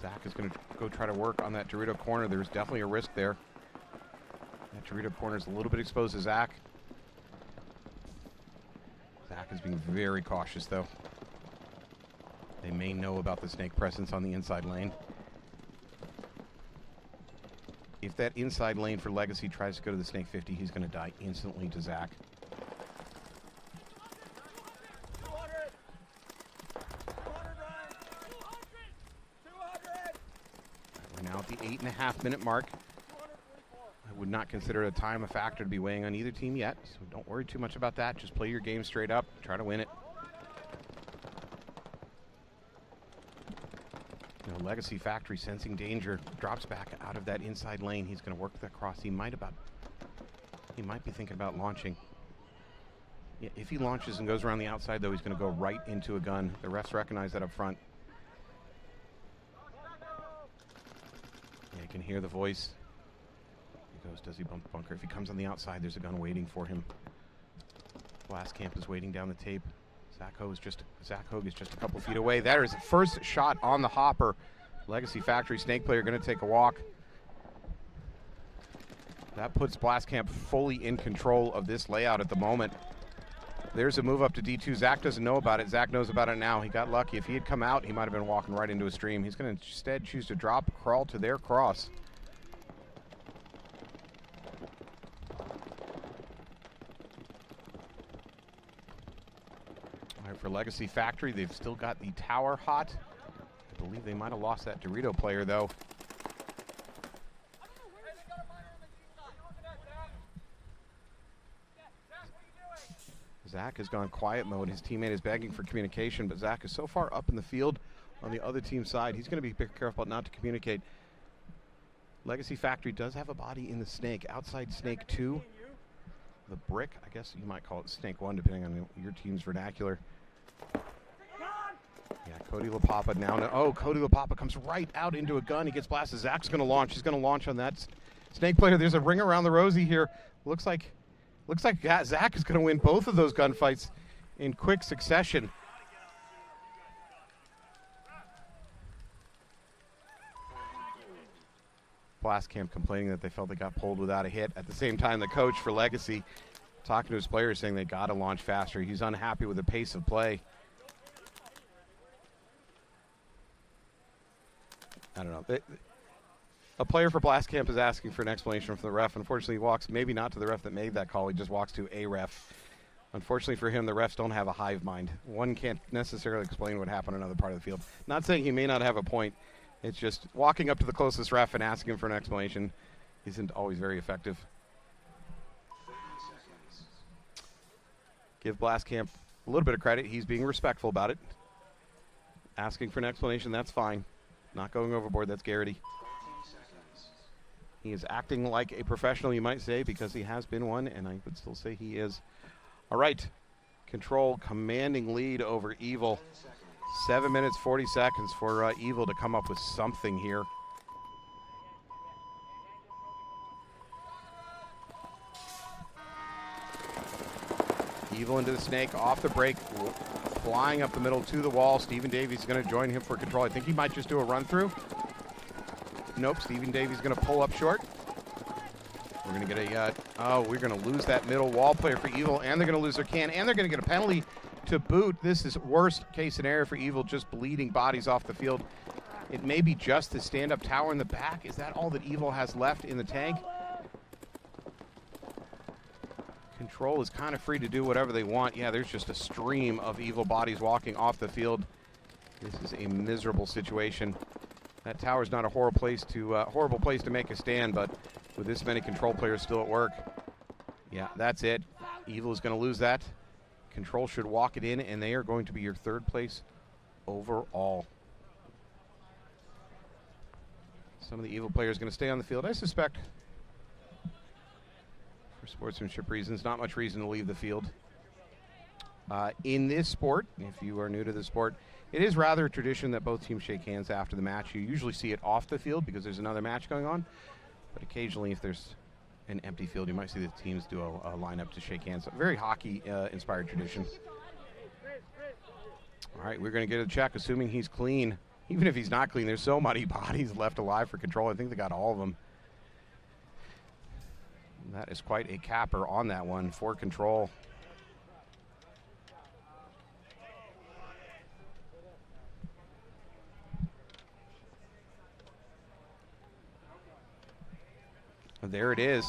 Zach is going to go try to work on that Dorito corner. There's definitely a risk there. That Dorito corner is a little bit exposed to Zach. Zach is being very cautious, though. They may know about the snake presence on the inside lane. If that inside lane for Legacy tries to go to the snake 50, he's going to die instantly to Zach. We're now at the 8.5 minute mark. I would not consider a time a factor to be weighing on either team yet, so don't worry too much about that. Just play your game straight up, try to win it. Legacy Factory sensing danger, drops back out of that inside lane. He's going to work that cross. He might be thinking about launching. Yeah, if he launches and goes around the outside, though, he's going to go right into a gun. The refs recognize that up front. Yeah, you can hear the voice. He goes, does he bump the bunker? If he comes on the outside, there's a gun waiting for him. Blast Camp is waiting down the tape. Zach Hogue is just a couple feet away. That is the first shot on the hopper. Legacy Factory snake player going to take a walk. That puts Blast Camp fully in control of this layout at the moment. There's a move up to D2. Zach doesn't know about it. Zach knows about it now. He got lucky. If he had come out, he might have been walking right into a stream. He's going to instead choose to drop, crawl to their cross. For Legacy Factory, they've still got the tower hot. I believe they might have lost that Dorito player, though. Zach has gone quiet mode. His teammate is begging for communication, but Zach is so far up in the field on the other team's side. He's going to be careful not to communicate. Legacy Factory does have a body in the snake. Outside snake 2. The brick, I guess you might call it snake 1, depending on your team's vernacular. Yeah, Cody LaPapa now. Oh, Cody LaPapa comes right out into a gun. He gets blasted. Zach's going to launch. He's going to launch on that snake player. There's a ring around the rosy here. Looks like Zach is going to win both of those gunfights in quick succession. Blast Camp complaining that they felt they got pulled without a hit. At the same time, the coach for Legacy talking to his players saying they got to launch faster. He's unhappy with the pace of play. I don't know. A player for Blast Camp is asking for an explanation from the ref. Unfortunately, he walks maybe not to the ref that made that call. He just walks to a ref. Unfortunately for him, the refs don't have a hive mind. One can't necessarily explain what happened in another part of the field. Not saying he may not have a point. It's just walking up to the closest ref and asking for an explanation isn't always very effective. Give Blast Camp a little bit of credit. He's being respectful about it. Asking for an explanation, that's fine. Not going overboard, that's Garrity. He is acting like a professional, you might say, because he has been one, and I would still say he is. All right, Control commanding lead over Evil. 7 minutes, 40 seconds for Evil to come up with something here. Evil into the snake, off the break, flying up the middle to the wall. Stephen Davies is going to join him for control. I think he might just do a run through. Nope, Stephen Davies is going to pull up short. We're going to get a, we're going to lose that middle wall player for Evil, and they're going to lose their can, and they're going to get a penalty to boot. This is worst case scenario for Evil, just bleeding bodies off the field. It may be just the stand-up tower in the back. Is that all that Evil has left in the tank? Control is kind of free to do whatever they want. Yeah, there's just a stream of Evil bodies walking off the field. This is a miserable situation. That tower is not a horrible place to make a stand, but with this many control players still at work, yeah, that's it. Evil is going to lose that. Control should walk it in, and they are going to be your third place overall. Some of the Evil players are going to stay on the field, I suspect. For sportsmanship reasons, not much reason to leave the field. In this sport, if you are new to the sport, it is rather a tradition that both teams shake hands after the match. You usually see it off the field because there's another match going on, but occasionally if there's an empty field, you might see the teams do a lineup to shake hands. A very hockey-inspired tradition. All right, we're going to get a check, assuming he's clean. Even if he's not clean, there's so many bodies left alive for Control. I think they got all of them. That is quite a capper on that one for Control. There it is.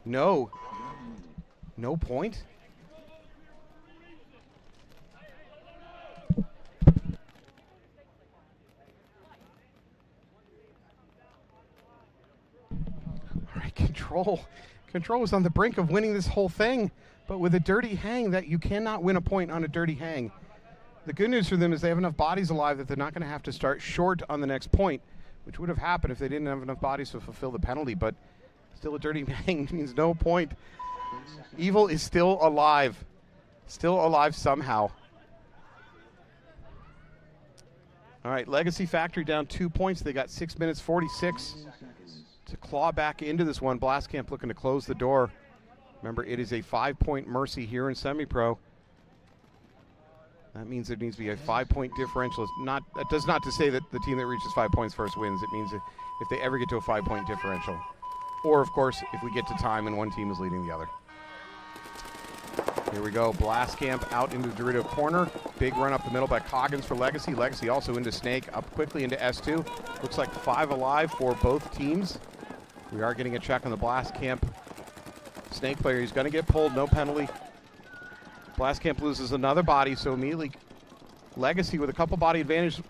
No. No point? All right, Control. Control was on the brink of winning this whole thing, but with a dirty hang, that you cannot win a point on a dirty hang. The good news for them is they have enough bodies alive that they're not going to have to start short on the next point, which would have happened if they didn't have enough bodies to fulfill the penalty, but still a dirty hang means no point. Evil is still alive. Still alive somehow. All right, Legacy Factory down 2 points. They got 6 minutes 46 to claw back into this one. Blastcamp looking to close the door. Remember, it is a 5-point mercy here in semi-pro. That means there needs to be a 5-point differential. That does not to say that the team that reaches 5 points first wins. It means if they ever get to a 5-point differential. Or, of course, if we get to time and one team is leading the other. Here we go. Blastcamp out into the Dorito corner. Big run up the middle by Coggins for Legacy. Legacy also into Snake, up quickly into S2. Looks like 5 alive for both teams. We are getting a check on the Blastcamp Snake player. He's going to get pulled, no penalty. Blastcamp loses another body, so immediately Legacy with a couple body advantage.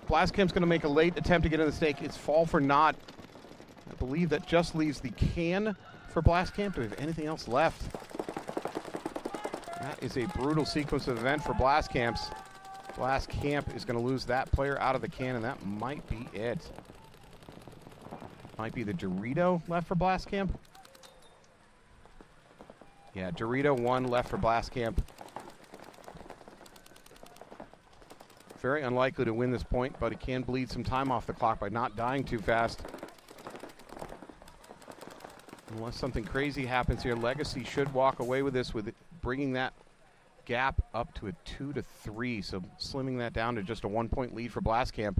Blastcamp's going to make a late attempt to get in the Snake. It's fall for naught. I believe that just leaves the can for Blastcamp. Do we have anything else left? That is a brutal sequence of event for Blastcamps. Blastcamp is going to lose that player out of the can, and that might be it. Might be the Dorito left for Blastcamp. Yeah, Dorito 1 left for Blastcamp. Very unlikely to win this point, but he can bleed some time off the clock by not dying too fast. Unless something crazy happens here, Legacy should walk away with this, with bringing that gap up to a 2-3, so slimming that down to just a 1-point lead for Blastcamp.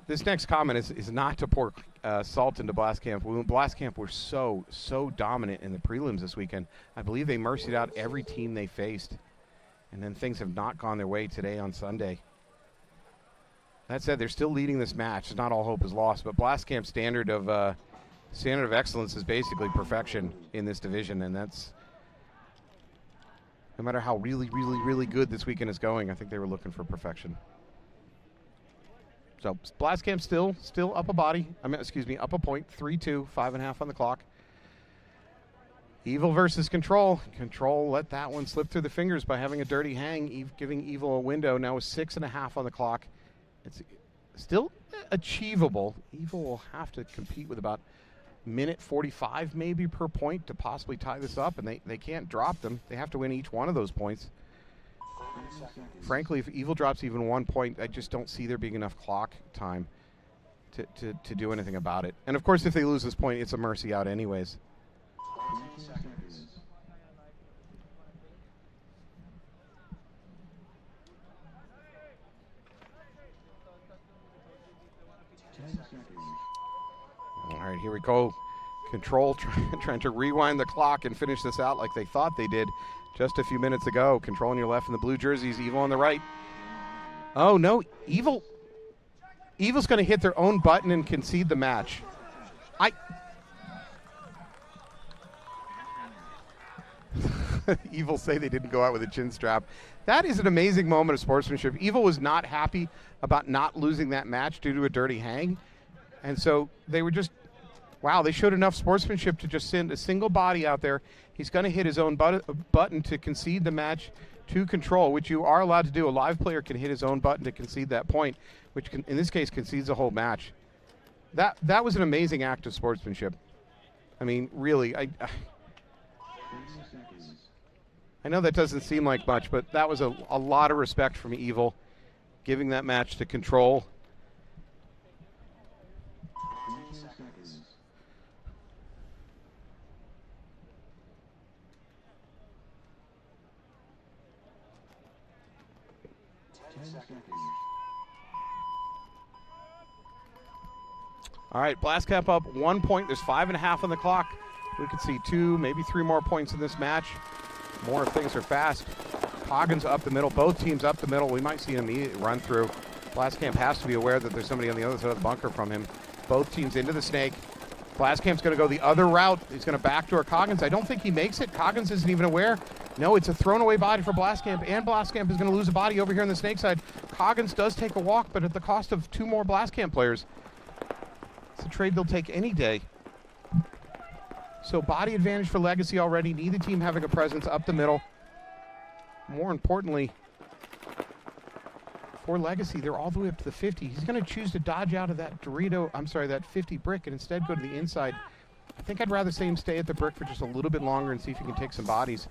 This next comment is not to pour salt into Blastcamp. Blastcamp were so dominant in the prelims this weekend. I believe they mercied out every team they faced, and then things have not gone their way today on Sunday. That said, they're still leading this match. Not all hope is lost, but Blastcamp's standard of excellence is basically perfection in this division, and that's no matter how really good this weekend is going. I think they were looking for perfection. So Blastcamp still up a body. Up a point. 3-2, 5.5 on the clock. Evil versus Control. Control let that one slip through the fingers by having a dirty hang, giving Evil a window. Now with 6.5 on the clock. It's still achievable. Evil will have to compete with about minute 45 maybe per point to possibly tie this up, and they can't drop them. They have to win each one of those points. Frankly, if Evil drops even 1 point, I just don't see there being enough clock time. to do anything about it. And of course, if they lose this point, it's a mercy out anyways. All right, here we go. Control trying to rewind the clock and finish this out like they thought they did just a few minutes ago. Control on your left in the blue jerseys, Evil on the right. Oh, no, Evil's going to hit their own button and concede the match. Evil say they didn't go out with a chin strap. That is an amazing moment of sportsmanship. Evil was not happy about not losing that match due to a dirty hang. And so they were just, wow, they showed enough sportsmanship to just send a single body out there. He's going to hit his own button to concede the match to Control, which you are allowed to do. A live player can hit his own button to concede that point, which in this case concedes the whole match. That was an amazing act of sportsmanship. I mean, really, I know that doesn't seem like much, but that was a lot of respect from Evil, giving that match to Control. All right, Blast Camp up 1 point. There's 5.5 on the clock. We could see 2, maybe 3 more points in this match. More if things are fast. Coggins up the middle. Both teams up the middle. We might see an immediate run through. Blast Camp has to be aware that there's somebody on the other side of the bunker from him. Both teams into the snake. Blast Camp's going to go the other route. He's going to backdoor Coggins. I don't think he makes it. Coggins isn't even aware. No, it's a thrown away body for Blast Camp, and Blast Camp is going to lose a body over here on the snake side. Coggins does take a walk, but at the cost of 2 more Blast Camp players. It's a trade they'll take any day. So body advantage for Legacy already. Neither team having a presence up the middle. More importantly, for Legacy, they're all the way up to the 50. He's going to choose to dodge out of that that 50 brick and instead go to the inside. I think I'd rather see him stay at the brick for just a little bit longer and see if he can take some bodies.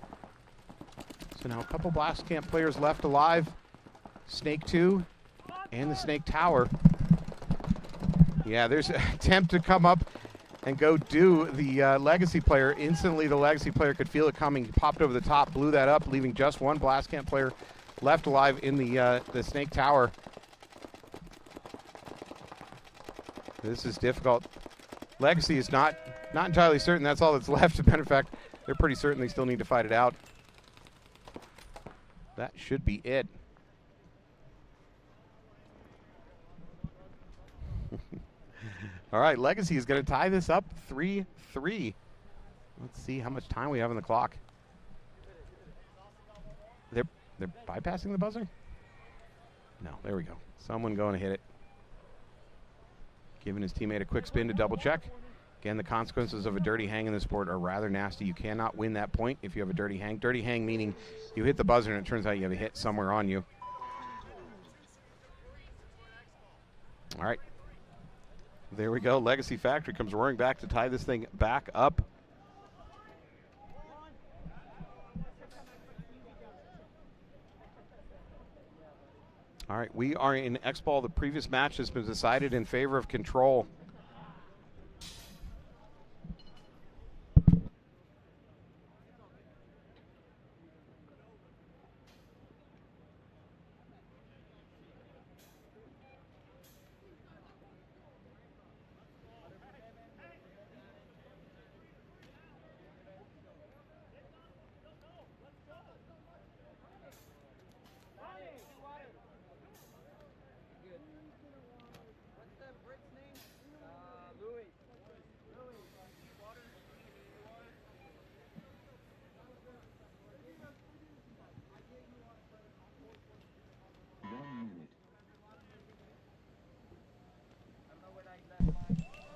So now a couple Blast Camp players left alive. Snake 2 and the Snake Tower. Yeah, there's an attempt to come up and go do the Legacy player. Instantly, the Legacy player could feel it coming. He popped over the top, blew that up, leaving just one Blast Camp player left alive in the Snake Tower. This is difficult. Legacy is not entirely certain that's all that's left. As a matter of fact, they're pretty certain they still need to fight it out. That should be it. All right, Legacy is going to tie this up 3-3. Let's see how much time we have on the clock. They're bypassing the buzzer? No, there we go. Someone going to hit it. Giving his teammate a quick spin to double check. Again, the consequences of a dirty hang in this sport are rather nasty. You cannot win that point if you have a dirty hang. Dirty hang meaning you hit the buzzer and it turns out you have a hit somewhere on you. All right. There we go. Legacy Factory comes roaring back to tie this thing back up. All right, we are in X-Ball. The previous match has been decided in favor of Control.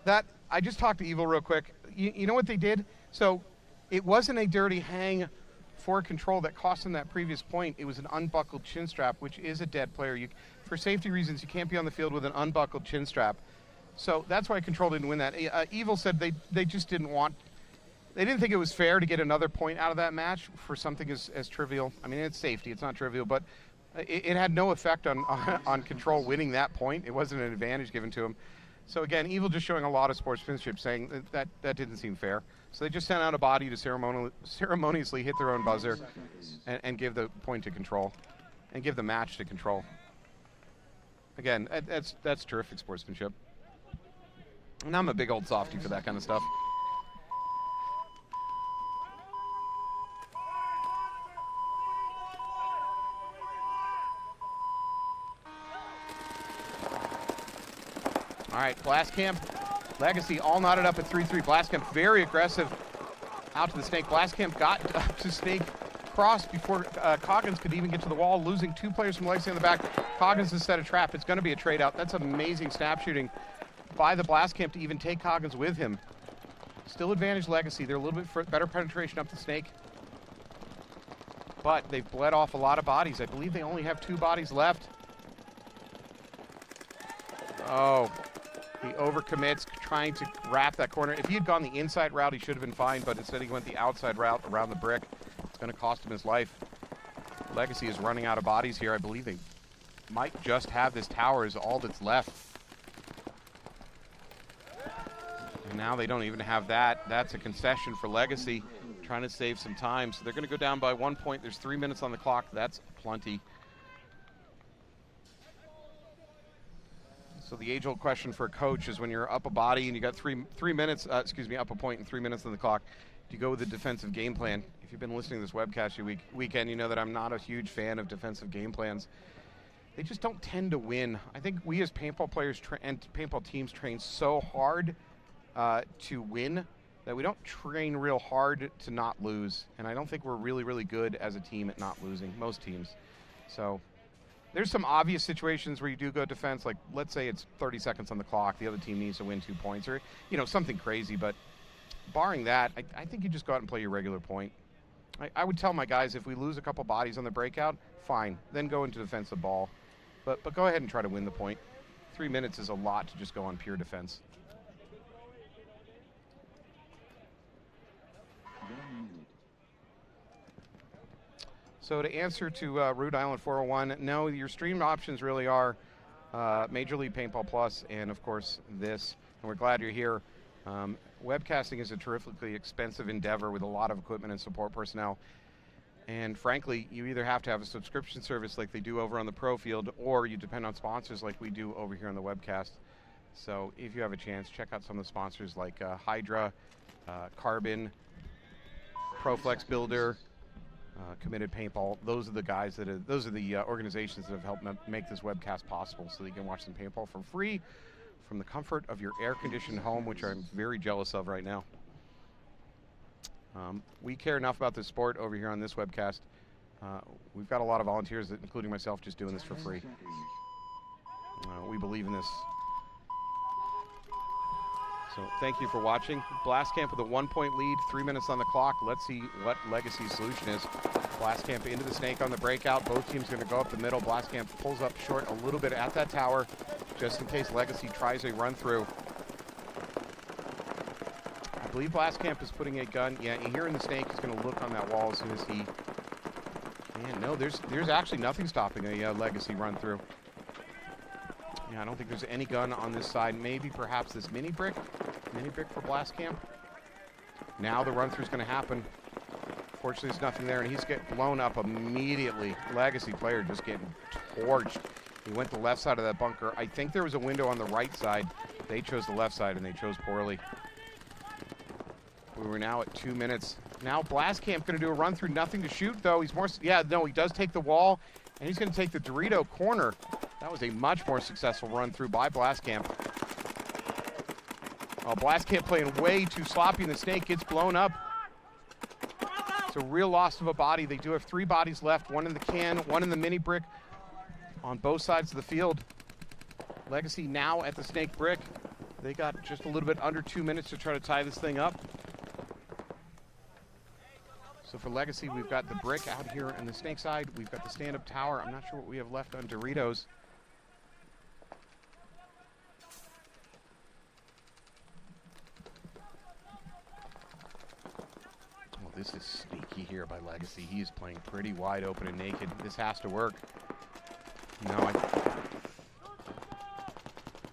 That I just talked to Evil real quick. You know what they did? So it wasn't a dirty hang for Control that cost them that previous point. It was an unbuckled chin strap, which is a dead player. For safety reasons, you can't be on the field with an unbuckled chin strap. So that's why Control didn't win that. Evil said they just didn't want. They didn't think it was fair to get another point out of that match for something as trivial. I mean, it's safety. It's not trivial, but it had no effect on Control winning that point. It wasn't an advantage given to him. So again, Evil just showing a lot of sportsmanship, saying that didn't seem fair. So they just sent out a body to ceremoniously hit their own buzzer and give the point to Control, and give the match to Control. Again, that's terrific sportsmanship. And I'm a big old softie for that kind of stuff. All right, Blastcamp, Legacy all knotted up at 3-3. Blastcamp very aggressive out to the Snake. Blastcamp got up to Snake, crossed before Coggins could even get to the wall, losing 2 players from Legacy on the back. Coggins has set a trap. It's going to be a trade out. That's amazing snap shooting by the Blastcamp to even take Coggins with him. Still advantage Legacy. They're a little bit better penetration up the Snake. But they've bled off a lot of bodies. I believe they only have 2 bodies left. Oh. He overcommits, trying to wrap that corner. If he had gone the inside route, he should have been fine, but instead he went the outside route around the brick. It's going to cost him his life. Legacy is running out of bodies here. I believe they might just have this tower is all that's left. And now they don't even have that. That's a concession for Legacy, trying to save some time. So they're going to go down by 1 point. There's 3 minutes on the clock. That's plenty. So the age-old question for a coach is when you're up a body and you got three minutes, up a point and 3 minutes on the clock, do you go with the defensive game plan? If you've been listening to this webcast weekend, you know that I'm not a huge fan of defensive game plans. They just don't tend to win. I think we as paintball players and paintball teams train so hard to win that we don't train real hard to not lose. And I don't think we're really, really good as a team at not losing, most teams. So there's some obvious situations where you do go defense, like let's say it's 30 seconds on the clock, the other team needs to win 2 points, or something crazy. But barring that, I think you just go out and play your regular point. I would tell my guys, if we lose a couple bodies on the breakout, fine, then go into defensive ball. But go ahead and try to win the point. 3 minutes is a lot to just go on pure defense. So to answer to Root Island 401, no, your stream options really are Major League Paintball Plus and, of course, this. And we're glad you're here. Webcasting is a terrifically expensive endeavor with a lot of equipment and support personnel. And frankly, you either have to have a subscription service like they do over on the Pro Field, or you depend on sponsors like we do over here on the webcast. So if you have a chance, check out some of the sponsors like Hydra, Carbon, ProFlex Builder, Committed Paintball. Those are the guys those are the organizations that have helped make this webcast possible, so that you can watch some paintball for free from the comfort of your air-conditioned home, which I'm very jealous of right now. We care enough about this sport over here on this webcast. We've got a lot of volunteers, including myself, just doing this for free. We believe in this. So thank you for watching. Blastcamp with a 1 point lead, 3 minutes on the clock. Let's see what Legacy's solution is. Blastcamp into the Snake on the breakout. Both teams going to go up the middle. Blastcamp pulls up short a little bit at that tower, just in case Legacy tries a run through. I believe Blastcamp is putting a gun. Yeah, here in the Snake, he's going to look on that wall as soon as he... Man, no, there's actually nothing stopping a Legacy run through. Yeah, I don't think there's any gun on this side. Maybe perhaps this mini brick for Blastcamp. Now the run through is going to happen. Fortunately, there's nothing there, and he's getting blown up immediately. Legacy player just getting torched. He went the left side of that bunker. I think there was a window on the right side. They chose the left side, and they chose poorly. We were now at 2 minutes. Now Blastcamp going to do a run through. Nothing to shoot, though. He's more... Yeah, no, he does take the wall, and he's going to take the Dorito corner. That was a much more successful run through by Blastcamp. Oh, Blastcamp playing way too sloppy, and the Snake gets blown up. It's a real loss of a body. They do have 3 bodies left, one in the can, one in the mini brick on both sides of the field. Legacy now at the Snake brick. They got just a little bit under 2 minutes to try to tie this thing up. So for Legacy, we've got the brick out here on the Snake side. We've got the stand-up tower. I'm not sure what we have left on Doritos. Well, this is sneaky here by Legacy. He is playing pretty wide open and naked. This has to work. No,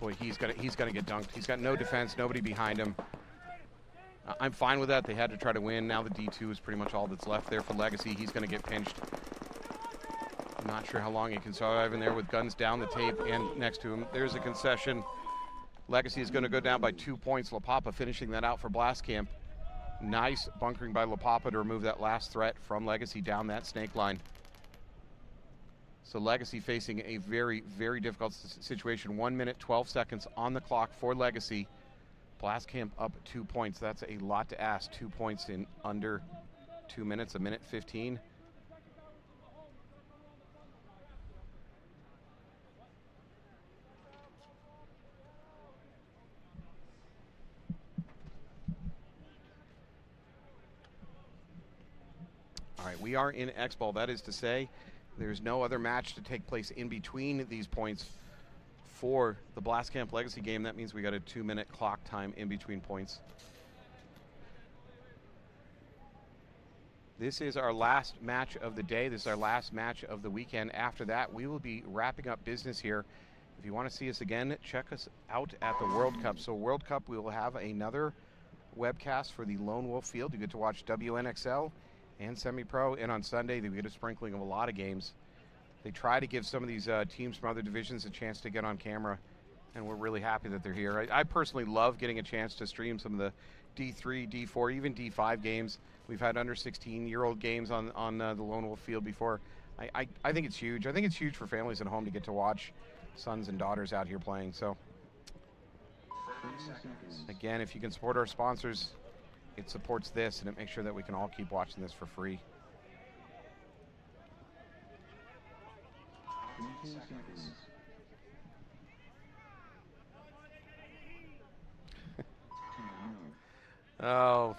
Boy, he's gonna get dunked. He's got no defense, nobody behind him. I'm fine with that. They had to try to win. Now the D2 is pretty much all that's left there for Legacy. He's going to get pinched. I'm not sure how long he can survive in there with guns down the tape and next to him. There's a concession. Legacy is going to go down by 2 points. La Papa finishing that out for Blast Camp. Nice bunkering by La Papa to remove that last threat from Legacy down that snake line. So Legacy facing a very, very difficult situation. 1 minute, 12 seconds on the clock for Legacy. Blast Camp up 2 points. That's a lot to ask. 2 points in under 2 minutes, 1 minute 15. All right, we are in X-Ball. That is to say, there's no other match to take place in between these points for the Blast Camp Legacy game. That means we got a 2 minute clock time in between points. This is our last match of the day. This is our last match of the weekend. After that, we will be wrapping up business here. If you want to see us again, check us out at the World Cup. So World Cup, we will have another webcast for the Lone Wolf Field. You get to watch WNXL and Semi-Pro. And on Sunday, we get a sprinkling of a lot of games. They try to give some of these teams from other divisions a chance to get on camera, and we're really happy that they're here. I personally love getting a chance to stream some of the D3, D4, even D5 games. We've had under 16-year-old games on the Lone Wolf Field before. I think it's huge. I think it's huge for families at home to get to watch sons and daughters out here playing. So, again, if you can support our sponsors, it supports this, and it makes sure that we can all keep watching this for free. Oh,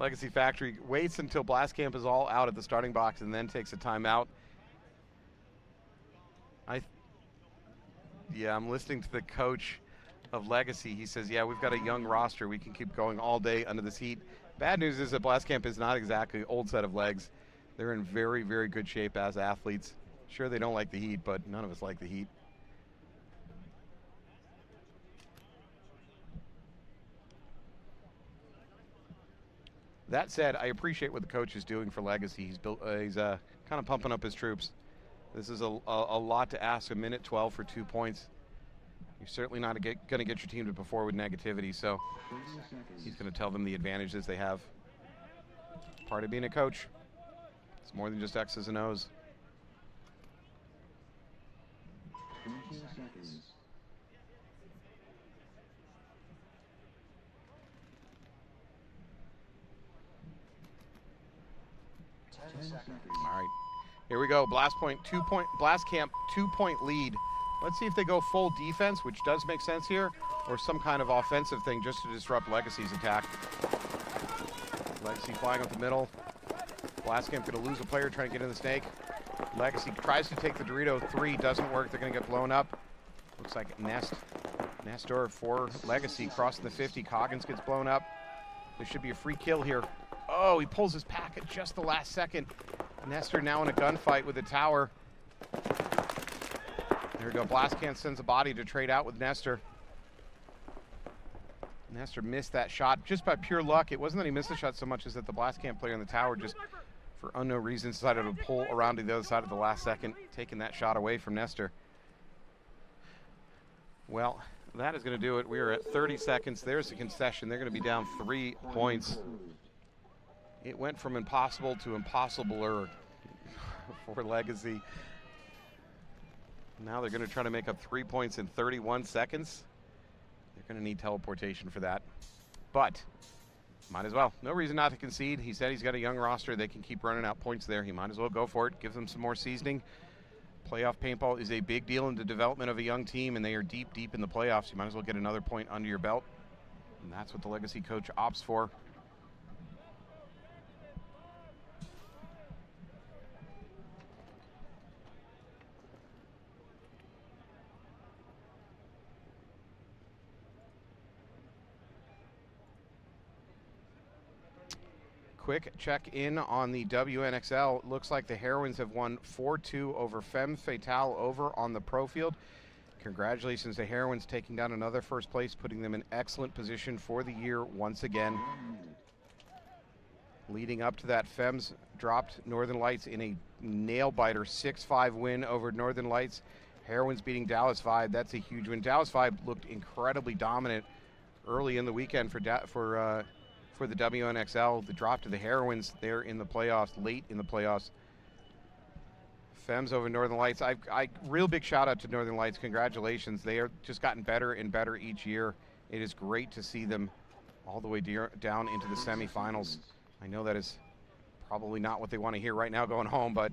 Legacy Factory waits until Blast Camp is all out at the starting box and then takes a timeout. I'm listening to the coach of Legacy. He says, yeah, we've got a young roster. We can keep going all day under this heat. Bad news is that Blast Camp is not exactly old set of legs. They're in very, very good shape as athletes. Sure, they don't like the heat, but none of us like the heat. That said, I appreciate what the coach is doing for Legacy. He's kind of pumping up his troops. This is a lot to ask. 1 minute 12 for 2 points. You're certainly not going to get your team to perform with negativity, so he's going to tell them the advantages they have. Part of being a coach. It's more than just X's and O's. All right, here we go. Blast Camp 2-point lead. Let's see if they go full defense, which does make sense here, or some kind of offensive thing just to disrupt Legacy's attack. Legacy flying up the middle. Blast Camp going to lose a player trying to get in the snake. Legacy tries to take the Dorito 3, doesn't work. They're going to get blown up. Looks like Nestor for Legacy crossing the 50. Coggins gets blown up. There should be a free kill here. Oh, he pulls his pack at just the last second. Nestor now in a gunfight with the tower. There we go. Blast Camp sends a body to trade out with Nestor. Nestor missed that shot just by pure luck. It wasn't that he missed the shot so much as that the Blast Camp player in the tower just, for unknown reasons, decided to pull around to the other side at the last second, taking that shot away from Nestor. Well, that is going to do it. We are at 30 seconds. There's the concession. They're going to be down 3 points. It went from impossible to impossibler for Legacy. Now they're going to try to make up 3 points in 31 seconds. They're going to need teleportation for that. But might as well. No reason not to concede. He said he's got a young roster. They can keep running out points there. He might as well go for it. Give them some more seasoning. Playoff paintball is a big deal in the development of a young team, and they are deep, deep in the playoffs. You might as well get another point under your belt. And that's what the Legacy coach opts for. Quick check-in on the WNXL. It looks like the Heroines have won 4-2 over Femme Fatale over on the pro field. Congratulations to Heroines taking down another first place, putting them in excellent position for the year once again. Leading up to that, Femmes dropped Northern Lights in a nail-biter 6-5 win over Northern Lights. Heroines beating Dallas Vibe. That's a huge win. Dallas Vibe looked incredibly dominant early in the weekend for the WNXL. The drop to the Heroines there in the playoffs, late in the playoffs. Femmes over Northern Lights. Real big shout out to Northern Lights. Congratulations. They are just gotten better and better each year. It is great to see them all the way down into the semifinals. I know that is probably not what they want to hear right now going home, but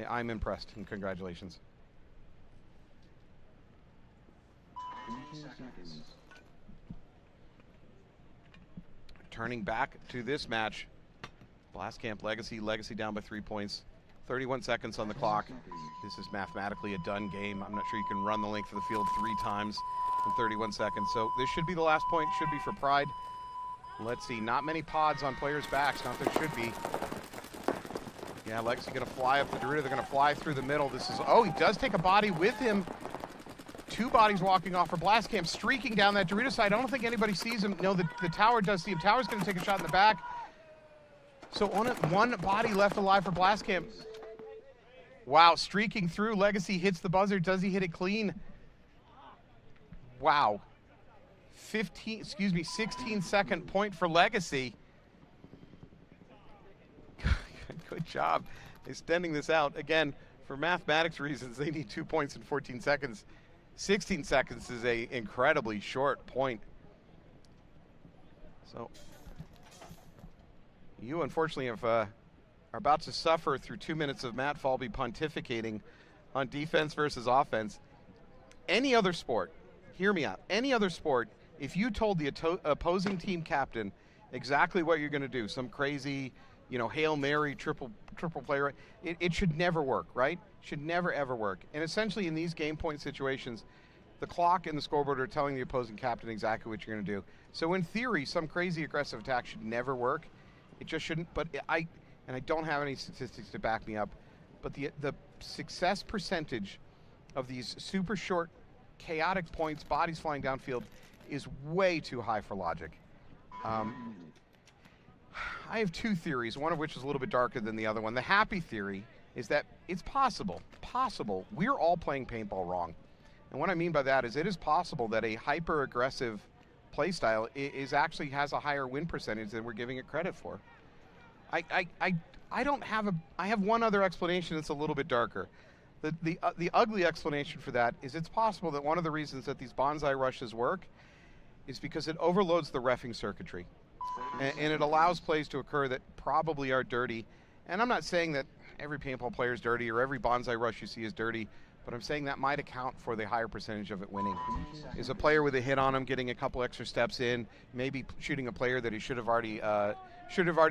I'm impressed, and congratulations. Turning back to this match, Blastcamp Legacy. Legacy down by 3 points. 31 seconds on the clock. This is mathematically a done game. I'm not sure you can run the length of the field 3 times in 31 seconds. So this should be the last point, should be for Pride. Let's see, not many pods on players' backs, not there should be. Yeah, Legacy gonna fly up the Dorito, they're gonna fly through the middle. This is, oh, he does take a body with him. 2 bodies walking off for Blastcamp, streaking down that Dorito side. I don't think anybody sees him. No, the Tower does see him. Tower's gonna take a shot in the back. So on it, 1 body left alive for Blastcamp. Wow, streaking through, Legacy hits the buzzer. Does he hit it clean? Wow. 16-second point for Legacy. Good job extending this out. Again, for mathematics reasons, they need 2 points in 14 seconds. 16 seconds is a incredibly short point. So you unfortunately are about to suffer through 2 minutes of Matt Falby pontificating on defense versus offense. Any other sport, hear me out, any other sport, if you told the opposing team captain exactly what you're going to do, some crazy, Hail Mary, triple play, it should never work, right? Should never, ever work. And essentially in these game point situations, the clock and the scoreboard are telling the opposing captain exactly what you're going to do. So in theory, some crazy aggressive attack should never work. It just shouldn't. But I don't have any statistics to back me up, but the success percentage of these super short, chaotic points, bodies flying downfield, is way too high for logic. I have 2 theories, one of which is a little bit darker than the other one. The happy theory is that it's possible, we're all playing paintball wrong. And what I mean by that is it is possible that a hyper-aggressive play style actually has a higher win percentage than we're giving it credit for. I have one other explanation that's a little bit darker. The ugly explanation for that is it's possible that one of the reasons that these bonsai rushes work is because it overloads the reffing circuitry. And it allows plays to occur that probably are dirty. And I'm not saying that every paintball player is dirty or every bonsai rush you see is dirty, but I'm saying that might account for the higher percentage of it winning. Is a player with a hit on him getting a couple extra steps in, maybe shooting a player that he should have already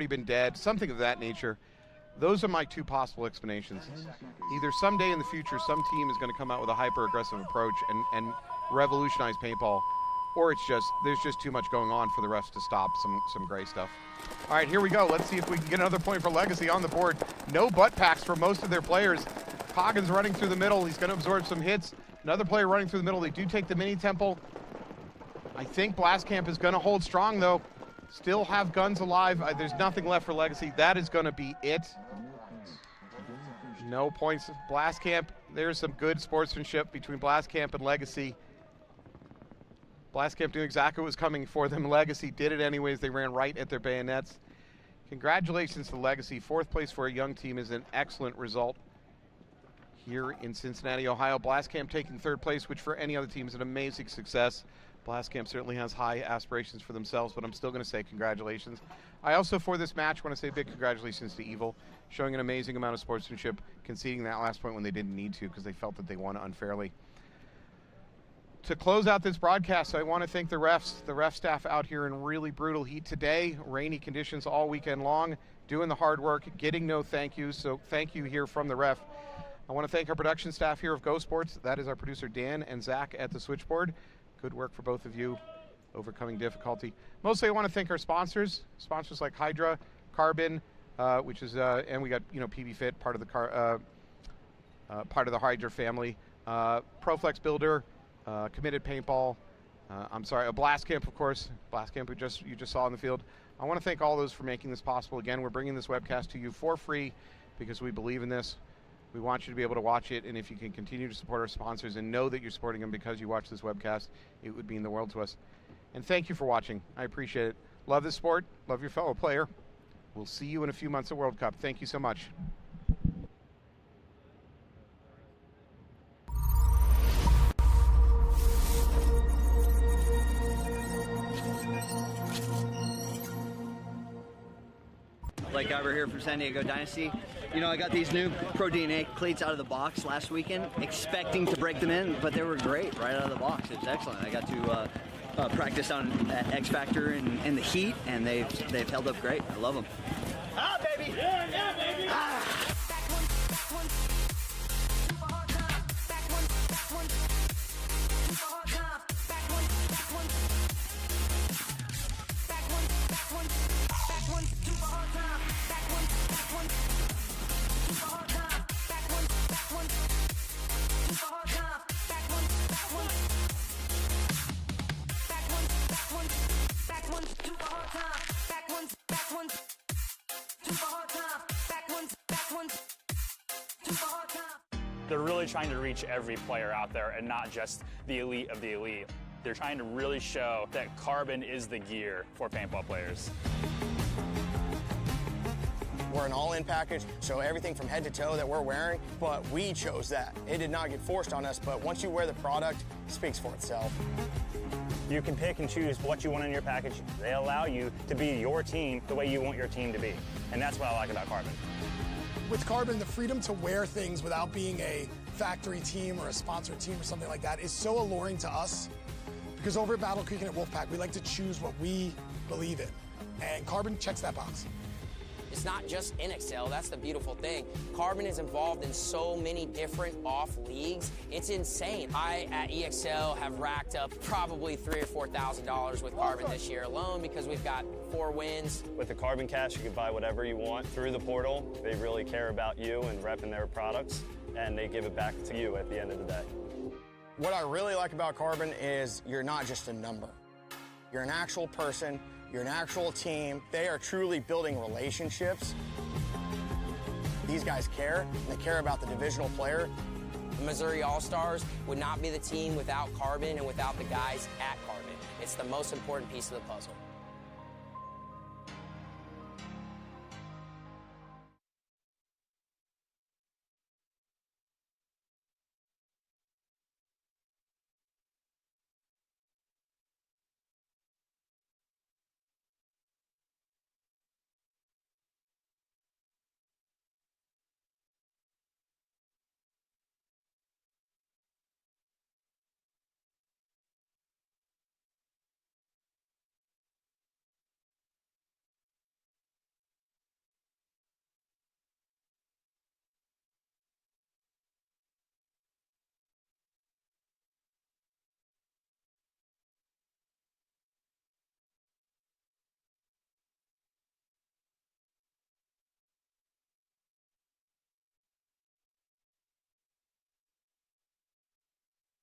been dead, something of that nature. Those are my 2 possible explanations. Either someday in the future, some team is going to come out with a hyper-aggressive approach and revolutionize paintball, or there's just too much going on for the refs to stop some gray stuff. All right, here we go. Let's see if we can get another point for Legacy on the board. No butt packs for most of their players. Coggins running through the middle. He's going to absorb some hits. Another player running through the middle. They do take the mini temple. I think Blastcamp is going to hold strong, though. Still have guns alive. There's nothing left for Legacy. That is going to be it. No points. Blastcamp, there's some good sportsmanship between Blastcamp and Legacy. Blastcamp doing exactly what was coming for them. Legacy did it anyways. They ran right at their bayonets. Congratulations to Legacy. 4th place for a young team is an excellent result here in Cincinnati, Ohio. Blastcamp taking 3rd place, which for any other team is an amazing success. Blastcamp certainly has high aspirations for themselves, but I'm still going to say congratulations. I also, for this match, want to say big congratulations to Evil, showing an amazing amount of sportsmanship, conceding that last point when they didn't need to because they felt that they won unfairly. To close out this broadcast, I want to thank the refs, the ref staff out here in really brutal heat today, rainy conditions all weekend long, doing the hard work, getting no thank yous, so thank you here from the ref. I want to thank our production staff here of GoSports. That is our producer Dan and Zach at the switchboard. Good work for both of you, overcoming difficulty. Mostly I want to thank our sponsors like Hydra, Carbon, which is, and we got, PB Fit, part of the Hydra family, ProFlex Builder, Committed Paintball. I'm sorry, a Blast Camp, of course. Blast Camp you just saw in the field. I want to thank all those for making this possible. Again, we're bringing this webcast to you for free because we believe in this. We want you to be able to watch it, and if you can continue to support our sponsors and know that you're supporting them because you watch this webcast, it would mean the world to us. And thank you for watching. I appreciate it. Love this sport. Love your fellow player. We'll see you in a few months at World Cup. Thank you so much. Blake Garber here from San Diego Dynasty. You know, I got these new Pro DNA cleats out of the box last weekend, expecting to break them in, but they were great right out of the box. It was excellent. I got to practice on at X Factor in the heat, and they've held up great. I love them. Ah, baby! Yeah, baby! Ah. They're really trying to reach every player out there and not just the elite of the elite. They're trying to really show that carbon is the gear for paintball players. We're an all-in package, so everything from head to toe that we're wearing, but we chose that. It did not get forced on us, but once you wear the product, it speaks for itself. You can pick and choose what you want in your package. They allow you to be your team the way you want your team to be, and that's what I like about Carbon. With Carbon, the freedom to wear things without being a factory team or a sponsored team or something like that is so alluring to us, because over at Battle Creek and at Wolfpack, we like to choose what we believe in, and Carbon checks that box. It's not just NXL, that's the beautiful thing. Carbon is involved in so many different off leagues. It's insane. I, at EXL, have racked up probably $3,000 or $4,000 with Carbon this year alone because we've got 4 wins. With the Carbon Cash, you can buy whatever you want through the portal. They really care about you and repping their products, and they give it back to you at the end of the day. What I really like about Carbon is you're not just a number. You're an actual person. You're an actual team. They are truly building relationships. These guys care, and they care about the divisional player. The Missouri All-Stars would not be the team without Carbon and without the guys at Carbon. It's the most important piece of the puzzle.